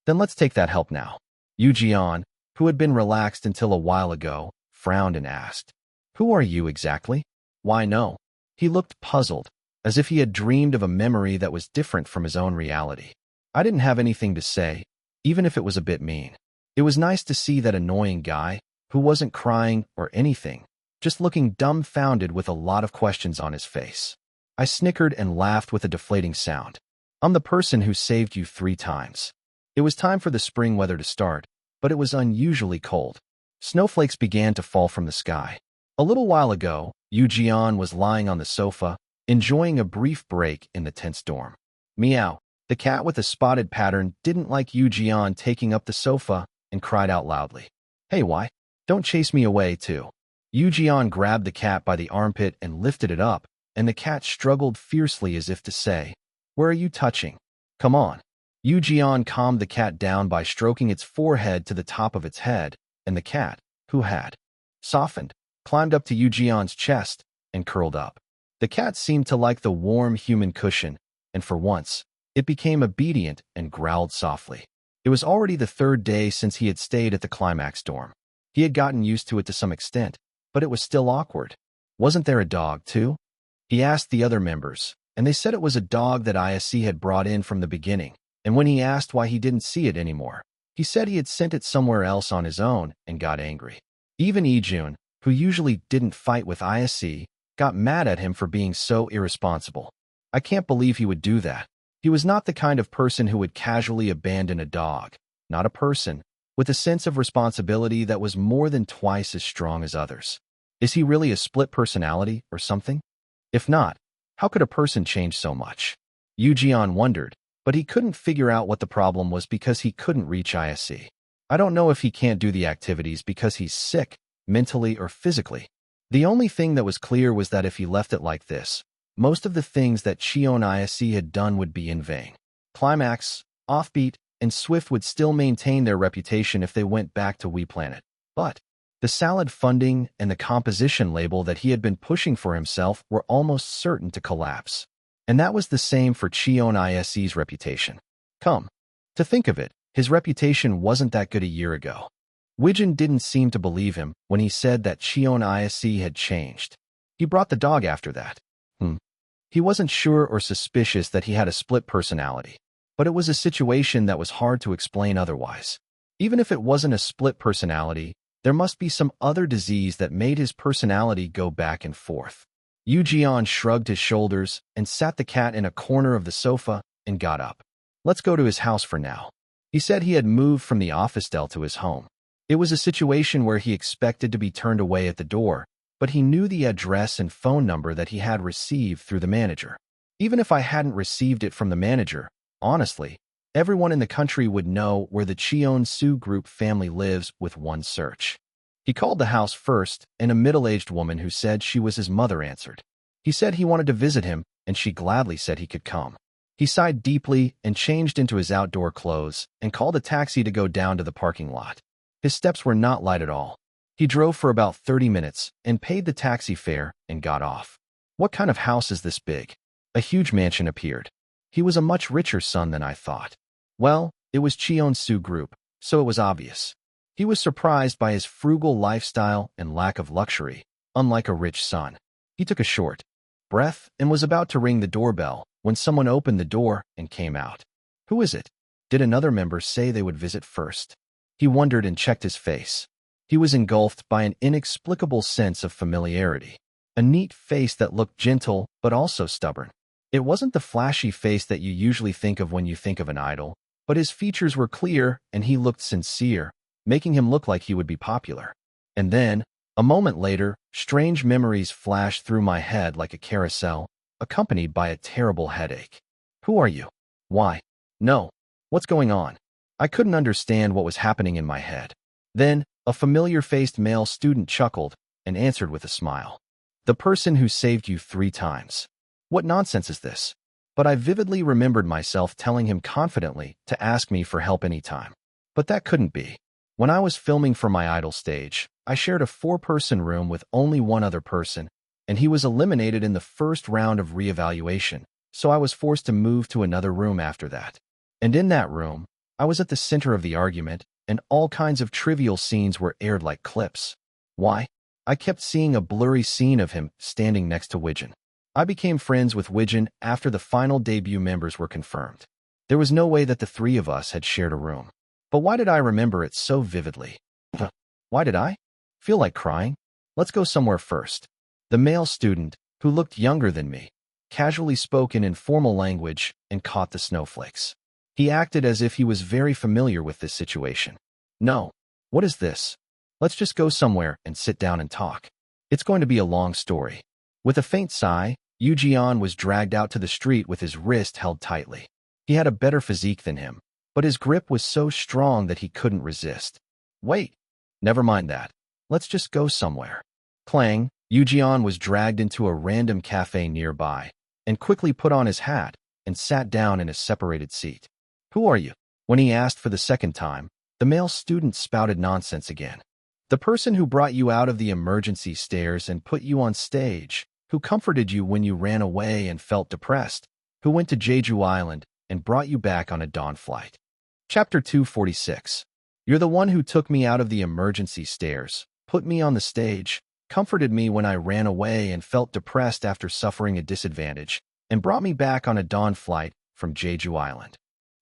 Then let's take that help now. Yu Jian, who had been relaxed until a while ago, frowned and asked, "Who are you exactly?" Why no? He looked puzzled, as if he had dreamed of a memory that was different from his own reality. I didn't have anything to say, even if it was a bit mean. It was nice to see that annoying guy, who wasn't crying or anything, just looking dumbfounded with a lot of questions on his face. I snickered and laughed with a deflating sound. I'm the person who saved you 3 times. It was time for the spring weather to start, but it was unusually cold. Snowflakes began to fall from the sky. A little while ago, Yu Jian was lying on the sofa, enjoying a brief break in the tense storm. Meow. The cat with a spotted pattern didn't like Yu Jian taking up the sofa and cried out loudly. Hey, why? Don't chase me away, too. Yu Jian grabbed the cat by the armpit and lifted it up, and the cat struggled fiercely as if to say, Where are you touching? Come on. Yu Jian calmed the cat down by stroking its forehead to the top of its head, and the cat, who had softened, climbed up to Yu Jian's chest and curled up. The cat seemed to like the warm human cushion, and for once, it became obedient and growled softly. It was already the third day since he had stayed at the Climax dorm. He had gotten used to it to some extent, but it was still awkward. Wasn't there a dog, too? He asked the other members, and they said it was a dog that Yise had brought in from the beginning, and when he asked why he didn't see it anymore, he said he had sent it somewhere else on his own and got angry. Even Ijun, who usually didn't fight with Yise, got mad at him for being so irresponsible. I can't believe he would do that. He was not the kind of person who would casually abandon a dog, not a person, with a sense of responsibility that was more than twice as strong as others. Is he really a split personality or something? If not, how could a person change so much? Jeon wondered, but he couldn't figure out what the problem was because he couldn't reach Yise. I don't know if he can't do the activities because he's sick, mentally or physically. The only thing that was clear was that if he left it like this, most of the things that Cheon Yise had done would be in vain. Climax, Offbeat, and Swift would still maintain their reputation if they went back to WePlanet. But the salad funding and the composition label that he had been pushing for himself were almost certain to collapse. And that was the same for Cheon Yise's reputation. Come to think of it, his reputation wasn't that good a year ago. Wijin didn't seem to believe him when he said that Cheon Yise had changed. He brought the dog after that. He wasn't sure or suspicious that he had a split personality, but it was a situation that was hard to explain otherwise. Even if it wasn't a split personality, there must be some other disease that made his personality go back and forth. Jeon shrugged his shoulders and sat the cat in a corner of the sofa and got up. Let's go to his house for now. He said he had moved from the office del to his home. It was a situation where he expected to be turned away at the door, but he knew the address and phone number that he had received through the manager. Even if I hadn't received it from the manager, honestly, everyone in the country would know where the Cheon Yise group family lives with one search. He called the house first, and a middle-aged woman who said she was his mother answered. He said he wanted to visit him, and she gladly said he could come. He sighed deeply and changed into his outdoor clothes and called a taxi to go down to the parking lot. His steps were not light at all. He drove for about 30 minutes and paid the taxi fare and got off. What kind of house is this big? A huge mansion appeared. He was a much richer son than I thought. Well, it was Cheon Yise group, so it was obvious. He was surprised by his frugal lifestyle and lack of luxury, unlike a rich son. He took a short breath and was about to ring the doorbell when someone opened the door and came out. Who is it? Did another member say they would visit first? He wondered and checked his face. He was engulfed by an inexplicable sense of familiarity. A neat face that looked gentle but also stubborn. It wasn't the flashy face that you usually think of when you think of an idol, but his features were clear and he looked sincere, making him look like he would be popular. And then, a moment later, strange memories flashed through my head like a carousel, accompanied by a terrible headache. Who are you? Why? No. What's going on? I couldn't understand what was happening in my head. Then, a familiar-faced male student chuckled and answered with a smile. The person who saved you 3 times. What nonsense is this? But I vividly remembered myself telling him confidently to ask me for help anytime. But that couldn't be. When I was filming for my idol stage, I shared a 4-person room with only one other person, and he was eliminated in the first round of reevaluation, so I was forced to move to another room after that. And in that room, I was at the center of the argument, and all kinds of trivial scenes were aired like clips. Why? I kept seeing a blurry scene of him standing next to Wijin. I became friends with Wijin after the final debut members were confirmed. There was no way that the 3 of us had shared a room. But why did I remember it so vividly? Why did I feel like crying? Let's go somewhere first. The male student, who looked younger than me, casually spoke in informal language and caught the snowflakes. He acted as if he was very familiar with this situation. No. What is this? Let's just go somewhere and sit down and talk. It's going to be a long story. With a faint sigh, Jeon was dragged out to the street with his wrist held tightly. He had a better physique than him, but his grip was so strong that he couldn't resist. Wait. Never mind that. Let's just go somewhere. Clang, Jeon was dragged into a random cafe nearby and quickly put on his hat and sat down in a separated seat. Who are you? When he asked for the second time, the male student spouted nonsense again. The person who brought you out of the emergency stairs and put you on stage, who comforted you when you ran away and felt depressed, who went to Jeju Island and brought you back on a dawn flight. Chapter 246. You're the one who took me out of the emergency stairs, put me on the stage, comforted me when I ran away and felt depressed after suffering a disadvantage, and brought me back on a dawn flight from Jeju Island.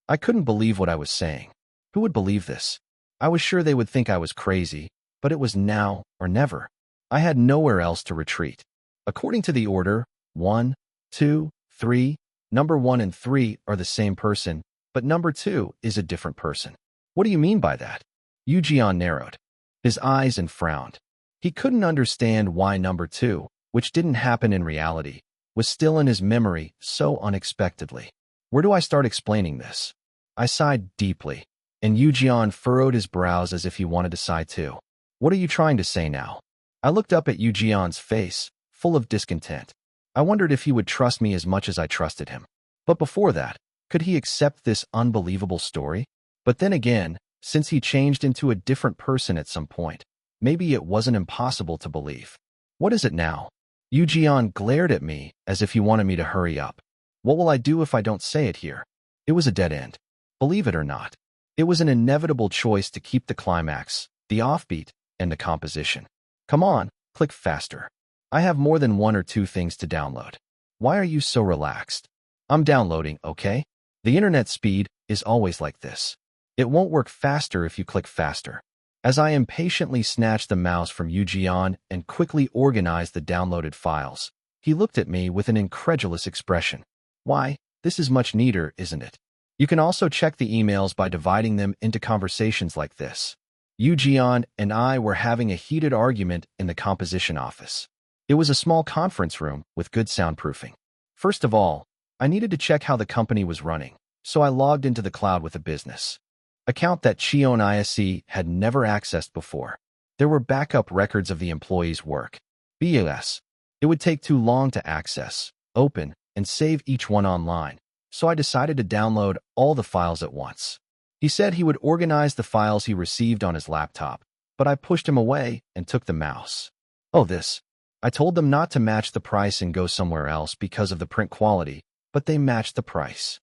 I couldn't believe what I was saying. Who would believe this? I was sure they would think I was crazy, but it was now or never. I had nowhere else to retreat. According to the order, 1, 2, 3, number 1 and 3 are the same person, but number 2 is a different person. What do you mean by that? Jeon narrowed his eyes and frowned. He couldn't understand why number 2, which didn't happen in reality, was still in his memory so unexpectedly. Where do I start explaining this? I sighed deeply, and Jeon furrowed his brows as if he wanted to sigh too. What are you trying to say now? I looked up at Jeon's face, full of discontent. I wondered if he would trust me as much as I trusted him. But before that, could he accept this unbelievable story? But then again, since he changed into a different person at some point, maybe it wasn't impossible to believe. What is it now? Jeon glared at me as if he wanted me to hurry up. What will I do if I don't say it here? It was a dead end. Believe it or not, it was an inevitable choice to keep the climax, the offbeat, and the composition. Come on, click faster. I have more than 1 or 2 things to download. Why are you so relaxed? I'm downloading, okay? The internet speed is always like this. It won't work faster if you click faster. As I impatiently snatched the mouse from Jeon and quickly organized the downloaded files, he looked at me with an incredulous expression. Why, this is much neater, isn't it? You can also check the emails by dividing them into conversations like this. Jeon and I were having a heated argument in the composition office. It was a small conference room with good soundproofing. First of all, I needed to check how the company was running, so I logged into the cloud with a business account that Cheon Yise had never accessed before. There were backup records of the employees' work. BS. It would take too long to access, open, and save each one online, so I decided to download all the files at once. He said he would organize the files he received on his laptop, but I pushed him away and took the mouse. Oh, this. I told them not to match the price and go somewhere else because of the print quality, but they matched the price.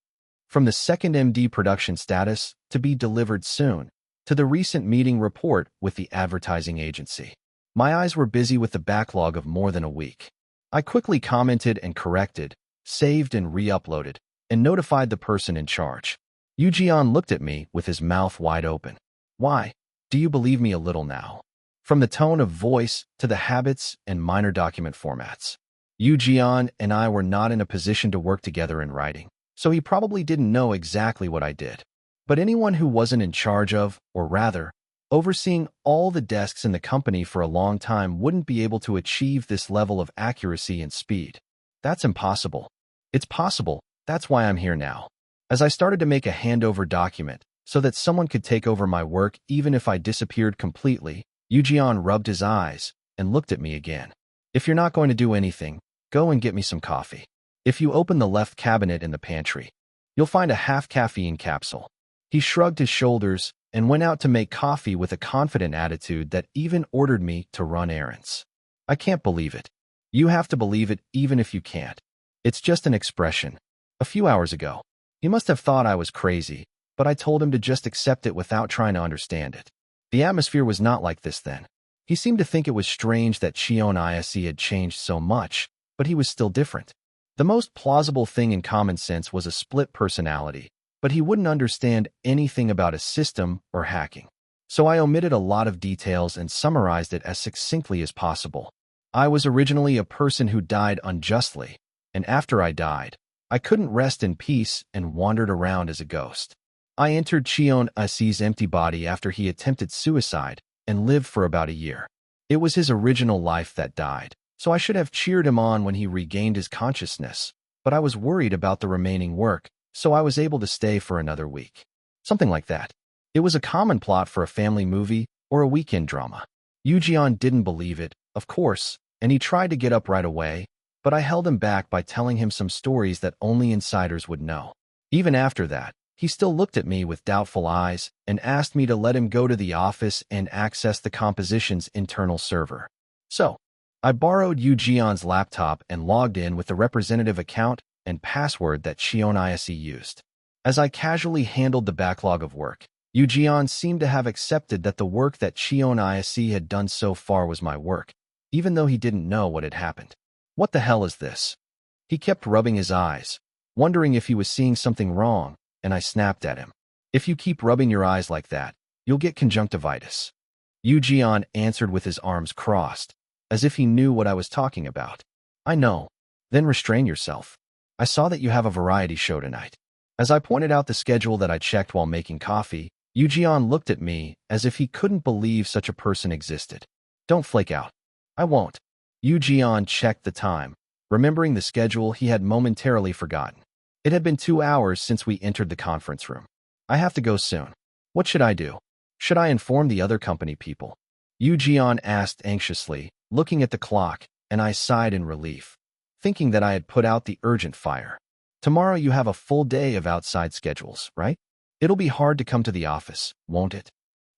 From the second MD production status, to be delivered soon, to the recent meeting report with the advertising agency. My eyes were busy with the backlog of more than a week. I quickly commented and corrected, saved and re-uploaded, and notified the person in charge. Jeon looked at me with his mouth wide open. Why? Do you believe me a little now? From the tone of voice to the habits and minor document formats. Jeon and I were not in a position to work together in writing, so he probably didn't know exactly what I did. But anyone who wasn't in charge of, or rather, overseeing all the desks in the company for a long time wouldn't be able to achieve this level of accuracy and speed. That's impossible. It's possible, that's why I'm here now. As I started to make a handover document so that someone could take over my work even if I disappeared completely, Jeon rubbed his eyes and looked at me again. If you're not going to do anything, go and get me some coffee. If you open the left cabinet in the pantry, you'll find a half caffeine capsule. He shrugged his shoulders and went out to make coffee with a confident attitude that even ordered me to run errands. I can't believe it. You have to believe it even if you can't. It's just an expression. A few hours ago, he must have thought I was crazy, but I told him to just accept it without trying to understand it. The atmosphere was not like this then. He seemed to think it was strange that Cheon Yise had changed so much, but he was still different. The most plausible thing in common sense was a split personality, but he wouldn't understand anything about a system or hacking. So I omitted a lot of details and summarized it as succinctly as possible. I was originally a person who died unjustly, and after I died, I couldn't rest in peace and wandered around as a ghost. I entered Cheon Yise's empty body after he attempted suicide and lived for about a year. It was his original life that died, so I should have cheered him on when he regained his consciousness, but I was worried about the remaining work, so I was able to stay for another week. Something like that. It was a common plot for a family movie or a weekend drama. Jeon didn't believe it, of course, and he tried to get up right away, but I held him back by telling him some stories that only insiders would know. Even after that, he still looked at me with doubtful eyes and asked me to let him go to the office and access the composition's internal server. So, I borrowed Jeon's laptop and logged in with the representative account and password that Cheon Yise used. As I casually handled the backlog of work, Yoo seemed to have accepted that the work that Cheon Yise had done so far was my work, even though he didn't know what had happened. What the hell is this? He kept rubbing his eyes, wondering if he was seeing something wrong, and I snapped at him. If you keep rubbing your eyes like that, you'll get conjunctivitis. Yoo answered with his arms crossed, as if he knew what I was talking about. I know. Then restrain yourself. I saw that you have a variety show tonight. As I pointed out the schedule that I checked while making coffee, Yoo looked at me as if he couldn't believe such a person existed. Don't flake out. I won't. Yoo checked the time, remembering the schedule he had momentarily forgotten. It had been 2 hours since we entered the conference room. I have to go soon. What should I do? Should I inform the other company people? Yoo asked anxiously, looking at the clock, and I sighed in relief, thinking that I had put out the urgent fire. Tomorrow you have a full day of outside schedules, right? It'll be hard to come to the office, won't it?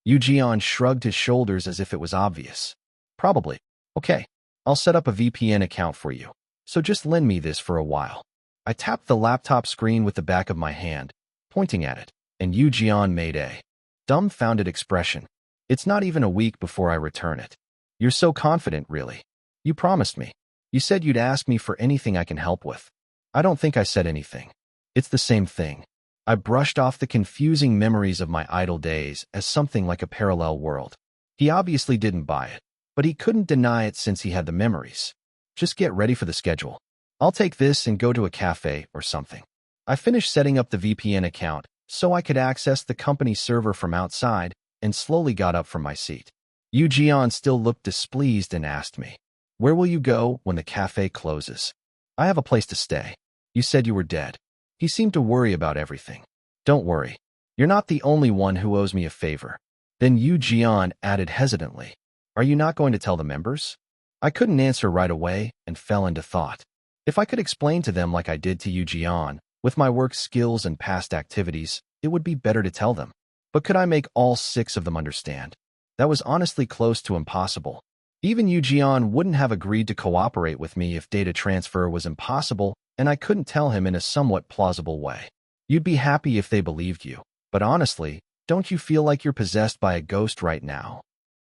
Yoo shrugged his shoulders as if it was obvious. Probably. Okay, I'll set up a VPN account for you, so just lend me this for a while. I tapped the laptop screen with the back of my hand, pointing at it, and Yoo made a dumbfounded expression. It's not even a week before I return it. You're so confident, really. You promised me. You said you'd ask me for anything I can help with. I don't think I said anything. It's the same thing. I brushed off the confusing memories of my idle days as something like a parallel world. He obviously didn't buy it, but he couldn't deny it since he had the memories. Just get ready for the schedule. I'll take this and go to a cafe or something. I finished setting up the VPN account so I could access the company server from outside and slowly got up from my seat. Yoo still looked displeased and asked me, "Where will you go when the cafe closes?" "I have a place to stay. You said you were dead." He seemed to worry about everything. "Don't worry. You're not the only one who owes me a favor." Then Yoo added hesitantly, "Are you not going to tell the members?" I couldn't answer right away and fell into thought. If I could explain to them like I did to Yoo with my work skills and past activities, it would be better to tell them. But could I make all 6 of them understand? That was honestly close to impossible. Even Yoo wouldn't have agreed to cooperate with me if data transfer was impossible, and I couldn't tell him in a somewhat plausible way. You'd be happy if they believed you, but honestly, don't you feel like you're possessed by a ghost right now?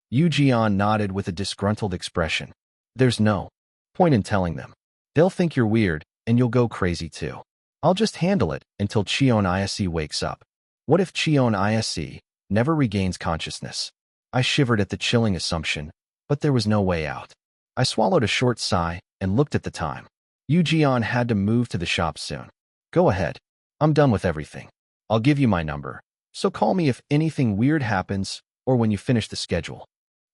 Yoo nodded with a disgruntled expression. There's no point in telling them. They'll think you're weird, and you'll go crazy too. I'll just handle it until Cheon Yise wakes up. What if Cheon Yise never regains consciousness? I shivered at the chilling assumption, but there was no way out. I swallowed a short sigh and looked at the time. Yoo had to move to the shop soon. Go ahead. I'm done with everything. I'll give you my number, so call me if anything weird happens or when you finish the schedule.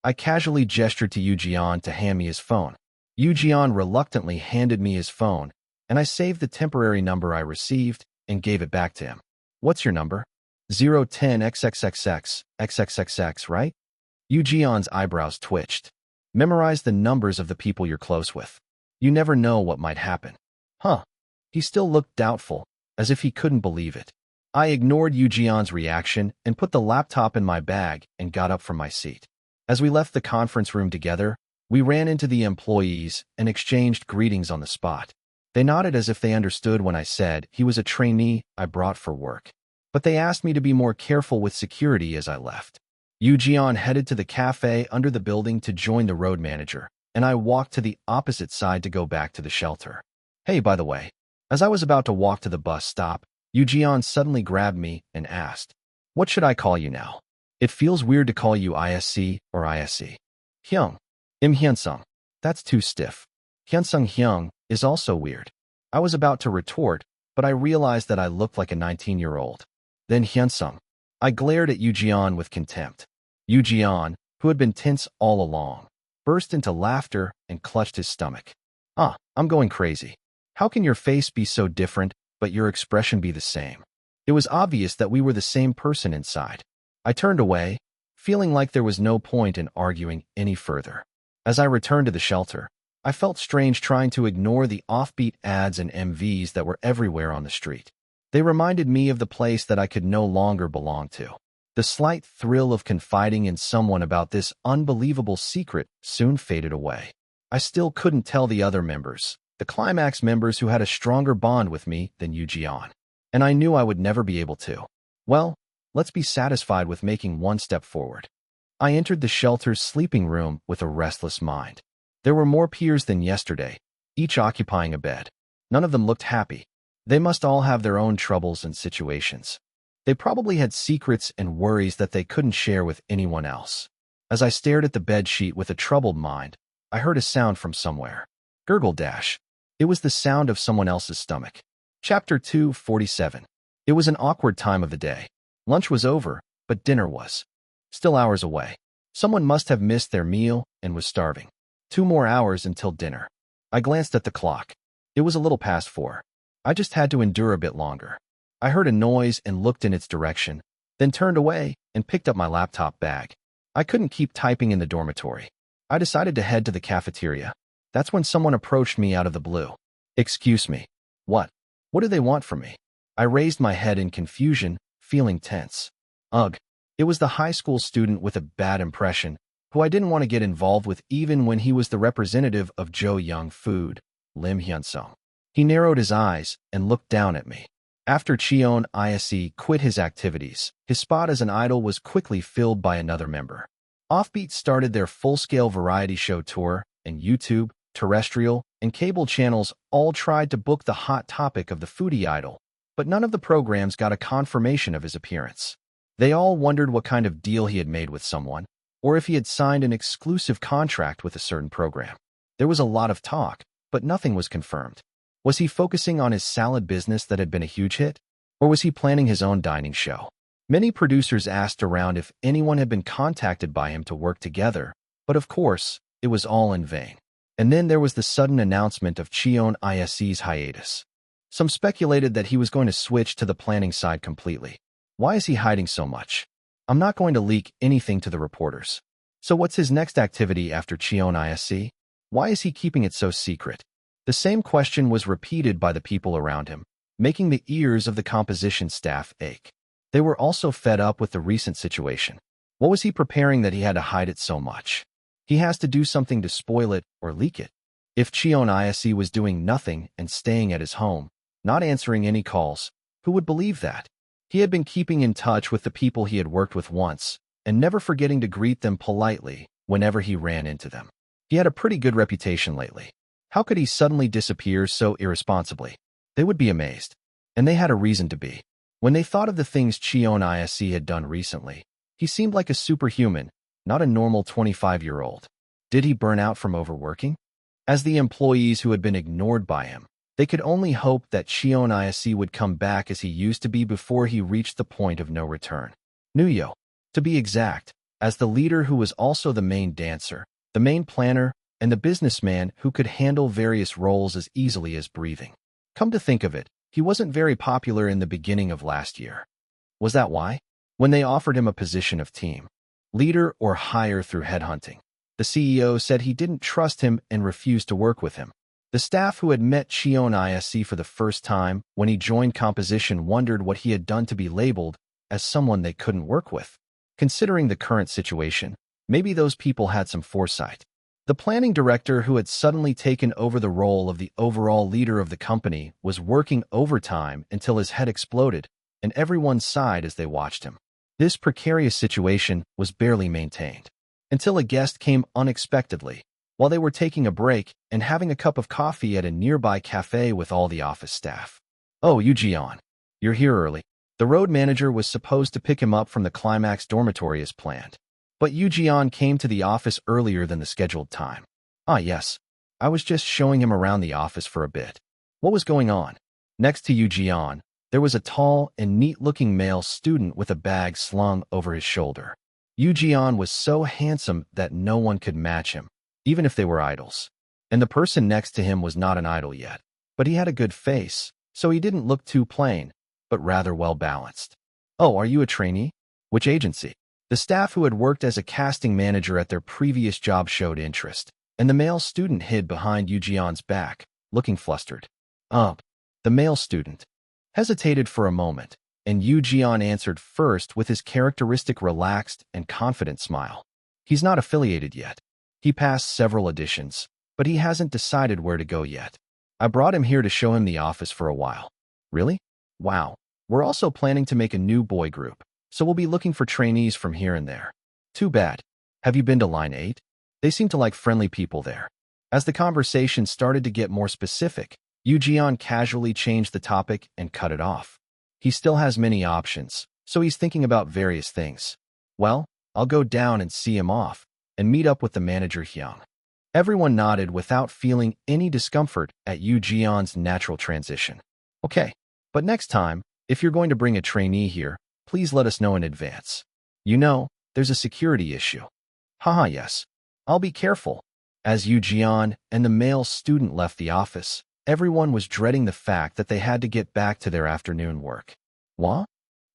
I casually gestured to Yoo to hand me his phone. Yoo reluctantly handed me his phone, and I saved the temporary number I received and gave it back to him. What's your number? 010 XXXX, XXXX, right? Yoo eyebrows twitched. Memorize the numbers of the people you're close with. You never know what might happen. Huh. He still looked doubtful, as if he couldn't believe it. I ignored Yoo reaction and put the laptop in my bag and got up from my seat. As we left the conference room together, we ran into the employees and exchanged greetings on the spot. They nodded as if they understood when I said he was a trainee I brought for work. But they asked me to be more careful with security as I left. Yoo headed to the cafe under the building to join the road manager, and I walked to the opposite side to go back to the shelter. Hey, by the way, as I was about to walk to the bus stop, Yoo suddenly grabbed me and asked, "What should I call you now? It feels weird to call you ISC or ISC. Hyung. Im Hyunsung. That's too stiff. Hyung is also weird." I was about to retort, but I realized that I looked like a 19-year-old. Then Hyunsung. I glared at Yoo with contempt. Yoo, who had been tense all along, burst into laughter and clutched his stomach. I'm going crazy. How can your face be so different, but your expression be the same? It was obvious that we were the same person inside. I turned away, feeling like there was no point in arguing any further. As I returned to the shelter, I felt strange trying to ignore the offbeat ads and MVs that were everywhere on the street. They reminded me of the place that I could no longer belong to. The slight thrill of confiding in someone about this unbelievable secret soon faded away. I still couldn't tell the other members, the Climax members who had a stronger bond with me than Yoo. and I knew I would never be able to. Well, let's be satisfied with making one step forward. I entered the shelter's sleeping room with a restless mind. There were more peers than yesterday, each occupying a bed. None of them looked happy. They must all have their own troubles and situations. They probably had secrets and worries that they couldn't share with anyone else. As I stared at the bed sheet with a troubled mind, I heard a sound from somewhere. Gurgle dash. It was the sound of someone else's stomach. Chapter 247. It was an awkward time of the day. Lunch was over, but dinner was still hours away. Someone must have missed their meal and was starving. 2 more hours until dinner. I glanced at the clock. It was a little past 4. I just had to endure a bit longer. I heard a noise and looked in its direction, then turned away and picked up my laptop bag. I couldn't keep typing in the dormitory. I decided to head to the cafeteria. That's when someone approached me out of the blue. Excuse me. What? What do they want from me? I raised my head in confusion, feeling tense. Ugh. It was the high school student with a bad impression, who I didn't want to get involved with even when he was the representative of Jo-Young Food, Im Hyunsung. He narrowed his eyes and looked down at me. After Cheon Yise quit his activities, his spot as an idol was quickly filled by another member. Offbeat started their full-scale variety show tour, and YouTube, terrestrial, and cable channels all tried to book the hot topic of the foodie idol, but none of the programs got a confirmation of his appearance. They all wondered what kind of deal he had made with someone, or if he had signed an exclusive contract with a certain program. There was a lot of talk, but nothing was confirmed. Was he focusing on his salad business that had been a huge hit? Or was he planning his own dining show? Many producers asked around if anyone had been contacted by him to work together, but of course, it was all in vain. And then there was the sudden announcement of Cheon Yise's hiatus. Some speculated that he was going to switch to the planning side completely. Why is he hiding so much? I'm not going to leak anything to the reporters. So what's his next activity after Cheon Yise? Why is he keeping it so secret? The same question was repeated by the people around him, making the ears of the composition staff ache. They were also fed up with the recent situation. What was he preparing that he had to hide it so much? He has to do something to spoil it or leak it. If Cheon Yise was doing nothing and staying at his home, not answering any calls, who would believe that? He had been keeping in touch with the people he had worked with once, and never forgetting to greet them politely whenever he ran into them. He had a pretty good reputation lately. How could he suddenly disappear so irresponsibly? They would be amazed. And they had a reason to be. When they thought of the things Cheon Yise had done recently, he seemed like a superhuman, not a normal 25-year-old. Did he burn out from overworking? As the employees who had been ignored by him, they could only hope that Cheon Yise would come back as he used to be before he reached the point of no return. Nuyo, to be exact, as the leader who was also the main dancer, the main planner, and the businessman who could handle various roles as easily as breathing. Come to think of it, he wasn't very popular in the beginning of last year. Was that why? When they offered him a position of team leader or hire through headhunting, the CEO said he didn't trust him and refused to work with him. The staff who had met Cheon Yise for the first time when he joined composition wondered what he had done to be labeled as someone they couldn't work with. Considering the current situation, maybe those people had some foresight. The planning director who had suddenly taken over the role of the overall leader of the company was working overtime until his head exploded, and everyone sighed as they watched him. This precarious situation was barely maintained. Until a guest came unexpectedly, while they were taking a break and having a cup of coffee at a nearby cafe with all the office staff. Oh, Yoo-jeon, you're here early. The road manager was supposed to pick him up from the Climax dormitory as planned. But Yoo-jeon came to the office earlier than the scheduled time. Ah, yes. I was just showing him around the office for a bit. What was going on? Next to Yoo-jeon, there was a tall and neat-looking male student with a bag slung over his shoulder. Yoo-jeon was so handsome that no one could match him, even if they were idols. And the person next to him was not an idol yet. But he had a good face, so he didn't look too plain, but rather well-balanced. Oh, are you a trainee? Which agency? The staff who had worked as a casting manager at their previous job showed interest, and the male student hid behind Yoo-jeon's back, looking flustered. The male student hesitated for a moment, and Yoo-jeon answered first with his characteristic relaxed and confident smile. He's not affiliated yet. He passed several auditions, but he hasn't decided where to go yet. I brought him here to show him the office for a while. Really? Wow, We're also planning to make a new boy group, so we'll be looking for trainees from here and there. Too bad. Have you been to line 8? They seem to like friendly people there. As the conversation started to get more specific, Yoo casually changed the topic and cut it off. He still has many options, so he's thinking about various things. Well, I'll go down and see him off, and meet up with the manager Hyung. Everyone nodded without feeling any discomfort at Yoo natural transition. Okay, but next time, if you're going to bring a trainee here, please let us know in advance. You know, there's a security issue. Haha, yes. I'll be careful. As Yoo and the male student left the office, everyone was dreading the fact that they had to get back to their afternoon work. What?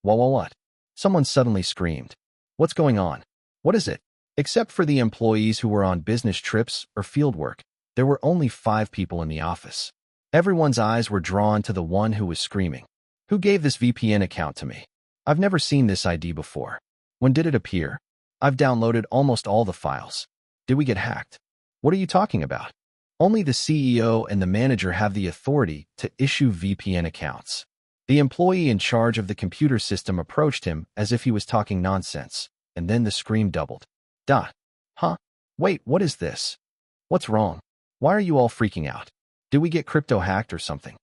What? Someone suddenly screamed. What's going on? What is it? Except for the employees who were on business trips or field work, there were only 5 people in the office. Everyone's eyes were drawn to the one who was screaming. Who gave this VPN account to me? I've never seen this ID before. When did it appear? I've downloaded almost all the files. Did we get hacked? What are you talking about? Only the CEO and the manager have the authority to issue VPN accounts. The employee in charge of the computer system approached him as if he was talking nonsense, and then the scream doubled. Huh? Wait, what is this? What's wrong? Why are you all freaking out? Did we get crypto hacked or something?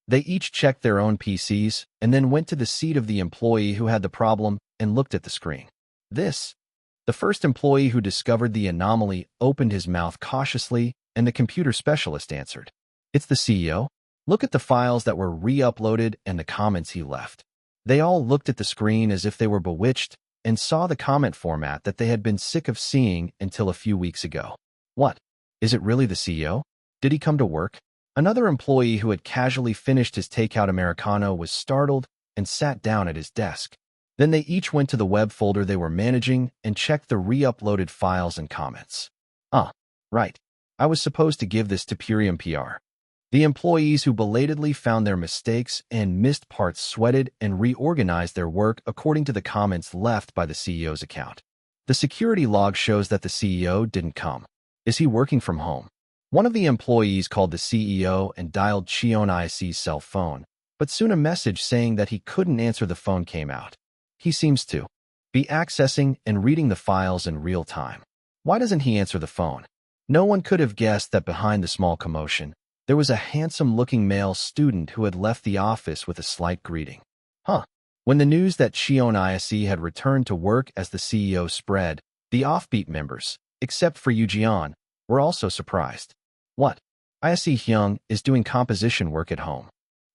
They each checked their own PCs and then went to the seat of the employee who had the problem and looked at the screen. The first employee who discovered the anomaly opened his mouth cautiously, and the computer specialist answered. It's the CEO? Look at the files that were re-uploaded and the comments he left. They all looked at the screen as if they were bewitched and saw the comment format that they had been sick of seeing until a few weeks ago. What? Is it really the CEO? Did he come to work? Another employee who had casually finished his takeout Americano was startled and sat down at his desk. Then they each went to the web folder they were managing and checked the re-uploaded files and comments. Right. I was supposed to give this to Purium PR. The employees who belatedly found their mistakes and missed parts sweated and reorganized their work according to the comments left by the CEO's account. The security log shows that the CEO didn't come. Is he working from home? One of the employees called the CEO and dialed Cheon Yise's cell phone, but soon a message saying that he couldn't answer the phone came out. He seems to be accessing and reading the files in real time. Why doesn't he answer the phone? No one could have guessed that behind the small commotion, there was a handsome-looking male student who had left the office with a slight greeting. When the news that Cheon Yise had returned to work as the CEO spread, the offbeat members, except for Yoo, were also surprised. What? Yise Hyung is doing composition work at home.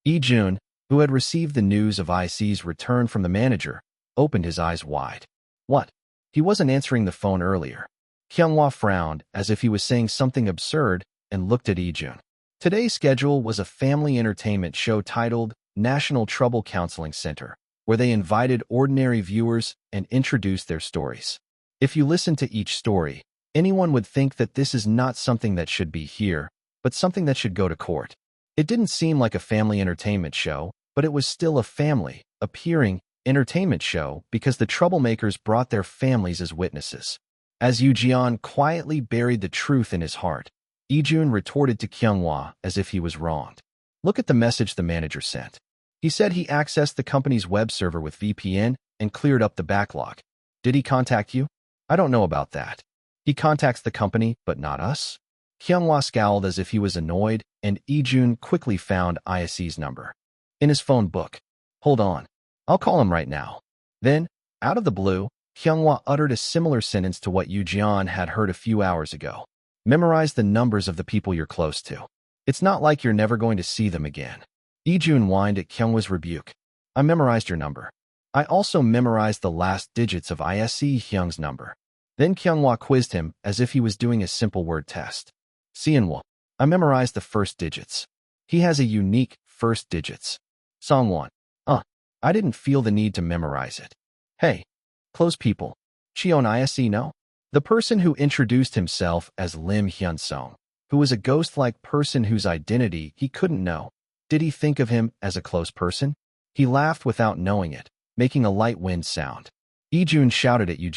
Lee-jun, who had received the news of Yise's return from the manager, opened his eyes wide. What? He wasn't answering the phone earlier. Kyunghwa frowned as if he was saying something absurd and looked at Lee-jun. Today's schedule was a family entertainment show titled National Trouble Counseling Center, where they invited ordinary viewers and introduced their stories. If you listen to each story, anyone would think that this is not something that should be here, but something that should go to court. It didn't seem like a family entertainment show, but it was still a family, appearing entertainment show because the troublemakers brought their families as witnesses. As Yoo quietly buried the truth in his heart, Lee-jun retorted to Kyunghwa as if he was wronged. Look at the message the manager sent. He said he accessed the company's web server with VPN and cleared up the backlog. Did he contact you? I don't know about that. He contacts the company, but not us? Kyunghwa scowled as if he was annoyed, and Lee-jun quickly found Yise's number in his phone book. Hold on. I'll call him right now. Then, out of the blue, Kyunghwa uttered a similar sentence to what Yoo had heard a few hours ago. Memorize the numbers of the people you're close to. It's not like you're never going to see them again. Lee-jun whined at Kyunghwa's rebuke. I memorized your number. I also memorized the last digits of Yise Hyung's number. Then Kyunghwa quizzed him as if he was doing a simple word test. Seonwoo. I memorized the first digits. He has a unique first digits. Songwon. I didn't feel the need to memorize it. Hey. Close people. Cheon Yise, no? The person who introduced himself as Im Hyunsung, who was a ghost-like person whose identity he couldn't know. Did he think of him as a close person? He laughed without knowing it, making a light wind sound. Lee-jun shouted at Yoo.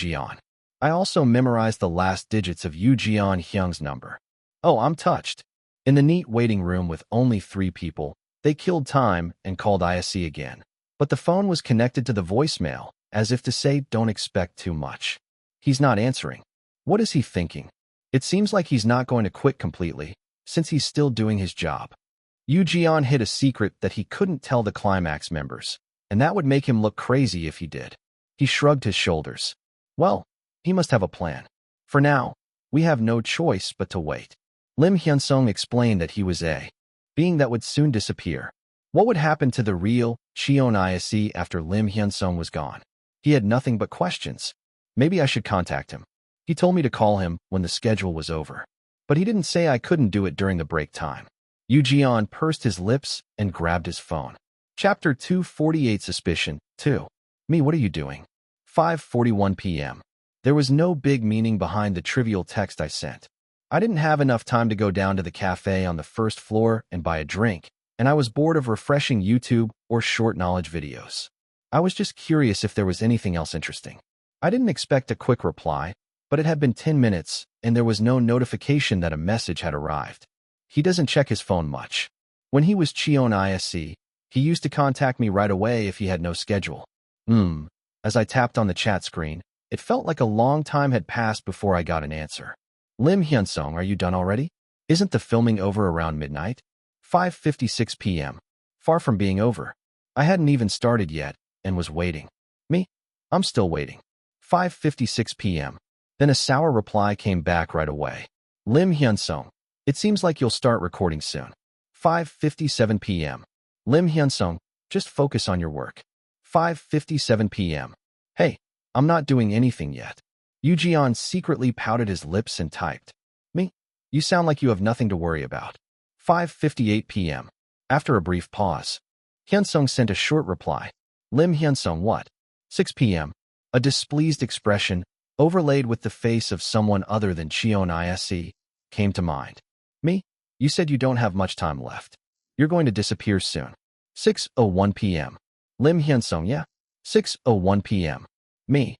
I also memorized the last digits of Yoo Hyung's number. Oh, I'm touched. In the neat waiting room with only 3 people, they killed time and called Yise again. But the phone was connected to the voicemail, as if to say, don't expect too much. He's not answering. What is he thinking? It seems like he's not going to quit completely, since he's still doing his job. Jeon hid a secret that he couldn't tell the Climax members, and that would make him look crazy if he did. He shrugged his shoulders. Well, he must have a plan. For now, we have no choice but to wait. Im Hyunsung explained that he was a being that would soon disappear. What would happen to the real Cheon Yise after Im Hyunsung was gone? He had nothing but questions. Maybe I should contact him. He told me to call him when the schedule was over. But he didn't say I couldn't do it during the break time. Jeon pursed his lips and grabbed his phone. Chapter 248 Suspicion 2. Me, what are you doing? 5:41 p.m. There was no big meaning behind the trivial text I sent. I didn't have enough time to go down to the cafe on the first floor and buy a drink, and I was bored of refreshing YouTube or short knowledge videos. I was just curious if there was anything else interesting. I didn't expect a quick reply, but it had been 10 minutes, and there was no notification that a message had arrived. He doesn't check his phone much. When he was Cheon Yise, he used to contact me right away if he had no schedule. As I tapped on the chat screen, it felt like a long time had passed before I got an answer. Im Hyunsung, are you done already? Isn't the filming over around midnight? 5:56 p.m. Far from being over. I hadn't even started yet, and was waiting. Me? I'm still waiting. 5:56 p.m. Then a sour reply came back right away. Im Hyunsung, it seems like you'll start recording soon. 5:57 p.m. Im Hyunsung, just focus on your work. 5:57 p.m. Hey, I'm not doing anything yet. Jeon secretly pouted his lips and typed. Me? You sound like you have nothing to worry about. 5:58 p.m. After a brief pause, Hyunsung sent a short reply. Im Hyunsung, what? 6 p.m. A displeased expression, overlaid with the face of someone other than Cheon Yise, came to mind. Me? You said you don't have much time left. You're going to disappear soon. 6:01 p.m. Im Hyunsung, yeah? 6:01 p.m. Me?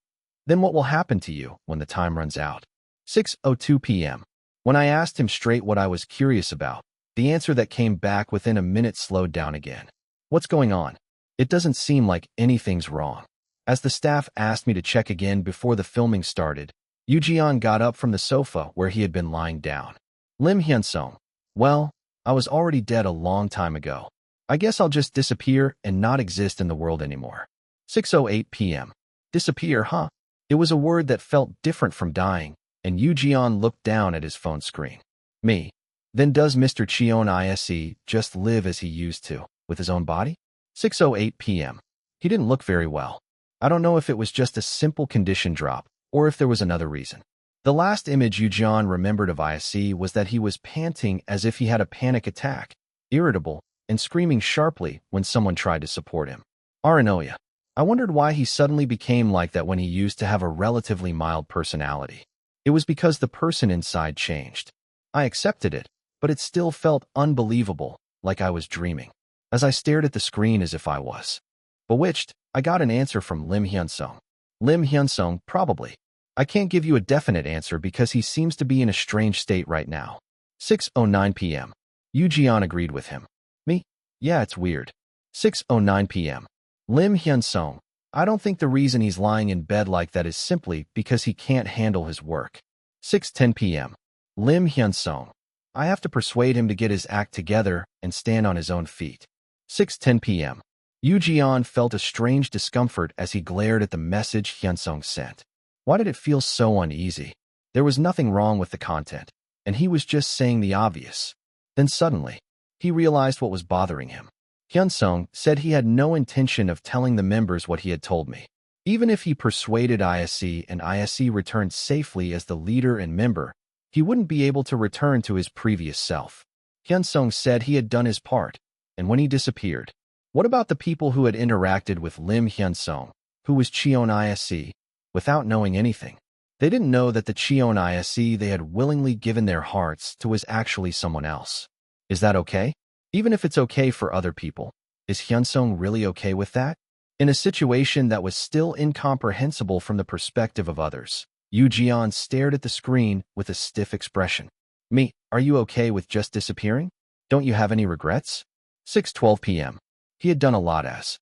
Then what will happen to you when the time runs out? 6:02 p.m. When I asked him straight what I was curious about, the answer that came back within a minute slowed down again. What's going on? It doesn't seem like anything's wrong. As the staff asked me to check again before the filming started, Jeon got up from the sofa where he had been lying down. Im Hyunsung, well, I was already dead a long time ago. I guess I'll just disappear and not exist in the world anymore. 6:08 p.m. Disappear, huh? It was a word that felt different from dying, and Jeon looked down at his phone screen. Me. Then does Mr. Cheon Yise just live as he used to, with his own body? 6:08 p.m. He didn't look very well. I don't know if it was just a simple condition drop, or if there was another reason. The last image Jeon remembered of Yise was that he was panting as if he had a panic attack, irritable, and screaming sharply when someone tried to support him. Aranoia. I wondered why he suddenly became like that when he used to have a relatively mild personality. It was because the person inside changed. I accepted it, but it still felt unbelievable, like I was dreaming. As I stared at the screen as if I was bewitched, I got an answer from Im Hyunsung. Im Hyunsung, probably. I can't give you a definite answer because he seems to be in a strange state right now. 6:09 p.m. Jeon agreed with him. Me? Yeah, it's weird. 6:09 p.m. Im Hyunsung, I don't think the reason he's lying in bed like that is simply because he can't handle his work. 6:10 p.m. Im Hyunsung, I have to persuade him to get his act together and stand on his own feet. 6:10 p.m. Jeon felt a strange discomfort as he glared at the message Hyunsung sent. Why did it feel so uneasy? There was nothing wrong with the content, and he was just saying the obvious. Then suddenly, he realized what was bothering him. Hyunsung said he had no intention of telling the members what he had told me. Even if he persuaded Yise and Yise returned safely as the leader and member, he wouldn't be able to return to his previous self. Hyunsung said he had done his part, and when he disappeared, what about the people who had interacted with Im Hyunsung, who was Cheon Yise, without knowing anything? They didn't know that the Cheon Yise they had willingly given their hearts to was actually someone else. Is that okay? Even if it's okay for other people, is Hyunsung really okay with that? In a situation that was still incomprehensible from the perspective of others, Jeon stared at the screen with a stiff expression. Me, are you okay with just disappearing? Don't you have any regrets? 6:12 p.m. He had done a lot as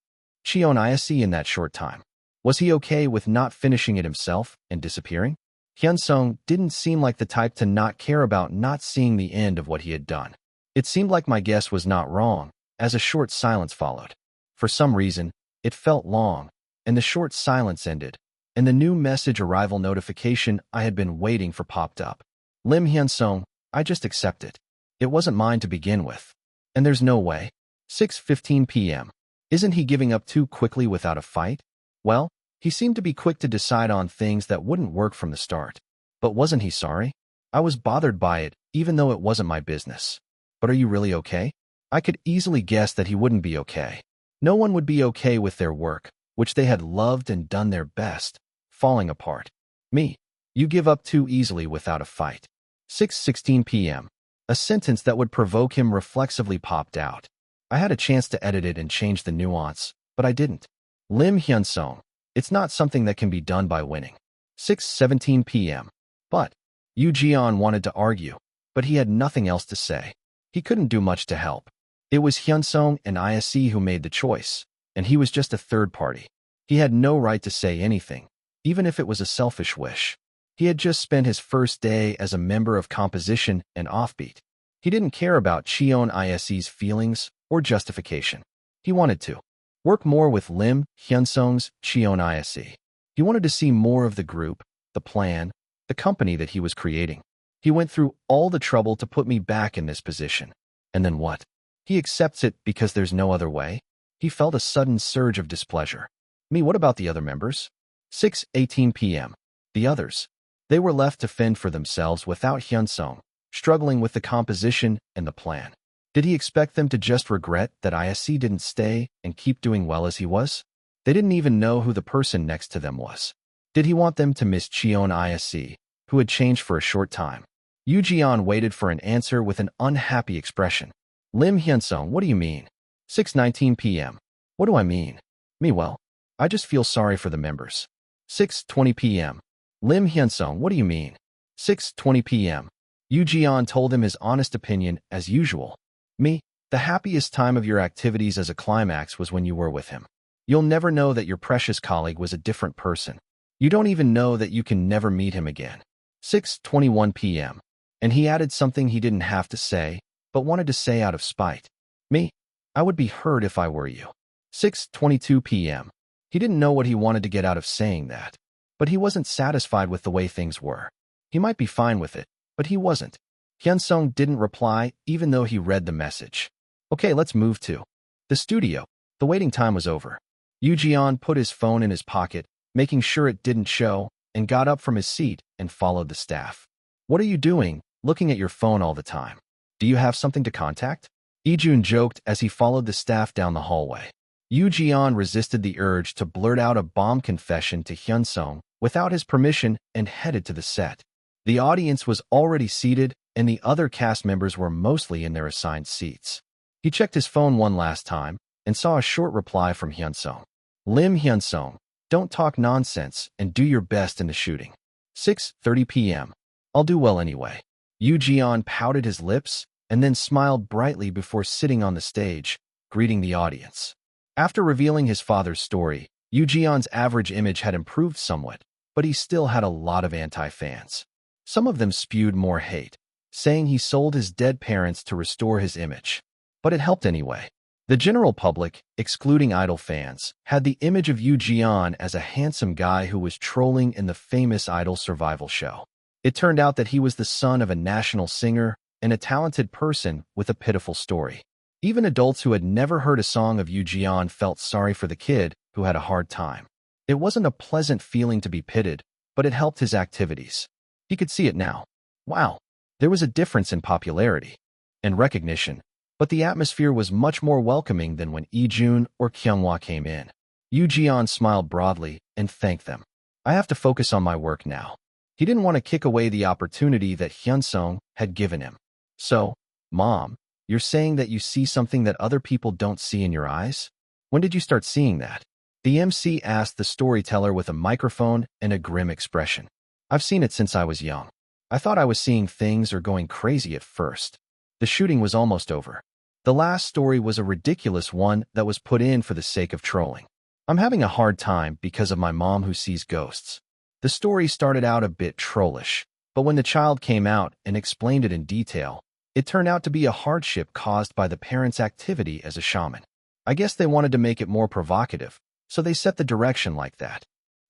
Cheon Yise in that short time? Was he okay with not finishing it himself and disappearing? Hyunsung didn't seem like the type to not care about not seeing the end of what he had done. It seemed like my guess was not wrong, as a short silence followed. For some reason, it felt long, and the short silence ended, and the new message arrival notification I had been waiting for popped up. Im Hyunsung, I just accept it. It wasn't mine to begin with. And there's no way. 6:15 p.m. Isn't he giving up too quickly without a fight? Well, he seemed to be quick to decide on things that wouldn't work from the start. But wasn't he sorry? I was bothered by it, even though it wasn't my business. But are you really okay? I could easily guess that he wouldn't be okay. No one would be okay with their work, which they had loved and done their best, falling apart. Me. You give up too easily without a fight. 6:16 p.m. A sentence that would provoke him reflexively popped out. I had a chance to edit it and change the nuance, but I didn't. Im Hyunsung. It's not something that can be done by winning. 6:17 p.m. But Yu Jeon wanted to argue, but he had nothing else to say. He couldn't do much to help. It was Hyunsung and Yise who made the choice, and he was just a third party. He had no right to say anything, even if it was a selfish wish. He had just spent his first day as a member of composition and offbeat. He didn't care about Cheon Yise's feelings or justification. He wanted to work more with Im Hyunsung's Cheon Yise. He wanted to see more of the group, the plan, the company that he was creating. He went through all the trouble to put me back in this position. And then what? He accepts it because there's no other way? He felt a sudden surge of displeasure. Me, what about the other members? 6:18 p.m. The others. They were left to fend for themselves without Hyunsung, struggling with the composition and the plan. Did he expect them to just regret that Yise didn't stay and keep doing well as he was? They didn't even know who the person next to them was. Did he want them to miss Cheon Yise, who had changed for a short time? Yu Jeon waited for an answer with an unhappy expression. Im Hyunsung, what do you mean? 6:19 p.m. What do I mean? Me, well, I just feel sorry for the members. 6:20 p.m. Im Hyunsung, what do you mean? 6:20 p.m. Yu Jeon told him his honest opinion as usual. Me, the happiest time of your activities as a Climax was when you were with him. You'll never know that your precious colleague was a different person. You don't even know that you can never meet him again. 6:21 p.m. And he added something he didn't have to say, but wanted to say out of spite. Me, I would be hurt if I were you. 6:22 p.m. He didn't know what he wanted to get out of saying that, but he wasn't satisfied with the way things were. He might be fine with it, but he wasn't. Hyunsung didn't reply, even though he read the message. Okay, let's move to the studio. The waiting time was over. Yu Jeon put his phone in his pocket, making sure it didn't show, and got up from his seat and followed the staff. What are you doing, looking at your phone all the time? Do you have something to contact? Ijun joked as he followed the staff down the hallway. Yu Jeon resisted the urge to blurt out a bomb confession to Hyunsung without his permission and headed to the set. The audience was already seated, and the other cast members were mostly in their assigned seats. He checked his phone one last time and saw a short reply from Hyunsung. Im Hyunsung, don't talk nonsense and do your best in the shooting. 6:30 p.m. I'll do well anyway. Yu Jeon pouted his lips and then smiled brightly before sitting on the stage, greeting the audience. After revealing his father's story, Yu Jeon's average image had improved somewhat, but he still had a lot of anti-fans. Some of them spewed more hate, saying he sold his dead parents to restore his image. But it helped anyway. The general public, excluding Idol fans, had the image of Yu Jeon as a handsome guy who was trolling in the famous Idol survival show. It turned out that he was the son of a national singer and a talented person with a pitiful story. Even adults who had never heard a song of Yu Jeon felt sorry for the kid who had a hard time. It wasn't a pleasant feeling to be pitied, but it helped his activities. He could see it now. Wow, there was a difference in popularity and recognition, but the atmosphere was much more welcoming than when Ijun or Kyunghwa came in. Yu Jeon smiled broadly and thanked them. I have to focus on my work now. He didn't want to kick away the opportunity that Hyunsung had given him. So, Mom, you're saying that you see something that other people don't see in your eyes? When did you start seeing that? The MC asked the storyteller with a microphone and a grim expression. I've seen it since I was young. I thought I was seeing things or going crazy at first. The shooting was almost over. The last story was a ridiculous one that was put in for the sake of trolling. I'm having a hard time because of my mom who sees ghosts. The story started out a bit trollish, but when the child came out and explained it in detail, it turned out to be a hardship caused by the parents' activity as a shaman. I guess they wanted to make it more provocative, so they set the direction like that.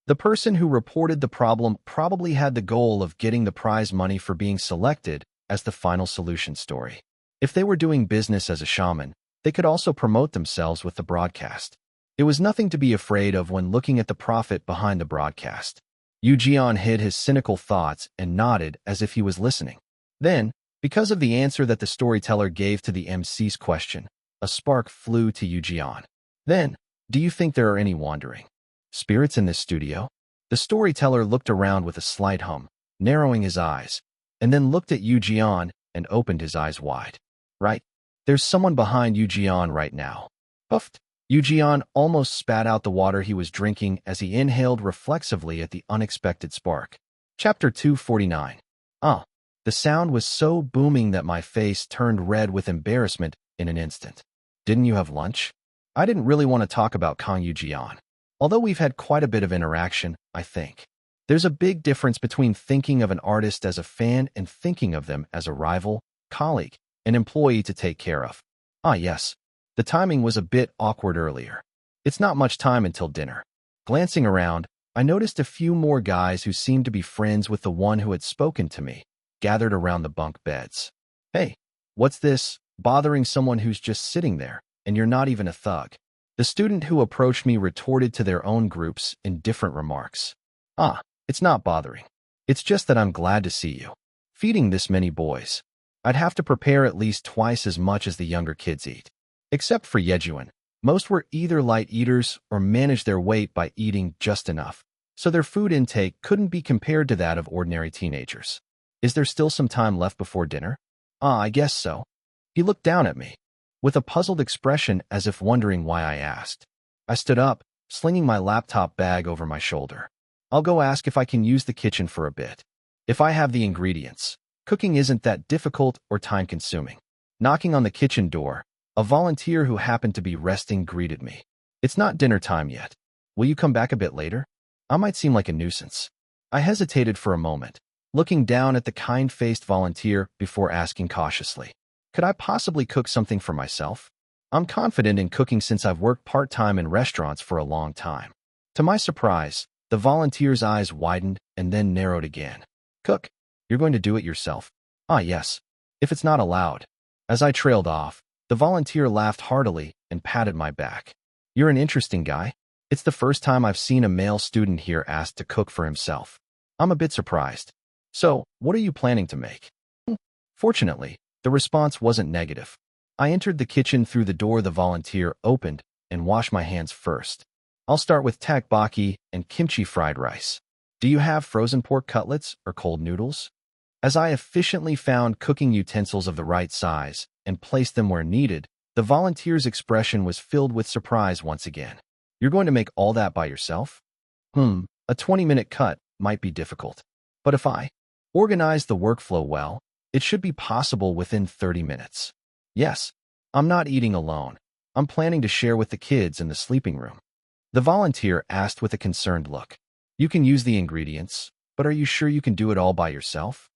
The person who reported the problem probably had the goal of getting the prize money for being selected as the final solution story. If they were doing business as a shaman, they could also promote themselves with the broadcast. It was nothing to be afraid of when looking at the profit behind the broadcast. Yu hid his cynical thoughts and nodded as if he was listening. Then, because of the answer that the storyteller gave to the MC's question, a spark flew to Yu. Then, do you think there are any wandering spirits in this studio? The storyteller looked around with a slight hum, narrowing his eyes, and then looked at Yu and opened his eyes wide. Right? There's someone behind Yu right now. Puffed. Yu almost spat out the water he was drinking as he inhaled reflexively at the unexpected spark. Chapter 249. The sound was so booming that my face turned red with embarrassment in an instant. Didn't you have lunch? I didn't really want to talk about Kang Yu, although we've had quite a bit of interaction, I think. There's a big difference between thinking of an artist as a fan and thinking of them as a rival, colleague, an employee to take care of. Yes. The timing was a bit awkward earlier. It's not much time until dinner. Glancing around, I noticed a few more guys who seemed to be friends with the one who had spoken to me, gathered around the bunk beds. Hey, what's this, bothering someone who's just sitting there, and you're not even a thug? The student who approached me retorted to their own groups in different remarks. It's not bothering. It's just that I'm glad to see you. Feeding this many boys. I'd have to prepare at least twice as much as the younger kids eat. Except for Yejuan, most were either light eaters or managed their weight by eating just enough, so their food intake couldn't be compared to that of ordinary teenagers. Is there still some time left before dinner? I guess so. He looked down at me, with a puzzled expression as if wondering why I asked. I stood up, slinging my laptop bag over my shoulder. I'll go ask if I can use the kitchen for a bit. If I have the ingredients, cooking isn't that difficult or time-consuming. Knocking on the kitchen door, a volunteer who happened to be resting greeted me. It's not dinner time yet. Will you come back a bit later? I might seem like a nuisance. I hesitated for a moment, looking down at the kind-faced volunteer before asking cautiously. Could I possibly cook something for myself? I'm confident in cooking since I've worked part-time in restaurants for a long time. To my surprise, the volunteer's eyes widened and then narrowed again. Cook? You're going to do it yourself? Yes. If it's not allowed. As I trailed off, the volunteer laughed heartily and patted my back. You're an interesting guy. It's the first time I've seen a male student here asked to cook for himself. I'm a bit surprised. So, what are you planning to make? Fortunately, the response wasn't negative. I entered the kitchen through the door the volunteer opened and washed my hands first. I'll start with tteokbokki and kimchi fried rice. Do you have frozen pork cutlets or cold noodles? As I efficiently found cooking utensils of the right size and placed them where needed, the volunteer's expression was filled with surprise once again. You're going to make all that by yourself? A 20-minute cut might be difficult. But if I organize the workflow well, it should be possible within 30 minutes. Yes, I'm not eating alone. I'm planning to share with the kids in the sleeping room. The volunteer asked with a concerned look. You can use the ingredients, but are you sure you can do it all by yourself?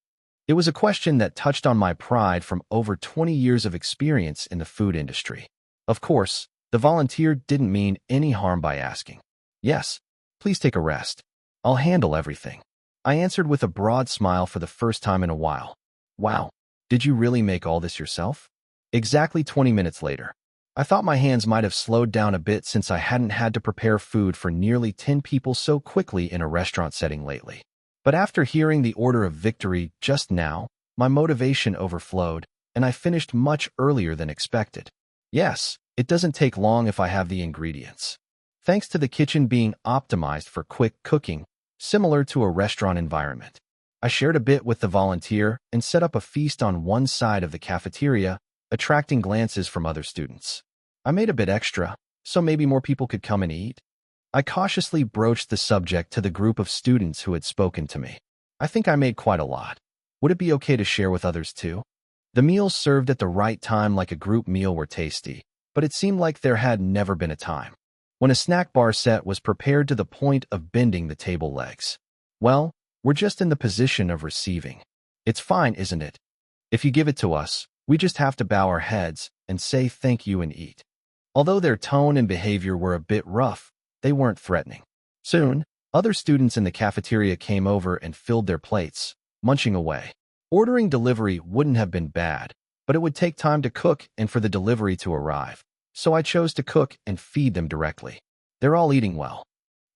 It was a question that touched on my pride from over 20 years of experience in the food industry. Of course, the volunteer didn't mean any harm by asking. Yes, please take a rest. I'll handle everything. I answered with a broad smile for the first time in a while. Wow, did you really make all this yourself? Exactly 20 minutes later. I thought my hands might have slowed down a bit since I hadn't had to prepare food for nearly 10 people so quickly in a restaurant setting lately. But after hearing the order of victory just now, my motivation overflowed, and I finished much earlier than expected. Yes, it doesn't take long if I have the ingredients. Thanks to the kitchen being optimized for quick cooking, similar to a restaurant environment. I shared a bit with the volunteer and set up a feast on one side of the cafeteria, attracting glances from other students. I made a bit extra, so maybe more people could come and eat. I cautiously broached the subject to the group of students who had spoken to me. I think I made quite a lot. Would it be okay to share with others too? The meals served at the right time like a group meal were tasty, but it seemed like there had never been a time when a snack bar set was prepared to the point of bending the table legs. Well, we're just in the position of receiving. It's fine, isn't it? If you give it to us, we just have to bow our heads and say thank you and eat. Although their tone and behavior were a bit rough, they weren't threatening. Soon, other students in the cafeteria came over and filled their plates, munching away. Ordering delivery wouldn't have been bad, but it would take time to cook and for the delivery to arrive, so I chose to cook and feed them directly. They're all eating well.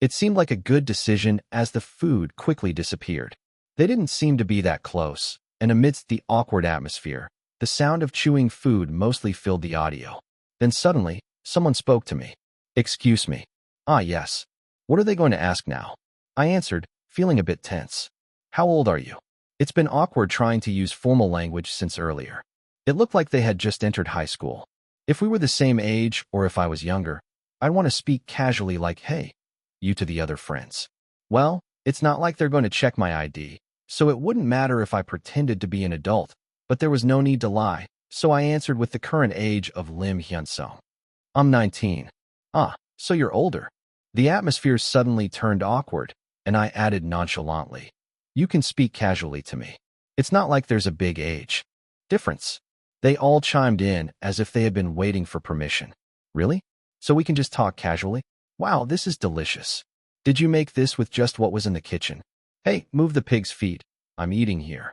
It seemed like a good decision as the food quickly disappeared. They didn't seem to be that close, and amidst the awkward atmosphere, the sound of chewing food mostly filled the audio. Then suddenly, someone spoke to me. "Excuse me." "Ah, yes. What are they going to ask now?" I answered, feeling a bit tense. "How old are you?" It's been awkward trying to use formal language since earlier. It looked like they had just entered high school. If we were the same age or if I was younger, I'd want to speak casually like, "Hey, you," to the other friends. Well, it's not like they're going to check my ID, so it wouldn't matter if I pretended to be an adult, but there was no need to lie, so I answered with the current age of Im Hyunsung. "I'm 19. "Ah, so you're older." The atmosphere suddenly turned awkward, and I added nonchalantly, "You can speak casually to me. It's not like there's a big age difference." They all chimed in as if they had been waiting for permission. "Really? So we can just talk casually? Wow, this is delicious. Did you make this with just what was in the kitchen? Hey, move the pig's feet. I'm eating here."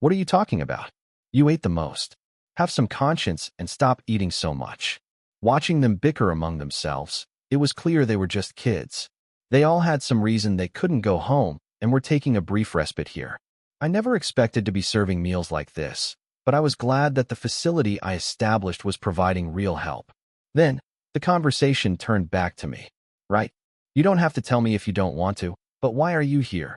"What are you talking about? You ate the most. Have some conscience and stop eating so much." Watching them bicker among themselves, it was clear they were just kids. They all had some reason they couldn't go home and were taking a brief respite here. I never expected to be serving meals like this, but I was glad that the facility I established was providing real help. Then, the conversation turned back to me. "Right. You don't have to tell me if you don't want to, but why are you here?"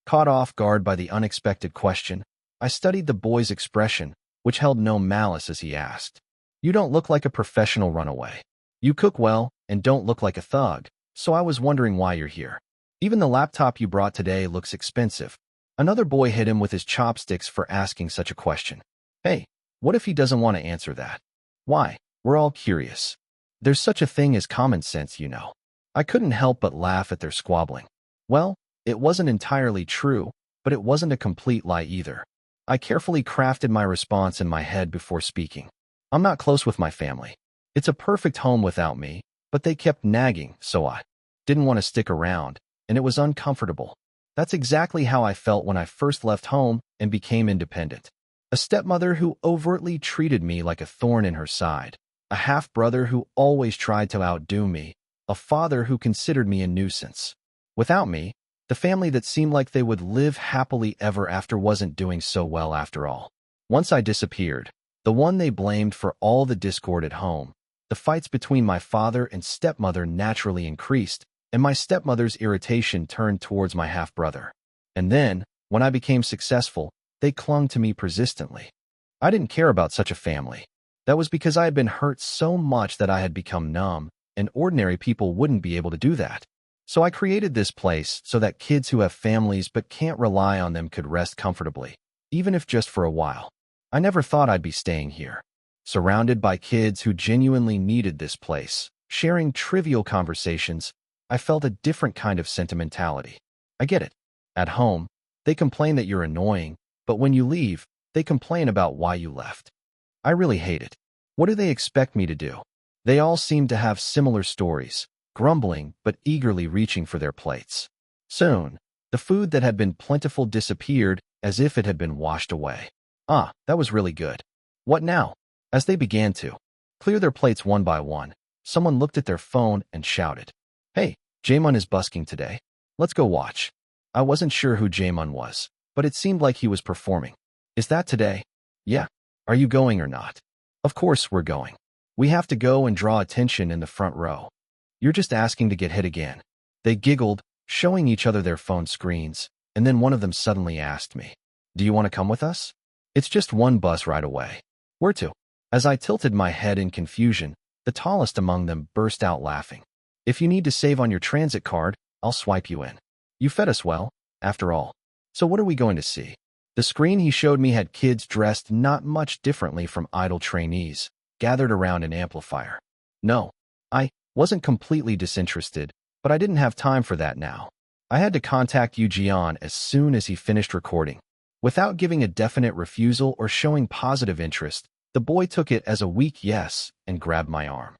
Caught off guard by the unexpected question, I studied the boy's expression, which held no malice as he asked. "You don't look like a professional runaway. You cook well and don't look like a thug, so I was wondering why you're here. Even the laptop you brought today looks expensive." Another boy hit him with his chopsticks for asking such a question. Hey, what if he doesn't want to answer that? Why? We're all curious. There's such a thing as common sense, you know. I couldn't help but laugh at their squabbling. Well, it wasn't entirely true, but it wasn't a complete lie either. I carefully crafted my response in my head before speaking. "I'm not close with my family. It's a perfect home without me, but they kept nagging, so I didn't want to stick around, and it was uncomfortable." That's exactly how I felt when I first left home and became independent. A stepmother who overtly treated me like a thorn in her side, a half-brother who always tried to outdo me, a father who considered me a nuisance. Without me, the family that seemed like they would live happily ever after wasn't doing so well after all. Once I disappeared, the one they blamed for all the discord at home, the fights between my father and stepmother naturally increased, and my stepmother's irritation turned towards my half-brother. And then, when I became successful, they clung to me persistently. I didn't care about such a family. That was because I had been hurt so much that I had become numb, and ordinary people wouldn't be able to do that. So I created this place so that kids who have families but can't rely on them could rest comfortably, even if just for a while. I never thought I'd be staying here, surrounded by kids who genuinely needed this place, sharing trivial conversations. I felt a different kind of sentimentality. I get it. At home, they complain that you're annoying, but when you leave, they complain about why you left. I really hate it. What do they expect me to do? They all seem to have similar stories, grumbling but eagerly reaching for their plates. Soon, the food that had been plentiful disappeared as if it had been washed away. Ah, that was really good. What now? As they began to clear their plates one by one, someone looked at their phone and shouted, "Hey, Jaemun is busking today. Let's go watch." I wasn't sure who Jaemun was, but it seemed like he was performing. "Is that today?" "Yeah. Are you going or not?" "Of course we're going. We have to go and draw attention in the front row." "You're just asking to get hit again." They giggled, showing each other their phone screens, and then one of them suddenly asked me, "Do you want to come with us? It's just one bus ride away." "Where to?" As I tilted my head in confusion, the tallest among them burst out laughing. "If you need to save on your transit card, I'll swipe you in. You fed us well, after all. So what are we going to see?" The screen he showed me had kids dressed not much differently from idle trainees, gathered around an amplifier. "No, Wasn't completely disinterested, but I didn't have time for that now. I had to contact Yu Jian as soon as he finished recording. Without giving a definite refusal or showing positive interest, the boy took it as a weak yes and grabbed my arm.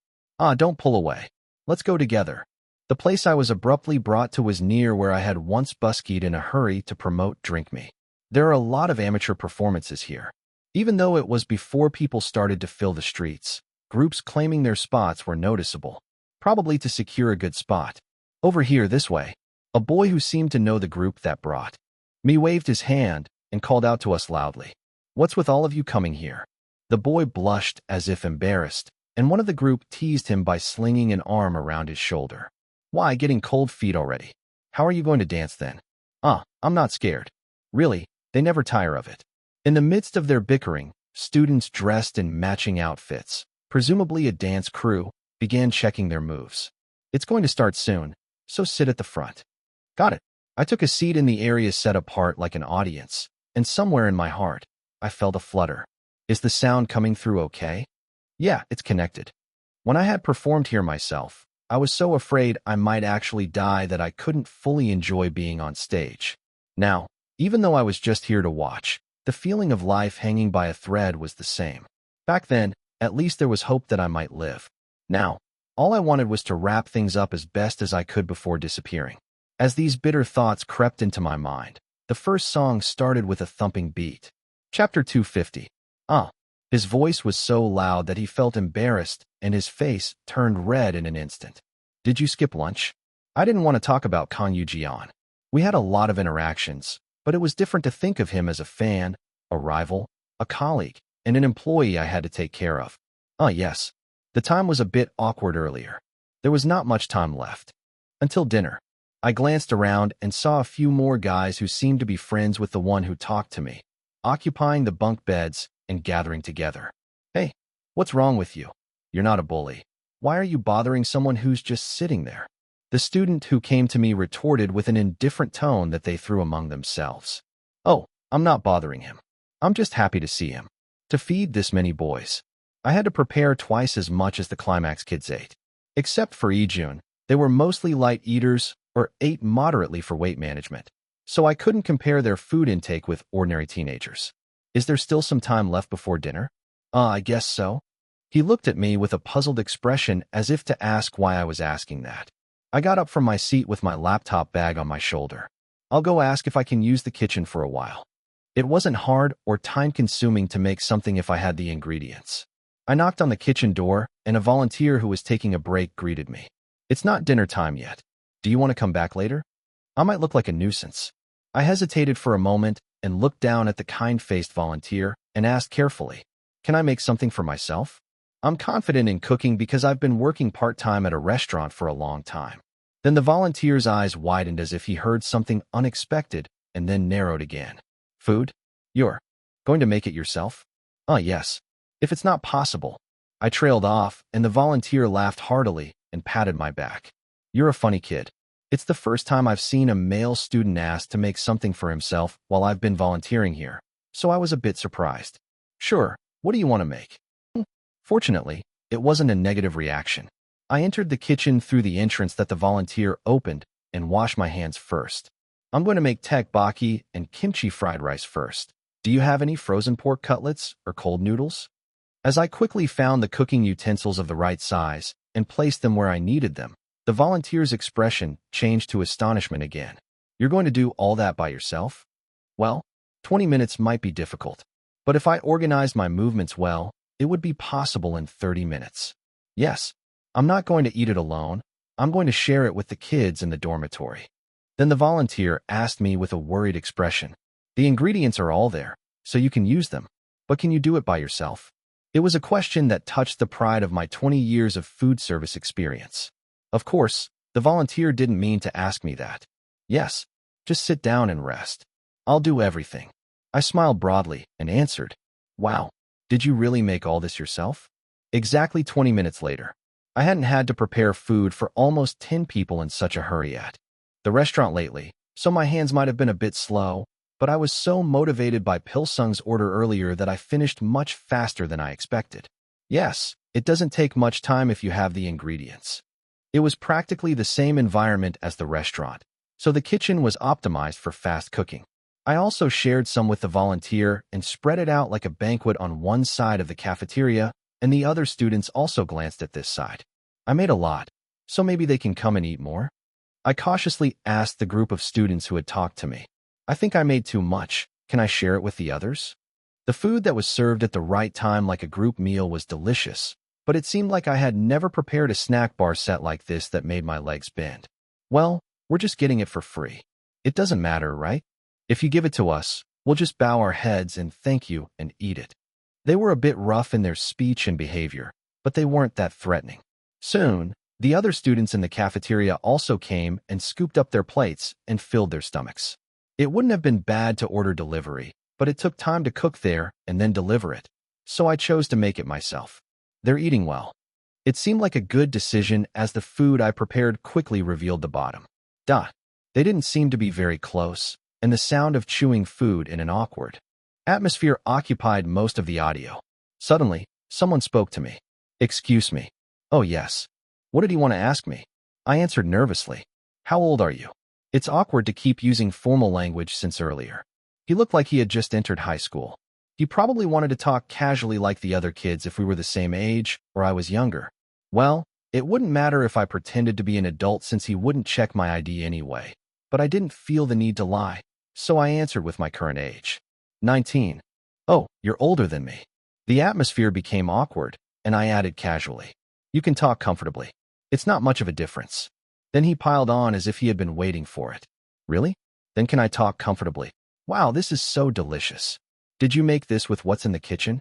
Don't pull away. Let's go together. The place I was abruptly brought to was near where I had once buskied in a hurry to promote Drink Me. There are a lot of amateur performances here. Even though it was before people started to fill the streets, groups claiming their spots were noticeable, probably to secure a good spot. Over here this way. A boy who seemed to know the group that brought me waved his hand and called out to us loudly. What's with all of you coming here? The boy blushed as if embarrassed, and one of the group teased him by slinging an arm around his shoulder. Why, getting cold feet already? How are you going to dance then? I'm not scared. Really, they never tire of it. In the midst of their bickering, students dressed in matching outfits, presumably a dance crew, began checking their moves. It's going to start soon, so sit at the front. Got it. I took a seat in the area set apart like an audience, and somewhere in my heart, I felt a flutter. Is the sound coming through okay? Yeah, it's connected. When I had performed here myself, I was so afraid I might actually die that I couldn't fully enjoy being on stage. Now, even though I was just here to watch, the feeling of life hanging by a thread was the same. Back then, at least there was hope that I might live. Now, all I wanted was to wrap things up as best as I could before disappearing. As these bitter thoughts crept into my mind, the first song started with a thumping beat. Chapter 250. His voice was so loud that he felt embarrassed and his face turned red in an instant. Did you skip lunch? I didn't want to talk about Kan Yu Jian. We had a lot of interactions, but it was different to think of him as a fan, a rival, a colleague, and an employee I had to take care of. Yes. The time was a bit awkward earlier. There was not much time left. Until dinner. I glanced around and saw a few more guys who seemed to be friends with the one who talked to me, occupying the bunk beds and gathering together. Hey, what's wrong with you? You're not a bully. Why are you bothering someone who's just sitting there? The student who came to me retorted with an indifferent tone that they threw among themselves. Oh, I'm not bothering him. I'm just happy to see him. To feed this many boys. I had to prepare twice as much as the Climax kids ate. Except for Ijun, they were mostly light eaters or ate moderately for weight management, so I couldn't compare their food intake with ordinary teenagers. Is there still some time left before dinner? I guess so. He looked at me with a puzzled expression as if to ask why I was asking that. I got up from my seat with my laptop bag on my shoulder. I'll go ask if I can use the kitchen for a while. It wasn't hard or time-consuming to make something if I had the ingredients. I knocked on the kitchen door, and a volunteer who was taking a break greeted me. It's not dinner time yet. Do you want to come back later? I might look like a nuisance. I hesitated for a moment and looked down at the kind-faced volunteer and asked carefully, can I make something for myself? I'm confident in cooking because I've been working part-time at a restaurant for a long time. Then the volunteer's eyes widened as if he heard something unexpected and then narrowed again. Food? You're going to make it yourself? Yes. If it's not possible. I trailed off, and the volunteer laughed heartily and patted my back. You're a funny kid. It's the first time I've seen a male student asked to make something for himself while I've been volunteering here, so I was a bit surprised. Sure, what do you want to make? Fortunately, it wasn't a negative reaction. I entered the kitchen through the entrance that the volunteer opened and washed my hands first. I'm going to make tteokbokki and kimchi fried rice first. Do you have any frozen pork cutlets or cold noodles? As I quickly found the cooking utensils of the right size and placed them where I needed them, the volunteer's expression changed to astonishment again. You're going to do all that by yourself? Well, 20 minutes might be difficult, but if I organized my movements well, it would be possible in 30 minutes. Yes, I'm not going to eat it alone. I'm going to share it with the kids in the dormitory. Then the volunteer asked me with a worried expression. The ingredients are all there, so you can use them, but can you do it by yourself? It was a question that touched the pride of my 20 years of food service experience. Of course, the volunteer didn't mean to ask me that. Yes, just sit down and rest. I'll do everything. I smiled broadly and answered, Wow, did you really make all this yourself? Exactly 20 minutes later. I hadn't had to prepare food for almost 10 people in such a hurry at the restaurant lately, so my hands might have been a bit slow, but I was so motivated by Pilsung's order earlier that I finished much faster than I expected. Yes, it doesn't take much time if you have the ingredients. It was practically the same environment as the restaurant, so the kitchen was optimized for fast cooking. I also shared some with the volunteer and spread it out like a banquet on one side of the cafeteria, and the other students also glanced at this side. I made a lot, so maybe they can come and eat more? I cautiously asked the group of students who had talked to me. I think I made too much. Can I share it with the others? The food that was served at the right time like a group meal was delicious, but it seemed like I had never prepared a snack bar set like this that made my legs bend. Well, we're just getting it for free. It doesn't matter, right? If you give it to us, we'll just bow our heads and thank you and eat it. They were a bit rough in their speech and behavior, but they weren't that threatening. Soon, the other students in the cafeteria also came and scooped up their plates and filled their stomachs. It wouldn't have been bad to order delivery, but it took time to cook there and then deliver it, so I chose to make it myself. They're eating well. It seemed like a good decision as the food I prepared quickly revealed the bottom. They didn't seem to be very close, and the sound of chewing food in an awkward atmosphere occupied most of the audio. Suddenly, someone spoke to me. Excuse me. Oh yes. What did he want to ask me? I answered nervously. How old are you? It's awkward to keep using formal language since earlier. He looked like he had just entered high school. He probably wanted to talk casually like the other kids if we were the same age or I was younger. Well, it wouldn't matter if I pretended to be an adult since he wouldn't check my ID anyway. But I didn't feel the need to lie, so I answered with my current age. 19. Oh, you're older than me. The atmosphere became awkward, and I added casually. You can talk comfortably. It's not much of a difference. Then he piled on as if he had been waiting for it. Really? Then can I talk comfortably? Wow, this is so delicious. Did you make this with what's in the kitchen?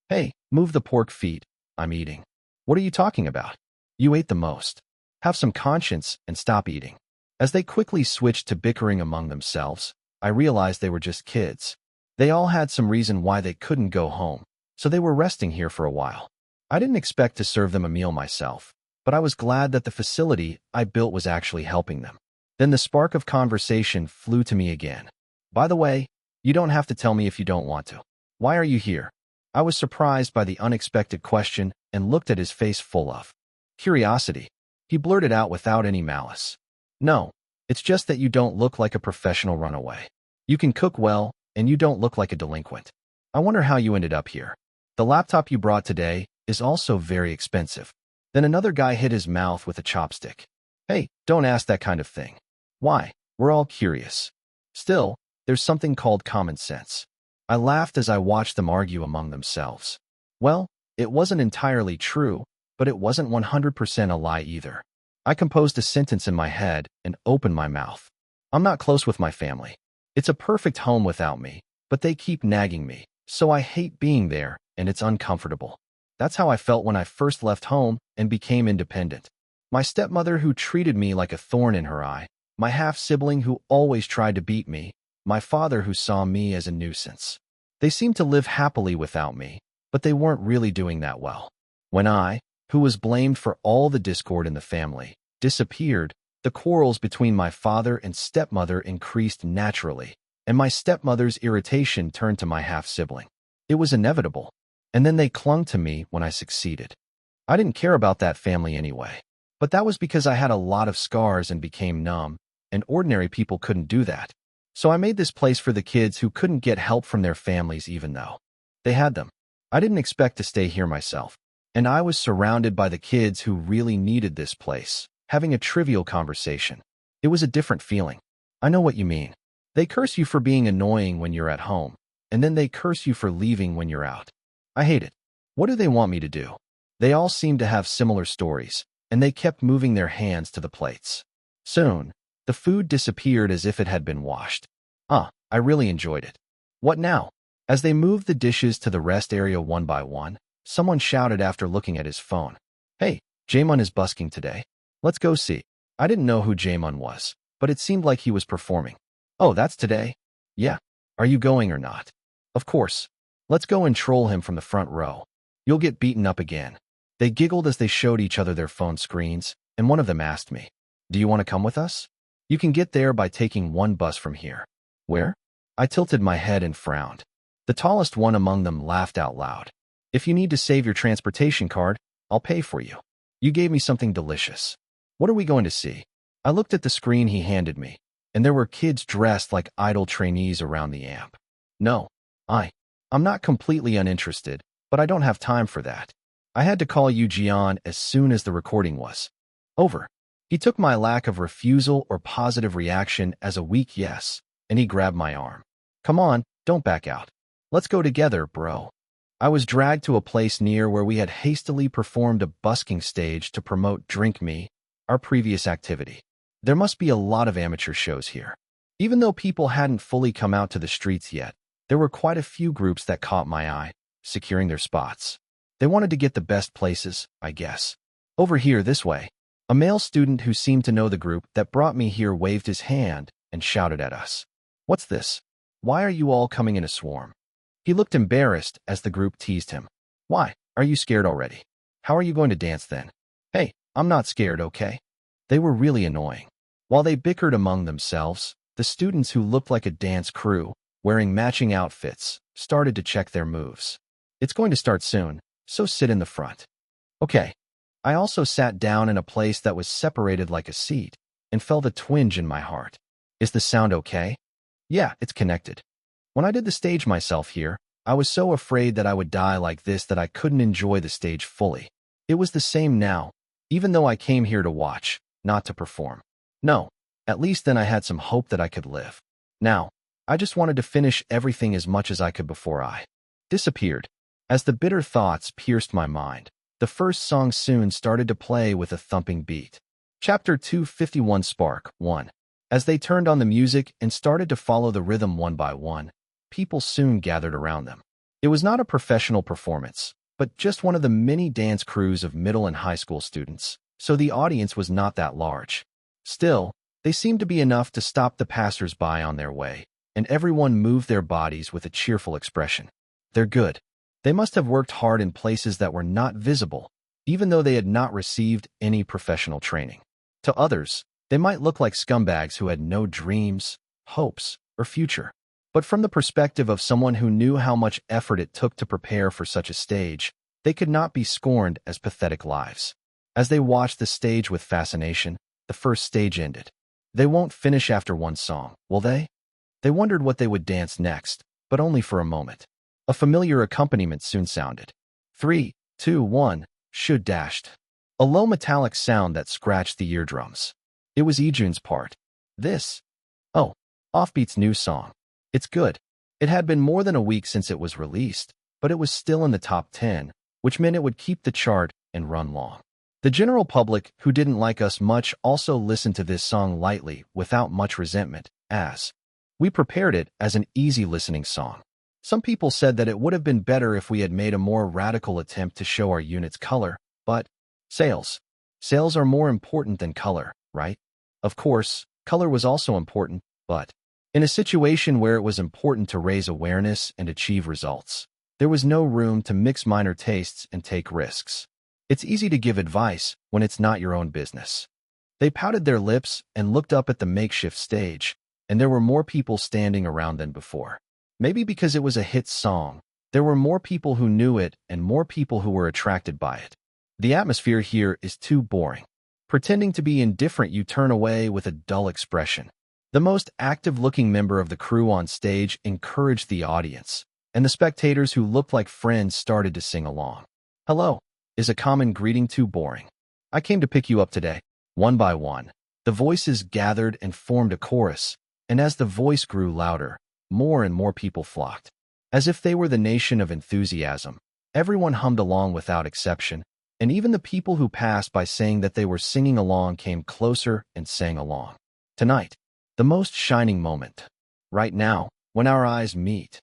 Hey, move the pork feet. I'm eating. What are you talking about? You ate the most. Have some conscience and stop eating. As they quickly switched to bickering among themselves, I realized they were just kids. They all had some reason why they couldn't go home, so they were resting here for a while. I didn't expect to serve them a meal myself, but I was glad that the facility I built was actually helping them. Then the spark of conversation flew to me again. By the way, you don't have to tell me if you don't want to. Why are you here? I was surprised by the unexpected question and looked at his face full of curiosity. He blurted out without any malice. No, it's just that you don't look like a professional runaway. You can cook well, and you don't look like a delinquent. I wonder how you ended up here. The laptop you brought today is also very expensive. Then another guy hit his mouth with a chopstick. Hey, don't ask that kind of thing. Why? We're all curious. Still, there's something called common sense. I laughed as I watched them argue among themselves. Well, it wasn't entirely true, but it wasn't 100% a lie either. I composed a sentence in my head and opened my mouth. I'm not close with my family. It's a perfect home without me, but they keep nagging me, so I hate being there, and it's uncomfortable. That's how I felt when I first left home and became independent. My stepmother who treated me like a thorn in her eye, my half-sibling who always tried to beat me, my father who saw me as a nuisance. They seemed to live happily without me, but they weren't really doing that well. When I, who was blamed for all the discord in the family, disappeared, the quarrels between my father and stepmother increased naturally, and my stepmother's irritation turned to my half-sibling. It was inevitable, and then they clung to me when I succeeded. I didn't care about that family anyway, but that was because I had a lot of scars and became numb, and ordinary people couldn't do that. So I made this place for the kids who couldn't get help from their families even though they had them. I didn't expect to stay here myself, and I was surrounded by the kids who really needed this place, having a trivial conversation. It was a different feeling. I know what you mean. They curse you for being annoying when you're at home, and then they curse you for leaving when you're out. I hate it. What do they want me to do? They all seemed to have similar stories, and they kept moving their hands to the plates. Soon, the food disappeared as if it had been washed. I really enjoyed it. What now? As they moved the dishes to the rest area one by one, someone shouted after looking at his phone. Hey, Jaemun is busking today. Let's go see. I didn't know who Jaemun was, but it seemed like he was performing. Oh, that's today? Yeah. Are you going or not? Of course. Let's go and troll him from the front row. You'll get beaten up again. They giggled as they showed each other their phone screens, and one of them asked me, do you want to come with us? You can get there by taking one bus from here. Where? I tilted my head and frowned. The tallest one among them laughed out loud. If you need to save your transportation card, I'll pay for you. You gave me something delicious. What are we going to see? I looked at the screen he handed me, and there were kids dressed like idol trainees around the amp. No, I'm not completely uninterested, but I don't have time for that. I had to call Yu Jian as soon as the recording was over. He took my lack of refusal or positive reaction as a weak yes, and he grabbed my arm. Come on, don't back out. Let's go together, bro. I was dragged to a place near where we had hastily performed a busking stage to promote Drink Me, our previous activity. There must be a lot of amateur shows here. Even though people hadn't fully come out to the streets yet, there were quite a few groups that caught my eye, securing their spots. They wanted to get the best places, I guess. Over here, this way. A male student who seemed to know the group that brought me here waved his hand and shouted at us. What's this? Why are you all coming in a swarm? He looked embarrassed as the group teased him. Why, are you scared already? How are you going to dance then? Hey, I'm not scared, okay? They were really annoying. While they bickered among themselves, the students who looked like a dance crew, wearing matching outfits, started to check their moves. It's going to start soon, so sit in the front. Okay. I also sat down in a place that was separated like a seat and felt a twinge in my heart. Is the sound okay? Yeah, it's connected. When I did the stage myself here, I was so afraid that I would die like this that I couldn't enjoy the stage fully. It was the same now, even though I came here to watch, not to perform. No, at least then I had some hope that I could live. Now, I just wanted to finish everything as much as I could before I disappeared. As the bitter thoughts pierced my mind, the first song soon started to play with a thumping beat. Chapter 251 Spark 1. As they turned on the music and started to follow the rhythm one by one, people soon gathered around them. It was not a professional performance, but just one of the many dance crews of middle and high school students, so the audience was not that large. Still, they seemed to be enough to stop the passers-by on their way, and everyone moved their bodies with a cheerful expression. They're good. They must have worked hard in places that were not visible, even though they had not received any professional training. To others, they might look like scumbags who had no dreams, hopes, or future. But from the perspective of someone who knew how much effort it took to prepare for such a stage, they could not be scorned as pathetic lives. As they watched the stage with fascination, the first stage ended. They won't finish after one song, will they? They wondered what they would dance next, but only for a moment. A familiar accompaniment soon sounded. 3, 2, 1, should dashed. A low metallic sound that scratched the eardrums. It was Ijun's part. Oh, Offbeat's new song. It's good. It had been more than a week since it was released, but it was still in the top 10, which meant it would keep the chart and run long. The general public, who didn't like us much, also listened to this song lightly, without much resentment, as we prepared it as an easy listening song. Some people said that it would have been better if we had made a more radical attempt to show our unit's color, but sales. Sales are more important than color, right? Of course, color was also important, but in a situation where it was important to raise awareness and achieve results, there was no room to mix minor tastes and take risks. It's easy to give advice when it's not your own business. They pouted their lips and looked up at the makeshift stage, and there were more people standing around than before. Maybe because it was a hit song, there were more people who knew it and more people who were attracted by it. The atmosphere here is too boring. Pretending to be indifferent, you turn away with a dull expression. The most active-looking member of the crew on stage encouraged the audience, and the spectators who looked like friends started to sing along. Hello, is a common greeting too boring? I came to pick you up today. One by one, the voices gathered and formed a chorus, and as the voice grew louder, more and more people flocked. As if they were the nation of enthusiasm, everyone hummed along without exception, and even the people who passed by saying that they were singing along came closer and sang along. Tonight, the most shining moment. Right now, when our eyes meet.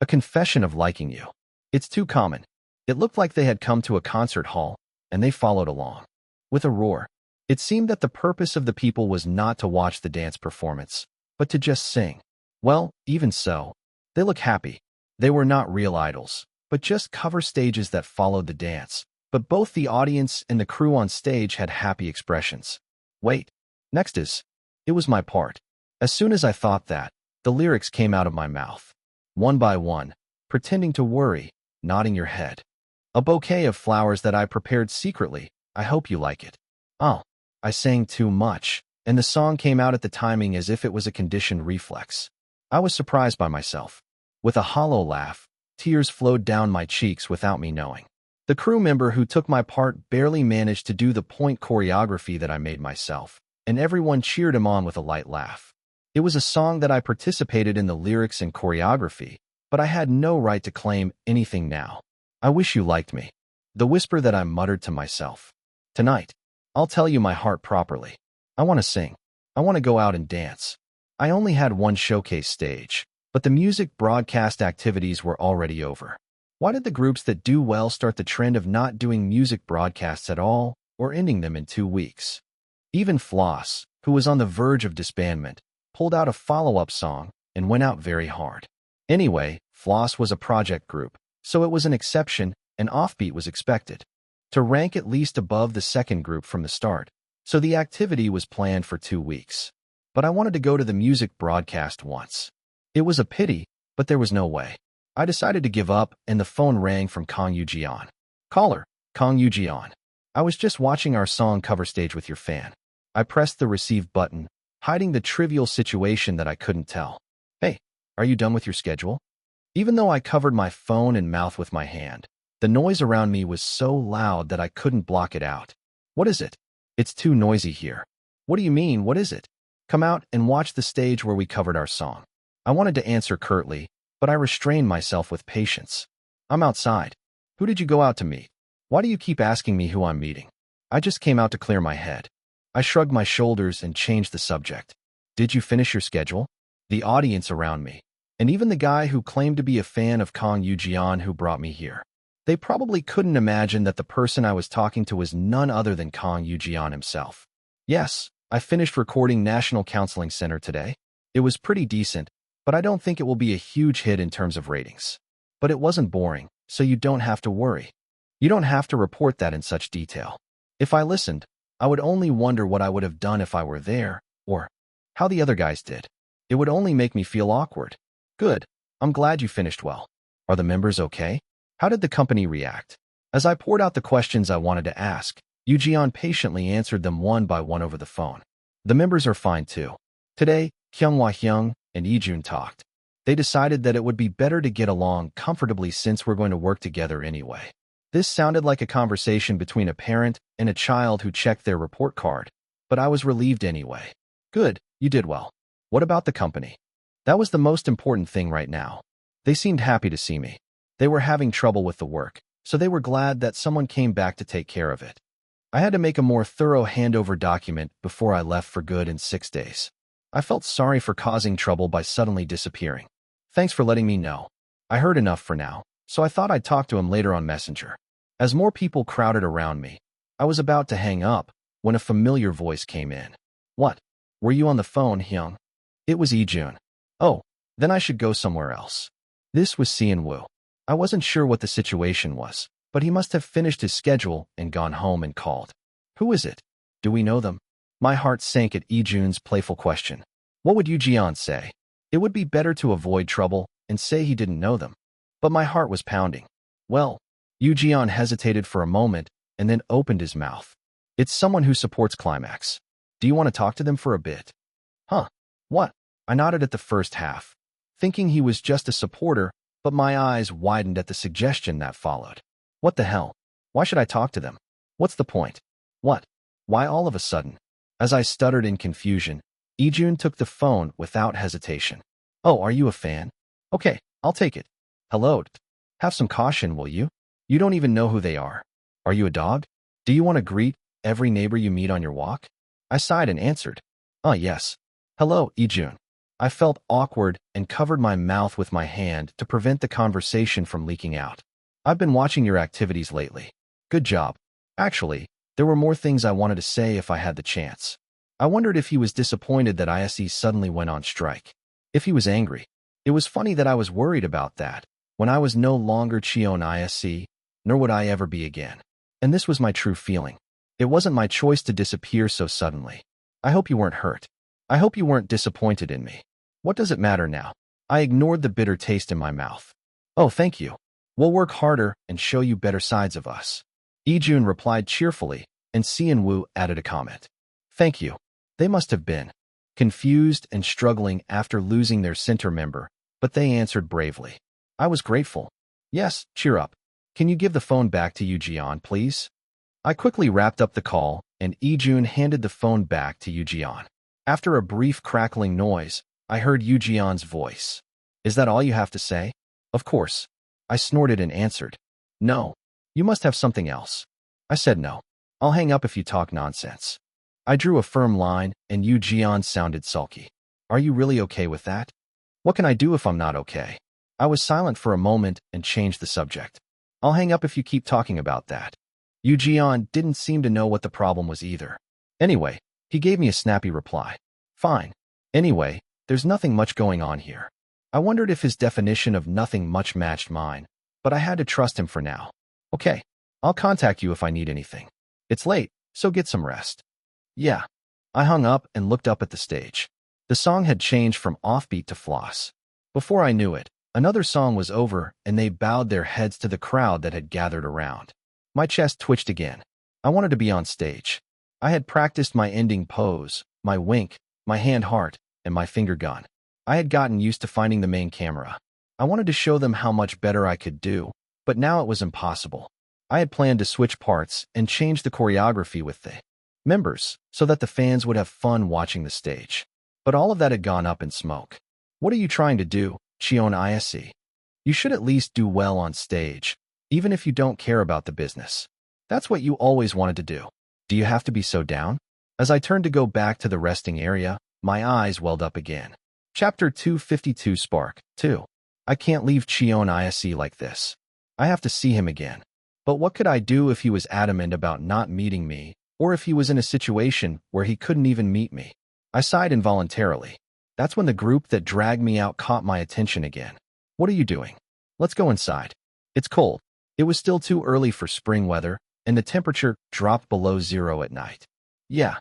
A confession of liking you. It's too common. It looked like they had come to a concert hall, and they followed along. With a roar. It seemed that the purpose of the people was not to watch the dance performance, but to just sing. Well, even so, they look happy. They were not real idols, but just cover stages that followed the dance. But both the audience and the crew on stage had happy expressions. Wait, next is. It was my part. As soon as I thought that, the lyrics came out of my mouth. One by one, pretending to worry, nodding your head. A bouquet of flowers that I prepared secretly. I hope you like it. Oh, I sang too much, and the song came out at the timing as if it was a conditioned reflex. I was surprised by myself. With a hollow laugh, tears flowed down my cheeks without me knowing. The crew member who took my part barely managed to do the point choreography that I made myself, and everyone cheered him on with a light laugh. It was a song that I participated in the lyrics and choreography, but I had no right to claim anything now. I wish you liked me. The whisper that I muttered to myself. Tonight, I'll tell you my heart properly. I want to sing. I want to go out and dance. I only had one showcase stage, but the music broadcast activities were already over. Why did the groups that do well start the trend of not doing music broadcasts at all or ending them in 2 weeks? Even Floss, who was on the verge of disbandment, pulled out a follow-up song and went out very hard. Anyway, Floss was a project group, so it was an exception and Offbeat was expected to rank at least above the second group from the start, so the activity was planned for 2 weeks. But I wanted to go to the music broadcast once. It was a pity, but there was no way. I decided to give up, and the phone rang from Kang Yoo-jeon. Caller, Kang Yoo-jeon. I was just watching our song cover stage with your fan. I pressed the receive button, hiding the trivial situation that I couldn't tell. Hey, are you done with your schedule? Even though I covered my phone and mouth with my hand, the noise around me was so loud that I couldn't block it out. What is it? It's too noisy here. What do you mean, what is it? Come out and watch the stage where we covered our song. I wanted to answer curtly, but I restrained myself with patience. I'm outside. Who did you go out to meet? Why do you keep asking me who I'm meeting? I just came out to clear my head. I shrugged my shoulders and changed the subject. Did you finish your schedule? The audience around me, and even the guy who claimed to be a fan of Kang Yoo-jeon who brought me here. They probably couldn't imagine that the person I was talking to was none other than Kang Yoo-jeon himself. Yes, I finished recording National Counseling Center today. It was pretty decent, but I don't think it will be a huge hit in terms of ratings. But it wasn't boring, so you don't have to worry. You don't have to report that in such detail. If I listened, I would only wonder what I would have done if I were there, or how the other guys did. It would only make me feel awkward. Good. I'm glad you finished well. Are the members okay? How did the company react? As I poured out the questions I wanted to ask, Yoo-jeon patiently answered them one by one over the phone. The members are fine too. Today, Kyung Hwa-hyung and Ijun talked. They decided that it would be better to get along comfortably since we're going to work together anyway. This sounded like a conversation between a parent and a child who checked their report card, but I was relieved anyway. Good, you did well. What about the company? That was the most important thing right now. They seemed happy to see me. They were having trouble with the work, so they were glad that someone came back to take care of it. I had to make a more thorough handover document before I left for good in 6 days. I felt sorry for causing trouble by suddenly disappearing. Thanks for letting me know. I heard enough for now, so I thought I'd talk to him later on Messenger. As more people crowded around me, I was about to hang up when a familiar voice came in. What? Were you on the phone, Hyung? It was Ijun. Oh, then I should go somewhere else. This was Seon-woo. I wasn't sure what the situation was, but he must have finished his schedule and gone home and called. Who is it? Do we know them? My heart sank at Ijun's playful question. What would Yoo-jeon say? It would be better to avoid trouble and say he didn't know them. But my heart was pounding. Well, Yoo-jeon hesitated for a moment and then opened his mouth. It's someone who supports Climax. Do you want to talk to them for a bit? Huh? What? I nodded at the first half, thinking he was just a supporter, but my eyes widened at the suggestion that followed. What the hell? Why should I talk to them? What's the point? What? Why all of a sudden? As I stuttered in confusion, Ijun took the phone without hesitation. Oh, are you a fan? Okay, I'll take it. Hello. Have some caution, will you? You don't even know who they are. Are you a dog? Do you want to greet every neighbor you meet on your walk? I sighed and answered. Yes. Hello, Ijun. I felt awkward and covered my mouth with my hand to prevent the conversation from leaking out. I've been watching your activities lately. Good job. Actually, there were more things I wanted to say if I had the chance. I wondered if he was disappointed that ISE suddenly went on strike. If he was angry. It was funny that I was worried about that, when I was no longer Cheon Yise, nor would I ever be again. And this was my true feeling. It wasn't my choice to disappear so suddenly. I hope you weren't hurt. I hope you weren't disappointed in me. What does it matter now? I ignored the bitter taste in my mouth. Oh, thank you. We'll work harder and show you better sides of us. Ijun replied cheerfully, and Seon-woo added a comment. Thank you. They must have been confused and struggling after losing their center member, but they answered bravely. I was grateful. Yes, cheer up. Can you give the phone back to Yoo-jeon, please? I quickly wrapped up the call, and Lee-jun handed the phone back to Yoo-jeon. After a brief crackling noise, I heard Yoo-jeon's voice. Is that all you have to say? Of course. I snorted and answered. No. You must have something else. I said no. I'll hang up if you talk nonsense. I drew a firm line, and Yoo-jeon sounded sulky. Are you really okay with that? What can I do if I'm not okay? I was silent for a moment and changed the subject. I'll hang up if you keep talking about that. Yoo-jeon didn't seem to know what the problem was either. Anyway, he gave me a snappy reply. Fine. Anyway, there's nothing much going on here. I wondered if his definition of nothing much matched mine, but I had to trust him for now. Okay, I'll contact you if I need anything. It's late, so get some rest. Yeah. I hung up and looked up at the stage. The song had changed from offbeat to floss. Before I knew it, another song was over and they bowed their heads to the crowd that had gathered around. My chest twitched again. I wanted to be on stage. I had practiced my ending pose, my wink, my hand heart, and my finger gun. I had gotten used to finding the main camera. I wanted to show them how much better I could do, but now it was impossible. I had planned to switch parts and change the choreography with the members so that the fans would have fun watching the stage. But all of that had gone up in smoke. What are you trying to do, Cheon Yise? You should at least do well on stage, even if you don't care about the business. That's what you always wanted to do. Do you have to be so down? As I turned to go back to the resting area, my eyes welled up again. Chapter 252 Spark 2. I can't leave Cheon Yise like this. I have to see him again. But what could I do if he was adamant about not meeting me, or if he was in a situation where he couldn't even meet me? I sighed involuntarily. That's when the group that dragged me out caught my attention again. What are you doing? Let's go inside. It's cold. It was still too early for spring weather, and the temperature dropped below zero at night. Yeah.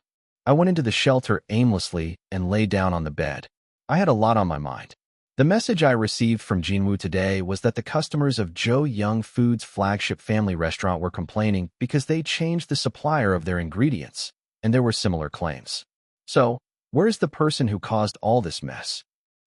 I went into the shelter aimlessly and lay down on the bed. I had a lot on my mind. The message I received from Jinwoo today was that the customers of Jo Young Foods' flagship family restaurant were complaining because they changed the supplier of their ingredients, and there were similar claims. So, where's the person who caused all this mess?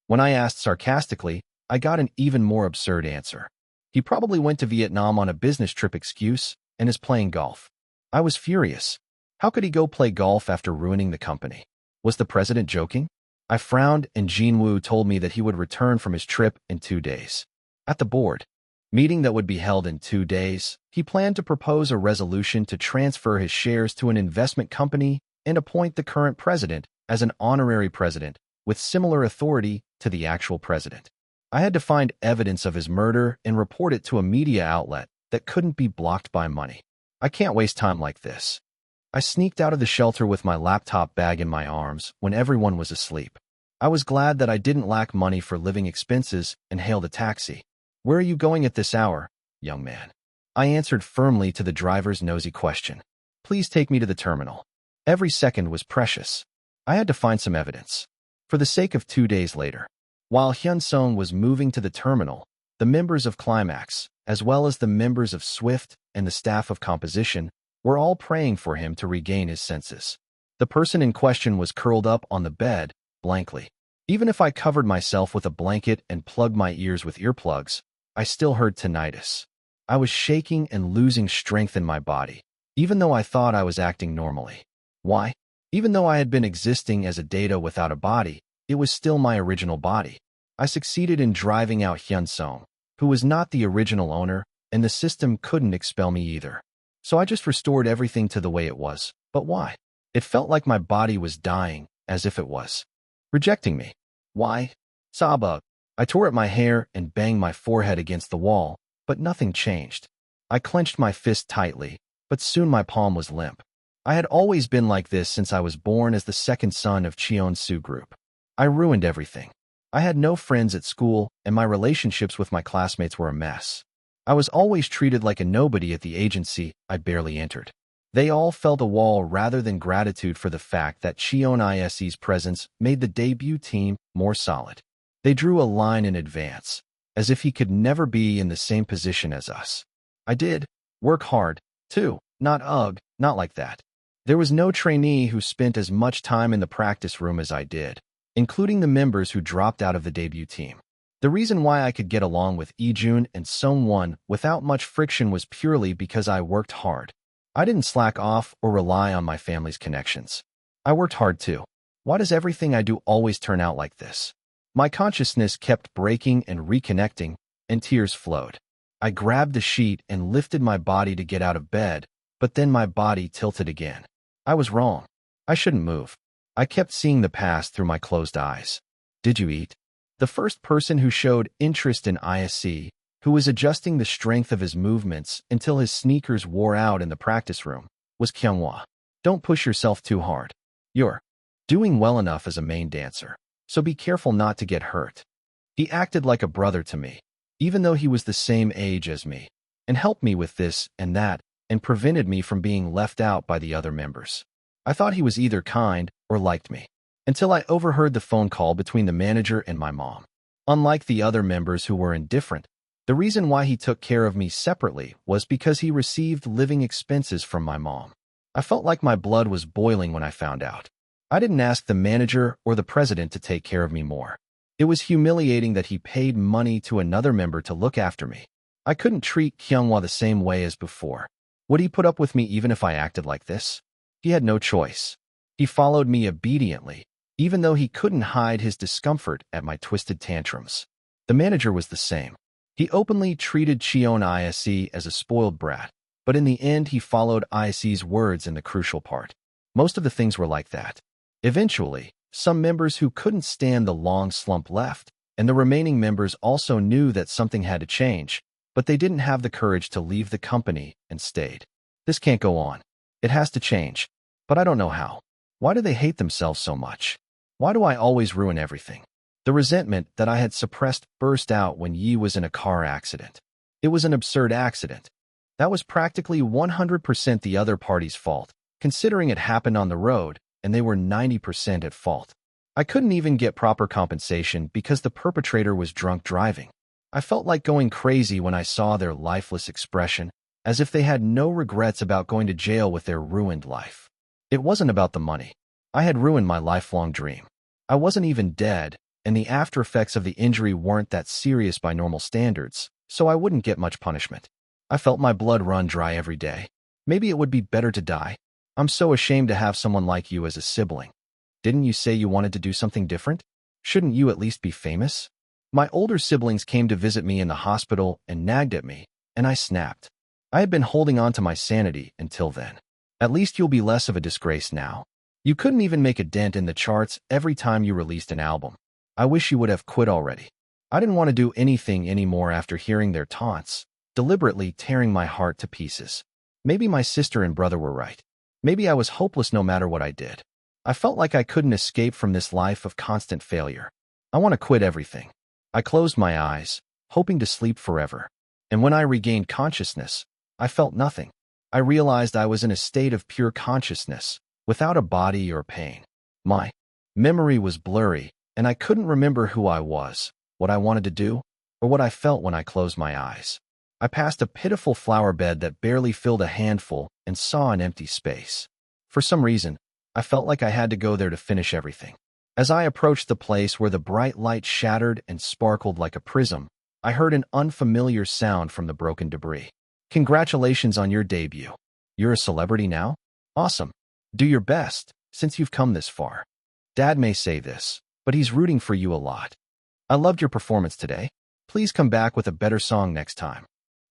When I asked sarcastically, I got an even more absurd answer. He probably went to Vietnam on a business trip excuse and is playing golf. I was furious. How could he go play golf after ruining the company? Was the president joking? I frowned and Jinwoo told me that he would return from his trip in 2 days. At the board meeting that would be held in 2 days, he planned to propose a resolution to transfer his shares to an investment company and appoint the current president as an honorary president with similar authority to the actual president. I had to find evidence of his murder and report it to a media outlet that couldn't be blocked by money. I can't waste time like this. I sneaked out of the shelter with my laptop bag in my arms when everyone was asleep. I was glad that I didn't lack money for living expenses and hailed a taxi. Where are you going at this hour, young man? I answered firmly to the driver's nosy question. Please take me to the terminal. Every second was precious. I had to find some evidence. For the sake of 2 days later, while Hyunsung was moving to the terminal, the members of Climax, as well as the members of Swift and the staff of composition, were all praying for him to regain his senses. The person in question was curled up on the bed, blankly. Even if I covered myself with a blanket and plugged my ears with earplugs, I still heard tinnitus. I was shaking and losing strength in my body, even though I thought I was acting normally. Why? Even though I had been existing as a data without a body, it was still my original body. I succeeded in driving out Hyunsung, who was not the original owner, and the system couldn't expel me either. So I just restored everything to the way it was. But why? It felt like my body was dying, as if it was rejecting me. Why? Sabug. I tore at my hair and banged my forehead against the wall, but nothing changed. I clenched my fist tightly, but soon my palm was limp. I had always been like this since I was born as the second son of Cheon Yise group. I ruined everything. I had no friends at school, and my relationships with my classmates were a mess. I was always treated like a nobody at the agency I barely entered. They all felt a wall rather than gratitude for the fact that Cheon Yise's presence made the debut team more solid. They drew a line in advance, as if he could never be in the same position as us. I did work hard, too. Not like that. There was no trainee who spent as much time in the practice room as I did, including the members who dropped out of the debut team. The reason why I could get along with Ijun and Sung-won without much friction was purely because I worked hard. I didn't slack off or rely on my family's connections. I worked hard too. Why does everything I do always turn out like this? My consciousness kept breaking and reconnecting, and tears flowed. I grabbed the sheet and lifted my body to get out of bed, but then my body tilted again. I was wrong. I shouldn't move. I kept seeing the past through my closed eyes. Did you eat? The first person who showed interest in Yise, who was adjusting the strength of his movements until his sneakers wore out in the practice room, was Kyunghwa. Don't push yourself too hard. You're doing well enough as a main dancer, so be careful not to get hurt. He acted like a brother to me, even though he was the same age as me, and helped me with this and that, and prevented me from being left out by the other members. I thought he was either kind or liked me, until I overheard the phone call between the manager and my mom. Unlike the other members who were indifferent, the reason why he took care of me separately was because he received living expenses from my mom. I felt like my blood was boiling when I found out. I didn't ask the manager or the president to take care of me more. It was humiliating that he paid money to another member to look after me. I couldn't treat Kyunghwa the same way as before. Would he put up with me even if I acted like this? He had no choice. He followed me obediently, even though he couldn't hide his discomfort at my twisted tantrums. The manager was the same. He openly treated Cheon Yise as a spoiled brat, but in the end he followed Yise's words in the crucial part. Most of the things were like that. Eventually, some members who couldn't stand the long slump left, and the remaining members also knew that something had to change, but they didn't have the courage to leave the company and stayed. This can't go on. It has to change, but I don't know how. Why do they hate themselves so much? Why do I always ruin everything? The resentment that I had suppressed burst out when Yi was in a car accident. It was an absurd accident. That was practically 100% the other party's fault, considering it happened on the road, and they were 90% at fault. I couldn't even get proper compensation because the perpetrator was drunk driving. I felt like going crazy when I saw their lifeless expression, as if they had no regrets about going to jail with their ruined life. It wasn't about the money. I had ruined my lifelong dream. I wasn't even dead, and the after effects of the injury weren't that serious by normal standards, so I wouldn't get much punishment. I felt my blood run dry every day. Maybe it would be better to die. I'm so ashamed to have someone like you as a sibling. Didn't you say you wanted to do something different? Shouldn't you at least be famous? My older siblings came to visit me in the hospital and nagged at me, and I snapped. I had been holding on to my sanity until then. At least you'll be less of a disgrace now. You couldn't even make a dent in the charts every time you released an album. I wish you would have quit already. I didn't want to do anything anymore after hearing their taunts, deliberately tearing my heart to pieces. Maybe my sister and brother were right. Maybe I was hopeless no matter what I did. I felt like I couldn't escape from this life of constant failure. I want to quit everything. I closed my eyes, hoping to sleep forever. And when I regained consciousness, I felt nothing. I realized I was in a state of pure consciousness, without a body or pain. My memory was blurry, and I couldn't remember who I was, what I wanted to do, or what I felt when I closed my eyes. I passed a pitiful flower bed that barely filled a handful and saw an empty space. For some reason, I felt like I had to go there to finish everything. As I approached the place where the bright light shattered and sparkled like a prism, I heard an unfamiliar sound from the broken debris. Congratulations on your debut. You're a celebrity now? Awesome. Do your best, since you've come this far. Dad may say this, but he's rooting for you a lot. I loved your performance today. Please come back with a better song next time.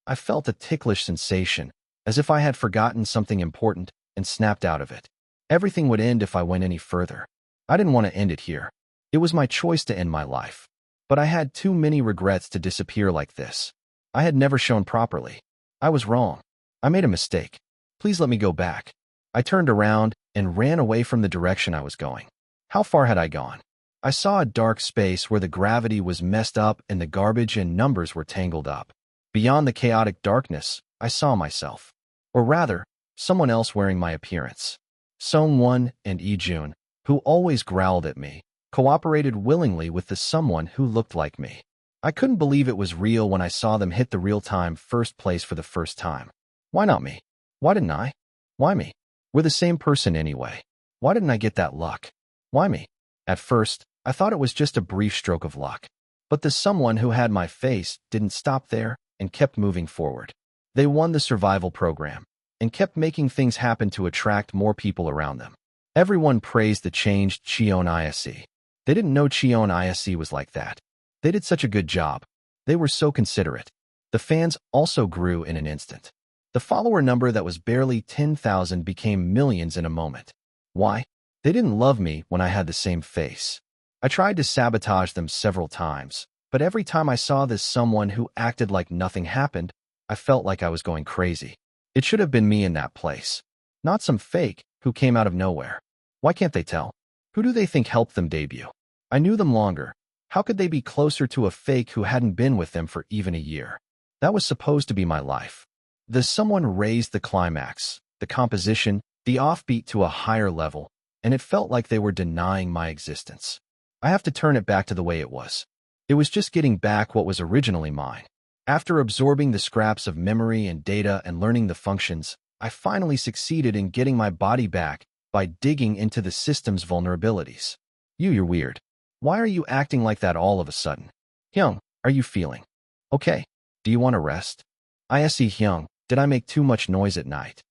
I felt a ticklish sensation, as if I had forgotten something important and snapped out of it. Everything would end if I went any further. I didn't want to end it here. It was my choice to end my life. But I had too many regrets to disappear like this. I had never shown properly. I was wrong. I made a mistake. Please let me go back. I turned around and ran away from the direction I was going. How far had I gone? I saw a dark space where the gravity was messed up and the garbage and numbers were tangled up. Beyond the chaotic darkness, I saw myself. Or rather, someone else wearing my appearance. Sung-won and Ijun, who always growled at me, cooperated willingly with the someone who looked like me. I couldn't believe it was real when I saw them hit the real-time first place for the first time. Why not me? Why didn't I? Why me? We're the same person anyway. Why didn't I get that luck? Why me? At first, I thought it was just a brief stroke of luck. But the someone who had my face didn't stop there and kept moving forward. They won the survival program and kept making things happen to attract more people around them. Everyone praised the changed Cheon Yise. They didn't know Cheon Yise was like that. They did such a good job. They were so considerate. The fans also grew in an instant. The follower number that was barely 10,000 became millions in a moment. Why? They didn't love me when I had the same face. I tried to sabotage them several times, but every time I saw this someone who acted like nothing happened, I felt like I was going crazy. It should have been me in that place, not some fake who came out of nowhere. Why can't they tell? Who do they think helped them debut? I knew them longer. How could they be closer to a fake who hadn't been with them for even a year? That was supposed to be my life. The someone raised the climax, the composition, the offbeat to a higher level, and it felt like they were denying my existence. I have to turn it back to the way it was. It was just getting back what was originally mine. After absorbing the scraps of memory and data and learning the functions, I finally succeeded in getting my body back by digging into the system's vulnerabilities. You're weird. Why are you acting like that all of a sudden? Hyung, are you feeling okay? Do you want to rest? Ise Hyung, did I make too much noise at night?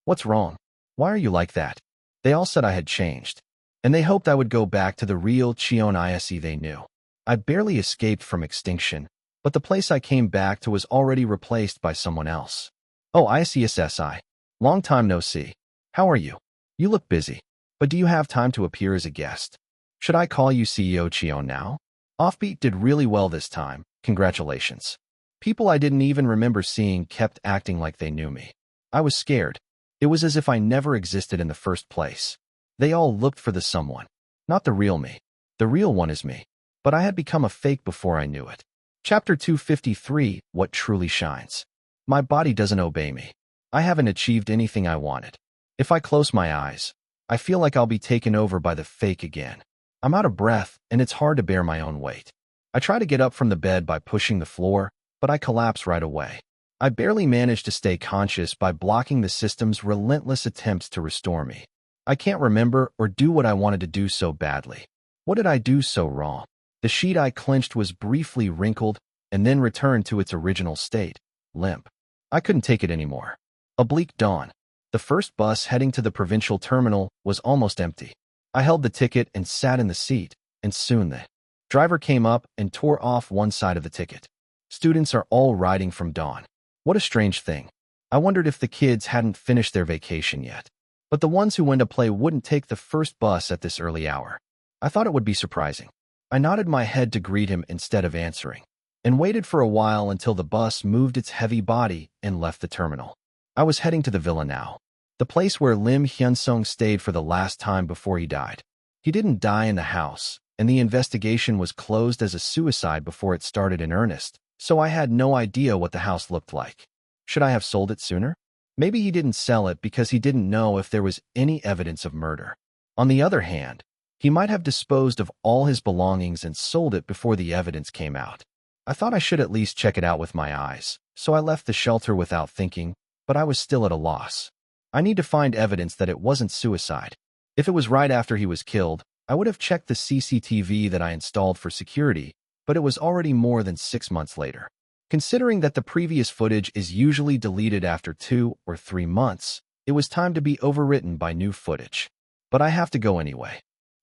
What's wrong? Why are you like that? They all said I had changed, and they hoped I would go back to the real Cheon Yise they knew. I barely escaped from extinction, but the place I came back to was already replaced by someone else. Oh, ICSSI. Long time no see. How are you? You look busy, but do you have time to appear as a guest? Should I call you CEO Cheon now? Offbeat did really well this time. Congratulations. People I didn't even remember seeing kept acting like they knew me. I was scared. It was as if I never existed in the first place. They all looked for the someone, not the real me. The real one is me. But I had become a fake before I knew it. Chapter 253, What Truly Shines. My body doesn't obey me. I haven't achieved anything I wanted. If I close my eyes, I feel like I'll be taken over by the fake again. I'm out of breath, and it's hard to bear my own weight. I try to get up from the bed by pushing the floor, but I collapse right away. I barely manage to stay conscious by blocking the system's relentless attempts to restore me. I can't remember or do what I wanted to do so badly. What did I do so wrong? The sheet I clenched was briefly wrinkled and then returned to its original state, limp. I couldn't take it anymore. A bleak dawn. The first bus heading to the provincial terminal was almost empty. I held the ticket and sat in the seat, and soon the driver came up and tore off one side of the ticket. Students are all riding from dawn. What a strange thing. I wondered if the kids hadn't finished their vacation yet. But the ones who went to play wouldn't take the first bus at this early hour. I thought it would be surprising. I nodded my head to greet him instead of answering, and waited for a while until the bus moved its heavy body and left the terminal. I was heading to the villa now, the place where Im Hyunsung stayed for the last time before he died. He didn't die in the house, and the investigation was closed as a suicide before it started in earnest, so I had no idea what the house looked like. Should I have sold it sooner? Maybe he didn't sell it because he didn't know if there was any evidence of murder. On the other hand, he might have disposed of all his belongings and sold it before the evidence came out. I thought I should at least check it out with my eyes, so I left the shelter without thinking, but I was still at a loss. I need to find evidence that it wasn't suicide. If it was right after he was killed, I would have checked the CCTV that I installed for security, but it was already more than 6 months later. Considering that the previous footage is usually deleted after 2 or 3 months, it was time to be overwritten by new footage. But I have to go anyway.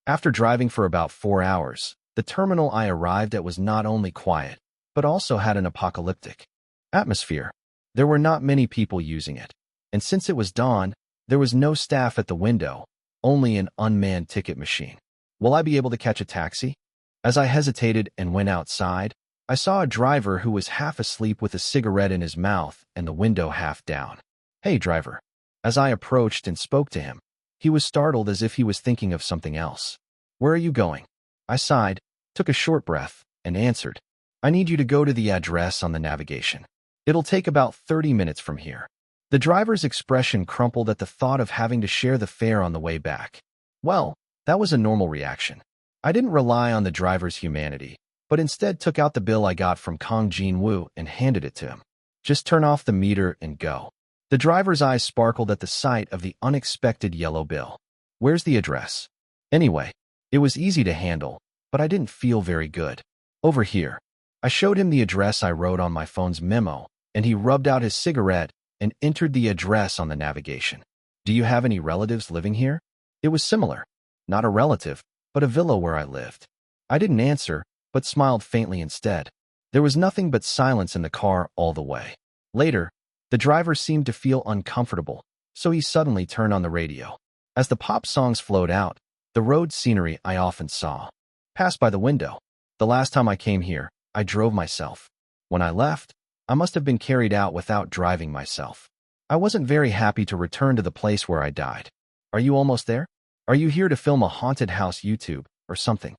After driving for about 4 hours, the terminal I arrived at was not only quiet, but also had an apocalyptic atmosphere. There were not many people using it, and since it was dawn, there was no staff at the window, only an unmanned ticket machine. Will I be able to catch a taxi? As I hesitated and went outside, I saw a driver who was half asleep with a cigarette in his mouth and the window half down. Hey, driver. As I approached and spoke to him, he was startled as if he was thinking of something else. Where are you going? I sighed, took a short breath, and answered. I need you to go to the address on the navigation. It'll take about 30 minutes from here. The driver's expression crumpled at the thought of having to share the fare on the way back. Well, that was a normal reaction. I didn't rely on the driver's humanity, but instead took out the bill I got from Kong Jin-woo and handed it to him. Just turn off the meter and go. The driver's eyes sparkled at the sight of the unexpected yellow bill. Where's the address? Anyway, it was easy to handle, but I didn't feel very good. Over here. I showed him the address I wrote on my phone's memo, and he rubbed out his cigarette and entered the address on the navigation. Do you have any relatives living here? It was similar. Not a relative, but a villa where I lived. I didn't answer, but smiled faintly instead. There was nothing but silence in the car all the way. Later, the driver seemed to feel uncomfortable, so he suddenly turned on the radio. As the pop songs flowed out, the road scenery I often saw passed by the window. The last time I came here, I drove myself. When I left, I must have been carried out without driving myself. I wasn't very happy to return to the place where I died. Are you almost there? Are you here to film a haunted house YouTube or something?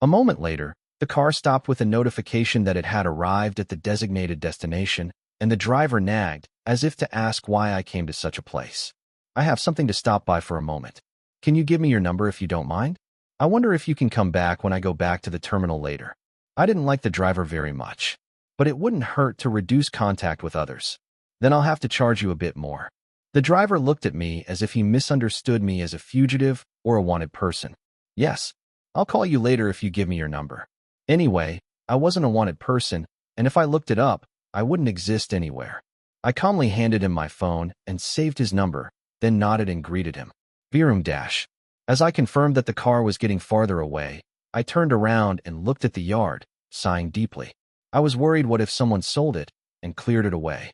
A moment later, the car stopped with a notification that it had arrived at the designated destination, and the driver nagged, as if to ask why I came to such a place. I have something to stop by for a moment. Can you give me your number if you don't mind? I wonder if you can come back when I go back to the terminal later. I didn't like the driver very much, but it wouldn't hurt to reduce contact with others. Then I'll have to charge you a bit more. The driver looked at me as if he misunderstood me as a fugitive or a wanted person. Yes, I'll call you later if you give me your number. Anyway, I wasn't a wanted person, and if I looked it up, I wouldn't exist anywhere. I calmly handed him my phone and saved his number, then nodded and greeted him. Virum dash. As I confirmed that the car was getting farther away, I turned around and looked at the yard, sighing deeply. I was worried what if someone sold it and cleared it away.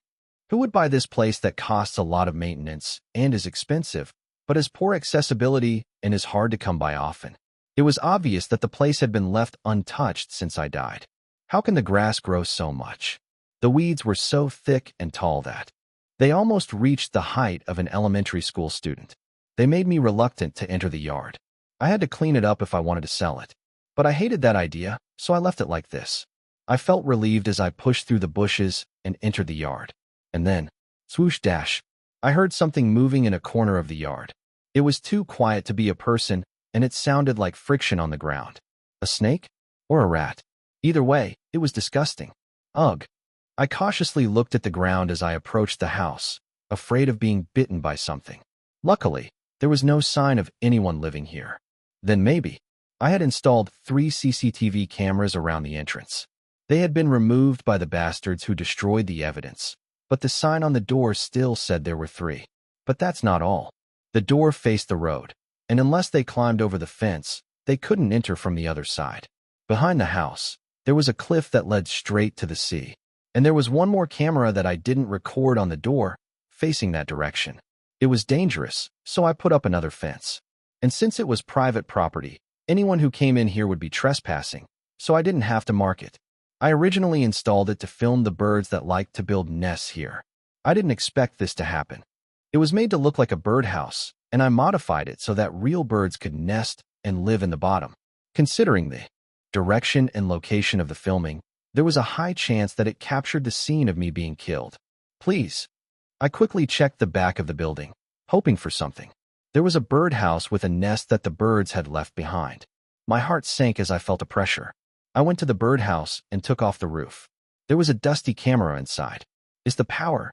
Who would buy this place that costs a lot of maintenance and is expensive, but has poor accessibility and is hard to come by often? It was obvious that the place had been left untouched since I died. How can the grass grow so much? The weeds were so thick and tall that they almost reached the height of an elementary school student. They made me reluctant to enter the yard. I had to clean it up if I wanted to sell it. But I hated that idea, so I left it like this. I felt relieved as I pushed through the bushes and entered the yard. And then, swoosh dash, I heard something moving in a corner of the yard. It was too quiet to be a person, and it sounded like friction on the ground. A snake? Or a rat? Either way, it was disgusting. Ugh. I cautiously looked at the ground as I approached the house, afraid of being bitten by something. Luckily, there was no sign of anyone living here. Then maybe. I had installed 3 CCTV cameras around the entrance. They had been removed by the bastards who destroyed the evidence, but the sign on the door still said there were 3. But that's not all. The door faced the road, and unless they climbed over the fence, they couldn't enter from the other side. Behind the house, there was a cliff that led straight to the sea, and there was one more camera that I didn't record on the door, facing that direction. It was dangerous, so I put up another fence. And since it was private property, anyone who came in here would be trespassing, so I didn't have to mark it. I originally installed it to film the birds that like to build nests here. I didn't expect this to happen. It was made to look like a birdhouse, and I modified it so that real birds could nest and live in the bottom. Considering the direction and location of the filming, there was a high chance that it captured the scene of me being killed. Please. I quickly checked the back of the building, hoping for something. There was a birdhouse with a nest that the birds had left behind. My heart sank as I felt a pressure. I went to the birdhouse and took off the roof. There was a dusty camera inside. Is the power?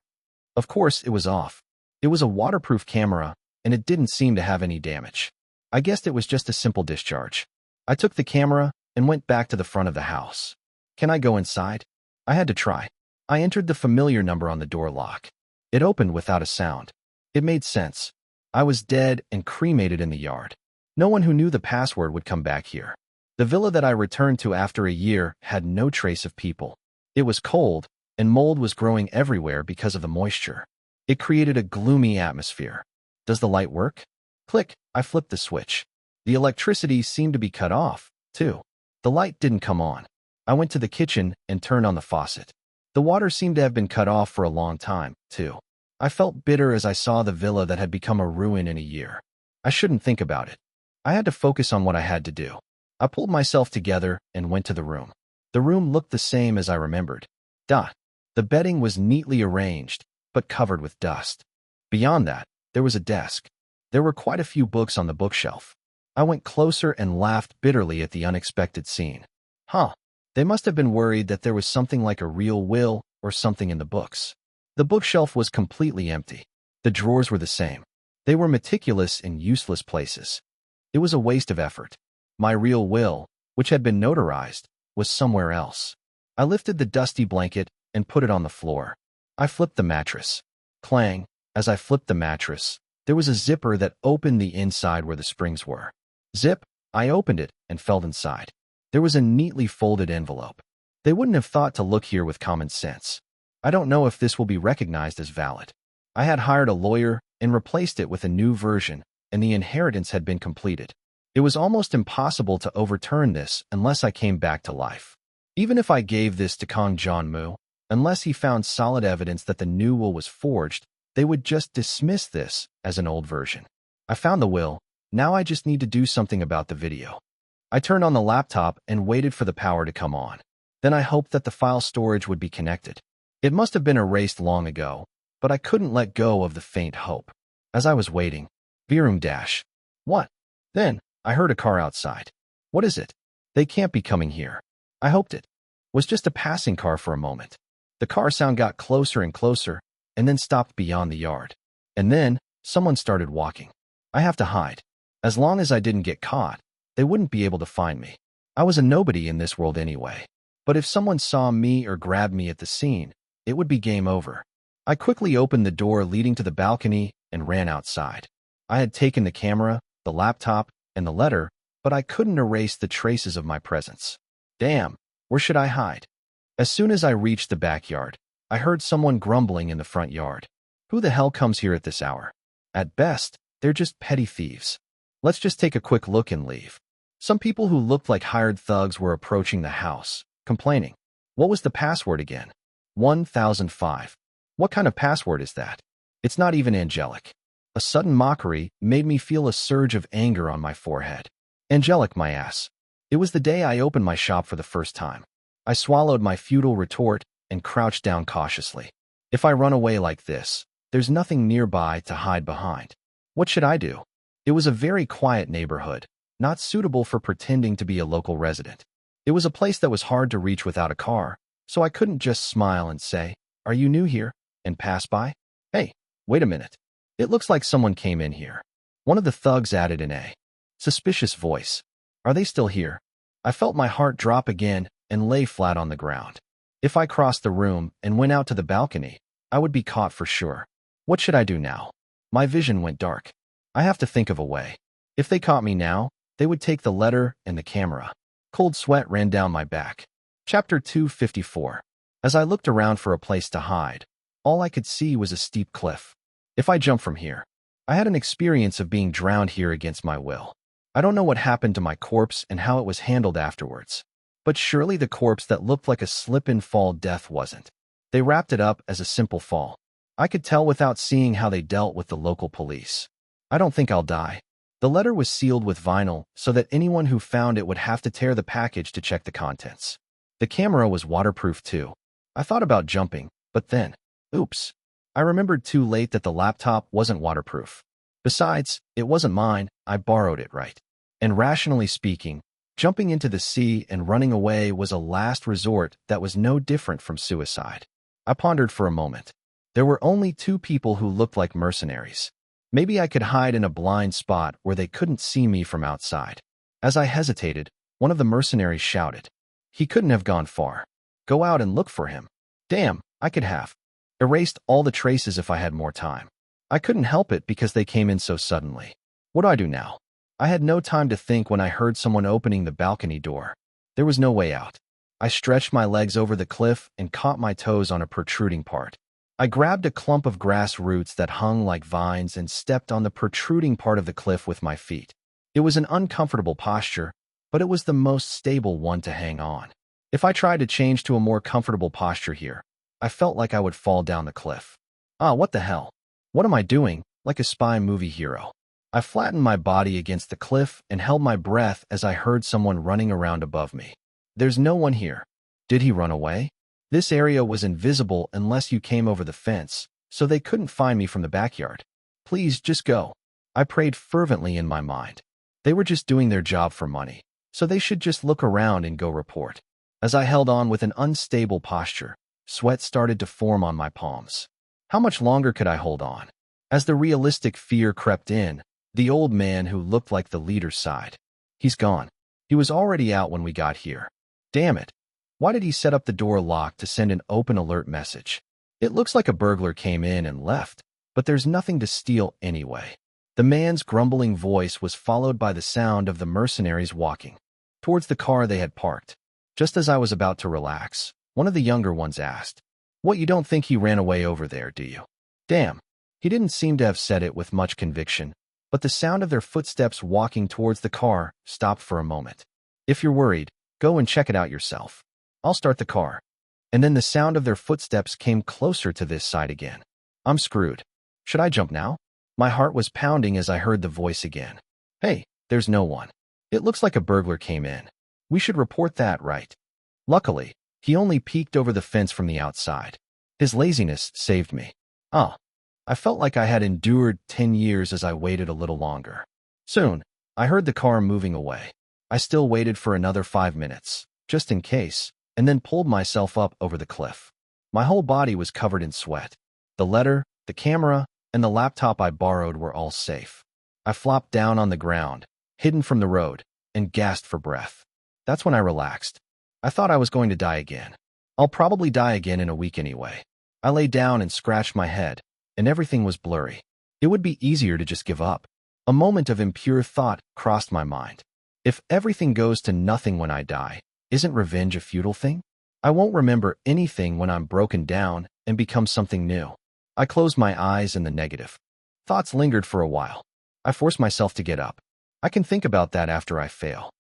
Of course, it was off. It was a waterproof camera, and it didn't seem to have any damage. I guessed it was just a simple discharge. I took the camera and went back to the front of the house. Can I go inside? I had to try. I entered the familiar number on the door lock. It opened without a sound. It made sense. I was dead and cremated in the yard. No one who knew the password would come back here. The villa that I returned to after a year had no trace of people. It was cold, and mold was growing everywhere because of the moisture. It created a gloomy atmosphere. Does the light work? Click, I flipped the switch. The electricity seemed to be cut off, too. The light didn't come on. I went to the kitchen and turned on the faucet. The water seemed to have been cut off for a long time, too. I felt bitter as I saw the villa that had become a ruin in a year. I shouldn't think about it. I had to focus on what I had to do. I pulled myself together and went to the room. The room looked the same as I remembered. The bedding was neatly arranged, but covered with dust. Beyond that, there was a desk. There were quite a few books on the bookshelf. I went closer and laughed bitterly at the unexpected scene. They must have been worried that there was something like a real will or something in the books. The bookshelf was completely empty. The drawers were the same. They were meticulous in useless places. It was a waste of effort. My real will, which had been notarized, was somewhere else. I lifted the dusty blanket and put it on the floor. I flipped the mattress. Clang! As I flipped the mattress, there was a zipper that opened the inside where the springs were. Zip! I opened it and felt inside. There was a neatly folded envelope. They wouldn't have thought to look here with common sense. I don't know if this will be recognized as valid. I had hired a lawyer and replaced it with a new version, and the inheritance had been completed. It was almost impossible to overturn this unless I came back to life. Even if I gave this to Kang Jong-moo, unless he found solid evidence that the new will was forged, they would just dismiss this as an old version. I found the will. Now I just need to do something about the video. I turned on the laptop and waited for the power to come on. Then I hoped that the file storage would be connected. It must have been erased long ago, but I couldn't let go of the faint hope. As I was waiting, Virum dash. What? Then, I heard a car outside. What is it? They can't be coming here. I hoped it was just a passing car for a moment. The car sound got closer and closer, and then stopped beyond the yard. And then, someone started walking. I have to hide. As long as I didn't get caught, they wouldn't be able to find me. I was a nobody in this world anyway. But if someone saw me or grabbed me at the scene, it would be game over. I quickly opened the door leading to the balcony and ran outside. I had taken the camera, the laptop, and the letter, but I couldn't erase the traces of my presence. Damn, where should I hide? As soon as I reached the backyard, I heard someone grumbling in the front yard. Who the hell comes here at this hour? At best, they're just petty thieves. Let's just take a quick look and leave. Some people who looked like hired thugs were approaching the house, complaining. What was the password again? 1005. What kind of password is that? It's not even angelic. A sudden mockery made me feel a surge of anger on my forehead. Angelic, my ass. It was the day I opened my shop for the first time. I swallowed my futile retort and crouched down cautiously. If I run away like this, there's nothing nearby to hide behind. What should I do? It was a very quiet neighborhood, not suitable for pretending to be a local resident. It was a place that was hard to reach without a car, so I couldn't just smile and say, "Are you new here?" and pass by. Hey, wait a minute. It looks like someone came in here. One of the thugs added in a suspicious voice. Are they still here? I felt my heart drop again and lay flat on the ground. If I crossed the room and went out to the balcony, I would be caught for sure. What should I do now? My vision went dark. I have to think of a way. If they caught me now, they would take the letter and the camera. Cold sweat ran down my back. Chapter 254. As I looked around for a place to hide, all I could see was a steep cliff. If I jump from here, I had an experience of being drowned here against my will. I don't know what happened to my corpse and how it was handled afterwards. But surely the corpse that looked like a slip-and-fall death wasn't. They wrapped it up as a simple fall. I could tell without seeing how they dealt with the local police. I don't think I'll die. The letter was sealed with vinyl so that anyone who found it would have to tear the package to check the contents. The camera was waterproof too. I thought about jumping, but then, oops. I remembered too late that the laptop wasn't waterproof. Besides, it wasn't mine, I borrowed it, right? And rationally speaking, jumping into the sea and running away was a last resort that was no different from suicide. I pondered for a moment. There were only two people who looked like mercenaries. Maybe I could hide in a blind spot where they couldn't see me from outside. As I hesitated, one of the mercenaries shouted. He couldn't have gone far. Go out and look for him. Damn, I could have erased all the traces if I had more time. I couldn't help it because they came in so suddenly. What do I do now? I had no time to think when I heard someone opening the balcony door. There was no way out. I stretched my legs over the cliff and caught my toes on a protruding part. I grabbed a clump of grass roots that hung like vines and stepped on the protruding part of the cliff with my feet. It was an uncomfortable posture, but it was the most stable one to hang on. If I tried to change to a more comfortable posture here, I felt like I would fall down the cliff. What the hell? What am I doing? Like a spy movie hero. I flattened my body against the cliff and held my breath as I heard someone running around above me. There's no one here. Did he run away? This area was invisible unless you came over the fence, so they couldn't find me from the backyard. Please, just go. I prayed fervently in my mind. They were just doing their job for money, so they should just look around and go report. As I held on with an unstable posture, sweat started to form on my palms. How much longer could I hold on? As the realistic fear crept in, the old man who looked like the leader sighed. He's gone. He was already out when we got here. Damn it. Why did he set up the door lock to send an open alert message? It looks like a burglar came in and left, but there's nothing to steal anyway. The man's grumbling voice was followed by the sound of the mercenaries walking towards the car they had parked. Just as I was about to relax, one of the younger ones asked, "What, you don't think he ran away over there, do you?" Damn. He didn't seem to have said it with much conviction, but the sound of their footsteps walking towards the car stopped for a moment. If you're worried, go and check it out yourself. I'll start the car. And then the sound of their footsteps came closer to this side again. I'm screwed. Should I jump now? My heart was pounding as I heard the voice again. Hey, there's no one. It looks like a burglar came in. We should report that, right? Luckily, he only peeked over the fence from the outside. His laziness saved me. I felt like I had endured 10 years as I waited a little longer. Soon, I heard the car moving away. I still waited for another 5 minutes, just in case, and then pulled myself up over the cliff. My whole body was covered in sweat. The letter, the camera, and the laptop I borrowed were all safe. I flopped down on the ground, hidden from the road, and gasped for breath. That's when I relaxed. I thought I was going to die again. I'll probably die again in a week anyway. I lay down and scratched my head, and everything was blurry. It would be easier to just give up. A moment of impure thought crossed my mind. If everything goes to nothing when I die, isn't revenge a futile thing? I won't remember anything when I'm broken down and become something new. I closed my eyes in the negative. Thoughts lingered for a while. I forced myself to get up. I can think about that after I fail.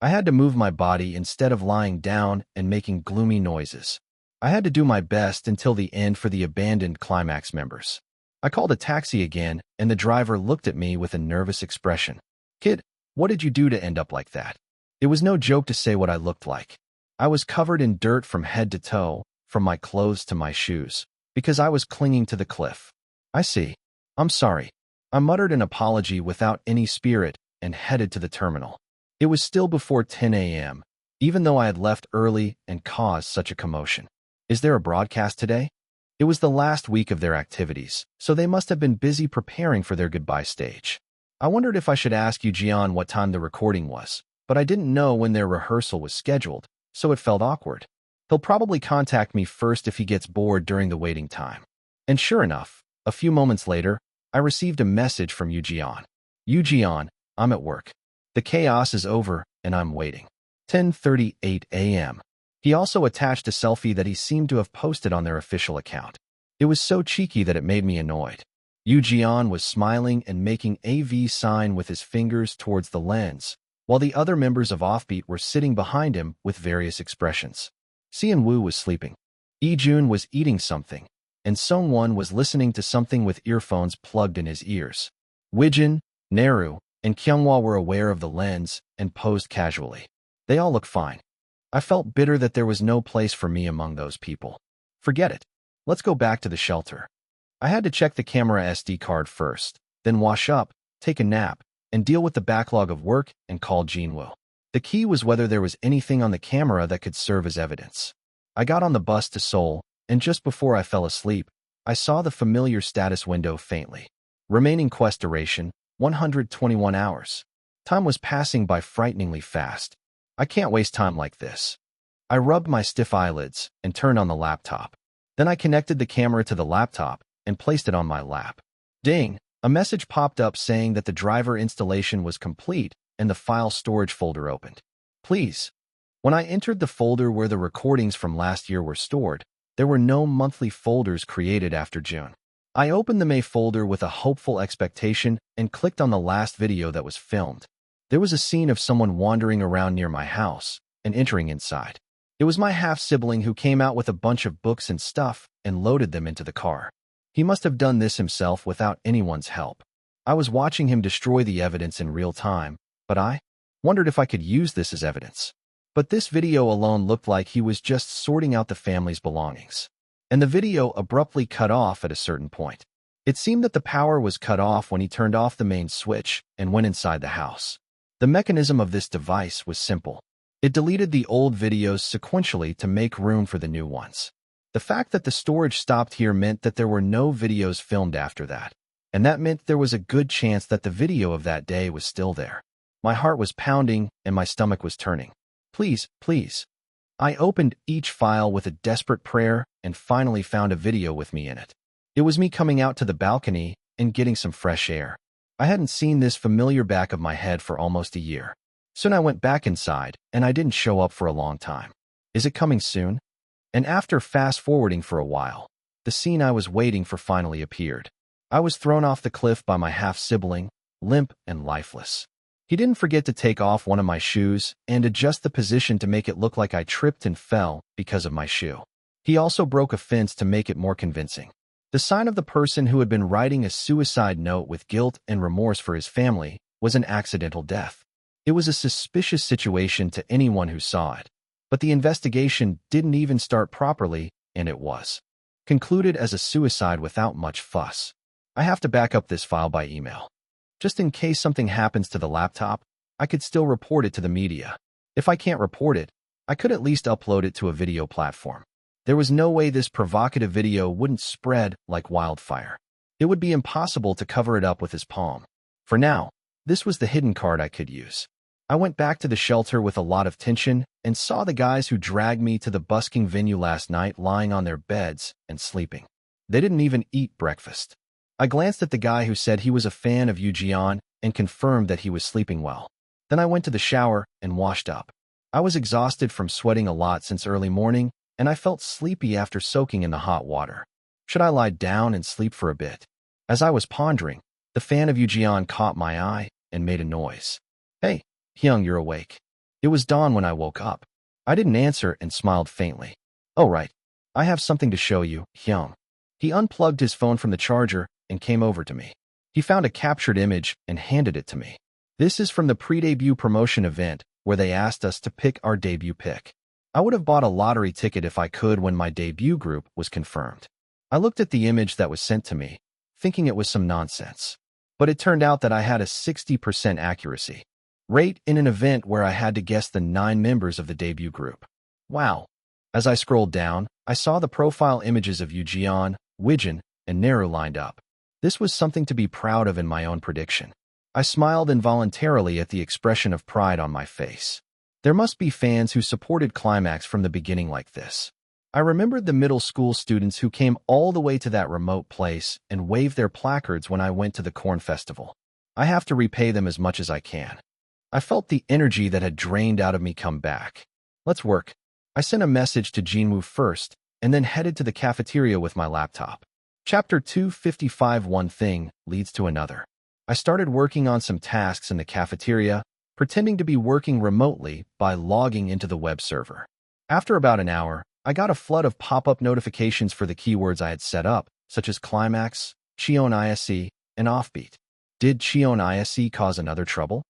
I had to move my body instead of lying down and making gloomy noises. I had to do my best until the end for the abandoned Climax members. I called a taxi again, and the driver looked at me with a nervous expression. Kid, what did you do to end up like that? It was no joke to say what I looked like. I was covered in dirt from head to toe, from my clothes to my shoes, because I was clinging to the cliff. I see. I'm sorry. I muttered an apology without any spirit and headed to the terminal. It was still before 10 a.m., even though I had left early and caused such a commotion. Is there a broadcast today? It was the last week of their activities, so they must have been busy preparing for their goodbye stage. I wondered if I should ask Jeon what time the recording was, but I didn't know when their rehearsal was scheduled, so it felt awkward. He'll probably contact me first if he gets bored during the waiting time. And sure enough, a few moments later, I received a message from Jeon. Jeon, I'm at work. The chaos is over, and I'm waiting. 10:38 a.m. He also attached a selfie that he seemed to have posted on their official account. It was so cheeky that it made me annoyed. Jeon was smiling and making a V sign with his fingers towards the lens, while the other members of Offbeat were sitting behind him with various expressions. Seon-woo was sleeping. Lee-jun was eating something, and Sung-won was listening to something with earphones plugged in his ears. Wijin, Naru, and Kyunghwa were aware of the lens and posed casually. They all looked fine. I felt bitter that there was no place for me among those people. Forget it. Let's go back to the shelter. I had to check the camera SD card first, then wash up, take a nap, and deal with the backlog of work and call Jinwoo. The key was whether there was anything on the camera that could serve as evidence. I got on the bus to Seoul, and just before I fell asleep, I saw the familiar status window faintly. Remaining quest duration, 121 hours. Time was passing by frighteningly fast. I can't waste time like this. I rubbed my stiff eyelids and turned on the laptop. Then I connected the camera to the laptop and placed it on my lap. Ding! A message popped up saying that the driver installation was complete and the file storage folder opened. Please. When I entered the folder where the recordings from last year were stored, there were no monthly folders created after June. I opened the May folder with a hopeful expectation and clicked on the last video that was filmed. There was a scene of someone wandering around near my house and entering inside. It was my half-sibling who came out with a bunch of books and stuff and loaded them into the car. He must have done this himself without anyone's help. I was watching him destroy the evidence in real time, but I wondered if I could use this as evidence. But this video alone looked like he was just sorting out the family's belongings. And the video abruptly cut off at a certain point. It seemed that the power was cut off when he turned off the main switch and went inside the house. The mechanism of this device was simple. It deleted the old videos sequentially to make room for the new ones. The fact that the storage stopped here meant that there were no videos filmed after that, and that meant there was a good chance that the video of that day was still there. My heart was pounding and my stomach was turning. Please, please. I opened each file with a desperate prayer and finally found a video with me in it. It was me coming out to the balcony and getting some fresh air. I hadn't seen this familiar back of my head for almost a year. Soon I went back inside, and I didn't show up for a long time. Is it coming soon? And after fast-forwarding for a while, the scene I was waiting for finally appeared. I was thrown off the cliff by my half-sibling, limp and lifeless. He didn't forget to take off one of my shoes and adjust the position to make it look like I tripped and fell because of my shoe. He also broke a fence to make it more convincing. The sign of the person who had been writing a suicide note with guilt and remorse for his family was an accidental death. It was a suspicious situation to anyone who saw it. But the investigation didn't even start properly, and it was concluded as a suicide without much fuss. I have to back up this file by email. Just in case something happens to the laptop, I could still report it to the media. If I can't report it, I could at least upload it to a video platform. There was no way this provocative video wouldn't spread like wildfire. It would be impossible to cover it up with his palm. For now, this was the hidden card I could use. I went back to the shelter with a lot of tension and saw the guys who dragged me to the busking venue last night lying on their beds and sleeping. They didn't even eat breakfast. I glanced at the guy who said he was a fan of Cheon and confirmed that he was sleeping well. Then I went to the shower and washed up. I was exhausted from sweating a lot since early morning, and I felt sleepy after soaking in the hot water. Should I lie down and sleep for a bit? As I was pondering, the fan of Cheon caught my eye and made a noise. Hey, Hyung, you're awake. It was dawn when I woke up. I didn't answer and smiled faintly. Oh, right. I have something to show you, Hyung. He unplugged his phone from the charger and came over to me. He found a captured image and handed it to me. This is from the pre-debut promotion event where they asked us to pick our debut pick. I would have bought a lottery ticket if I could when my debut group was confirmed. I looked at the image that was sent to me, thinking it was some nonsense. But it turned out that I had a 60% accuracy rate in an event where I had to guess the 9 members of the debut group. Wow. As I scrolled down, I saw the profile images of Cheon, Widgeon, and Neru lined up. This was something to be proud of in my own prediction. I smiled involuntarily at the expression of pride on my face. There must be fans who supported Climax from the beginning like this. I remembered the middle school students who came all the way to that remote place and waved their placards when I went to the corn festival. I have to repay them as much as I can. I felt the energy that had drained out of me come back. Let's work. I sent a message to Jinwoo first, and then headed to the cafeteria with my laptop. Chapter 255. One thing leads to another. I started working on some tasks in the cafeteria, pretending to be working remotely by logging into the web server. After about an hour, I got a flood of pop-up notifications for the keywords I had set up, such as Climax, Cheon Yise, and Offbeat. Did Cheon Yise cause another trouble?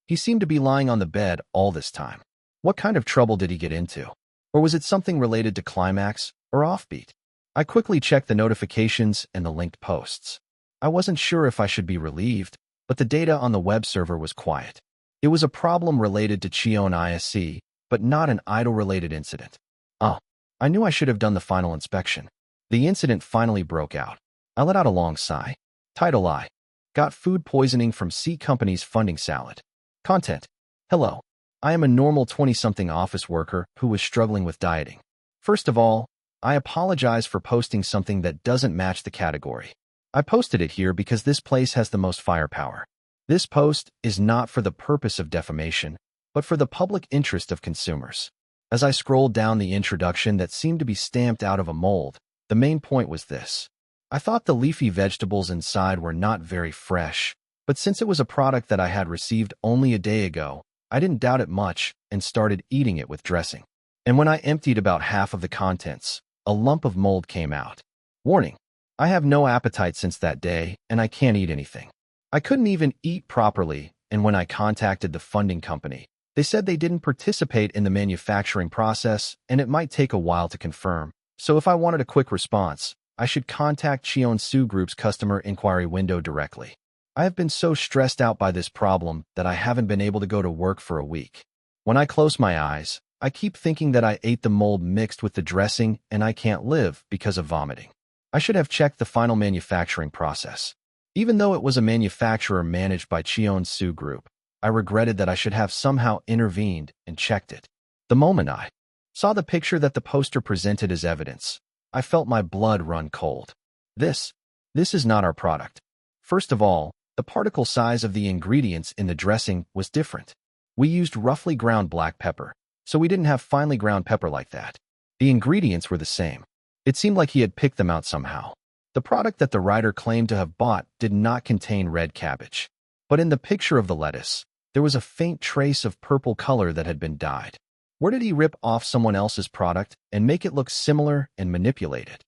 He seemed to be lying on the bed all this time. What kind of trouble did he get into? Or was it something related to Climax or Offbeat? I quickly checked the notifications and the linked posts. I wasn't sure if I should be relieved, but the data on the web server was quiet. It was a problem related to Cheon Yise, but not an idol-related incident. Oh, I knew I should have done the final inspection. The incident finally broke out. I let out a long sigh. Title: I got food poisoning from C Company's funding salad. Content: Hello. I am a normal 20-something office worker who was struggling with dieting. First of all, I apologize for posting something that doesn't match the category. I posted it here because this place has the most firepower. This post is not for the purpose of defamation, but for the public interest of consumers. As I scrolled down the introduction that seemed to be stamped out of a mold, the main point was this. I thought the leafy vegetables inside were not very fresh, but since it was a product that I had received only a day ago, I didn't doubt it much and started eating it with dressing. And when I emptied about half of the contents, a lump of mold came out. Warning: I have no appetite since that day, and I can't eat anything. I couldn't even eat properly, and when I contacted the funding company, they said they didn't participate in the manufacturing process and it might take a while to confirm. So if I wanted a quick response, I should contact Cheon Yise Group's customer inquiry window directly. I have been so stressed out by this problem that I haven't been able to go to work for a week. When I closed my eyes, I keep thinking that I ate the mold mixed with the dressing and I can't live because of vomiting. I should have checked the final manufacturing process. Even though it was a manufacturer managed by Cheon Yise Group, I regretted that I should have somehow intervened and checked it. The moment I saw the picture that the poster presented as evidence, I felt my blood run cold. This is not our product. First of all, the particle size of the ingredients in the dressing was different. We used roughly ground black pepper, so we didn't have finely ground pepper like that. The ingredients were the same. It seemed like he had picked them out somehow. The product that the writer claimed to have bought did not contain red cabbage. But in the picture of the lettuce, there was a faint trace of purple color that had been dyed. Where did he rip off someone else's product and make it look similar and manipulate it?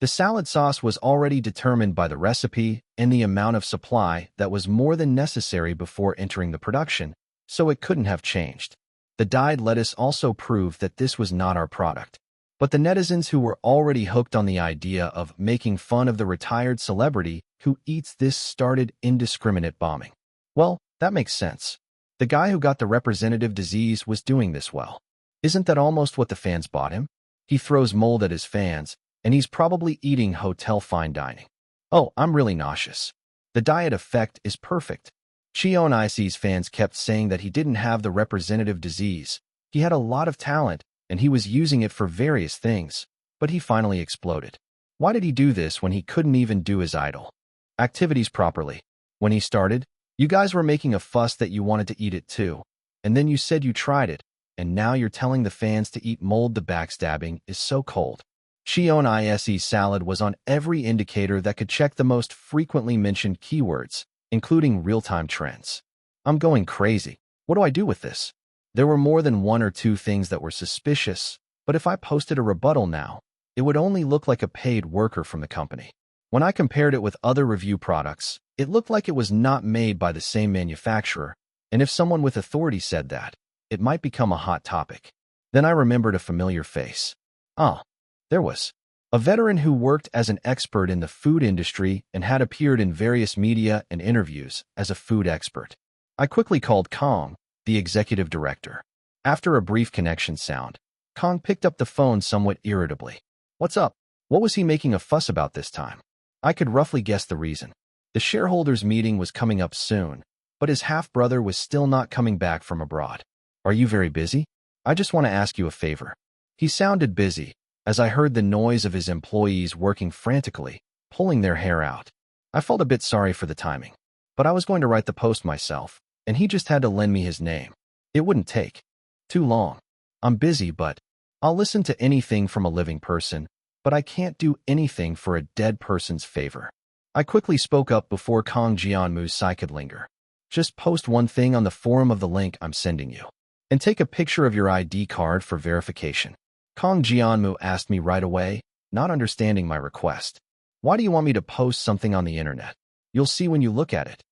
The salad sauce was already determined by the recipe and the amount of supply that was more than necessary before entering the production, so it couldn't have changed. The dyed lettuce also proved that this was not our product. But the netizens who were already hooked on the idea of making fun of the retired celebrity who eats this started indiscriminate bombing. Well, that makes sense. The guy who got the representative disease was doing this well. Isn't that almost what the fans bought him? He throws mold at his fans, and he's probably eating hotel fine dining. Oh, I'm really nauseous. The diet effect is perfect. Cheon Yise's fans kept saying that he didn't have the representative disease. He had a lot of talent, and he was using it for various things, but he finally exploded. Why did he do this when he couldn't even do his idol activities properly? When he started, you guys were making a fuss that you wanted to eat it too, and then you said you tried it, and now you're telling the fans to eat mold. The backstabbing is so cold. Cheon Yise's salad was on every indicator that could check the most frequently mentioned keywords, including real-time trends. I'm going crazy. What do I do with this? There were more than one or two things that were suspicious, but if I posted a rebuttal now, it would only look like a paid worker from the company. When I compared it with other review products, it looked like it was not made by the same manufacturer, and if someone with authority said that, it might become a hot topic. Then I remembered a familiar face. There was a veteran who worked as an expert in the food industry and had appeared in various media and interviews as a food expert. I quickly called Kong, the executive director. After a brief connection sound, Kong picked up the phone somewhat irritably. What's up? What was he making a fuss about this time? I could roughly guess the reason. The shareholders' meeting was coming up soon, but his half-brother was still not coming back from abroad. Are you very busy? I just want to ask you a favor. He sounded busy, as I heard the noise of his employees working frantically, pulling their hair out. I felt a bit sorry for the timing, but I was going to write the post myself, and he just had to lend me his name. It wouldn't take too long. I'm busy, but I'll listen to anything from a living person, but I can't do anything for a dead person's favor. I quickly spoke up before Kong Jianmu's sigh could linger. Just post one thing on the forum of the link I'm sending you, and take a picture of your ID card for verification. Kong Jianmu asked me right away, not understanding my request. Why do you want me to post something on the internet? You'll see when you look at it.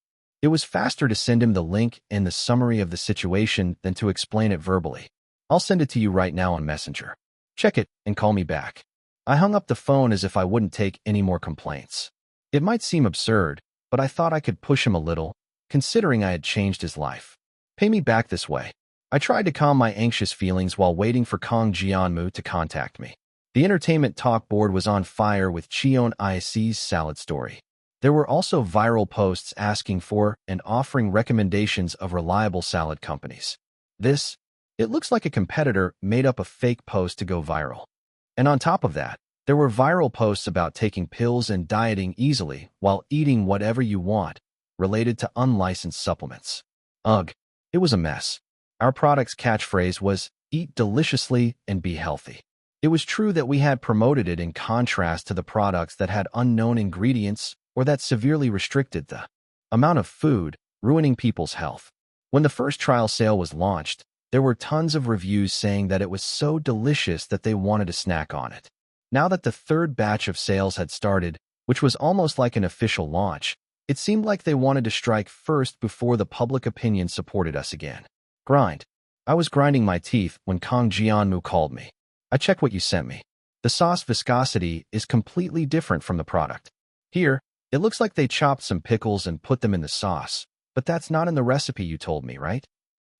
It was faster to send him the link and the summary of the situation than to explain it verbally. I'll send it to you right now on Messenger. Check it and call me back. I hung up the phone as if I wouldn't take any more complaints. It might seem absurd, but I thought I could push him a little, considering I had changed his life. Pay me back this way. I tried to calm my anxious feelings while waiting for Kong Jianmu to contact me. The entertainment talk board was on fire with Cheon Yise's salad story. There were also viral posts asking for and offering recommendations of reliable salad companies. It looks like a competitor made up a fake post to go viral. And on top of that, there were viral posts about taking pills and dieting easily while eating whatever you want, related to unlicensed supplements. Ugh, it was a mess. Our product's catchphrase was, "Eat deliciously and be healthy." It was true that we had promoted it in contrast to the products that had unknown ingredients or that severely restricted the amount of food, ruining people's health. When the first trial sale was launched, there were tons of reviews saying that it was so delicious that they wanted to snack on it. Now that the third batch of sales had started, which was almost like an official launch, it seemed like they wanted to strike first before the public opinion supported us again. Grind. I was grinding my teeth when Kong Jianmu called me. I checked what you sent me. The sauce viscosity is completely different from the product. Here, it looks like they chopped some pickles and put them in the sauce, but that's not in the recipe you told me, right?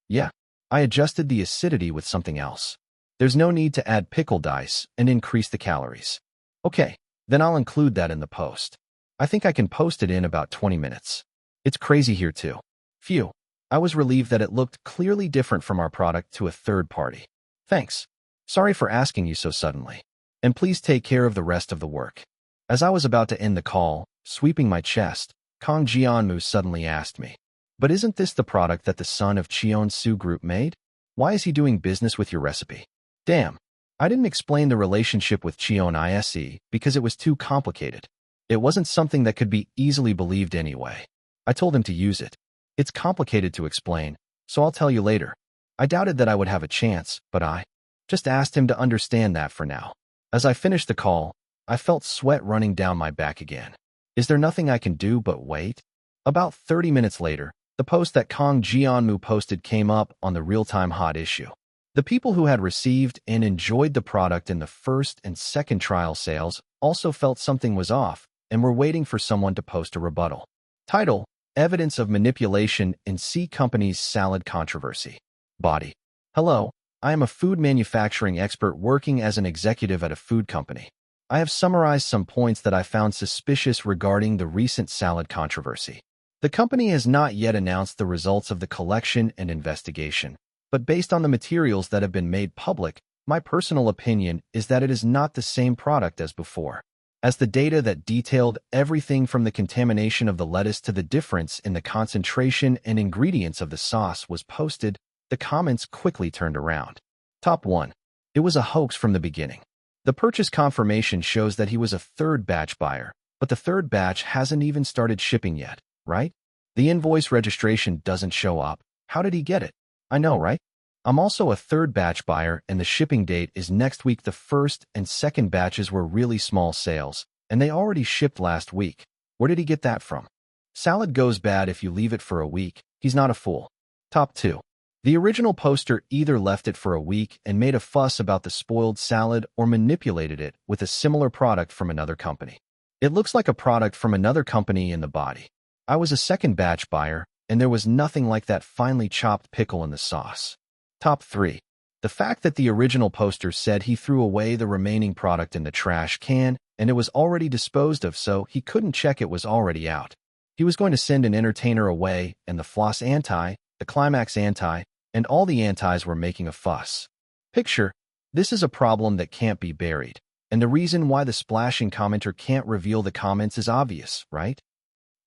Yeah. I adjusted the acidity with something else. There's no need to add pickle dice and increase the calories. Okay, then I'll include that in the post. I think I can post it in about 20 minutes. It's crazy here too. Phew. I was relieved that it looked clearly different from our product to a third party. Thanks. Sorry for asking you so suddenly. And please take care of the rest of the work. As I was about to end the call, sweeping my chest, Kang Jianmu suddenly asked me, "But isn't this the product that the son of Cheon Yise Group made? Why is he doing business with your recipe?" Damn. I didn't explain the relationship with Cheon Yise because it was too complicated. It wasn't something that could be easily believed anyway. I told him to use it. It's complicated to explain, so I'll tell you later. I doubted that I would have a chance, but I just asked him to understand that for now. As I finished the call, I felt sweat running down my back again. Is there nothing I can do but wait? About 30 minutes later, the post that Kang Jianmu posted came up on the real-time hot issue. The people who had received and enjoyed the product in the first and second trial sales also felt something was off and were waiting for someone to post a rebuttal. Title: Evidence of Manipulation in C Company's Salad Controversy. Body: Hello, I am a food manufacturing expert working as an executive at a food company. I have summarized some points that I found suspicious regarding the recent salad controversy. The company has not yet announced the results of the collection and investigation, but based on the materials that have been made public, my personal opinion is that it is not the same product as before. As the data that detailed everything from the contamination of the lettuce to the difference in the concentration and ingredients of the sauce was posted, the comments quickly turned around. Top 1. It was a hoax from the beginning. The purchase confirmation shows that he was a third batch buyer, but the third batch hasn't even started shipping yet, right? The invoice registration doesn't show up. How did he get it? I know, right? I'm also a third batch buyer, and the shipping date is next week. The first and second batches were really small sales, and they already shipped last week. Where did he get that from? Salad goes bad if you leave it for a week. He's not a fool. Top 2. The original poster either left it for a week and made a fuss about the spoiled salad or manipulated it with a similar product from another company. It looks like a product from another company in the body. I was a second batch buyer, and there was nothing like that finely chopped pickle in the sauce. Top 3. The fact that the original poster said he threw away the remaining product in the trash can and it was already disposed of, so he couldn't check it was already out. He was going to send an entertainer away, and the Floss anti, the Climax anti, and all the antis were making a fuss. Picture: this is a problem that can't be buried, and the reason why the splashing commenter can't reveal the comments is obvious, right?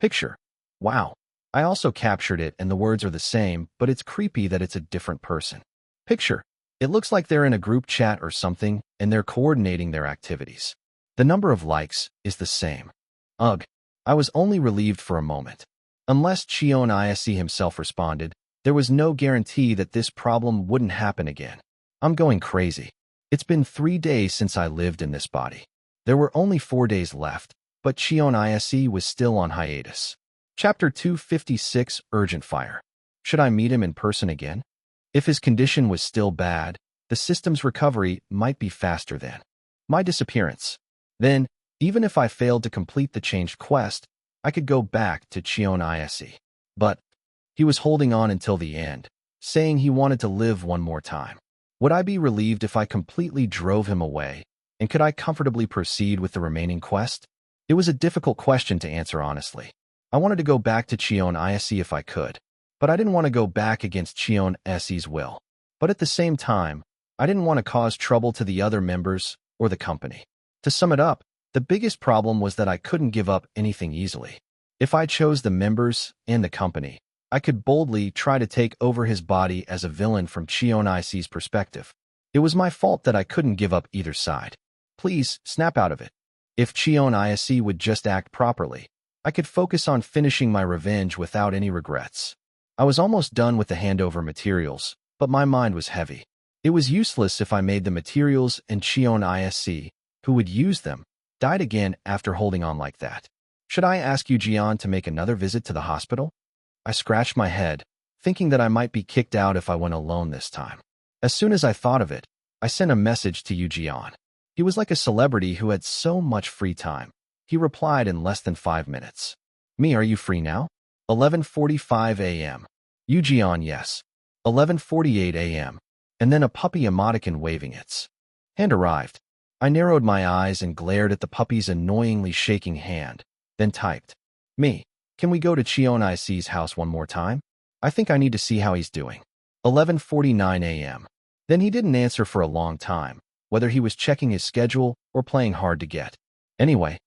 Picture: wow. I also captured it and the words are the same, but it's creepy that it's a different person. Picture: it looks like they're in a group chat or something, and they're coordinating their activities. The number of likes is the same. Ugh. I was only relieved for a moment. Unless Cheon Yise himself responded, there was no guarantee that this problem wouldn't happen again. I'm going crazy. It's been 3 days since I lived in this body. There were only 4 days left, but Cheon Yise was still on hiatus. Chapter 256: Urgent Fire. Should I meet him in person again? If his condition was still bad, the system's recovery might be faster than my disappearance. Then, even if I failed to complete the changed quest, I could go back to Cheon Yise. But he was holding on until the end, saying he wanted to live one more time. Would I be relieved if I completely drove him away, and could I comfortably proceed with the remaining quest? It was a difficult question to answer honestly. I wanted to go back to Cheon Yise if I could, but I didn't want to go back against Cheon Yise's will. But at the same time, I didn't want to cause trouble to the other members or the company. To sum it up, the biggest problem was that I couldn't give up anything easily. If I chose the members and the company, I could boldly try to take over his body as a villain from Cheon Yise's perspective. It was my fault that I couldn't give up either side. Please, snap out of it. If Cheon Yise would just act properly, I could focus on finishing my revenge without any regrets. I was almost done with the handover materials, but my mind was heavy. It was useless if I made the materials and Cheon Yise, who would use them, died again after holding on like that. Should I ask Yu Jian to make another visit to the hospital? I scratched my head, thinking that I might be kicked out if I went alone this time. As soon as I thought of it, I sent a message to Yu Jian. He was like a celebrity who had so much free time. He replied in less than 5 minutes. Me, are you free now? 11:45 a.m. Yu Jian, yes. 11:48 a.m. and then a puppy emoticon waving its hand arrived. I narrowed my eyes and glared at the puppy's annoyingly shaking hand, then typed, "Me, can we go to Cheon Yise's house one more time? I think I need to see how he's doing." 11:49 a.m. Then he didn't answer for a long time, whether he was checking his schedule or playing hard to get. Anyway,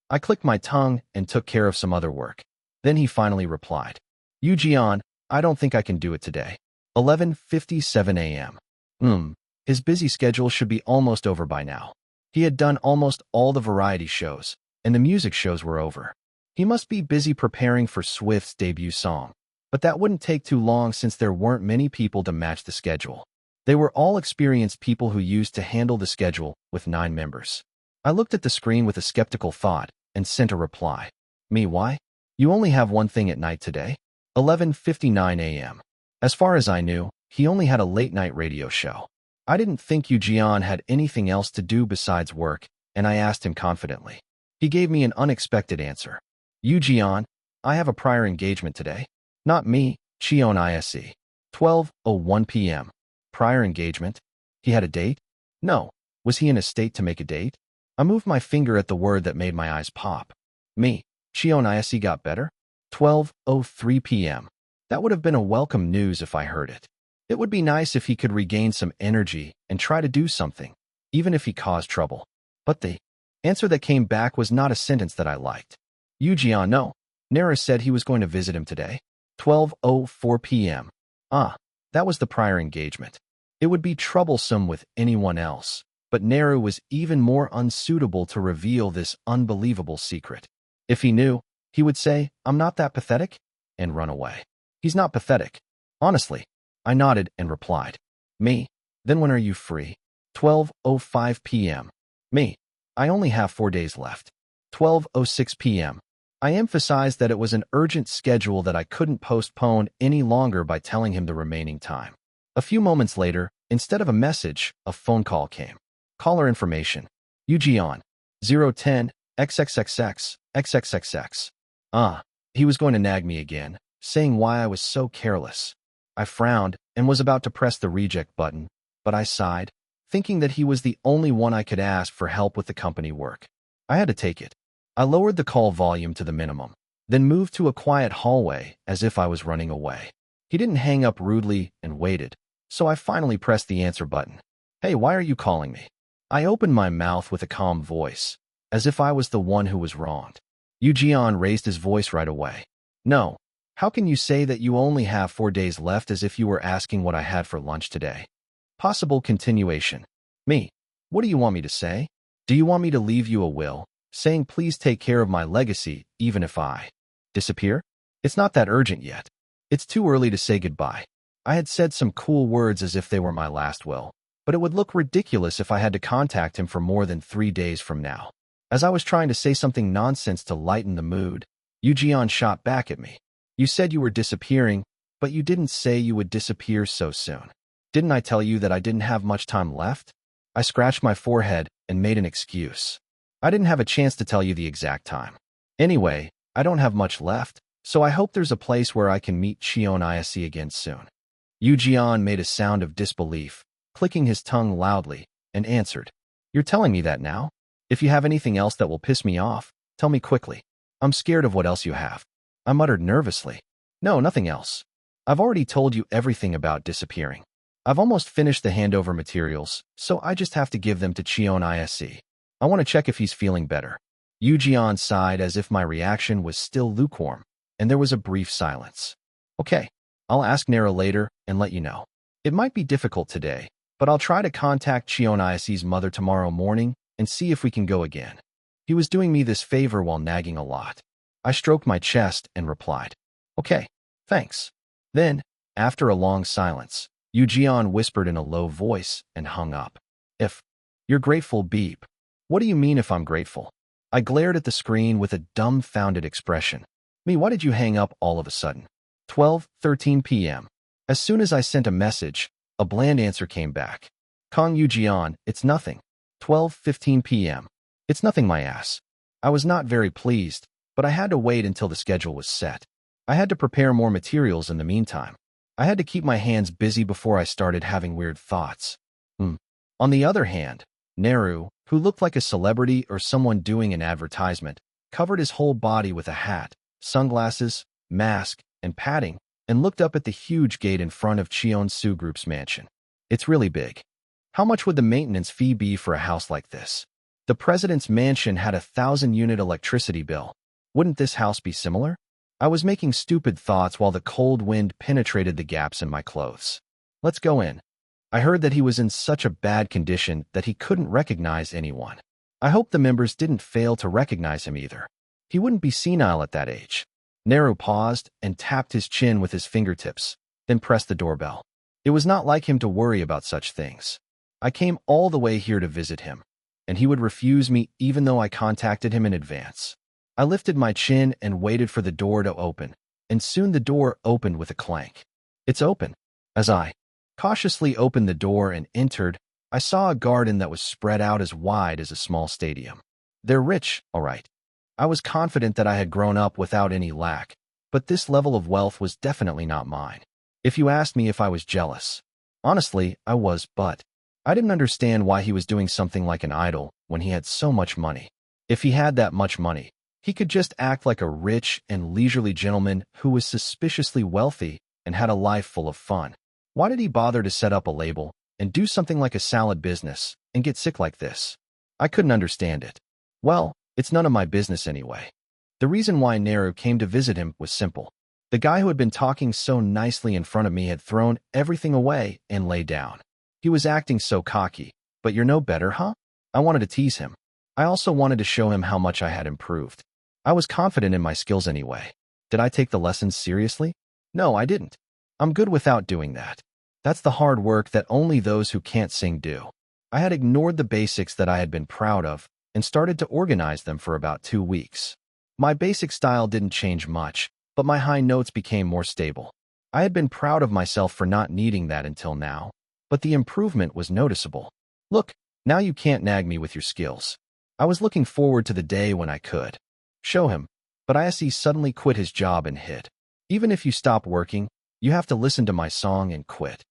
I clicked my tongue and took care of some other work. Then he finally replied, "Jeon, I don't think I can do it today." 11:57 a.m. His busy schedule should be almost over by now. He had done almost all the variety shows, and the music shows were over. He must be busy preparing for Swift's debut song. But that wouldn't take too long since there weren't many people to match the schedule. They were all experienced people who used to handle the schedule with 9 members. I looked at the screen with a skeptical thought and sent a reply. "Me, why? You only have one thing at night today?" 11:59 a.m. As far as I knew, he only had a late-night radio show. I didn't think Jeon had anything else to do besides work, and I asked him confidently. He gave me an unexpected answer. "Jeon, I have a prior engagement today." "Not me, Cheon Yise." 12:01 p.m. Prior engagement? He had a date? No. Was he in a state to make a date? I moved my finger at the word that made my eyes pop. "Me, Cheon Yise got better?" 12:03 p.m. That would have been a welcome news if I heard it. It would be nice if he could regain some energy and try to do something, even if he caused trouble. But the answer that came back was not a sentence that I liked. "Jeon, no. Nara said he was going to visit him today." 12:04 p.m. That was the prior engagement. It would be troublesome with anyone else, but Neru was even more unsuitable to reveal this unbelievable secret. If he knew, he would say, "I'm not that pathetic," and run away. He's not pathetic. Honestly. I nodded and replied, "Me? Then when are you free?" 12:05 p.m. "Me. I only have 4 days left." 12:06 p.m. I emphasized that it was an urgent schedule that I couldn't postpone any longer by telling him the remaining time. A few moments later, instead of a message, a phone call came. Caller information. Jeon. 010 XXXX XXXX. He was going to nag me again, saying why I was so careless. I frowned and was about to press the reject button, but I sighed, thinking that he was the only one I could ask for help with the company work. I had to take it. I lowered the call volume to the minimum, then moved to a quiet hallway as if I was running away. He didn't hang up rudely and waited, so I finally pressed the answer button. "Hey, why are you calling me?" I opened my mouth with a calm voice, as if I was the one who was wronged. Jeon raised his voice right away. "No. How can you say that you only have 4 days left as if you were asking what I had for lunch today?" Possible continuation. "Me. What do you want me to say? Do you want me to leave you a will, saying please take care of my legacy even if I disappear? It's not that urgent yet. It's too early to say goodbye." I had said some cool words as if they were my last will, but it would look ridiculous if I had to contact him for more than 3 days from now. As I was trying to say something nonsense to lighten the mood, Jeon shot back at me. "You said you were disappearing, but you didn't say you would disappear so soon. Didn't I tell you that I didn't have much time left?" I scratched my forehead and made an excuse. "I didn't have a chance to tell you the exact time. Anyway, I don't have much left, so I hope there's a place where I can meet Cheon Yise again soon." Jeon made a sound of disbelief, clicking his tongue loudly, and answered, "You're telling me that now? If you have anything else that will piss me off, tell me quickly. I'm scared of what else you have." I muttered nervously. "No, nothing else. I've already told you everything about disappearing. I've almost finished the handover materials, so I just have to give them to Cheon Yise. I want to check if he's feeling better." Jeon sighed as if my reaction was still lukewarm, and there was a brief silence. "Okay, I'll ask Nara later and let you know. It might be difficult today, but I'll try to contact Cheon Yise's mother tomorrow morning and see if we can go again." He was doing me this favor while nagging a lot. I stroked my chest and replied, "Okay, thanks." Then, after a long silence, Jeon whispered in a low voice and hung up. "If you're grateful, beep. What do you mean if I'm grateful?" I glared at the screen with a dumbfounded expression. "Me, why did you hang up all of a sudden?" 12:13 p.m. As soon as I sent a message, a bland answer came back. "Kong Jeon, it's nothing." 12:15 p.m. "It's nothing, my ass." I was not very pleased, but I had to wait until the schedule was set. I had to prepare more materials in the meantime. I had to keep my hands busy before I started having weird thoughts. On the other hand, Neru, who looked like a celebrity or someone doing an advertisement, covered his whole body with a hat, sunglasses, mask, and padding, and looked up at the huge gate in front of Cheon Yise Group's mansion. It's really big. How much would the maintenance fee be for a house like this? The president's mansion had a 1,000-unit electricity bill. Wouldn't this house be similar? I was making stupid thoughts while the cold wind penetrated the gaps in my clothes. Let's go in. I heard that he was in such a bad condition that he couldn't recognize anyone. I hope the members didn't fail to recognize him either. He wouldn't be senile at that age. Neru paused and tapped his chin with his fingertips, then pressed the doorbell. It was not like him to worry about such things. I came all the way here to visit him, and he would refuse me even though I contacted him in advance. I lifted my chin and waited for the door to open, and soon the door opened with a clank. It's open. As I cautiously opened the door and entered, I saw a garden that was spread out as wide as a small stadium. They're rich, all right. I was confident that I had grown up without any lack, but this level of wealth was definitely not mine. If you asked me if I was jealous, honestly, I was, but I didn't understand why he was doing something like an idol when he had so much money. If he had that much money, he could just act like a rich and leisurely gentleman who was suspiciously wealthy and had a life full of fun. Why did he bother to set up a label and do something like a salad business and get sick like this? I couldn't understand it. Well, it's none of my business anyway. The reason why Neru came to visit him was simple. The guy who had been talking so nicely in front of me had thrown everything away and lay down. He was acting so cocky. But you're no better, huh? I wanted to tease him. I also wanted to show him how much I had improved. I was confident in my skills anyway. Did I take the lessons seriously? No, I didn't. I'm good without doing that. That's the hard work that only those who can't sing do. I had ignored the basics that I had been proud of and started to organize them for about 2 weeks. My basic style didn't change much, but my high notes became more stable. I had been proud of myself for not needing that until now, but the improvement was noticeable. Look, now you can't nag me with your skills. I was looking forward to the day when I could show him, but Ise suddenly quit his job and hid. Even if you stop working, you have to listen to my song and quit.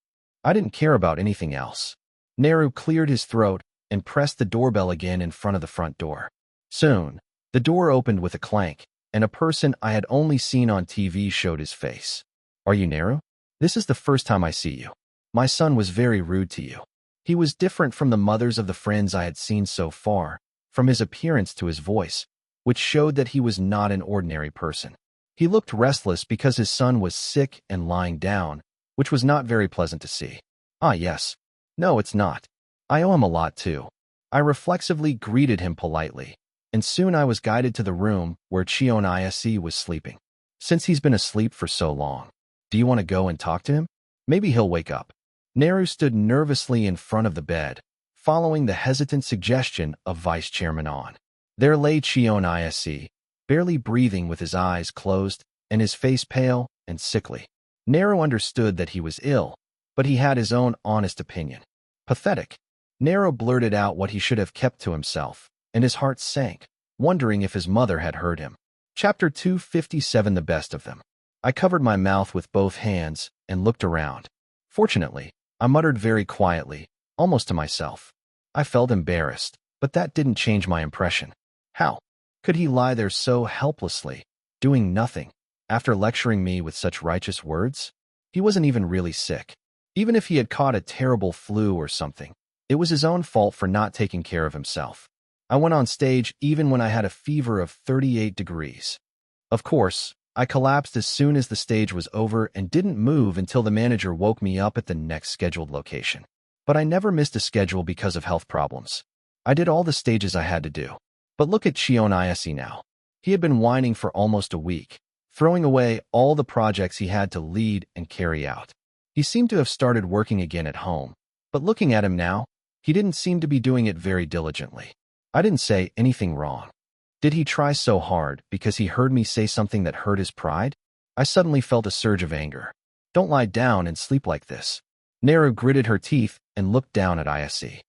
I didn't care about anything else. Neru cleared his throat and pressed the doorbell again in front of the front door. Soon, the door opened with a clank, and a person I had only seen on TV showed his face. Are you Neru? This is the first time I see you. My son was very rude to you. He was different from the mothers of the friends I had seen so far, from his appearance to his voice, which showed that he was not an ordinary person. He looked restless because his son was sick and lying down, which was not very pleasant to see. Ah, yes. No, it's not. I owe him a lot, too. I reflexively greeted him politely, and soon I was guided to the room where Cheon Yise was sleeping. Since he's been asleep for so long, do you want to go and talk to him? Maybe he'll wake up. Neru stood nervously in front of the bed, following the hesitant suggestion of Vice Chairman On. There lay Cheon Yise, barely breathing with his eyes closed and his face pale and sickly. Neru understood that he was ill, but he had his own honest opinion. Pathetic. Neru blurted out what he should have kept to himself, and his heart sank, wondering if his mother had heard him. Chapter 257 The Best of Them. I covered my mouth with both hands and looked around. Fortunately, I muttered very quietly, almost to myself. I felt embarrassed, but that didn't change my impression. How could he lie there so helplessly, doing nothing, after lecturing me with such righteous words? He wasn't even really sick. Even if he had caught a terrible flu or something, it was his own fault for not taking care of himself. I went on stage even when I had a fever of 38 degrees. Of course, I collapsed as soon as the stage was over and didn't move until the manager woke me up at the next scheduled location. But I never missed a schedule because of health problems. I did all the stages I had to do. But look at Cheon Yise now. He had been whining for almost a week, throwing away all the projects he had to lead and carry out. He seemed to have started working again at home, but looking at him now, he didn't seem to be doing it very diligently. I didn't say anything wrong. Did he try so hard because he heard me say something that hurt his pride? I suddenly felt a surge of anger. Don't lie down and sleep like this. Neru gritted her teeth and looked down at Ise.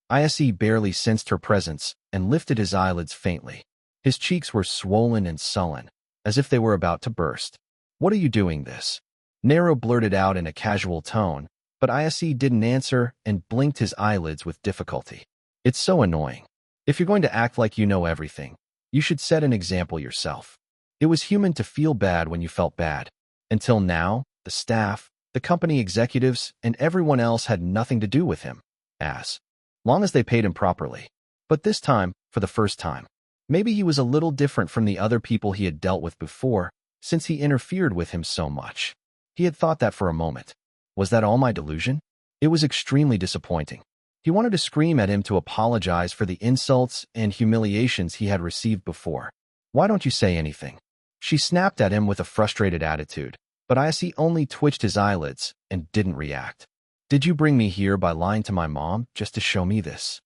Ise barely sensed her presence and lifted his eyelids faintly. His cheeks were swollen and sullen, as if they were about to burst. What are you doing this? Nero blurted out in a casual tone, but Ise didn't answer and blinked his eyelids with difficulty. It's so annoying. If you're going to act like you know everything, you should set an example yourself. It was human to feel bad when you felt bad. Until now, the staff, the company executives, and everyone else had nothing to do with him, as long as they paid him properly. But this time, for the first time, maybe he was a little different from the other people he had dealt with before, since he interfered with him so much. He had thought that for a moment. Was that all my delusion? It was extremely disappointing. He wanted to scream at him to apologize for the insults and humiliations he had received before. Why don't you say anything? She snapped at him with a frustrated attitude, but Ise only twitched his eyelids and didn't react. Did you bring me here by lying to my mom just to show me this?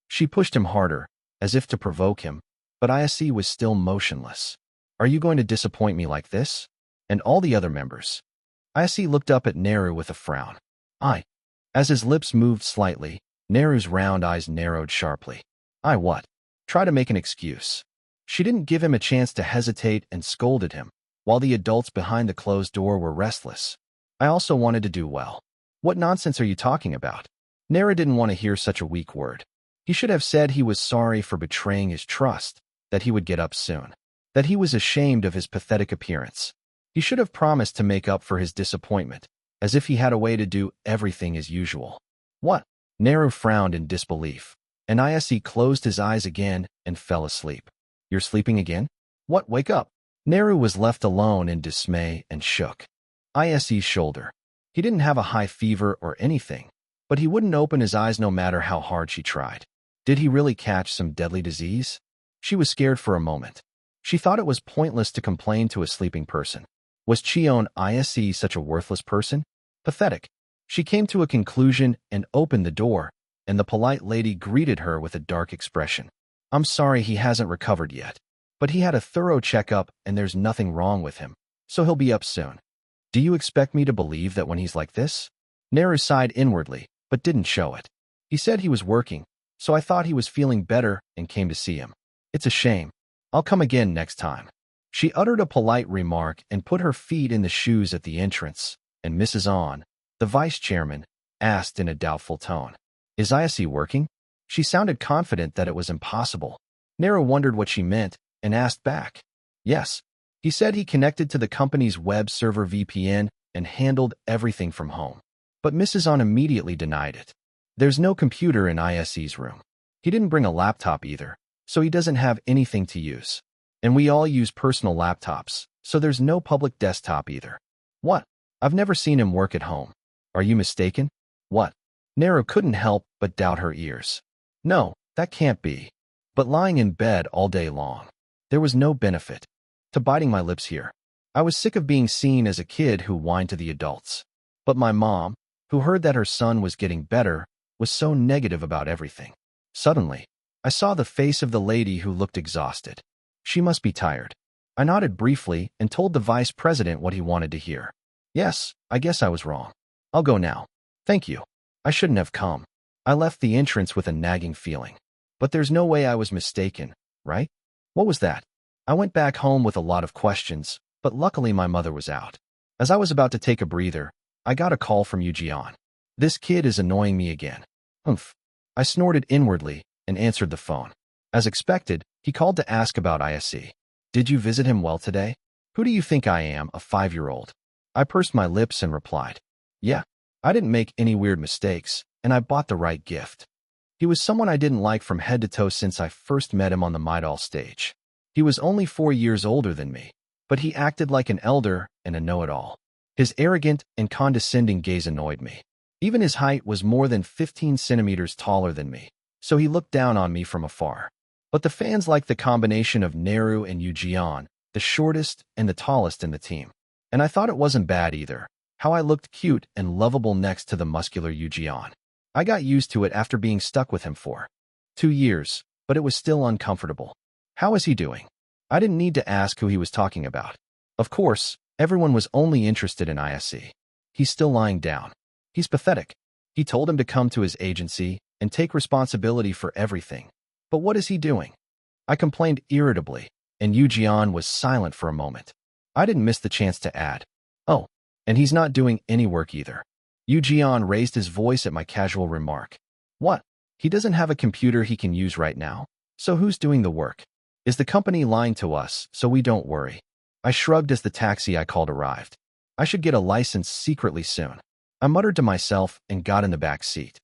She pushed him harder, as if to provoke him, but Ise was still motionless. Are you going to disappoint me like this? And all the other members? Ise looked up at Neru with a frown. As his lips moved slightly, Neru's round eyes narrowed sharply. What? Try to make an excuse. She didn't give him a chance to hesitate and scolded him, while the adults behind the closed door were restless. I also wanted to do well. What nonsense are you talking about? Neru didn't want to hear such a weak word. He should have said he was sorry for betraying his trust, that he would get up soon, that he was ashamed of his pathetic appearance. He should have promised to make up for his disappointment, as if he had a way to do everything as usual. What? Neru frowned in disbelief, and Ise closed his eyes again and fell asleep. You're sleeping again? What? Wake up! Neru was left alone in dismay and shook Ise's shoulder. He didn't have a high fever or anything, but he wouldn't open his eyes no matter how hard she tried. Did he really catch some deadly disease? She was scared for a moment. She thought it was pointless to complain to a sleeping person. Was Cheon Yise such a worthless person? Pathetic. She came to a conclusion and opened the door, and the polite lady greeted her with a dark expression. I'm sorry he hasn't recovered yet, but he had a thorough checkup and there's nothing wrong with him, so he'll be up soon. Do you expect me to believe that when he's like this? Neru sighed inwardly, but didn't show it. He said he was working, so I thought he was feeling better and came to see him. It's a shame. I'll come again next time. She uttered a polite remark and put her feet in the shoes at the entrance, and Mrs. On, the vice chairman, asked in a doubtful tone, Is Ise working? She sounded confident that it was impossible. Neru wondered what she meant and asked back. Yes. He said he connected to the company's web server VPN and handled everything from home. But Mrs. On immediately denied it. There's no computer in Ise's room. He didn't bring a laptop either, so he doesn't have anything to use. And we all use personal laptops, so there's no public desktop either. What? I've never seen him work at home. Are you mistaken? What? Neru couldn't help but doubt her ears. No, that can't be. But lying in bed all day long, there was no benefit to biting my lips here. I was sick of being seen as a kid who whined to the adults. But my mom, who heard that her son was getting better, was so negative about everything. Suddenly, I saw the face of the lady who looked exhausted. She must be tired. I nodded briefly and told the vice president what he wanted to hear. Yes, I guess I was wrong. I'll go now. Thank you. I shouldn't have come. I left the entrance with a nagging feeling. But there's no way I was mistaken, right? What was that? I went back home with a lot of questions, but luckily my mother was out. As I was about to take a breather, I got a call from Yujian. This kid is annoying me again. Humph. I snorted inwardly and answered the phone. As expected, he called to ask about Ise. Did you visit him well today? Who do you think I am, a 5-year-old? I pursed my lips and replied. Yeah, I didn't make any weird mistakes, and I bought the right gift. He was someone I didn't like from head to toe since I first met him on the Midol stage. He was only 4 years older than me, but he acted like an elder and a know-it-all. His arrogant and condescending gaze annoyed me. Even his height was more than 15 centimeters taller than me, so he looked down on me from afar. But the fans liked the combination of Neru and Yujian, the shortest and the tallest in the team. And I thought it wasn't bad either, how I looked cute and lovable next to the muscular Yujian. I got used to it after being stuck with him for 2 years, but it was still uncomfortable. How is he doing? I didn't need to ask who he was talking about. Of course, everyone was only interested in Ise. He's still lying down. He's pathetic. He told him to come to his agency and take responsibility for everything. But what is he doing? I complained irritably, and Yujian was silent for a moment. I didn't miss the chance to add. Oh, And he's not doing any work either. Yu Jian raised his voice at my casual remark. What? He doesn't have a computer he can use right now. So who's doing the work? Is the company lying to us so we don't worry? I shrugged as the taxi I called arrived. I should get a license secretly soon. I muttered to myself and got in the back seat.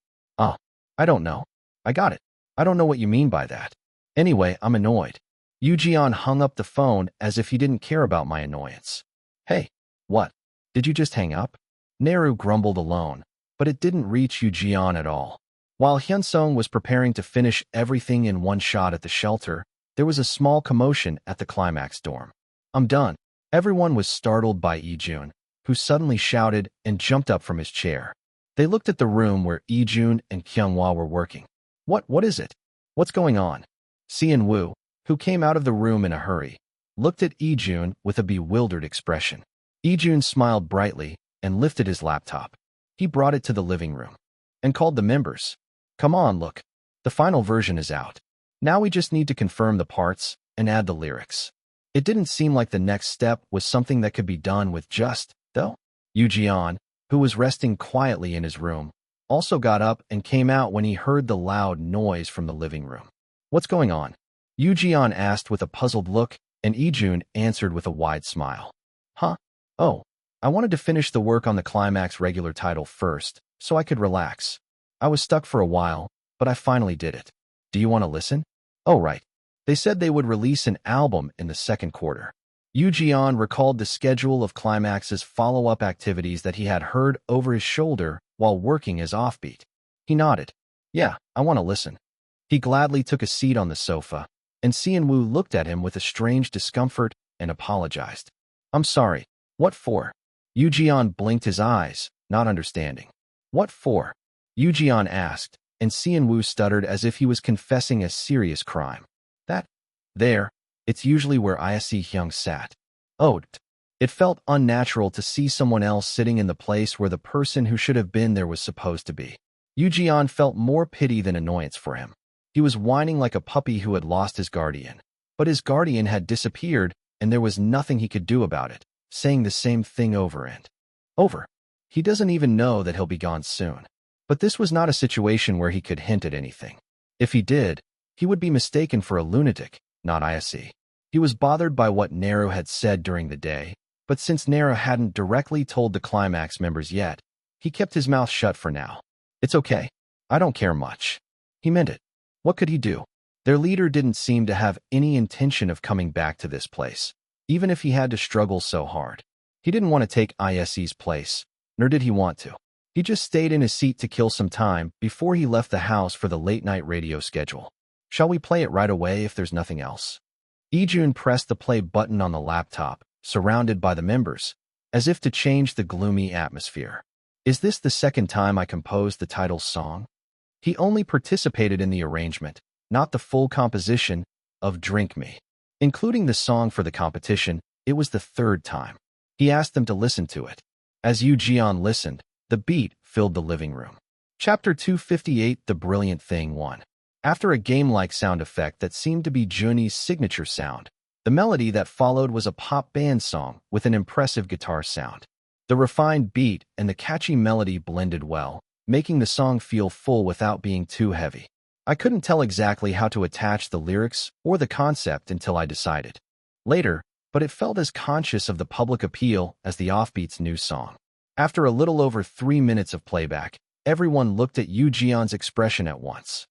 I don't know. I got it. I don't know what you mean by that. Anyway, I'm annoyed. Yu Jian hung up the phone as if he didn't care about my annoyance. Hey, what? Did you just hang up? Naru grumbled alone, but it didn't reach Yu Jian at all. While Hyunsung was preparing to finish everything in one shot at the shelter, there was a small commotion at the Climax dorm. I'm done. Everyone was startled by Ijun, who suddenly shouted and jumped up from his chair. They looked at the room where Ijun and Kyunghwa were working. What is it? What's going on? Sian Wu, who came out of the room in a hurry, looked at Ijun with a bewildered expression. Ijun smiled brightly and lifted his laptop. He brought it to the living room and called the members. Come on, look. The final version is out. Now we just need to confirm the parts and add the lyrics. It didn't seem like the next step was something that could be done with just, though. Yu Jian, who was resting quietly in his room, also got up and came out when he heard the loud noise from the living room. What's going on? Yu Jian asked with a puzzled look, and Ijun answered with a wide smile. Huh? Oh, I wanted to finish the work on the Climax regular title first, so I could relax. I was stuck for a while, but I finally did it. Do you want to listen? Oh, right. They said they would release an album in the second quarter. Yu Jian recalled the schedule of Climax's follow-up activities that he had heard over his shoulder while working as Offbeat. He nodded. Yeah, I want to listen. He gladly took a seat on the sofa, and Sian Wu looked at him with a strange discomfort and apologized. I'm sorry. What for? Yu Jian blinked his eyes, not understanding. What for? Yu Jian asked, and Sian Wu stuttered as if he was confessing a serious crime. There, it's usually where Ise Hyung sat. It felt unnatural to see someone else sitting in the place where the person who should have been there was supposed to be. Yu Jian felt more pity than annoyance for him. He was whining like a puppy who had lost his guardian. But his guardian had disappeared, and there was nothing he could do about it, saying the same thing over and over. He doesn't even know that he'll be gone soon. But this was not a situation where he could hint at anything. If he did, he would be mistaken for a lunatic, not Ise. He was bothered by what Naru had said during the day, but since Naru hadn't directly told the Climax members yet, he kept his mouth shut for now. It's okay. I don't care much. He meant it. What could he do? Their leader didn't seem to have any intention of coming back to this place, even if he had to struggle so hard. He didn't want to take Ise's place, nor did he want to. He just stayed in his seat to kill some time before he left the house for the late-night radio schedule. Shall we play it right away if there's nothing else? Ijun pressed the play button on the laptop, surrounded by the members, as if to change the gloomy atmosphere. Is this the second time I composed the title song? He only participated in the arrangement, not the full composition, of Drink Me. Including the song for the competition, it was the third time. He asked them to listen to it. As Yu Jian listened, the beat filled the living room. Chapter 258, The Brilliant Thing 1. After a game-like sound effect that seemed to be Juni's signature sound, the melody that followed was a pop band song with an impressive guitar sound. The refined beat and the catchy melody blended well, making the song feel full without being too heavy. I couldn't tell exactly how to attach the lyrics or the concept until I decided later, but it felt as conscious of the public appeal as the Offbeat's new song. After a little over 3 minutes of playback, everyone looked at Yu Jian's expression at once.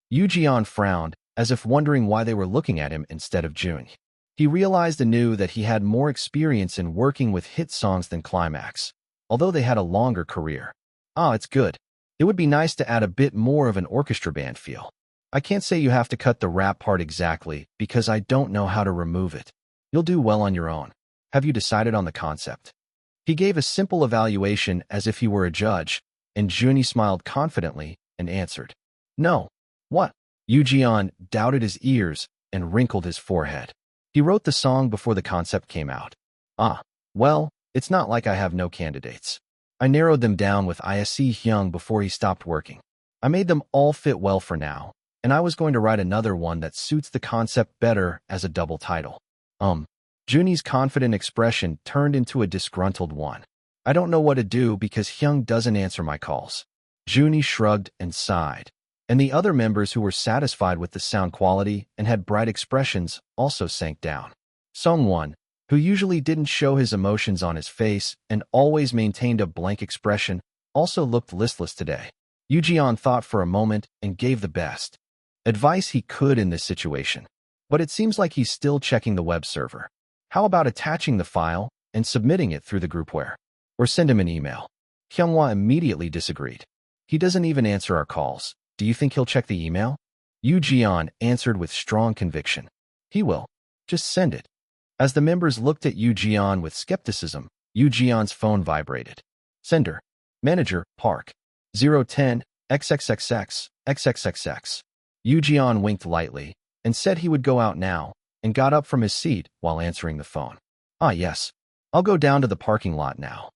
Yu Jian frowned, as if wondering why they were looking at him instead of Jun. He realized anew that he had more experience in working with hit songs than Climax, although they had a longer career. It's good. It would be nice to add a bit more of an orchestra band feel. I can't say you have to cut the rap part exactly, because I don't know how to remove it. You'll do well on your own. Have you decided on the concept? He gave a simple evaluation as if he were a judge, and Juni smiled confidently and answered, No. What? Yu Jian doubted his ears and wrinkled his forehead. He wrote the song before the concept came out. Well, it's not like I have no candidates. I narrowed them down with Ise Hyung before he stopped working. I made them all fit well for now, and I was going to write another one that suits the concept better as a double title. Juni's confident expression turned into a disgruntled one. I don't know what to do because Hyung doesn't answer my calls. Juni shrugged and sighed. And the other members who were satisfied with the sound quality and had bright expressions also sank down. Sungwon, who usually didn't show his emotions on his face and always maintained a blank expression, also looked listless today. Yoo thought for a moment and gave the best advice he could in this situation. But it seems like he's still checking the web server. How about attaching the file and submitting it through the groupware? Or send him an email? Hyunghwa immediately disagreed. He doesn't even answer our calls. Do you think he'll check the email? Yoo answered with strong conviction. He will. Just send it. As the members looked at Yoo with skepticism, Yoo phone vibrated. Sender. Manager, Park. 010, XXXX, XXXX. Yoo winked lightly and said he would go out now and got up from his seat while answering the phone. Ah, yes. I'll go down to the parking lot now.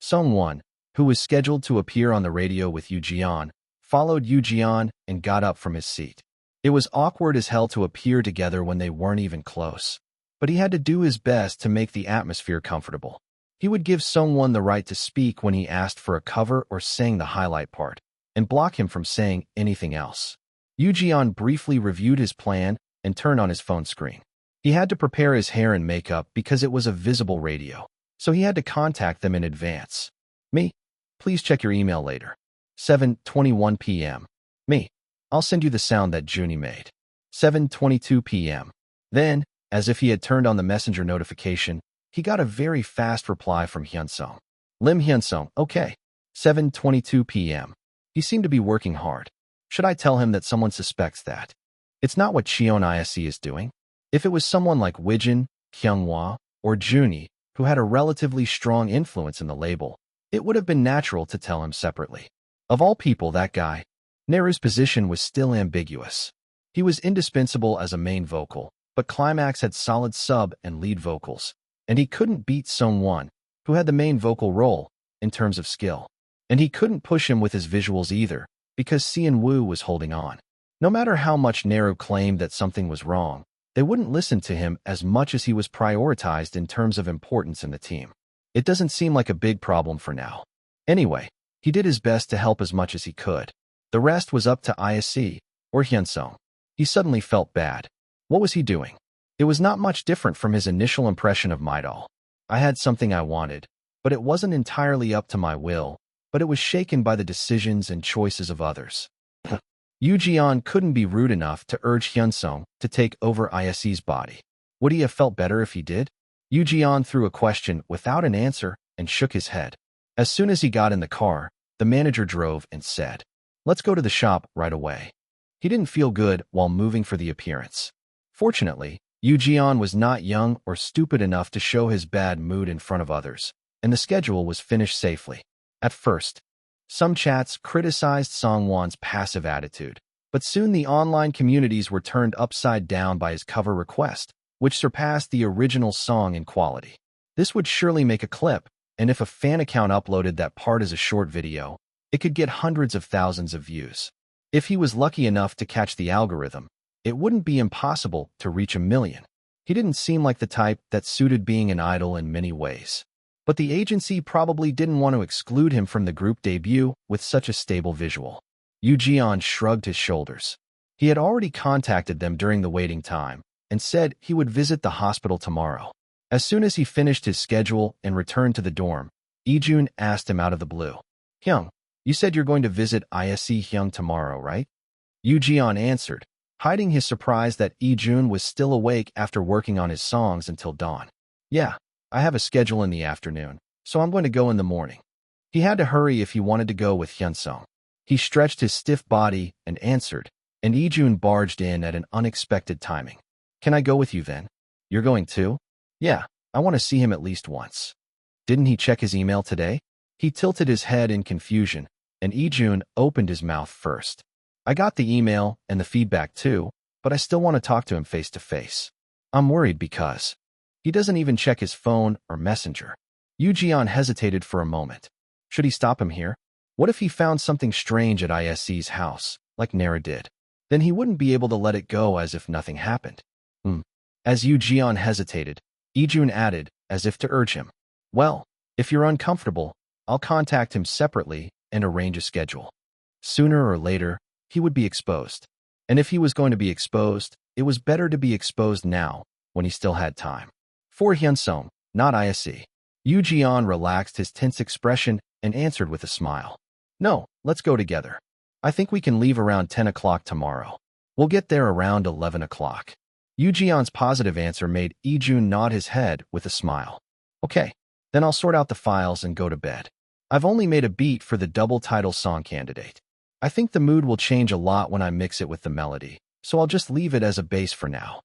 Sungwon, who was scheduled to appear on the radio with Yoo followed Yoo and got up from his seat. It was awkward as hell to appear together when they weren't even close. But he had to do his best to make the atmosphere comfortable. He would give Sungwon the right to speak when he asked for a cover or sang the highlight part, and block him from saying anything else. Yoo briefly reviewed his plan and turned on his phone screen. He had to prepare his hair and makeup because it was a visible radio, so he had to contact them in advance. Me? Please check your email later. 7:21 p.m. Me. I'll send you the sound that Juni made. 7:22 p.m. Then, as if he had turned on the messenger notification, he got a very fast reply from Hyunsung. Lim Hyunsung, okay. 7:22 p.m. He seemed to be working hard. Should I tell him that someone suspects that? It's not what Cheon Yise is doing. If it was someone like Wijin, Hyunghwa, or Juni, who had a relatively strong influence in the label, it would have been natural to tell him separately. Of all people, that guy. Neru's position was still ambiguous. He was indispensable as a main vocal, but Climax had solid sub and lead vocals, and he couldn't beat Sungwon, who had the main vocal role, in terms of skill. And he couldn't push him with his visuals either, because Seon-woo was holding on. No matter how much Neru claimed that something was wrong, they wouldn't listen to him as much as he was prioritized in terms of importance in the team. It doesn't seem like a big problem for now. Anyway, he did his best to help as much as he could. The rest was up to Yise, or Hyunsung. He suddenly felt bad. What was he doing? It was not much different from his initial impression of Maidol. I had something I wanted, but it wasn't entirely up to my will, but it was shaken by the decisions and choices of others. Yoo couldn't be rude enough to urge Hyunsung to take over Yise's body. Would he have felt better if he did? Yoo threw a question without an answer and shook his head. As soon as he got in the car, the manager drove and said, "Let's go to the shop right away." He didn't feel good while moving for the appearance. Fortunately, Yoo was not young or stupid enough to show his bad mood in front of others, and the schedule was finished safely. At first, some chats criticized Songwon's passive attitude, but soon the online communities were turned upside down by his cover request, which surpassed the original song in quality. This would surely make a clip, and if a fan account uploaded that part as a short video, it could get hundreds of thousands of views. If he was lucky enough to catch the algorithm, it wouldn't be impossible to reach 1 million. He didn't seem like the type that suited being an idol in many ways. But the agency probably didn't want to exclude him from the group debut with such a stable visual. Yoo shrugged his shoulders. He had already contacted them during the waiting time and said he would visit the hospital tomorrow. As soon as he finished his schedule and returned to the dorm, Ijun asked him out of the blue, "Hyung, you said you're going to visit Yise Hyung tomorrow, right?" Yoo answered, hiding his surprise that Ijun was still awake after working on his songs until dawn. "Yeah, I have a schedule in the afternoon, so I'm going to go in the morning." He had to hurry if he wanted to go with Hyunsung. He stretched his stiff body and answered, and Ijun barged in at an unexpected timing. "Can I go with you then?" "You're going too?" "Yeah, I want to see him at least once." Didn't he check his email today? He tilted his head in confusion, and Ijun opened his mouth first. "I got the email and the feedback too, but I still want to talk to him face to face. I'm worried because he doesn't even check his phone or messenger." Yoo hesitated for a moment. Should he stop him here? What if he found something strange at Yise's house, like Nara did? Then he wouldn't be able to let it go as if nothing happened. As Yoo hesitated, Ijun added, as if to urge him, "Well, If you're uncomfortable, I'll contact him separately and arrange a schedule. Sooner or later, he would be exposed. And if he was going to be exposed, it was better to be exposed now, when he still had time. For Hyunsung, not Yise. Yoo Ji-yeon relaxed his tense expression and answered with a smile. No, let's go together. I think we can leave around 10 o'clock tomorrow. We'll get there around 11 o'clock. Yoo Ji-yeon's positive answer made Lee-jun nod his head with a smile. Okay, then I'll sort out the files and go to bed. I've only made a beat for the double title song candidate. I think the mood will change a lot when I mix it with the melody, so I'll just leave it as a base for now.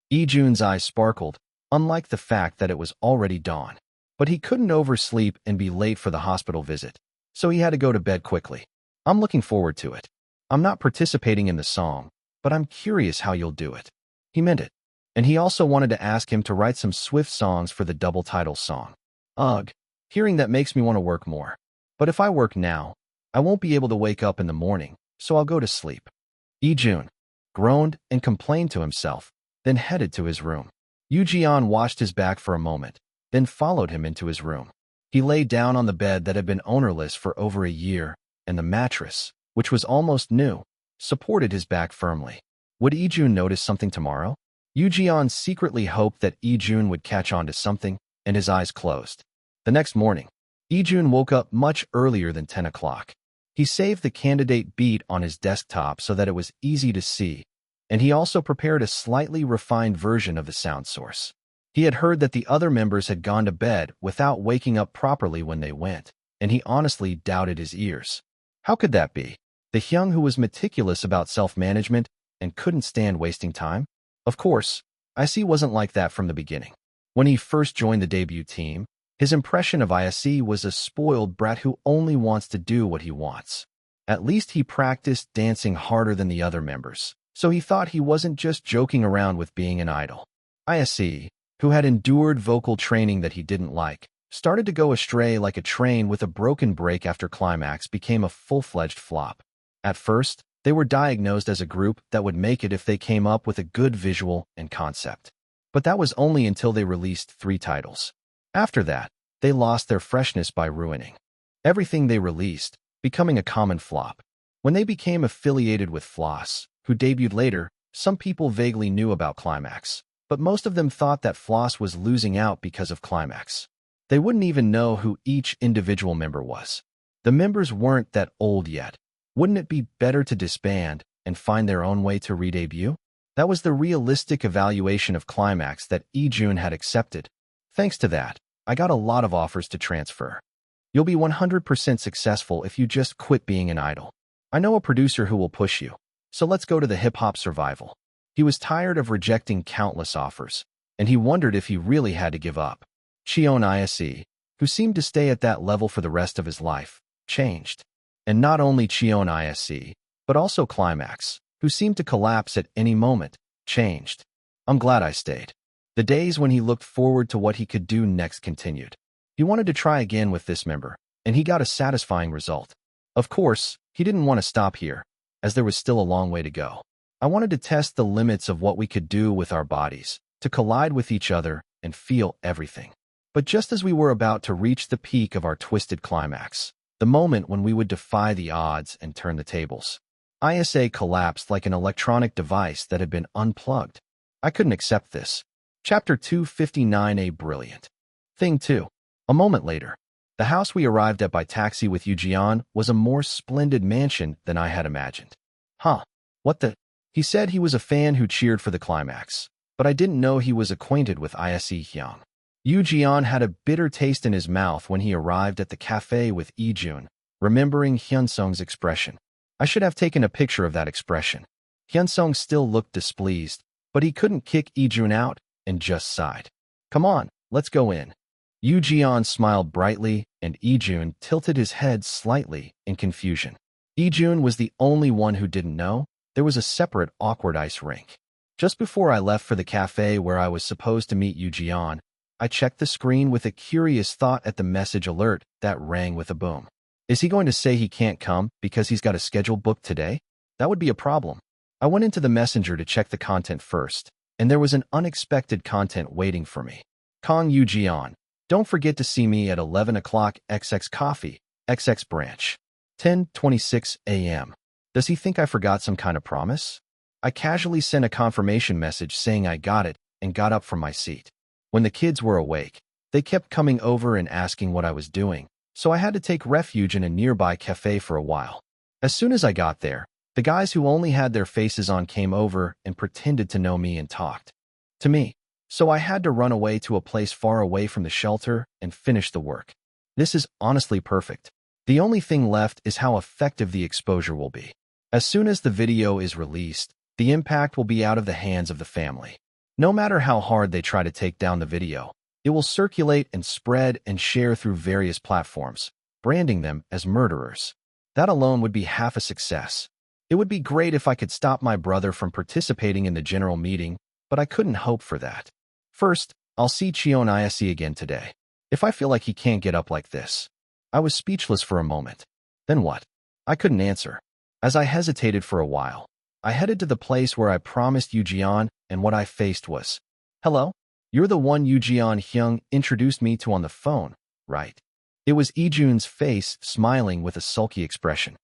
Lee-jun's eyes sparkled, unlike the fact that it was already dawn. But he couldn't oversleep and be late for the hospital visit, so he had to go to bed quickly. I'm looking forward to it. I'm not participating in the song, but I'm curious how you'll do it. He meant it. And he also wanted to ask him to write some swift songs for the double title song. Ugh, hearing that makes me want to work more. But if I work now, I won't be able to wake up in the morning, so I'll go to sleep. Lee-jun groaned and complained to himself, then headed to his room. Yoo Ji-yeon watched his back for a moment, then followed him into his room. He lay down on the bed that had been ownerless for over a year, and the mattress, which was almost new, supported his back firmly. Would Lee-jun notice something tomorrow? Yoo Ji-yeon secretly hoped that Lee-jun would catch on to something, and his eyes closed. The next morning, Lee-jun woke up much earlier than 10 o'clock. He saved the candidate beat on his desktop so that it was easy to see, and he also prepared a slightly refined version of the sound source. He had heard that the other members had gone to bed without waking up properly when they went, and he honestly doubted his ears. How could that be? The Hyung who was meticulous about self-management and couldn't stand wasting time? Of course, Yise wasn't like that from the beginning. When he first joined the debut team, his impression of Yise was a spoiled brat who only wants to do what he wants. At least he practiced dancing harder than the other members, so he thought he wasn't just joking around with being an idol. Yise, who had endured vocal training that he didn't like, started to go astray like a train with a broken brake after Climax became a full-fledged flop. At first, they were diagnosed as a group that would make it if they came up with a good visual and concept. But that was only until they released 3 titles. After that, they lost their freshness by ruining everything they released, becoming a common flop. When they became affiliated with Floss, who debuted later, some people vaguely knew about Climax, but most of them thought that Floss was losing out because of Climax. They wouldn't even know who each individual member was. The members weren't that old yet. Wouldn't it be better to disband and find their own way to re-debut? That was the realistic evaluation of Climax that Lee-jun had accepted. Thanks to that, I got a lot of offers to transfer. You'll be 100% successful if you just quit being an idol. I know a producer who will push you, so let's go to the hip-hop survival. He was tired of rejecting countless offers, and he wondered if he really had to give up. Cheon Yise, who seemed to stay at that level for the rest of his life, changed. And not only Cheon Yise, but also Climax, who seemed to collapse at any moment, changed. I'm glad I stayed. The days when he looked forward to what he could do next continued. He wanted to try again with this member, and he got a satisfying result. Of course, he didn't want to stop here, as there was still a long way to go. I wanted to test the limits of what we could do with our bodies, to collide with each other and feel everything. But just as we were about to reach the peak of our twisted climax, the moment when we would defy the odds and turn the tables, Yise collapsed like an electronic device that had been unplugged. I couldn't accept this. Chapter 259. Brilliant Thing 2. A moment later, the house we arrived at by taxi with Yoo Ji-yeon was a more splendid mansion than I had imagined. Huh, what the? He said he was a fan who cheered for the climax, but I didn't know he was acquainted with Yise Hyung. Yoo Ji-yeon had a bitter taste in his mouth when he arrived at the cafe with Lee-jun, remembering Hyunsung's expression. I should have taken a picture of that expression. Hyunsung still looked displeased, but he couldn't kick Lee-jun out and just sighed. Come on, let's go in. Yoo Ji-yeon smiled brightly, and Lee-jun tilted his head slightly in confusion. Lee-jun was the only one who didn't know there was a separate awkward ice rink. Just before I left for the cafe where I was supposed to meet Yoo Ji-yeon, I checked the screen with a curious thought at the message alert that rang with a boom. Is he going to say he can't come because he's got a schedule booked today? That would be a problem. I went into the messenger to check the content first, and there was an unexpected content waiting for me. Kong Yoo Ji-yeon, Don't forget to see me at 11 o'clock XX Coffee, XX Branch. 10:26 a.m. Does he think I forgot some kind of promise? I casually sent a confirmation message saying I got it and got up from my seat. When the kids were awake, they kept coming over and asking what I was doing, so I had to take refuge in a nearby cafe for a while. As soon as I got there, the guys who only had their faces on came over and pretended to know me and talked to me. So I had to run away to a place far away from the shelter and finish the work. This is honestly perfect. The only thing left is how effective the exposure will be. As soon as the video is released, the impact will be out of the hands of the family. No matter how hard they try to take down the video, it will circulate and spread and share through various platforms, branding them as murderers. That alone would be half a success. It would be great if I could stop my brother from participating in the general meeting, but I couldn't hope for that. First, I'll see Cheon Yise again today. If I feel like he can't get up like this. I was speechless for a moment. Then what? I couldn't answer. As I hesitated for a while, I headed to the place where I promised Yoo-jeon, and what I faced was, "Hello? You're the one Yoo-jeon Hyung introduced me to on the phone, right?" It was Lee-jun's face smiling with a sulky expression.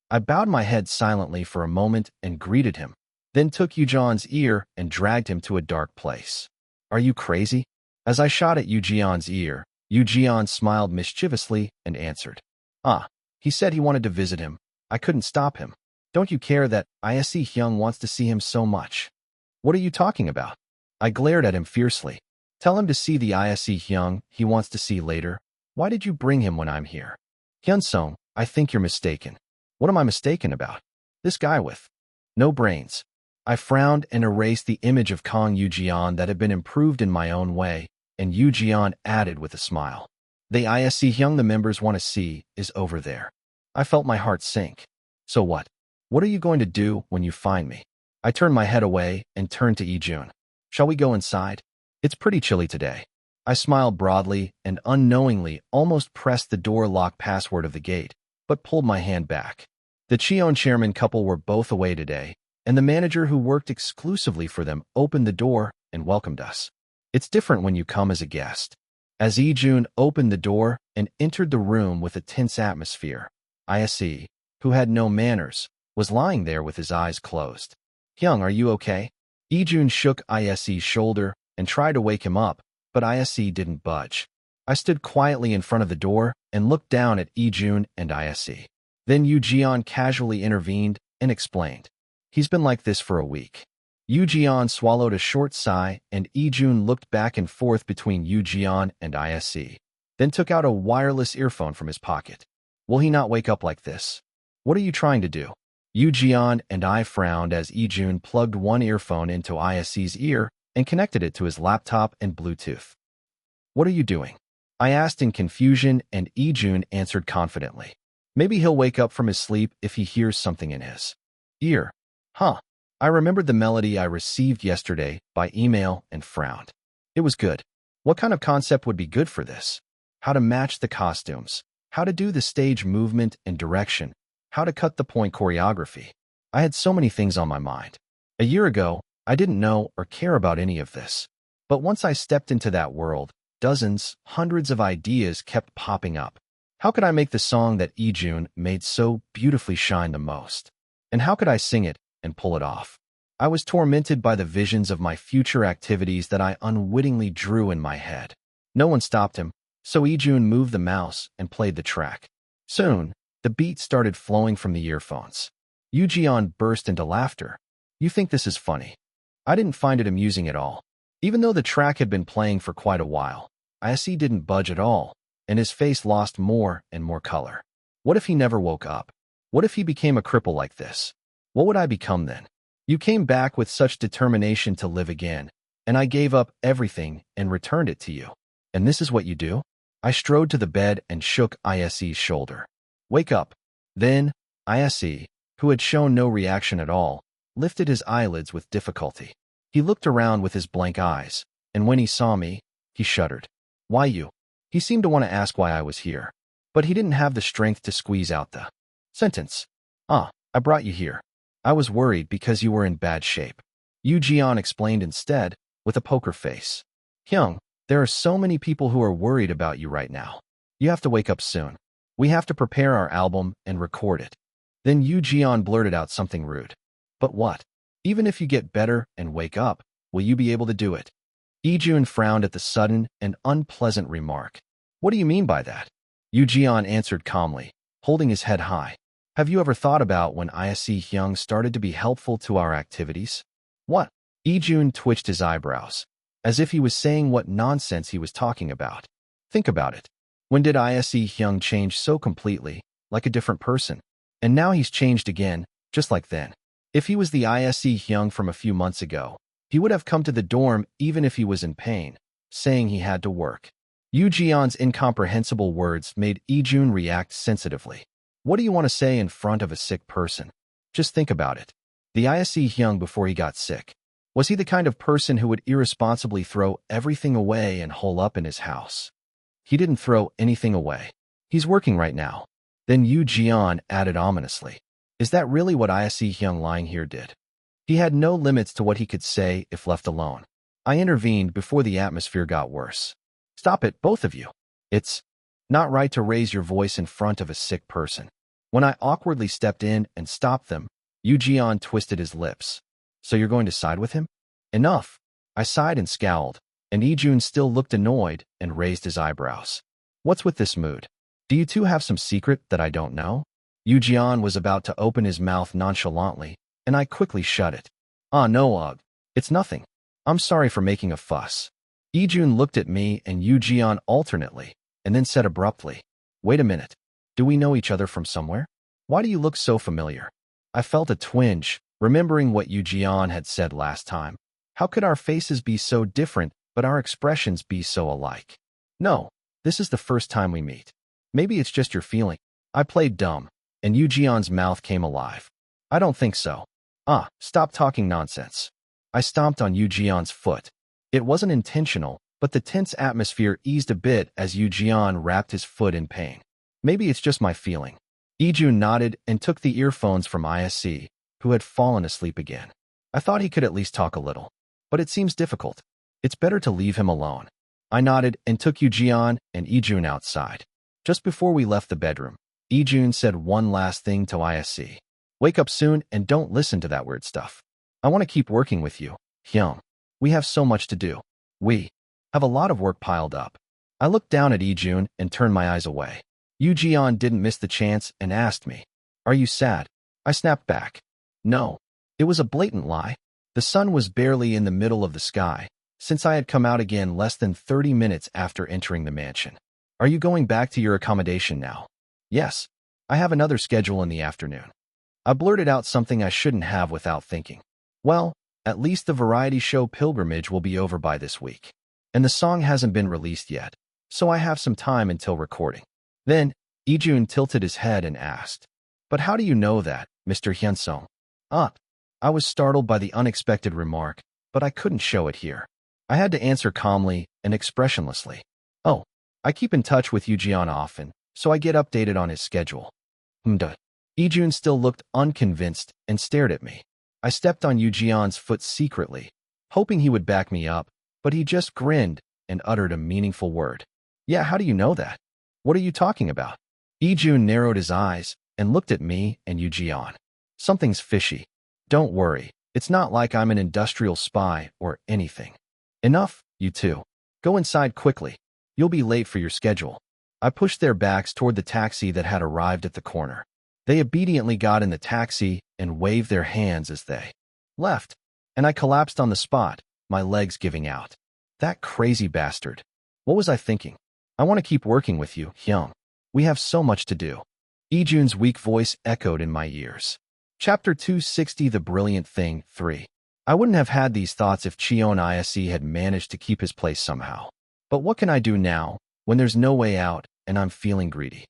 I bowed my head silently for a moment and greeted him, then took Yoo-jeon's ear and dragged him to a dark place. "Are you crazy?" As I shot at Yoo-jeon's ear, Yoo-jeon smiled mischievously and answered, he said he wanted to visit him. I couldn't stop him. Don't you care that Ise Hyung wants to see him so much? What are you talking about? I glared at him fiercely. Tell him to see the Ise Hyung he wants to see later. Why did you bring him when I'm here? Hyunsung, I think you're mistaken. What am I mistaken about? This guy with no brains. I frowned and erased the image of Kang Yoo-jeon that had been improved in my own way, and Yoo-jeon added with a smile. The Ise Hyung the members want to see is over there. I felt my heart sink. So what? What are you going to do when you find me? I turned my head away and turned to Lee-jun. Shall we go inside? It's pretty chilly today. I smiled broadly and unknowingly almost pressed the door lock password of the gate, but pulled my hand back. The Cheon chairman couple were both away today, and the manager who worked exclusively for them opened the door and welcomed us. It's different when you come as a guest. As Lee-jun opened the door and entered the room with a tense atmosphere, Ise, who had no manners, was lying there with his eyes closed. Hyung, are you okay? Lee-jun shook Ise's shoulder and tried to wake him up, but Ise didn't budge. I stood quietly in front of the door and looked down at Lee-jun and Ise. Then Yoo-jeon casually intervened and explained. He's been like this for a week. Yoo-jeon swallowed a short sigh, and Lee-jun looked back and forth between Yoo-jeon and Ise, then took out a wireless earphone from his pocket. Will he not wake up like this? What are you trying to do? Yoo-jeon and I frowned as Lee-jun plugged one earphone into Ise's ear and connected it to his laptop and Bluetooth. What are you doing? I asked in confusion, and Lee-jun answered confidently. Maybe he'll wake up from his sleep if he hears something in his ear. I remembered the melody I received yesterday by email and frowned. It was good. What kind of concept would be good for this? How to match the costumes, how to do the stage movement and direction, how to cut the point choreography. I had so many things on my mind. A year ago, I didn't know or care about any of this. But once I stepped into that world, dozens, hundreds of ideas kept popping up. How could I make the song that Lee-jun made so beautifully shine the most? And how could I sing it and pull it off? I was tormented by the visions of my future activities that I unwittingly drew in my head. No one stopped him, so Lee-jun moved the mouse and played the track. Soon, the beat started flowing from the earphones. Yoo-jeon burst into laughter. You think this is funny? I didn't find it amusing at all. Even though the track had been playing for quite a while, Ise didn't budge at all, and his face lost more and more color. What if he never woke up? What if he became a cripple like this? What would I become then? You came back with such determination to live again, and I gave up everything and returned it to you. And this is what you do? I strode to the bed and shook Ise's shoulder. Wake up. Then, Ise, who had shown no reaction at all, lifted his eyelids with difficulty. He looked around with his blank eyes, and when he saw me, he shuddered. Why you? He seemed to want to ask why I was here, but he didn't have the strength to squeeze out the sentence. I brought you here. I was worried because you were in bad shape. Yoo-jeon explained instead, with a poker face. Hyung, There are so many people who are worried about you right now. You have to wake up soon. We have to prepare our album and record it. Then Yu Jian blurted out something rude. But what? Even if you get better and wake up, will you be able to do it? Ijun frowned at the sudden and unpleasant remark. What do you mean by that? Yu Jian answered calmly, holding his head high. Have you ever thought about when Im Hyunsung started to be helpful to our activities? What? Ijun twitched his eyebrows, as if he was saying what nonsense he was talking about. Think about it. When did Im Hyunsung change so completely, like a different person? And now he's changed again, just like then. If he was the Im Hyunsung from a few months ago, he would have come to the dorm even if he was in pain, saying he had to work. Yu Jian's incomprehensible words made Ijun react sensitively. What do you want to say in front of a sick person? Just think about it. The Im Hyunsung before he got sick. Was he the kind of person who would irresponsibly throw everything away and hole up in his house? He didn't throw anything away. He's working right now. Then Yu Jian added ominously. Is that really what Im Hyunsung lying here did? He had no limits to what he could say if left alone. I intervened before the atmosphere got worse. Stop it, both of you. It's not right to raise your voice in front of a sick person. When I awkwardly stepped in and stopped them, Yu Jian twisted his lips. So you're going to side with him? Enough. I sighed and scowled, and Ijun still looked annoyed and raised his eyebrows. What's with this mood? Do you two have some secret that I don't know? Yu Jian was about to open his mouth nonchalantly, and I quickly shut it. No, it's nothing. I'm sorry for making a fuss. Ijun looked at me and Yu Jian alternately, and then said abruptly, Wait a minute. Do we know each other from somewhere? Why do you look so familiar? I felt a twinge, remembering what Yu Jian had said last time. How could our faces be so different, but our expressions be so alike? No, this is the first time we meet. Maybe it's just your feeling. I played dumb, and Yu Jian's mouth came alive. I don't think so. Stop talking nonsense. I stomped on Yu Jian's foot. It wasn't intentional, but the tense atmosphere eased a bit as Yu Jian wrapped his foot in pain. Maybe it's just my feeling. Ijun nodded and took the earphones from ISC, who had fallen asleep again. I thought he could at least talk a little, but it seems difficult. It's better to leave him alone. I nodded and took Yu Jian and Ijun outside. Just before we left the bedroom, Ijun said one last thing to ISC. Wake up soon and don't listen to that weird stuff. I want to keep working with you, Hyung. We have so much to do. We have a lot of work piled up. I looked down at Ijun and turned my eyes away. Yu Jian didn't miss the chance and asked me, Are you sad? I snapped back. No. It was a blatant lie. The sun was barely in the middle of the sky, since I had come out again less than 30 minutes after entering the mansion. Are you going back to your accommodation now? Yes. I have another schedule in the afternoon. I blurted out something I shouldn't have without thinking. Well, at least the variety show pilgrimage will be over by this week. And the song hasn't been released yet, so I have some time until recording. Then, Ijun tilted his head and asked, But how do you know that, Mr. Hyunsung? I was startled by the unexpected remark, but I couldn't show it here. I had to answer calmly and expressionlessly. I keep in touch with Yu Jian often, so I get updated on his schedule. Ijun still looked unconvinced and stared at me. I stepped on Yu Jian's foot secretly, hoping he would back me up, but he just grinned and uttered a meaningful word. Yeah, how do you know that? What are you talking about? Ijun narrowed his eyes and looked at me and Yu Jian. Something's fishy. Don't worry, it's not like I'm an industrial spy or anything. Enough, you two. Go inside quickly. You'll be late for your schedule. I pushed their backs toward the taxi that had arrived at the corner. They obediently got in the taxi and waved their hands as they left, and I collapsed on the spot, my legs giving out. That crazy bastard. What was I thinking? I want to keep working with you, Hyung. We have so much to do. Ijun's weak voice echoed in my ears. Chapter 260 The Brilliant Thing 3. I wouldn't have had these thoughts if Cheon Yise had managed to keep his place somehow. But what can I do now, when there's no way out and I'm feeling greedy?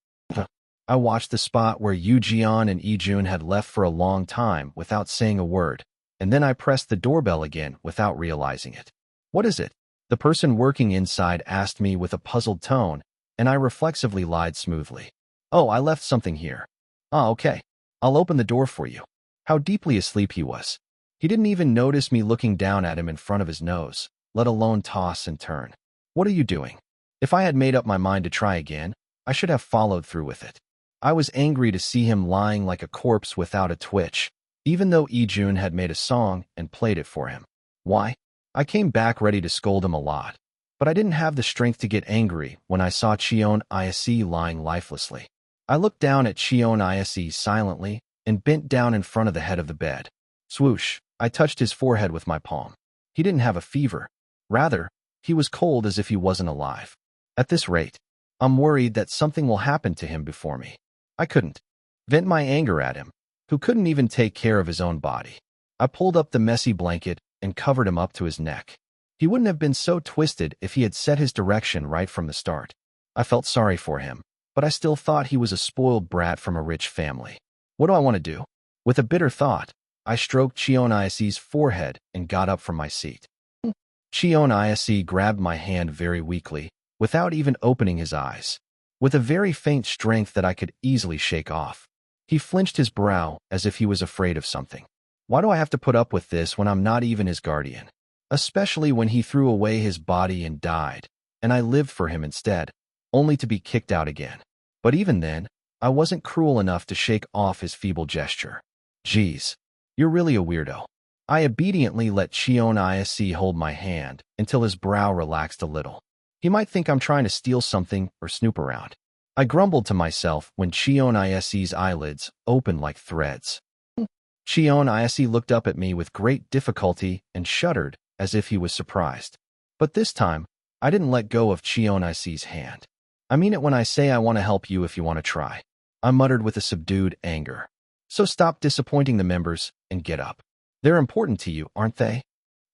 I watched the spot where Yu Jian and Ijun had left for a long time without saying a word, and then I pressed the doorbell again without realizing it. What is it? The person working inside asked me with a puzzled tone, and I reflexively lied smoothly. I left something here. Okay. I'll open the door for you. How deeply asleep he was. He didn't even notice me looking down at him in front of his nose, let alone toss and turn. What are you doing? If I had made up my mind to try again, I should have followed through with it. I was angry to see him lying like a corpse without a twitch, even though Ijun had made a song and played it for him. Why? I came back ready to scold him a lot, but I didn't have the strength to get angry when I saw Cheon Yise lying lifelessly. I looked down at Cheon Yise silently and bent down in front of the head of the bed. Swoosh, I touched his forehead with my palm. He didn't have a fever. Rather, he was cold as if he wasn't alive. At this rate, I'm worried that something will happen to him before me. I couldn't vent my anger at him, who couldn't even take care of his own body. I pulled up the messy blanket and covered him up to his neck. He wouldn't have been so twisted if he had set his direction right from the start. I felt sorry for him, but I still thought he was a spoiled brat from a rich family. What do I want to do? With a bitter thought, I stroked Cheon Yise's forehead and got up from my seat. Cheon Yise grabbed my hand very weakly, without even opening his eyes, with a very faint strength that I could easily shake off. He flinched his brow as if he was afraid of something. Why do I have to put up with this when I'm not even his guardian? Especially when he threw away his body and died, and I lived for him instead, only to be kicked out again. But even then, I wasn't cruel enough to shake off his feeble gesture. Geez, you're really a weirdo. I obediently let Cheon Yise hold my hand until his brow relaxed a little. He might think I'm trying to steal something or snoop around. I grumbled to myself when Cheon Yise's eyelids opened like threads. Cheon Yise looked up at me with great difficulty and shuddered as if he was surprised. But this time, I didn't let go of Cheon Yise's hand. I mean it when I say I want to help you if you want to try. I muttered with a subdued anger. So stop disappointing the members and get up. They're important to you, aren't they?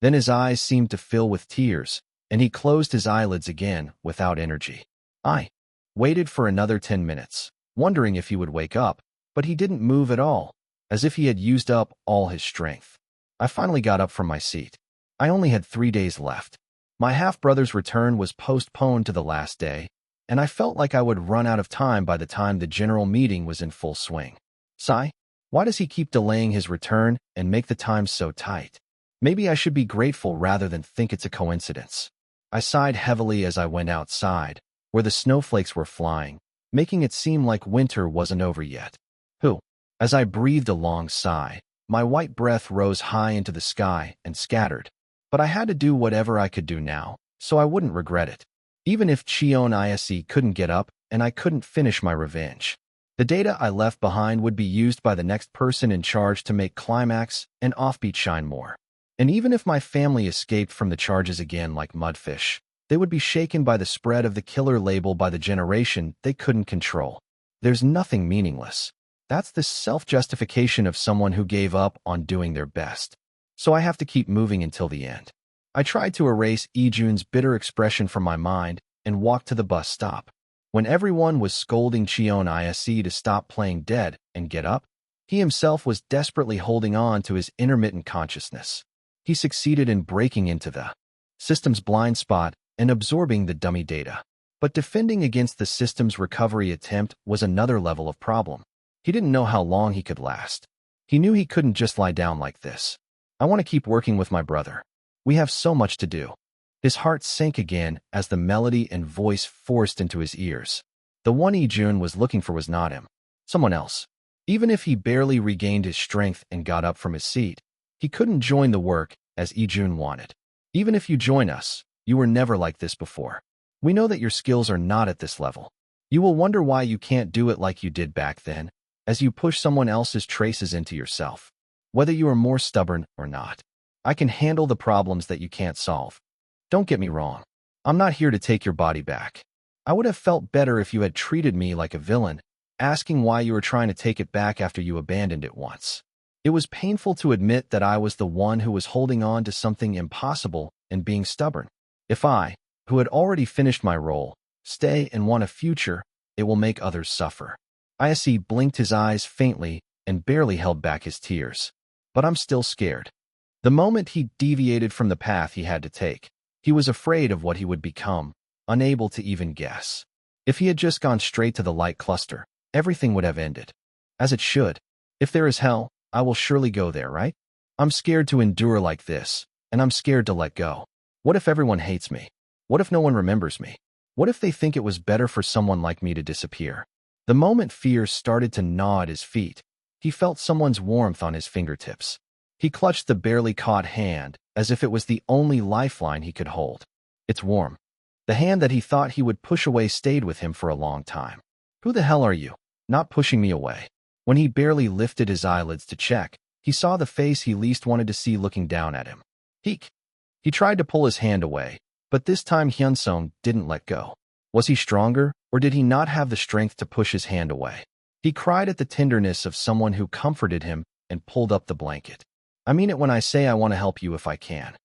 Then his eyes seemed to fill with tears, and he closed his eyelids again without energy. I waited for another 10 minutes, wondering if he would wake up, but he didn't move at all, as if he had used up all his strength. I finally got up from my seat. I only had 3 days left. My half-brother's return was postponed to the last day, and I felt like I would run out of time by the time the general meeting was in full swing. Sigh, why does he keep delaying his return and make the time so tight? Maybe I should be grateful rather than think it's a coincidence. I sighed heavily as I went outside, where the snowflakes were flying, making it seem like winter wasn't over yet. As I breathed a long sigh, my white breath rose high into the sky and scattered. But I had to do whatever I could do now, so I wouldn't regret it. Even if Cheon Yise couldn't get up and I couldn't finish my revenge. The data I left behind would be used by the next person in charge to make Climax and Offbeat shine more. And even if my family escaped from the charges again like mudfish, they would be shaken by the spread of the killer label by the generation they couldn't control. There's nothing meaningless. That's the self-justification of someone who gave up on doing their best. So I have to keep moving until the end. I tried to erase Ijun's bitter expression from my mind and walked to the bus stop. When everyone was scolding Cheon Yise to stop playing dead and get up, he himself was desperately holding on to his intermittent consciousness. He succeeded in breaking into the system's blind spot and absorbing the dummy data. But defending against the system's recovery attempt was another level of problem. He didn't know how long he could last. He knew he couldn't just lie down like this. I want to keep working with my brother. We have so much to do. His heart sank again as the melody and voice forced into his ears. The one Ijun was looking for was not him. Someone else. Even if he barely regained his strength and got up from his seat, he couldn't join the work as Ijun wanted. Even if you join us, you were never like this before. We know that your skills are not at this level. You will wonder why you can't do it like you did back then, as you push someone else's traces into yourself. Whether you are more stubborn or not, I can handle the problems that you can't solve. Don't get me wrong. I'm not here to take your body back. I would have felt better if you had treated me like a villain, asking why you were trying to take it back after you abandoned it once. It was painful to admit that I was the one who was holding on to something impossible and being stubborn. If I, who had already finished my role, stay and want a future, it will make others suffer. Yise blinked his eyes faintly and barely held back his tears. But I'm still scared. The moment he deviated from the path he had to take, he was afraid of what he would become, unable to even guess. If he had just gone straight to the light cluster, everything would have ended. As it should. If there is hell, I will surely go there, right? I'm scared to endure like this, and I'm scared to let go. What if everyone hates me? What if no one remembers me? What if they think it was better for someone like me to disappear? The moment fear started to gnaw at his feet, he felt someone's warmth on his fingertips. He clutched the barely caught hand as if it was the only lifeline he could hold. It's warm. The hand that he thought he would push away stayed with him for a long time. Who the hell are you? Not pushing me away. When he barely lifted his eyelids to check, he saw the face he least wanted to see looking down at him. Eek! He tried to pull his hand away, but this time Hyunsung didn't let go. Was he stronger, or did he not have the strength to push his hand away? He cried at the tenderness of someone who comforted him and pulled up the blanket. I mean it when I say I want to help you if I can.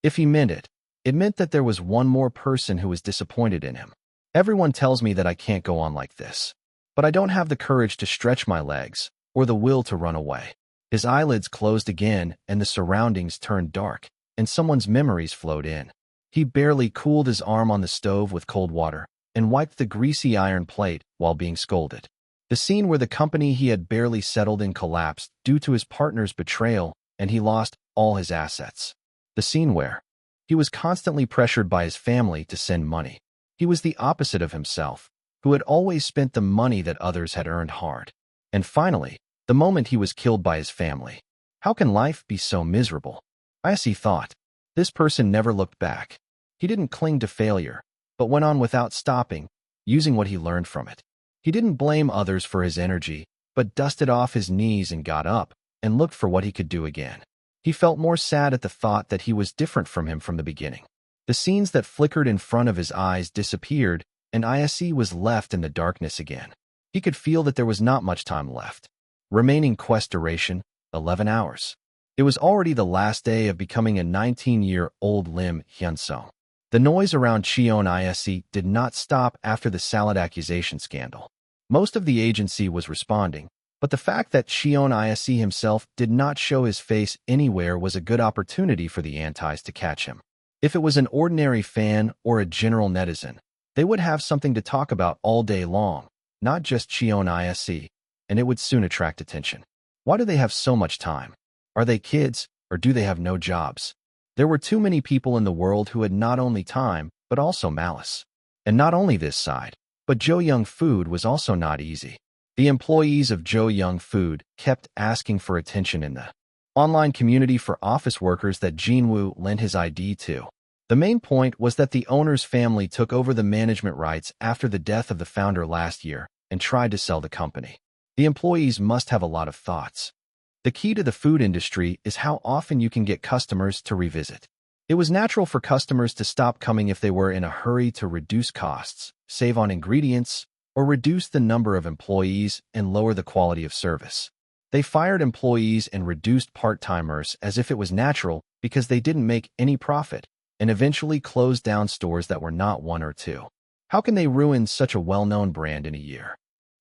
If he meant it, it meant that there was one more person who was disappointed in him. Everyone tells me that I can't go on like this. But I don't have the courage to stretch my legs, or the will to run away. His eyelids closed again, and the surroundings turned dark, and someone's memories flowed in. He barely cooled his arm on the stove with cold water, and wiped the greasy iron plate while being scolded. The scene where the company he had barely settled in collapsed due to his partner's betrayal, and he lost all his assets. The scene where he was constantly pressured by his family to send money. He was the opposite of himself, who had always spent the money that others had earned hard. And finally, the moment he was killed by his family. How can life be so miserable? Yise thought. This person never looked back. He didn't cling to failure, but went on without stopping, using what he learned from it. He didn't blame others for his energy, but dusted off his knees and got up, and looked for what he could do again. He felt more sad at the thought that he was different from him from the beginning. The scenes that flickered in front of his eyes disappeared, and Yise was left in the darkness again. He could feel that there was not much time left. Remaining quest duration, 11 hours. It was already the last day of becoming a 19-year-old Im Hyunsung. The noise around Cheon Yise did not stop after the salad accusation scandal. Most of the agency was responding, but the fact that Cheon Yise himself did not show his face anywhere was a good opportunity for the antis to catch him. If it was an ordinary fan or a general netizen, they would have something to talk about all day long, not just Cheon Yise, and it would soon attract attention. Why do they have so much time? Are they kids, or do they have no jobs? There were too many people in the world who had not only time, but also malice. And not only this side, but Jo Young Food was also not easy. The employees of Jo Young Food kept asking for attention in the online community for office workers that Jinwoo lent his ID to. The main point was that the owner's family took over the management rights after the death of the founder last year and tried to sell the company. The employees must have a lot of thoughts. The key to the food industry is how often you can get customers to revisit. It was natural for customers to stop coming if they were in a hurry to reduce costs, save on ingredients, or reduce the number of employees and lower the quality of service. They fired employees and reduced part-timers as if it was natural because they didn't make any profit, and eventually closed down stores that were not one or two. How can they ruin such a well-known brand in a year?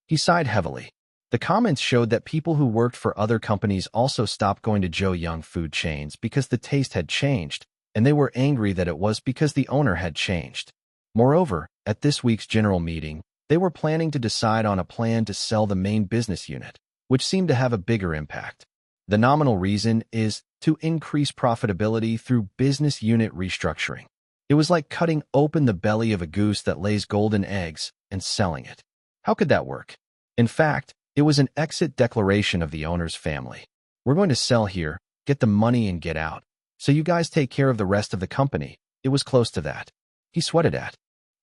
He sighed heavily. The comments showed that people who worked for other companies also stopped going to Jo Young Food chains because the taste had changed, and they were angry that it was because the owner had changed. Moreover, at this week's general meeting, they were planning to decide on a plan to sell the main business unit, which seemed to have a bigger impact. The nominal reason is to increase profitability through business unit restructuring. It was like cutting open the belly of a goose that lays golden eggs and selling it. How could that work? In fact, it was an exit declaration of the owner's family. We're going to sell here, get the money and get out. So you guys take care of the rest of the company. It was close to that. He sweated at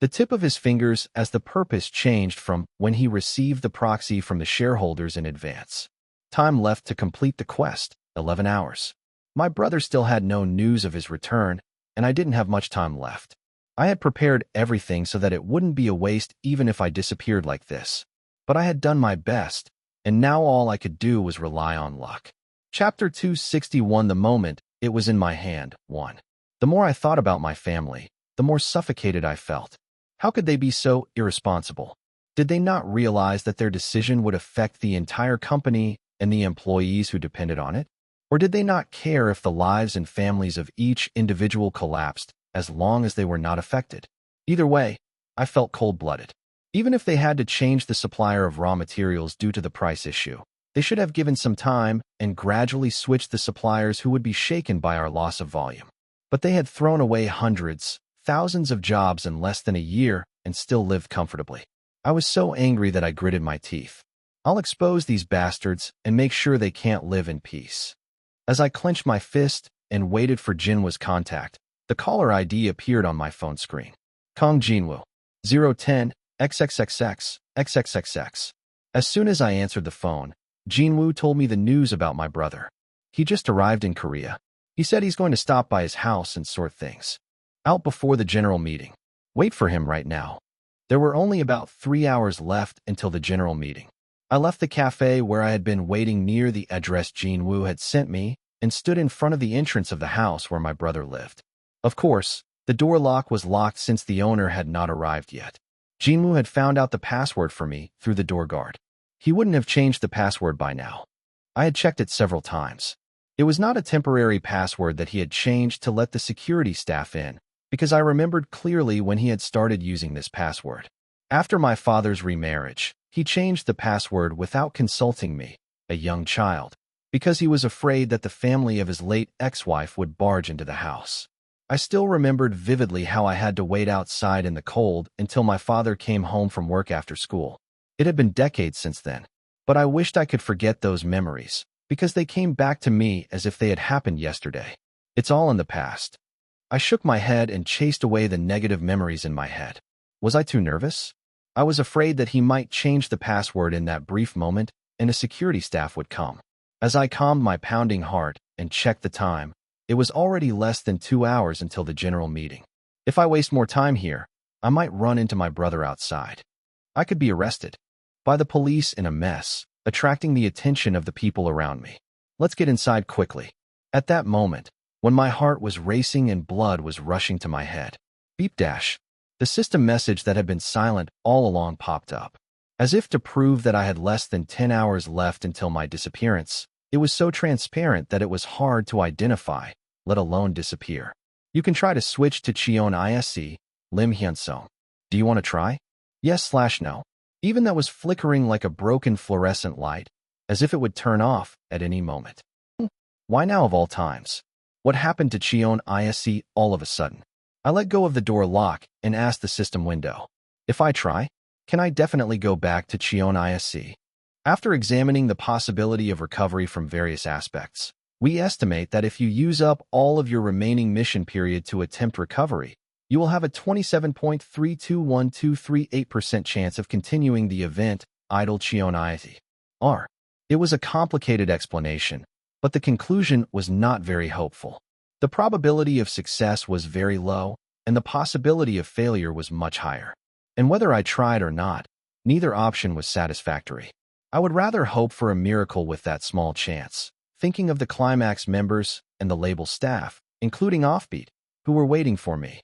the tip of his fingers as the purpose changed from when he received the proxy from the shareholders in advance. Time left to complete the quest, 11 hours. My brother still had no news of his return, and I didn't have much time left. I had prepared everything so that it wouldn't be a waste even if I disappeared like this. But I had done my best, and now all I could do was rely on luck. Chapter 261. The moment it was in my hand, 1. The more I thought about my family, the more suffocated I felt. How could they be so irresponsible? Did they not realize that their decision would affect the entire company and the employees who depended on it? Or did they not care if the lives and families of each individual collapsed as long as they were not affected? Either way, I felt cold-blooded. Even if they had to change the supplier of raw materials due to the price issue, they should have given some time and gradually switched the suppliers who would be shaken by our loss of volume. But they had thrown away hundreds, thousands of jobs in less than a year and still lived comfortably. I was so angry that I gritted my teeth. I'll expose these bastards and make sure they can't live in peace. As I clenched my fist and waited for Jinwoo's contact, the caller ID appeared on my phone screen. Kong Jinwoo, 010 XXXX XXXX. As soon as I answered the phone, Jinwoo told me the news about my brother. He just arrived in Korea. He said he's going to stop by his house and sort things out before the general meeting. Wait for him right now. There were only about 3 hours left until the general meeting. I left the cafe where I had been waiting near the address Jinwoo had sent me and stood in front of the entrance of the house where my brother lived. Of course, the door lock was locked since the owner had not arrived yet. Jinwoo had found out the password for me through the door guard. He wouldn't have changed the password by now. I had checked it several times. It was not a temporary password that he had changed to let the security staff in, because I remembered clearly when he had started using this password. After my father's remarriage, he changed the password without consulting me, a young child, because he was afraid that the family of his late ex-wife would barge into the house. I still remembered vividly how I had to wait outside in the cold until my father came home from work after school. It had been decades since then, but I wished I could forget those memories, because they came back to me as if they had happened yesterday. It's all in the past. I shook my head and chased away the negative memories in my head. Was I too nervous? I was afraid that he might change the password in that brief moment and a security staff would come. As I calmed my pounding heart and checked the time, it was already less than 2 hours until the general meeting. If I waste more time here, I might run into my brother outside. I could be arrested by the police in a mess, attracting the attention of the people around me. Let's get inside quickly. At that moment, when my heart was racing and blood was rushing to my head, beep dash, the system message that had been silent all along popped up. As if to prove that I had less than 10 hours left until my disappearance, it was so transparent that it was hard to identify, let alone disappear. You can try to switch to Cheon Yise, Im Hyunsung. Do you want to try? Yes/no. Even that was flickering like a broken fluorescent light, as if it would turn off at any moment. Why now of all times? What happened to Cheon Yise all of a sudden? I let go of the door lock and asked the system window. If I try, can I definitely go back to Cheon Yise? After examining the possibility of recovery from various aspects, we estimate that if you use up all of your remaining mission period to attempt recovery, you will have a 27.321238% chance of continuing the event, idle Cheon Yise. It was a complicated explanation, but the conclusion was not very hopeful. The probability of success was very low, and the possibility of failure was much higher. And whether I tried or not, neither option was satisfactory. I would rather hope for a miracle with that small chance, thinking of the Climax members and the label staff, including Offbeat, who were waiting for me.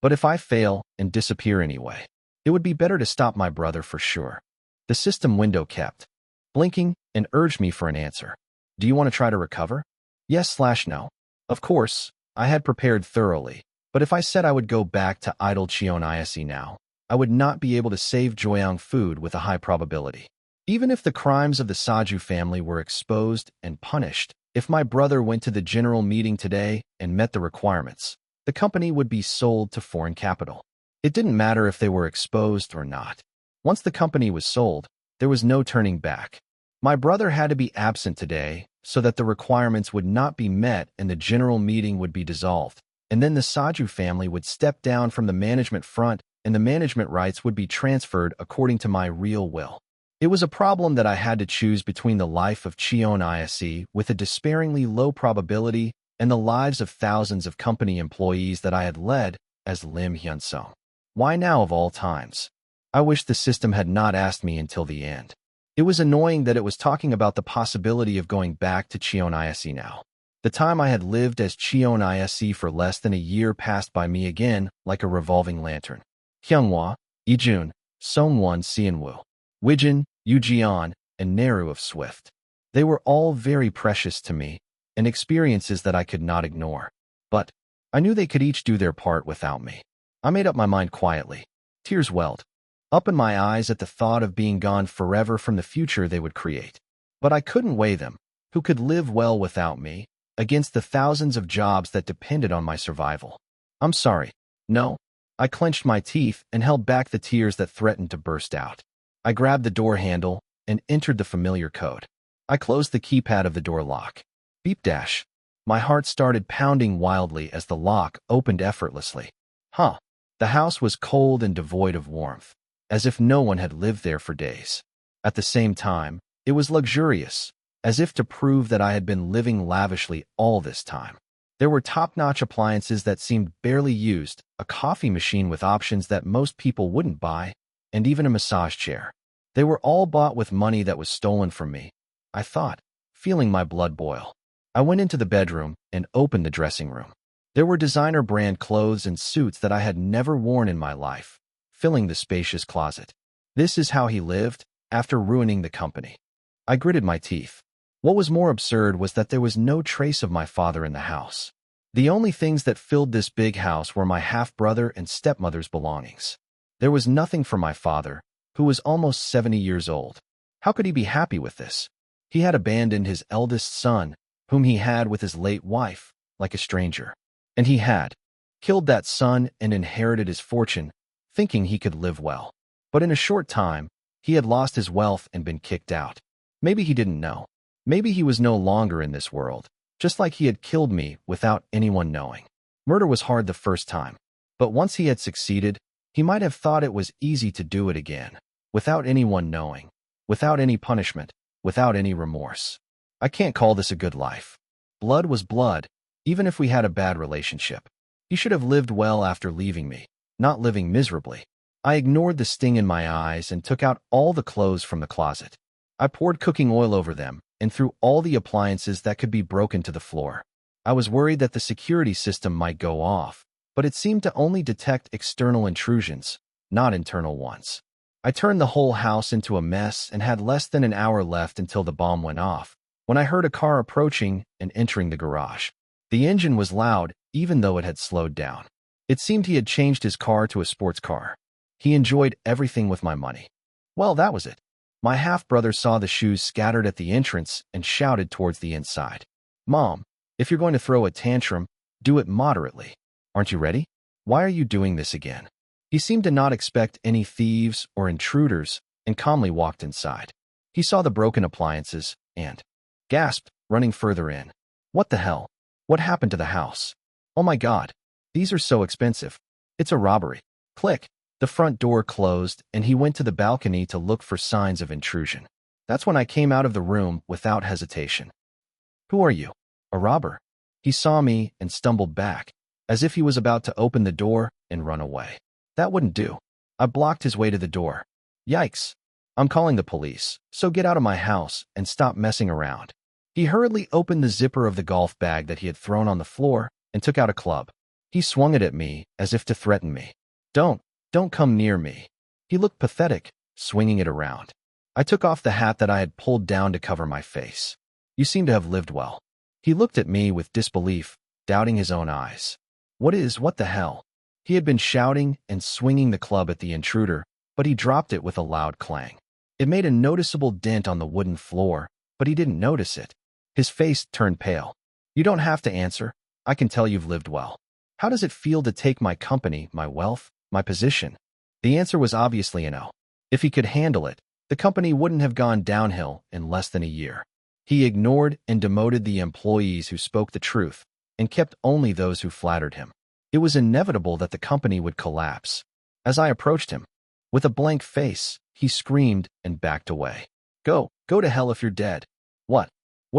But if I fail and disappear anyway, it would be better to stop my brother for sure. The system window kept blinking and urged me for an answer. Do you want to try to recover? Yes/no. Of course, I had prepared thoroughly, but if I said I would go back to idle Cheon Yise now, I would not be able to save Joyoung food with a high probability. Even if the crimes of the Saju family were exposed and punished, if my brother went to the general meeting today and met the requirements, the company would be sold to foreign capital. It didn't matter if they were exposed or not. Once the company was sold, there was no turning back. My brother had to be absent today so that the requirements would not be met and the general meeting would be dissolved, and then the Saju family would step down from the management front and the management rights would be transferred according to my real will. It was a problem that I had to choose between the life of Cheon Yise with a despairingly low probability and the lives of thousands of company employees that I had led as Im Hyunsung. Why now of all times? I wish the system had not asked me until the end. It was annoying that it was talking about the possibility of going back to Cheon Yise now. The time I had lived as Cheon Yise for less than a year passed by me again like a revolving lantern. Hyunghwa, Ijun, Songwon Seonwoo, Wijin, Yujian, and Naru of Swift. They were all very precious to me, and experiences that I could not ignore. But I knew they could each do their part without me. I made up my mind quietly. Tears welled up in my eyes at the thought of being gone forever from the future they would create. But I couldn't weigh them, who could live well without me, against the thousands of jobs that depended on my survival. I'm sorry. No. I clenched my teeth and held back the tears that threatened to burst out. I grabbed the door handle and entered the familiar code. I closed the keypad of the door lock. Beep dash. My heart started pounding wildly as the lock opened effortlessly. Huh. The house was cold and devoid of warmth, as if no one had lived there for days. At the same time, it was luxurious, as if to prove that I had been living lavishly all this time. There were top-notch appliances that seemed barely used, a coffee machine with options that most people wouldn't buy, and even a massage chair. They were all bought with money that was stolen from me, I thought, feeling my blood boil. I went into the bedroom and opened the dressing room. There were designer brand clothes and suits that I had never worn in my life, filling the spacious closet. This is how he lived, after ruining the company. I gritted my teeth. What was more absurd was that there was no trace of my father in the house. The only things that filled this big house were my half-brother and stepmother's belongings. There was nothing for my father, who was almost 70 years old. How could he be happy with this? He had abandoned his eldest son, whom he had with his late wife, like a stranger. And he had killed that son and inherited his fortune, thinking he could live well. But in a short time, he had lost his wealth and been kicked out. Maybe he didn't know. Maybe he was no longer in this world, just like he had killed me without anyone knowing. Murder was hard the first time, but once he had succeeded, he might have thought it was easy to do it again, without anyone knowing, without any punishment, without any remorse. I can't call this a good life. Blood was blood, even if we had a bad relationship. He should have lived well after leaving me, not living miserably. I ignored the sting in my eyes and took out all the clothes from the closet. I poured cooking oil over them and threw all the appliances that could be broken to the floor. I was worried that the security system might go off, but it seemed to only detect external intrusions, not internal ones. I turned the whole house into a mess and had less than an hour left until the bomb went off, when I heard a car approaching and entering the garage. The engine was loud, even though it had slowed down. It seemed he had changed his car to a sports car. He enjoyed everything with my money. Well, that was it. My half-brother saw the shoes scattered at the entrance and shouted towards the inside. Mom, if you're going to throw a tantrum, do it moderately. Aren't you ready? Why are you doing this again? He seemed to not expect any thieves or intruders and calmly walked inside. He saw the broken appliances and gasped, running further in. What the hell? What happened to the house? Oh my God, these are so expensive. It's a robbery. Click. The front door closed, and he went to the balcony to look for signs of intrusion. That's when I came out of the room without hesitation. Who are you? A robber. He saw me and stumbled back, as if he was about to open the door and run away. That wouldn't do. I blocked his way to the door. Yikes. I'm calling the police, so get out of my house and stop messing around. He hurriedly opened the zipper of the golf bag that he had thrown on the floor and took out a club. He swung it at me as if to threaten me. Don't come near me. He looked pathetic, swinging it around. I took off the hat that I had pulled down to cover my face. You seem to have lived well. He looked at me with disbelief, doubting his own eyes. What the hell? He had been shouting and swinging the club at the intruder, but he dropped it with a loud clang. It made a noticeable dent on the wooden floor, but he didn't notice it. His face turned pale. You don't have to answer. I can tell you've lived well. How does it feel to take my company, my wealth, my position? The answer was obviously a no. If he could handle it, the company wouldn't have gone downhill in less than a year. He ignored and demoted the employees who spoke the truth and kept only those who flattered him. It was inevitable that the company would collapse. As I approached him, with a blank face, he screamed and backed away. Go to hell if you're dead. What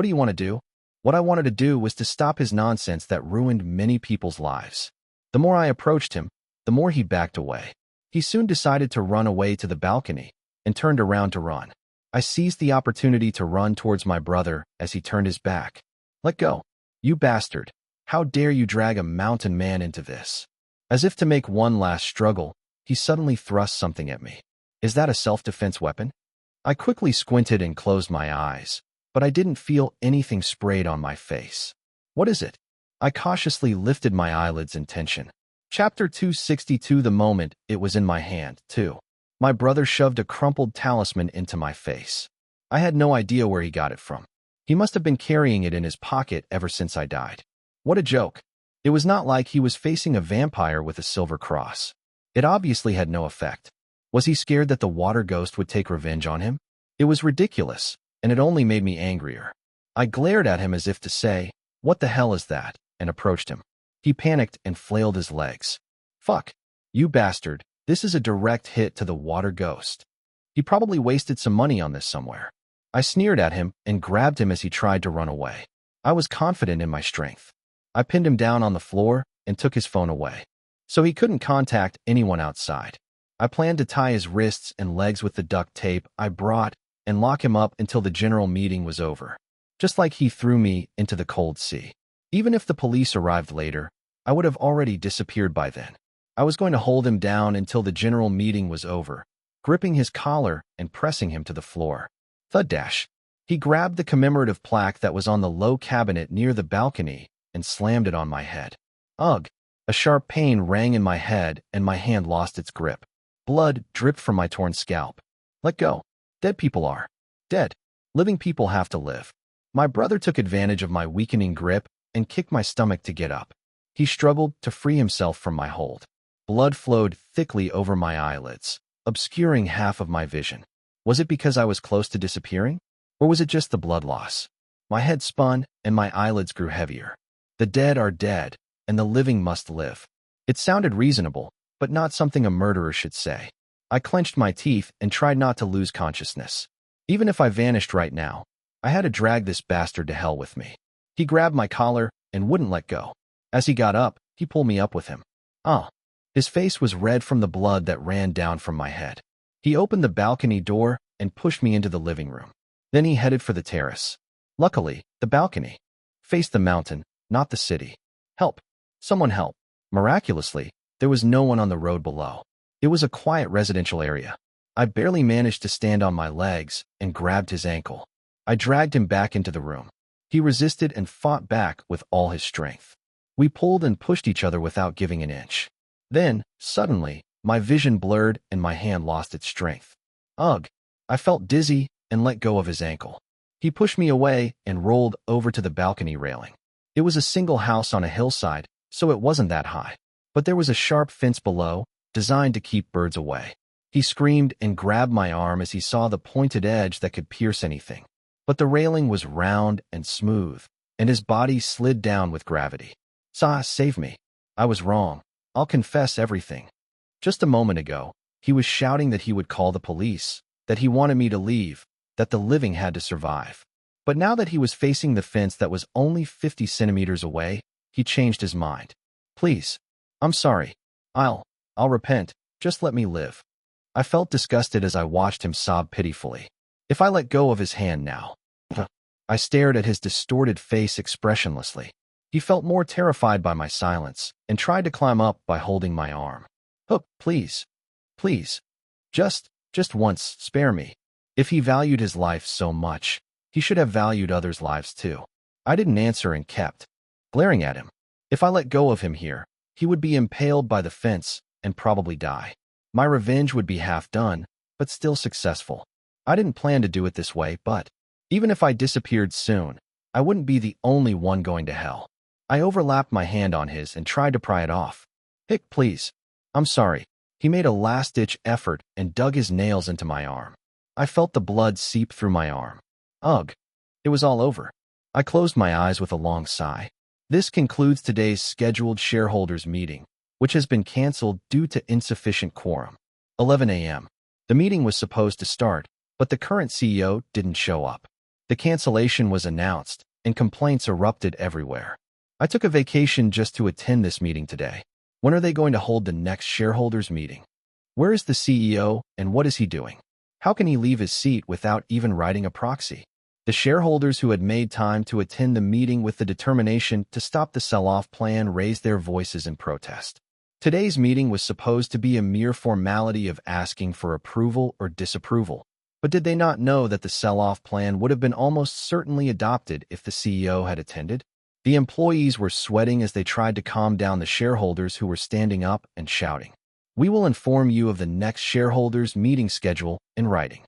do you want to do? What I wanted to do was to stop his nonsense that ruined many people's lives. The more I approached him, the more he backed away. He soon decided to run away to the balcony and turned around to run. I seized the opportunity to run towards my brother as he turned his back. Let go. You bastard. How dare you drag a mountain man into this? As if to make one last struggle, he suddenly thrust something at me. Is that a self-defense weapon? I quickly squinted and closed my eyes, but I didn't feel anything sprayed on my face. What is it? I cautiously lifted my eyelids in tension. Chapter 262. The moment it was in my hand, too. My brother shoved a crumpled talisman into my face. I had no idea where he got it from. He must have been carrying it in his pocket ever since I died. What a joke. It was not like he was facing a vampire with a silver cross. It obviously had no effect. Was he scared that the water ghost would take revenge on him? It was ridiculous, and it only made me angrier. I glared at him as if to say, "What the hell is that?" and approached him. He panicked and flailed his legs. "Fuck. You bastard. This is a direct hit to the water ghost. He probably wasted some money on this somewhere." I sneered at him and grabbed him as he tried to run away. I was confident in my strength. I pinned him down on the floor and took his phone away, so he couldn't contact anyone outside. I planned to tie his wrists and legs with the duct tape I brought and lock him up until the general meeting was over, just like he threw me into the cold sea. Even if the police arrived later, I would have already disappeared by then. I was going to hold him down until the general meeting was over, gripping his collar and pressing him to the floor. Thud dash. He grabbed the commemorative plaque that was on the low cabinet near the balcony and slammed it on my head. Ugh! A sharp pain rang in my head and my hand lost its grip. Blood dripped from my torn scalp. Let go. Dead people are dead. Living people have to live. My brother took advantage of my weakening grip and kicked my stomach to get up. He struggled to free himself from my hold. Blood flowed thickly over my eyelids, obscuring half of my vision. Was it because I was close to disappearing? Or was it just the blood loss? My head spun and my eyelids grew heavier. The dead are dead, and the living must live. It sounded reasonable, but not something a murderer should say. I clenched my teeth and tried not to lose consciousness. Even if I vanished right now, I had to drag this bastard to hell with me. He grabbed my collar and wouldn't let go. As he got up, he pulled me up with him. His face was red from the blood that ran down from my head. He opened the balcony door and pushed me into the living room. Then he headed for the terrace. Luckily, the balcony faced the mountain, not the city. Help! Someone help! Miraculously, there was no one on the road below. It was a quiet residential area. I barely managed to stand on my legs and grabbed his ankle. I dragged him back into the room. He resisted and fought back with all his strength. We pulled and pushed each other without giving an inch. Then, suddenly, my vision blurred and my hand lost its strength. Ugh! I felt dizzy and let go of his ankle. He pushed me away and rolled over to the balcony railing. It was a single house on a hillside, so it wasn't that high. But there was a sharp fence below, designed to keep birds away. He screamed and grabbed my arm as he saw the pointed edge that could pierce anything. But the railing was round and smooth, and his body slid down with gravity. Save me. I was wrong. I'll confess everything. Just a moment ago, he was shouting that he would call the police, that he wanted me to leave, that the living had to survive. But now that he was facing the fence that was only 50 centimeters away, he changed his mind. Please. I'm sorry. I'll repent. Just let me live. I felt disgusted as I watched him sob pitifully. If I let go of his hand now. I stared at his distorted face expressionlessly. He felt more terrified by my silence and tried to climb up by holding my arm. Oh, please. Please. Just once, spare me. If he valued his life so much, he should have valued others' lives too. I didn't answer and kept glaring at him. If I let go of him here, he would be impaled by the fence and probably die. My revenge would be half done, but still successful. I didn't plan to do it this way, but even if I disappeared soon, I wouldn't be the only one going to hell. I overlapped my hand on his and tried to pry it off. Hick, please. I'm sorry. He made a last-ditch effort and dug his nails into my arm. I felt the blood seep through my arm. Ugh. It was all over. I closed my eyes with a long sigh. This concludes today's scheduled shareholders meeting, which has been canceled due to insufficient quorum. 11 a.m. The meeting was supposed to start, but the current CEO didn't show up. The cancellation was announced, and complaints erupted everywhere. I took a vacation just to attend this meeting today. When are they going to hold the next shareholders meeting? Where is the CEO, and what is he doing? How can he leave his seat without even writing a proxy? The shareholders who had made time to attend the meeting with the determination to stop the sell-off plan raised their voices in protest. Today's meeting was supposed to be a mere formality of asking for approval or disapproval. But did they not know that the sell-off plan would have been almost certainly adopted if the CEO had attended? The employees were sweating as they tried to calm down the shareholders who were standing up and shouting. We will inform you of the next shareholders meeting schedule in writing.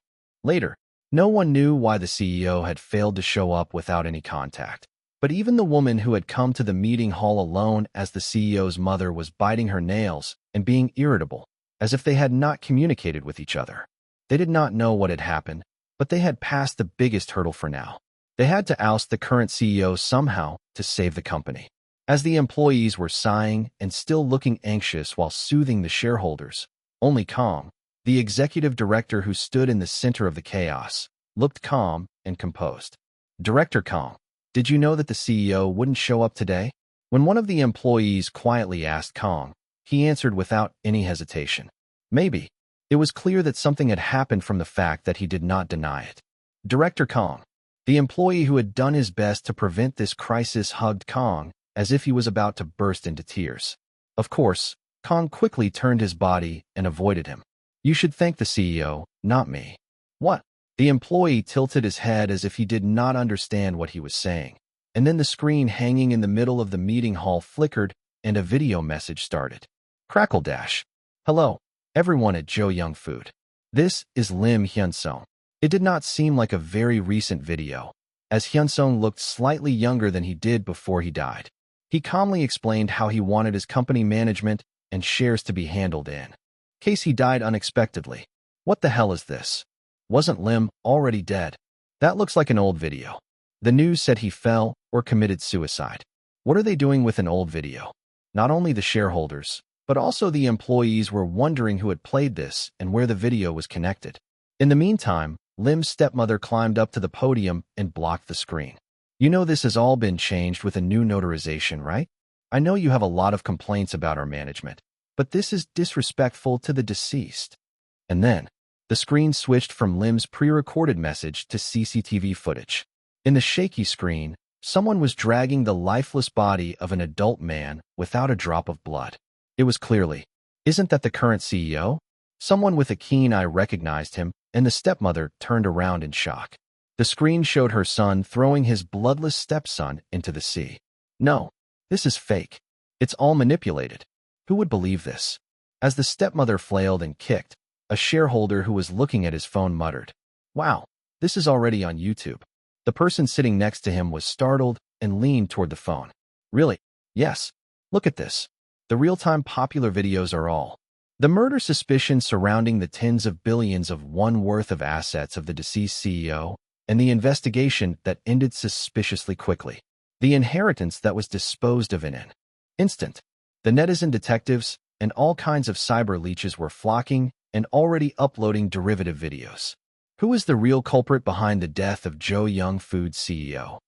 Later, no one knew why the CEO had failed to show up without any contact. But even the woman who had come to the meeting hall alone as the CEO's mother was biting her nails and being irritable, as if they had not communicated with each other. They did not know what had happened, but they had passed the biggest hurdle for now. They had to oust the current CEO somehow to save the company. As the employees were sighing and still looking anxious while soothing the shareholders, only Kong, the executive director who stood in the center of the chaos, looked calm and composed. Director Kong, did you know that the CEO wouldn't show up today? When one of the employees quietly asked Kong, he answered without any hesitation. Maybe. It was clear that something had happened from the fact that he did not deny it. Director Kong, the employee who had done his best to prevent this crisis, hugged Kong as if he was about to burst into tears. Of course, Kong quickly turned his body and avoided him. You should thank the CEO, not me. What? The employee tilted his head as if he did not understand what he was saying. And then the screen hanging in the middle of the meeting hall flickered and a video message started. Crackle dash. Hello, everyone at Joyoung Food. This is Im Hyunsung. It did not seem like a very recent video, as Hyunsung looked slightly younger than he did before he died. He calmly explained how he wanted his company management and shares to be handled in case he died unexpectedly. What the hell is this? Wasn't Lim already dead? That looks like an old video. The news said he fell or committed suicide. What are they doing with an old video? Not only the shareholders, but also the employees were wondering who had played this and where the video was connected. In the meantime, Lim's stepmother climbed up to the podium and blocked the screen. You know this has all been changed with a new notarization, right? I know you have a lot of complaints about our management, but this is disrespectful to the deceased. And then, the screen switched from Lim's pre-recorded message to CCTV footage. In the shaky screen, someone was dragging the lifeless body of an adult man without a drop of blood. It was clearly, isn't that the current CEO? Someone with a keen eye recognized him, and the stepmother turned around in shock. The screen showed her son throwing his bloodless stepson into the sea. No, this is fake. It's all manipulated. Who would believe this? As the stepmother flailed and kicked, a shareholder who was looking at his phone muttered, "Wow, this is already on YouTube." The person sitting next to him was startled and leaned toward the phone. Really? Yes. Look at this. The real-time popular videos are all. The murder suspicion surrounding the tens of billions of won worth of assets of the deceased CEO, and the investigation that ended suspiciously quickly. The inheritance that was disposed of in an instant. The netizen detectives and all kinds of cyber leeches were flocking and already uploading derivative videos. Who is the real culprit behind the death of Joyoung Food CEO?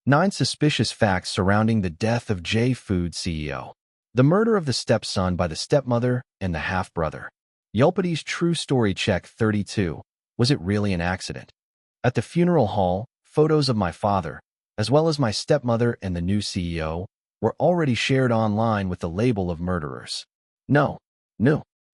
9 suspicious facts surrounding the death of J Food CEO. The murder of the stepson by the stepmother and the half-brother. Yelpadi's true story check 32. Was it really an accident? At the funeral hall, photos of my father, as well as my stepmother and the new CEO, were already shared online with the label of murderers. No.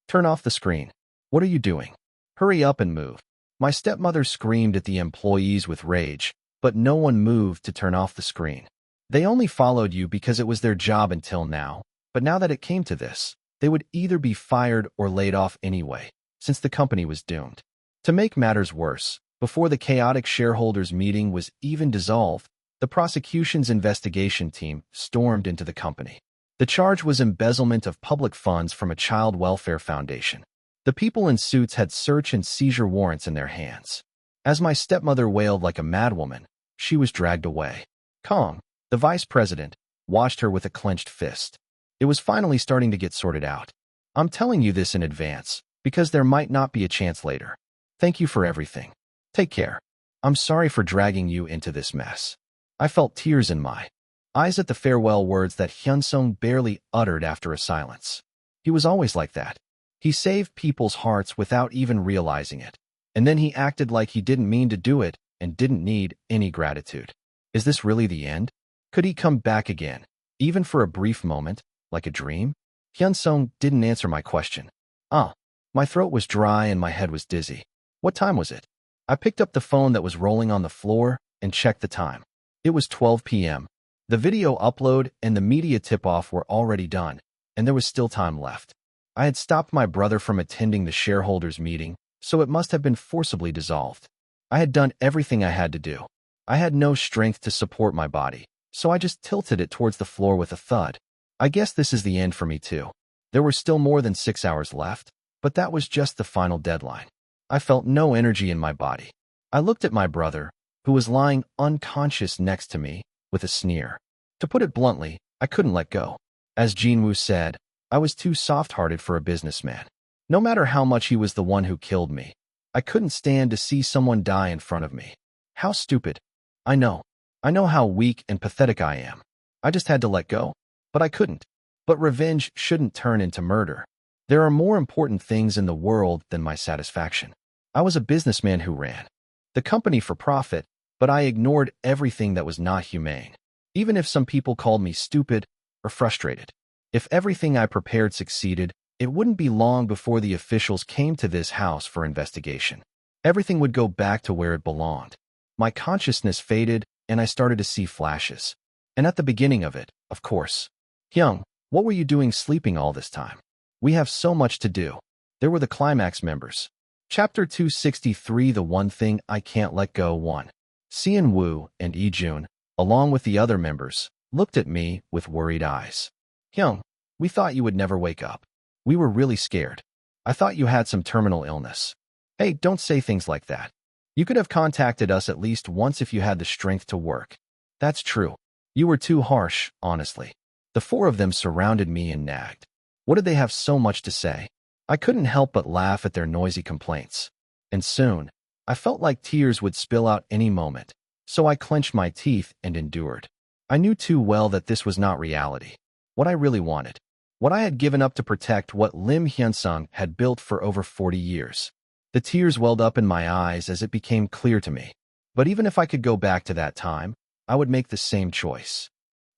Turn off the screen. What are you doing? Hurry up and move. My stepmother screamed at the employees with rage, but no one moved to turn off the screen. They only followed you because it was their job until now, but now that it came to this, they would either be fired or laid off anyway, since the company was doomed. To make matters worse, before the chaotic shareholders' meeting was even dissolved, the prosecution's investigation team stormed into the company. The charge was embezzlement of public funds from a child welfare foundation. The people in suits had search and seizure warrants in their hands. As my stepmother wailed like a madwoman, she was dragged away. Kong, the vice president, watched her with a clenched fist. It was finally starting to get sorted out. I'm telling you this in advance, because there might not be a chance later. Thank you for everything. Take care. I'm sorry for dragging you into this mess. I felt tears in my eyes at the farewell words that Hyunsung barely uttered after a silence. He was always like that. He saved people's hearts without even realizing it. And then he acted like he didn't mean to do it and didn't need any gratitude. Is this really the end? Could he come back again, even for a brief moment, like a dream? Hyunsung didn't answer my question. My throat was dry and my head was dizzy. What time was it? I picked up the phone that was rolling on the floor and checked the time. It was 12 p.m. The video upload and the media tip-off were already done, and there was still time left. I had stopped my brother from attending the shareholders' meeting, so it must have been forcibly dissolved. I had done everything I had to do. I had no strength to support my body, so I just tilted it towards the floor with a thud. I guess this is the end for me too. There were still more than 6 hours left, but that was just the final deadline. I felt no energy in my body. I looked at my brother, who was lying unconscious next to me, with a sneer. To put it bluntly, I couldn't let go. As Jinwoo said, I was too soft-hearted for a businessman. No matter how much he was the one who killed me, I couldn't stand to see someone die in front of me. How stupid. I know. I know how weak and pathetic I am. I just had to let go. But I couldn't. But revenge shouldn't turn into murder. There are more important things in the world than my satisfaction. I was a businessman who ran the company for profit, but I ignored everything that was not humane, even if some people called me stupid or frustrated. If everything I prepared succeeded, it wouldn't be long before the officials came to this house for investigation. Everything would go back to where it belonged. My consciousness faded, and I started to see flashes. And at the beginning of it, of course. Hyung, what were you doing sleeping all this time? We have so much to do. There were the Climax members. Chapter 263, The One Thing I Can't Let Go 1. Seon Woo and Ijun, along with the other members, looked at me with worried eyes. Hyung, we thought you would never wake up. We were really scared. I thought you had some terminal illness. Hey, don't say things like that. You could have contacted us at least once if you had the strength to work. That's true. You were too harsh, honestly. The four of them surrounded me and nagged. What did they have so much to say? I couldn't help but laugh at their noisy complaints. And soon, I felt like tears would spill out any moment, so I clenched my teeth and endured. I knew too well that this was not reality. What I really wanted. What I had given up to protect what Im Hyunsung had built for over 40 years. The tears welled up in my eyes as it became clear to me. But even if I could go back to that time, I would make the same choice.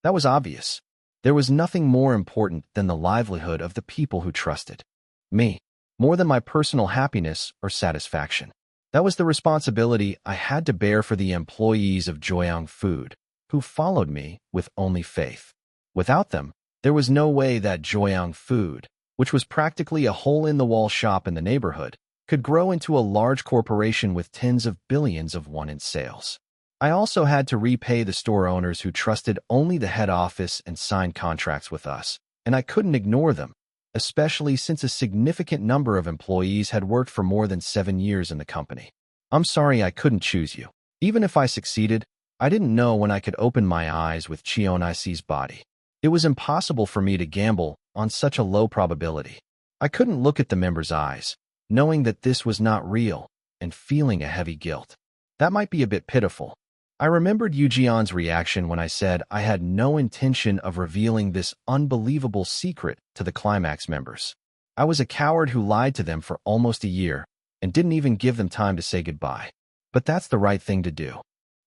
That was obvious. There was nothing more important than the livelihood of the people who trusted me, more than my personal happiness or satisfaction. That was the responsibility I had to bear for the employees of Joyoung Food, who followed me with only faith. Without them, there was no way that Joyoung Food, which was practically a hole-in-the-wall shop in the neighborhood, could grow into a large corporation with tens of billions of won in sales. I also had to repay the store owners who trusted only the head office and signed contracts with us, and I couldn't ignore them, especially since a significant number of employees had worked for more than 7 years in the company. I'm sorry I couldn't choose you. Even if I succeeded, I didn't know when I could open my eyes with Cheon Yise's body. It was impossible for me to gamble on such a low probability. I couldn't look at the members' eyes, knowing that this was not real, and feeling a heavy guilt. That might be a bit pitiful. I remembered Eugeon's reaction when I said I had no intention of revealing this unbelievable secret to the Climax members. I was a coward who lied to them for almost a year and didn't even give them time to say goodbye. But that's the right thing to do.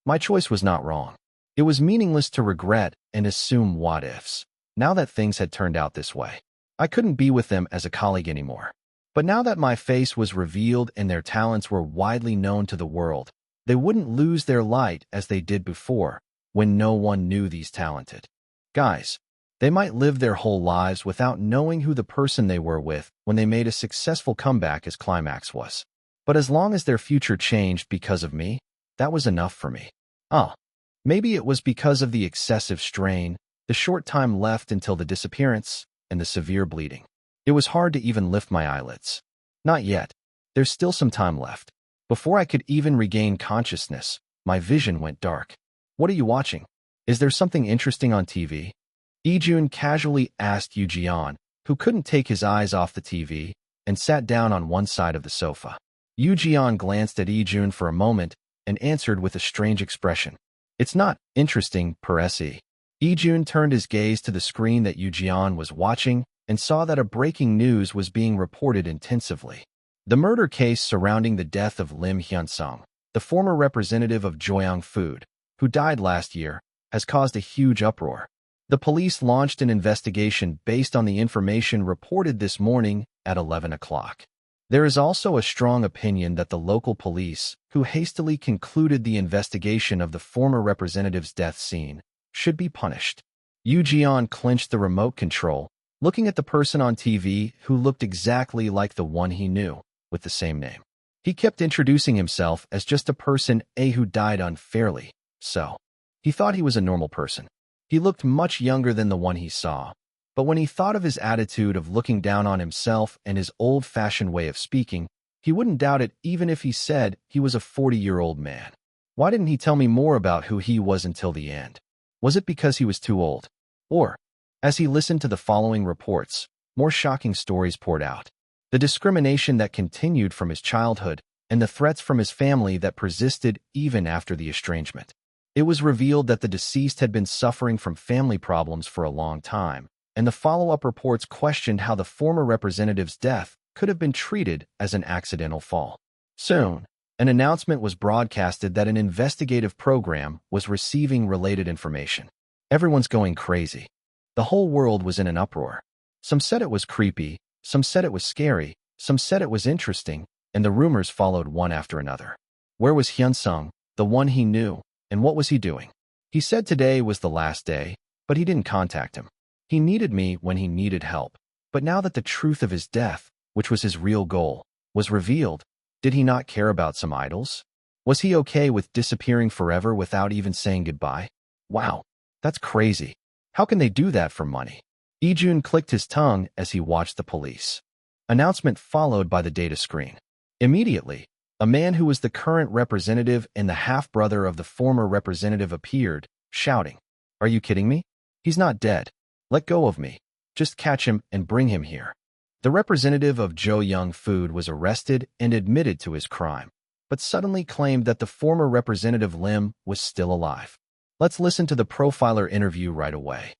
My choice was not wrong. It was meaningless to regret and assume what-ifs. Now that things had turned out this way, I couldn't be with them as a colleague anymore. But now that my face was revealed and their talents were widely known to the world, they wouldn't lose their light as they did before, when no one knew these talented guys. They might live their whole lives without knowing who the person they were with when they made a successful comeback as Climax was. But as long as their future changed because of me, that was enough for me. Maybe it was because of the excessive strain, the short time left until the disappearance, and the severe bleeding. It was hard to even lift my eyelids. Not yet. There's still some time left. Before I could even regain consciousness, my vision went dark. What are you watching? Is there something interesting on TV? Ijun casually asked Eugeon, who couldn't take his eyes off the TV, and sat down on one side of the sofa. Eugeon glanced at Ijun for a moment and answered with a strange expression. It's not interesting, per se. Ijun turned his gaze to the screen that Eugeon was watching and saw that a breaking news was being reported intensively. The murder case surrounding the death of Im Hyunsung, the former representative of Joyoung Food, who died last year, has caused a huge uproar. The police launched an investigation based on the information reported this morning at 11 o'clock. There is also a strong opinion that the local police, who hastily concluded the investigation of the former representative's death scene, should be punished. Eugeon clenched the remote control, looking at the person on TV who looked exactly like the one he knew, with the same name. He kept introducing himself as just a person who died unfairly, so he thought he was a normal person. He looked much younger than the one he saw, but when he thought of his attitude of looking down on himself and his old-fashioned way of speaking, he wouldn't doubt it even if he said he was a 40-year-old man. Why didn't he tell me more about who he was until the end? Was it because he was too old? Or, as he listened to the following reports, more shocking stories poured out. The discrimination that continued from his childhood and the threats from his family that persisted even after the estrangement. It was revealed that the deceased had been suffering from family problems for a long time, and the follow-up reports questioned how the former representative's death could have been treated as an accidental fall. Soon, an announcement was broadcasted that an investigative program was receiving related information. Everyone's going crazy. The whole world was in an uproar. Some said it was creepy, some said it was scary, some said it was interesting, and the rumors followed one after another. Where was Hyunsung, the one he knew, and what was he doing? He said today was the last day, but he didn't contact him. He needed me when he needed help. But now that the truth of his death, which was his real goal, was revealed, did he not care about some idols? Was he okay with disappearing forever without even saying goodbye? Wow, that's crazy. How can they do that for money? Ijun clicked his tongue as he watched the police announcement followed by the data screen. Immediately, a man who was the current representative and the half-brother of the former representative appeared, shouting, "Are you kidding me? He's not dead. Let go of me. Just catch him and bring him here." The representative of Joyoung Food was arrested and admitted to his crime, but suddenly claimed that the former representative Lim was still alive. Let's listen to the profiler interview right away.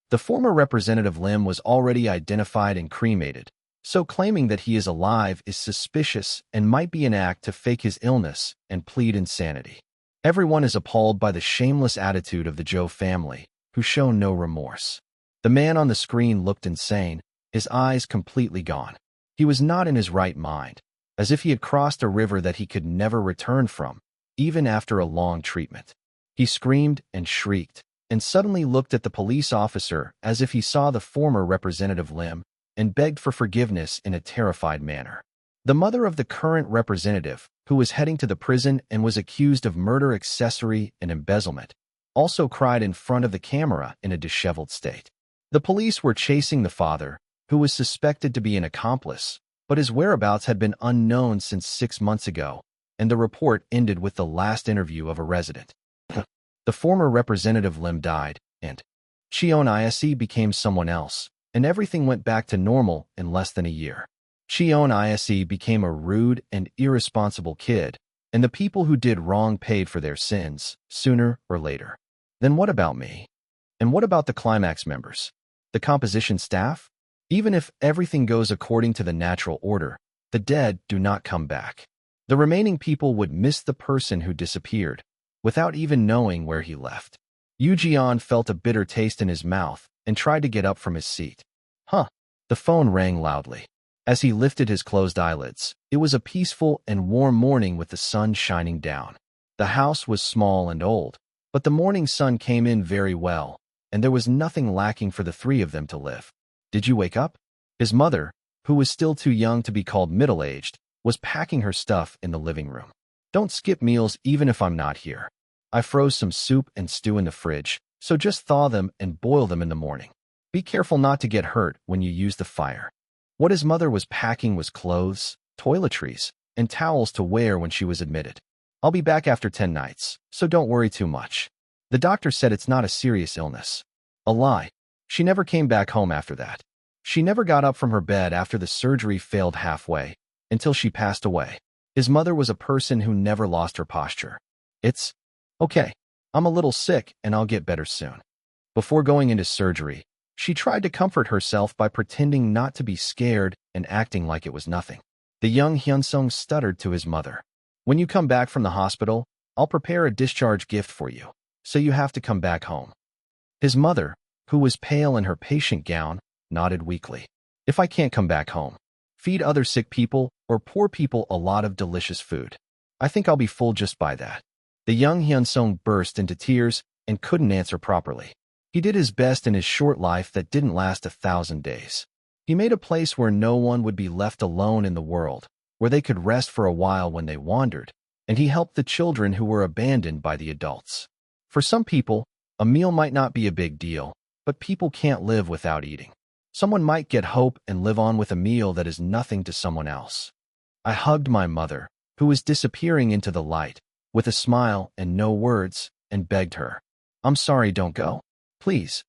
The former representative Lim was already identified and cremated, so claiming that he is alive is suspicious and might be an act to fake his illness and plead insanity. Everyone is appalled by the shameless attitude of the Zhou family, who show no remorse. The man on the screen looked insane, his eyes completely gone. He was not in his right mind, as if he had crossed a river that he could never return from, even after a long treatment. He screamed and shrieked, and suddenly looked at the police officer as if he saw the former representative Lim, and begged for forgiveness in a terrified manner. The mother of the current representative, who was heading to the prison and was accused of murder, accessory, and embezzlement, also cried in front of the camera in a disheveled state. The police were chasing the father, who was suspected to be an accomplice, but his whereabouts had been unknown since 6 months ago, and the report ended with the last interview of a resident. The former representative Lim died, and Cheon Yise became someone else, and everything went back to normal in less than a year. Cheon Yise became a rude and irresponsible kid, and the people who did wrong paid for their sins, sooner or later. Then what about me? And what about the Climax members? The composition staff? Even if everything goes according to the natural order, the dead do not come back. The remaining people would miss the person who disappeared, without even knowing where he left. Yu felt a bitter taste in his mouth and tried to get up from his seat. The phone rang loudly. As he lifted his closed eyelids, it was a peaceful and warm morning with the sun shining down. The house was small and old, but the morning sun came in very well, and there was nothing lacking for the three of them to live. "Did you wake up?" His mother, who was still too young to be called middle-aged, was packing her stuff in the living room. "Don't skip meals even if I'm not here. I froze some soup and stew in the fridge, so just thaw them and boil them in the morning. Be careful not to get hurt when you use the fire." What his mother was packing was clothes, toiletries, and towels to wear when she was admitted. "I'll be back after 10 nights, so don't worry too much. The doctor said it's not a serious illness." A lie. She never came back home after that. She never got up from her bed after the surgery failed halfway, until she passed away. His mother was a person who never lost her posture. "It's okay. I'm a little sick and I'll get better soon." Before going into surgery, she tried to comfort herself by pretending not to be scared and acting like it was nothing. The young Hyunsung stuttered to his mother, "When you come back from the hospital, I'll prepare a discharge gift for you, so you have to come back home." His mother, who was pale in her patient gown, nodded weakly. "If I can't come back home, feed other sick people or poor people a lot of delicious food. I think I'll be full just by that." The young Hyunsung burst into tears and couldn't answer properly. He did his best in his short life that didn't last 1,000 days. He made a place where no one would be left alone in the world, where they could rest for a while when they wandered, and he helped the children who were abandoned by the adults. For some people, A meal might not be a big deal, but people can't live without eating. Someone might get hope and live on with a meal that is nothing to someone else. I hugged my mother, who was disappearing into the light, with a smile and no words, and begged her, "I'm sorry, don't go. Please,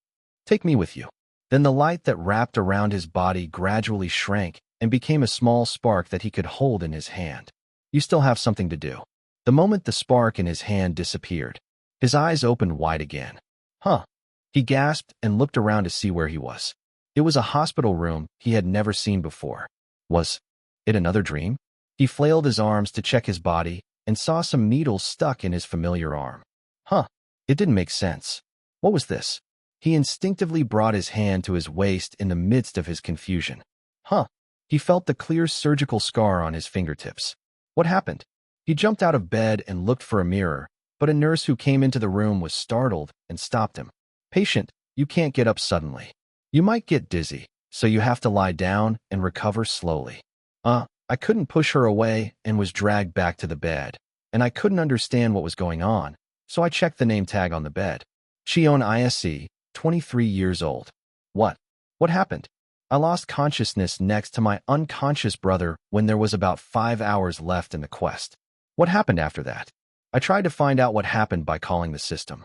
take me with you." Then the light that wrapped around his body gradually shrank and became a small spark that he could hold in his hand. "You still have something to do." The moment the spark in his hand disappeared, his eyes opened wide again. "Huh?" He gasped and looked around to see where he was. It was a hospital room he had never seen before. Was it another dream? He flailed his arms to check his body and saw some needles stuck in his familiar arm. Huh. It didn't make sense. What was this? He instinctively brought his hand to his waist in the midst of his confusion. Huh. He felt the clear surgical scar on his fingertips. What happened? He jumped out of bed and looked for a mirror, but a nurse who came into the room was startled and stopped him. "Patient, you can't get up suddenly. You might get dizzy, so you have to lie down and recover slowly." I couldn't push her away and was dragged back to the bed, and I couldn't understand what was going on, so I checked the name tag on the bed. Cheon Yise, 23 years old. What? What happened? I lost consciousness next to my unconscious brother when there was about 5 hours left in the quest. What happened after that? I tried to find out what happened by calling the system.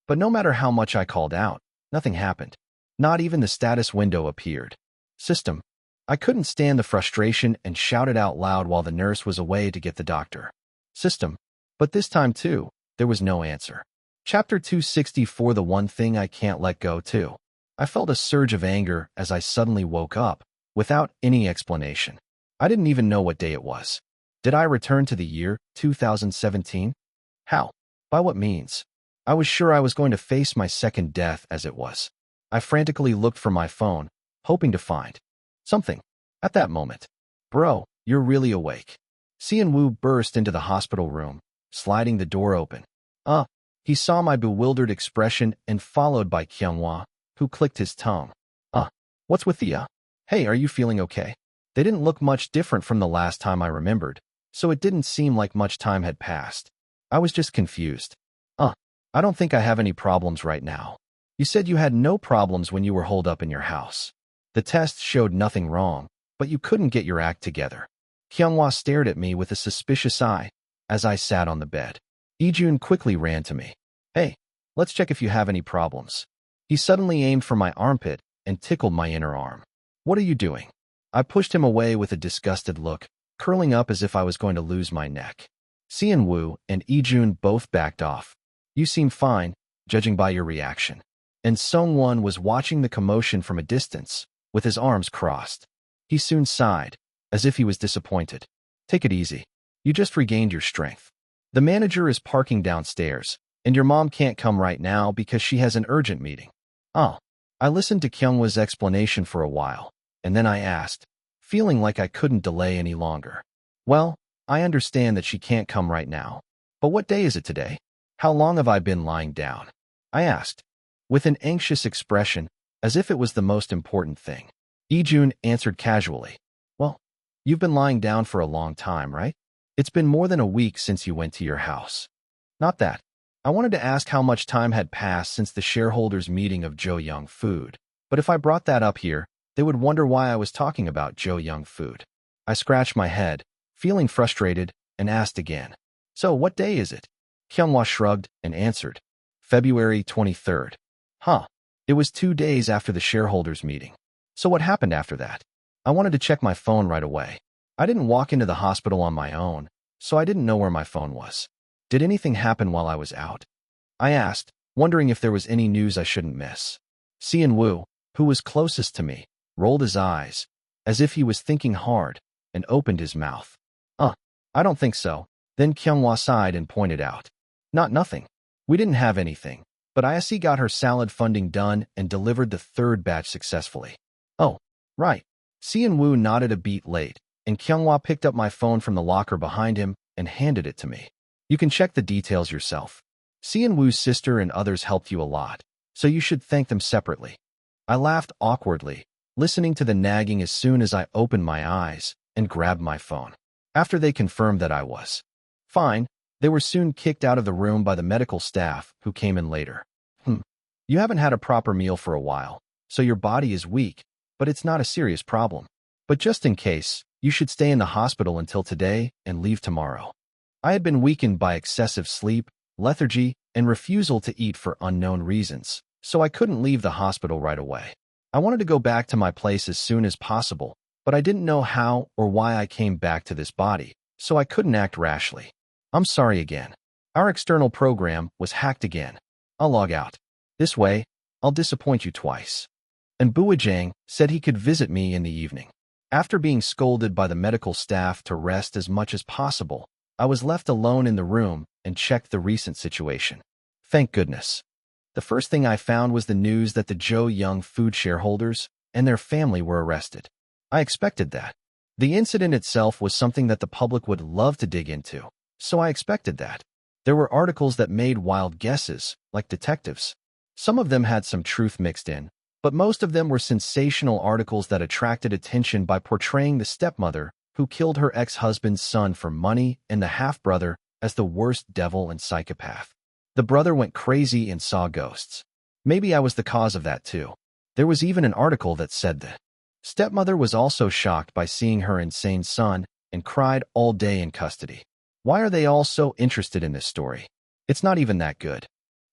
But no matter how much I called out, nothing happened. Not even the status window appeared. System. I couldn't stand the frustration and shouted out loud while the nurse was away to get the doctor. System. But this time, too, there was no answer. Chapter 264. The one thing I can't let go, too. I felt a surge of anger as I suddenly woke up, without any explanation. I didn't even know what day it was. Did I return to the year 2017? How? By what means? I was sure I was going to face my second death as it was. I frantically looked for my phone, hoping to find something. At that moment, "Bro, you're really awake." Sean Woo burst into the hospital room, sliding the door open. He saw my bewildered expression and followed by Kyunghwa, who clicked his tongue. What's with the, Hey, are you feeling okay?" They didn't look much different from the last time I remembered, so it didn't seem like much time had passed. I was just confused. I don't think I have any problems right now. You said you had no problems when you were holed up in your house. The tests showed nothing wrong, but you couldn't get your act together." Kyunghwa stared at me with a suspicious eye as I sat on the bed. Ijun quickly ran to me. "Hey, let's check if you have any problems." He suddenly aimed for my armpit and tickled my inner arm. "What are you doing?" I pushed him away with a disgusted look, curling up as if I was going to lose my neck. Seon Woo and Ijun both backed off. "You seem fine, judging by your reaction." And Sung-won was watching the commotion from a distance, with his arms crossed. He soon sighed, as if he was disappointed. "Take it easy. You just regained your strength. The manager is parking downstairs, and your mom can't come right now because she has an urgent meeting." I listened to Kyunghwa's explanation for a while, and then I asked, feeling like I couldn't delay any longer. "Well, I understand that she can't come right now. But what day is it today? How long have I been lying down?" I asked, with an anxious expression, as if it was the most important thing. Ijun answered casually, "Well, you've been lying down for a long time, right? It's been more than a week since you went to your house." "Not that. I wanted to ask how much time had passed since the shareholders' meeting of Jo-young Food. But if I brought that up here, they would wonder why I was talking about Jo-young Food." I scratched my head, feeling frustrated, and asked again, "So what day is it?" Kyunghwa shrugged and answered, "February 23rd. It was 2 days after the shareholders' meeting. So what happened after that? I wanted to check my phone right away. I didn't walk into the hospital on my own, so I didn't know where my phone was. Did anything happen while I was out?" I asked, wondering if there was any news I shouldn't miss. Seon Woo, who was closest to me, rolled his eyes, as if he was thinking hard, and opened his mouth. I don't think so." Then Kyunghwa sighed and pointed out, Nothing. We didn't have anything, but ISC got her salad funding done and delivered the 3rd batch successfully." "Oh, right." Seon Woo nodded a beat late, and Kyunghwa picked up my phone from the locker behind him and handed it to me. "You can check the details yourself. Seon Woo's sister and others helped you a lot, so you should thank them separately." I laughed awkwardly, listening to the nagging as soon as I opened my eyes and grabbed my phone. After they confirmed that I was fine, They were soon kicked out of the room by the medical staff, who came in later. You haven't had a proper meal for a while, so your body is weak, but it's not a serious problem. But just in case, you should stay in the hospital until today and leave tomorrow. I had been weakened by excessive sleep, lethargy, and refusal to eat for unknown reasons, so I couldn't leave the hospital right away. I wanted to go back to my place as soon as possible, but I didn't know how or why I came back to this body, so I couldn't act rashly. I'm sorry again. Our external program was hacked again. I'll log out. This way, I'll disappoint you twice. And Buijang said he could visit me in the evening. After being scolded by the medical staff to rest as much as possible, I was left alone in the room and checked the recent situation. Thank goodness. The first thing I found was the news that the Joe Young food shareholders and their family were arrested. I expected that. The incident itself was something that the public would love to dig into, so I expected that. There were articles that made wild guesses, like detectives. Some of them had some truth mixed in, but most of them were sensational articles that attracted attention by portraying the stepmother who killed her ex-husband's son for money and the half-brother as the worst devil and psychopath. The brother went crazy and saw ghosts. Maybe I was the cause of that too. There was even an article that said that stepmother was also shocked by seeing her insane son and cried all day in custody. Why are they all so interested in this story? It's not even that good.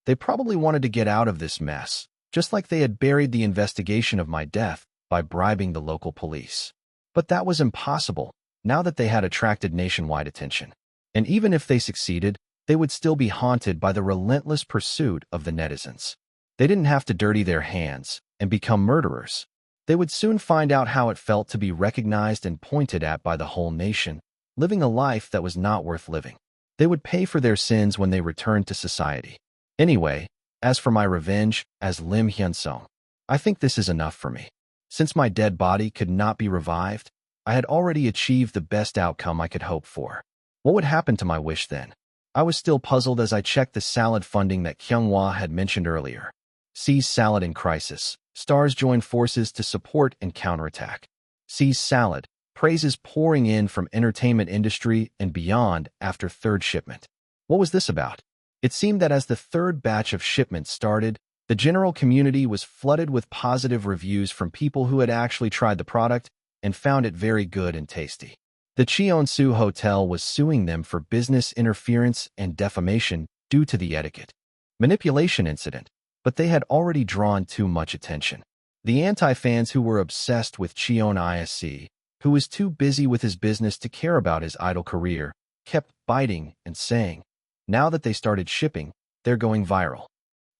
They probably wanted to get out of this mess, just like they had buried the investigation of my death by bribing the local police. But that was impossible, now that they had attracted nationwide attention. And even if they succeeded, they would still be haunted by the relentless pursuit of the netizens. They didn't have to dirty their hands and become murderers. They would soon find out how it felt to be recognized and pointed at by the whole nation, living a life that was not worth living. They would pay for their sins when they returned to society. Anyway, as for my revenge as Im Hyunsung, I think this is enough for me. Since my dead body could not be revived, I had already achieved the best outcome I could hope for. What would happen to my wish then? I was still puzzled as I checked the salad funding that Kyunghwa had mentioned earlier. Seize salad in crisis. Stars join forces to support and counterattack. Seize salad. Praises pouring in from entertainment industry and beyond after third shipment. What was this about? It seemed that as the third batch of shipments started, the general community was flooded with positive reviews from people who had actually tried the product and found it very good and tasty. The Cheon Hotel was suing them for business interference and defamation due to the etiquette manipulation incident, but they had already drawn too much attention. The anti-fans who were obsessed with Cheon Yise, who was too busy with his business to care about his idol career, kept biting and saying, now that they started shipping, they're going viral.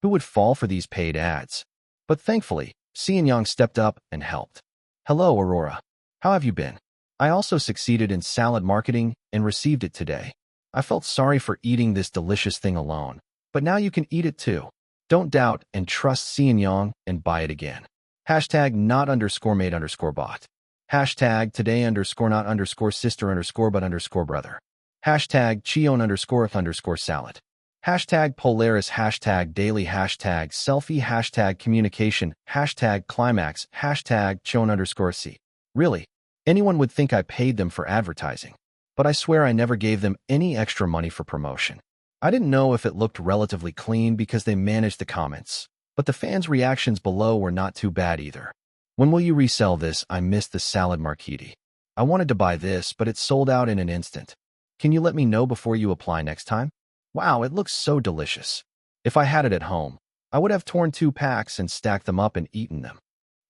Who would fall for these paid ads? But thankfully, Cheon Yise stepped up and helped. Hello, Aurora. How have you been? I also succeeded in salad marketing and received it today. I felt sorry for eating this delicious thing alone, but now you can eat it too. Don't doubt and trust Cheon Yise and buy it again. Hashtag not_made_bot. Hashtag today_not_sister_but_brother. Hashtag Cheon_salad. Hashtag Polaris. Hashtag daily. Hashtag selfie. Hashtag communication. Hashtag climax. Hashtag Cheon_C. Really? Anyone would think I paid them for advertising. But I swear I never gave them any extra money for promotion. I didn't know if it looked relatively clean because they managed the comments, but the fans' reactions below were not too bad either. When will you resell this? I missed the salad marquise. I wanted to buy this, but it sold out in an instant. Can you let me know before you apply next time? Wow, it looks so delicious. If I had it at home, I would have torn 2 packs and stacked them up and eaten them.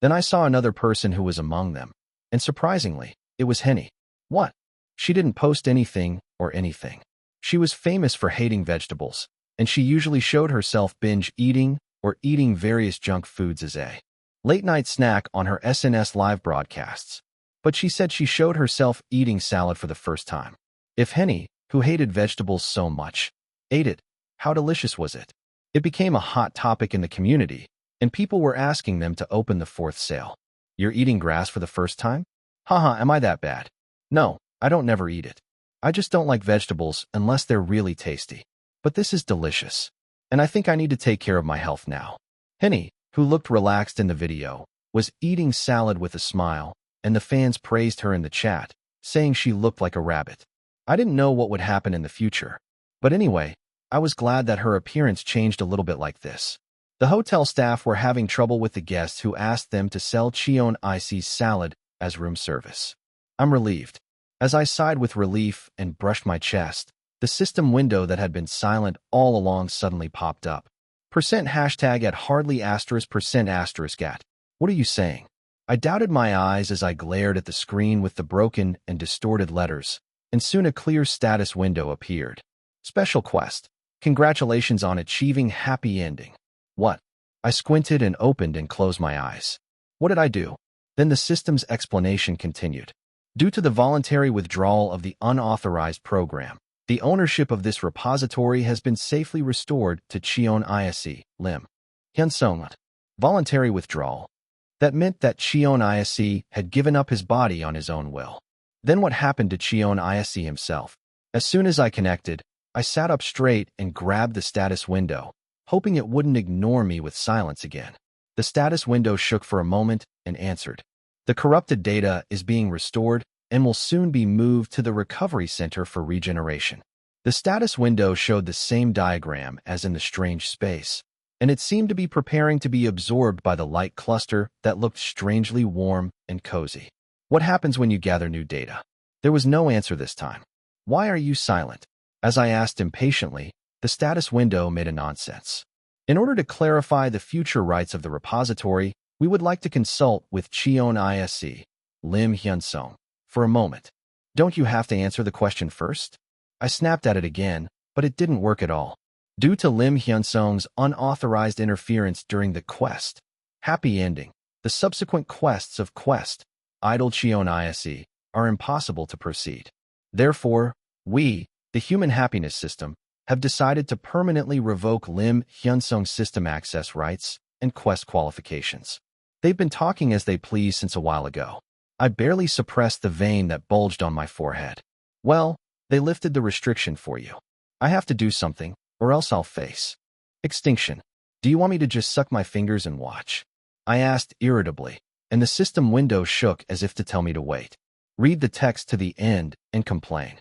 Then I saw another person who was among them, and surprisingly, it was Henny. What? She didn't post anything or anything. She was famous for hating vegetables, and she usually showed herself binge eating or eating various junk foods as a late-night snack on her SNS live broadcasts. But she said she showed herself eating salad for the first time. If Henny, who hated vegetables so much, ate it, how delicious was it? It became a hot topic in the community, and people were asking them to open the 4th sale. You're eating grass for the first time? Haha, am I that bad? No, I don't never eat it. I just don't like vegetables unless they're really tasty. But this is delicious, and I think I need to take care of my health now. Henny, who looked relaxed in the video, was eating salad with a smile, and the fans praised her in the chat, saying she looked like a rabbit. I didn't know what would happen in the future. But anyway, I was glad that her appearance changed a little bit like this. The hotel staff were having trouble with the guests who asked them to sell Cheon Yise's salad as room service. I'm relieved. As I sighed with relief and brushed my chest, the system window that had been silent all along suddenly popped up. %# at hardly *% at. What are you saying? I doubted my eyes as I glared at the screen with the broken and distorted letters, and soon a clear status window appeared. Special quest. Congratulations on achieving happy ending. What? I squinted and opened and closed my eyes. What did I do? Then the system's explanation continued. Due to the voluntary withdrawal of the unauthorized program, the ownership of this repository has been safely restored to Cheon Yise, Im Hyunsung. Voluntary withdrawal. That meant that Cheon Yise had given up his body on his own will. Then what happened to Cheon Yise himself? As soon as I connected, I sat up straight and grabbed the status window, hoping it wouldn't ignore me with silence again. The status window shook for a moment and answered. The corrupted data is being restored and will soon be moved to the recovery center for regeneration. The status window showed the same diagram as in the strange space, and it seemed to be preparing to be absorbed by the light cluster that looked strangely warm and cozy. What happens when you gather new data? There was no answer this time. Why are you silent? As I asked impatiently, the status window made a nonsense. In order to clarify the future rights of the repository, we would like to consult with Cheon Yise, Im Hyunsung, for a moment. Don't you have to answer the question first? I snapped at it again, but it didn't work at all. Due to Im Hyunsung's unauthorized interference during the quest, happy ending, the subsequent quests of quest, idle Cheon Yise, are impossible to proceed. Therefore, we, the human happiness system, have decided to permanently revoke Im Hyunsung's system access rights and quest qualifications. They've been talking as they please since a while ago. I barely suppressed the vein that bulged on my forehead. Well, they lifted the restriction for you. I have to do something, or else I'll face extinction. Do you want me to just suck my fingers and watch? I asked irritably, and the system window shook as if to tell me to wait. Read the text to the end and complain.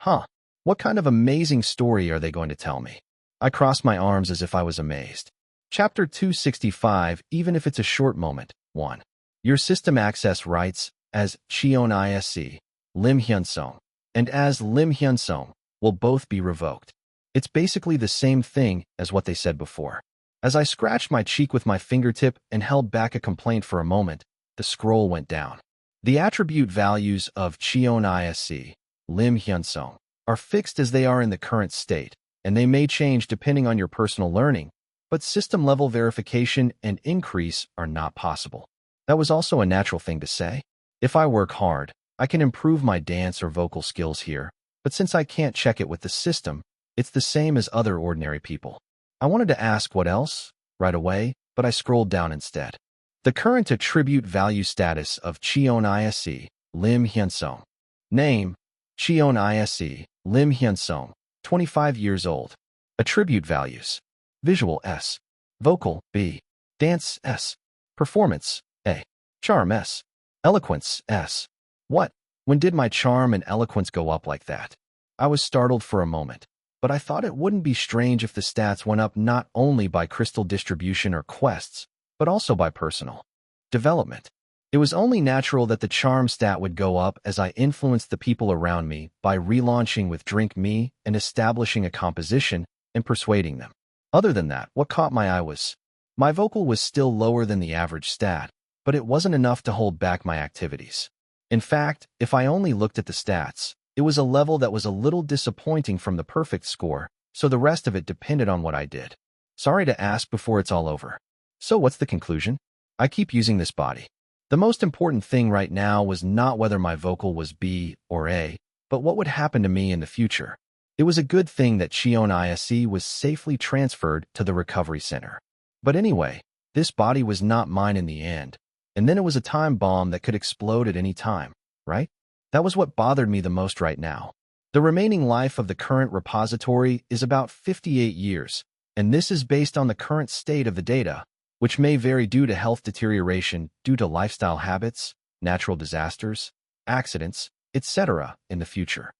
Huh? What kind of amazing story are they going to tell me? I crossed my arms as if I was amazed. Chapter 265, even if it's a short moment. 1. Your system access rights as Cheon Yise, Im Hyunsung, and as Im Hyunsung will both be revoked. It's basically the same thing as what they said before. As I scratched my cheek with my fingertip and held back a complaint for a moment, the scroll went down. The attribute values of Cheon Yise, Im Hyunsung, are fixed as they are in the current state, and they may change depending on your personal learning, but system-level verification and increase are not possible. That was also a natural thing to say. If I work hard, I can improve my dance or vocal skills here, but since I can't check it with the system, it's the same as other ordinary people. I wanted to ask what else, right away, but I scrolled down instead. The current attribute value status of Cheon Yise, Im Hyunsung. Name, Cheon Yise, Im Hyunsung, 25 years old. Attribute values. Visual S. Vocal B. Dance S. Performance A. Charm S. Eloquence S. What? When did my charm and eloquence go up like that? I was startled for a moment, but I thought it wouldn't be strange if the stats went up not only by crystal distribution or quests, but also by personal development. It was only natural that the charm stat would go up as I influenced the people around me by relaunching with Drink Me and establishing a composition and persuading them. Other than that, what caught my eye was my vocal was still lower than the average stat, but it wasn't enough to hold back my activities. In fact, if I only looked at the stats, it was a level that was a little disappointing from the perfect score, so the rest of it depended on what I did. Sorry to ask before it's all over. So what's the conclusion? I keep using this body. The most important thing right now was not whether my vocal was B or A, but what would happen to me in the future. It was a good thing that Cheon Yise was safely transferred to the recovery center. But anyway, this body was not mine in the end, and then it was a time bomb that could explode at any time, right? That was what bothered me the most right now. The remaining life of the current repository is about 58 years, and this is based on the current state of the data, which may vary due to health deterioration due to lifestyle habits, natural disasters, accidents, etc. in the future.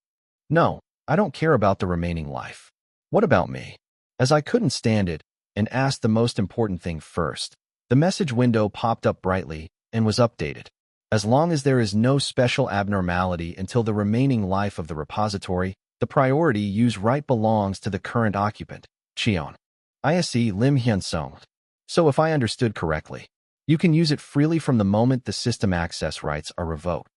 No, I don't care about the remaining life. What about me? As I couldn't stand it and asked the most important thing first, the message window popped up brightly and was updated. As long as there is no special abnormality until the remaining life of the repository, the priority use right belongs to the current occupant, Cheon Yise Im Hyunsung. So if I understood correctly, you can use it freely from the moment the system access rights are revoked.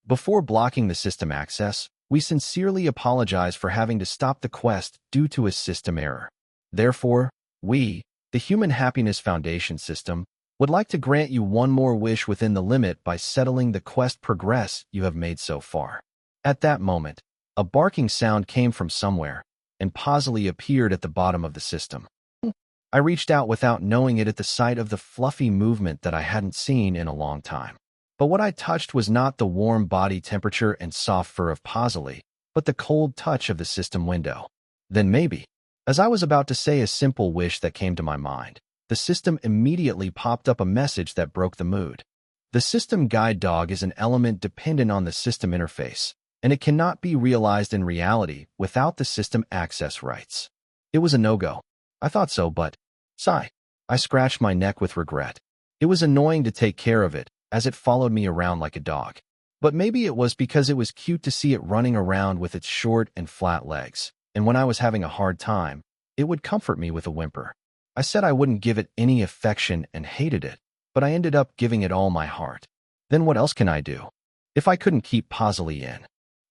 Before blocking the system access, we sincerely apologize for having to stop the quest due to a system error. Therefore, we, the Human Happiness Foundation system, would like to grant you one more wish within the limit by settling the quest progress you have made so far. At that moment, a barking sound came from somewhere, and pausily appeared at the bottom of the system. I reached out without knowing it at the sight of the fluffy movement that I hadn't seen in a long time. But what I touched was not the warm body temperature and soft fur of Pausily, but the cold touch of the system window. Then maybe, as I was about to say a simple wish that came to my mind, the system immediately popped up a message that broke the mood. The system guide dog is an element dependent on the system interface, and it cannot be realized in reality without the system access rights. It was a no-go. I thought so, but, sigh. I scratched my neck with regret. It was annoying to take care of it, as it followed me around like a dog. But maybe it was because it was cute to see it running around with its short and flat legs, and when I was having a hard time, it would comfort me with a whimper. I said I wouldn't give it any affection and hated it, but I ended up giving it all my heart. Then what else can I do? If I couldn't keep Pausily in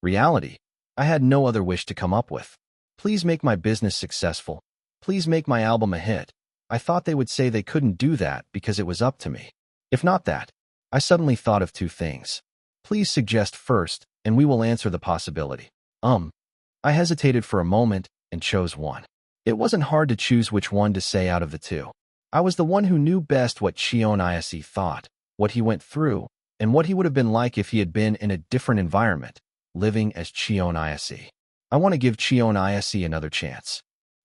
reality, I had no other wish to come up with. Please make my business successful. Please make my album a hit. I thought they would say they couldn't do that because it was up to me. If not that, I suddenly thought of two things. Please suggest first, and we will answer the possibility. I hesitated for a moment and chose one. It wasn't hard to choose which one to say out of the two. I was the one who knew best what Cheon Yise thought, what he went through, and what he would have been like if he had been in a different environment, living as Cheon Yise. I want to give Cheon Yise another chance.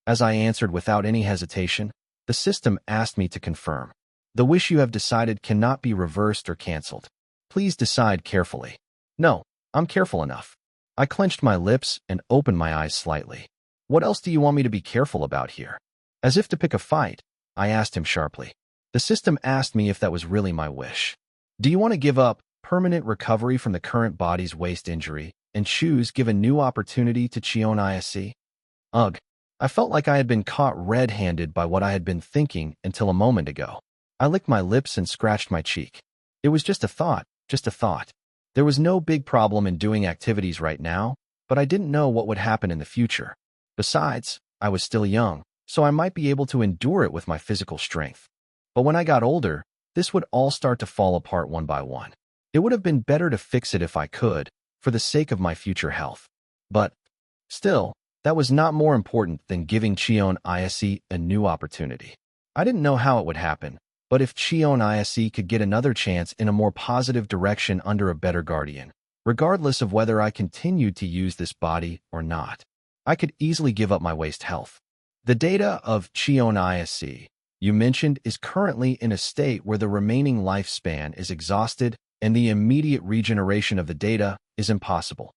As I answered without any hesitation, the system asked me to confirm. The wish you have decided cannot be reversed or canceled. Please decide carefully. No, I'm careful enough. I clenched my lips and opened my eyes slightly. What else do you want me to be careful about here? As if to pick a fight, I asked him sharply. The system asked me if that was really my wish. Do you want to give up permanent recovery from the current body's waist injury and give a new opportunity to Cheon Yise? Ugh, I felt like I had been caught red-handed by what I had been thinking until a moment ago. I licked my lips and scratched my cheek. It was just a thought, just a thought. There was no big problem in doing activities right now, but I didn't know what would happen in the future. Besides, I was still young, so I might be able to endure it with my physical strength. But when I got older, this would all start to fall apart one by one. It would have been better to fix it if I could, for the sake of my future health. But, still, that was not more important than giving Cheon Yise a new opportunity. I didn't know how it would happen, but if Cheon Yise could get another chance in a more positive direction under a better guardian, regardless of whether I continued to use this body or not, I could easily give up my waist health. The data of Cheon Yise you mentioned is currently in a state where the remaining lifespan is exhausted and the immediate regeneration of the data is impossible.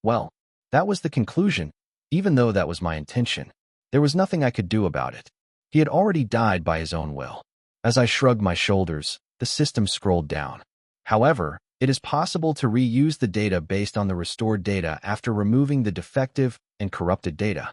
Well, that was the conclusion, even though that was my intention. There was nothing I could do about it. He had already died by his own will. As I shrugged my shoulders, the system scrolled down. However, it is possible to reuse the data based on the restored data after removing the defective and corrupted data.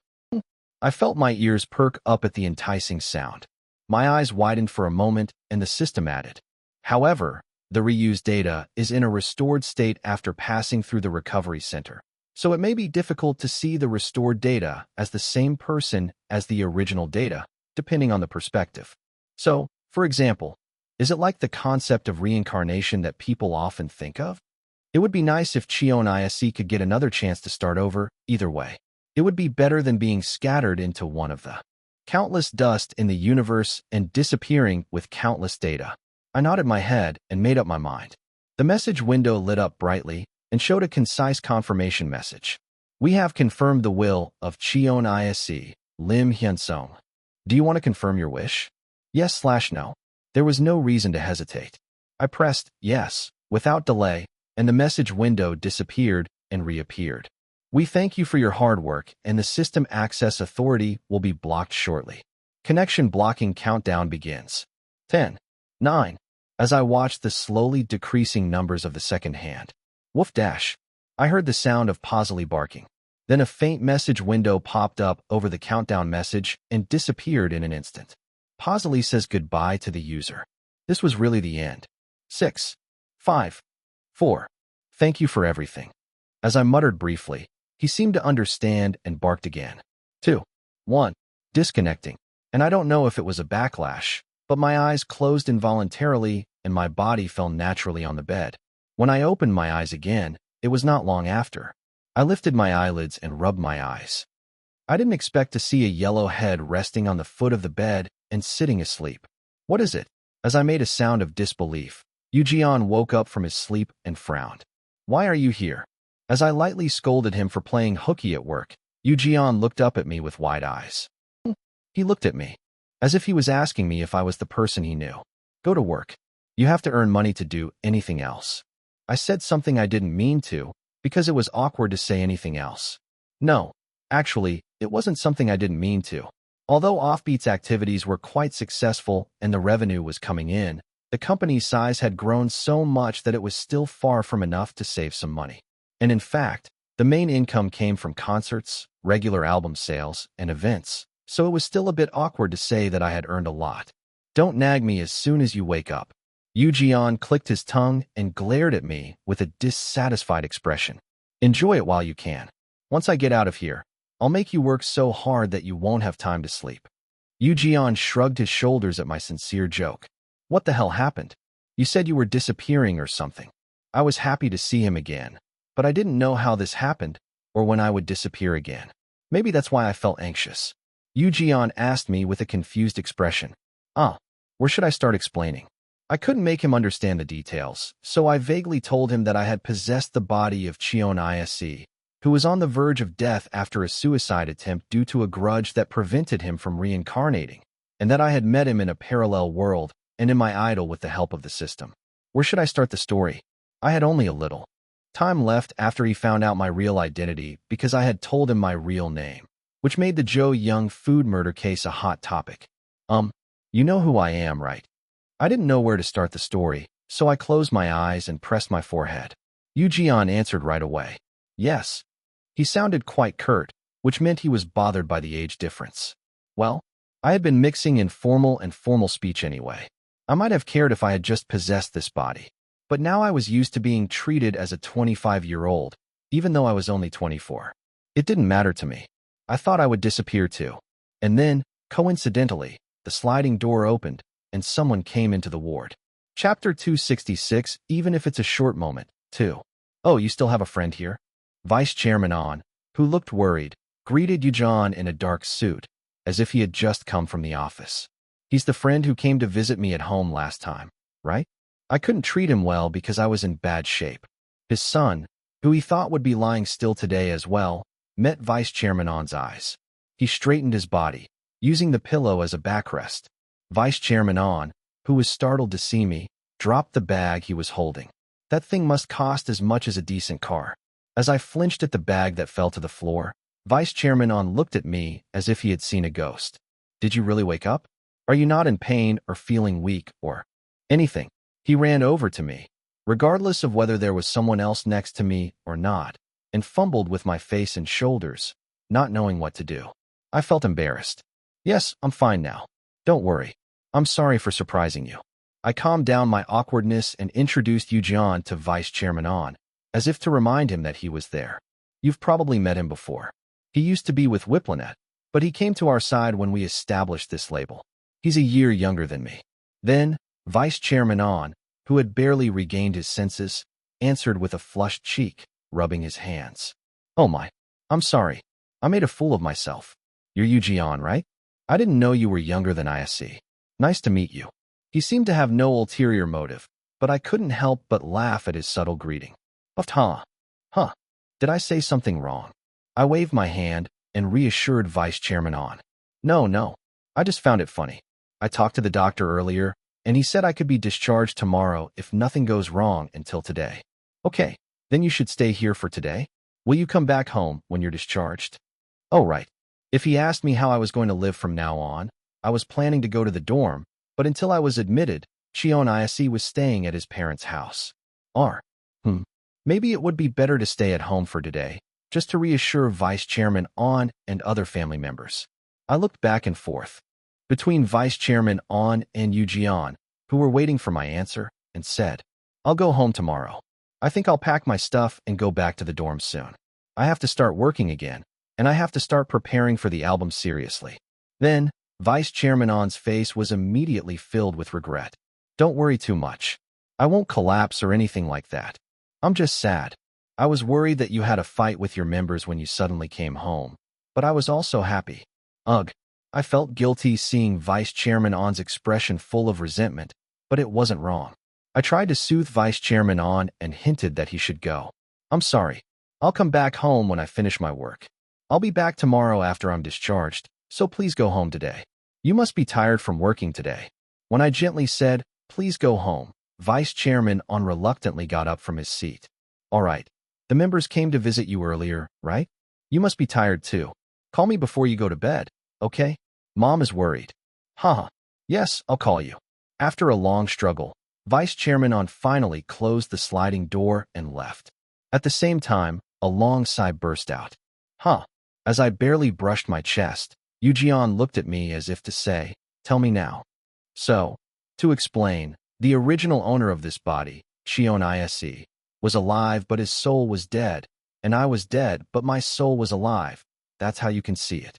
I felt my ears perk up at the enticing sound. My eyes widened for a moment, and the system added. However, the reused data is in a restored state after passing through the recovery center, so it may be difficult to see the restored data as the same person as the original data, depending on the perspective. So, for example, is it like the concept of reincarnation that people often think of? It would be nice if Cheon Yise could get another chance to start over, either way. It would be better than being scattered into one of the countless dust in the universe and disappearing with countless data. I nodded my head and made up my mind. The message window lit up brightly and showed a concise confirmation message. We have confirmed the will of Cheon Yise, Im Hyunsung. Do you want to confirm your wish? Yes/no. There was no reason to hesitate. I pressed yes, without delay, and the message window disappeared and reappeared. We thank you for your hard work, and the system access authority will be blocked shortly. Connection blocking countdown begins. 10, 9. As I watched the slowly decreasing numbers of the second hand. Woof dash. I heard the sound of Pausely barking. Then a faint message window popped up over the countdown message and disappeared in an instant. Pausely says goodbye to the user. This was really the end. 6, 5, 4. Thank you for everything. As I muttered briefly, he seemed to understand and barked again. 2, 1. Disconnecting. And I don't know if it was a backlash, but my eyes closed involuntarily and my body fell naturally on the bed. When I opened my eyes again, it was not long after. I lifted my eyelids and rubbed my eyes. I didn't expect to see a yellow head resting on the foot of the bed and sitting asleep. What is it? As I made a sound of disbelief, Yoojian woke up from his sleep and frowned. Why are you here? As I lightly scolded him for playing hooky at work, Yoojian looked up at me with wide eyes. He looked at me, as if he was asking me if I was the person he knew. Go to work. You have to earn money to do anything else. I said something I didn't mean to, because it was awkward to say anything else. No, actually, it wasn't something I didn't mean to. Although Offbeat's activities were quite successful and the revenue was coming in, the company's size had grown so much that it was still far from enough to save some money. And in fact, the main income came from concerts, regular album sales, and events, so it was still a bit awkward to say that I had earned a lot. Don't nag me as soon as you wake up. Yoojian clicked his tongue and glared at me with a dissatisfied expression. Enjoy it while you can. Once I get out of here, I'll make you work so hard that you won't have time to sleep. Yoojian shrugged his shoulders at my sincere joke. What the hell happened? You said you were disappearing or something. I was happy to see him again, but I didn't know how this happened or when I would disappear again. Maybe that's why I felt anxious. Yoojian asked me with a confused expression. Where should I start explaining? I couldn't make him understand the details, so I vaguely told him that I had possessed the body of Cheon Yise, who was on the verge of death after a suicide attempt due to a grudge that prevented him from reincarnating, and that I had met him in a parallel world and in my idol with the help of the system. Where should I start the story? I had only a little time left after he found out my real identity because I had told him my real name, which made the Joe Young food murder case a hot topic. You know who I am, right? I didn't know where to start the story, so I closed my eyes and pressed my forehead. Yoojian answered right away. Yes. He sounded quite curt, which meant he was bothered by the age difference. Well, I had been mixing informal and formal speech anyway. I might have cared if I had just possessed this body, but now I was used to being treated as a 25-year-old, even though I was only 24. It didn't matter to me. I thought I would disappear too. And then, coincidentally, the sliding door opened, and someone came into the ward. Chapter 266, even if it's a short moment, 2. Oh, you still have a friend here? Vice Chairman On, who looked worried, greeted Yoojian in a dark suit, as if he had just come from the office. He's the friend who came to visit me at home last time, right? I couldn't treat him well because I was in bad shape. His son, who he thought would be lying still today as well, met Vice Chairman On's eyes. He straightened his body, using the pillow as a backrest. Vice Chairman On, who was startled to see me, dropped the bag he was holding. That thing must cost as much as a decent car. As I flinched at the bag that fell to the floor, Vice Chairman On looked at me as if he had seen a ghost. Did you really wake up? Are you not in pain or feeling weak or anything? He ran over to me, regardless of whether there was someone else next to me or not, and fumbled with my face and shoulders, not knowing what to do. I felt embarrassed. Yes, I'm fine now. Don't worry. I'm sorry for surprising you. I calmed down my awkwardness and introduced Yoojian to Vice Chairman On, as if to remind him that he was there. You've probably met him before. He used to be with Whiplanet, but he came to our side when we established this label. He's a year younger than me. Then, Vice Chairman On, who had barely regained his senses, answered with a flushed cheek, rubbing his hands. Oh my. I'm sorry. I made a fool of myself. You're Yoojian, right? I didn't know you were younger than Yise. Nice to meet you. He seemed to have no ulterior motive, but I couldn't help but laugh at his subtle greeting. Huh. Did I say something wrong? I waved my hand and reassured Vice Chairman On. No. I just found it funny. I talked to the doctor earlier, and he said I could be discharged tomorrow if nothing goes wrong until today. Okay, then you should stay here for today? Will you come back home when you're discharged? Oh, right. If he asked me how I was going to live from now on, I was planning to go to the dorm, but until I was admitted, Cheon Yise was staying at his parents' house. R. Maybe it would be better to stay at home for today, just to reassure Vice Chairman On and other family members. I looked back and forth between Vice Chairman On and Yu Jian, who were waiting for my answer, and said, I'll go home tomorrow. I think I'll pack my stuff and go back to the dorm soon. I have to start working again, and I have to start preparing for the album seriously. Then, Vice Chairman On's face was immediately filled with regret. Don't worry too much. I won't collapse or anything like that. I'm just sad. I was worried that you had a fight with your members when you suddenly came home, but I was also happy. Ugh. I felt guilty seeing Vice Chairman On's expression full of resentment, but it wasn't wrong. I tried to soothe Vice Chairman On and hinted that he should go. I'm sorry. I'll come back home when I finish my work. I'll be back tomorrow after I'm discharged, so please go home today. You must be tired from working today. When I gently said, please go home, Vice Chairman On reluctantly got up from his seat. All right. The members came to visit you earlier, right? You must be tired too. Call me before you go to bed, okay? Mom is worried. Haha. Yes, I'll call you. After a long struggle, Vice Chairman On finally closed the sliding door and left. At the same time, a long sigh burst out. As I barely brushed my chest, Yu Jian looked at me as if to say, tell me now. So, to explain, the original owner of this body, Cheon Yise, was alive but his soul was dead, and I was dead but my soul was alive. That's how you can see it.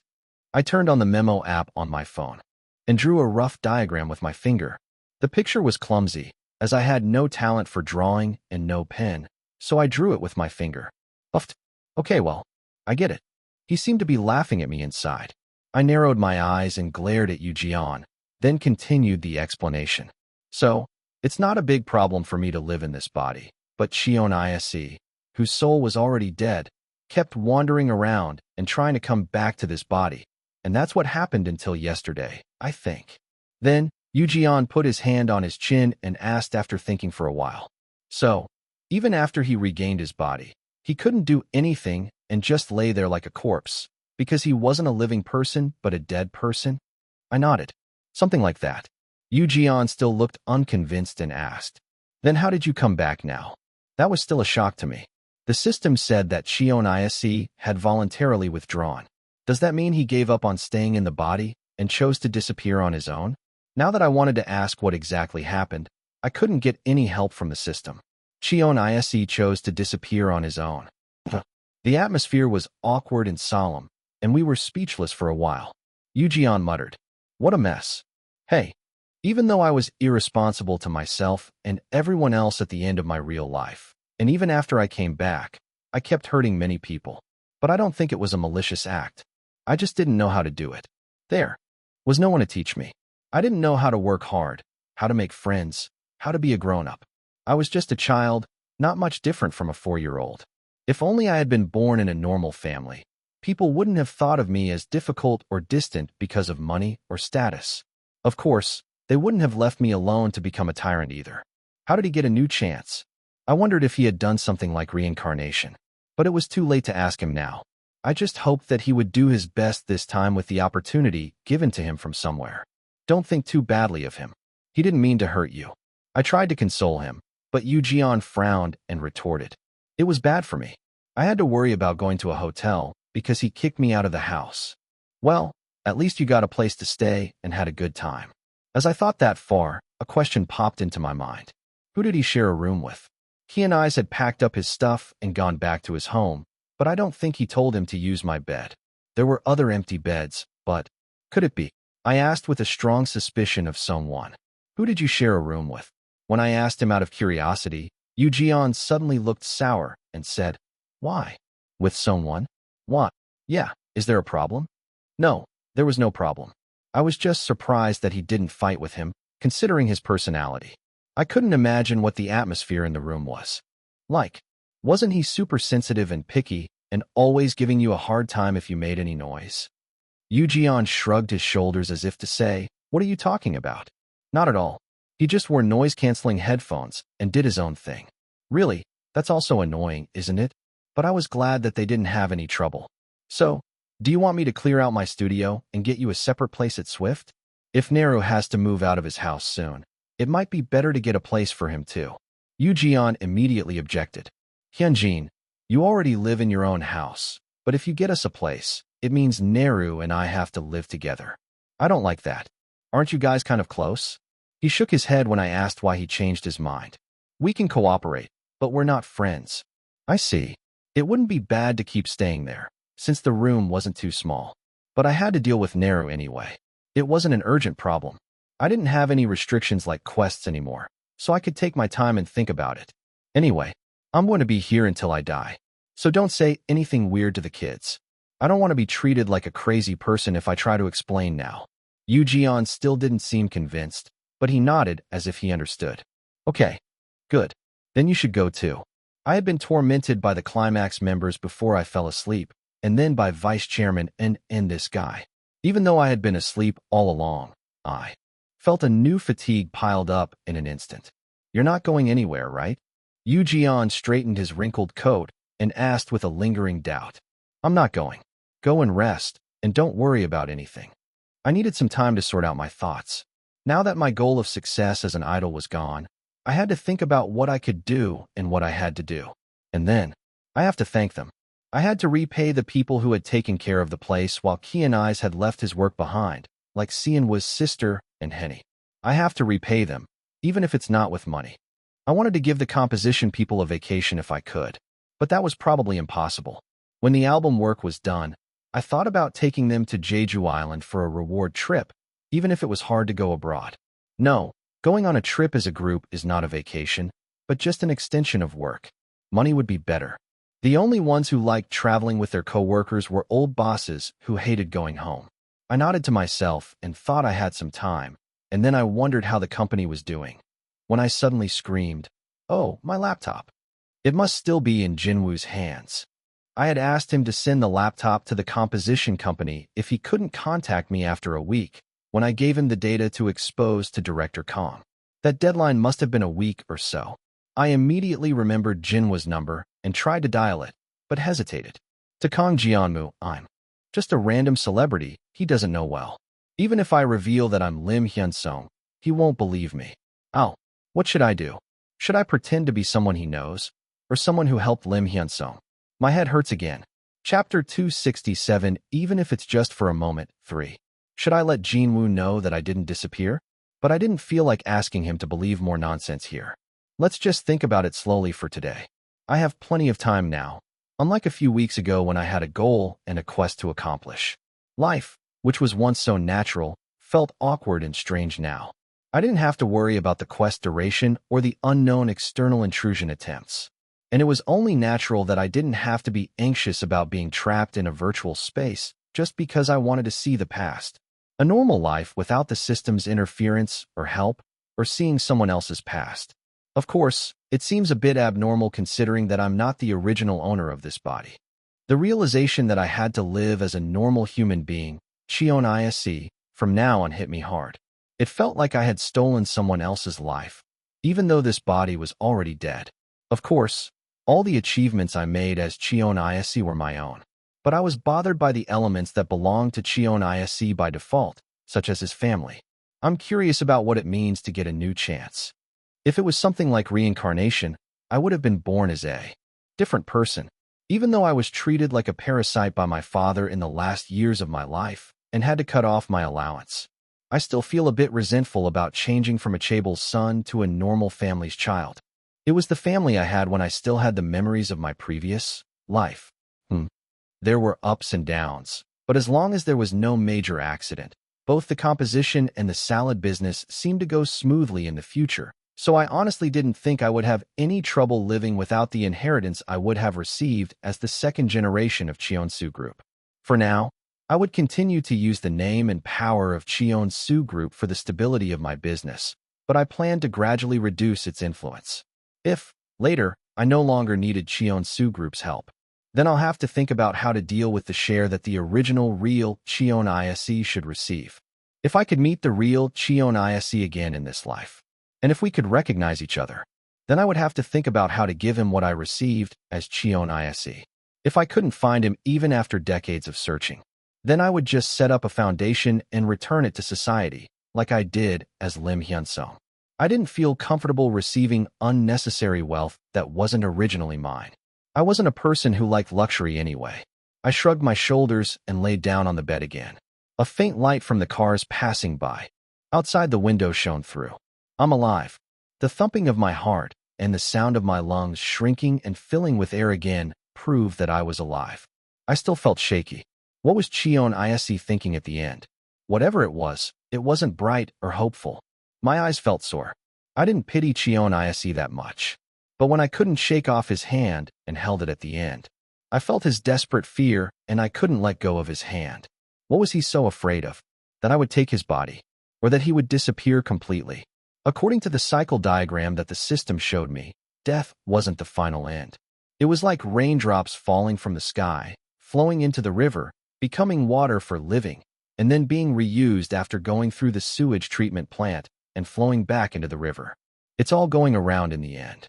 I turned on the memo app on my phone and drew a rough diagram with my finger. The picture was clumsy, as I had no talent for drawing and no pen, so I drew it with my finger. Puffed. Okay, well, I get it. He seemed to be laughing at me inside. I narrowed my eyes and glared at Yu Jian, then continued the explanation. So, it's not a big problem for me to live in this body, but Cheon Yise, whose soul was already dead, kept wandering around and trying to come back to this body. And that's what happened until yesterday, I think. Then, Yu Jian put his hand on his chin and asked after thinking for a while. So, even after he regained his body, he couldn't do anything and just lay there like a corpse, because he wasn't a living person but a dead person? I nodded. Something like that. Yu Jian still looked unconvinced and asked, then how did you come back now? That was still a shock to me. The system said that Cheon Yise had voluntarily withdrawn. Does that mean he gave up on staying in the body and chose to disappear on his own? Now that I wanted to ask what exactly happened, I couldn't get any help from the system. Cheon Yise chose to disappear on his own. The atmosphere was awkward and solemn, and we were speechless for a while. Yu Jian muttered, what a mess. Hey, even though I was irresponsible to myself and everyone else at the end of my real life, and even after I came back, I kept hurting many people. But I don't think it was a malicious act. I just didn't know how to do it. There was no one to teach me. I didn't know how to work hard, how to make friends, how to be a grown-up. I was just a child, not much different from a 4-year-old. If only I had been born in a normal family, people wouldn't have thought of me as difficult or distant because of money or status. Of course, they wouldn't have left me alone to become a tyrant either. How did he get a new chance? I wondered if he had done something like reincarnation. But it was too late to ask him now. I just hoped that he would do his best this time with the opportunity given to him from somewhere. Don't think too badly of him. He didn't mean to hurt you. I tried to console him, but Yu Jian frowned and retorted. It was bad for me. I had to worry about going to a hotel because he kicked me out of the house. Well, at least you got a place to stay and had a good time. As I thought that far, a question popped into my mind. Who did he share a room with? He and I had packed up his stuff and gone back to his home, but I don't think he told him to use my bed. There were other empty beds, but could it be? I asked with a strong suspicion of someone. Who did you share a room with? When I asked him out of curiosity, Yu Jian suddenly looked sour and said, why? With someone? What? Yeah, is there a problem? No, there was no problem. I was just surprised that he didn't fight with him, considering his personality. I couldn't imagine what the atmosphere in the room was like. Wasn't he super sensitive and picky and always giving you a hard time if you made any noise? Yu Jian shrugged his shoulders as if to say, what are you talking about? Not at all. He just wore noise-canceling headphones and did his own thing. Really, that's also annoying, isn't it? but I was glad that they didn't have any trouble. So, do you want me to clear out my studio and get you a separate place at Swift? If Naru has to move out of his house soon, it might be better to get a place for him too. Yu Jian immediately objected. Hyunjin, you already live in your own house, but if you get us a place, it means Naru and I have to live together. I don't like that. Aren't you guys kind of close? He shook his head when I asked why he changed his mind. We can cooperate, but we're not friends. I see. It wouldn't be bad to keep staying there, since the room wasn't too small. But I had to deal with Naru anyway. It wasn't an urgent problem. I didn't have any restrictions like quests anymore, so I could take my time and think about it. Anyway, I'm going to be here until I die. So don't say anything weird to the kids. I don't want to be treated like a crazy person if I try to explain now. Yu Jian still didn't seem convinced, but he nodded as if he understood. Okay, good. Then you should go too. I had been tormented by the Climax members before I fell asleep, and then by Vice Chairman and this guy. Even though I had been asleep all along, I felt a new fatigue piled up in an instant. You're not going anywhere, right? Yu Jian straightened his wrinkled coat and asked with a lingering doubt. I'm not going. Go and rest, and don't worry about anything. I needed some time to sort out my thoughts. Now that my goal of success as an idol was gone, I had to think about what I could do and what I had to do. And then, I have to thank them. I had to repay the people who had taken care of the place while Cheon Yise had left his work behind, like Sienwa's sister and Henny. I have to repay them, even if it's not with money. I wanted to give the composition people a vacation if I could, but that was probably impossible. When the album work was done, I thought about taking them to Jeju Island for a reward trip, even if it was hard to go abroad. No, going on a trip as a group is not a vacation, but just an extension of work. Money would be better. The only ones who liked traveling with their co-workers were old bosses who hated going home. I nodded to myself and thought I had some time, and then I wondered how the company was doing. When I suddenly screamed, "Oh, my laptop!" It must still be in Jinwoo's hands. I had asked him to send the laptop to the composition company if he couldn't contact me after a week, when I gave him the data to expose to Director Kong. That deadline must have been a week or so. I immediately remembered Jinwoo's number and tried to dial it, but hesitated. To Kong Jianmu, I'm just a random celebrity he doesn't know well. Even if I reveal that I'm Im Hyunsung, he won't believe me. Oh, what should I do? Should I pretend to be someone he knows, or someone who helped Im Hyunsung? My head hurts again. Chapter 267, even if it's just for a moment, 3. Should I let Jinwoo know that I didn't disappear? But I didn't feel like asking him to believe more nonsense here. Let's just think about it slowly for today. I have plenty of time now, unlike a few weeks ago when I had a goal and a quest to accomplish. Life, which was once so natural, felt awkward and strange now. I didn't have to worry about the quest duration or the unknown external intrusion attempts. And it was only natural that I didn't have to be anxious about being trapped in a virtual space just because I wanted to see the past. A normal life without the system's interference or help, or seeing someone else's past. Of course, it seems a bit abnormal considering that I'm not the original owner of this body. The realization that I had to live as a normal human being, Cheon Yise, from now on hit me hard. It felt like I had stolen someone else's life, even though this body was already dead. Of course, all the achievements I made as Cheon Yise were my own. But I was bothered by the elements that belonged to Cheon Yise by default, such as his family. I'm curious about what it means to get a new chance. If it was something like reincarnation, I would have been born as a different person. Even though I was treated like a parasite by my father in the last years of my life and had to cut off my allowance, I still feel a bit resentful about changing from a chaebol son to a normal family's child. It was the family I had when I still had the memories of my previous life. There were ups and downs, but as long as there was no major accident, both the composition and the salad business seemed to go smoothly in the future, so I honestly didn't think I would have any trouble living without the inheritance I would have received as the second generation of Cheonsu Group. For now, I would continue to use the name and power of Cheonsu Group for the stability of my business, but I planned to gradually reduce its influence. If, later, I no longer needed Cheonsu Group's help, then I'll have to think about how to deal with the share that the original real Cheon Yise should receive. If I could meet the real Cheon Yise again in this life, and if we could recognize each other, Then I would have to think about how to give him what I received as Cheon Yise. If I couldn't find him even after decades of searching, then I would just set up a foundation and return it to society, like I did as Im Hyunsung. I didn't feel comfortable receiving unnecessary wealth that wasn't originally mine. I wasn't a person who liked luxury anyway. I shrugged my shoulders and laid down on the bed again. A faint light from the cars passing by. Outside the window shone through. I'm alive. The thumping of my heart and the sound of my lungs shrinking and filling with air again proved that I was alive. I still felt shaky. What was Cheon Yise thinking at the end? Whatever it wasn't bright or hopeful. My eyes felt sore. I didn't pity Cheon Yise that much. But when I couldn't shake off his hand and held it at the end, I felt his desperate fear and I couldn't let go of his hand. What was he so afraid of? That I would take his body? Or that he would disappear completely? According to the cycle diagram that the system showed me, death wasn't the final end. It was like raindrops falling from the sky, flowing into the river, becoming water for living, and then being reused after going through the sewage treatment plant and flowing back into the river. It's all going around in the end.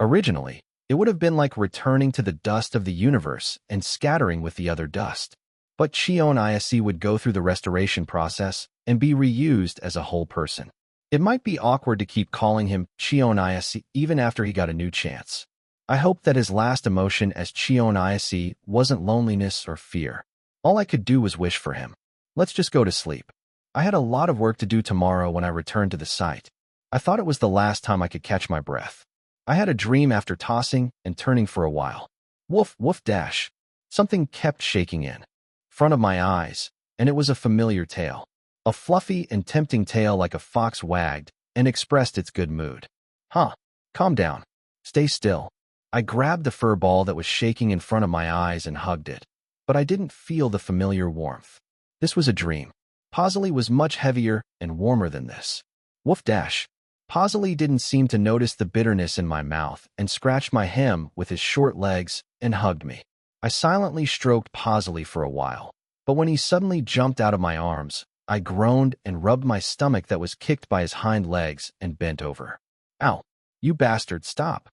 Originally, it would have been like returning to the dust of the universe and scattering with the other dust. But Cheon Yise would go through the restoration process and be reused as a whole person. It might be awkward to keep calling him Cheon Yise even after he got a new chance. I hoped that his last emotion as Cheon Yise wasn't loneliness or fear. All I could do was wish for him. Let's just go to sleep. I had a lot of work to do tomorrow when I returned to the site. I thought it was the last time I could catch my breath. I had a dream after tossing and turning for a while. Woof, woof, dash. Something kept shaking in front of my eyes, and it was a familiar tail. A fluffy and tempting tail like a fox wagged and expressed its good mood. Huh. Calm down. Stay still. I grabbed the fur ball that was shaking in front of my eyes and hugged it. But I didn't feel the familiar warmth. This was a dream. Paisley was much heavier and warmer than this. Woof dash. Paisley didn't seem to notice the bitterness in my mouth and scratched my hem with his short legs and hugged me. I silently stroked Paisley for a while, but when he suddenly jumped out of my arms, I groaned and rubbed my stomach that was kicked by his hind legs and bent over. Ow, you bastard, stop.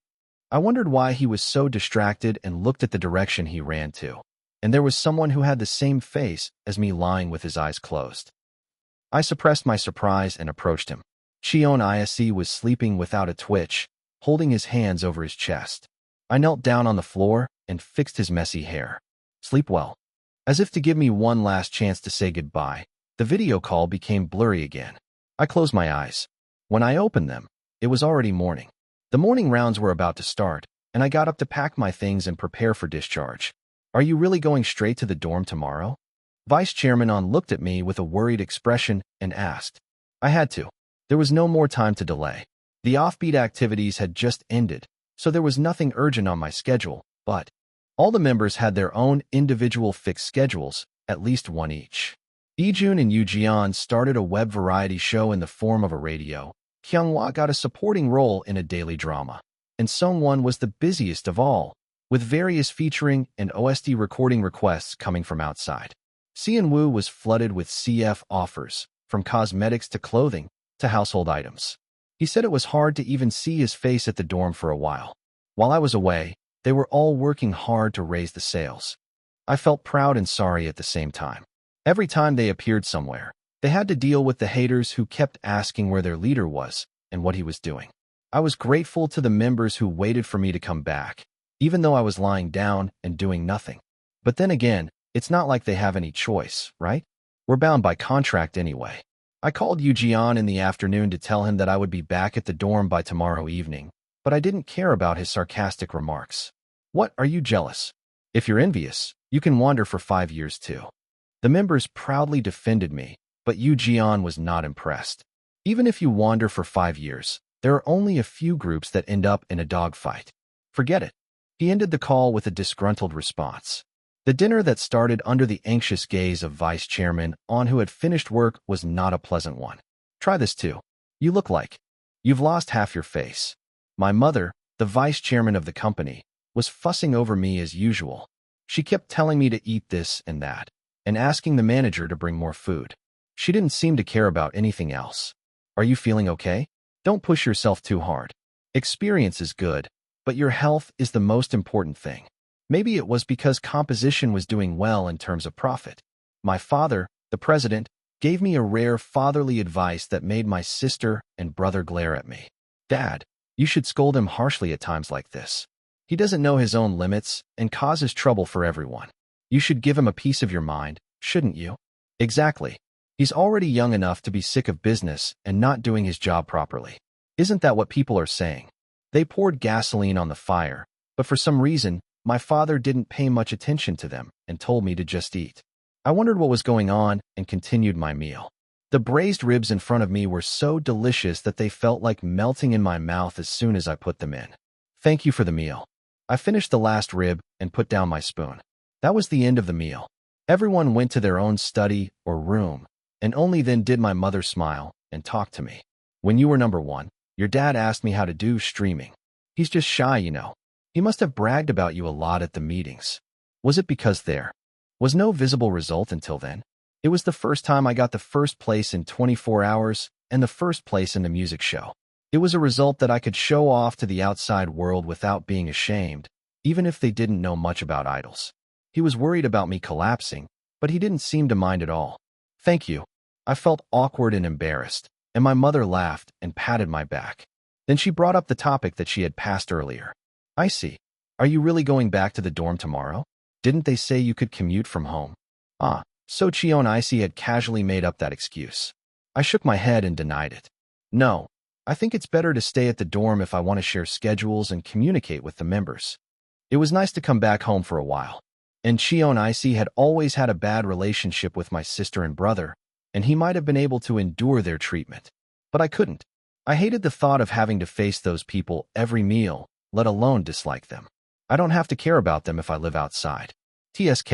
I wondered why he was so distracted and looked at the direction he ran to. And there was someone who had the same face as me lying with his eyes closed. I suppressed my surprise and approached him. Cheon Yise was sleeping without a twitch, holding his hands over his chest. I knelt down on the floor and fixed his messy hair. Sleep well. As if to give me one last chance to say goodbye, the video call became blurry again. I closed my eyes. When I opened them, it was already morning. The morning rounds were about to start, and I got up to pack my things and prepare for discharge. Are you really going straight to the dorm tomorrow? Vice Chairman On looked at me with a worried expression and asked. I had to. There was no more time to delay. The offbeat activities had just ended, so there was nothing urgent on my schedule, but all the members had their own individual fixed schedules, at least one each. Ijun and Yoo started a web variety show in the form of a radio. Kyunghwa got a supporting role in a daily drama, and Sungwon was the busiest of all, with various featuring and OST recording requests coming from outside. Seon-woo was flooded with CF offers, from cosmetics to clothing to household items. He said it was hard to even see his face at the dorm for a while. While I was away, they were all working hard to raise the sales. I felt proud and sorry at the same time. Every time they appeared somewhere, they had to deal with the haters who kept asking where their leader was and what he was doing. I was grateful to the members who waited for me to come back, even though I was lying down and doing nothing. But then again, it's not like they have any choice, right? We're bound by contract anyway. I called Yoo in the afternoon to tell him that I would be back at the dorm by tomorrow evening, but I didn't care about his sarcastic remarks. What, are you jealous? If you're envious, you can wander for 5 years too. The members proudly defended me, but Yoo was not impressed. Even if you wander for 5 years, there are only a few groups that end up in a dogfight. Forget it. He ended the call with a disgruntled response. The dinner that started under the anxious gaze of Vice Chairman On, who had finished work, was not a pleasant one. Try this too. You look like you've lost half your face. My mother, the vice chairman of the company, was fussing over me as usual. She kept telling me to eat this and that, and asking the manager to bring more food. She didn't seem to care about anything else. Are you feeling okay? Don't push yourself too hard. Experience is good, but your health is the most important thing. Maybe it was because composition was doing well in terms of profit. My father, the president, gave me a rare fatherly advice that made my sister and brother glare at me. Dad, you should scold him harshly at times like this. He doesn't know his own limits and causes trouble for everyone. You should give him a piece of your mind, shouldn't you? Exactly. He's already young enough to be sick of business and not doing his job properly. Isn't that what people are saying? They poured gasoline on the fire, but for some reason, my father didn't pay much attention to them and told me to just eat. I wondered what was going on and continued my meal. The braised ribs in front of me were so delicious that they felt like melting in my mouth as soon as I put them in. Thank you for the meal. I finished the last rib and put down my spoon. That was the end of the meal. Everyone went to their own study or room, and only then did my mother smile and talk to me. When you were number one, your dad asked me how to do streaming. He's just shy, you know. He must have bragged about you a lot at the meetings. Was it because there was no visible result until then? It was the first time I got the first place in 24 hours and the first place in the music show. It was a result that I could show off to the outside world without being ashamed, even if they didn't know much about idols. He was worried about me collapsing, but he didn't seem to mind at all. Thank you. I felt awkward and embarrassed, and my mother laughed and patted my back. Then she brought up the topic that she had passed earlier. I see. Are you really going back to the dorm tomorrow? Didn't they say you could commute from home? So Cheon Yise had casually made up that excuse. I shook my head and denied it. No, I think it's better to stay at the dorm if I want to share schedules and communicate with the members. It was nice to come back home for a while. And Cheon Yise had always had a bad relationship with my sister and brother, and he might have been able to endure their treatment. But I couldn't. I hated the thought of having to face those people every meal, let alone dislike them. I don't have to care about them if I live outside. TSK.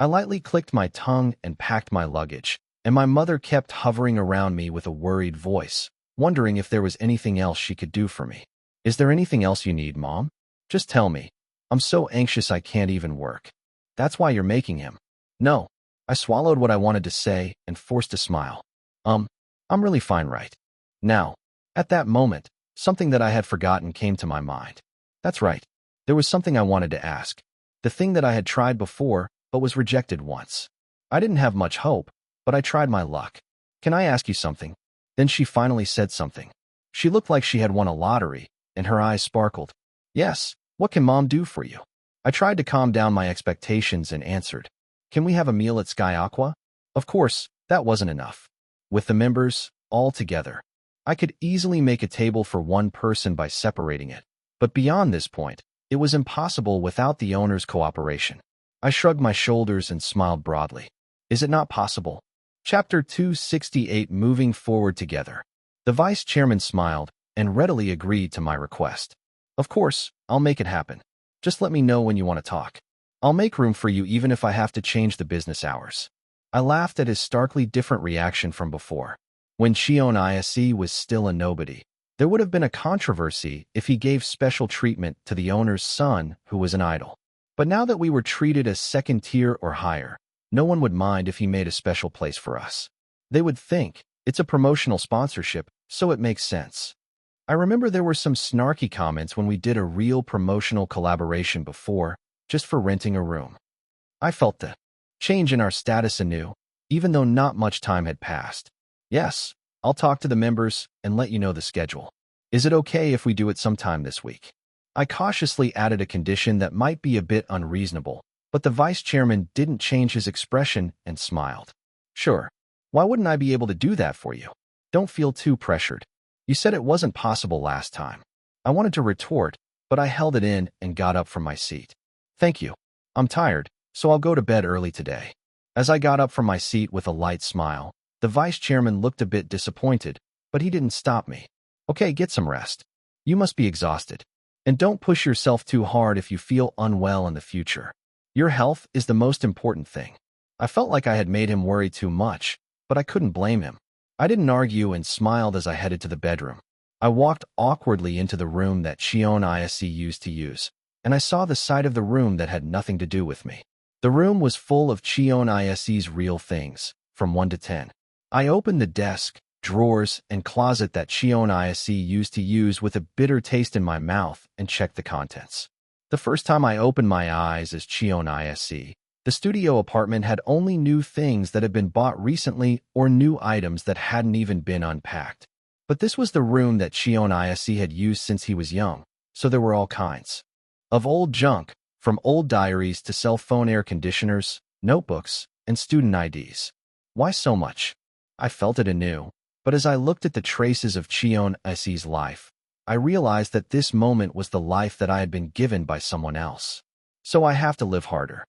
I lightly clicked my tongue and packed my luggage, and my mother kept hovering around me with a worried voice, wondering if there was anything else she could do for me. Is there anything else you need, Mom? Just tell me. I'm so anxious I can't even work. That's why you're making him. No. I swallowed what I wanted to say and forced a smile. I'm really fine right now. At that moment, something that I had forgotten came to my mind. That's right. There was something I wanted to ask. The thing that I had tried before, but was rejected once. I didn't have much hope, but I tried my luck. Can I ask you something? Then she finally said something. She looked like she had won a lottery, and her eyes sparkled. Yes, what can Mom do for you? I tried to calm down my expectations and answered. Can we have a meal at Sky Aqua? Of course, that wasn't enough. With the members, all together, I could easily make a table for one person by separating it. But beyond this point, it was impossible without the owner's cooperation. I shrugged my shoulders and smiled broadly. Is it not possible? Chapter 268 Moving Forward Together. The vice chairman smiled and readily agreed to my request. Of course, I'll make it happen. Just let me know when you want to talk. I'll make room for you even if I have to change the business hours. I laughed at his starkly different reaction from before. When Cheon Yise was still a nobody, there would have been a controversy if he gave special treatment to the owner's son who was an idol. But now that we were treated as second tier or higher, no one would mind if he made a special place for us. They would think, it's a promotional sponsorship, so it makes sense. I remember there were some snarky comments when we did a real promotional collaboration before, just for renting a room. I felt the change in our status anew, even though not much time had passed. Yes, I'll talk to the members and let you know the schedule. Is it okay if we do it sometime this week? I cautiously added a condition that might be a bit unreasonable, but the vice chairman didn't change his expression and smiled. Sure. Why wouldn't I be able to do that for you? Don't feel too pressured. You said it wasn't possible last time. I wanted to retort, but I held it in and got up from my seat. Thank you. I'm tired, so I'll go to bed early today. As I got up from my seat with a light smile, the vice chairman looked a bit disappointed, but he didn't stop me. Okay, get some rest. You must be exhausted. And don't push yourself too hard if you feel unwell in the future. Your health is the most important thing. I felt like I had made him worry too much, but I couldn't blame him. I didn't argue and smiled as I headed to the bedroom. I walked awkwardly into the room that Cheon Yise used to use, and I saw the side of the room that had nothing to do with me. The room was full of Cheon Yise's real things, from 1 to 10. I opened the desk, drawers, and closet that Cheon Yise used to use with a bitter taste in my mouth and checked the contents. The first time I opened my eyes as Cheon Yise, the studio apartment had only new things that had been bought recently or new items that hadn't even been unpacked. But this was the room that Cheon Yise had used since he was young, so there were all kinds of old junk, from old diaries to cell phone air conditioners, notebooks, and student IDs. Why so much? I felt it anew, but as I looked at the traces of Cheon Yise's life, I realized that this moment was the life that I had been given by someone else. So I have to live harder.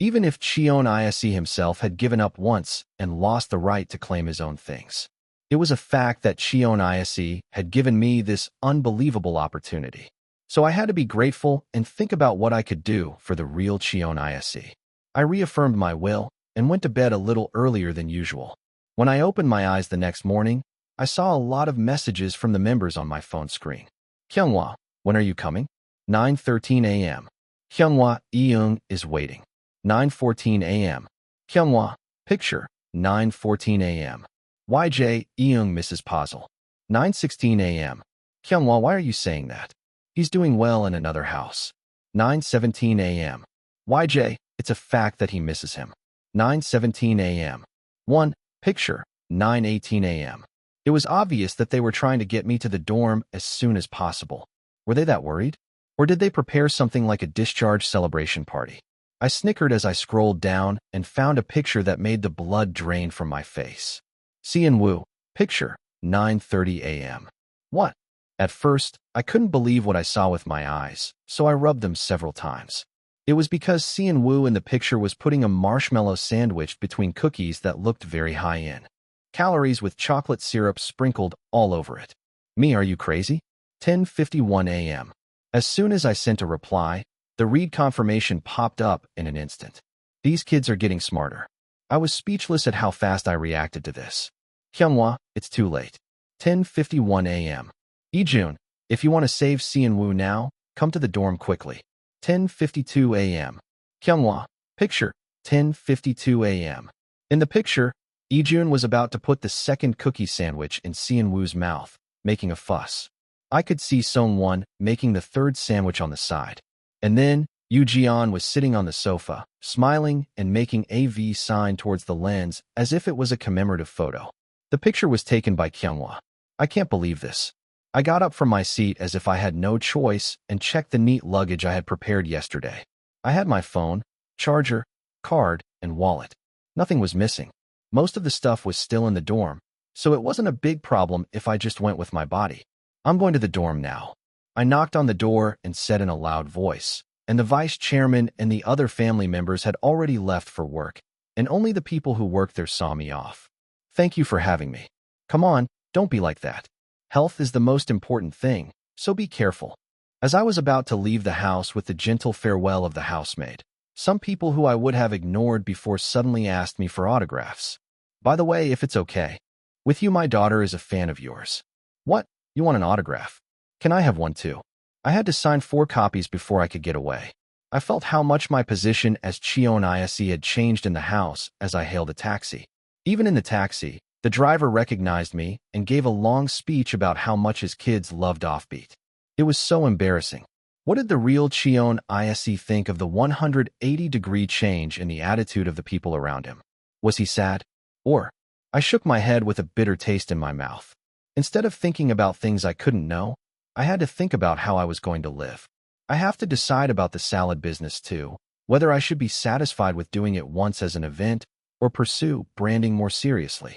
Even if Cheon Yise himself had given up once and lost the right to claim his own things, it was a fact that Cheon Yise had given me this unbelievable opportunity. So I had to be grateful and think about what I could do for the real Cheon Yise. I reaffirmed my will and went to bed a little earlier than usual. When I opened my eyes the next morning, I saw a lot of messages from the members on my phone screen. Hyunghwa, when are you coming? 9:13 a.m. Hyunghwa, Iyoung is waiting. 9:14 a.m. Hyunghwa, picture, 9:14 a.m. YJ, Iyoung misses puzzle. 9:16 a.m. Hyunghwa, why are you saying that? He's doing well in another house. 9:17 a.m. YJ, it's a fact that he misses him. 9:17 a.m. 1. Picture, 9:18 a.m. It was obvious that they were trying to get me to the dorm as soon as possible. Were they that worried? Or did they prepare something like a discharge celebration party? I snickered as I scrolled down and found a picture that made the blood drain from my face. Sian-woo, picture, 9:30 a.m. What? At first, I couldn't believe what I saw with my eyes, so I rubbed them several times. It was because Sian-woo in the picture was putting a marshmallow sandwich between cookies that looked very high in calories with chocolate syrup sprinkled all over it. Me, are you crazy? 10:51 a.m. As soon as I sent a reply, the read confirmation popped up in an instant. These kids are getting smarter. I was speechless at how fast I reacted to this. Hyunghwa, it's too late. 10:51 a.m. Ijun, if you want to save Sian-woo now, come to the dorm quickly. 10:52 a.m. Hyunghwa, picture, 10:52 a.m. In the picture, Ijun was about to put the second cookie sandwich in Sian-woo's mouth, making a fuss. I could see Song-won making the third sandwich on the side. And then, Yoo-jeon was sitting on the sofa, smiling and making a V sign towards the lens as if it was a commemorative photo. The picture was taken by Hyunghwa. I can't believe this. I got up from my seat as if I had no choice and checked the neat luggage I had prepared yesterday. I had my phone, charger, card, and wallet. Nothing was missing. Most of the stuff was still in the dorm, so it wasn't a big problem if I just went with my body. I'm going to the dorm now. I knocked on the door and said in a loud voice, and the vice chairman and the other family members had already left for work, and only the people who worked there saw me off. Thank you for having me. Come on, don't be like that. Health is the most important thing, so be careful. As I was about to leave the house with the gentle farewell of the housemaid, some people who I would have ignored before suddenly asked me for autographs. By the way, if it's okay. With you, my daughter is a fan of yours. What? You want an autograph? Can I have one too? I had to sign 4 copies before I could get away. I felt how much my position as Cheon Yise had changed in the house as I hailed a taxi. Even in the taxi, the driver recognized me and gave a long speech about how much his kids loved Offbeat. It was so embarrassing. What did the real Cheon Yise think of the 180-degree change in the attitude of the people around him? Was he sad? Or? I shook my head with a bitter taste in my mouth. Instead of thinking about things I couldn't know, I had to think about how I was going to live. I have to decide about the salad business too, whether I should be satisfied with doing it once as an event or pursue branding more seriously.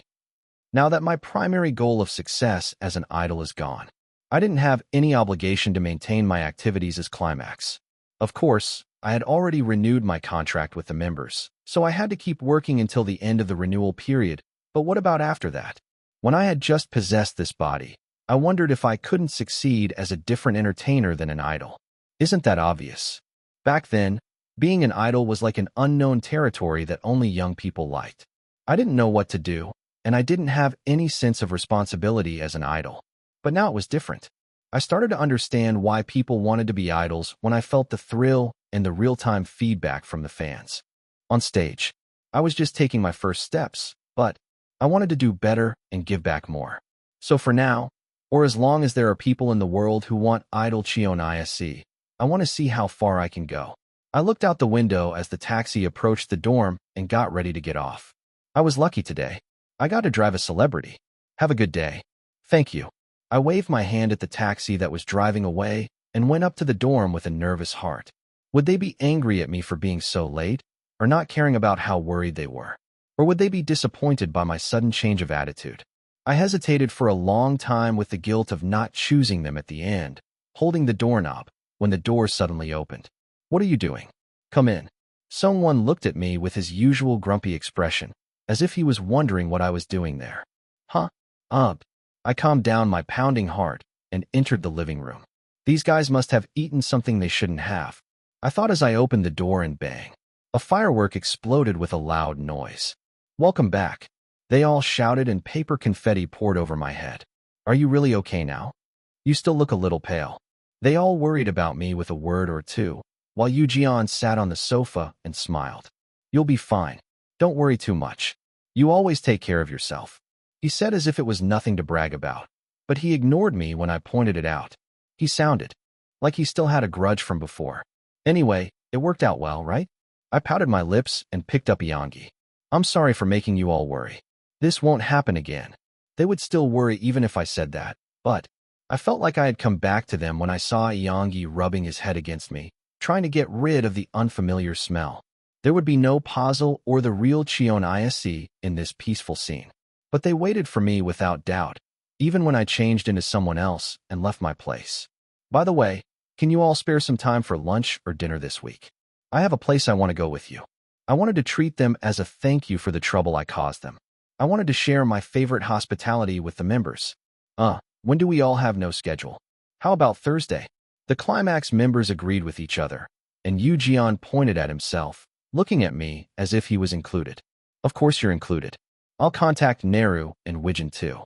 Now that my primary goal of success as an idol is gone, I didn't have any obligation to maintain my activities as Climax. Of course, I had already renewed my contract with the members, so I had to keep working until the end of the renewal period, but what about after that? When I had just possessed this body, I wondered if I couldn't succeed as a different entertainer than an idol. Isn't that obvious? Back then, being an idol was like an unknown territory that only young people liked. I didn't know what to do, and I didn't have any sense of responsibility as an idol. But now it was different. I started to understand why people wanted to be idols when I felt the thrill and the real-time feedback from the fans. On stage, I was just taking my first steps, but I wanted to do better and give back more. So for now, or as long as there are people in the world who want idol Cheon Yise, I want to see how far I can go. I looked out the window as the taxi approached the dorm and got ready to get off. I was lucky today. I got to drive a celebrity. Have a good day. Thank you. I waved my hand at the taxi that was driving away and went up to the dorm with a nervous heart. Would they be angry at me for being so late, or not caring about how worried they were? Or would they be disappointed by my sudden change of attitude? I hesitated for a long time with the guilt of not choosing them at the end, holding the doorknob, when the door suddenly opened. What are you doing? Come in. Someone looked at me with his usual grumpy expression, as if he was wondering what I was doing there. Huh? I calmed down my pounding heart and entered the living room. These guys must have eaten something they shouldn't have. I thought as I opened the door, and bang. A firework exploded with a loud noise. Welcome back. They all shouted and paper confetti poured over my head. Are you really okay now? You still look a little pale. They all worried about me with a word or two, while Yoo sat on the sofa and smiled. You'll be fine. Don't worry too much. You always take care of yourself. He said as if it was nothing to brag about, but he ignored me when I pointed it out. He sounded like he still had a grudge from before. Anyway, it worked out well, right? I pouted my lips and picked up Yongi. I'm sorry for making you all worry. This won't happen again. They would still worry even if I said that, but I felt like I had come back to them when I saw Yongi rubbing his head against me, trying to get rid of the unfamiliar smell. There would be no puzzle or the real Cheon Yise in this peaceful scene. But they waited for me without doubt, even when I changed into someone else and left my place. By the way, can you all spare some time for lunch or dinner this week? I have a place I want to go with you. I wanted to treat them as a thank you for the trouble I caused them. I wanted to share my favorite hospitality with the members. When do we all have no schedule? How about Thursday? The Climax members agreed with each other, and Yoo pointed at himself, looking at me as if he was included. Of course you're included. I'll contact Naru and Wijin too.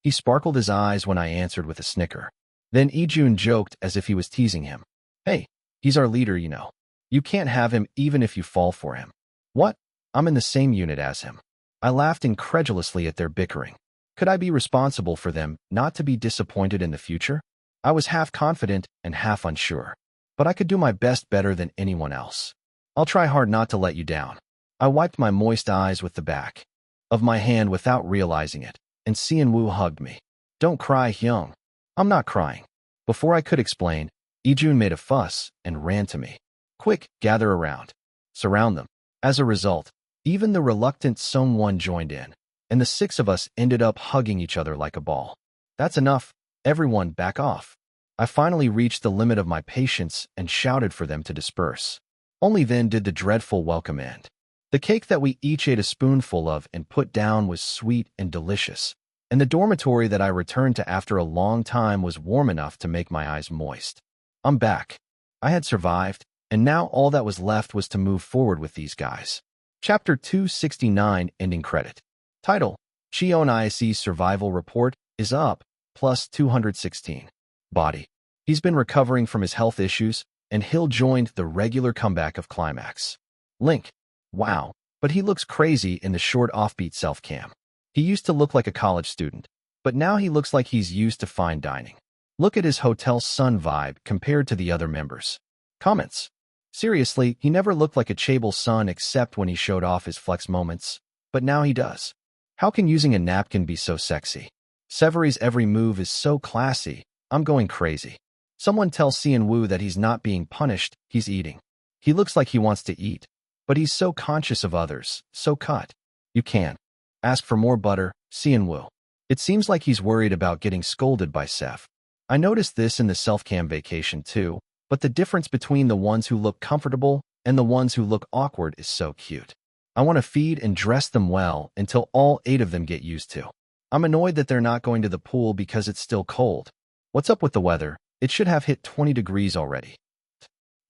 He sparkled his eyes when I answered with a snicker. Then Ijun joked as if he was teasing him. Hey, he's our leader, you know. You can't have him even if you fall for him. What? I'm in the same unit as him. I laughed incredulously at their bickering. Could I be responsible for them not to be disappointed in the future? I was half confident and half unsure, but I could do my best better than anyone else. I'll try hard not to let you down. I wiped my moist eyes with the back of my hand without realizing it, and Seon-woo hugged me. Don't cry, Hyung. I'm not crying. Before I could explain, Ijun made a fuss and ran to me. Quick, gather around. Surround them. As a result, even the reluctant Song-won joined in, and the six of us ended up hugging each other like a ball. That's enough. Everyone back off. I finally reached the limit of my patience and shouted for them to disperse. Only then did the dreadful welcome end. The cake that we each ate a spoonful of and put down was sweet and delicious, and the dormitory that I returned to after a long time was warm enough to make my eyes moist. I'm back. I had survived, and now all that was left was to move forward with these guys. Chapter 269, Ending Credit. Title: Cheon Yise's Survival Report is up, plus 216. Body: he's been recovering from his health issues, and Hill joined the regular comeback of Climax. Link: wow, but he looks crazy in the short offbeat self-cam. He used to look like a college student, but now he looks like he's used to fine dining. Look at his Hotel Sun vibe compared to the other members. Comments: seriously, he never looked like a Chable Sun except when he showed off his flex moments, but now he does. How can using a napkin be so sexy? Severi's every move is so classy, I'm going crazy. Someone tell Seon-woo that he's not being punished, he's eating. He looks like he wants to eat, but he's so conscious of others, so cut. You can. Ask for more butter, Seon-woo. It seems like he's worried about getting scolded by Seth. I noticed this in the self-cam vacation too, but the difference between the ones who look comfortable and the ones who look awkward is so cute. I want to feed and dress them well until all 8 of them get used to. I'm annoyed that they're not going to the pool because it's still cold. What's up with the weather? It should have hit 20 degrees already.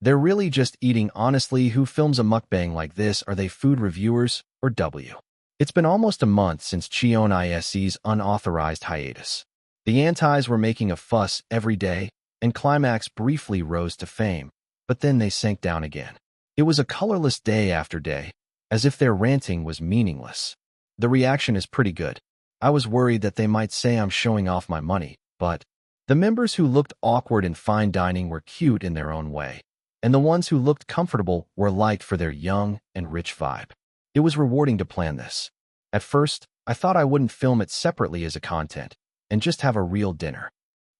They're really just eating. Honestly, who films a mukbang like this? Are they food reviewers or W? It's been almost a month since Cheon Yise's unauthorized hiatus. The antis were making a fuss every day, and Climax briefly rose to fame, but then they sank down again. It was a colorless day after day, as if their ranting was meaningless. The reaction is pretty good. I was worried that they might say I'm showing off my money, but the members who looked awkward in fine dining were cute in their own way, and the ones who looked comfortable were liked for their young and rich vibe. It was rewarding to plan this. At first, I thought I wouldn't film it separately as a content and just have a real dinner.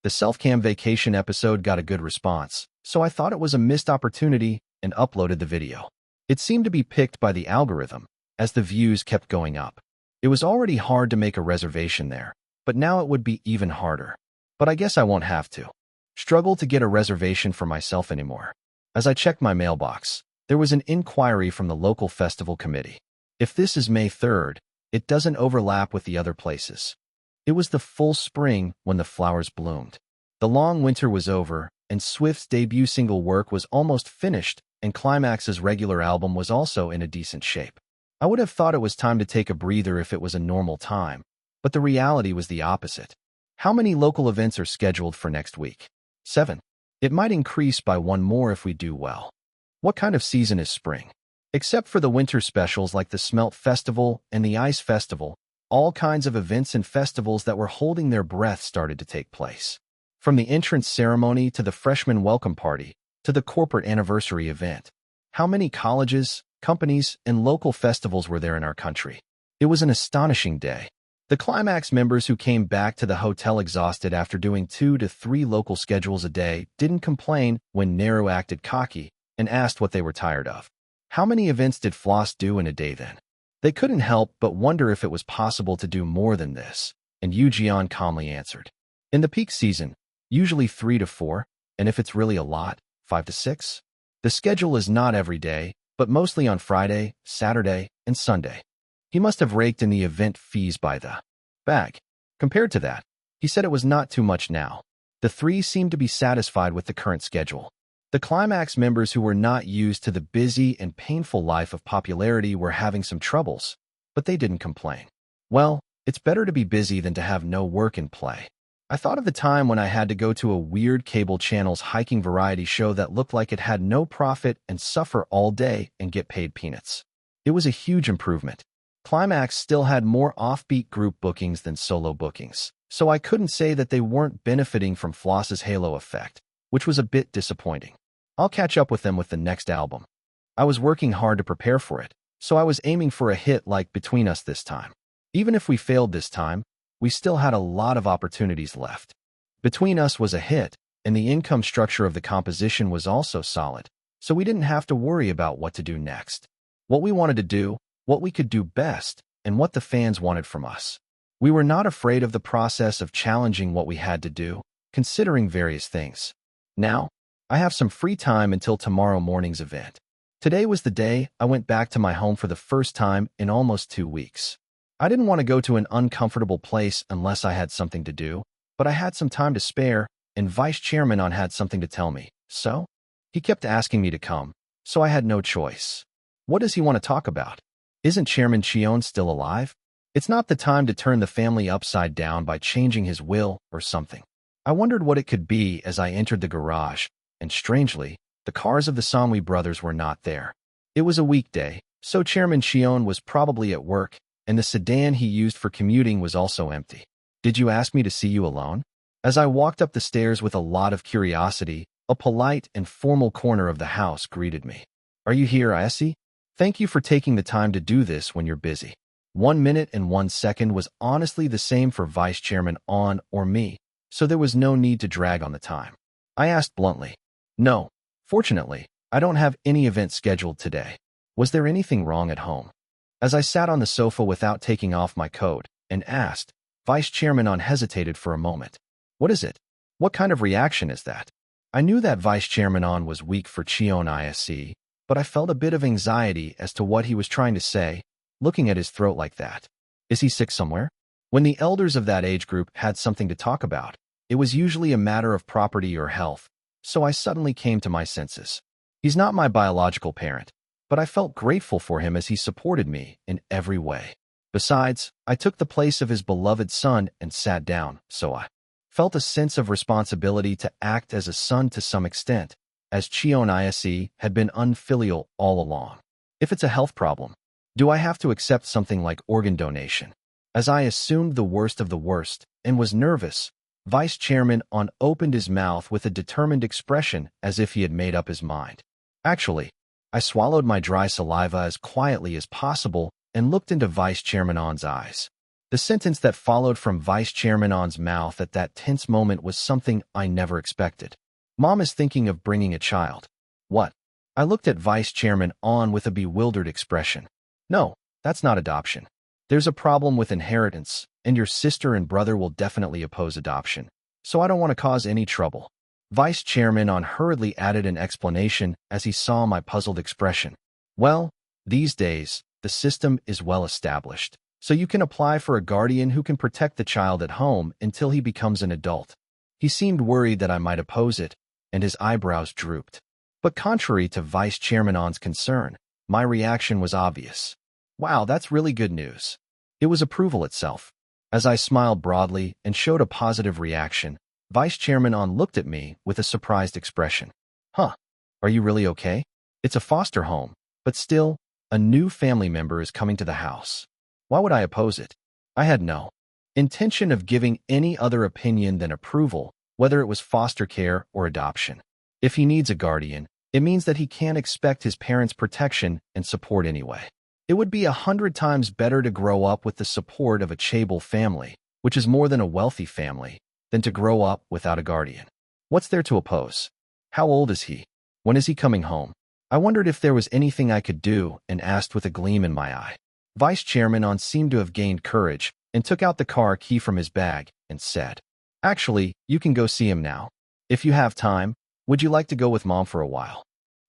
The self-cam vacation episode got a good response, so I thought it was a missed opportunity and uploaded the video. It seemed to be picked by the algorithm as the views kept going up. It was already hard to make a reservation there, but now it would be even harder. But I guess I won't have to struggle to get a reservation for myself anymore. As I checked my mailbox, there was an inquiry from the local festival committee. If this is May 3rd, it doesn't overlap with the other places. It was the full spring when the flowers bloomed. The long winter was over, and Swift's debut single work was almost finished, and Climax's regular album was also in a decent shape. I would have thought it was time to take a breather if it was a normal time, but the reality was the opposite. How many local events are scheduled for next week? 7. It might increase by one more if we do well. What kind of season is spring? Except for the winter specials like the Smelt Festival and the Ice Festival, all kinds of events and festivals that were holding their breath started to take place. From the entrance ceremony to the freshman welcome party to the corporate anniversary event. How many colleges, companies, and local festivals were there in our country? It was an astonishing day. The Climax members who came back to the hotel exhausted after doing 2 to 3 local schedules a day didn't complain when Naru acted cocky and asked what they were tired of. How many events did Floss do in a day then? They couldn't help but wonder if it was possible to do more than this, and Jian calmly answered. In the peak season, usually 3 to 4, and if it's really a lot, 5 to 6. The schedule is not every day, but mostly on Friday, Saturday, and Sunday. He must have raked in the event fees by the bag. Compared to that, he said it was not too much now. The 3 seemed to be satisfied with the current schedule. The Climax members who were not used to the busy and painful life of popularity were having some troubles, but they didn't complain. Well, it's better to be busy than to have no work in play. I thought of the time when I had to go to a weird cable channel's hiking variety show that looked like it had no profit and suffer all day and get paid peanuts. It was a huge improvement. Climax still had more offbeat group bookings than solo bookings, so I couldn't say that they weren't benefiting from Floss's halo effect, which was a bit disappointing. I'll catch up with them with the next album. I was working hard to prepare for it, so I was aiming for a hit like Between Us this time. Even if we failed this time, we still had a lot of opportunities left. Between Us was a hit, and the income structure of the composition was also solid, so we didn't have to worry about what to do next. What we wanted to do, what we could do best, and what the fans wanted from us. We were not afraid of the process of challenging what we had to do, considering various things. Now, I have some free time until tomorrow morning's event. Today was the day I went back to my home for the first time in almost 2 weeks. I didn't want to go to an uncomfortable place unless I had something to do, but I had some time to spare, and Vice Chairman On had something to tell me, so? He kept asking me to come, so I had no choice. What does he want to talk about? Isn't Chairman Cheon still alive? It's not the time to turn the family upside down by changing his will or something. I wondered what it could be as I entered the garage, and strangely, the cars of the Samwi brothers were not there. It was a weekday, so Chairman Cheon was probably at work, and the sedan he used for commuting was also empty. Did you ask me to see you alone? As I walked up the stairs with a lot of curiosity, a polite and formal corner of the house greeted me. Are you here, Isi? Thank you for taking the time to do this when you're busy. 1 minute and 1 second was honestly the same for Vice Chairman On or me, so there was no need to drag on the time. I asked bluntly. No, fortunately, I don't have any event scheduled today. Was there anything wrong at home? As I sat on the sofa without taking off my coat and asked, Vice Chairman On hesitated for a moment. What is it? What kind of reaction is that? I knew that Vice Chairman On was weak for Cheon Yise, but I felt a bit of anxiety as to what he was trying to say, looking at his throat like that. Is he sick somewhere? When the elders of that age group had something to talk about, it was usually a matter of property or health, so I suddenly came to my senses. He's not my biological parent, but I felt grateful for him as he supported me in every way. Besides, I took the place of his beloved son and sat down, so I felt a sense of responsibility to act as a son to some extent, as Cheon Yise had been unfilial all along. If it's a health problem, Do I have to accept something like organ donation? As I assumed the worst of the worst and was nervous, Vice Chairman On opened his mouth with a determined expression as if he had made up his mind. Actually, I swallowed my dry saliva as quietly as possible and looked into Vice Chairman On's eyes. The sentence that followed from Vice Chairman On's mouth at that tense moment was something I never expected. Mom is thinking of bringing a child. What? I looked at Vice Chairman On with a bewildered expression. No, that's not adoption. There's a problem with inheritance, and your sister and brother will definitely oppose adoption, so I don't want to cause any trouble. Vice Chairman On hurriedly added an explanation as he saw my puzzled expression. Well, these days, the system is well established, so you can apply for a guardian who can protect the child at home until he becomes an adult. He seemed worried that I might oppose it, and his eyebrows drooped. But contrary to Vice Chairman On's concern, my reaction was obvious. Wow, that's really good news. It was approval itself. As I smiled broadly and showed a positive reaction, Vice Chairman On looked at me with a surprised expression. Huh, are you really okay? It's a foster home, but still, a new family member is coming to the house. Why would I oppose it? I had no intention of giving any other opinion than approval, whether it was foster care or adoption. If he needs a guardian, it means that he can't expect his parents' protection and support anyway. It would be 100 times better to grow up with the support of a chaebol family, which is more than a wealthy family, than to grow up without a guardian. What's there to oppose? How old is he? When is he coming home? I wondered if there was anything I could do and asked with a gleam in my eye. Vice Chairman On seemed to have gained courage and took out the car key from his bag and said, Actually, you can go see him now. If you have time, would you like to go with Mom for a while?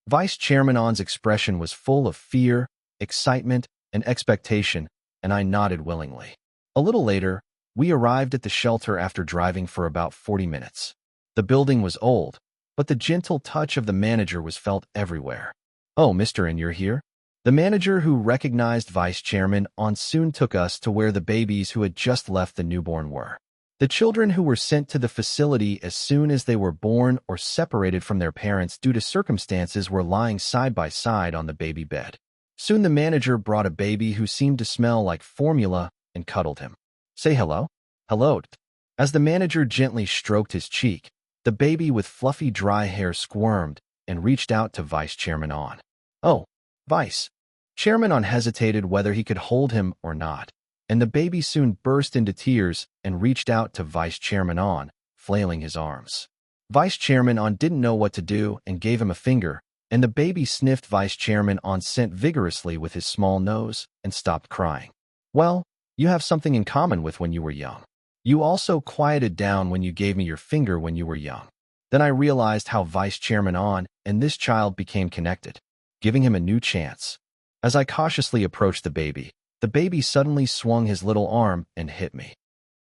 Vice Chairman On's expression was full of fear, excitement, and expectation, and I nodded willingly. A little later, we arrived at the shelter after driving for about 40 minutes. The building was old, but the gentle touch of the manager was felt everywhere. Oh, Mr. And you're here? The manager, who recognized Vice Chairman On, soon took us to where the babies who had just left the newborn were. The children who were sent to the facility as soon as they were born or separated from their parents due to circumstances were lying side by side on the baby bed. Soon the manager brought a baby who seemed to smell like formula and cuddled him. Say hello. Hello. As the manager gently stroked his cheek, the baby with fluffy dry hair squirmed and reached out to Vice Chairman On. Oh, Vice. Chairman On hesitated whether he could hold him or not, and the baby soon burst into tears and reached out to Vice Chairman On, flailing his arms. Vice Chairman On didn't know what to do and gave him a finger, and the baby sniffed Vice Chairman On scent vigorously with his small nose and stopped crying. Well, you have something in common with when you were young. You also quieted down when you gave me your finger when you were young. Then I realized how Vice Chairman On and this child became connected, giving him a new chance. As I cautiously approached the baby suddenly swung his little arm and hit me.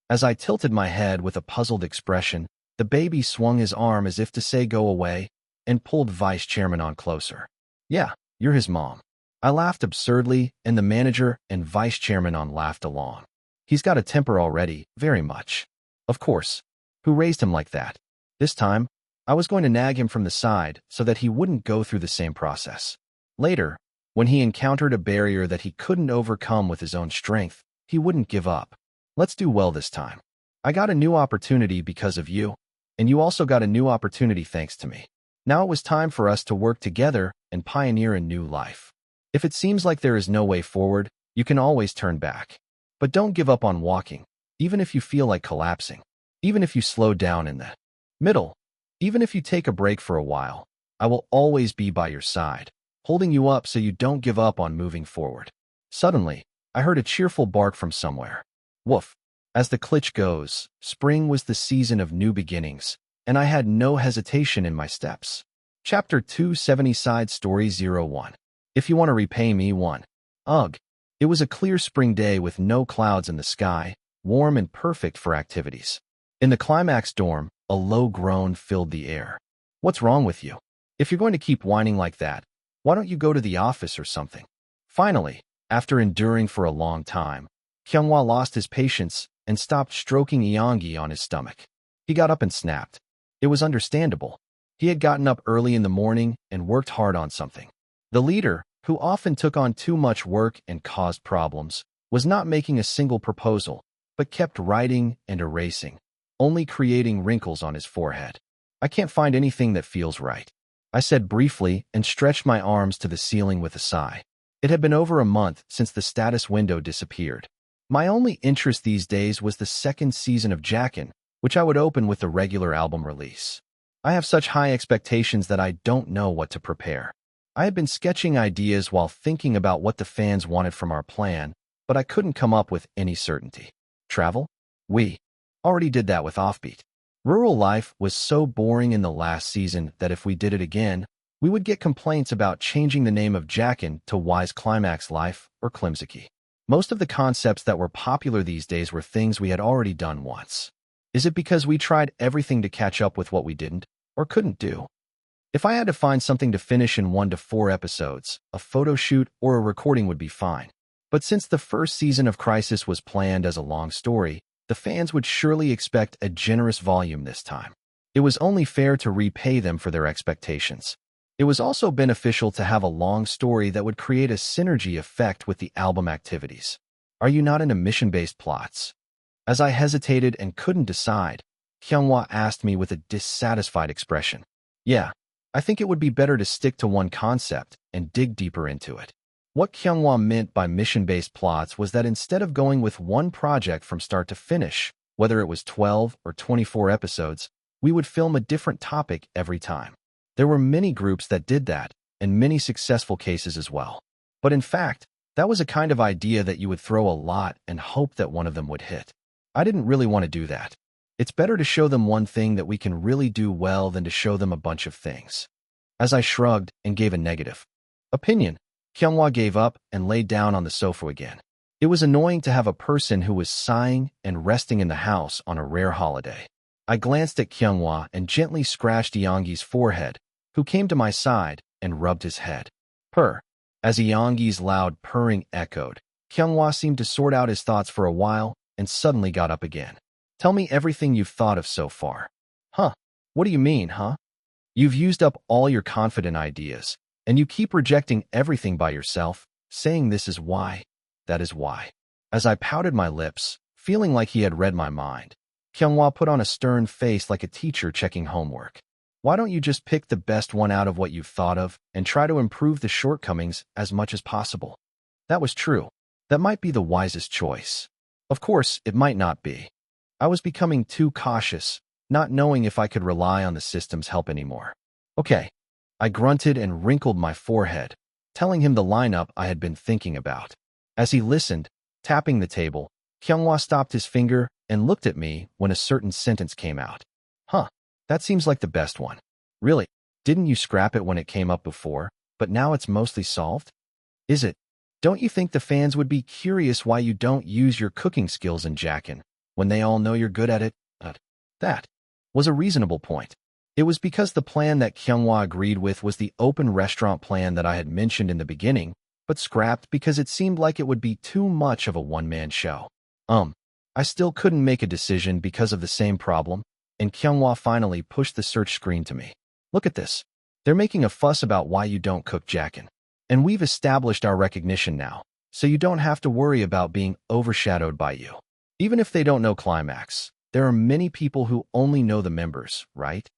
As I tilted my head with a puzzled expression, the baby swung his arm as if to say go away and pulled Vice Chairman On closer. Yeah, you're his mom. I laughed absurdly, and the manager and Vice Chairman On laughed along. He's got a temper already, very much. Of course. Who raised him like that? This time, I was going to nag him from the side so that he wouldn't go through the same process. Later, when he encountered a barrier that he couldn't overcome with his own strength, he wouldn't give up. Let's do well this time. I got a new opportunity because of you, and you also got a new opportunity thanks to me. Now it was time for us to work together and pioneer a new life. If it seems like there is no way forward, you can always turn back. But don't give up on walking, even if you feel like collapsing, even if you slow down in the middle, even if you take a break for a while. I will always be by your side, holding you up so you don't give up on moving forward. Suddenly, I heard a cheerful bark from somewhere. Woof. As the cliché goes, spring was the season of new beginnings, and I had no hesitation in my steps. Chapter 270 Side Story 01. If you want to repay me 1. Ugh. It was a clear spring day with no clouds in the sky, warm and perfect for activities. In the Climax dorm, a low groan filled the air. What's wrong with you? If you're going to keep whining like that, why don't you go to the office or something? Finally, after enduring for a long time, Kyunghwa lost his patience and stopped stroking Eongi on his stomach. He got up and snapped. It was understandable. He had gotten up early in the morning and worked hard on something. The leader, who often took on too much work and caused problems, was not making a single proposal, but kept writing and erasing, only creating wrinkles on his forehead. I can't find anything that feels right, I said briefly and stretched my arms to the ceiling with a sigh. It had been over a month since the status window disappeared. My only interest these days was the second season of Jackin, which I would open with the regular album release. I have such high expectations that I don't know what to prepare. I had been sketching ideas while thinking about what the fans wanted from our plan, but I couldn't come up with any certainty. Travel? We already did that with Offbeat. Rural life was so boring in the last season that if we did it again, we would get complaints about changing the name of Jackin to Wise Climax Life or Klimziki. Most of the concepts that were popular these days were things we had already done once. Is it because we tried everything to catch up with what we didn't or couldn't do? If I had to find something to finish in 1 to 4 episodes, a photo shoot or a recording would be fine. But since the first season of Crisis was planned as a long story, the fans would surely expect a generous volume this time. It was only fair to repay them for their expectations. It was also beneficial to have a long story that would create a synergy effect with the album activities. Are you not into mission-based plots? As I hesitated and couldn't decide, Hyunwoo asked me with a dissatisfied expression. Yeah, I think it would be better to stick to one concept and dig deeper into it. What Hyunwoo meant by mission-based plots was that instead of going with one project from start to finish, whether it was 12 or 24 episodes, we would film a different topic every time. There were many groups that did that, and many successful cases as well. But in fact, that was a kind of idea that you would throw a lot and hope that one of them would hit. I didn't really want to do that. It's better to show them one thing that we can really do well than to show them a bunch of things. As I shrugged and gave a negative opinion, Hyunwoo gave up and laid down on the sofa again. It was annoying to have a person who was sighing and resting in the house on a rare holiday. I glanced at Hyunwoo and gently scratched Yeongi's forehead, who came to my side and rubbed his head. Purr. As Yeongi's loud purring echoed, Hyunwoo seemed to sort out his thoughts for a while and suddenly got up again. Tell me everything you've thought of so far. Huh? What do you mean, huh? You've used up all your confident ideas, and you keep rejecting everything by yourself, saying this is why, that is why. As I pouted my lips, feeling like he had read my mind, Hyunwoo put on a stern face like a teacher checking homework. Why don't you just pick the best one out of what you've thought of and try to improve the shortcomings as much as possible? That was true. That might be the wisest choice. Of course, it might not be. I was becoming too cautious, not knowing if I could rely on the system's help anymore. Okay. I grunted and wrinkled my forehead, telling him the lineup I had been thinking about. As he listened, tapping the table, Hyunwoo stopped his finger and looked at me when a certain sentence came out. Huh, that seems like the best one. Really, didn't you scrap it when it came up before, but now it's mostly solved? Is it? Don't you think the fans would be curious why you don't use your cooking skills in Jackin, when they all know you're good at it? That was a reasonable point. It was because the plan that Hyunwoo agreed with was the open restaurant plan that I had mentioned in the beginning, but scrapped because it seemed like it would be too much of a one-man show. I still couldn't make a decision because of the same problem, and Hyunwoo finally pushed the search screen to me. Look at this. They're making a fuss about why you don't cook Jackin. And we've established our recognition now, so you don't have to worry about being overshadowed by you. Even if they don't know Climax, there are many people who only know the members, right?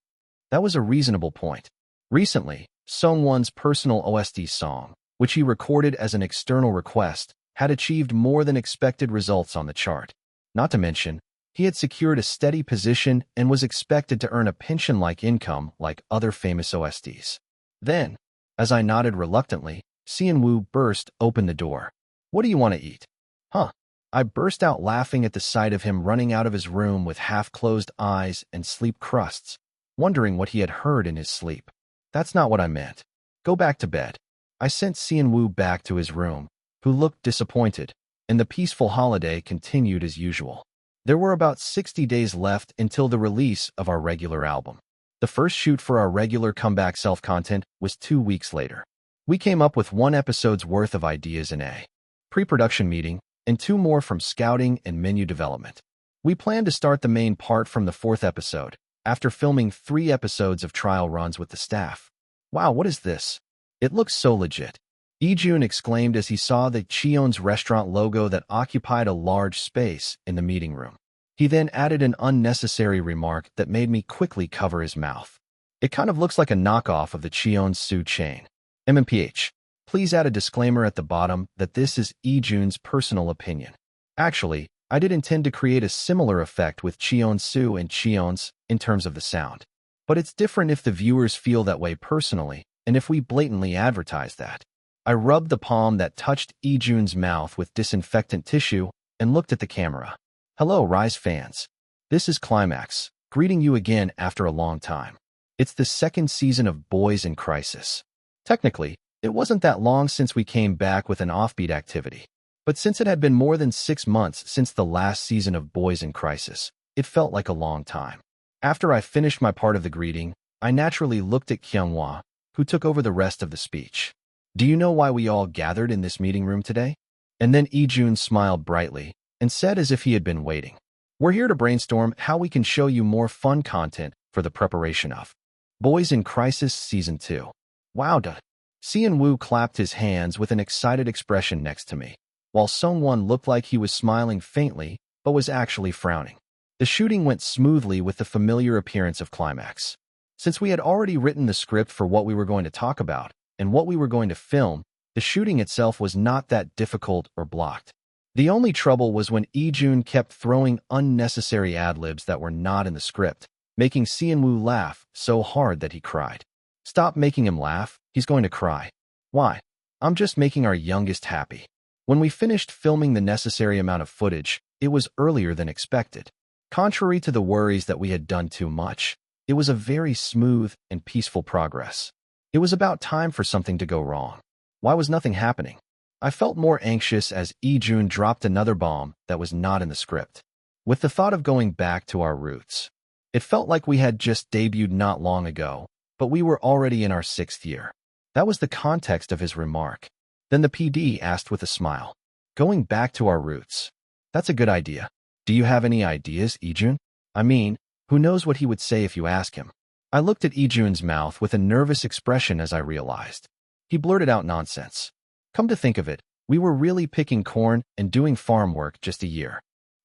That was a reasonable point. Recently, Songwon's personal OST song, which he recorded as an external request, had achieved more than expected results on the chart. Not to mention, he had secured a steady position and was expected to earn a pension-like income like other famous OSTs. Then, as I nodded reluctantly, Seon-woo burst open the door. What do you want to eat? Huh? I burst out laughing at the sight of him running out of his room with half-closed eyes and sleep crusts, wondering what he had heard in his sleep. That's not what I meant. Go back to bed. I sent Seon-woo back to his room, who looked disappointed, and the peaceful holiday continued as usual. There were about 60 days left until the release of our regular album. The first shoot for our regular comeback self-content was 2 weeks later. We came up with 1 episode's worth of ideas in a pre-production meeting and 2 more from scouting and menu development. We planned to start the main part from the 4th episode, after filming 3 episodes of trial runs with the staff. Wow, what is this? It looks so legit. Ijun exclaimed as he saw the Cheon's restaurant logo that occupied a large space in the meeting room. He then added an unnecessary remark that made me quickly cover his mouth. It kind of looks like a knockoff of the Cheon Su chain. MMPH. Please add a disclaimer at the bottom that this is Ijun's personal opinion. Actually, I did intend to create a similar effect with Cheon Su and Cheon's in terms of the sound. But it's different if the viewers feel that way personally, and if we blatantly advertise that. I rubbed the palm that touched Ijun's mouth with disinfectant tissue and looked at the camera. Hello, Rise fans. This is Climax, greeting you again after a long time. It's the second season of Boys in Crisis. Technically, it wasn't that long since we came back with an offbeat activity. But since it had been more than 6 months since the last season of Boys in Crisis, it felt like a long time. After I finished my part of the greeting, I naturally looked at Kyunghwa, who took over the rest of the speech. Do you know why we all gathered in this meeting room today? And then Ijun smiled brightly and said as if he had been waiting. We're here to brainstorm how we can show you more fun content for the preparation of Boys in Crisis Season 2. Wow, duh. Seon Woo clapped his hands with an excited expression next to me, while Sungwon looked like he was smiling faintly but was actually frowning. The shooting went smoothly with the familiar appearance of Climax. Since we had already written the script for what we were going to talk about and what we were going to film, the shooting itself was not that difficult or blocked. The only trouble was when Ijun kept throwing unnecessary ad-libs that were not in the script, making Seon Woo laugh so hard that he cried. Stop making him laugh, he's going to cry. Why? I'm just making our youngest happy. When we finished filming the necessary amount of footage, it was earlier than expected. Contrary to the worries that we had done too much, it was a very smooth and peaceful progress. It was about time for something to go wrong. Why was nothing happening? I felt more anxious as Ijun dropped another bomb that was not in the script. With the thought of going back to our roots, it felt like we had just debuted not long ago, but we were already in our 6th year. That was the context of his remark. Then the PD asked with a smile, going back to our roots. That's a good idea. Do you have any ideas, Ijun? I mean, who knows what he would say if you ask him? I looked at Ijun's mouth with a nervous expression as I realized. He blurted out nonsense. Come to think of it, we were really picking corn and doing farm work just a year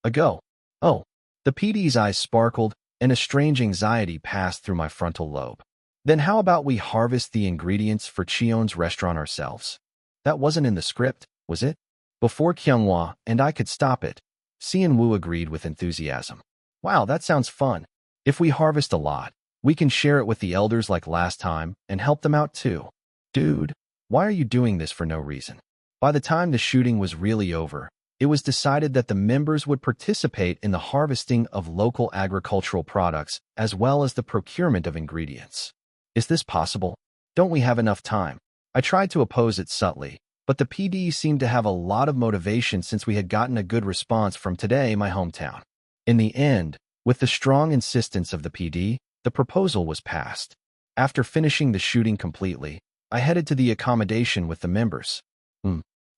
ago. Oh, the PD's eyes sparkled and a strange anxiety passed through my frontal lobe. Then how about we harvest the ingredients for Cheon's restaurant ourselves? That wasn't in the script, was it? Before Kyunghwa and I could stop it, Seon Woo agreed with enthusiasm. Wow, that sounds fun. If we harvest a lot, we can share it with the elders like last time and help them out too. Dude, why are you doing this for no reason? By the time the shooting was really over, it was decided that the members would participate in the harvesting of local agricultural products as well as the procurement of ingredients. Is this possible? Don't we have enough time? I tried to oppose it subtly, but the PD seemed to have a lot of motivation since we had gotten a good response from today, my hometown. In the end, with the strong insistence of the PD, the proposal was passed. After finishing the shooting completely, I headed to the accommodation with the members.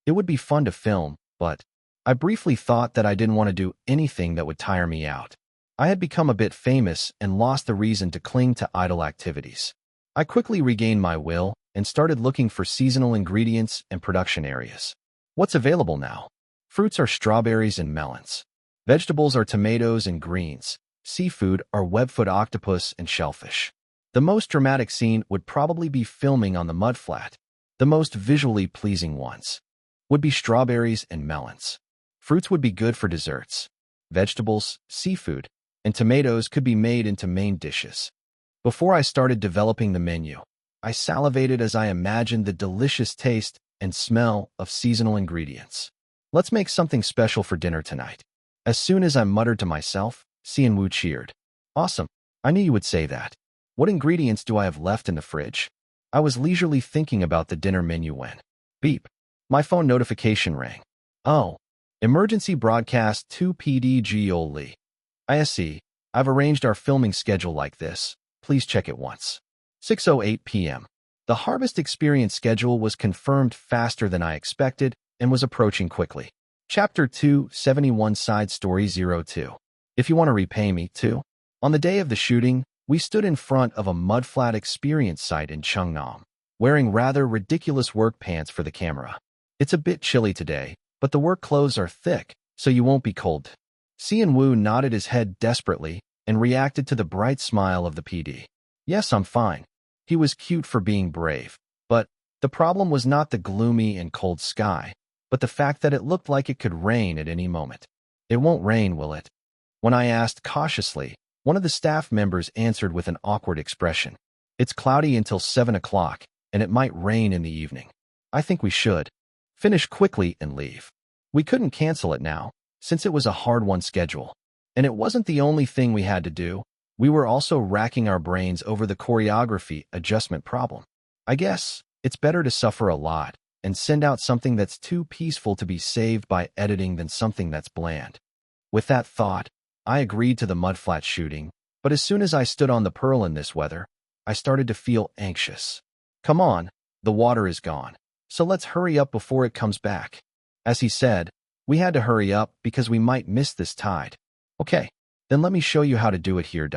It would be fun to film, but I briefly thought that I didn't want to do anything that would tire me out. I had become a bit famous and lost the reason to cling to idle activities. I quickly regained my will and started looking for seasonal ingredients and production areas. What's available now? Fruits are strawberries and melons. Vegetables are tomatoes and greens. Seafood are webfoot octopus and shellfish. The most dramatic scene would probably be filming on the mudflat. The most visually pleasing ones would be strawberries and melons. Fruits would be good for desserts. Vegetables, seafood, and tomatoes could be made into main dishes. Before I started developing the menu, I salivated as I imagined the delicious taste and smell of seasonal ingredients. Let's make something special for dinner tonight. As soon as I muttered to myself, Seon Woo cheered. Awesome. I knew you would say that. What ingredients do I have left in the fridge? I was leisurely thinking about the dinner menu when, beep, my phone notification rang. Oh, emergency broadcast 2 PDG Oli. I see. I've arranged our filming schedule like this. Please check it once. 6:08 p.m. The Harvest Experience schedule was confirmed faster than I expected and was approaching quickly. Chapter 2, 71 Side Story 02. If you want to repay me, too. On the day of the shooting, we stood in front of a mudflat experience site in Cheongnam. wearing rather ridiculous work pants for the camera. It's a bit chilly today, but the work clothes are thick, so you won't be cold. Sean-woo nodded his head desperately and reacted to the bright smile of the PD. Yes, I'm fine. He was cute for being brave, but the problem was not the gloomy and cold sky, but the fact that it looked like it could rain at any moment. It won't rain, will it? When I asked cautiously, one of the staff members answered with an awkward expression. It's cloudy until 7 o'clock, and it might rain in the evening. I think we should finish quickly and leave. We couldn't cancel it now, since it was a hard-won schedule. And it wasn't the only thing we had to do. We were also racking our brains over the choreography adjustment problem. I guess it's better to suffer a lot and send out something that's too peaceful to be saved by editing than something that's bland. With that thought, I agreed to the mudflat shooting, but as soon as I stood on the Pearl in this weather, I started to feel anxious. Come on, the water is gone, so let's hurry up before it comes back. As he said, we had to hurry up because we might miss this tide. Okay, then let me show you how to do it here.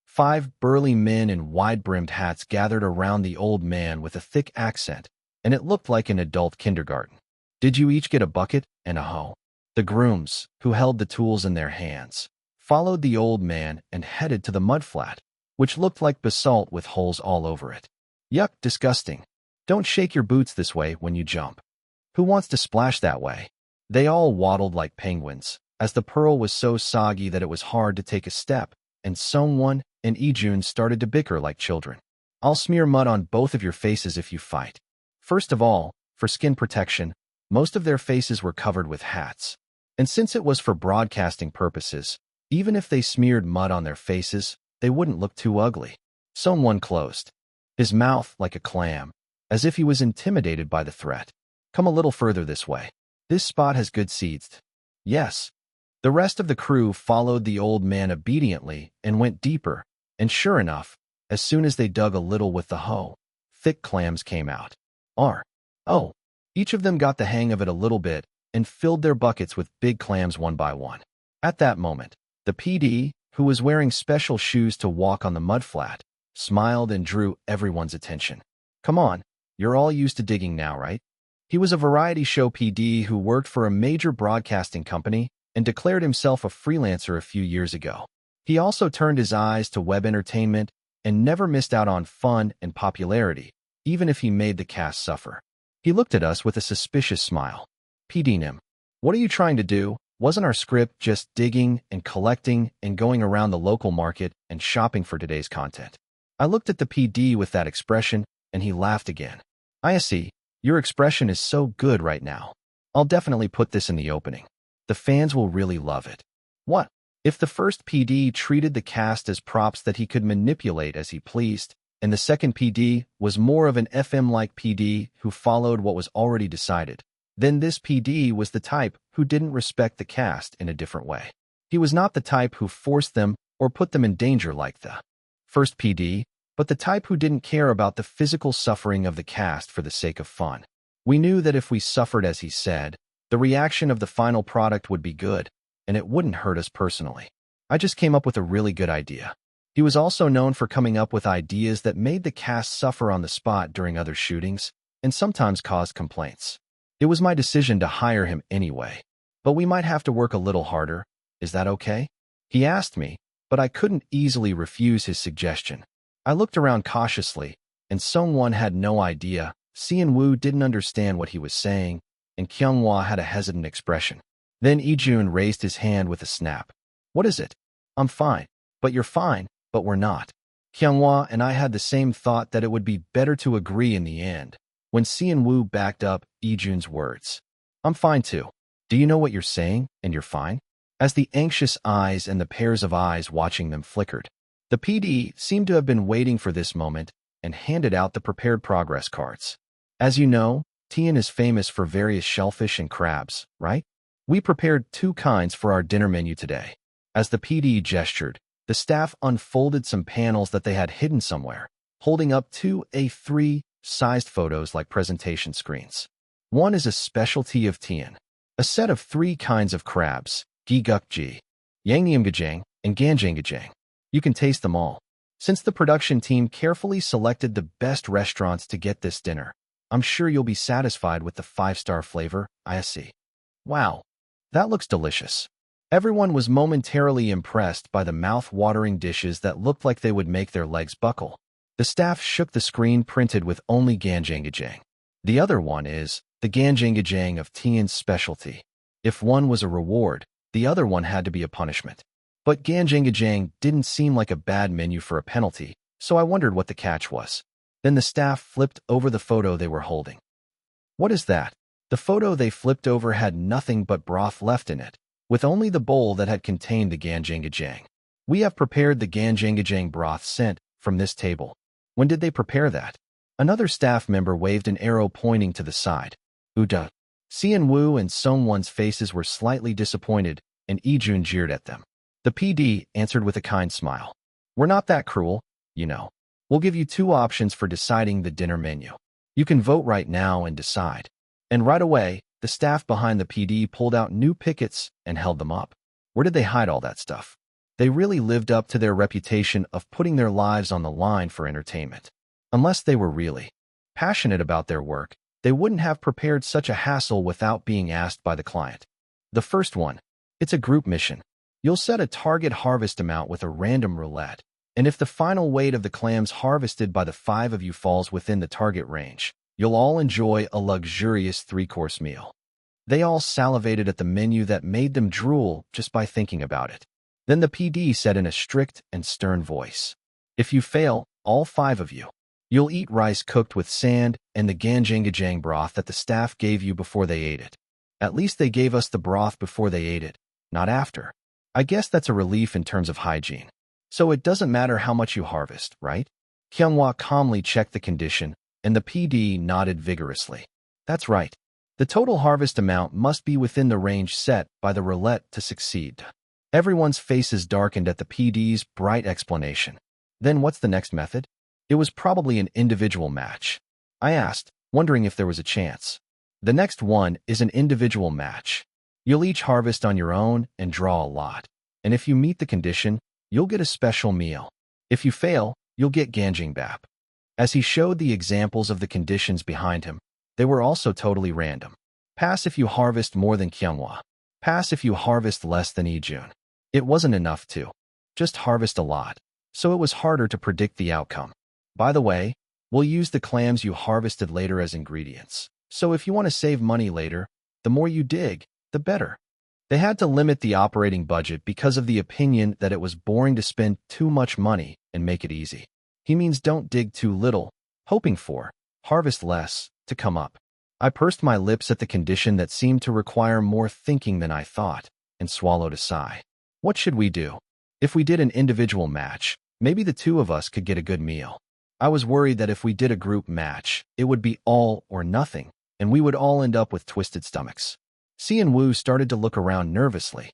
5 burly men in wide-brimmed hats gathered around the old man with a thick accent, and it looked like an adult kindergarten. Did you each get a bucket and a hoe? The grooms, who held the tools in their hands, followed the old man and headed to the mudflat, which looked like basalt with holes all over it. Yuck, disgusting. Don't shake your boots this way when you jump. Who wants to splash that way? They all waddled like penguins, as the Pearl was so soggy that it was hard to take a step, and Seong-won and Ijun started to bicker like children. I'll smear mud on both of your faces if you fight. First of all, for skin protection, most of their faces were covered with hats. And since it was for broadcasting purposes, even if they smeared mud on their faces, they wouldn't look too ugly. Seong-won closed his mouth like a clam, as if he was intimidated by the threat. Come a little further this way. This spot has good seeds. Yes. The rest of the crew followed the old man obediently and went deeper, and sure enough, as soon as they dug a little with the hoe, thick clams came out. Oh. Each of them got the hang of it a little bit and filled their buckets with big clams one by one. At that moment, the PD, who was wearing special shoes to walk on the mudflat, smiled and drew everyone's attention. Come on, you're all used to digging now, right? He was a variety show PD who worked for a major broadcasting company and declared himself a freelancer a few years ago. He also turned his eyes to web entertainment and never missed out on fun and popularity, even if he made the cast suffer. He looked at us with a suspicious smile. PD Nim, what are you trying to do? Wasn't our script just digging and collecting and going around the local market and shopping for today's content? I looked at the PD with that expression, and he laughed again. I see. Your expression is so good right now. I'll definitely put this in the opening. The fans will really love it. What? If the first PD treated the cast as props that he could manipulate as he pleased, and the second PD was more of an FM-like PD who followed what was already decided, then this PD was the type who didn't respect the cast in a different way. He was not the type who forced them or put them in danger like the first PD, but the type who didn't care about the physical suffering of the cast for the sake of fun. We knew that if we suffered as he said, the reaction of the final product would be good, and it wouldn't hurt us personally. I just came up with a really good idea. He was also known for coming up with ideas that made the cast suffer on the spot during other shootings, and sometimes caused complaints. It was my decision to hire him anyway, but we might have to work a little harder. Is that okay? He asked me, but I couldn't easily refuse his suggestion. I looked around cautiously, and Seong-won had no idea, Seon-woo didn't understand what he was saying, and Kyung-hwa had a hesitant expression. Then Ijun raised his hand with a snap. What is it? I'm fine. But you're fine, but we're not. Kyung-hwa and I had the same thought that it would be better to agree in the end, when Seon-woo backed up Ijun's words. I'm fine too. Do you know what you're saying, and you're fine? As the anxious eyes and the pairs of eyes watching them flickered, the PD seemed to have been waiting for this moment and handed out the prepared progress cards. As you know, Tian is famous for various shellfish and crabs, right? We prepared 2 kinds for our dinner menu today. As the PD gestured, the staff unfolded some panels that they had hidden somewhere, holding up 2 A3-sized photos like presentation screens. One is a specialty of Tian, a set of 3 kinds of crabs, Gigukji, Yangnyeomgajang, and Ganjanggajang. You can taste them all. Since the production team carefully selected the best restaurants to get this dinner, I'm sure you'll be satisfied with the 5-star flavor, I see. Wow, that looks delicious. Everyone was momentarily impressed by the mouth-watering dishes that looked like they would make their legs buckle. The staff shook the screen printed with only ganjangajang. The other one is the ganjangajang of Tian's specialty. If one was a reward, the other one had to be a punishment. But ganjangajang didn't seem like a bad menu for a penalty, so I wondered what the catch was. Then the staff flipped over the photo they were holding. What is that? The photo they flipped over had nothing but broth left in it, with only the bowl that had contained the ganjangajang. We have prepared the ganjangajang broth sent from this table. When did they prepare that? Another staff member waved an arrow pointing to the side. Uda. Xian Wu and Song Won's faces were slightly disappointed, and Yijun jeered at them. The PD answered with a kind smile. We're not that cruel, you know. We'll give you 2 options for deciding the dinner menu. You can vote right now and decide. And right away, the staff behind the PD pulled out new pickets and held them up. Where did they hide all that stuff? They really lived up to their reputation of putting their lives on the line for entertainment. Unless they were really passionate about their work, they wouldn't have prepared such a hassle without being asked by the client. The first one, it's a group mission. You'll set a target harvest amount with a random roulette, and if the final weight of the clams harvested by the 5 of you falls within the target range, you'll all enjoy a luxurious 3-course meal. They all salivated at the menu that made them drool just by thinking about it. Then the PD said in a strict and stern voice, if you fail, all 5 of you, you'll eat rice cooked with sand and the ganjangajang broth that the staff gave you before they ate it. At least they gave us the broth before they ate it, not after. I guess that's a relief in terms of hygiene. So it doesn't matter how much you harvest, right? Kyunghwa calmly checked the condition, and the PD nodded vigorously. That's right. The total harvest amount must be within the range set by the roulette to succeed. Everyone's faces darkened at the PD's bright explanation. Then what's the next method? It was probably an individual match. I asked, wondering if there was a chance. The next one is an individual match. You'll each harvest on your own and draw a lot. And if you meet the condition, you'll get a special meal. If you fail, you'll get ganjangbap. As he showed the examples of the conditions behind him, they were also totally random. Pass if you harvest more than Kyunghwa. Pass if you harvest less than Yijun. It wasn't enough to just harvest a lot, so it was harder to predict the outcome. By the way, we'll use the clams you harvested later as ingredients. So if you want to save money later, the more you dig, the better. They had to limit the operating budget because of the opinion that it was boring to spend too much money and make it easy. He means don't dig too little, hoping for harvest less to come up. I pursed my lips at the condition that seemed to require more thinking than I thought, and swallowed a sigh. What should we do? If we did an individual match, maybe the 2 of us could get a good meal. I was worried that if we did a group match, it would be all or nothing, and we would all end up with twisted stomachs. Xian Wu started to look around nervously.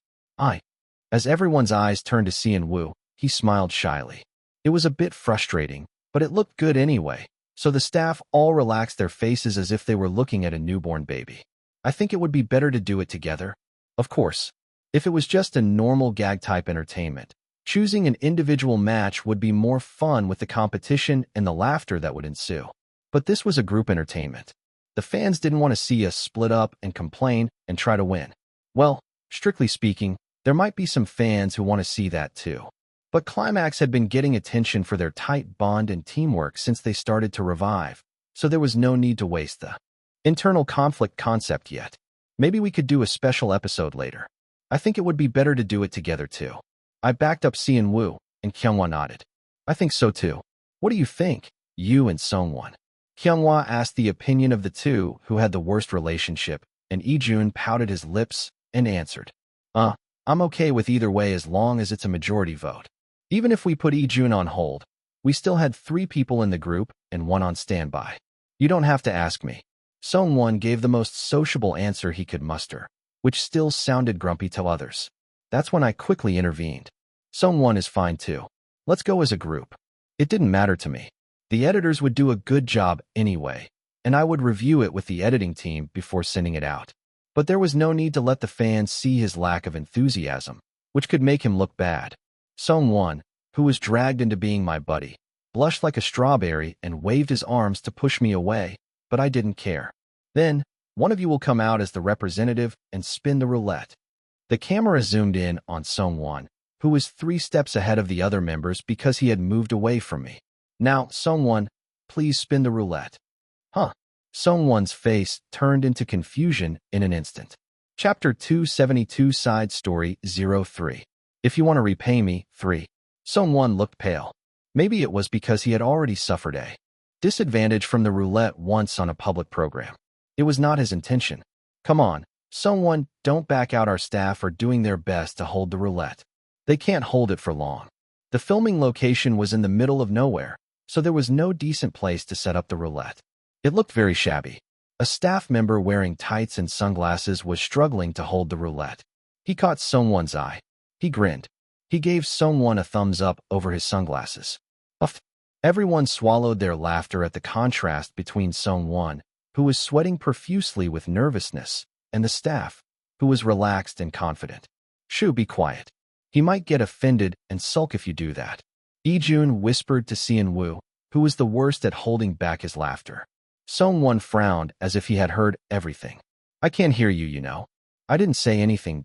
As everyone's eyes turned to Xian Wu, he smiled shyly. It was a bit frustrating, but it looked good anyway, so the staff all relaxed their faces as if they were looking at a newborn baby. I think it would be better to do it together. Of course, if it was just a normal gag-type entertainment, choosing an individual match would be more fun with the competition and the laughter that would ensue. But this was a group entertainment. The fans didn't want to see us split up and complain and try to win. Well, strictly speaking, there might be some fans who want to see that too. But Climax had been getting attention for their tight bond and teamwork since they started to revive, so there was no need to waste the internal conflict concept yet. Maybe we could do a special episode later. I think it would be better to do it together too. I backed up Xian Wu, and Kyunghwa nodded. I think so too. What do you think, you and Songwon? Kyunghwa asked the opinion of the 2 who had the worst relationship, and Yijun pouted his lips and answered, I'm okay with either way as long as it's a majority vote. Even if we put Yijun on hold, we still had 3 people in the group and 1 on standby. You don't have to ask me. Songwon gave the most sociable answer he could muster, which still sounded grumpy to others. That's when I quickly intervened. Songwon is fine too. Let's go as a group. It didn't matter to me. The editors would do a good job anyway, and I would review it with the editing team before sending it out. But there was no need to let the fans see his lack of enthusiasm, which could make him look bad. Song Won, who was dragged into being my buddy, blushed like a strawberry and waved his arms to push me away, but I didn't care. Then, one of you will come out as the representative and spin the roulette. The camera zoomed in on Sungwon, who was 3 steps ahead of the other members because he had moved away from me. Now, Sungwon, please spin the roulette. Huh. Sungwon's face turned into confusion in an instant. Chapter 272 Side Story 03. If you want to repay me, 3. Sungwon looked pale. Maybe it was because he had already suffered a disadvantage from the roulette once on a public program. It was not his intention. Come on, Sungwon, don't back out. Our staff are doing their best to hold the roulette. They can't hold it for long. The filming location was in the middle of nowhere, so there was no decent place to set up the roulette. It looked very shabby. A staff member wearing tights and sunglasses was struggling to hold the roulette. He caught Sungwon's eye. He grinned. He gave Sungwon a thumbs up over his sunglasses. Uff. Everyone swallowed their laughter at the contrast between Sungwon, who was sweating profusely with nervousness, and the staff, who was relaxed and confident. Shoo, be quiet. He might get offended and sulk if you do that. Ijun whispered to Seon-woo, who was the worst at holding back his laughter. Sungwon frowned as if he had heard everything. I can't hear you, you know. I didn't say anything.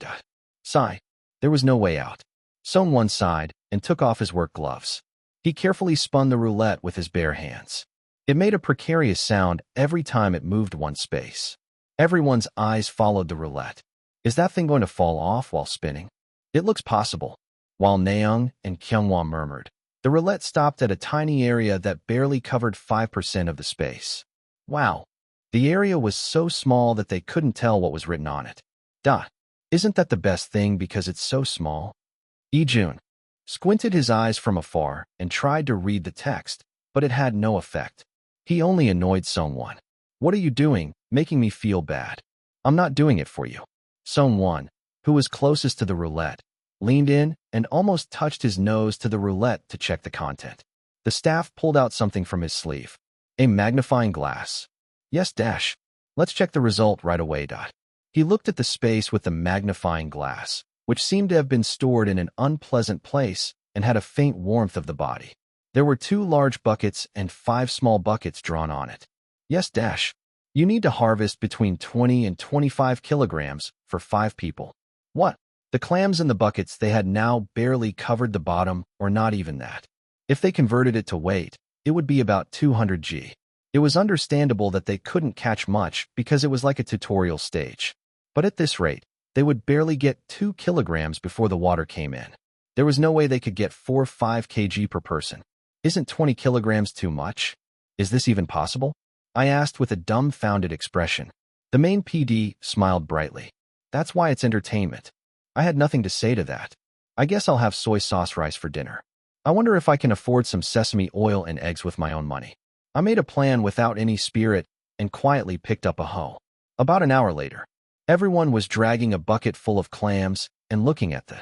Sigh. There was no way out. Sungwon sighed and took off his work gloves. He carefully spun the roulette with his bare hands. It made a precarious sound every time it moved one space. Everyone's eyes followed the roulette. Is that thing going to fall off while spinning? It looks possible. While Naeung and Kyunghwa murmured, the roulette stopped at a tiny area that barely covered 5% of the space. Wow. The area was so small that they couldn't tell what was written on it. Isn't that the best thing because it's so small? Ijun squinted his eyes from afar and tried to read the text, but it had no effect. He only annoyed Sungwon. What are you doing, making me feel bad? I'm not doing it for you. Sungwon, who was closest to the roulette, leaned in and almost touched his nose to the roulette to check the content. The staff pulled out something from his sleeve. A magnifying glass. Yes, let's check the result right away. He looked at the space with the magnifying glass, which seemed to have been stored in an unpleasant place and had a faint warmth of the body. There were 2 large buckets and 5 small buckets drawn on it. Yes, you need to harvest between 20 and 25 kilograms for 5 people. What? The clams in the buckets they had now barely covered the bottom, or not even that. If they converted it to weight, it would be about 200 g. It was understandable that they couldn't catch much because it was like a tutorial stage. But at this rate, they would barely get 2 kilograms before the water came in. There was no way they could get 4-5 kg per person. Isn't 20 kilograms too much? Is this even possible? I asked with a dumbfounded expression. The main PD smiled brightly. That's why it's entertainment. I had nothing to say to that. I guess I'll have soy sauce rice for dinner. I wonder if I can afford some sesame oil and eggs with my own money. I made a plan without any spirit and quietly picked up a hoe. About an hour later, everyone was dragging a bucket full of clams and looking at the